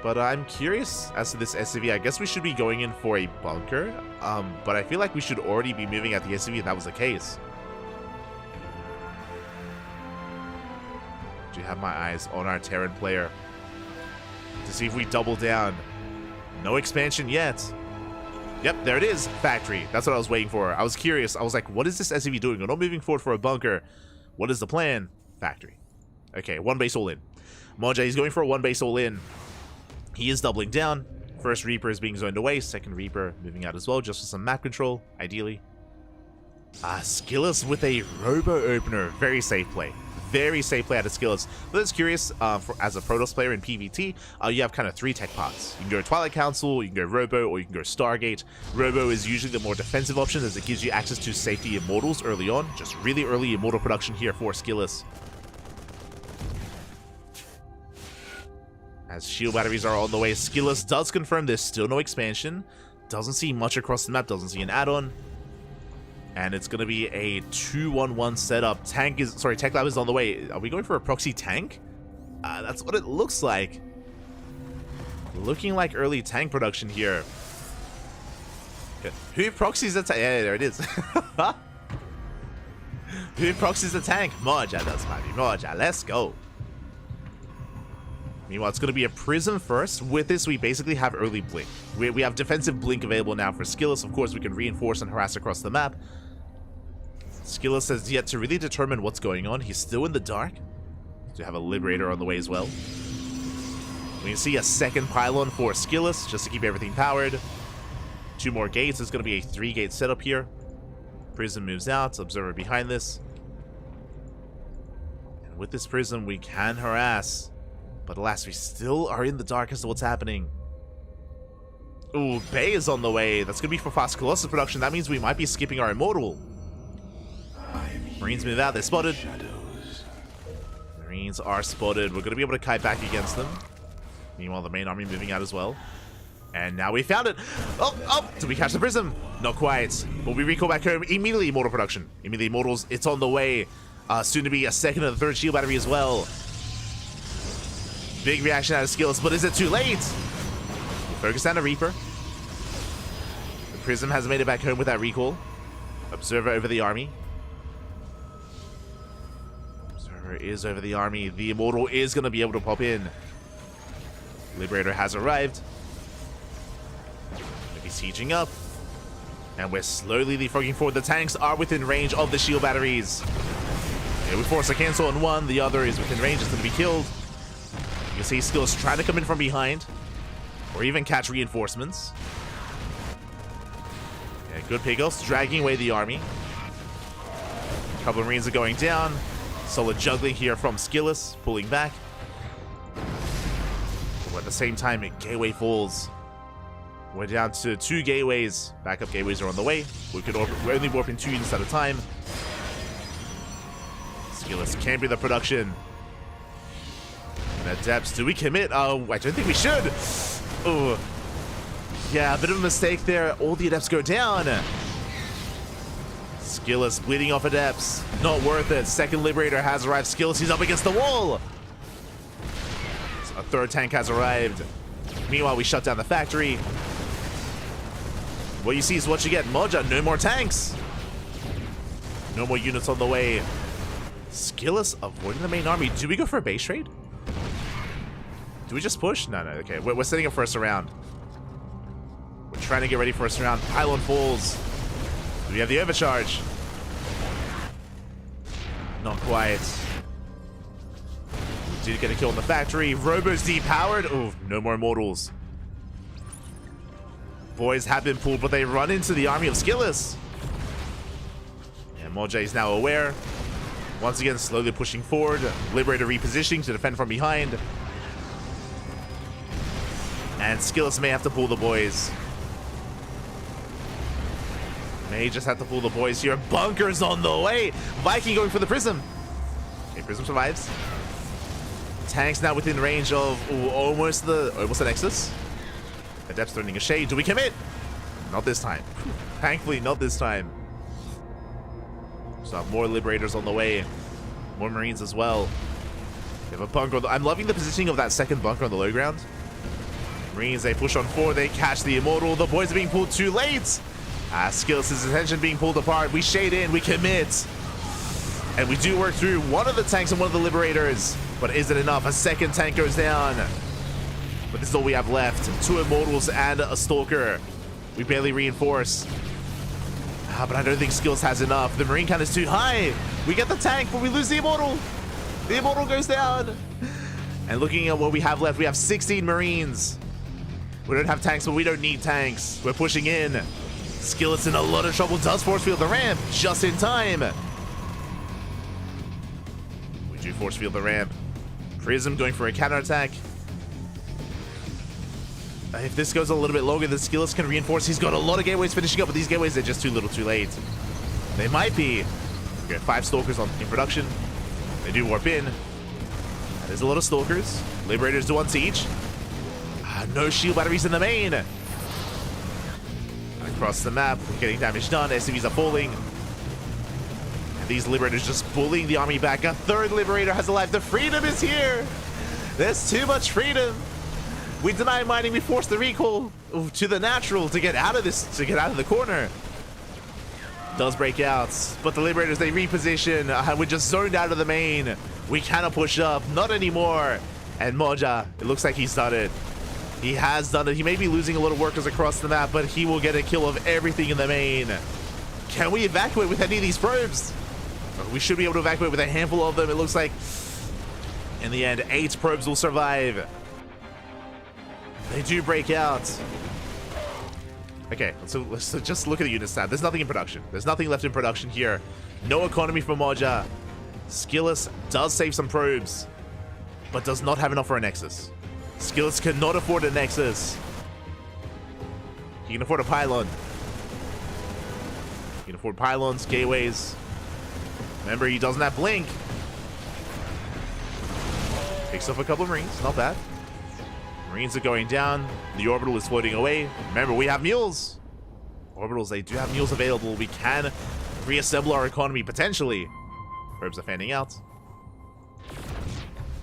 But I'm curious as to this SCV. I guess we should be going in for a bunker. But I feel like we should already be moving at the SCV if that was the case. Do have my eyes on our Terran player to see if we double down. No expansion yet. Yep, there it is. Factory. That's what I was waiting for. I was curious. I was like, what is this SCV doing? We're not moving forward for a bunker. What is the plan? Factory. Okay, 1 base all in. Moja, he's going for a 1 base all in. He is doubling down. First Reaper is being zoned away. Second Reaper moving out as well, just for some map control, ideally. Skillous with a Robo Opener. Very safe play. Very safe play out of Skillous. But it's curious, as a Protoss player in PvT, you have kind of 3 tech paths. You can go Twilight Council, you can go Robo, or you can go Stargate. Robo is usually the more defensive option as it gives you access to safety Immortals early on. Just really early Immortal production here for Skillous. As shield batteries are on the way, Skillous does confirm there's still no expansion. Doesn't see much across the map, doesn't see an add-on. And it's going to be a 2-1-1 setup. Tech Lab is on the way. Are we going for a proxy tank? That's what it looks like. Looking like early tank production here. Okay. Who proxies the tank? Yeah, there it is. Who proxies the tank? Moja does, maybe. Moja, let's go. Meanwhile, it's going to be a Prism first. With this, we basically have early Blink. We have defensive Blink available now for Skillous. Of course, we can reinforce and harass across the map. Skillous has yet to really determine what's going on. He's still in the dark. We have a Liberator on the way as well. We can see a second pylon for Skillous, just to keep everything powered. 2 more gates. It's going to be a 3-gate setup here. Prism moves out. Observer behind this. And with this Prism, we can harass. But alas, we still are in the dark as to what's happening. Ooh, Bay is on the way. That's going to be for fast Colossus production. That means we might be skipping our Immortal. Marines move out. They're spotted. Marines are spotted. We're going to be able to kite back against them. Meanwhile, the main army moving out as well. And now we found it. Oh, did we catch the Prism? Not quite. But we recall back home. Immediately Immortal production. Immediately Immortals. It's on the way. Soon to be a 2nd and a 3rd shield battery as well. Big reaction out of Skillous, but is it too late? Focus down a Reaper. The Prism has made it back home with that recall. Observer over the army. Observer is over the army. The Immortal is going to be able to pop in. Liberator has arrived. Maybe sieging up. And we're slowly leapfrogging forward. The tanks are within range of the shield batteries. Yeah, we force a cancel on one. The other is within range. It's going to be killed. You can see Skillous trying to come in from behind. Or even catch reinforcements. Yeah, good pickups. Dragging away the army. A couple of Marines are going down. Solid juggling here from Skillus, pulling back. But at the same time, Gateway falls. We're down to 2 gateways. Backup gateways are on the way. We're only warping 2 units at a time. Skillus can't be the production. And Adepts, do we commit? Oh, I don't think we should. Oh, yeah, a bit of a mistake there. All the Adepts go down. Skillus bleeding off Adepts. Not worth it. Second Liberator has arrived. Skillus, he's up against the wall. A third tank has arrived. Meanwhile, we shut down the factory. What you see is what you get. Moja, no more tanks. No more units on the way. Skillus avoiding the main army. Do we go for a base trade? Do we just push? No, okay. We're setting up first round. We're trying to get ready for first round. Pylon falls. Do we have the overcharge? Not quite. We did get a kill in the factory. Robo's depowered. Oh, no more immortals. Boys have been pulled, but they run into the army of Skillus. And Moja is now aware. Once again, slowly pushing forward. Liberator repositioning to defend from behind. And Skillus may have to pull the boys. May just have to pull the boys here. Bunkers on the way. Viking going for the Prism. Okay, Prism survives. Tanks now within range of almost the Nexus. Adepts throwing a shade. Do we commit? Not this time. Thankfully, not this time. So more Liberators on the way. More Marines as well. We have a bunker. I'm loving the positioning of that second bunker on the low ground. Marines, they push on forward. They catch the Immortal. The boys are being pulled too late. Skillus' attention being pulled apart. We shade in. We commit. And we do work through one of the tanks and one of the Liberators. But is it enough? A second tank goes down. But this is all we have left. 2 Immortals and a Stalker. We barely reinforce. But I don't think Skillus has enough. The Marine count is too high. We get the tank, but we lose the Immortal. The Immortal goes down. And looking at what we have left, we have 16 Marines. We don't have tanks, but we don't need tanks. We're pushing in. Skillus in a lot of trouble. Does force field the ramp just in time. We do force field the ramp. Prism going for a counterattack. If this goes a little bit longer, then Skillus can reinforce. He's got a lot of gateways finishing up, but these gateways are just too little too late. They might be. We got 5 Stalkers in production. They do warp in. There's a lot of Stalkers. Liberators do 1 to each. No shield batteries in the main. Across the map, we're getting damage done. SCVs are falling. And these Liberators just bullying the army back. A 3rd Liberator has alive. The freedom is here. There's too much freedom. We deny mining. We force the recall to the natural to get out of this, to get out of the corner. Does break out, but the Liberators, they reposition. We're just zoned out of the main. We cannot push up, not anymore. And Moja, it looks like he's done it. He has done it. He may be losing a lot of workers across the map, but he will get a kill of everything in the main. Can we evacuate with any of these probes? We should be able to evacuate with a handful of them. It looks like in the end, 8 probes will survive. They do break out. Okay, so let's just look at the unit stat. There's nothing in production. There's nothing left in production here. No economy for Moja. Skillus does save some probes, but does not have enough for a Nexus. Skillus cannot afford a Nexus. He can afford a pylon. He can afford pylons, gateways. Remember, he doesn't have blink. Takes off a couple of Marines, not bad. Marines are going down. The orbital is floating away. Remember, we have mules. Orbitals, they do have mules available. We can reassemble our economy, potentially. Probes are fanning out.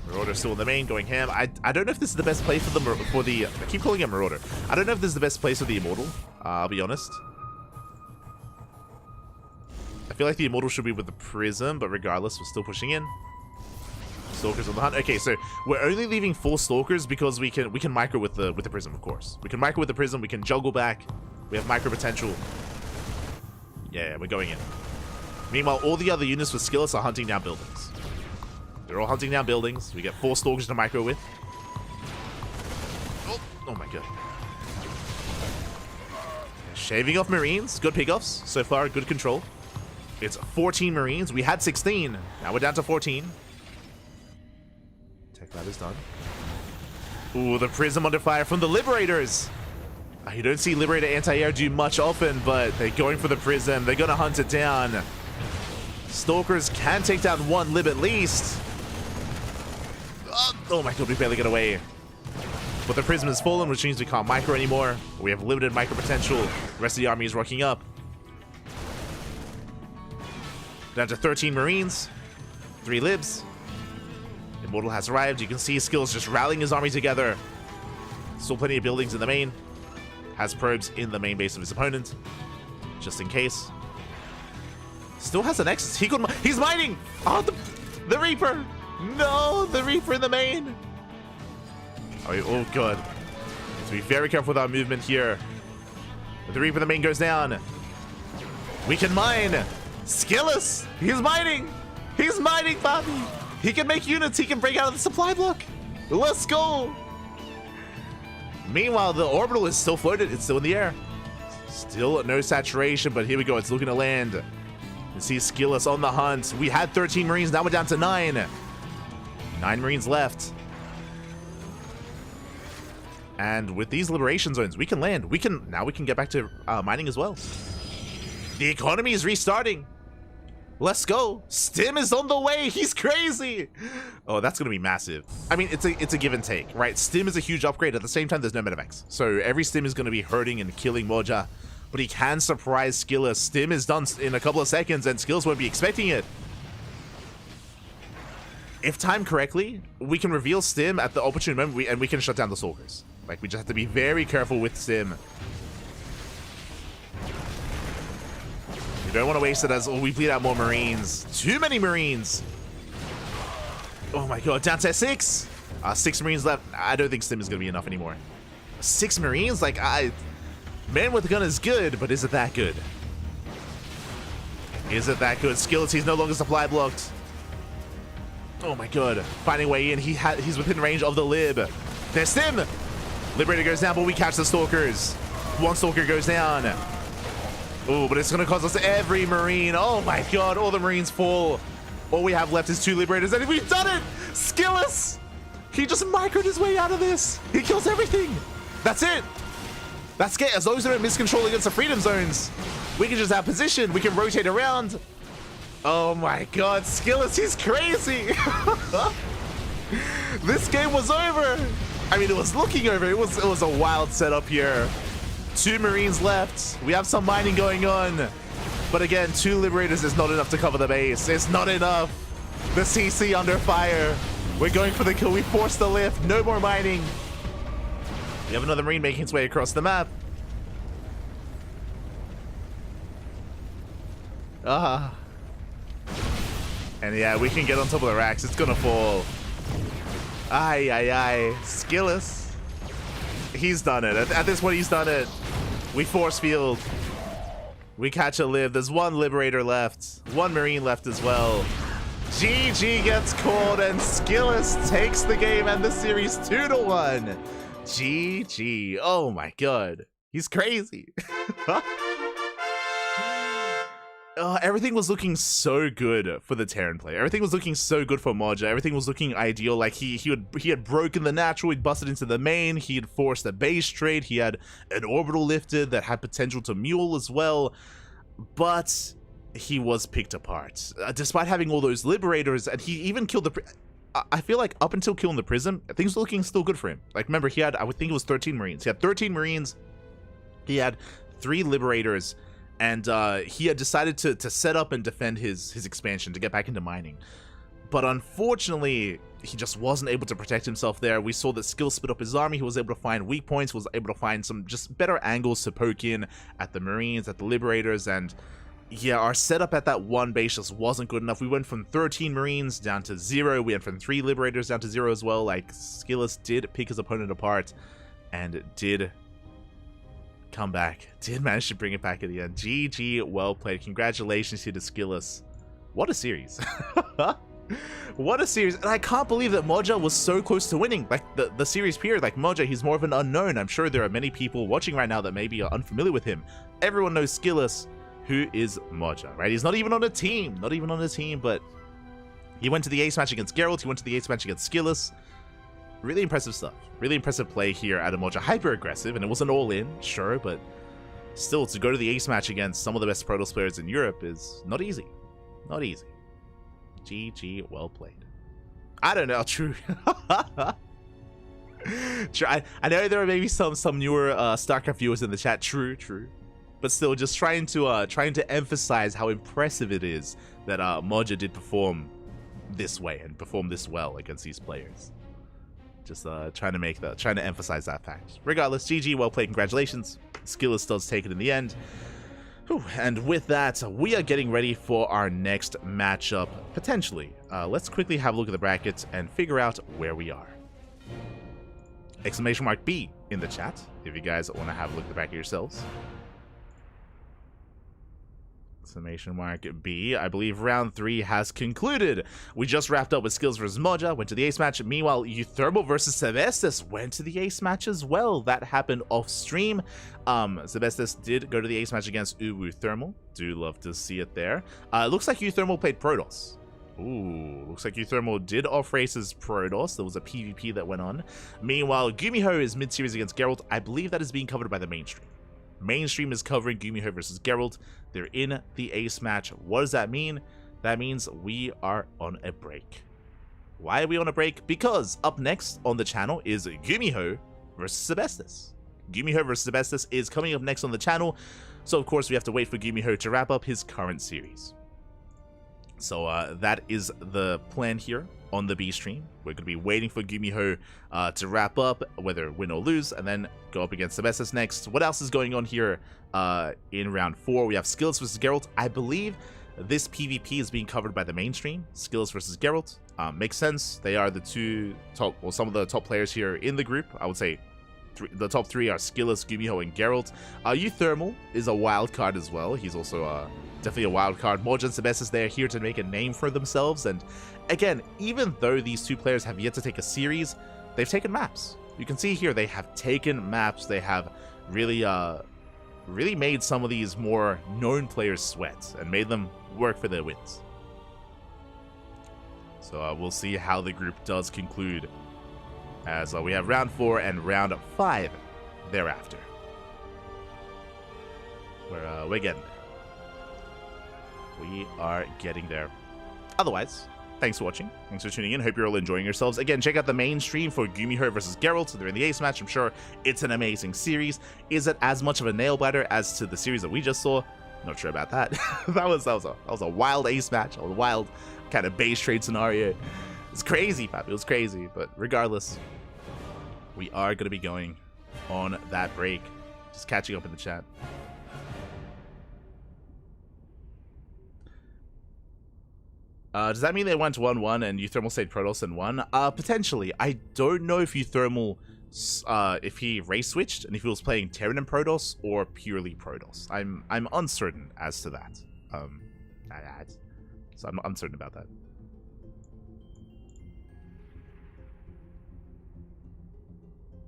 Marauder still in the main, going ham. I don't know if this is the best place for the I keep calling it Marauder. I don't know if this is the best place for the Immortal. I'll be honest. I feel like the Immortal should be with the Prism, but regardless, we're still pushing in. Stalkers on the hunt. Okay, so we're only leaving 4 Stalkers because we can micro with the Prism, of course. We can micro with the Prism. We can juggle back. We have micro potential. Yeah, we're going in. Meanwhile, all the other units with Skillus are hunting down buildings. They're all hunting down buildings. We get 4 Stalkers to micro with. Oh my god. Shaving off Marines. Good pickoffs so far. Good control. It's 14 Marines. We had 16. Now we're down to 14. Tech Lab is done. Ooh, the Prism under fire from the Liberators. You don't see Liberator anti-air do much often, but they're going for the Prism. They're going to hunt it down. Stalkers can take down one Lib at least. Oh my god, we barely get away. But the Prism has fallen, which means we can't micro anymore. We have limited micro potential. The rest of the army is rocking up. Down to 13 Marines. 3 Libs. Immortal has arrived. You can see Skills just rallying his army together. Still plenty of buildings in the main. Has probes in the main base of his opponent. Just in case. Still has a Nexus. He's mining! Oh, the Reaper! No, the Reaper in the main! Oh, good. So be very careful with our movement here. The Reaper in the main goes down. We can mine! Skillus! He's mining! He's mining, Bobby! He can make units. He can break out of the supply block. Let's go! Meanwhile, the orbital is still floated. It's still in the air. Still no saturation, but here we go. It's looking to land. You see Skillus on the hunt. We had 13 Marines. Now we're down to 9. 9 Marines left. And with these liberation zones, we can land. Now we can get back to mining as well. The economy is restarting. Let's go. Stim is on the way. He's crazy. Oh, that's going to be massive. I mean, it's a give and take, right? Stim is a huge upgrade. At the same time, there's no medevacs. So every Stim is going to be hurting and killing Moja. But he can surprise Skillus. Stim is done in a couple of seconds, and Skillus won't be expecting it. If timed correctly, we can reveal Stim at the opportune moment, and we can shut down the Stalkers. Like, we just have to be very careful with Stim. We don't want to waste it as we bleed out more Marines. Too many Marines! Oh my god, down to 6! 6 Marines left. I don't think Stim is going to be enough anymore. 6 Marines? Like, Man with a gun is good, but is it that good? Is it that good? Skillus, he's no longer supply blocked. Oh my god. Finding a way in. He's within range of the Lib. There's Stim! Liberator goes down, but we catch the Stalkers. 1 Stalker goes down. Oh, but it's going to cost us every Marine. Oh my god, all the Marines fall. All we have left is 2 Liberators, and we've done it! Skillus! He just microed his way out of this. He kills everything. That's it. That's it. As long as we don't miscontrol against the freedom zones, we can just have position. We can rotate around. Oh my god, Skillus, he's crazy. This game was over. I mean, it was looking over. It was a wild setup here. 2 Marines left. We have some mining going on. But again, 2 Liberators is not enough to cover the base. It's not enough. The CC under fire. We're going for the kill. We forced the lift. No more mining. We have another Marine making its way across the map. And yeah, we can get on top of the racks. It's gonna fall. Aye, aye, aye. Skillus. He's done it. At this point, he's done it. We force field. We catch a Lib. There's 1 Liberator left. 1 Marine left as well. GG gets called, and Skillus takes the game and the series 2-1. GG. Oh my god. He's crazy. Everything was looking so good for the Terran player. Everything was looking so good for Moja. Everything was looking ideal. Like he had broken the natural, he'd busted into the main, he had forced a base trade, he had an orbital lifted that had potential to mule as well. But he was picked apart. Despite having all those Liberators, and he even killed the... I feel like up until killing the Prism, things were looking still good for him. Like, remember, he had, I would think it was 13 Marines. He had 13 Marines, he had 3 Liberators, and he had decided to set up and defend his expansion, to get back into mining. But unfortunately, he just wasn't able to protect himself there. We saw that Skill split up his army. He was able to find weak points, was able to find some just better angles to poke in at the Marines, at the Liberators, and yeah, our setup at that 1 base just wasn't good enough. We went from 13 Marines down to 0. We went from 3 Liberators down to 0 as well. Like, Skillus did pick his opponent apart and did come back. Did manage to bring it back at the end. GG, well played. Congratulations to Skillus. What a series. What a series. And I can't believe that Moja was so close to winning. Like, the series period, like Moja, he's more of an unknown. I'm sure there are many people watching right now that maybe are unfamiliar with him. Everyone knows Skillus. who is Moja, right? He's not even on a team, but he went to the ace match against Geralt, he went to the ace match against Skillus. Really impressive stuff. Really impressive play here out of Moja. Hyper aggressive, and it wasn't all in, sure, but still, to go to the ace match against some of the best Protoss players in Europe is not easy. Not easy. GG, well played. I don't know, true. True. I know there are maybe some newer StarCraft viewers in the chat. True. But still, just trying to emphasize how impressive it is that Moja did perform this way and perform this well against these players. Just trying to emphasize that fact. Regardless, GG, well played, congratulations. Skillus does take it in the end. Whew. And with that, we are getting ready for our next matchup, potentially. Let's quickly have a look at the brackets and figure out where we are. Exclamation mark B in the chat, if you guys want to have a look at the bracket yourselves. Exclamation mark B. I believe round 3 has concluded. We just wrapped up with Skills versus Moja, went to the ace match. Meanwhile, Euthermal versus Sebestus went to the ace match as well. That happened off stream. Sebestus did go to the ace match against Euthermal. Do love to see it there. Looks like Euthermal played Protoss. Ooh, looks like Euthermal did off-race his Protoss. There was a PvP that went on. Meanwhile, Gumiho is mid-series against Geralt. I believe that is being covered by the mainstream. Mainstream is covering Gumiho versus Geralt. They're in the ace match. What does that mean? That means we are on a break. Why are we on a break? Because up next on the channel is Gumiho versus Sebestus. Gumiho versus Sebestus is coming up next on the channel. So of course we have to wait for Gumiho to wrap up his current series. So that is the plan here on the B stream. We're going to be waiting for Gumiho to wrap up, whether win or lose, and then go up against Sebestus next. What else is going on here in round 4? We have Skills versus Geralt. I believe this PvP is being covered by the mainstream. Skills versus Geralt. Makes sense. They are the two top, well, some of the top players here in the group. I would say the top 3 are Skillus, Gumiho, and Geralt. Euthermal is a wild card as well. He's also definitely a wild card. Moja and Sebestus, they are here to make a name for themselves. And again, even though these two players have yet to take a series, they've taken maps. You can see here they have taken maps. They have really made some of these more known players sweat and made them work for their wins. So we'll see how the group does conclude as we have round 4 and round 5 thereafter. We're getting there. We are getting there. Otherwise, thanks for watching. Thanks for tuning in. Hope you're all enjoying yourselves. Again, check out the main stream for Gumiho versus Geralt. They're in the ace match. I'm sure it's an amazing series. Is it as much of a nail biter as to the series that we just saw? Not sure about that. that was a wild ace match. A wild kind of base trade scenario. It's crazy, Fab. It was crazy. But regardless, we are going to be going on that break. Just catching up in the chat. Does that mean they went 1-1 and Euthermal stayed Protoss and won? Potentially. I don't know if Euthermal, if he race switched and if he was playing Terran and Protoss or purely Protoss. I'm uncertain as to that. So I'm uncertain about that.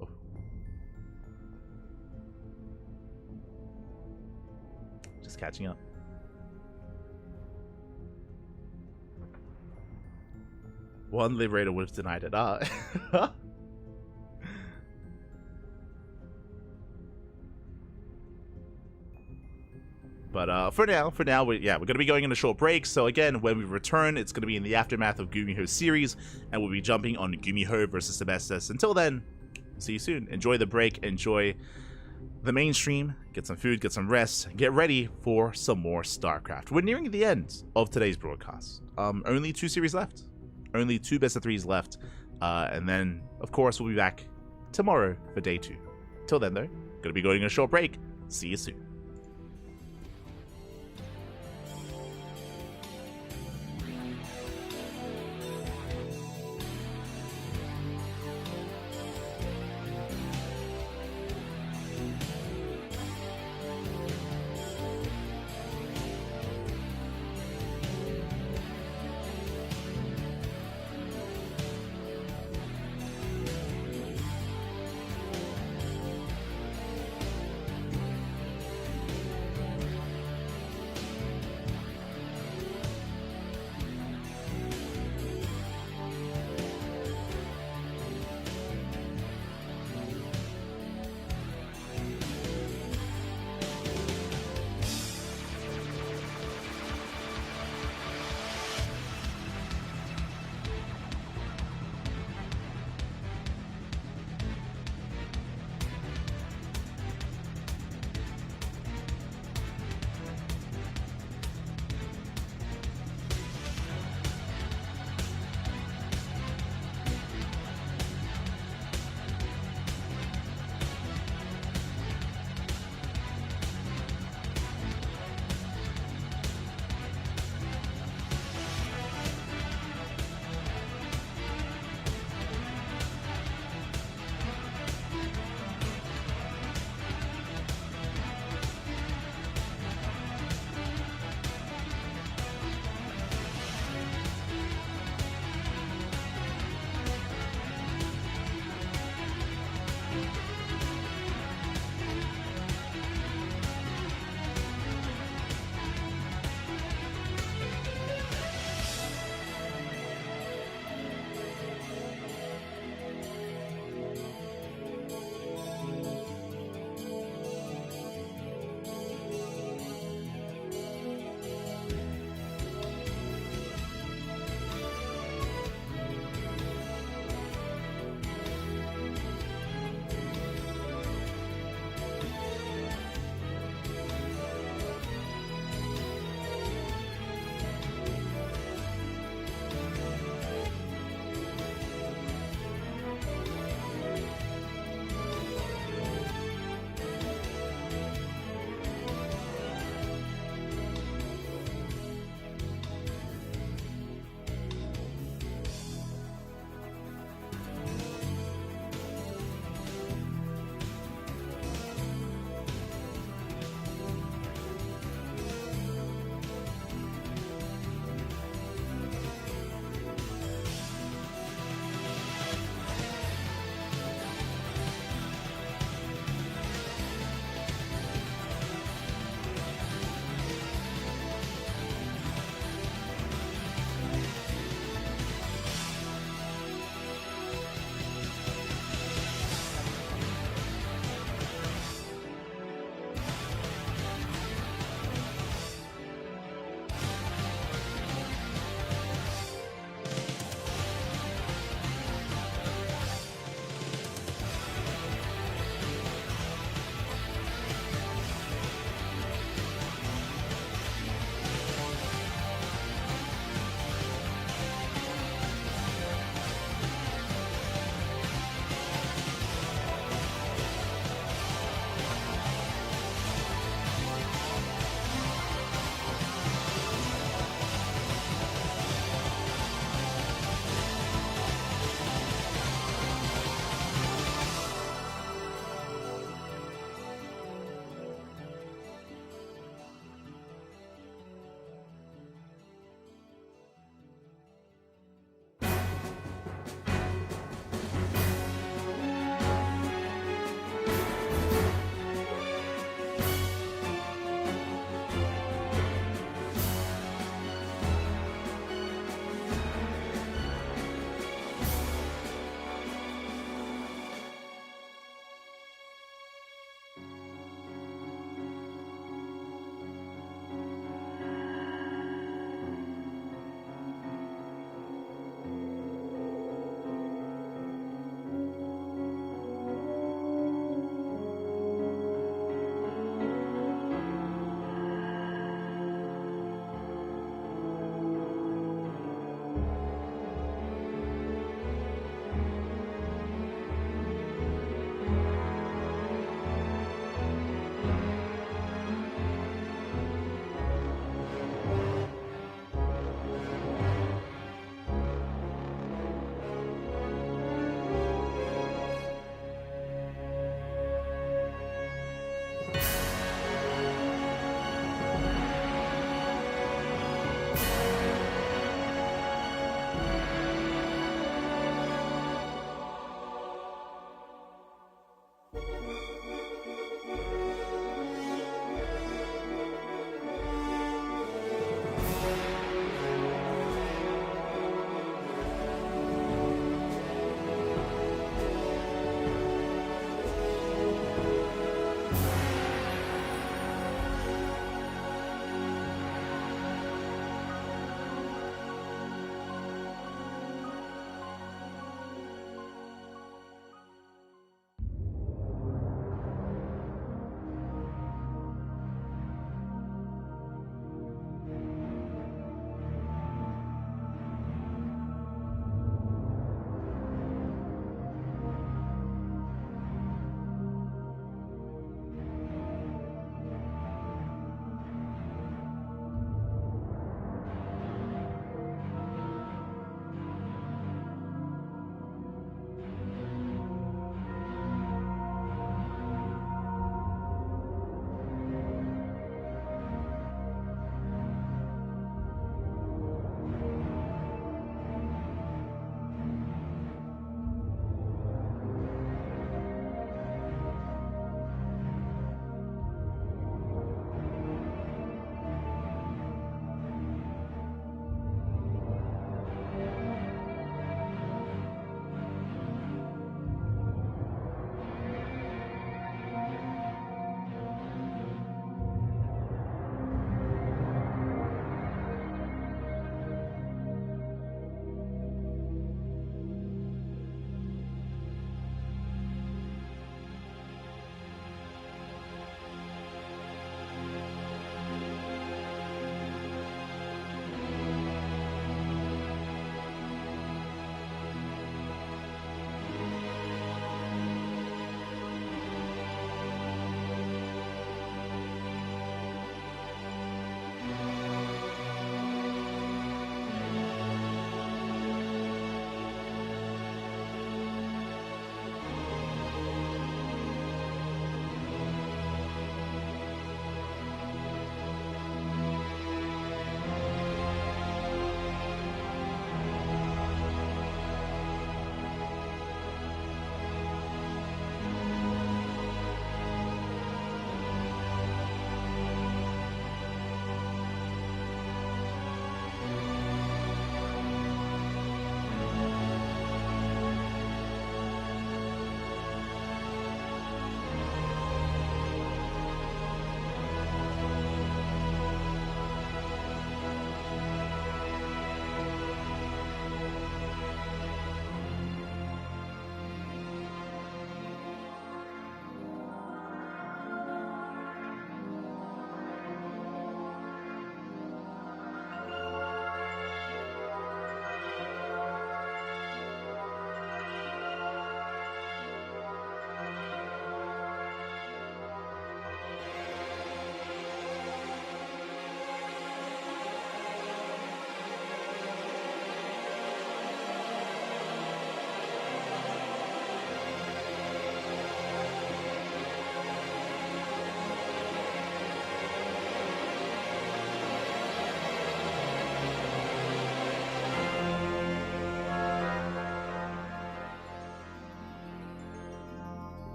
Oh. Just catching up. One Liberator would have denied it. But for now, we're going to be going on a short break. So again, when we return, it's going to be in the aftermath of Gumiho's series, and we'll be jumping on Gumiho versus Sebestus. Until then, see you soon. Enjoy the break. Enjoy the mainstream. Get some food. Get some rest. Get ready for some more StarCraft. We're nearing the end of today's broadcast. Only 2 series left. Only 2 best of 3s left. And then, of course, we'll be back tomorrow for day 2. Till then, though, going to be going on a short break. See you soon.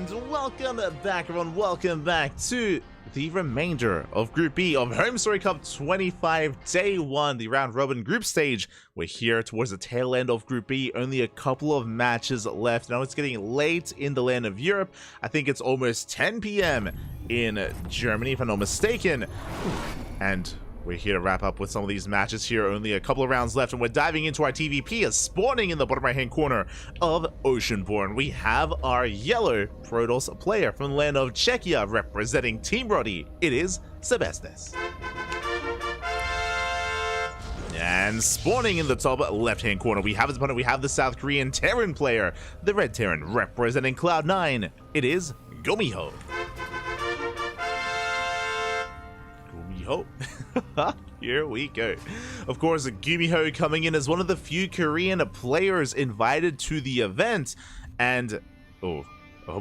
And welcome back, everyone. Welcome back to the remainder of Group B of HomeStory Cup 25, Day 1, the round robin group stage. We're here towards the tail end of Group B, only a couple of matches left. Now it's getting late in the land of Europe. I think it's almost 10 p.m. in Germany, if I'm not mistaken. And we're here to wrap up with some of these matches here. Only a couple of rounds left, and we're diving into our TVP as spawning in the bottom right-hand corner of Oceanborn. We have our yellow Protoss player from the land of Czechia representing Team Roddy. It is Sebestes. And spawning in the top left-hand corner, we have his opponent. We have the South Korean Terran player, the Red Terran representing Cloud9. It is Gumiho. Here we go. Of course, Gumiho coming in as one of the few Korean players invited to the event. And, oh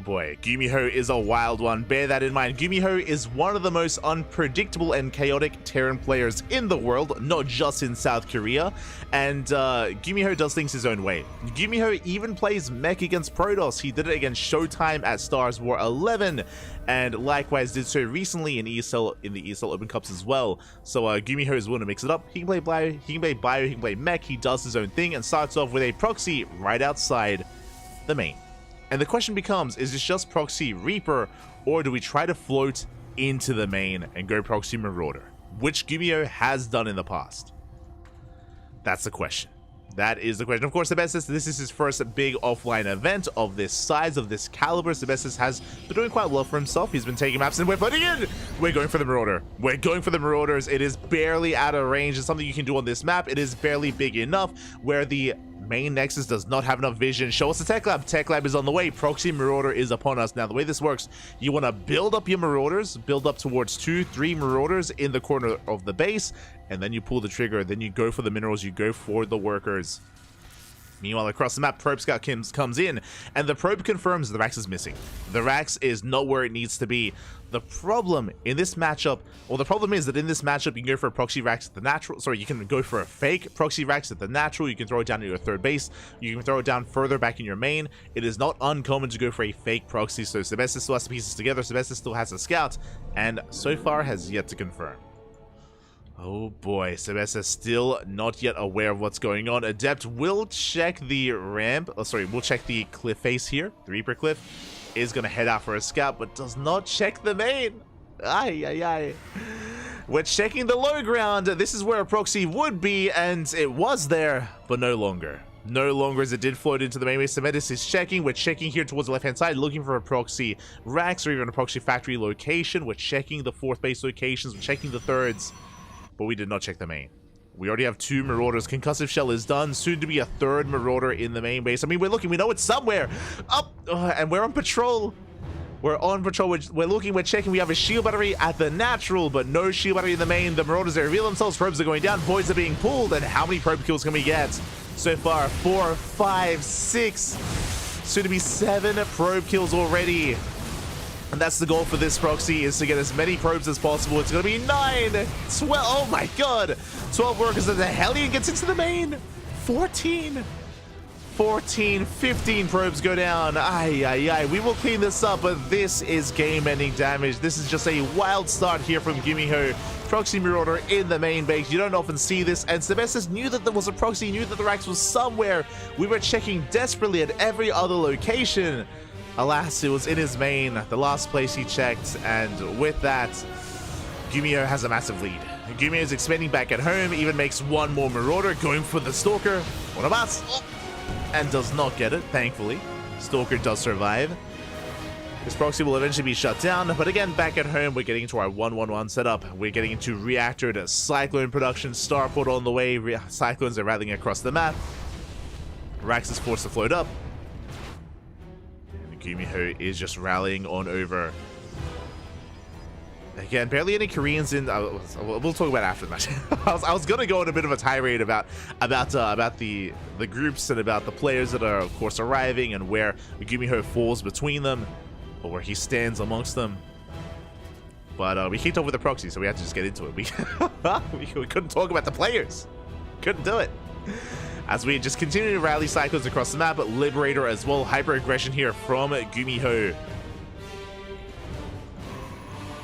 boy, Gumiho is a wild one. Bear that in mind. Gumiho is one of the most unpredictable and chaotic Terran players in the world, not just in South Korea. And Gumiho does things his own way. Gumiho even plays mech against Protoss. He did it against Showtime at Stars War 11. And likewise did so recently in ESL, in the ESL Open Cups as well. So Gumiho is willing to mix it up. He can play Bio, he can play mech. He does his own thing and starts off with a proxy right outside the main. And the question becomes, is this just proxy Reaper, or do we try to float into the main and go proxy Marauder, which Gumiho has done in the past? That's the question. That is the question. Of course, Sebestes, this is his first big offline event of this size, of this caliber. Sebestes has been doing quite well for himself. He's been taking maps, and we're putting in. We're going for the Marauder. We're going for the Marauders. It is barely out of range. It's something you can do on this map. It is barely big enough where the main Nexus does not have enough vision. Show us the Tech Lab. Tech Lab is on the way. Proxy Marauder is upon us. Now, the way this works, you want to build up your Marauders, build up towards 2-3 Marauders in the corner of the base, and then you pull the trigger. Then you go for the minerals. You go for the workers. Meanwhile, across the map, Probe Scout comes in, and the probe confirms the Rax is missing. The Rax is not where it needs to be. The problem in this matchup, well, the problem is that in this matchup, you can go for a proxy Rax at the natural. Sorry, you can go for a fake proxy Rax at the natural. You can throw it down to your third base. You can throw it down further back in your main. It is not uncommon to go for a fake proxy, so Sebestes still has the pieces together. Sebestes still has a scout, and so far has yet to confirm. Oh boy, Sebestes still not yet aware of what's going on. Adept will check the ramp. Oh, sorry, we'll check the cliff face here. The Reaper cliff is going to head out for a scout, but does not check the main. Ay. We're checking the low ground. This is where a proxy would be, and it was there, but no longer. No longer as it did float into the main base. Sebestes is checking. We're checking here towards the left-hand side, looking for a proxy Rax or even a proxy factory location. We're checking the fourth base locations. We're checking the thirds. But we did not check the main. We already have 2 Marauders. Concussive Shell is done. Soon to be a 3rd Marauder in the main base. I mean, we're looking. We know it's somewhere. Up. And we're on patrol. We're on patrol. We're looking. We're checking. We have a shield battery at the natural, but no shield battery in the main. The Marauders, they reveal themselves. Probes are going down. Voids are being pulled. And how many probe kills can we get? So far, 4, 5, 6. Soon to be 7 probe kills already. And that's the goal for this proxy, is to get as many probes as possible. It's going to be 9, 12, oh my god, 12 workers, and the Hellion gets into the main. 14, 15 probes go down. Ay. We will clean this up, but this is game-ending damage. This is just a wild start here from Gumiho. Proxy Marauder in the main base. You don't often see this, and Sebestes knew that there was a proxy, knew that the Rax was somewhere. We were checking desperately at every other location. Alas, it was in his main, the last place he checked, and with that, Gumiho has a massive lead. Gumiho is expanding back at home, even makes 1 more Marauder, going for the Stalker. One of us, and does not get it, thankfully. Stalker does survive. This proxy will eventually be shut down, but again, back at home, we're getting into our 1-1-1 setup. We're getting into Reactor to Cyclone production, Starport on the way. Cyclones are rattling across the map. Rax is forced to float up. Gumiho is just rallying on over. Again, barely any Koreans in. We'll talk about it after the match. I was gonna go on a bit of a tirade about the groups and about the players that are, of course, arriving and where Gumiho falls between them, or where he stands amongst them. But we kicked off with the proxy, so we had to just get into it. We couldn't talk about the players. Couldn't do it. As we just continue to rally Cyclones across the map, but Liberator as well. Hyper aggression here from Gumiho.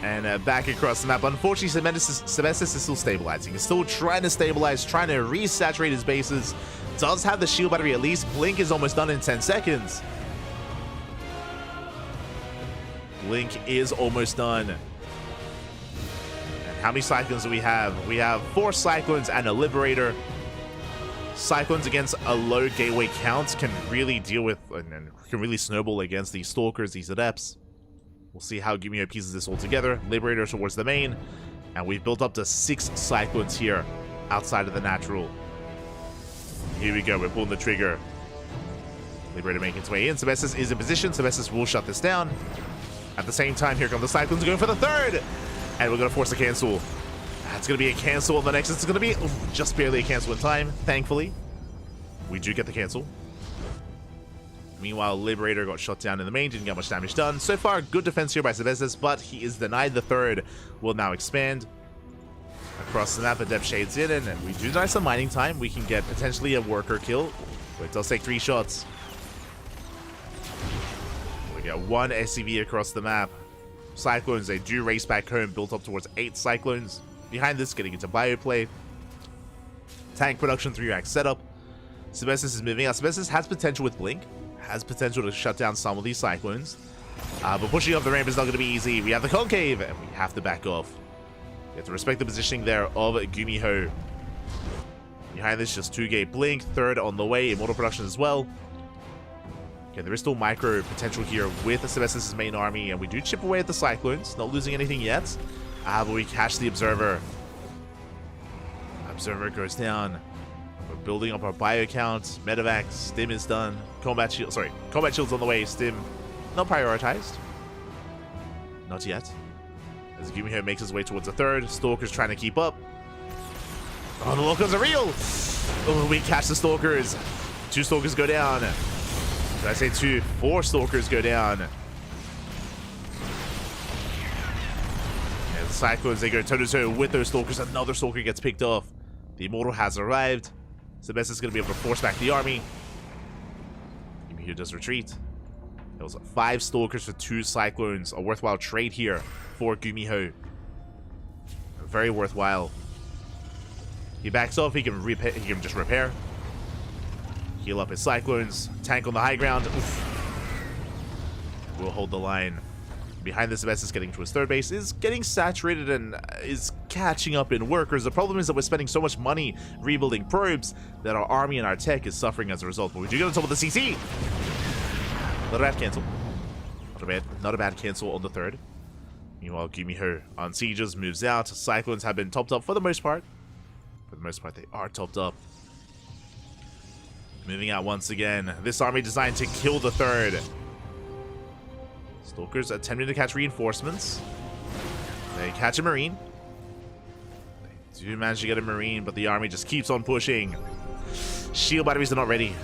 And back across the map. Unfortunately, Sebestis is still stabilizing. He's still trying to stabilize, trying to resaturate his bases. Does have the shield battery at least. Blink is almost done in 10 seconds. Blink is almost done. And how many Cyclones do we have? We have 4 Cyclones and a Liberator. Cyclones against a low gateway count can really deal with and can really snowball against these Stalkers, these Adepts. We'll see how Gumiho pieces this all together. Liberator towards the main. And we've built up to 6 Cyclones here outside of the natural. Here we go. We're pulling the trigger. Liberator making its way in. Sebestis is in position. Sebestis will shut this down. At the same time, here come the Cyclones going for the third. And we're going to force a cancel. That's going to be a cancel on the next. It's going to be just barely a cancel in time, thankfully. We do get the cancel. Meanwhile, Liberator got shot down in the main, didn't get much damage done. So far, good defense here by Sebestis, but he is denied the third. Will now expand. Across the map, Adept shades in, and we do deny some mining time. We can get potentially a worker kill, but it does take 3 shots. We get 1 SCV across the map. Cyclones, they do race back home, built up towards 8 Cyclones. Behind this, getting into bioplay. Tank production, 3-rack setup. Sebestis is moving out. Sebestis has potential with Blink. Has potential to shut down some of these Cyclones. But pushing up the ramp is not going to be easy. We have the Concave, and we have to back off. You have to respect the positioning there of Gumiho. Behind this, just 2-gate Blink. Third on the way. Immortal production as well. Okay, there is still micro potential here with Sebestis' main army, and we do chip away at the Cyclones. Not losing anything yet. But we catch the Observer. Observer goes down. We're building up our bio count. Medevac, Stim is done. Combat shield's on the way. Stim, not prioritized. Not yet. As Gumiho makes his way towards the third. Stalker's trying to keep up. Oh, the locals are real! Oh, we catch the Stalkers. 2 Stalkers go down. Did I say 2? 4 Stalkers go down. And the Cyclones, they go toe-to-toe with those Stalkers. Another Stalker gets picked off. The Immortal has arrived. Sebestis is going to be able to force back the army. Gumiho does retreat. There was 5 Stalkers for 2 Cyclones. A worthwhile trade here for Gumiho. Very worthwhile. He backs off. He can repair. He can just repair. Heal up his Cyclones. Tank on the high ground. Oof. We'll hold the line. Behind this, Sebestis getting to his third base is getting saturated and is catching up in workers. The problem is that we're spending so much money rebuilding probes that our army and our tech is suffering as a result. But we do get on top of the CC. Not a bad cancel. Not a bad cancel on the third. Meanwhile, Gumiho on sieges moves out. Cyclones have been topped up for the most part. For the most part, they are topped up. Moving out once again. This army designed to kill the third. Stalkers attempting to catch reinforcements. They catch a Marine. They do manage to get a Marine, but the army just keeps on pushing. Shield batteries are not ready.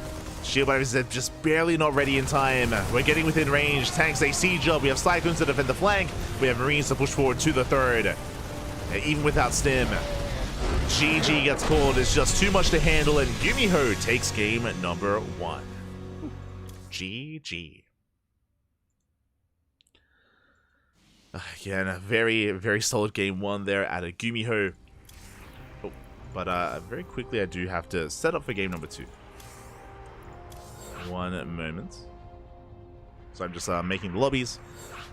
Shield batteries are just barely not ready in time. We're getting within range. Tanks, they siege up. We have Cyclones to defend the flank. We have Marines to push forward to the third. Even without Stim. GG gets called. It's just too much to handle, and Gumiho takes game number 1. GG. Again, a very, very solid game 1 there at a Gumiho. Oh, but very quickly, I do have to set up for game number 2. 1 moment. So I'm just making the lobbies.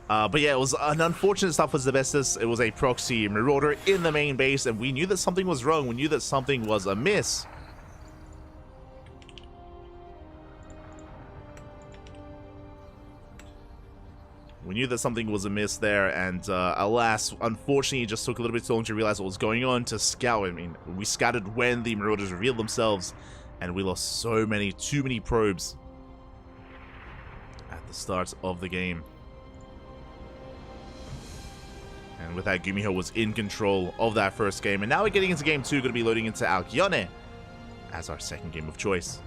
But yeah, it was an unfortunate stuff for Sebestis. It was a proxy Marauder in the main base, and we knew that something was wrong. We knew that something was amiss. We knew that something was amiss there, and alas, unfortunately, it just took a little bit too long to realize what was going on to scout. I mean, we scouted when the Marauders revealed themselves, and we lost too many probes at the start of the game. And with that, Gumiho was in control of that first game, and now we're getting into game 2, going to be loading into Alkyone as our second game of choice.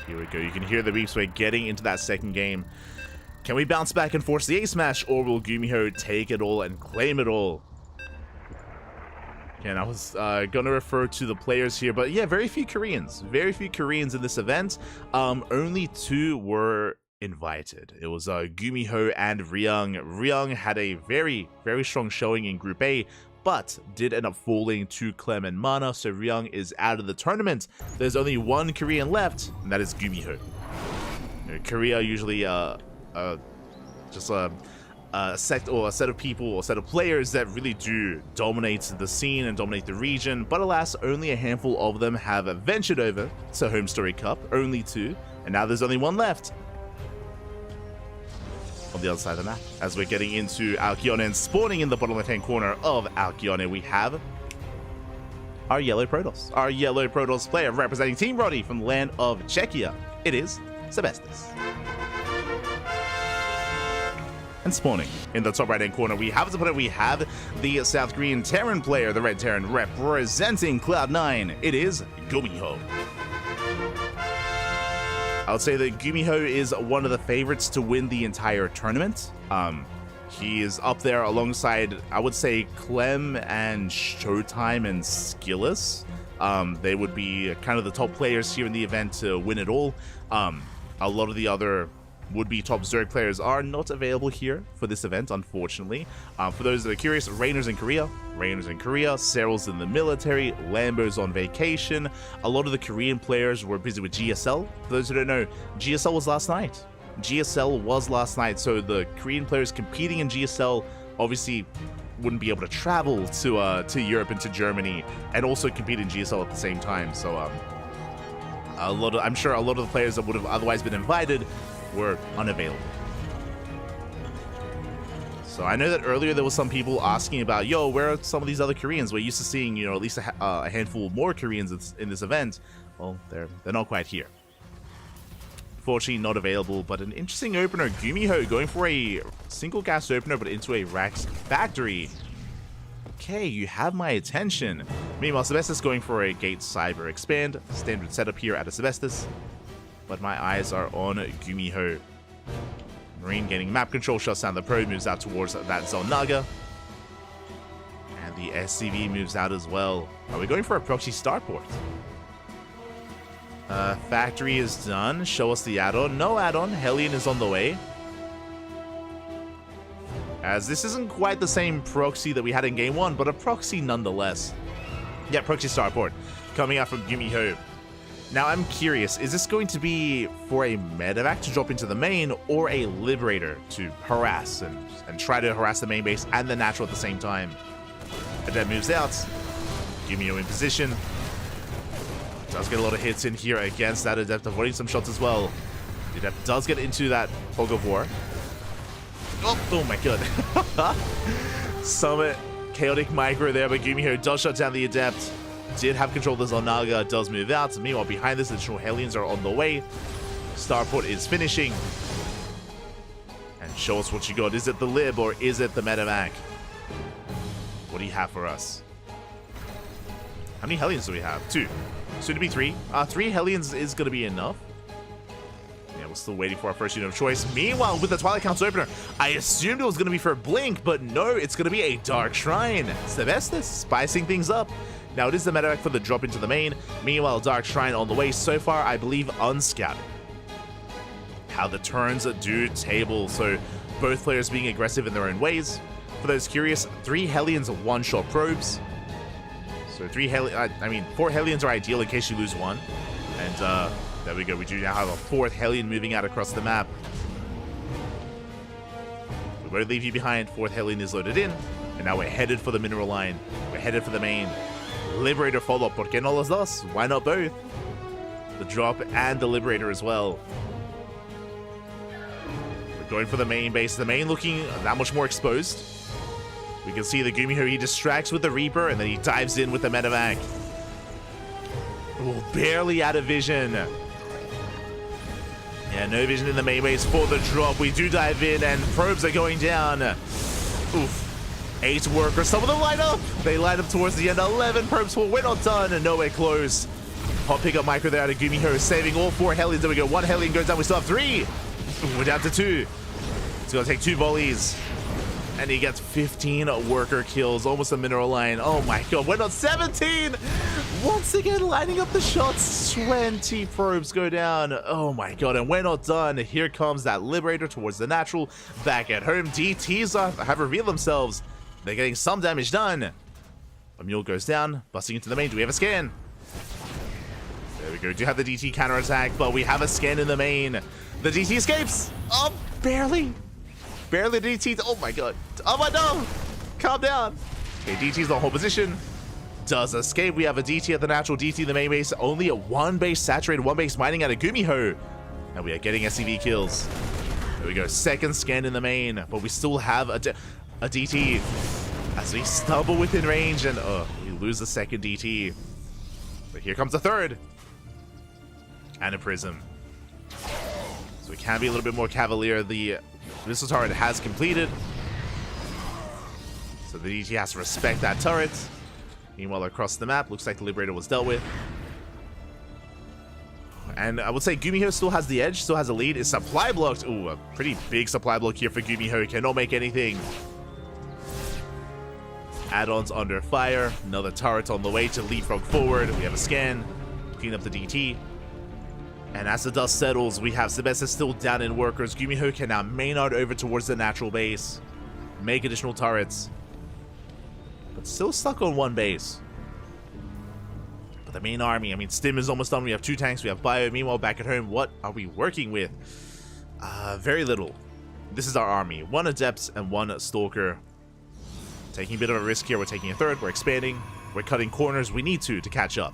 Here we go. You can hear the beeps. We're getting into that second game. Can we bounce back and force the ace smash, or will Gumiho take it all and claim it all? Again, I was going to refer to the players here, but yeah, very few Koreans. Very few Koreans in this event. Only 2 were invited. It was Gumiho and Ryung. Ryung had a very, very strong showing in Group A, but did end up falling to Clem and Mana, so Ryung is out of the tournament. There's only 1 Korean left, and that is Gumiho. Korea usually just a set of people or set of players that really do dominate the scene and dominate the region, but alas, only a handful of them have ventured over to HomeStory Cup, only 2, and now there's only 1 left. On the other side of the map, as we're getting into Alkyone and spawning in the bottom left-hand corner of Alkyone, we have our yellow Protoss. Our yellow Protoss player representing Team Roddy from the land of Czechia. It is Sebestis. And spawning in the top right-hand corner, we have as opponent, we have the South Korean Terran player, the Red Terran representing Cloud9. It is Gumiho. I would say that Gumiho is one of the favorites to win the entire tournament. He is up there alongside, I would say, Clem and Showtime and Skillus. They would be kind of the top players here in the event to win it all. A lot of the other would-be top Zerg players are not available here for this event, unfortunately. For those that are curious, Rainer's in Korea, Seryl's in the military, Lambo's on vacation. A lot of the Korean players were busy with GSL. For those who don't know, GSL was last night. So the Korean players competing in GSL obviously wouldn't be able to travel to Europe and to Germany and also compete in GSL at the same time. So I'm sure a lot of the players that would have otherwise been invited were unavailable. So I know that earlier there was some people asking about, yo, where are some of these other Koreans? We're used to seeing, at least a handful more Koreans in this event. Well, they're not quite here. Fortunately, not available, but an interesting opener. Gumiho going for a single gas opener, but into a Rax factory. Okay, you have my attention. Meanwhile, Sebestis going for a Gate Cyber Expand. Standard setup here at a Sebestis. But my eyes are on Gumiho. Marine gaining map control, shuts down the probe, moves out towards that Zelnaga. And the SCV moves out as well. Are we going for a proxy starport? Factory is done. Show us the add-on. No add-on. Hellion is on the way. As this isn't quite the same proxy that we had in game 1, but a proxy nonetheless. Yeah, proxy starport coming out from Gumiho. Now, I'm curious, is this going to be for a medevac to drop into the main or a liberator to harass and try to harass the main base and the natural at the same time? Adept moves out. Gumiho in position. Does get a lot of hits in here against that Adept, avoiding some shots as well. The Adept does get into that Fog of War. Oh my god. Summit chaotic micro there, but Gumiho does shut down the Adept. Did have control of the Zelnaga, does move out. Meanwhile, behind this, additional Hellions are on the way. Starport is finishing. And show us what you got. Is it the Lib or is it the Medevac? What do you have for us? How many Hellions do we have? 2. Soon to be 3. 3 Hellions is going to be enough. Yeah, we're still waiting for our first unit of choice. Meanwhile, with the Twilight Council opener, I assumed it was going to be for Blink, but no, it's going to be a Dark Shrine. Sebestis spicing things up. Now, it is the medevac for the drop into the main. Meanwhile, Dark Shrine on the way. So far, I believe, unscouted. How the turns do table. So, both players being aggressive in their own ways. For those curious, 3 Hellions one-shot probes. So, 4 Hellions are ideal in case you lose one. And, there we go. We do now have a 4th Hellion moving out across the map. We won't leave you behind. 4th Hellion is loaded in. And now we're headed for the mineral line. We're headed for the main. Liberator follow-up. ¿Por qué no los dos? Why not both? The drop and the Liberator as well. We're going for the main base. The main looking that much more exposed. We can see the Gumiho, he distracts with the Reaper, and then he dives in with the Medevac. Oh, barely out of vision. Yeah, no vision in the main base for the drop. We do dive in, and probes are going down. Oof. 8 workers, some of them line up. They line up towards the end. 11 probes full. We're not done, and nowhere close. Hot pickup micro there out of Gumiho, saving all 4 Hellions. There we go. 1 Hellion goes down. We still have 3. We're down to 2. It's going to take 2 volleys. And he gets 15 worker kills, almost a mineral line. Oh my god, we're not 17! Once again, lining up the shots. 20 probes go down. Oh my god, and we're not done. Here comes that Liberator towards the natural. Back at home, DTs have revealed themselves. They're getting some damage done. A mule goes down, busting into the main. Do we have a scan? There we go. Do have the DT counterattack, but we have a scan in the main. The DT escapes. Oh, barely. Barely DT. Oh my god. Oh my no. Calm down. Okay, DT's on hold position. Does escape. We have a DT at the natural, DT in the main base. Only a one base saturated, one base mining at a Gumiho. And we are getting SCV kills. There we go. Second scan in the main, but we still have a DT as we stumble within range, and we lose the second DT. But here comes the third. And a prism. So we can be a little bit more cavalier. The missile turret has completed. So the DT has to respect that turret. Meanwhile, across the map, looks like the Liberator was dealt with. And I would say Gumiho still has the edge, still has a lead. It's supply blocked. Ooh, a pretty big supply block here for Gumiho. Cannot make anything. Add-ons under fire. Another turret on the way to leapfrog forward. We have a scan. Clean up the DT. And as the dust settles, we have Sebestes still down in workers. Gumiho can now maynard over towards the natural base. Make additional turrets. But still stuck on one base. But the main army, I mean, Stim is almost done. We have 2 tanks, we have Bio. Meanwhile, back at home, what are we working with? Very little. This is our army. 1 Adept and 1 Stalker. Taking a bit of a risk here. We're taking a third. We're expanding. We're cutting corners. We need to catch up.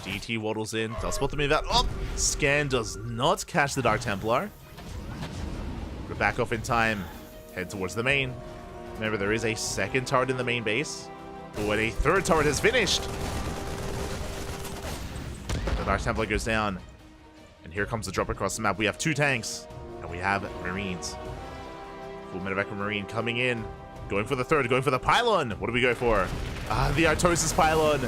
DT waddles in. Does spot the move out. Oh! Scan does not catch the Dark Templar. We're back off in time. Head towards the main. Remember, there is a second turret in the main base. But a third turret has finished. The Dark Templar goes down. And here comes the drop across the map. We have 2 tanks. And we have Marines. Full medevac Marine coming in. Going for the third. Going for the pylon. What do we go for? The Artosis pylon.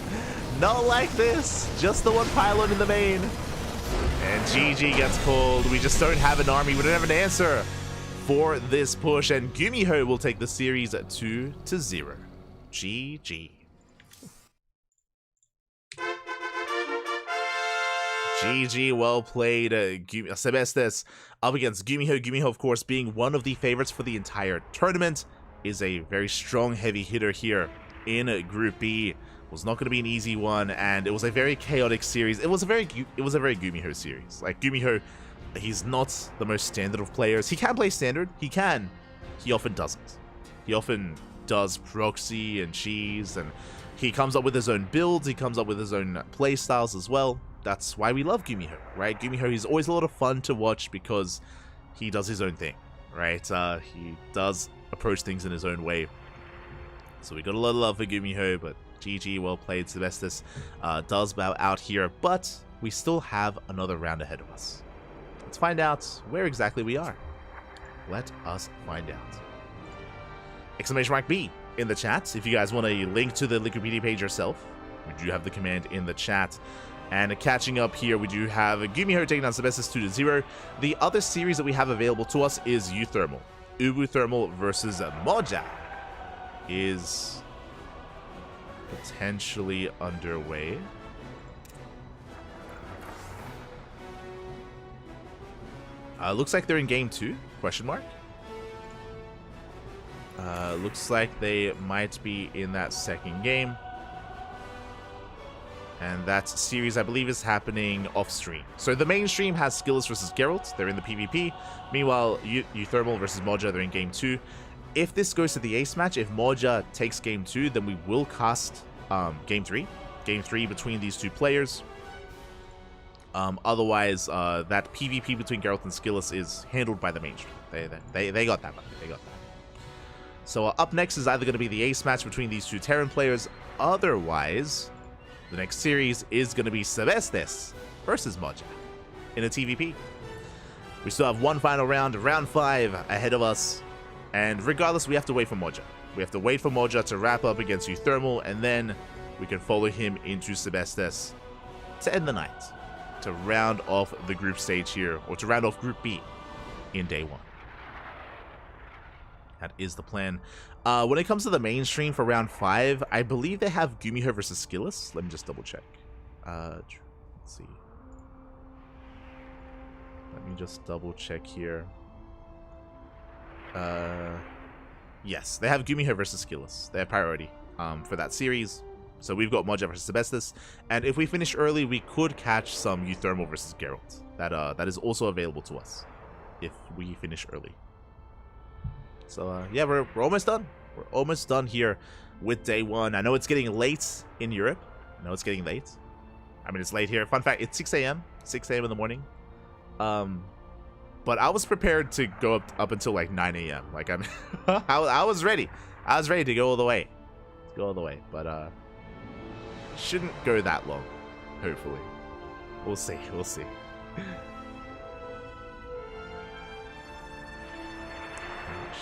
Not like this. Just the one pylon in the main. And GG gets called. We just don't have an army. We don't have an answer for this push. And Gumiho will take the series 2-0. GG. GG, well played. Sebestes up against Gumiho. Gumiho, of course, being one of the favorites for the entire tournament, is a very strong heavy hitter here in Group B. It was not going to be an easy one, and it was a very chaotic series. It was a very Gumiho series. Like, Gumiho, he's not the most standard of players. He can play standard. He can. He often doesn't. He often does proxy and cheese, and he comes up with his own builds. He comes up with his own play styles as well. That's why we love Gumiho, right? Gumiho, he's always a lot of fun to watch because he does his own thing, right? He does approach things in his own way. So we got a lot of love for Gumiho, but GG, well played. Sebestes does bow out here, but we still have another round ahead of us. Let's find out where exactly we are. Let us find out. !B in the chat if you guys want a link to the Wikipedia page yourself. We do have the command in the chat. And catching up here, we do have Gumiho taking down Sebestes 2-0. The other series that we have available to us is Uthermal. Ubu Thermal versus Moja is potentially underway. Looks like they're in game 2, question mark. Looks like they might be in that second game. And that series, I believe, is happening off-stream. So the main stream has Skillus versus Geralt. They're in the PvP. Meanwhile, Uthermal versus Moja, they're in Game 2. If this goes to the ace match, if Moja takes Game 2, then we will cast Game 3. Game 3 between these 2 players. Otherwise, that PvP between Geralt and Skillus is handled by the main stream. They got that. They got that. So up next is either going to be the ace match between these 2 Terran players. Otherwise, the next series is going to be Sebestes versus Moja in a TVP. We still have one final round, round 5 ahead of us. And regardless, we have to wait for Moja. We have to wait for Moja to wrap up against Uthermal, and then we can follow him into Sebestes to end the night, to round off the group stage here, or to round off Group B. in day 1. That is the plan. When it comes to the mainstream for round 5, I believe they have Gumiho versus Skillus. Let me just double check. Let's see. Let me just double check here. Yes, they have Gumiho versus Skillus. They have priority for that series. So we've got Moja versus Sebestus. And if we finish early, we could catch some Euthermal versus Geralt. That is also available to us if we finish early. So yeah, we're almost done. We're almost done here with day 1. I know it's getting late in Europe. I know it's getting late. I mean, it's late here. Fun fact, it's 6 a.m. 6 a.m. in the morning. But I was prepared to go up until like 9 a.m. Like I was ready. I was ready to go all the way. But shouldn't go that long. Hopefully, we'll see. We'll see.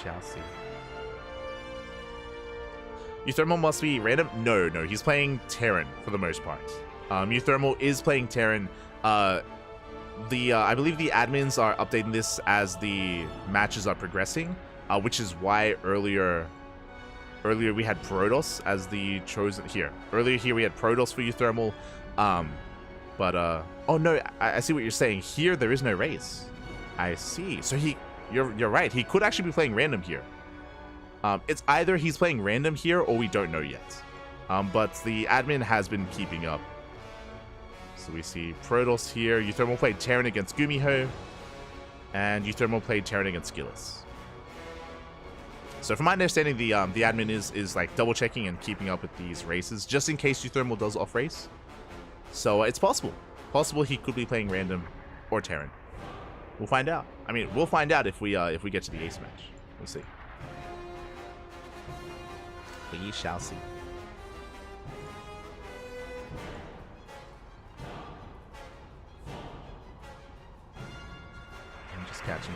Shall see. Euthermal must be random? No, he's playing Terran for the most part. Euthermal is playing Terran. I believe the admins are updating this as the matches are progressing, which is why earlier we had Protoss as the chosen here. Earlier here we had Protoss for Euthermal, oh no, I see what you're saying. Here there is no race. I see. So you're right. He could actually be playing random here. It's either he's playing random here or we don't know yet. But the admin has been keeping up. So we see Protoss here. Euthermal played Terran against Gumiho. And Euthermal played Terran against Skillus. So from my understanding, the admin is like double checking and keeping up with these races just in case Euthermal does off race. So it's possible. Possible he could be playing random or Terran. We'll find out. I mean, we'll find out if we get to the ace match. We'll see. We shall see. I'm just catching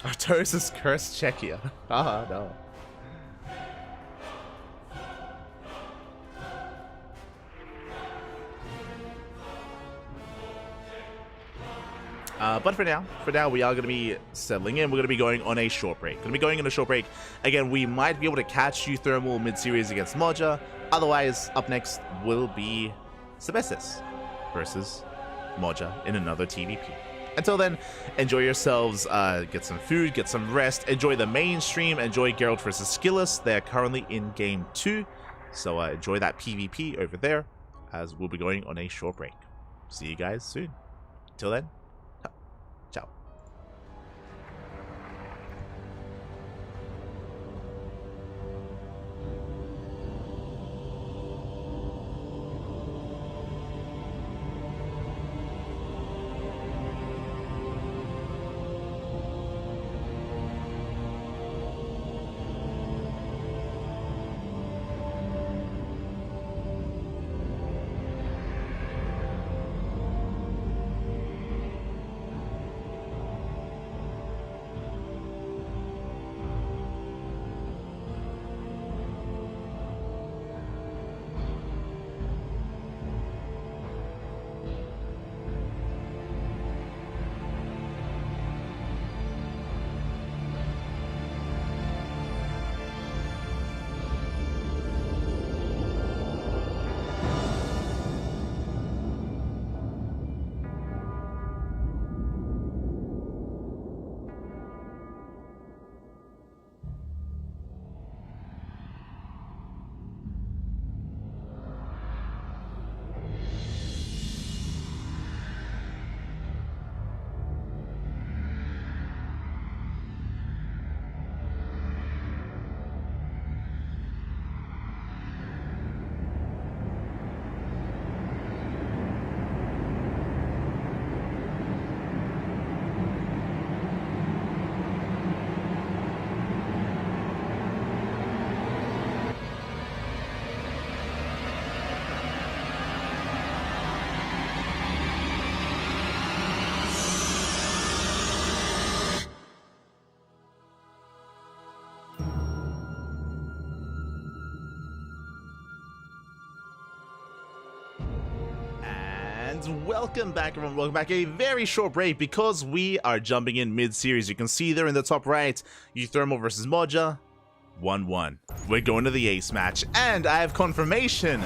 up. Artosis cursed Czechia. Ah, no. But for now, we are going to be settling in. We're going to be going on a short break. Again, we might be able to catch Euthermal mid-series against Moja. Otherwise, up next will be Sebestus versus Moja in another TVP. Until then, enjoy yourselves. Get some food, get some rest. Enjoy the mainstream. Enjoy Geralt versus Skillus. They're currently in Game 2. So enjoy that PvP over there as we'll be going on a short break. See you guys soon. Till then. Ciao. And welcome back, everyone. Welcome back. A very short break because we are jumping in mid-series. You can see there in the top right, Euthermal versus Moja, 1-1. We're going to the ace match, and I have confirmation.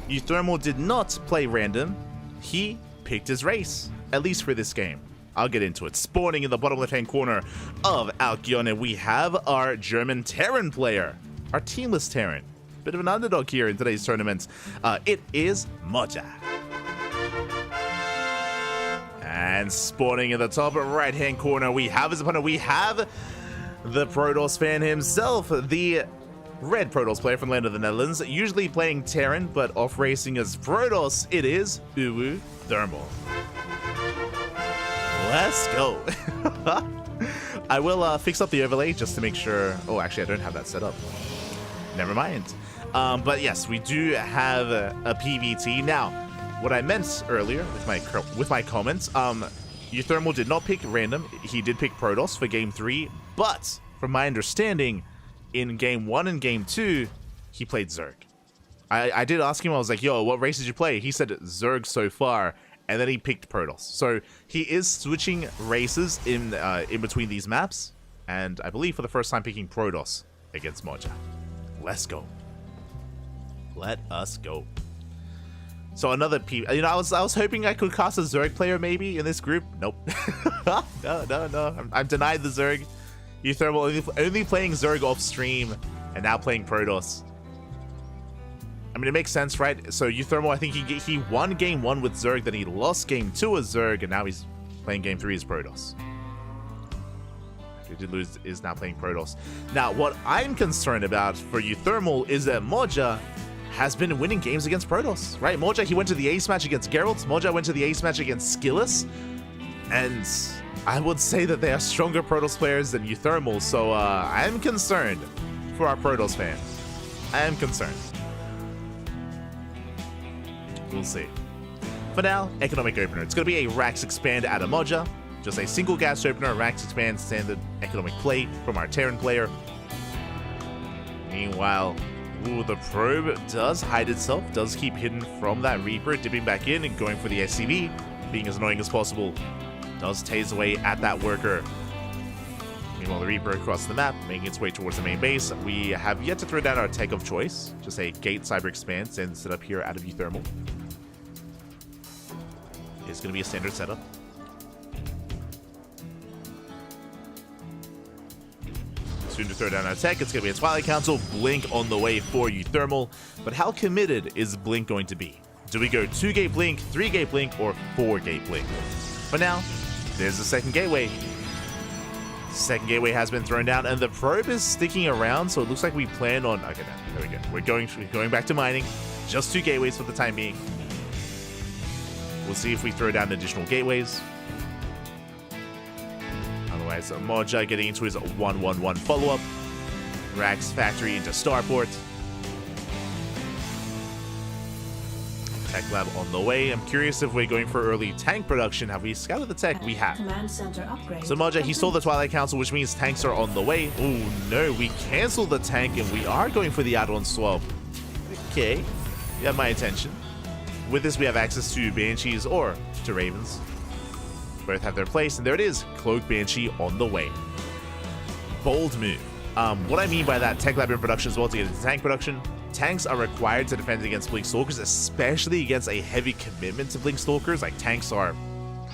Euthermal did not play random. He picked his race, at least for this game. I'll get into it. Spawning in the bottom left-hand corner of Alkione, we have our German Terran player, our teamless Terran. Bit of an underdog here in today's tournament. It is Moja. And spawning in the top right-hand corner, we have his opponent. We have the Protoss fan himself, the red Protoss player from the land of the Netherlands, usually playing Terran, but off-racing as Protoss. It is Uwu Thermal. Let's go. I will fix up the overlay just to make sure. Oh, actually, I don't have that set up. Never mind. But yes, we do have a PVT. Now, what I meant earlier with my comments, Euthermal did not pick random. He did pick Protoss for Game 3, but from my understanding, in Game 1 and Game 2, he played Zerg. I did ask him, I was like, yo, what race did you play? He said Zerg so far, and then he picked Protoss. So he is switching races in between these maps, and I believe for the first time picking Protoss against Moja. Let's go. Let us go. So another I was hoping I could cast a Zerg player maybe in this group. Nope. No. I'm denied the Zerg. Euthermal only playing Zerg off stream and now playing Protoss. I mean, it makes sense, right? So Euthermal, I think he won Game 1 with Zerg, then he lost Game 2 as Zerg, and now he's playing Game 3 as Protoss. He did lose, is now playing Protoss. Now, what I'm concerned about for Euthermal is that Moja has been winning games against Protoss, right? Moja, he went to the ace match against Geralt. Moja went to the ace match against Skillus. And I would say that they are stronger Protoss players than Euthermal, so I'm concerned for our Protoss fans. I am concerned. We'll see. For now, economic opener. It's going to be a Rax Expand out of Moja. Just a single gas opener, Rax Expand, standard economic play from our Terran player. Meanwhile, ooh, the probe does hide itself, does keep hidden from that Reaper, dipping back in and going for the SCV, being as annoying as possible. Does tase away at that worker. Meanwhile, the Reaper across the map, making its way towards the main base. We have yet to throw down our tech of choice. Just a Gate Cyber Expand and set up here out of Euthermal. It's going to be a standard setup. Soon to throw down our tech. It's going to be a Twilight Council. Blink on the way for Euthermal. But how committed is Blink going to be? Do we go 2-gate Blink, 3-gate Blink, or 4-gate Blink? For now, there's the second gateway. Second gateway has been thrown down, and the probe is sticking around, so it looks like we plan on... Okay, there we go. We're going back to mining. Just 2 gateways for the time being. We'll see if we throw down additional gateways. Otherwise, Moja getting into his 1-1-1 follow-up. Rax Factory into Starport. Tech Lab on the way. I'm curious if we're going for early tank production. Have we scouted the tech? We have. Command center upgrade. So Moja, he saw the Twilight Council, which means tanks are on the way. Oh no, we canceled the tank and we are going for the add-on swap. Okay, you have my attention. With this, we have access to Banshees or to Ravens. Both have their place, and there it is. Cloak Banshee on the way. Bold move. What I mean by that, Tech Lab in production as well to get into tank production. Tanks are required to defend against Blink Stalkers, especially against a heavy commitment to Blink Stalkers. Like, tanks are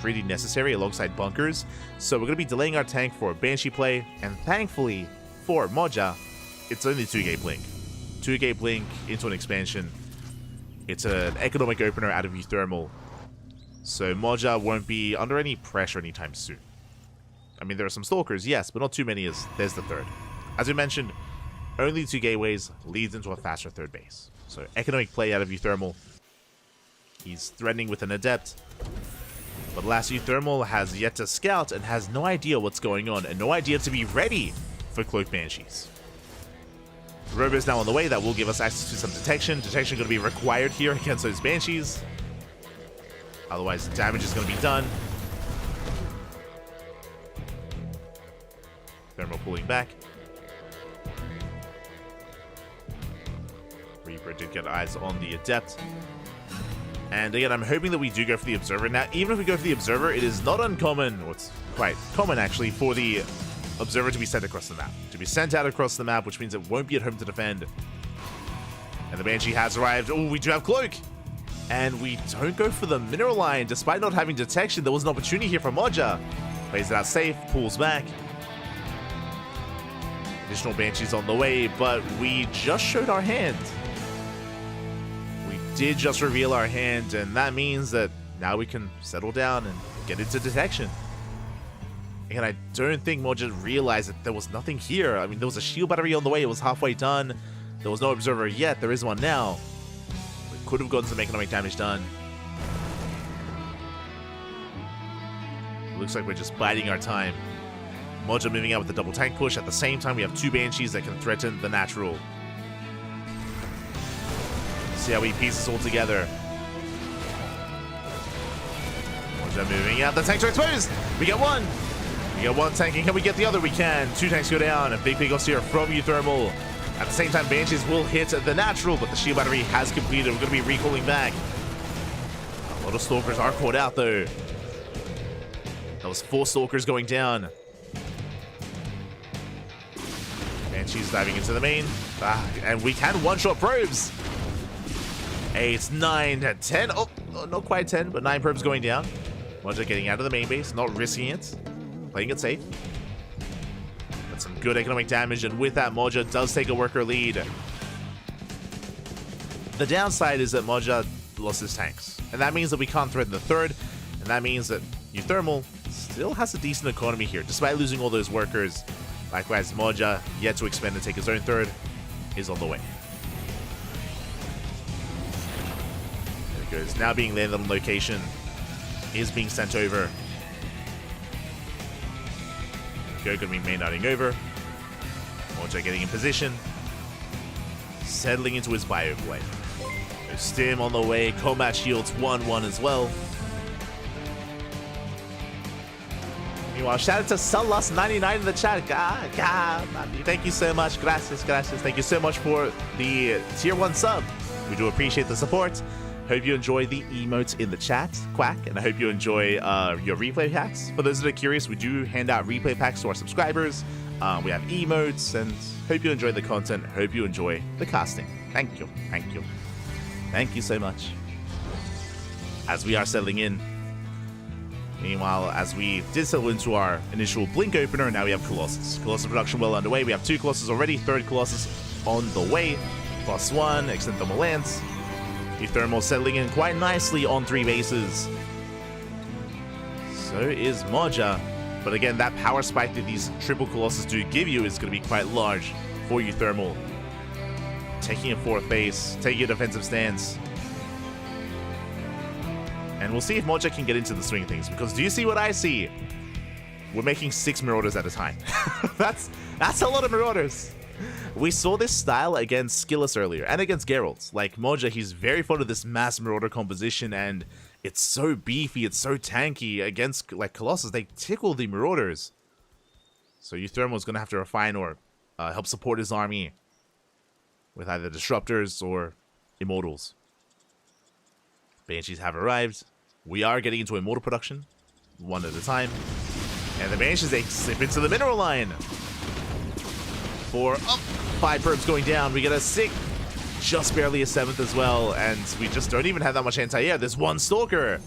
pretty necessary alongside bunkers. So we're going to be delaying our tank for Banshee play, and thankfully, for Moja, it's only 2-gate Blink. 2-gate Blink into an expansion. It's an economic opener out of Euthermal. So Moja won't be under any pressure anytime soon. I mean, there are some Stalkers, yes, but not too many as there's the third. As we mentioned, only 2 gateways leads into a faster third base. So economic play out of Euthermal. He's threatening with an Adept. But last Euthermal has yet to scout and has no idea what's going on and no idea to be ready for Cloak Banshees. Robo is now on the way. That will give us access to some detection. Detection going to be required here against those Banshees. Otherwise, damage is going to be done. Thermal pulling back. Reaper did get eyes on the Adept. And again, I'm hoping that we do go for the Observer. Now, even if we go for the Observer, it is not uncommon, or it's quite common actually, for the Observer to be sent across the map. To be sent out across the map, which means it won't be at home to defend. And the Banshee has arrived. Oh, we do have Cloak. And we don't go for the Mineral Line. Despite not having detection, there was an opportunity here for Moja. Plays it out safe, pulls back. Additional Banshees on the way, but we just showed our hand. We did just reveal our hand, and that means that now we can settle down and get into detection. And I don't think Moja realized that there was nothing here. I mean, there was a shield battery on the way. It was halfway done. There was no Observer yet. There is one now. We could have gotten some economic damage done. It looks like we're just biding our time. Moja moving out with the double tank push. At the same time, we have 2 Banshees that can threaten the natural. See how he pieces all together. Moja moving out. The tanks are exposed. We get one. We get one tank. And can we get the other? We can. 2 tanks go down. A big pickoff here from Uthermal. At the same time, Banshees will hit the natural, but the shield battery has completed. We're going to be recalling back. A lot of Stalkers are caught out, though. That was 4 Stalkers going down. Banshees diving into the main. And we can one-shot probes. 8, 9, 10. Oh, not quite 10, but 9 probes going down. Moja getting out of the main base, not risking it. Playing it safe. But some good economic damage, and with that, Moja does take a worker lead. The downside is that Moja lost his tanks. And that means that we can't threaten the third. And that means that Uthermal still has a decent economy here, despite losing all those workers. Likewise, Moja, yet to expand and take his own third, is on the way. There it goes. Now being landed on location. Is being sent over. Go going to be main knighting over. Moja getting in position. Settling into his bio play. Stim on the way. Combat shields 1-1 as well. Meanwhile, shout out to Salas99 in the chat. Thank you so much. Gracias. Thank you so much for the tier 1 sub. We do appreciate the support. Hope you enjoy the emotes in the chat, Quack, and I hope you enjoy your replay packs. For those that are curious, we do hand out replay packs to our subscribers. We have emotes, and hope you enjoy the content. Hope you enjoy the casting. Thank you. Thank you so much. As we are settling in. Meanwhile, as we did settle into our initial Blink opener, now we have Colossus. Colossus production well underway. We have 2 Colossus already, 3rd Colossus on the way. +1, extend thermal lance. Uthermal settling in quite nicely on 3 bases. So is Moja. But again, that power spike that these triple Colossus do give you is going to be quite large for Uthermal. Taking a 4th base, taking a defensive stance. And we'll see if Moja can get into the swing of things. Because do you see what I see? We're making 6 Marauders at a time. That's a lot of Marauders. We saw this style against Skillus earlier, and against Geralt. Like, Moja, he's very fond of this mass Marauder composition, and it's so beefy, it's so tanky. Against, like, Colossus, they tickle the Marauders. So Uthermal's going to have to refine or help support his army with either Disruptors or Immortals. Banshees have arrived. We are getting into Immortal production, 1 at a time. And the Banshees, they slip into the Mineral Line. 4, 5 probes going down. We get a 6, just barely a 7th as well, and we just don't even have that much anti-air. There's 1 Stalker.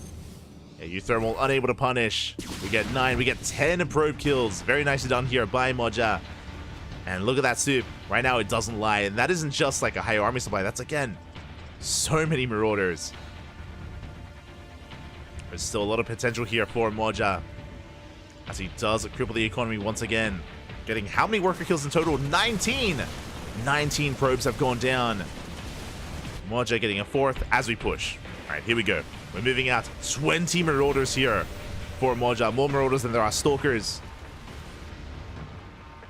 Yeah, Uthermal unable to punish. We get 9, we get 10 probe kills. Very nicely done here by Moja. And look at that soup. Right now it doesn't lie, and that isn't just like a high army supply. That's, again, so many Marauders. There's still a lot of potential here for Moja, as he does cripple the economy once again. Getting how many worker kills in total? 19! 19 probes have gone down. Moja getting a 4th as we push. Alright, here we go. We're moving out 20 Marauders here for Moja. More Marauders than there are Stalkers.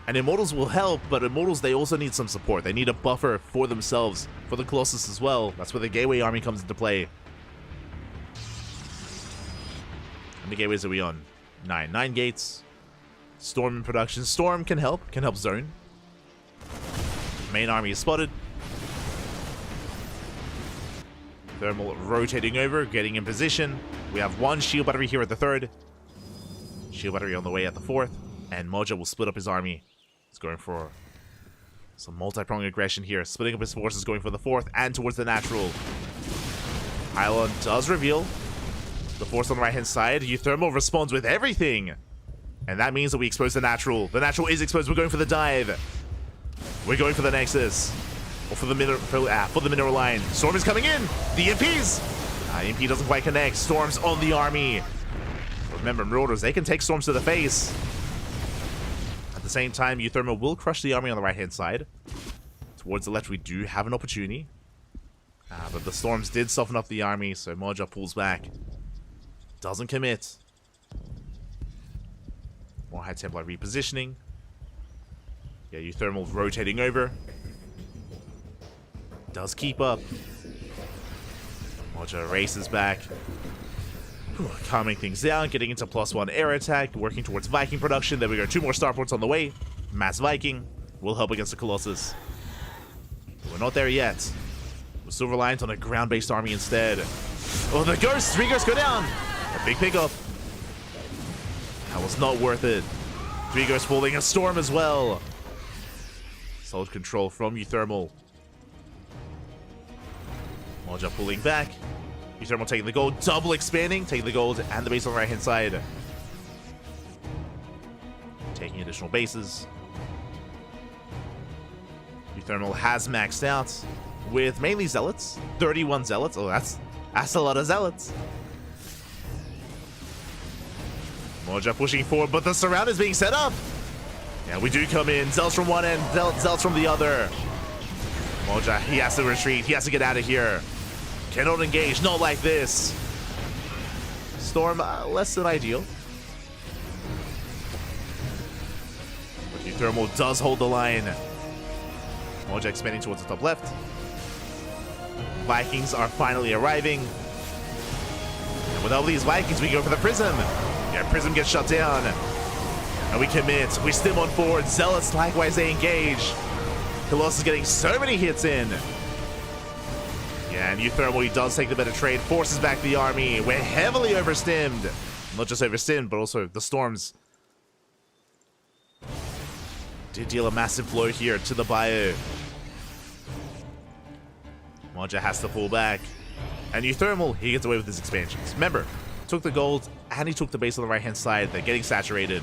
And Immortals will help, but Immortals, they also need some support. They need a buffer for themselves, for the Colossus as well. That's where the Gateway army comes into play. How many gateways are we on? 9. 9 gates. Storm in production. Storm can help zone. Main army is spotted. Thermal rotating over, getting in position. We have one shield battery here at the 3rd. Shield battery on the way at the 4th. And Moja will split up his army. He's going for some multi-pronged aggression here. Splitting up his forces, going for the 4th and towards the natural. Pylon does reveal the force on the right-hand side. Euthermal responds with everything. And that means that we expose the natural. The natural is exposed. We're going for the dive. We're going for the Nexus. Or for the mineral line. Storm is coming in. The EMPs. EMP doesn't quite connect. Storm's on the army. Remember, Marauders, they can take storms to the face. At the same time, Euthermal will crush the army on the right-hand side. Towards the left, we do have an opportunity. But the storms did soften up the army, so Moja pulls back. Doesn't commit. More High Templar repositioning. Yeah, Euthermal rotating over. Does keep up. Moja races back. Calming things down, getting into +1 air attack, working towards Viking production. There we go, 2 more starports on the way. Mass Viking will help against the Colossus. But we're not there yet. We're still reliant on a ground-based army instead. Oh, the ghosts! 3 ghosts go down! A big pickup. That was not worth it. 3 ghosts falling, a storm as well. Solid control from Euthermal. Moja pulling back. Euthermal taking the gold, double expanding, taking the gold and the base on the right-hand side. Taking additional bases. Euthermal has maxed out with mainly Zealots. 31 Zealots. Oh, that's a lot of Zealots. Moja pushing forward, but the surround is being set up. Yeah, we do come in. Zealots from one end, Zealots from the other. Moja, he has to retreat. He has to get out of here. Cannot engage, not like this. Storm, less than ideal. But Euthermal does hold the line. Moja expanding towards the top left. Vikings are finally arriving. And with all these Vikings, we go for the Prism. Yeah, Prism gets shut down. And we commit. We stim on forward. Zealots, likewise, they engage. Colossus getting so many hits in. Yeah, and Euthermal, he does take the better trade, forces back the army. We're heavily overstimmed. Not just overstimmed, but also the storms did deal a massive blow here to the bio. Moja has to pull back. And Euthermal, he gets away with his expansions. Remember, took the gold and he took the base on the right-hand side. They're getting saturated.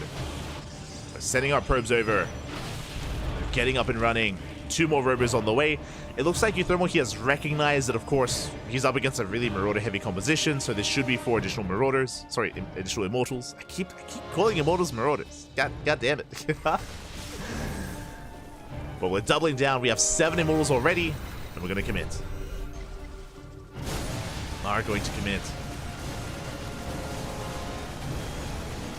We're sending our probes over. They're getting up and running. 2 more rovers on the way. It looks like Euthermal, he has recognized that, of course, he's up against a really Marauder-heavy composition, so this should be 4 additional Marauders. Sorry, additional Immortals. I keep calling Immortals Marauders. God damn it. But we're doubling down. We have 7 Immortals already, and we're going to commit. Are going to commit.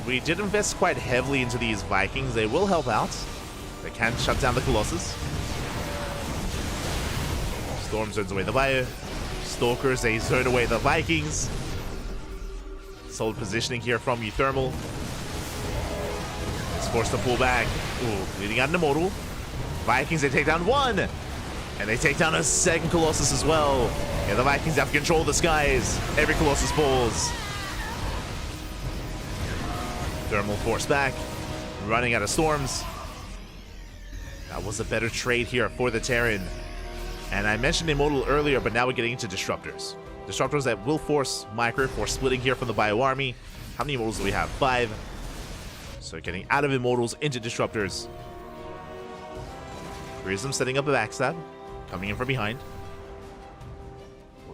We did invest quite heavily into these Vikings. They will help out. They can shut down the Colossus. Storm zones away the bio. Stalkers, they zone away the Vikings. Solid positioning here from Euthermal. It's forced to pull back. Ooh, leading out an Immortal. Vikings, they take down 1. And they take down a 2nd Colossus as well. Yeah, the Vikings have to control the skies. Every Colossus falls. Thermal force back. Running out of storms. That was a better trade here for the Terran. And I mentioned Immortal earlier, but now we're getting into Disruptors. Disruptors that will force Micro for splitting here from the Bio Army. How many Immortals do we have? 5. So getting out of Immortals into Disruptors. Prism setting up a backstab. Coming in from behind.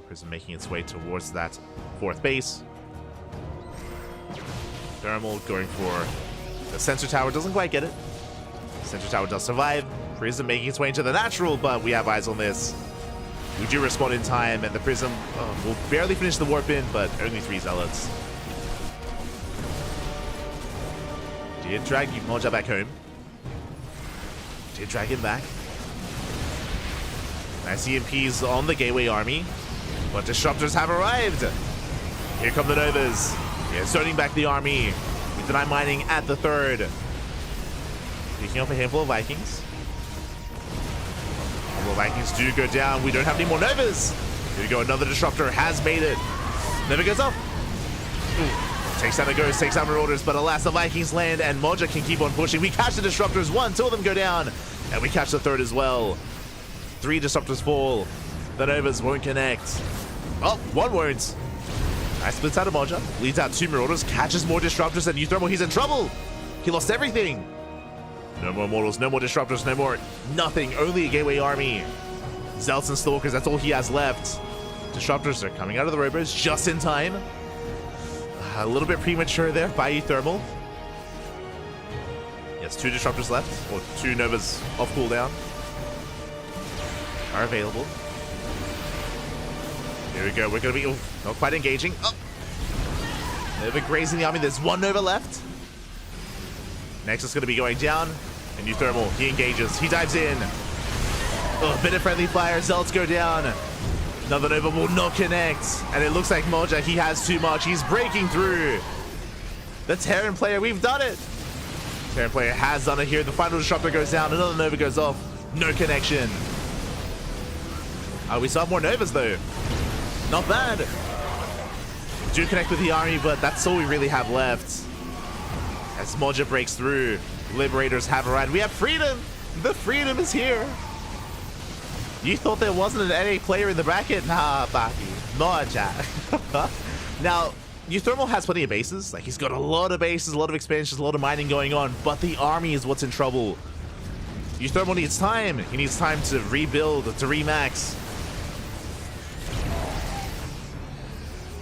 Prism making its way towards that 4th base. Thermal going for the Sensor Tower. Doesn't quite get it. Sensor Tower does survive. Prism making its way into the natural, but we have eyes on this. We do respond in time, and the Prism will barely finish the warp in, but only 3 Zealots. Did drag Moja back home. Did drag him back. Nice EMPs on the Gateway Army, but Disruptors have arrived. Here come the Novas. Yeah, zoning back the army. We deny mining at the 3rd. Picking up a handful of Vikings. All the Vikings do go down. We don't have any more Novas. Here we go, another disruptor has made it. Never goes off. Ooh. Takes down a Ghost, takes down Marauders, but alas, the Vikings land, and Moja can keep on pushing. We catch the disruptors, 1, 2 of them go down, and we catch the third as well. 3 disruptors fall. The Novas won't connect. Oh, 1 won't. Nice splits out of Moja, leads out 2 Marauders, catches more disruptors, and Uthermal, he's in trouble. He lost everything. No more mortals, no more disruptors, no more nothing, only a gateway army. Zealots and Stalkers, that's all he has left. Disruptors are coming out of the Robos just in time. A little bit premature there by Uthermal. Yes, 2 disruptors left, or 2 Novas off cooldown are available. Here we go, we're gonna be not quite engaging. Oh. Nova grazing the army, there's 1 Nova left. Next is gonna be going down, and Uthermal, he engages, he dives in. Oh, a bit of friendly fire, Zealots go down. Another Nova will not connect. And it looks like Moja, he has too much. He's breaking through. The Terran player, we've done it. Terran player has done it here. The final disruptor goes down. Another Nova goes off. No connection. We still have more Novas though. Not bad. Do connect with the army, but that's all we really have left. As Moja breaks through, Liberators have arrived. We have freedom. The freedom is here. You thought there wasn't an NA player in the bracket? Nah, Baki. Moja. Now, Uthermal has plenty of bases. Like, he's got a lot of bases, a lot of expansions, a lot of mining going on, but the army is what's in trouble. Uthermal needs time. He needs time to rebuild, to remax.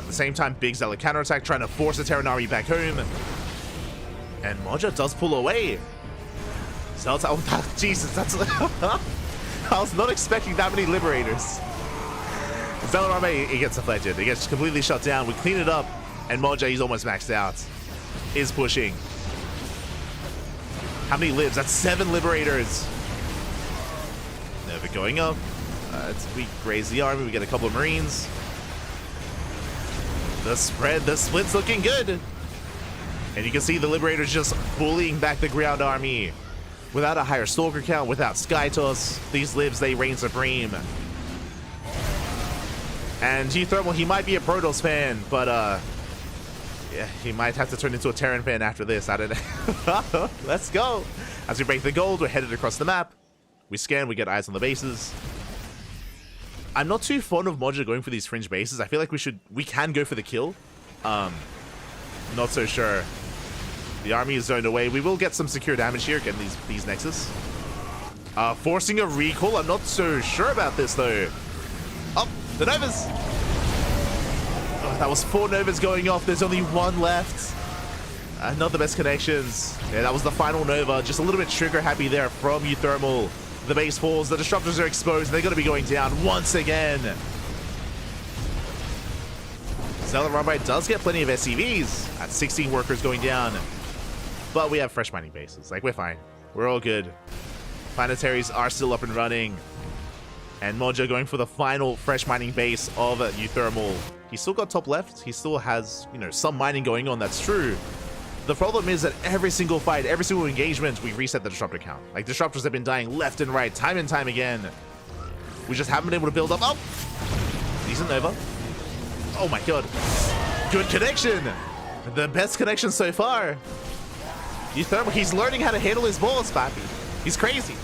At the same time, big Zealot counterattack, trying to force the Terran army back home. And Moja does pull away. Zealots, oh, Jesus, that's... I was not expecting that many Liberators. Zealot army, he gets deflected. It gets completely shut down. We clean it up, and Moja, he's almost maxed out. Is pushing. How many libs? That's 7 Liberators. Never going up. We graze the army. We get a couple of Marines. The spread, the split's looking good. And you can see the Liberators just bullying back the ground army. Without a higher Stalker count, without Skytoss, these libs, they reign supreme. And Uthermal, he might be a Protoss fan, but yeah, he might have to turn into a Terran fan after this. I don't know. Let's go. As we break the gold, we're headed across the map. We scan, we get eyes on the bases. I'm not too fond of Moja going for these fringe bases. I feel like we can go for the kill. Not so sure. The army is zoned away. We will get some secure damage here, getting these Nexus. Forcing a recall. I'm not so sure about this, though. Oh, the Novas. Oh, that was 4 Novas going off. There's only 1 left. Not the best connections. Yeah, that was the final Nova. Just a little bit trigger happy there from Uthermal. The base falls. The disruptors are exposed. They're going to be going down once again. Zealot Rumbai does get plenty of SCVs. At 16 workers going down. But we have fresh mining bases. Like, we're fine. We're all good. Planetaries are still up and running. And Moja going for the final fresh mining base of Uthermal. He's still got top left. He still has, you know, some mining going on. That's true. The problem is that every single fight, every single engagement, we reset the disruptor count. Like, disruptors have been dying left and right, time and time again. We just haven't been able to build up. Oh! Decent Nova. Oh my god. Good connection! The best connection so far. Uthermal, he's learning how to handle his balls, Papi. He's crazy.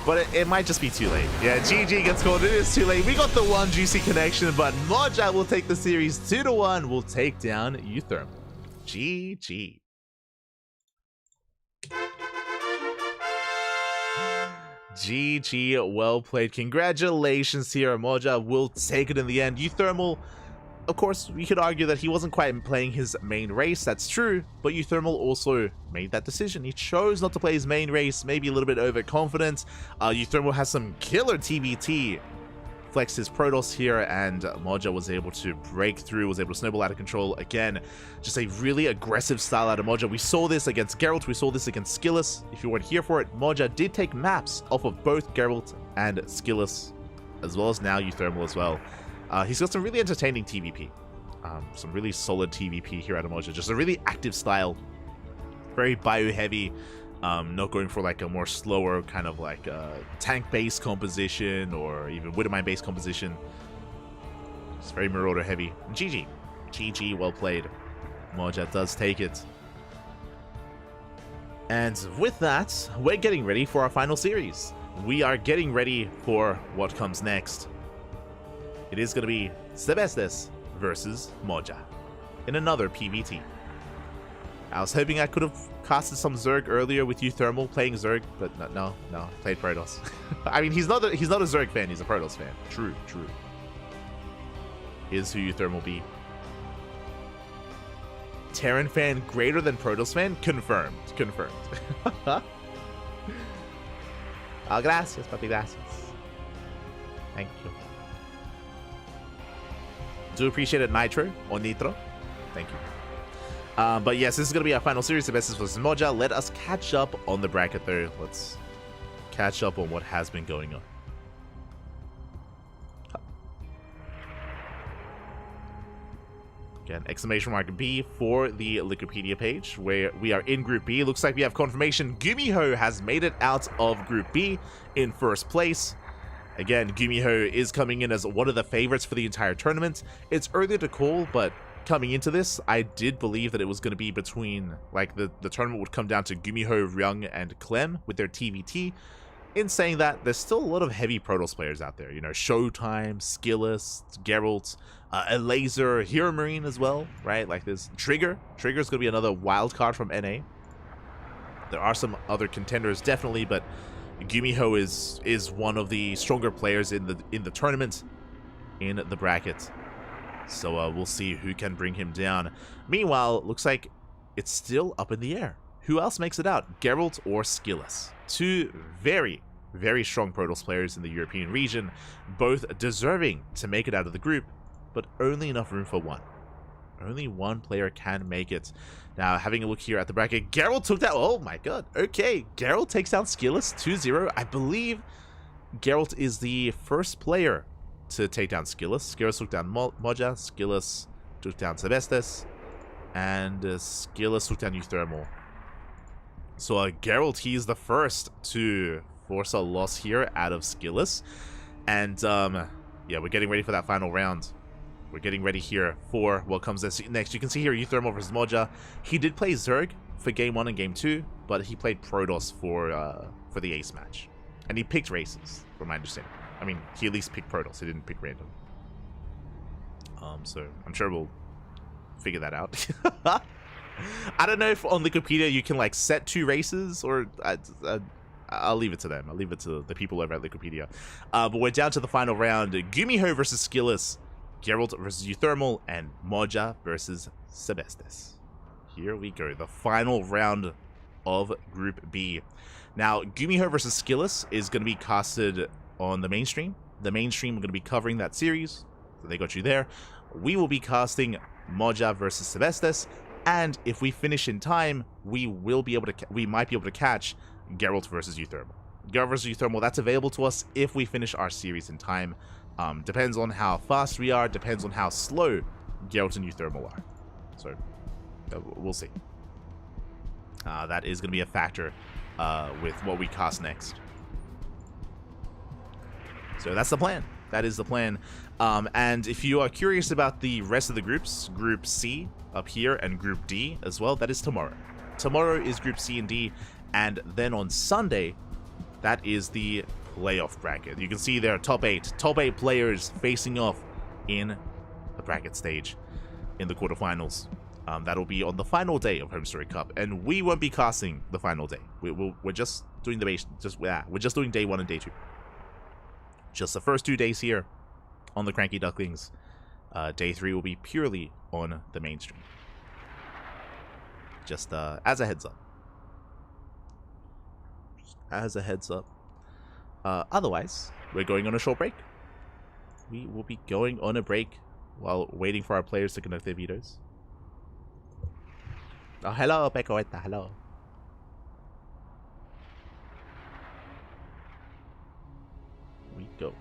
But it might just be too late. Yeah, GG gets called. It is too late. We got the one juicy connection, but Moja will take the series 2-1. We'll take down Uthermal. GG. GG, well played. Congratulations here. Moja will take it in the end. Uthermal, of course, we could argue that he wasn't quite playing his main race. That's true, but Uthermal also made that decision. He chose not to play his main race, maybe a little bit overconfident. Uthermal has some killer TBT. Flexed his Protoss here, and Moja was able to break through, was able to snowball out of control again. Just a really aggressive style out of Moja. We saw this against Geralt, we saw this against Skillus. If you weren't here for it, Moja did take maps off of both Geralt and Skillus, as well as now Uthermal as well. He's got some really entertaining TVP. Some really solid TVP here out of Moja. Just a really active style. Very bio-heavy. Not going for like a more slower kind of like tank-based composition or even Widowmine-based composition. It's very Marauder heavy. GG. GG, well played. Moja does take it. And with that, we're getting ready for our final series. We are getting ready for what comes next. It is going to be Sebestes versus Moja in another PvT. I was hoping I could have casted some Zerg earlier with Euthermal playing Zerg, but no, played Protoss. I mean, he's not a Zerg fan, he's a Protoss fan. True. Is who Euthermal be. Terran fan greater than Protoss fan? Confirmed. Gracias, papi, gracias. Thank you. Do appreciate it, Nitro or Nitro. Thank you. But yes, this is going to be our final series of Sebestes vs Moja. Let us catch up on the bracket though. Let's catch up on what has been going on. Again, exclamation mark B for the Wikipedia page where we are in Group B. Looks like we have confirmation. Gumiho has made it out of Group B in first place. Again, Gumiho is coming in as one of the favorites for the entire tournament. It's early to call, but coming into this, I did believe that it was going to be between, like, the tournament would come down to Gumiho, Ryung, and Clem with their TVT. In saying that, there's still a lot of heavy Protoss players out there. You know, Showtime, Skillus, Geralt, a Laser, Hero Marine as well, right? Like this Trigger. Trigger's going to be another wild card from NA. There are some other contenders, definitely, but Gumiho is one of the stronger players in the tournament, in the bracket. So we'll see who can bring him down. Meanwhile, looks like it's still up in the air. Who else makes it out? Geralt or Skillus? Two very, very strong Protoss players in the European region, both deserving to make it out of the group, but only enough room for one. Only one player can make it. Now, having a look here at the bracket, Geralt took that. Oh my god. Okay, Geralt takes down Skillus 2-0. I believe Geralt is the first player to take down Skillus. Skillus took down Moja, Skillus took down Sebestes, and Skillus took down Euthermal. So Geralt, he's the first to force a loss here out of Skillus. And yeah, we're getting ready for that final round. We're getting ready here for what comes next. You can see here Euthermal versus Moja. He did play Zerg for Game 1 and Game 2, but he played Protoss for the Ace match. And he picked races, from my understanding. I mean, he at least picked Protoss. He didn't pick random. So I'm sure we'll figure that out. I don't know if on Wikipedia you can like set two races, or I'll leave it to them. I'll leave it to the people over at Wikipedia. But we're down to the final round. Gumiho versus Skillus, Geralt versus Euthermal, and Moja versus Sebestes. Here we go. The final round of Group B. Now, Gumiho versus Skillus is going to be casted on the mainstream. The mainstream are going to be covering that series, so they got you there. We will be casting Moja versus Sebestes, and if we finish in time, we might be able to catch Geralt versus Euthermal. Geralt versus Euthermal, that's available to us if we finish our series in time. Depends on how fast we are, depends on how slow Geralt and Euthermal are. So, we'll see. That is going to be a factor with what we cast next. So that's the plan. That is the plan. And if you are curious about the rest of the groups, Group C up here and Group D as well, that is tomorrow. Tomorrow is Group C and D, and then on Sunday, that is the playoff bracket. You can see there top eight players facing off in the bracket stage in the quarterfinals. That'll be on the final day of HomeStory Cup, and we won't be casting the final day. We're just doing we're just doing day 1 and day 2. Just the first 2 days here on the CranKy Ducklings. Day 3 will be purely on the mainstream. Just as a heads up. Otherwise, we're going on a short break. We will be going on a break while waiting for our players to connect their vetoes. Oh, hello, Pecoeta, hello. We go.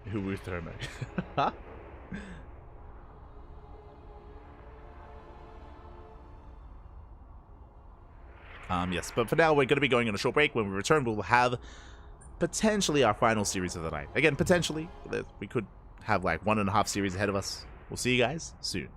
Who will thermo? Yes, but for now, we're going to be going on a short break. When we return, we'll have potentially our final series of the night. Again, potentially. We could have like 1.5 series ahead of us. We'll see you guys soon.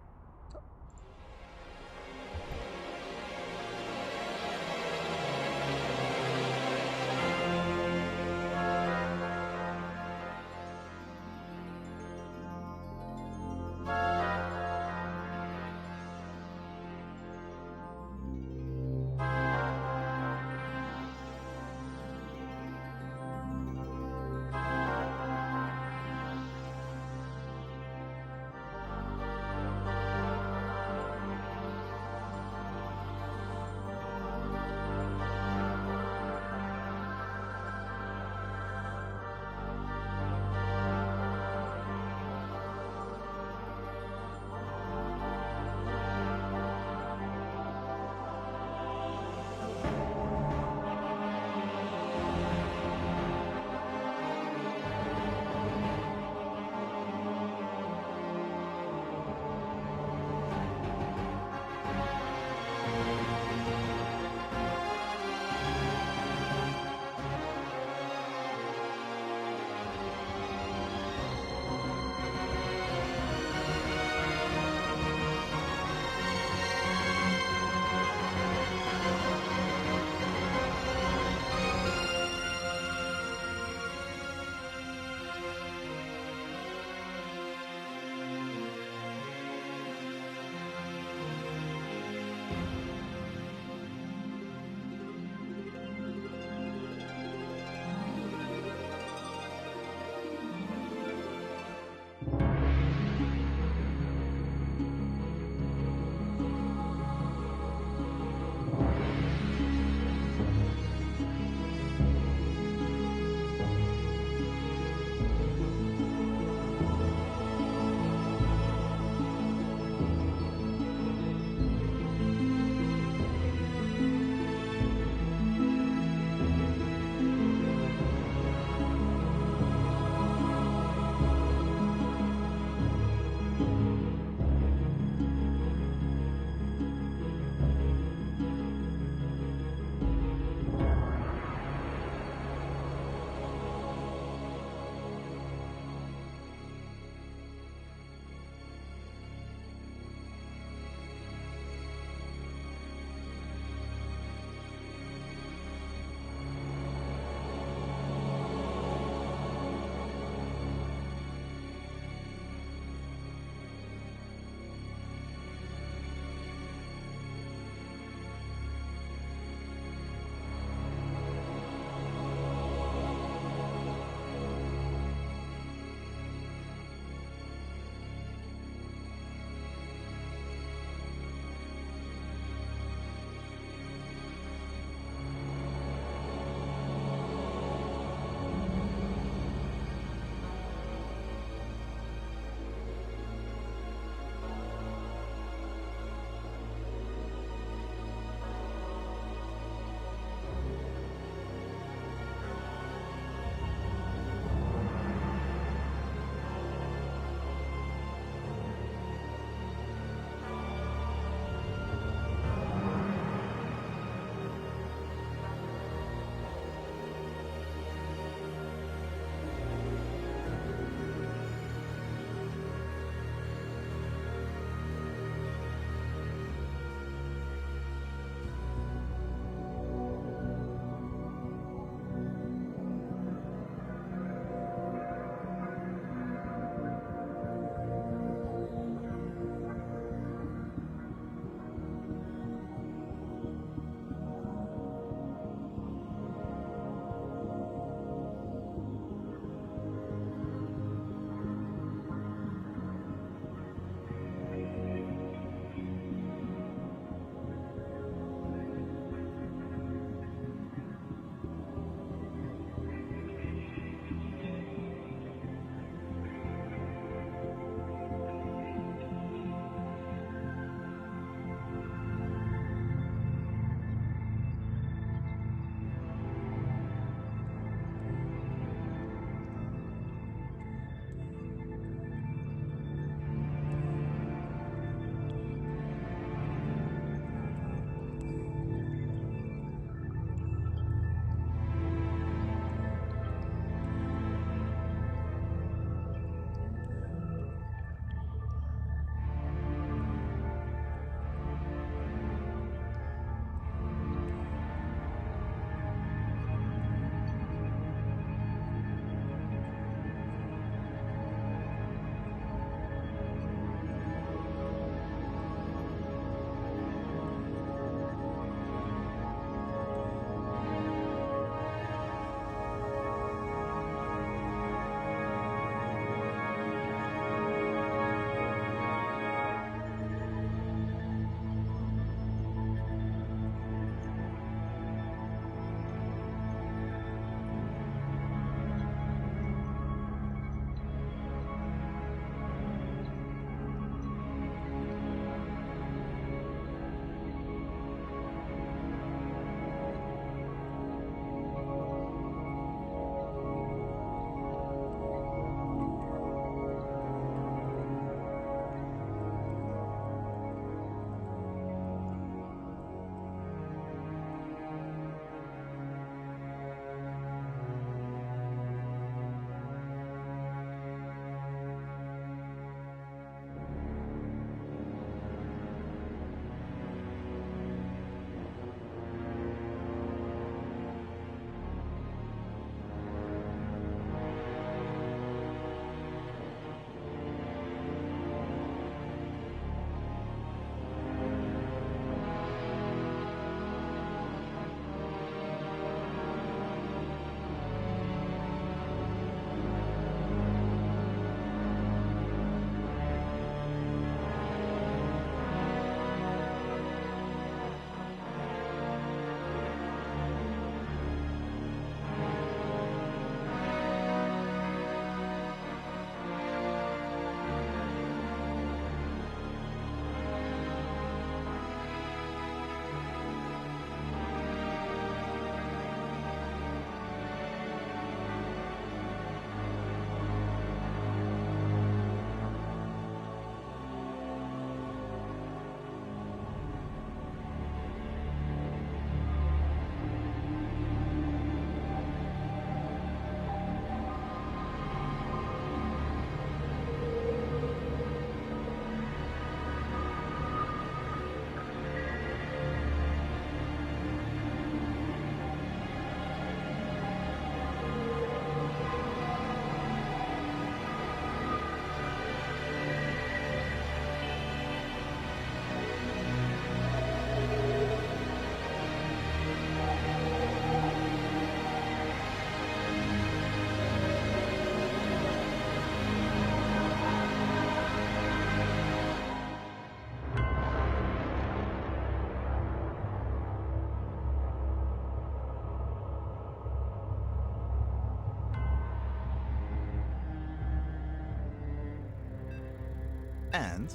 And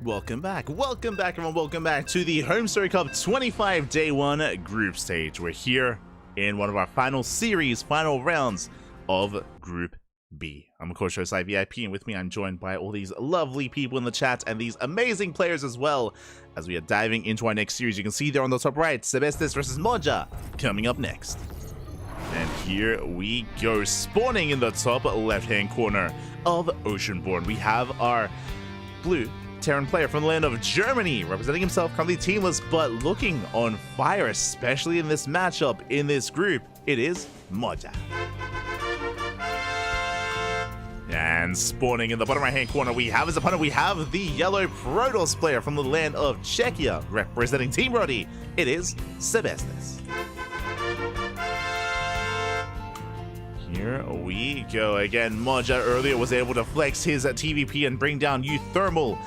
welcome back, everyone. Welcome back to the HomeStory Cup 25 Day 1 group stage. We're here in one of our final rounds of Group B. I'm of course Showside VIP, and with me I'm joined by all these lovely people in the chat and these amazing players as well. As we are diving into our next series, you can see there on the top right, Sebestes versus Moja coming up next. And here we go, spawning in the top left-hand corner of Oceanborn. We have our blue Terran player from the land of Germany, representing himself, currently teamless, but looking on fire, especially in this matchup, in this group. It is Moja. And spawning in the bottom right-hand corner, we have his opponent. We have the yellow Protoss player from the land of Czechia, representing Team Roddy. It is Sebestes. Here we go again. Moja earlier was able to flex his TVP and bring down Euthermal.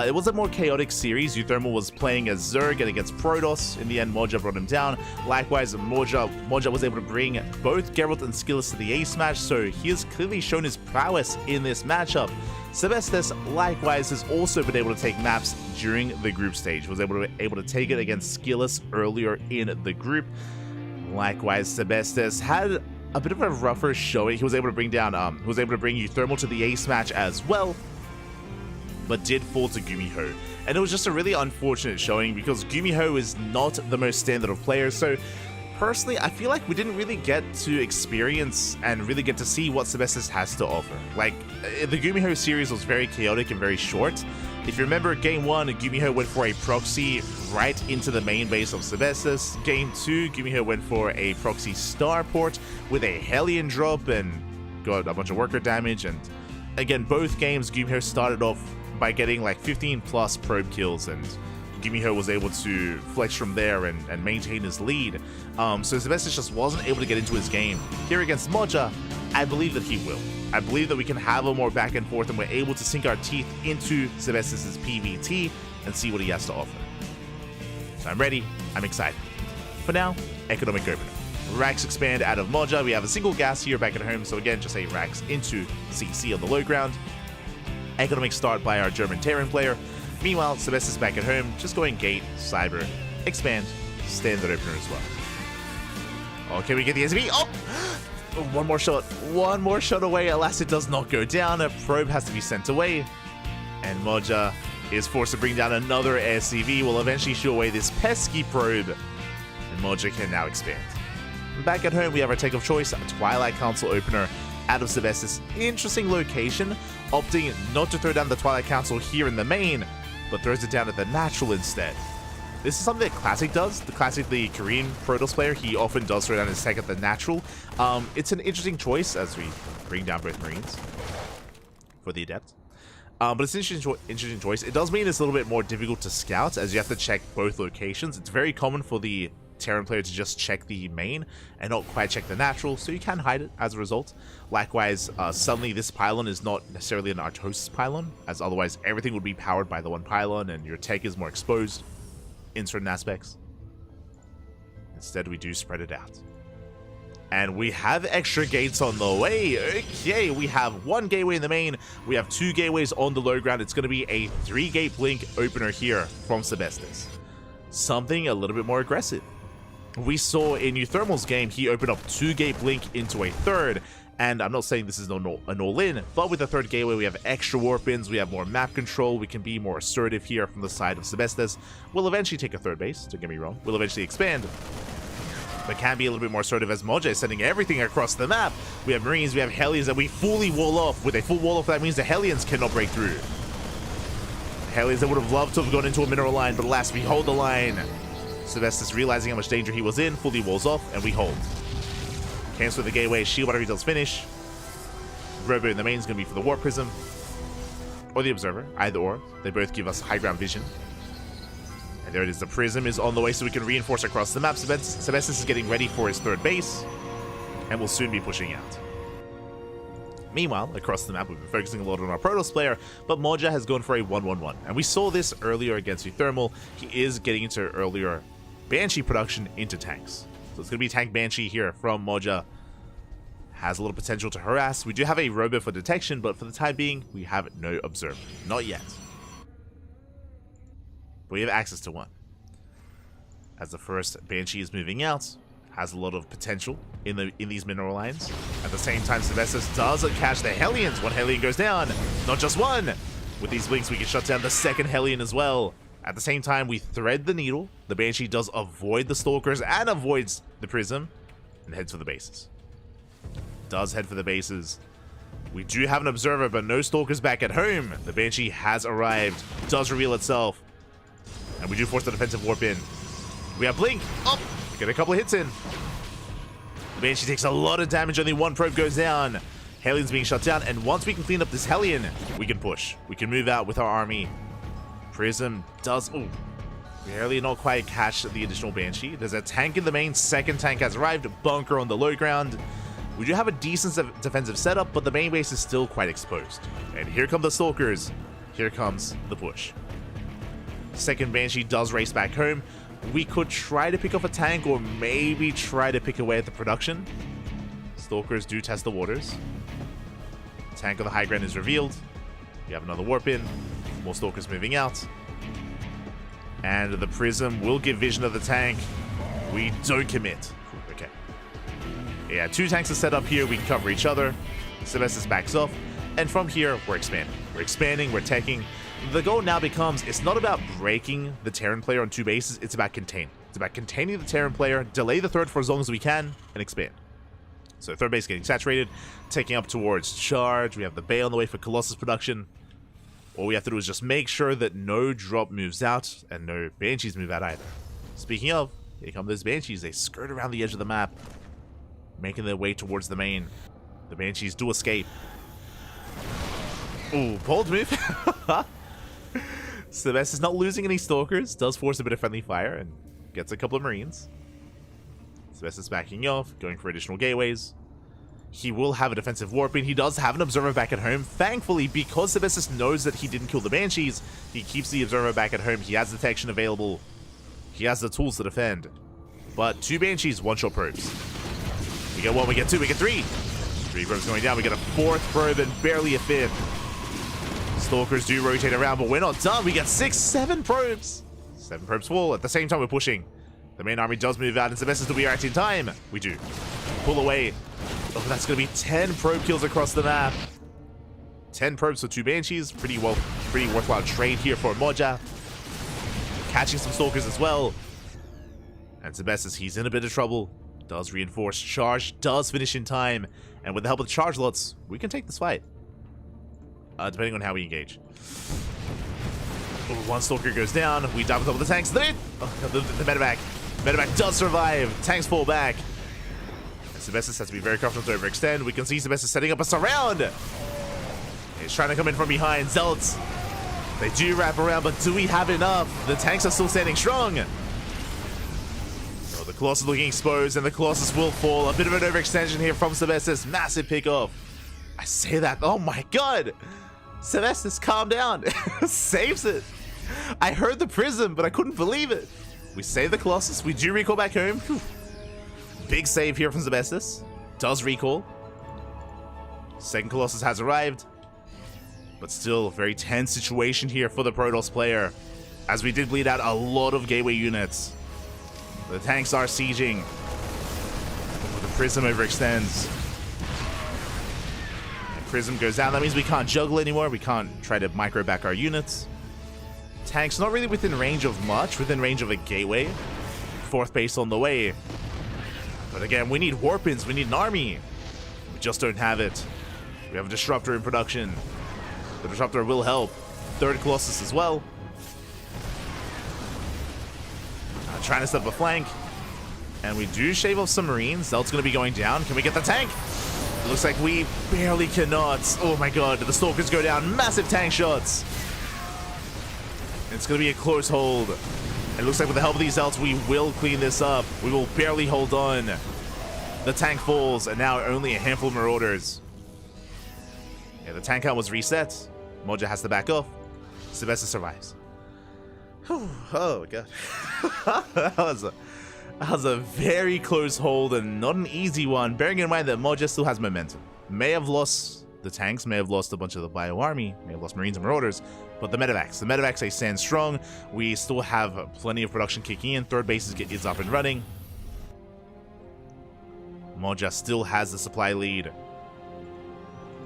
It was a more chaotic series. Euthermal was playing as Zerg and against Protoss. In the end, Moja brought him down. Likewise, Moja was able to bring both Geralt and Skillus to the ace match, so he has clearly shown his prowess in this matchup. Sebestes, likewise, has also been able to take maps during the group stage. Was able to take it against Skillus earlier in the group. Likewise, Sebestes had a bit of a rougher showing. He was able to bring Euthermal to the ace match as well, but did fall to Gumiho. And it was just a really unfortunate showing because Gumiho is not the most standard of players. So personally, I feel like we didn't really get to experience and really get to see what Sebestes has to offer. Like, the Gumiho series was very chaotic and very short. If you remember, Game 1, Gumiho went for a proxy right into the main base of Sebestes. Game 2, Gumiho went for a proxy starport with a Hellion drop and got a bunch of worker damage. And again, both games, Gumiho started off by getting like 15 plus probe kills, and Gumiho was able to flex from there and maintain his lead. So Sebestes just wasn't able to get into his game. Here against Moja, I believe that he will. I believe that we can have a more back and forth, and we're able to sink our teeth into Sebestes' PvT and see what he has to offer. So I'm ready, I'm excited. For now, economic opener. Rax expand out of Moja. We have a single gas here back at home, so again, just a Rax into CC on the low ground. Economic start by our German Terran player. Meanwhile, Sebestes back at home, just going gate, cyber, expand, standard opener as well. Okay, we get the SB. Oh! One more shot away. Alas, it does not go down. A probe has to be sent away. And Moja is forced to bring down another SCV. Will eventually shoo away this pesky probe. And Moja can now expand. Back at home, we have our take of choice, a Twilight Council opener out of Sebestes. Interesting location, opting not to throw down the Twilight Council here in the main, but throws it down at the natural instead. This is something that Classic does. The Korean Protoss player, he often does throw down his tech at the natural. It's an interesting choice as we bring down both Marines for the Adept. But it's an interesting choice. It does mean it's a little bit more difficult to scout as you have to check both locations. It's very common for the Terran player to just check the main and not quite check the natural, so you can hide it as a result. Likewise, suddenly this pylon is not necessarily an Artosis pylon, as otherwise everything would be powered by the one pylon and your tech is more exposed in certain aspects. Instead, we do spread it out. And we have extra gates on the way. Okay, we have one gateway in the main. We have two gateways on the low ground. It's going to be a 3-gate blink opener here from Sebestes. Something a little bit more aggressive. We saw in Euthermal's game, he opened up 2-gate blink into a third. And I'm not saying this is an all-in, but with the third gateway, we have extra warp-ins, we have more map control, we can be more assertive here from the side of Sebestes. We'll eventually take a third base, don't get me wrong. We'll eventually expand, but can be a little bit more assertive as Moja is sending everything across the map. We have Marines, we have Hellions that we fully wall off. With a full wall off, that means the Hellions cannot break through. The Hellions that would have loved to have gone into a mineral line, but alas, we hold the line. Sebestes, realizing how much danger he was in, fully walls off, and we hold. Cancel the gateway, shield whatever he does finish. Robo in the main is going to be for the Warp Prism or the Observer, either or. They both give us high ground vision. And there it is, the Prism is on the way so we can reinforce across the map. Sebestes is getting ready for his third base and will soon be pushing out. Meanwhile, across the map, we've been focusing a lot on our Protoss player, but Moja has gone for a 1-1-1. And we saw this earlier against Euthermal. He is getting into earlier Banshee production into tanks. So it's going to be Tank Banshee here from Moja. Has a little potential to harass. We do have a Robo for detection, but for the time being, we have no Observer. Not yet. but we have access to one. As the first Banshee is moving out, has a lot of potential in these mineral lines. At the same time, Sylvester does catch the Hellions. One Hellion goes down, not just one. With these blinks, we can shut down the second Hellion as well. At the same time, we thread the needle. The Banshee does avoid the Stalkers and avoids the Prism and heads for the bases. Does head for the bases. We do have an Observer, but no Stalkers back at home. The Banshee has arrived, does reveal itself, and we do force the defensive warp in. We have Blink. Oh, get a couple of hits in. The Banshee takes a lot of damage, only one probe goes down. Hellion's being shut down, and once we can clean up this Hellion, we can push. We can move out with our army. Prism does... Ooh, barely not quite catch the additional Banshee. There's a tank in the main. Second tank has arrived. Bunker on the low ground. We do have a decent defensive setup, but the main base is still quite exposed. And here come the Stalkers. Here comes the push. Second Banshee does race back home. We could try to pick off a tank or maybe try to pick away at the production. Stalkers do test the waters. Tank on the high ground is revealed. We have another warp in. More Stalkers moving out. And the Prism will give vision of the tank. We don't commit. Okay. Yeah, two tanks are set up here. We can cover each other. Sylvester backs off. And from here, we're expanding. We're expanding, we're taking. The goal now becomes, it's not about breaking the Terran player on two bases, it's about contain. It's about containing the Terran player, delay the third for as long as we can, and expand. So third base getting saturated, taking up towards charge. We have the Bay on the way for Colossus production. All we have to do is just make sure that no drop moves out, and no Banshees move out either. Speaking of, here come those Banshees. They skirt around the edge of the map, making their way towards the main. The Banshees do escape. Ooh, bold move. Sylvester's not losing any Stalkers, does force a bit of friendly fire, and gets a couple of Marines. Sylvester's backing off, going for additional gateways. He will have a defensive warp in. He does have an Observer back at home. Thankfully, because Sylvester knows that he didn't kill the Banshees, he keeps the Observer back at home. He has detection available. He has the tools to defend. But two Banshees, one-shot probes. We get one, we get two, we get three. Three probes going down. We get a fourth probe and barely a fifth. Stalkers do rotate around, but we're not done. We get 6, 7 probes. 7 probes full. At the same time, we're pushing. The main army does move out, and Sylvester, do we react in time? We do. Pull away. Oh, that's going to be 10 probe kills across the map. 10 probes for 2 Banshees. Pretty worthwhile trade here for Moja. Catching some Stalkers as well. And Sylvester, he's in a bit of trouble. Does reinforce. Charge does finish in time. And with the help of the charge lots, we can take this fight. Depending on how we engage. Oh, one Stalker goes down. We dive on top of the tanks. The medevac. Medevac does survive. Tanks fall back. And Sylvester has to be very careful to overextend. We can see Sylvester setting up a surround. He's trying to come in from behind. Zealots. They do wrap around, but do we have enough? The tanks are still standing strong. Oh, the Colossus looking exposed, and the Colossus will fall. A bit of an overextension here from Sylvester's. Massive pick-off. I say that. Oh my god. Sylvester's calm down. Saves it. I heard the Prism, but I couldn't believe it. We save the Colossus. We do recall back home. Whew. Big save here from Sylvester. Does recall. Second Colossus has arrived. But still, very tense situation here for the Protoss player. As we did bleed out a lot of gateway units. The tanks are sieging. The Prism overextends. Prism goes down. That means we can't juggle anymore. We can't try to micro back our units. Tanks not really within range of much, within range of a gateway. Fourth base on the way. But again, we need warp-ins. We need an army. We just don't have it. We have a Disruptor in production. The Disruptor will help. Third Colossus as well. Trying to set up a flank. And we do shave off some Marines. Zelt's going to be going down. Can we get the tank? It looks like we barely cannot. Oh my god, the Stalkers go down. Massive tank shots. It's going to be a close hold. It looks like with the help of these Zelts, we will clean this up. We will barely hold on. The tank falls, and now only a handful of Marauders. Yeah, the tank count was reset. Moja has to back off. Sylvester survives. Whew. Oh god. That was a very close hold and not an easy one, bearing in mind that Moja still has momentum. May have lost the tanks, may have lost a bunch of the Bio Army, may have lost Marines and Marauders, But the medevacs, they stand strong. We still have plenty of production kicking in. Third base is up and running. Moja still has the supply lead.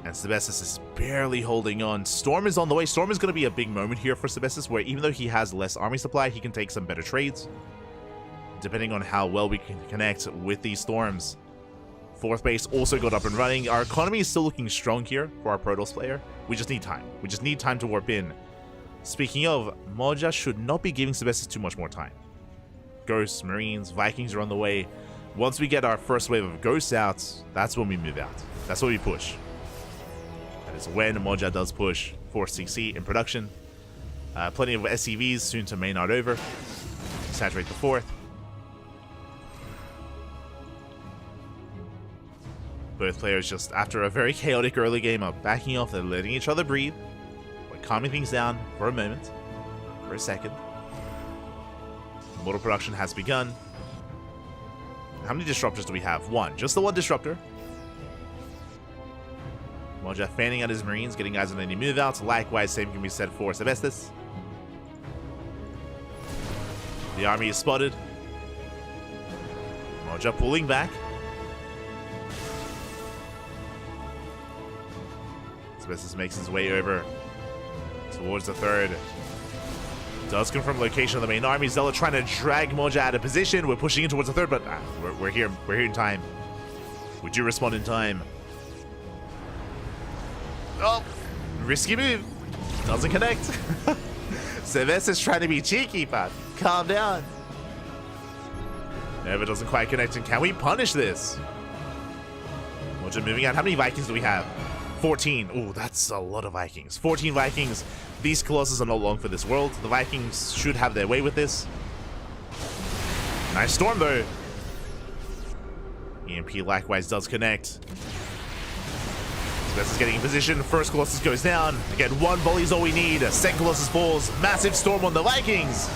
And Sebestis is barely holding on. Storm is on the way. Storm is going to be a big moment here for Sebestis, where even though he has less army supply, he can take some better trades, depending on how well we can connect with these storms. Fourth base also got up and running. Our economy is still looking strong here for our Protoss player. We just need time. We just need time to warp in. Speaking of, Moja should not be giving Sebestis too much more time. Ghosts, Marines, Vikings are on the way. Once we get our first wave of Ghosts out, that's when we move out. That's when we push. That is when Moja does push. 4 CC in production. Plenty of SCVs soon to Maynard over. Saturate the 4th. Both players just, after a very chaotic early game, are backing off. They're letting each other breathe. We're calming things down for a moment. For a second. Mortal production has begun. How many disruptors do we have? One. Just the one disruptor. Moja fanning out his Marines, getting guys on any move outs. Likewise, same can be said for Sebestis. The army is spotted. Moja pulling back. Sebestis makes his way over towards the 3rd. Does confirm location of the main army. Zella trying to drag Moja out of position. We're pushing in towards the 3rd, but we're here. We're here in time. We do respond in time. Oh, risky move. Doesn't connect. Sebestis trying to be cheeky, but calm down. Never doesn't quite connect. And can we punish this? Moja moving out. How many Vikings do we have? 14. Oh, that's a lot of Vikings. 14 Vikings. These Colossus are not long for this world. The Vikings should have their way with this. Nice storm, though. EMP likewise does connect. Sebestis getting in position. First Colossus goes down. Again, one volley is all we need. Second Colossus falls. Massive storm on the Vikings.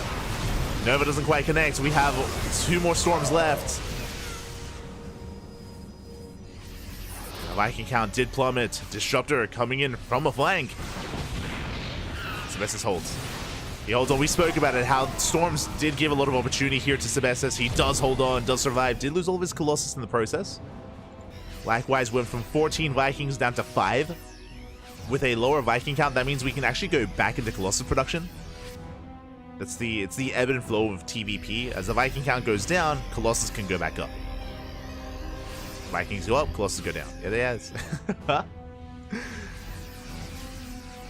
Nova doesn't quite connect. We have 2 more storms left. Viking count did plummet. Disruptor coming in from a flank. Sebestis holds. He holds on. We spoke about it, how Storms did give a lot of opportunity here to Sebestis. He does hold on, does survive. Did lose all of his Colossus in the process. Likewise, went from 14 Vikings down to 5. With a lower Viking count, that means we can actually go back into Colossus production. It's the ebb and flow of TVP. As the Viking count goes down, Colossus can go back up. Vikings go up, Colossus go down. Yeah, they is.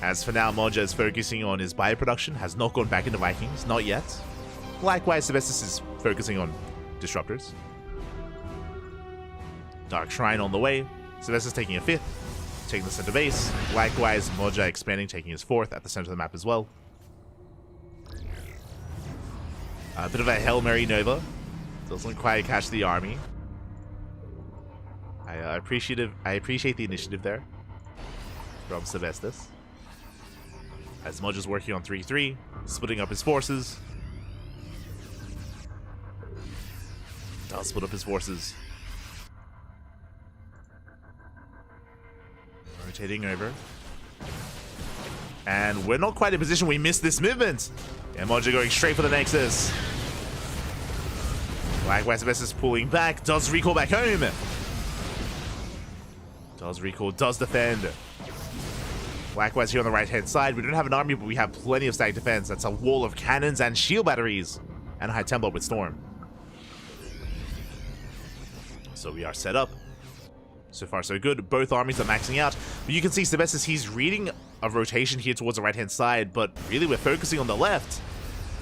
As for now, Moja is focusing on his bio production, has not gone back into Vikings, not yet. Likewise, Sebestis is focusing on disruptors. Dark Shrine on the way. Sebestis taking a 5th, taking the center base. Likewise, Moja expanding, taking his 4th at the center of the map as well. A bit of a Hail Mary Nova. Doesn't quite catch the army. I appreciate the initiative there from Sebestis. As Moja's working on 3-3, splitting up his forces. Does split up his forces. Rotating over. And we're not quite in position. We missed this movement. And Moja going straight for the Nexus. Likewise, Sebestis pulling back. Does recall back home. Does recall, does defend. Likewise here on the right-hand side, we don't have an army, but we have plenty of static defense. That's a wall of cannons and shield batteries. And a high tempo with Storm. So we are set up. So far, so good. Both armies are maxing out. But you can see Sebestis, he's reading a rotation here towards the right-hand side, but really we're focusing on the left.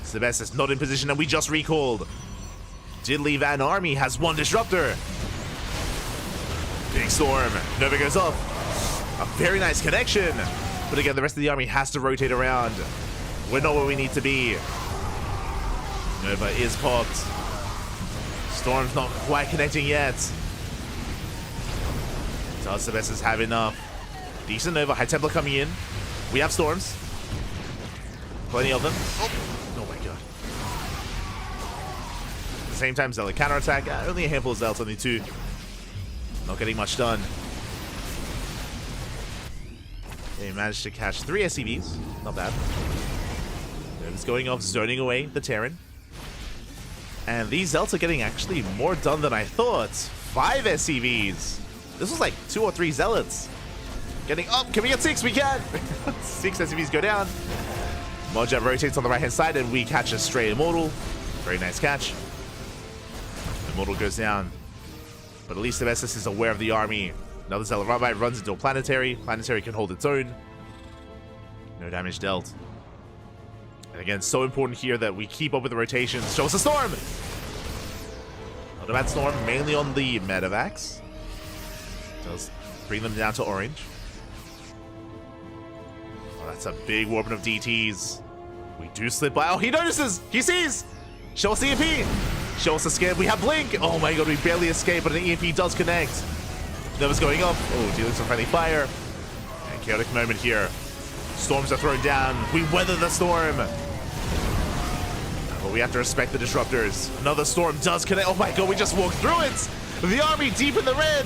Sebestis not in position, and we just recalled. Did leave an army, has 1 disruptor. Big storm. Nova goes off. A very nice connection. But again, the rest of the army has to rotate around. We're not where we need to be. Nova is popped. Storm's not quite connecting yet. Does Sebestis have enough? Decent Nova. High Templar coming in. We have storms. Plenty of them. Oh my god. At the same time, Zealot counterattack. Only a handful of Zealots, only 2. Not getting much done. They managed to catch 3 SCVs. Not bad. Nova's going off, zoning away the Terran. And these Zealots are getting actually more done than I thought. 5 SCVs. This was like 2 or 3 Zealots. Getting up. Can we get 6? We can. 6 SCVs go down. Moja rotates on the right-hand side, and we catch a stray Immortal. Very nice catch. Immortal goes down. But at least the Estes is aware of the army. Another Zealot Rabbi runs into a Planetary. Planetary can hold its own. No damage dealt. And again, so important here that we keep up with the rotations. Show us a Storm! Not a bad Storm, mainly on the Medivacs. Does bring them down to orange. Oh, that's a big warping of DTs. We do slip by. Oh, he notices! He sees! Show us the EMP! Show us the scan. We have Blink! Oh my god, we barely escape, but an EMP does connect. Nova's going up. Oh, dealing some friendly fire. And chaotic moment here. Storms are thrown down. We weather the storm. But we have to respect the disruptors. Another storm does connect. Oh my god, we just walked through it! The army deep in the red!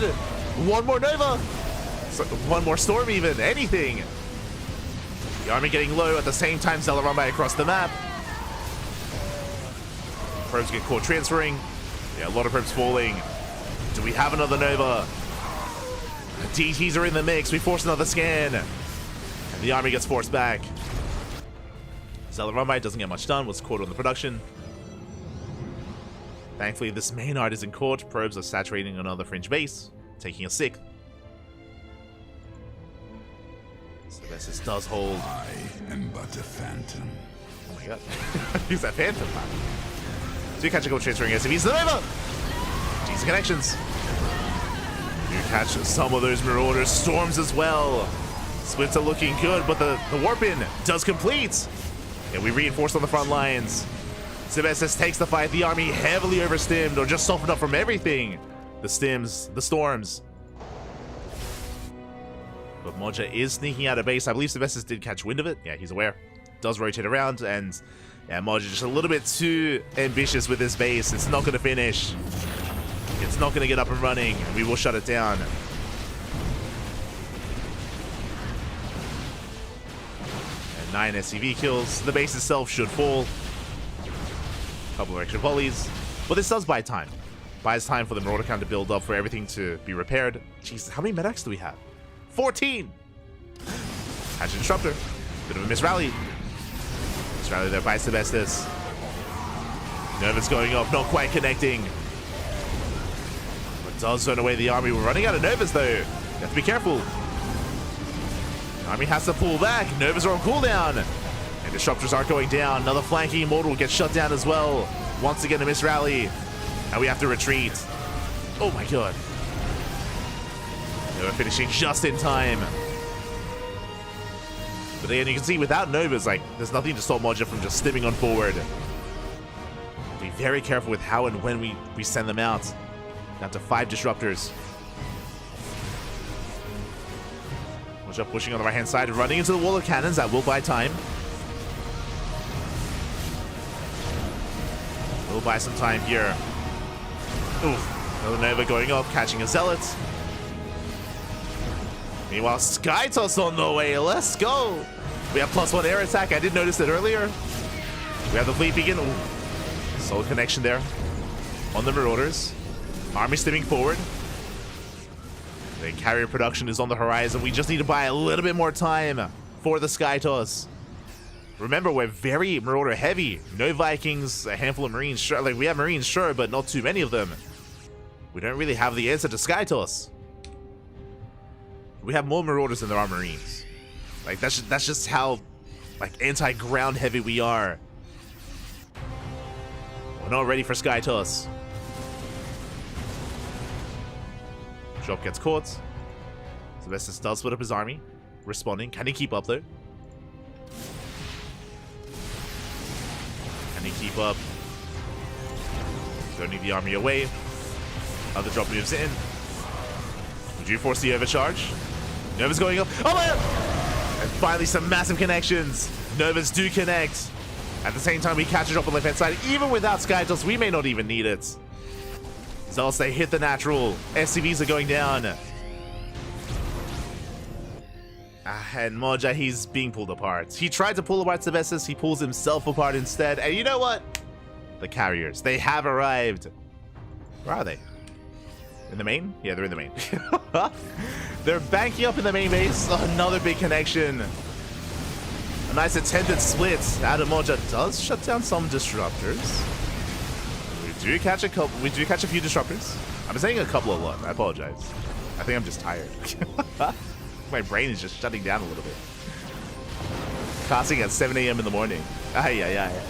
One more Nova! So, one more storm even. Anything! The army getting low at the same time. Zealot run by across the map. Probes get caught transferring. Yeah, a lot of probes falling. Do we have another Nova? DTs are in the mix. We force another scan. And the army gets forced back. Zealot Runby doesn't get much done. Was caught on the production. Thankfully, this main art isn't caught. Probes are saturating another fringe base, taking a 6th. Sylvester does hold. I am but a phantom. Oh my god. Use that phantom. So you catch a couple transferring SCVs. The Nova! Decent connections. You catch some of those Marauders. Storms as well. Splits are looking good, but the warp-in does complete. And we reinforce on the front lines. Sylvester takes the fight. The army heavily overstimmed or just softened up from everything. The stims, the storms. But Moja is sneaking out of base. I believe Sylvester did catch wind of it. Yeah, he's aware. Does rotate around, and yeah, Moja just a little bit too ambitious with this base. It's not going to finish. It's not going to get up and running. We will shut it down. And 9 SCV kills. The base itself should fall. A couple of extra volleys. But this does buy time. Buys time for the Marauder count to build up, for everything to be repaired. Jesus, how many medics do we have? 14! Catch a Disruptor. Bit of a misrally. Misrally there by Sebestis. Nova's going up, not quite connecting. But does zone away the army. We're running out of Novas though. You have to be careful. Army has to pull back. Novas are on cooldown. And Disruptors aren't going down. Another flanking Immortal gets shut down as well. Once again a misrally. And we have to retreat. Oh my god. Nova finishing just in time. But again, you can see without Novas, like, there's nothing to stop Moja from just stimming on forward. Be very careful with how and when we send them out. Down to 5 Disruptors. Moja pushing on the right-hand side, running into the wall of cannons. That will buy time. We'll buy some time here. Oof. Another Nova going up, catching a Zealot. Meanwhile, Skytoss on the way. Let's go. We have +1 air attack. I did notice it earlier. We have the fleet begin. Ooh. Solid connection there on the Marauders. Army stimming forward. The carrier production is on the horizon. We just need to buy a little bit more time for the Skytoss. Remember, we're very Marauder heavy. No Vikings, a handful of Marines. Sure, like we have Marines, sure, but not too many of them. We don't really have the answer to Skytoss. We have more Marauders than there are Marines. Like that's just how like anti-ground heavy we are. We're not ready for Skytoss. Drop gets caught. Sylvester does split up his army. Responding. Can he keep up though? Can he keep up? Turning the army away. Other drop moves in. Would you force the overcharge? Nova's going up. Oh man! And finally some massive connections. Novas do connect. At the same time, we catch it up on the left-hand side. Even without Skytoss, we may not even need it. Zealots, they hit the natural. SCVs are going down. And Moja, he's being pulled apart. He tried to pull apart Sebestos, he pulls himself apart instead. And you know what? The carriers, they have arrived. Where are they? In the main? Yeah, they're in the main. They're banking up in the main base. Oh, another big connection. A nice attempted split. Moja does shut down some disruptors. We do catch a few disruptors. I'm saying a couple a lot. I apologize. I think I'm just tired. My brain is just shutting down a little bit. Casting at 7 a.m. in the morning. Ay, ay, ay.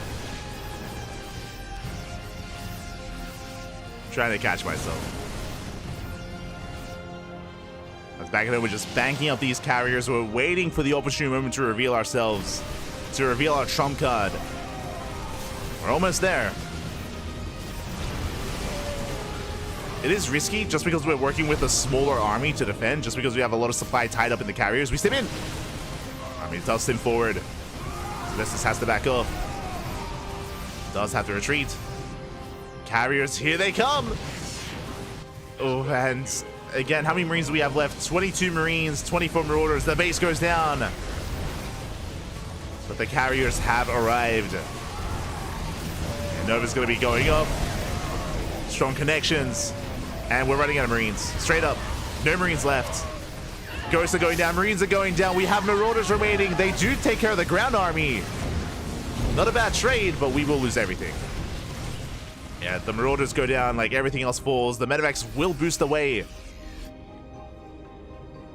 Trying to catch myself. As back at home, we're just banking up these carriers. We're waiting for the opportune moment to reveal ourselves, to reveal our trump card. We're almost there. It is risky just because we're working with a smaller army to defend, just because we have a lot of supply tied up in the carriers. We stim in. I mean, it does stim forward. Celestis has to back off. Does have to retreat. Carriers, here they come. Oh, and again, how many Marines do we have left? 22 Marines, 24 Marauders. The base goes down. But the carriers have arrived. And Nova's going to be going up. Strong connections. And we're running out of Marines. Straight up. No Marines left. Ghosts are going down. Marines are going down. We have Marauders remaining. They do take care of the ground army. Not a bad trade, but we will lose everything. Yeah, the Marauders go down, like everything else falls. The medevacs will boost away.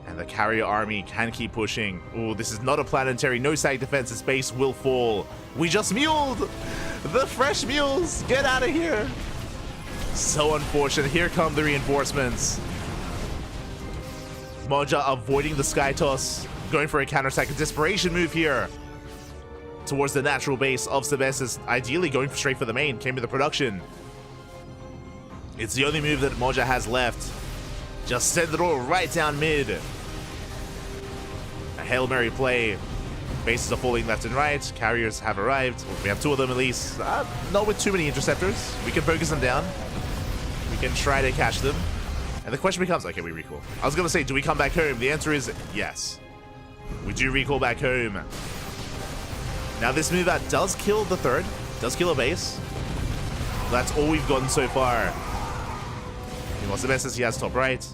And the carrier army can keep pushing. Oh, this is not a planetary. No sag defense. This base will fall. We just muled. The fresh mules. Get out of here. So unfortunate. Here come the reinforcements. Moja avoiding the sky toss. Going for a counterattack. A desperation move here. Towards the natural base of Sebestos. Ideally going straight for the main. Came to the production. It's the only move that Moja has left. Just send it all right down mid. A Hail Mary play. Bases are falling left and right. Carriers have arrived. Well, we have two of them at least. Not with too many interceptors. We can focus them down. We can try to catch them. And the question becomes, okay, we recall. I was going to say, do we come back home? The answer is yes. We do recall back home. Now this move out does kill the third. Does kill a base. That's all we've gotten so far. He wants the best as he has top right.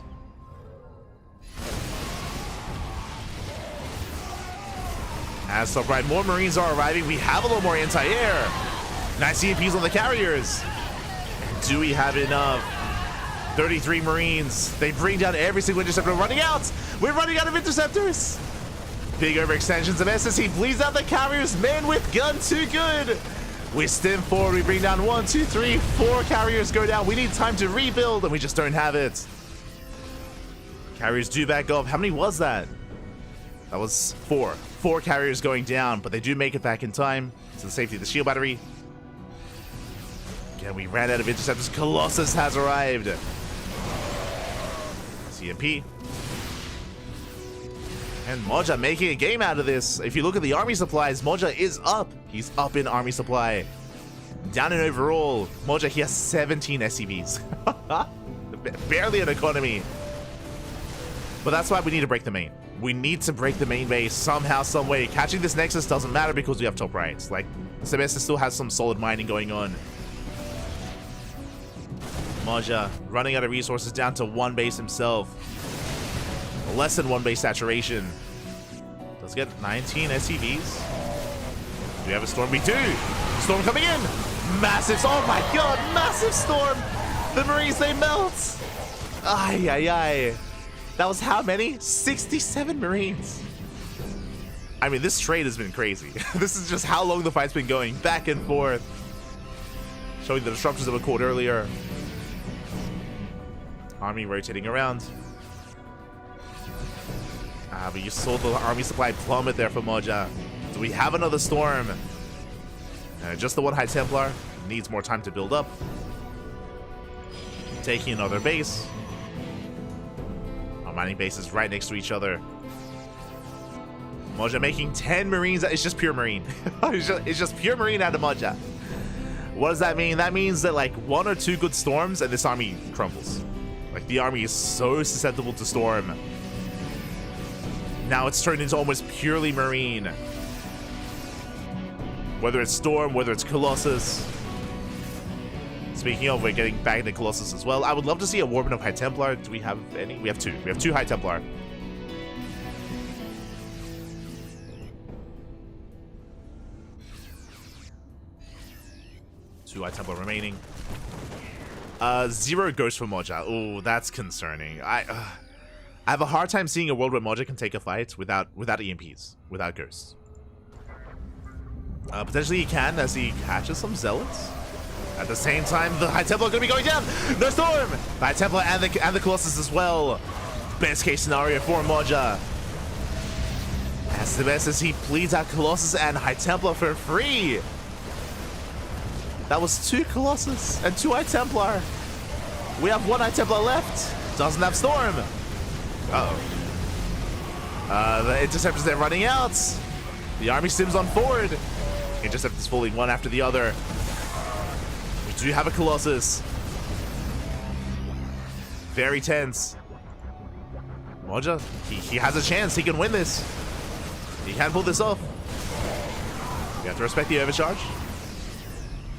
As top right, more Marines are arriving. We have a little more anti-air. Nice EMPs on the carriers. And do we have enough? 33 Marines. They bring down every single interceptor. We're running out. We're running out of interceptors. Big overextensions of SS. He bleeds out the carriers. Man with gun, too good. We stim forward. We bring down 1, 2, 3, 4 carriers go down. We need time to rebuild, and we just don't have it. Carriers do back up. How many was that? That was 4. 4 carriers going down, but they do make it back in time to the safety of the shield battery. Again, we ran out of interceptors. Colossus has arrived. CMP. And Moja making a game out of this. If you look at the army supplies, Moja is up. He's up in army supply. Down in overall, Moja, he has 17 SCVs. Barely an economy. But that's why we need to break the main. We need to break the main base somehow, some way. Catching this Nexus doesn't matter because we have top rights. Like, Sebestos still has some solid mining going on. Moja running out of resources, down to 1 base himself. Less than 1 base saturation. Does get 19 SCVs. Do we have a storm? We do! Storm coming in! Massive, oh my god, massive storm! The Marines, they melt! Ay, ay, ay. That was how many? 67 Marines. I mean, this trade has been crazy. This is just how long the fight's been going, back and forth. Showing the disruptions that were caught earlier. Army rotating around. But you saw the army supply plummet there for Moja. Do we have another storm? Just the one High Templar. Needs more time to build up. Taking another base. Our mining bases right next to each other. Moja making 10 Marines. It's just pure Marine. it's just pure Marine out of Moja. What does that mean? That means that like 1 or 2 good storms and this army crumbles. Like the army is so susceptible to storm. Now it's turned into almost purely Marine. Whether it's Storm, whether it's Colossus. Speaking of, we're getting back into Colossus as well. I would love to see a Warband of High Templar. Do we have any? We have two. We have 2 High Templar. Two High Templar remaining. 0 Ghost for Moja. Oh, that's concerning. I have a hard time seeing a world where Moja can take a fight without EMPs, without Ghosts. Potentially he can, as he catches some Zealots. At the same time, the High Templar are going to be going down. No Storm! The High Templar and the Colossus as well. Best case scenario for Moja. As the best as he pleads out Colossus and High Templar for free. That was 2 Colossus and 2 High Templar. We have 1 High Templar left. Doesn't have Storm. Uh-oh. The Interceptors, they're running out. The army sims on forward. Interceptors falling one after the other. We do have a Colossus. Very tense. Moja, he has a chance. He can win this. He can pull this off. We have to respect the overcharge.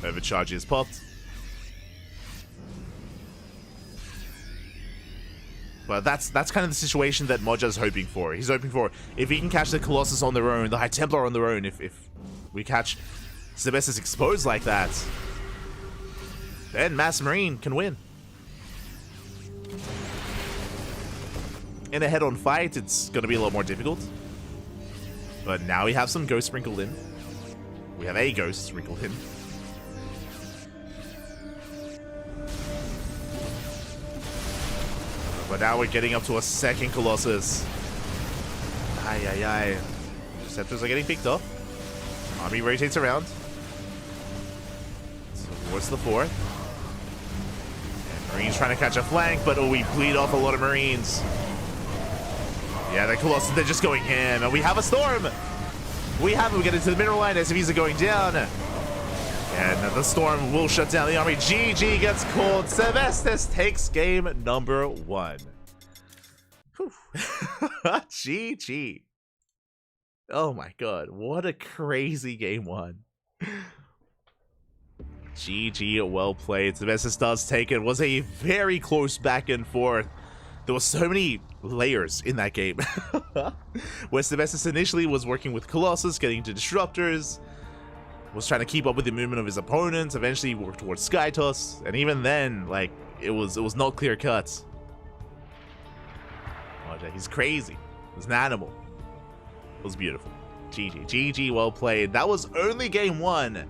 Overcharge is popped. But that's kind of the situation that Moja's hoping for. He's hoping for, if he can catch the Colossus on their own, the High Templar on their own, if we catch Sebestus exposed like that, then Mass Marine can win. In a head-on fight, it's going to be a lot more difficult. But now we have some Ghosts sprinkled in. We have a Ghost sprinkled in. But now we're getting up to a second Colossus. Ay, ay, ay. Interceptors are getting picked up. Army rotates around. Towards the 4th. And Marines trying to catch a flank, but we bleed off a lot of Marines. Yeah, the Colossus, they're just going ham. And we have a Storm! We get into the mineral line. SCVs are going down. And the Storm will shut down the army. GG gets called. Sebestus takes game number 1. GG. Oh my god. What a crazy game 1. GG, well played. Sebestus does take it. It was a very close back and forth. There were so many layers in that game. Where Sebestus initially was working with Colossus, getting into Disruptors, was trying to keep up with the movement of his opponents, eventually worked towards Sky Toss, and even then, like, it was not clear cut. Oh, he's crazy. He's an animal. It was beautiful. GG. GG, well played. That was only game 1.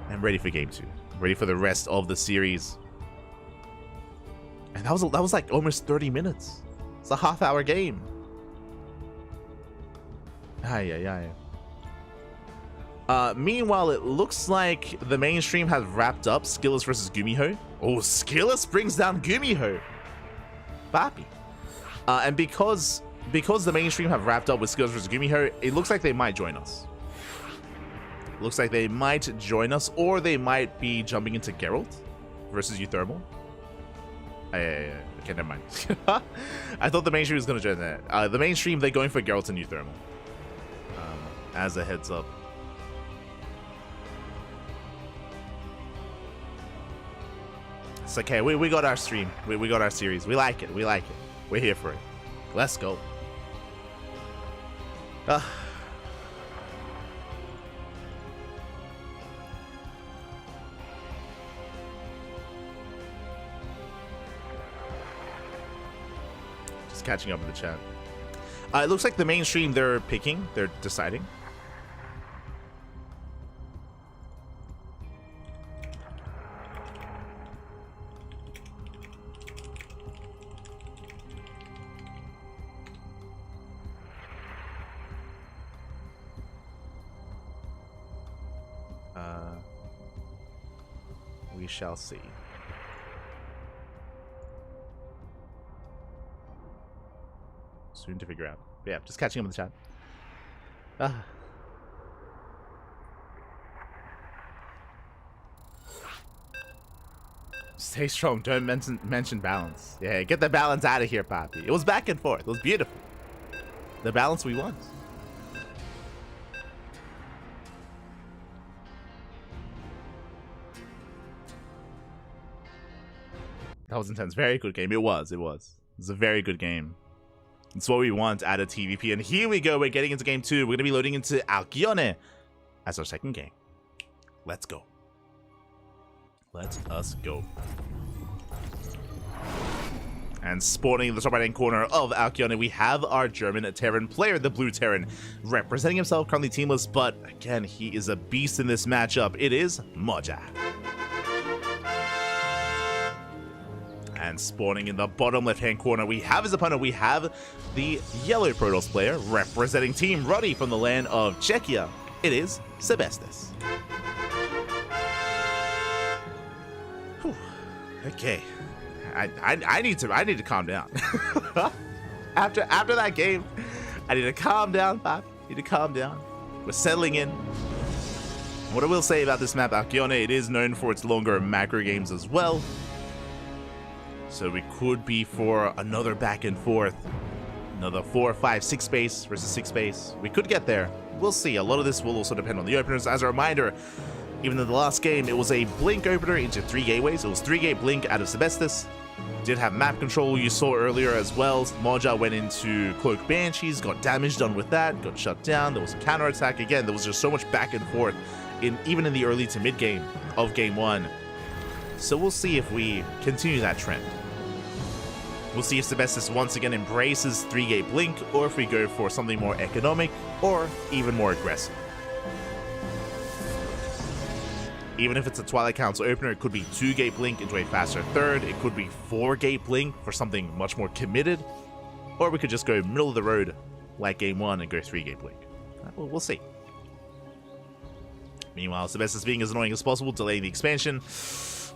I'm ready for game 2. I'm ready for the rest of the series. And that was like almost 30 minutes. It's a half-hour game. Ay, ay, ay. Meanwhile, it looks like the mainstream has wrapped up Skillus versus Gumiho. Oh, Skillus brings down Gumiho. Papi. And because the mainstream have wrapped up with Skillus versus Gumiho, it looks like they might join us. Looks like they might join us, or they might be jumping into Geralt versus Euthermal. Okay, never mind. I thought the mainstream was going to join that. The mainstream, they're going for Geralt and Euthermal. As a heads up. It's okay. We got our stream. We got our series. We like it. We like it. We're here for it. Let's go. Just catching up in the chat. It looks like the mainstream, they're picking. They're deciding. We shall see. Soon to figure out. But yeah, just catching up in the chat. Stay strong. Don't mention balance. Yeah, get the balance out of here, Papi. It was back and forth. It was beautiful. It the balance we want. That was intense. Very good game. It was. It was a very good game. It's what we want out of TVP. And here we go. We're getting into game 2. We're going to be loading into Alkyone as our second game. Let's go. Let us go. And spawning in the top right-hand corner of Alkyone, we have our German Terran player, the Blue Terran, representing himself, currently teamless, but again, he is a beast in this matchup. It is Moja. And spawning in the bottom left-hand corner, we have his opponent. We have the yellow Protoss player, representing Team Ruddy from the land of Czechia. It is Sebestis. Whew. Okay. I need to calm down. after that game, I need to calm down, Bob. I need to calm down. We're settling in. What I will say about this map, Alkyone, it is known for its longer macro games as well. So we could be for another back and forth. Another 4, 5, 6 space versus 6 space. We could get there. We'll see. A lot of this will also depend on the openers. As a reminder, even in the last game, it was a blink opener into 3 gateways. It was 3-gate blink out of Sebestis. Did have map control, you saw earlier as well. Moja went into Cloak Banshees, got damage done with that, got shut down. There was a counterattack. Again, there was just so much back and forth, even in the early to mid game of game 1. So we'll see if we continue that trend. We'll see if Sebestis once again embraces 3-gate blink, or if we go for something more economic, or even more aggressive. Even if it's a Twilight Council opener, it could be 2-gate blink into a faster third. It could be 4-gate blink for something much more committed. Or we could just go middle of the road like game 1 and go 3-gate blink. We'll see. Meanwhile, Sebestis being as annoying as possible, delaying the expansion.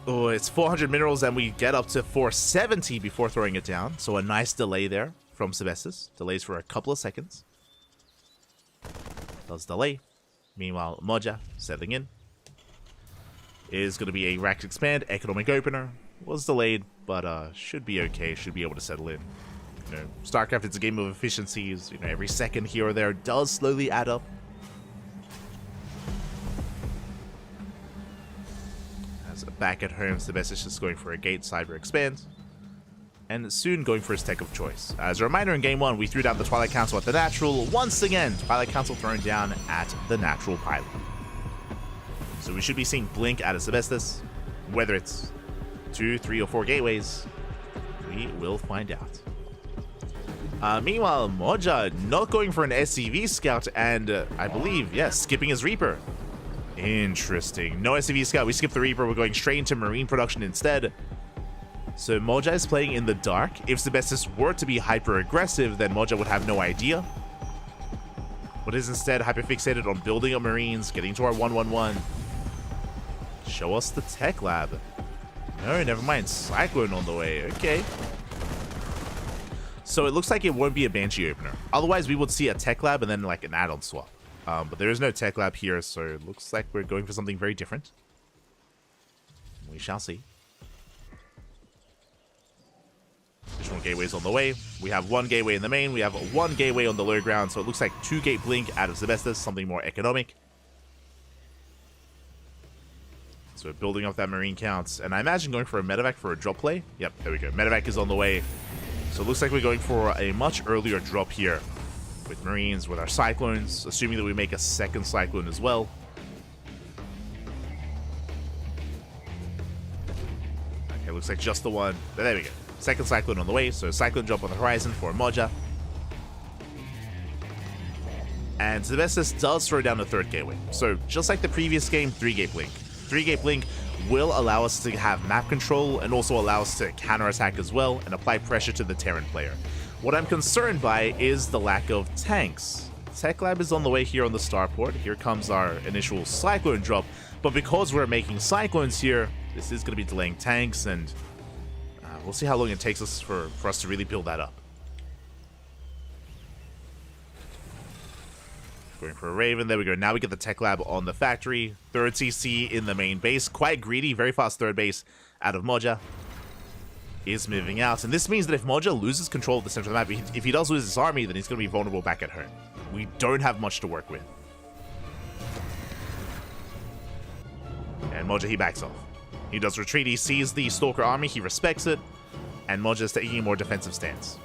Oh, it's 400 minerals and we get up to 470 before throwing it down. So a nice delay there from Sebestis. Delays for a couple of seconds. Does delay. Meanwhile, Moja settling in. Is going to be a racked expand, economic opener. Was delayed, but should be okay. Should be able to settle in. You know, StarCraft, it's a game of efficiencies. You know, every second here or there does slowly add up. As back at home, Sebestis is going for a gate cyber expand. And soon going for his tech of choice. As a reminder, in game 1, we threw down the Twilight Council at the natural. Once again, Twilight Council thrown down at the natural pilot. So we should be seeing blink out of Sebestis. Whether it's 2, 3, or 4 gateways, we will find out. Meanwhile, Moja not going for an SCV scout and I believe, yes, skipping his Reaper. Interesting. No SCV scout. We skip the Reaper. We're going straight into Marine production instead. So Moja is playing in the dark. If Sebestis were to be hyper aggressive, then Moja would have no idea. But is instead hyper-fixated on building up Marines, getting to our 1-1-1. Show us the tech lab. No, never mind. Cyclone on the way. Okay. So it looks like it won't be a Banshee opener. Otherwise, we would see a tech lab and then like an add-on swap. But there is no tech lab here, so it looks like we're going for something very different. We shall see. Additional gateways on the way. We have 1 gateway in the main. We have 1 gateway on the low ground, so it looks like 2-gate blink out of Sebestis, something more economic. So we're building up that Marine counts. And I imagine going for a medevac for a drop play. Yep, there we go. Medevac is on the way. So it looks like we're going for a much earlier drop here. With Marines, with our Cyclones. Assuming that we make a second Cyclone as well. Okay, looks like just the one. But there we go. Second Cyclone on the way. So Cyclone drop on the horizon for Moja. And Sebestis does throw down the 3rd gateway. So just like the previous game, 3-gate blink. 3-gate blink will allow us to have map control and also allow us to counterattack as well and apply pressure to the Terran player. What I'm concerned by is the lack of tanks. Tech Lab is on the way here on the starport. Here comes our initial Cyclone drop. But because we're making Cyclones here, this is going to be delaying tanks, and we'll see how long it takes us for us to really build that up. Going for a Raven. There we go. Now we get the Tech Lab on the factory. 3rd CC in the main base. Quite greedy. Very fast 3rd base out of Moja. is moving out. And this means that if Moja loses control of the center of the map, if he does lose his army, then he's going to be vulnerable back at home. We don't have much to work with. And Moja, he backs off. He does retreat. He sees the Stalker army. He respects it. And Moja is taking a more defensive stance.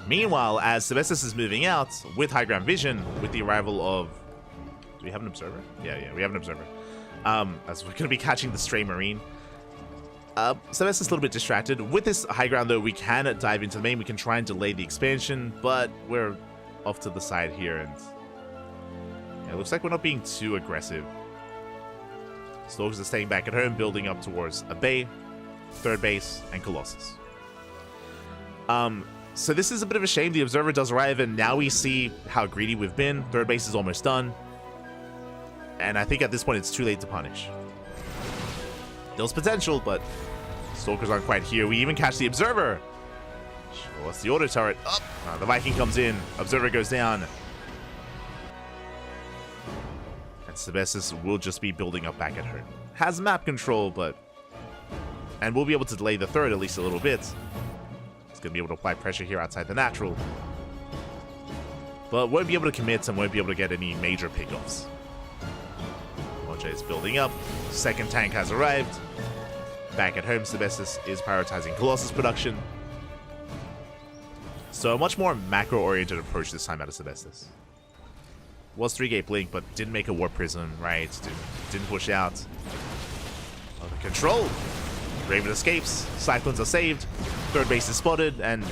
Meanwhile, as Sebestis is moving out with high ground vision, with the arrival of... Do we have an observer? Yeah, we have an observer. As we're going to be catching the stray marine. Sebestis is a little bit distracted. With this high ground, though, we can dive into the main. We can try and delay the expansion, but we're off to the side here, and it looks like we're not being too aggressive. Stalkers are staying back at home, building up towards a bay, third base, and Colossus. So this is a bit of a shame. The observer does arrive, and now we see how greedy we've been. Third base is almost done. And I think at this point it's too late to punish. There's potential, but Stalkers aren't quite here. We even catch the observer. What's the auto turret? Up. The Viking comes in. Observer goes down. And Sebestis will just be building up back at home. Has map control, but... And we'll be able to delay the third at least a little bit. Going to be able to apply pressure here outside the natural, but won't be able to commit and won't be able to get any major pickoffs. Moja is building up. Second tank has arrived. Back at home, Sebestis is prioritizing Colossus production. So a much more macro-oriented approach this time out of Sebestis. Was 3-gate blink, but didn't make a warp prism, right? Didn't push out. Under control. Raven escapes. Cyclones are saved. Third base is spotted, and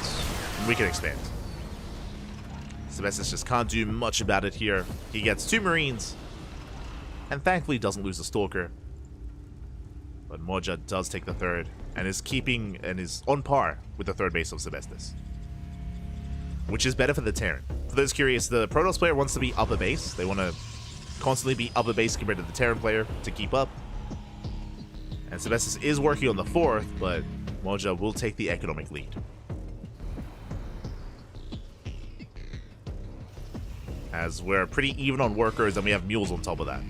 we can expand. Sebestis just can't do much about it here. He gets 2 Marines, and thankfully doesn't lose a Stalker. But Moja does take the third, and is keeping and is on par with the third base of Sebestis, which is better for the Terran. For those curious, the Protoss player wants to be upper base. They want to constantly be upper base compared to the Terran player to keep up. And Sebestis is working on the fourth, but Moja will take the economic lead. As we're pretty even on workers, and we have mules on top of that.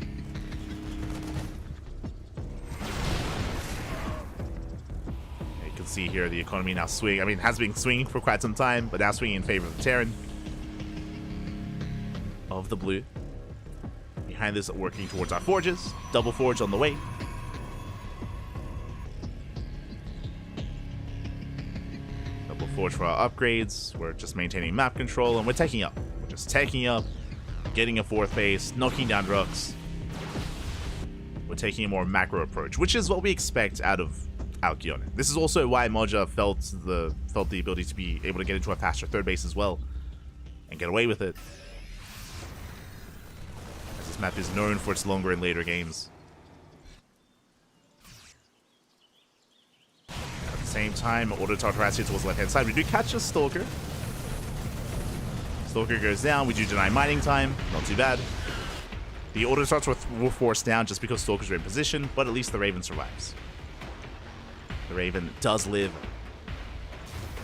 You can see here the economy now swing. I mean, has been swinging for quite some time, but now swinging in favor of the Terran. Of the blue. Behind this, working towards our forges. Double forge on the way. Forge for our upgrades. We're just maintaining map control, and we're taking up. We're just taking up, getting a fourth base, knocking down rocks. We're taking a more macro approach, which is what we expect out of Alcyone. This is also why Moja felt the ability to be able to get into a faster third base as well, and get away with it. As this map is known for its longer and later games. Same time, auto target towards the left hand side. We do catch a Stalker. Stalker goes down. We do deny mining time. Not too bad. The auto starts will force down just because Stalkers are in position, but at least the Raven survives. The Raven does live.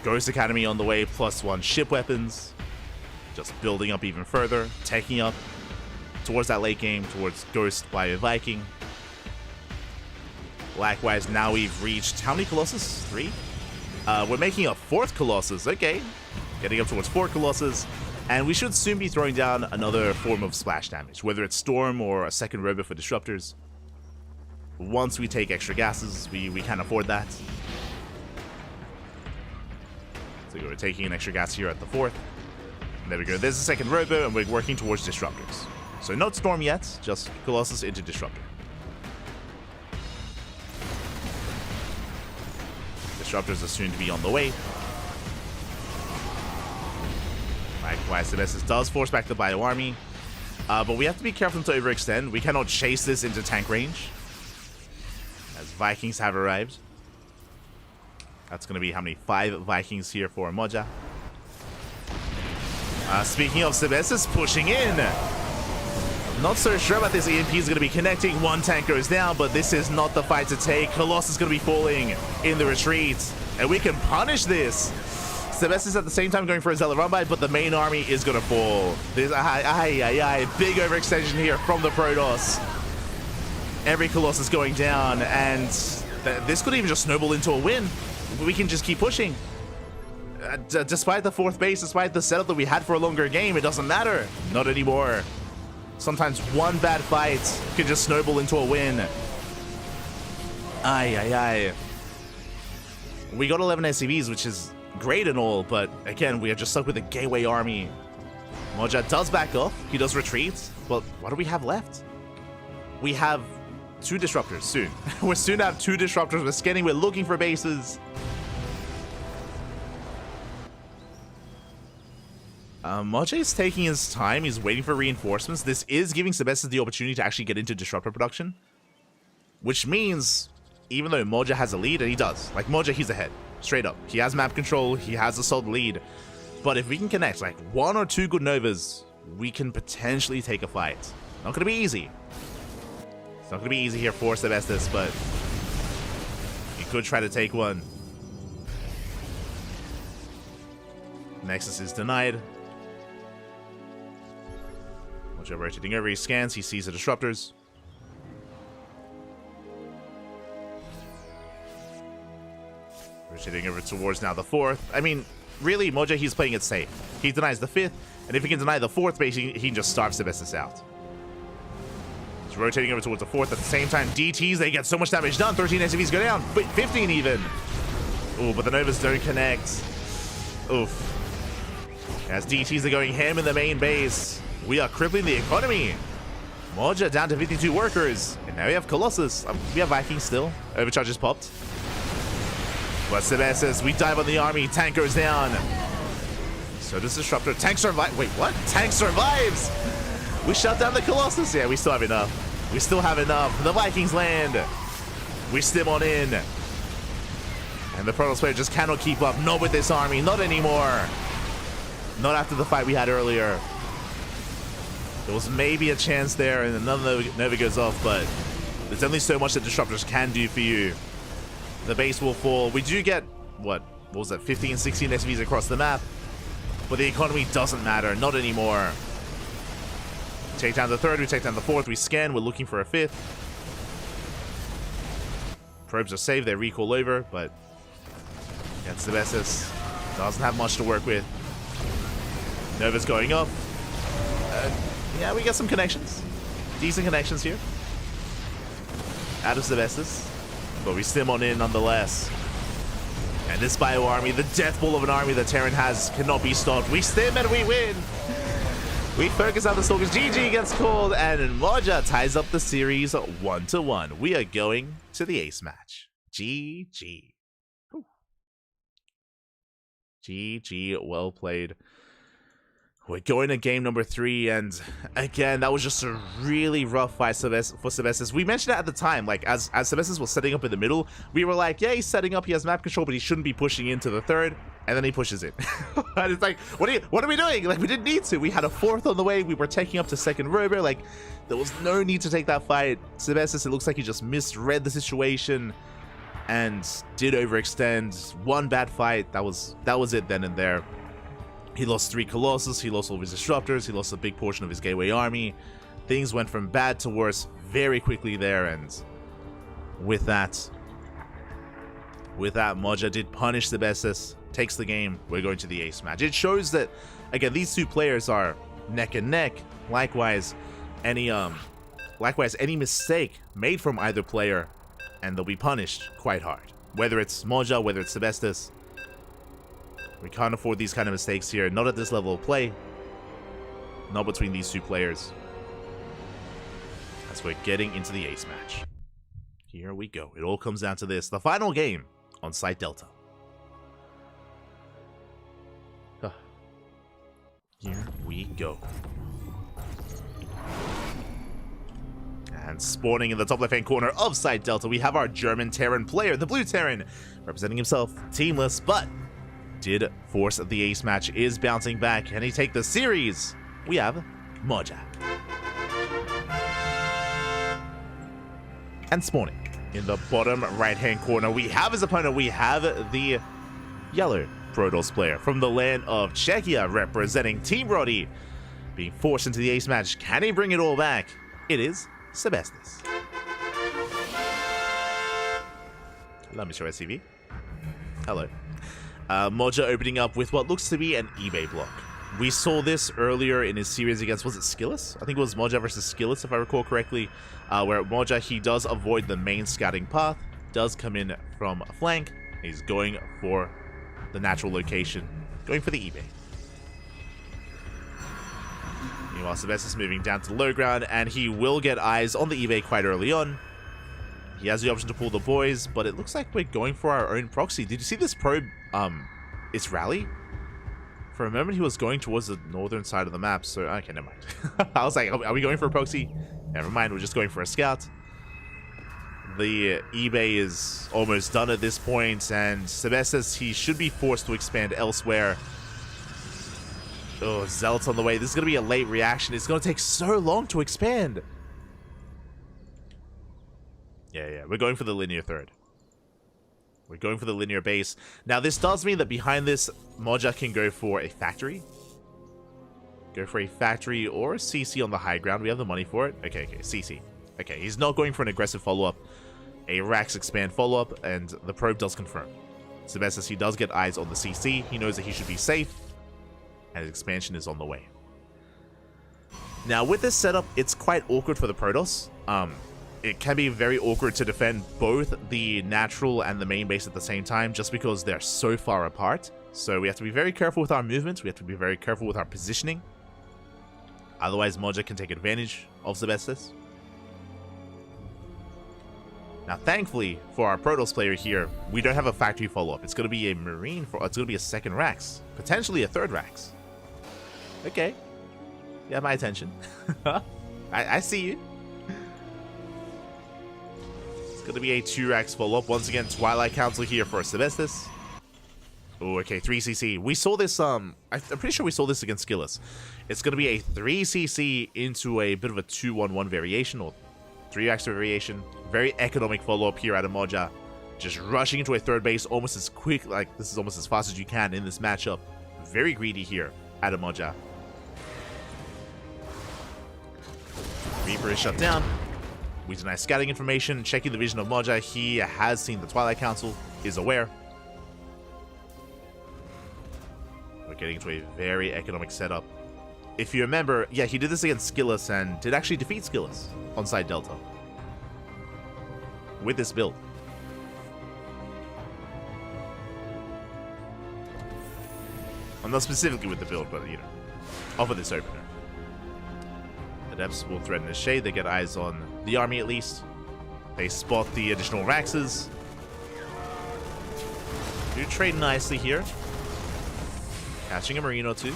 Ghost Academy on the way, +1 ship weapons. Just building up even further, taking up towards that late game, towards Ghost by a Viking. Likewise, now we've reached, how many Colossus? 3? We're making a 4th Colossus, okay. Getting up towards 4 Colossus, and we should soon be throwing down another form of splash damage, whether it's Storm or a second Robo for Disruptors. Once we take extra gases, we can afford that. So we're taking an extra gas here at the 4th. And there we go, there's the second Robo, and we're working towards Disruptors. So not Storm yet, just Colossus into Disruptor. Disruptors are soon to be on the way. Likewise, Sebestis does force back the Bio Army. But we have to be careful to overextend. We cannot chase this into tank range, as Vikings have arrived. That's going to be how many? 5 Vikings here for Moja. Speaking of Sebestis pushing in. Not so sure about this. EMP is going to be connecting. 1 tank goes down, but this is not the fight to take. Colossus is going to be falling in the retreat, and we can punish this. Sebestis at the same time going for a Zealot run-by, but the main army is going to fall. There's big overextension here from the Protoss. Every Colossus going down, and This could even just snowball into a win. We can just keep pushing. Despite the 4th base, despite the setup that we had for a longer game, it doesn't matter. Not anymore. Sometimes one bad fight can just snowball into a win. Ay. We got 11 SCVs, which is great and all, but again, we are just stuck with a gateway army. Moja does back off. He does retreat. But what do we have left? We have 2 disruptors soon. We're soon to have 2 disruptors. We're scanning. We're looking for bases. Moja is taking his time. He's waiting for reinforcements. This is giving Sebestis the opportunity to actually get into disruptor production. Which means, even though Moja has a lead, and he does. Like, Moja, he's ahead. Straight up. He has map control. He has a solid lead. But if we can connect, like, 1 or 2 good Novas, we can potentially take a fight. Not going to be easy. It's not going to be easy here for Sebestis, but he could try to take one. Nexus is denied. Moja rotating over, he scans, he sees the disruptors. Rotating over towards now the 4th. I mean, really, Moja, he's playing it safe. He denies the 5th, and if he can deny the 4th base, he can just starve Sebestis out. He's rotating over towards the 4th. At the same time, DTs, they get so much damage done. 13 SCVs go down, 15 even. Oh, but the Novas don't connect. Oof. As DTs are going ham in the main base, we are crippling the economy. Moja down to 52 workers, and now we have Colossus. We have Vikings still. Overcharge is popped. But Sebestis, we dive on the army. Tank goes down. So does Disruptor. Tank survive. Wait, what? Tank survives. We shut down the Colossus. Yeah, we still have enough. We still have enough. The Vikings land. We stim on in. And the Protoss player just cannot keep up. Not with this army. Not anymore. Not after the fight we had earlier. There was maybe a chance there, and another Nova goes off, but there's only so much that Disruptors can do for you. The base will fall. We do get, what was that, 15, 16 SVs across the map, but the economy doesn't matter. Not anymore. We take down the 3rd, we take down the 4th, we scan, we're looking for a 5th. Probes are saved, they recall over, but against Sebestis, doesn't have much to work with. Nova's going up. Yeah, we get some connections. Decent connections here. Out of Sebestis. But we stim on in nonetheless. And this bio army, the death ball of an army that Terran has, cannot be stopped. We stim and we win. We focus on the Stalkers. GG gets called, and Moja ties up the series 1-1. We are going to the ace match. GG. Whew. GG, well played. We're going to game number 3, and again, that was just a really rough fight for Sebestis. We mentioned it at the time, like, as Sebestis was setting up in the middle, we were like, yeah, he's setting up, he has map control, but he shouldn't be pushing into the 3rd, and then he pushes it. And it's like, what are we doing? Like, we didn't need to. We had a 4th on the way, we were taking up to 2nd rover, like, there was no need to take that fight. Sebestis, it looks like he just misread the situation and did overextend. One bad fight, that was it then and there. He lost 3 Colossus, he lost all of his Disruptors, he lost a big portion of his Gateway army. Things went from bad to worse very quickly there, and with that, Moja did punish Sebestis, takes the game. We're going to the ace match. It shows that, again, these 2 players are neck and neck. Likewise, any mistake made from either player, and they'll be punished quite hard. Whether it's Moja, whether it's Sebestis, we can't afford these kind of mistakes here. Not at this level of play. Not between these 2 players. As we're getting into the ace match. Here we go. It all comes down to this. The final game on Site Delta. Here we go. And spawning in the top left-hand corner of Site Delta, we have our German Terran player, the Blue Terran, representing himself, teamless, but did force the ace match, is bouncing back. Can he take the series? We have Moja. And spawning in the bottom right-hand corner, we have his opponent. We have the yellow Protoss player from the land of Czechia, representing Team Roddy, being forced into the ace match. Can he bring it all back? It is Sebestis. Let me show SCV. Hello. Moja opening up with what looks to be an eBay block. We saw this earlier in his series against, was it Skillus? I think it was Moja versus Skillus, if I recall correctly, where Moja, he does avoid the main scouting path, does come in from a flank, he's going for the natural location, going for the eBay. Meanwhile, Sebestis moving down to the low ground, and he will get eyes on the eBay quite early on. He has the option to pull the boys, but it looks like we're going for our own proxy. Did you see this probe, its rally? For a moment, he was going towards the northern side of the map, so okay, never mind. I was like, are we going for a proxy? Never mind, we're just going for a scout. The eBay is almost done at this point, and Sebestis, he should be forced to expand elsewhere. Oh, Zealot's on the way. This is going to be a late reaction. It's going to take so long to expand. Yeah, we're going for the linear third. We're going for the linear base. Now, this does mean that behind this, Moja can go for a factory. Go for a factory or a CC on the high ground. We have the money for it. Okay, CC. Okay, he's not going for an aggressive follow-up. A Rax expand follow-up, and the probe does confirm. Sebestis, he does get eyes on the CC. He knows that he should be safe, and his expansion is on the way. Now, with this setup, it's quite awkward for the Protoss. It can be very awkward to defend both the natural and the main base at the same time, just because they're so far apart. So we have to be very careful with our movements. We have to be very careful with our positioning. Otherwise, Moja can take advantage of Sebestis. Now, thankfully, for our Protoss player here, we don't have a factory follow-up. It's going to be a Marine, it's going to be a second Rax. Potentially a third Rax. Okay. You have my attention. I see you. It's going to be a 2-Rax follow-up. Once again, Twilight Council here for Sebestis. Oh, okay, 3cc. We saw this, I'm pretty sure we saw this against Skillus. It's going to be a 3cc into a bit of a 2-1-1 variation, or 3-Rax variation. Very economic follow-up here out of Moja. Just rushing into a third base almost as quick, like this is almost as fast as you can in this matchup. Very greedy here out of Moja. Reaper is shut down. We deny scouting information, checking the vision of Moja. He has seen the Twilight Council, is aware. We're getting into a very economic setup. If you remember, yeah, he did this against Skillus and did actually defeat Skillus on side Delta with this build. Well, not specifically with the build, but, you know, off of this opener. Adepts will threaten the shade. They get eyes on the army at least. They spot the additional Raxes. Do trade nicely here. Catching a Marine or two.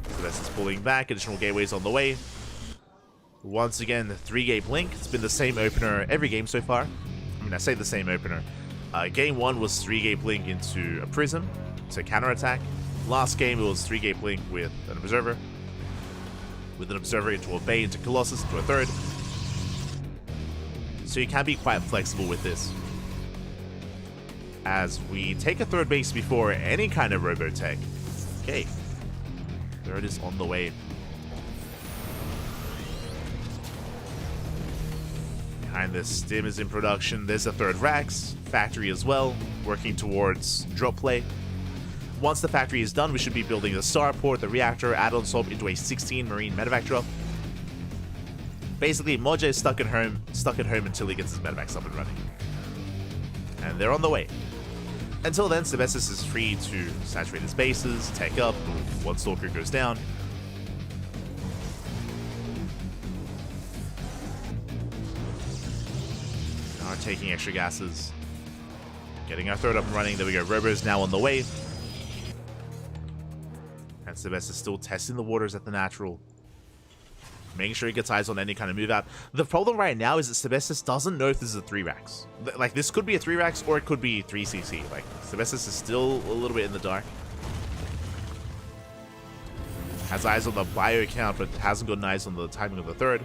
So this is pulling back. Additional gateways on the way. Once again, the 3-gate blink. It's been the same opener every game so far. I mean, I say the same opener. Game 1 was 3-gate blink into a Prism to counterattack. Last game, it was 3-gate blink with an Observer. With an Observer into a Bay, into Colossus, into a third. So you can be quite flexible with this. As we take a third base before any kind of Robotech. Okay. Third is on the way. Behind this, Stim is in production. There's a third Rax. Factory as well, working towards drop play. Once the factory is done, we should be building the starport, the reactor, add-on swap into a 16 Marine medevac drop. Basically, Moja is stuck at home until he gets his medevacs up and running. And they're on the way. Until then, Sebestis is free to saturate his bases, tech up, one Stalker goes down. Are taking extra gases. Getting our third up and running. There we go. Robo is now on the way. And Sebestis still testing the waters at the natural. Making sure he gets eyes on any kind of move out. The problem right now is that Sebestis doesn't know if this is a 3-Rax. Like, this could be a 3-Rax or it could be 3cc. Like, Sebestis is still a little bit in the dark. Has eyes on the bio count, but hasn't gotten eyes on the timing of the third.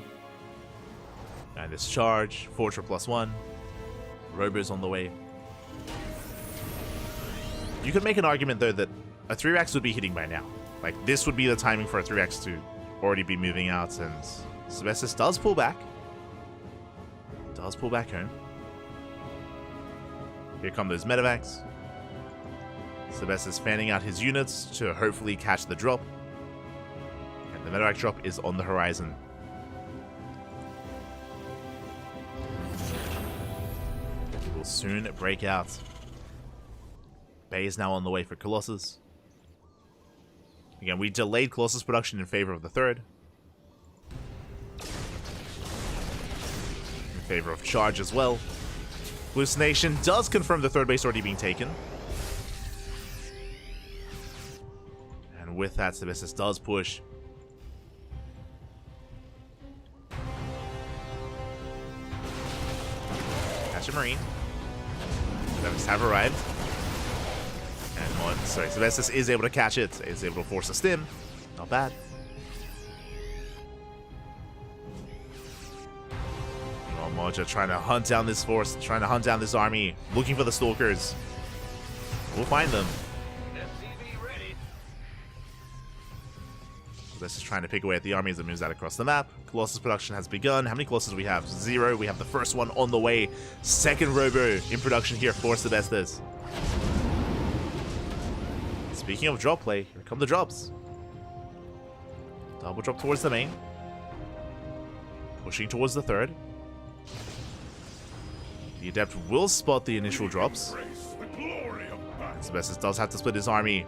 And this charge, Fortress +1. Robo's on the way. You could make an argument, though, that a 3-Rax would be hitting by now. Like, this would be the timing for a 3-Rax to already be moving out, and Sebestis does pull back. Does pull back home. Here come those medevacs. Sebestis fanning out his units to hopefully catch the drop. And the medevac drop is on the horizon. It will soon break out. Bay is now on the way for Colossus. Again, we delayed Colossus production in favor of the third. In favor of charge as well. Hallucination does confirm the third base already being taken. And with that, Sebestis does push. Catch a Marine. Medevacs have arrived. And sorry, Sebestis is able to catch it. Is able to force a stim. Not bad. Moja trying to hunt down this force, trying to hunt down this army, looking for the stalkers. We'll find them. This is trying to pick away at the army as it moves out across the map. Colossus production has begun. How many Colossus do we have? 0. We have the first one on the way. Second Robo in production here for Sebestis. Speaking of drop play, here come the drops. Double drop towards the main. Pushing towards the third. The Adept will spot the initial drops. Sebestis does have to split his army.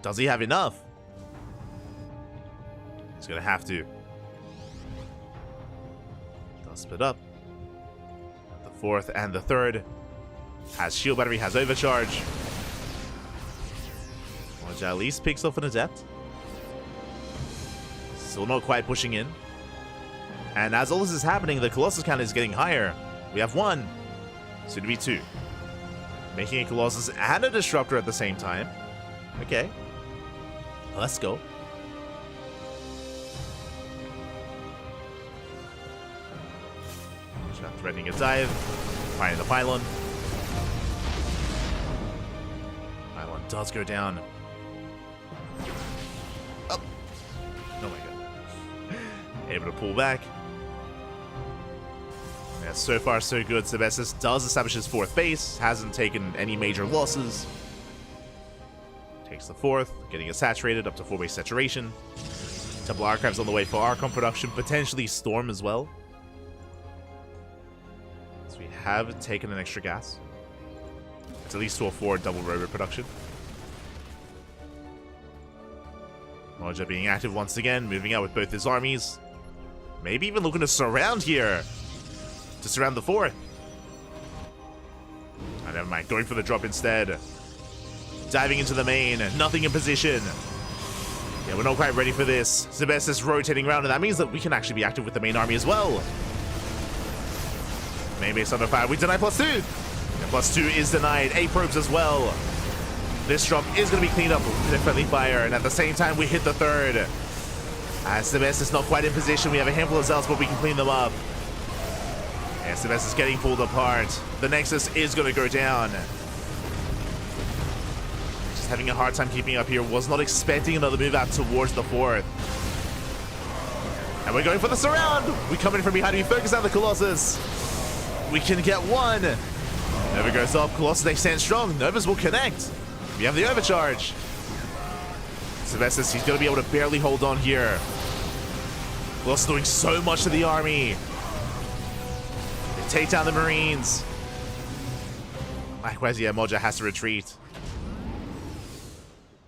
Does he have enough? He's going to have to. Does split up. The fourth and the third. Has shield battery, has overcharge. Moja at least picks off an Adept. Still not quite pushing in. And as all this is happening, the Colossus count is getting higher. We have 1. Soon to be 2. Making a Colossus and a Disruptor at the same time. Okay. Let's go. Threatening a dive. Finding the pylon. Pylon does go down. Oh. Oh my god. Able to pull back. Yeah, so far so good. Sebestis does establish his 4th base. Hasn't taken any major losses. Takes the 4th. Getting it saturated up to 4 base saturation. Double archives on the way for Archon production. Potentially Storm as well. So we have taken an extra gas. It's at least to afford double robo production. Moja being active once again. Moving out with both his armies. Maybe even looking to surround here. To surround the 4th. Oh, never mind. Going for the drop instead. Diving into the main. Nothing in position. Yeah, we're not quite ready for this. Sebestis rotating around, and that means that we can actually be active with the main army as well. Main base under fire. We deny +2. And +2 is denied. 8 probes as well. This drop is going to be cleaned up with friendly fire, and at the same time, we hit the 3rd. As Sebestis not quite in position, we have a handful of Zealots, but we can clean them up. Yeah, Sebestis is getting pulled apart. The Nexus is going to go down. Just having a hard time keeping up here. Was not expecting another move out towards the 4th. And we're going for the surround. We come in from behind. We focus on the Colossus. We can get 1. Nova goes up. Colossus, they stand strong. Novas will connect. We have the overcharge. Sebestis, he's going to be able to barely hold on here. Colossus doing so much to the army. Take down the Marines. Likewise, yeah, Moja has to retreat.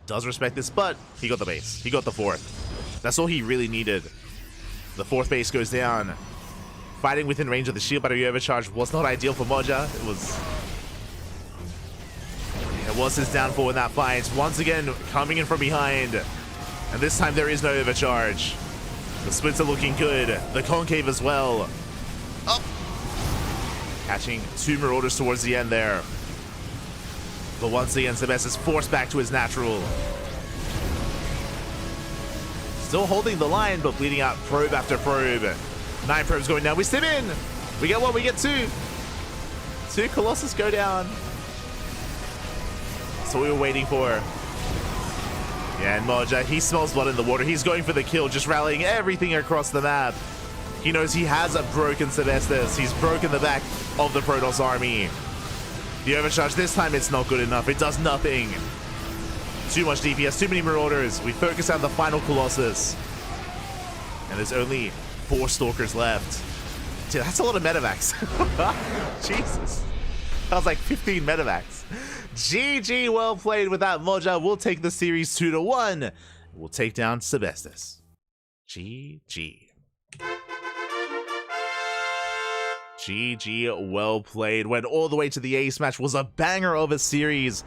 Does respect this, but he got the base. He got the 4th. That's all he really needed. The 4th base goes down. Fighting within range of the shield battery overcharge was not ideal for Moja. It was his downfall in that fight. Once again, coming in from behind. And this time there is no overcharge. The splits are looking good. The concave as well. Up. Catching 2 Marauders towards the end there. But once again, Sebestis forced back to his natural. Still holding the line, but bleeding out probe after probe. 9 probes going down. We stim in. We get 1, we get 2. 2 Colossus go down. That's what we were waiting for. Yeah, and Moja, he smells blood in the water. He's going for the kill, just rallying everything across the map. He knows he has a broken Sebestis. He's broken the back of the Protoss army. The overcharge this time, it's not good enough. It does nothing. Too much DPS, too many Marauders. We focus on the final Colossus. And there's only 4 Stalkers left. Dude, that's a lot of medevacs. Jesus. That was like 15 medevacs. GG, well played with that. Moja will take the series 2-1. We'll take down Sebestus. GG. GG, well played. Went all the way to the ace match. Was a banger of a series.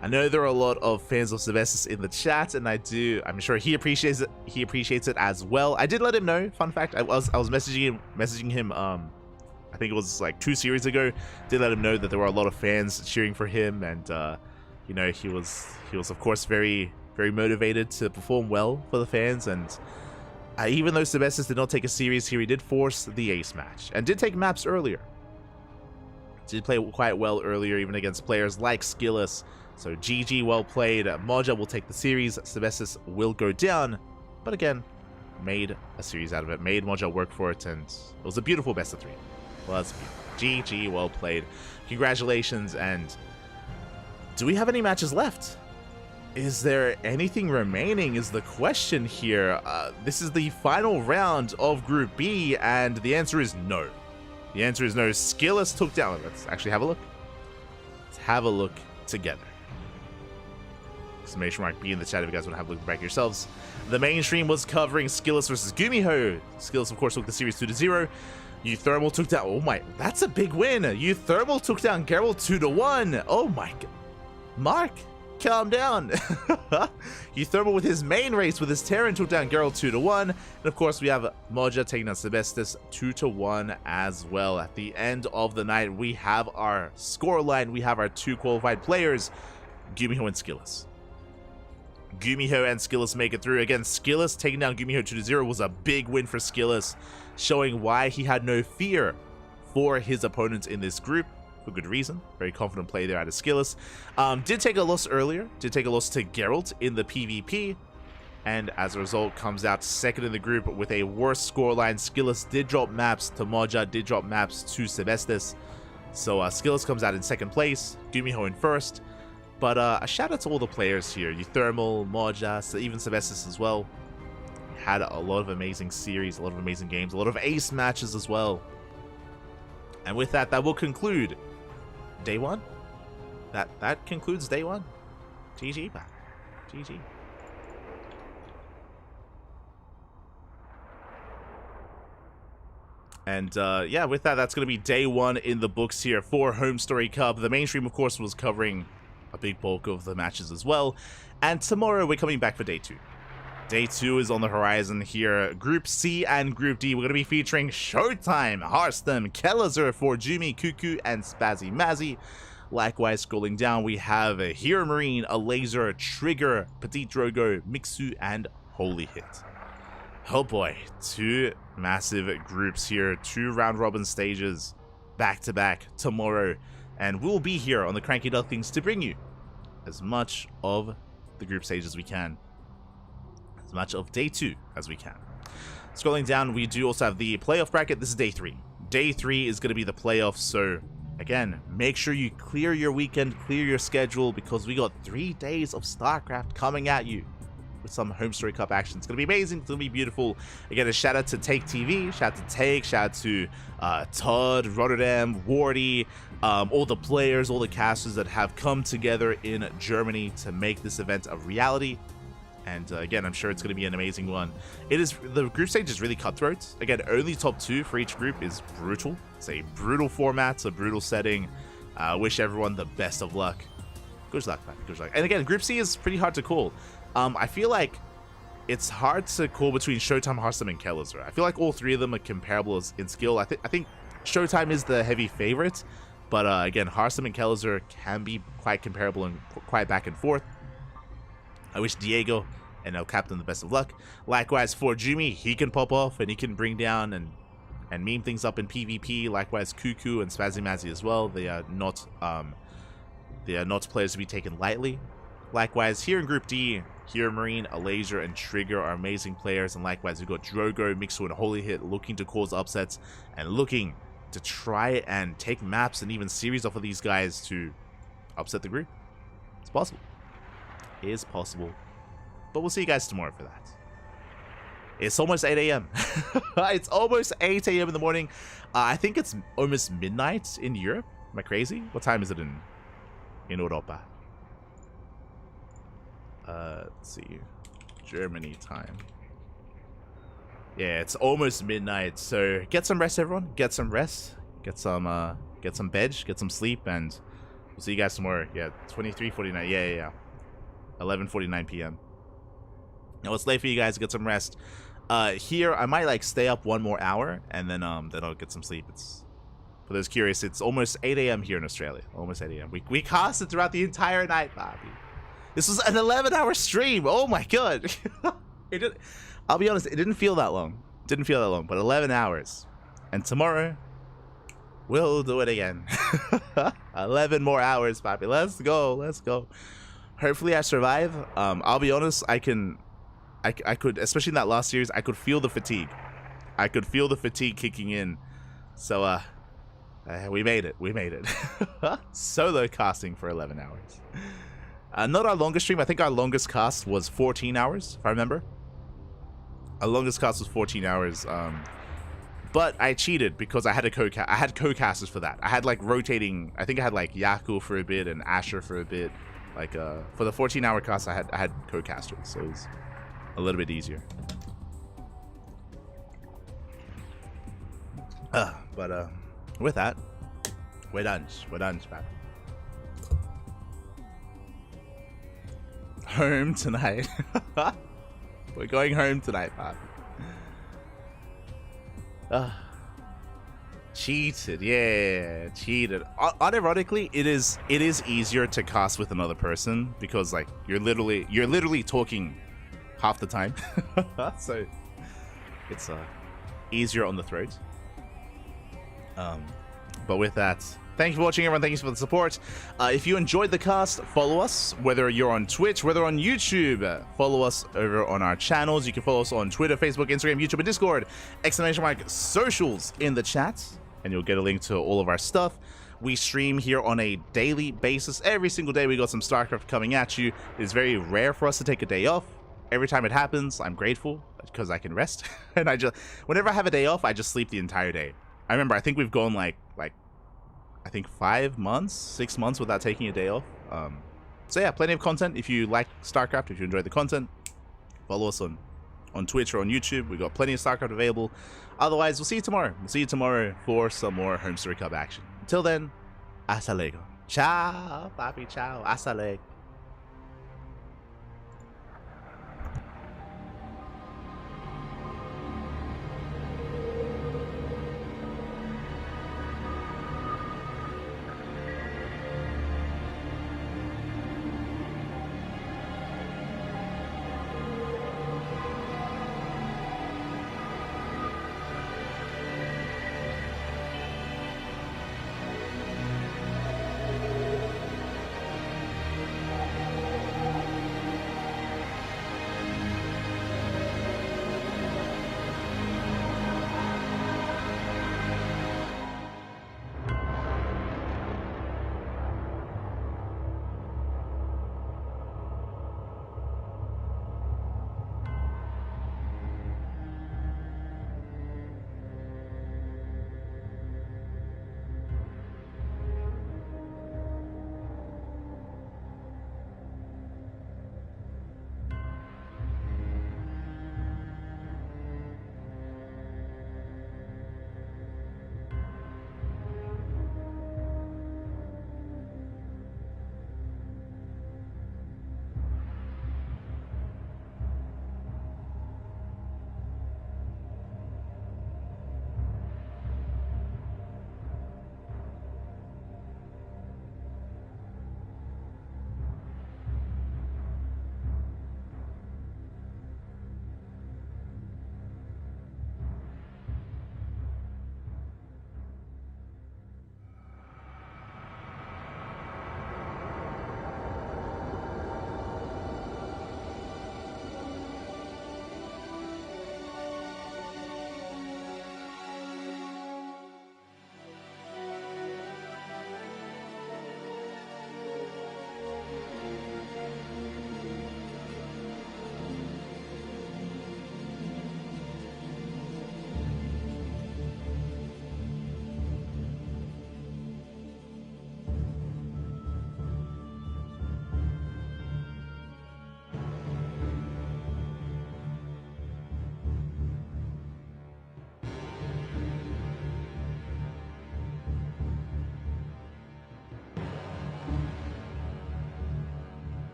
I know there are a lot of fans of Sebestus in the chat, and I'm sure he appreciates it. He appreciates it as well. I did let him know. Fun fact: I was messaging him. I think it was like 2 series ago. Did let him know that there were a lot of fans cheering for him, and you know, he was of course very motivated to perform well for the fans. And even though Sebestus did not take a series here, he did force the ace match and did take maps earlier. Did play quite well earlier, even against players like Skillus. So GG, well played. Moja will take the series. Sebestus will go down. But again, made a series out of it. Made Moja work for it. And it was a beautiful best of 3. Well, that's beautiful. GG, well played. Congratulations. And do we have any matches left? Is there anything remaining is the question here. This is the final round of Group B. And the answer is no. The answer is no. Skillus took down. Let's actually have a look. Let's have a look together. Exclamation mark B in the chat if you guys want to have a look back yourselves. The mainstream was covering Skillus versus Gumiho. Skillus, of course, took the series 2-0. Euthermal took down... Oh my... That's a big win. Euthermal took down Geralt 2-1. Oh my... Mark, calm down. Euthermal with his main race with his Terran took down Geralt 2-1. And of course, we have Moja taking down Sebestus 2-1 as well. At the end of the night, we have our scoreline. We have our 2 qualified players, Gumiho and Skillus. Gumiho and Skillus make it through. Again, Skillus taking down Gumiho 2-0 was a big win for Skillus, showing why he had no fear for his opponents in this group, for good reason. Very confident play there out of Skillus. Did take a loss earlier, did take a loss to Geralt in the PvP, and as a result comes out second in the group with a worse scoreline. Skillus did drop maps to Moja, did drop maps to Sebestus, so Skillus comes out in second place, Gumiho in first. But a shout out to all the players here, Euthermal, Moja, so even Sebestus as well. Had a lot of amazing series, a lot of amazing games, a lot of ace matches as well. And with that, that will conclude day 1. That concludes day 1. GG, man. GG. And yeah, with that, that's going to be day 1 in the books here for HomeStory Cup. The mainstream, of course, was covering a big bulk of the matches as well. And tomorrow, we're coming back for day 2. Day 2 is on the horizon here. Group C and Group D, we're going to be featuring Showtime, Hearthstone, Kelazur, Forjumi, Cuckoo, and Spazzy Mazzy. Likewise, scrolling down, we have a Hero Marine, a Laser, Trigger, Petit Drogo, Mixu, and Holy Hit. Oh boy, 2 massive groups here, 2 round-robin stages back-to-back tomorrow. And we'll be here on the CranKy Ducklings to bring you as much of the group stage as we can. As much of day 2 as we can. Scrolling down, we do also have the playoff bracket. This is day 3. Day 3 is going to be the playoffs. So, again, make sure you clear your weekend, clear your schedule, because we got 3 days of StarCraft coming at you with some HomeStory Cup action. It's going to be amazing. It's going to be beautiful. Again, a shout out to Take TV, shout out to Take, shout out to Todd, Rotterdam, Wardy, all the players, all the casters that have come together in Germany to make this event a reality. And again, I'm sure it's going to be an amazing one. The group stage is really cutthroat. Again, only top 2 for each group is brutal. It's a brutal format, it's a brutal setting. Wish everyone the best of luck. Good luck, man. Good luck. And again, Group C is pretty hard to call. I feel like it's hard to call between Showtime, Hearthstone, and Kelazur. I feel like all 3 of them are comparable in skill. I think Showtime is the heavy favorite, but again, Hearthstone and Kelazur can be quite comparable and quite back and forth. I wish Diego and El Captain the best of luck. Likewise, for Jumi, he can pop off and he can bring down and meme things up in PvP. Likewise, Cuckoo and Spazzy Mazzy as well. They are not players to be taken lightly. Likewise, here in Group D, Hero Marine, Alazer, and Trigger are amazing players. And likewise, we've got Drogo, Mixu, and Holy Hit looking to cause upsets and looking to try and take maps and even series off of these guys to upset the group. It's possible. It is possible. But we'll see you guys tomorrow for that. It's almost 8 a.m. It's almost 8 a.m. in the morning. I think it's almost midnight in Europe. Am I crazy? What time is it in Europa? Let's see. Germany time. Yeah, it's almost midnight. So get some rest, everyone. Get some rest. Get some bed. Get some sleep, and we'll see you guys tomorrow. Yeah, 23:49. Yeah. 11:49 p.m. Now it's late for you guys to get some rest. Here I might like stay up one more hour, and then I'll get some sleep. It's, for those curious, it's almost 8 a.m. here in Australia. Almost 8 a.m. We casted throughout the entire night, Bobby. This was an 11-hour stream. Oh my god. I'll be honest, it didn't feel that long. Didn't feel that long, but 11 hours. And tomorrow, we'll do it again. 11 more hours, Bobby. Let's go. Let's go. Hopefully I survive. I'll be honest, I could, especially in that last series, I could feel the fatigue. I could feel the fatigue kicking in. So, we made it. We made it. Solo casting for 11 hours. Not our longest stream. I think our longest cast was 14 hours, if I remember. Our longest cast was 14 hours. But I cheated because I had co-casters for that. I had like rotating. I think I had like Yaku for a bit and Asher for a bit. Like for the 14-hour cast, I had co-casters, so it was a little bit easier. But with that, we're done. We're done, man. Home tonight. We're going home tonight, man. Cheated, yeah, cheated. Unironically, it is easier to cast with another person because like you're literally talking half the time, so it's easier on the throat. But with that, thank you for watching, everyone. Thank you for the support. If you enjoyed the cast, follow us, whether you're on Twitch, whether on YouTube. Follow us over on our channels. You can follow us on Twitter, Facebook, Instagram, YouTube, and Discord. ! Socials in the chat, and you'll get a link to all of our stuff. We stream here on a daily basis. Every single day we got some StarCraft coming at you. It is very rare for us to take a day off. Every time it happens, I'm grateful because I can rest. And whenever I have a day off, I just sleep the entire day. I remember, I think we've gone like I think 5 months, 6 months without taking a day off. So yeah, plenty of content. If you like StarCraft, if you enjoy the content, follow us on Twitch or on YouTube. We got plenty of StarCraft available. Otherwise, we'll see you tomorrow. We'll see you tomorrow for some more HomeStory Cup action. Until then, hasta luego. Ciao, papi, ciao, hasta luego.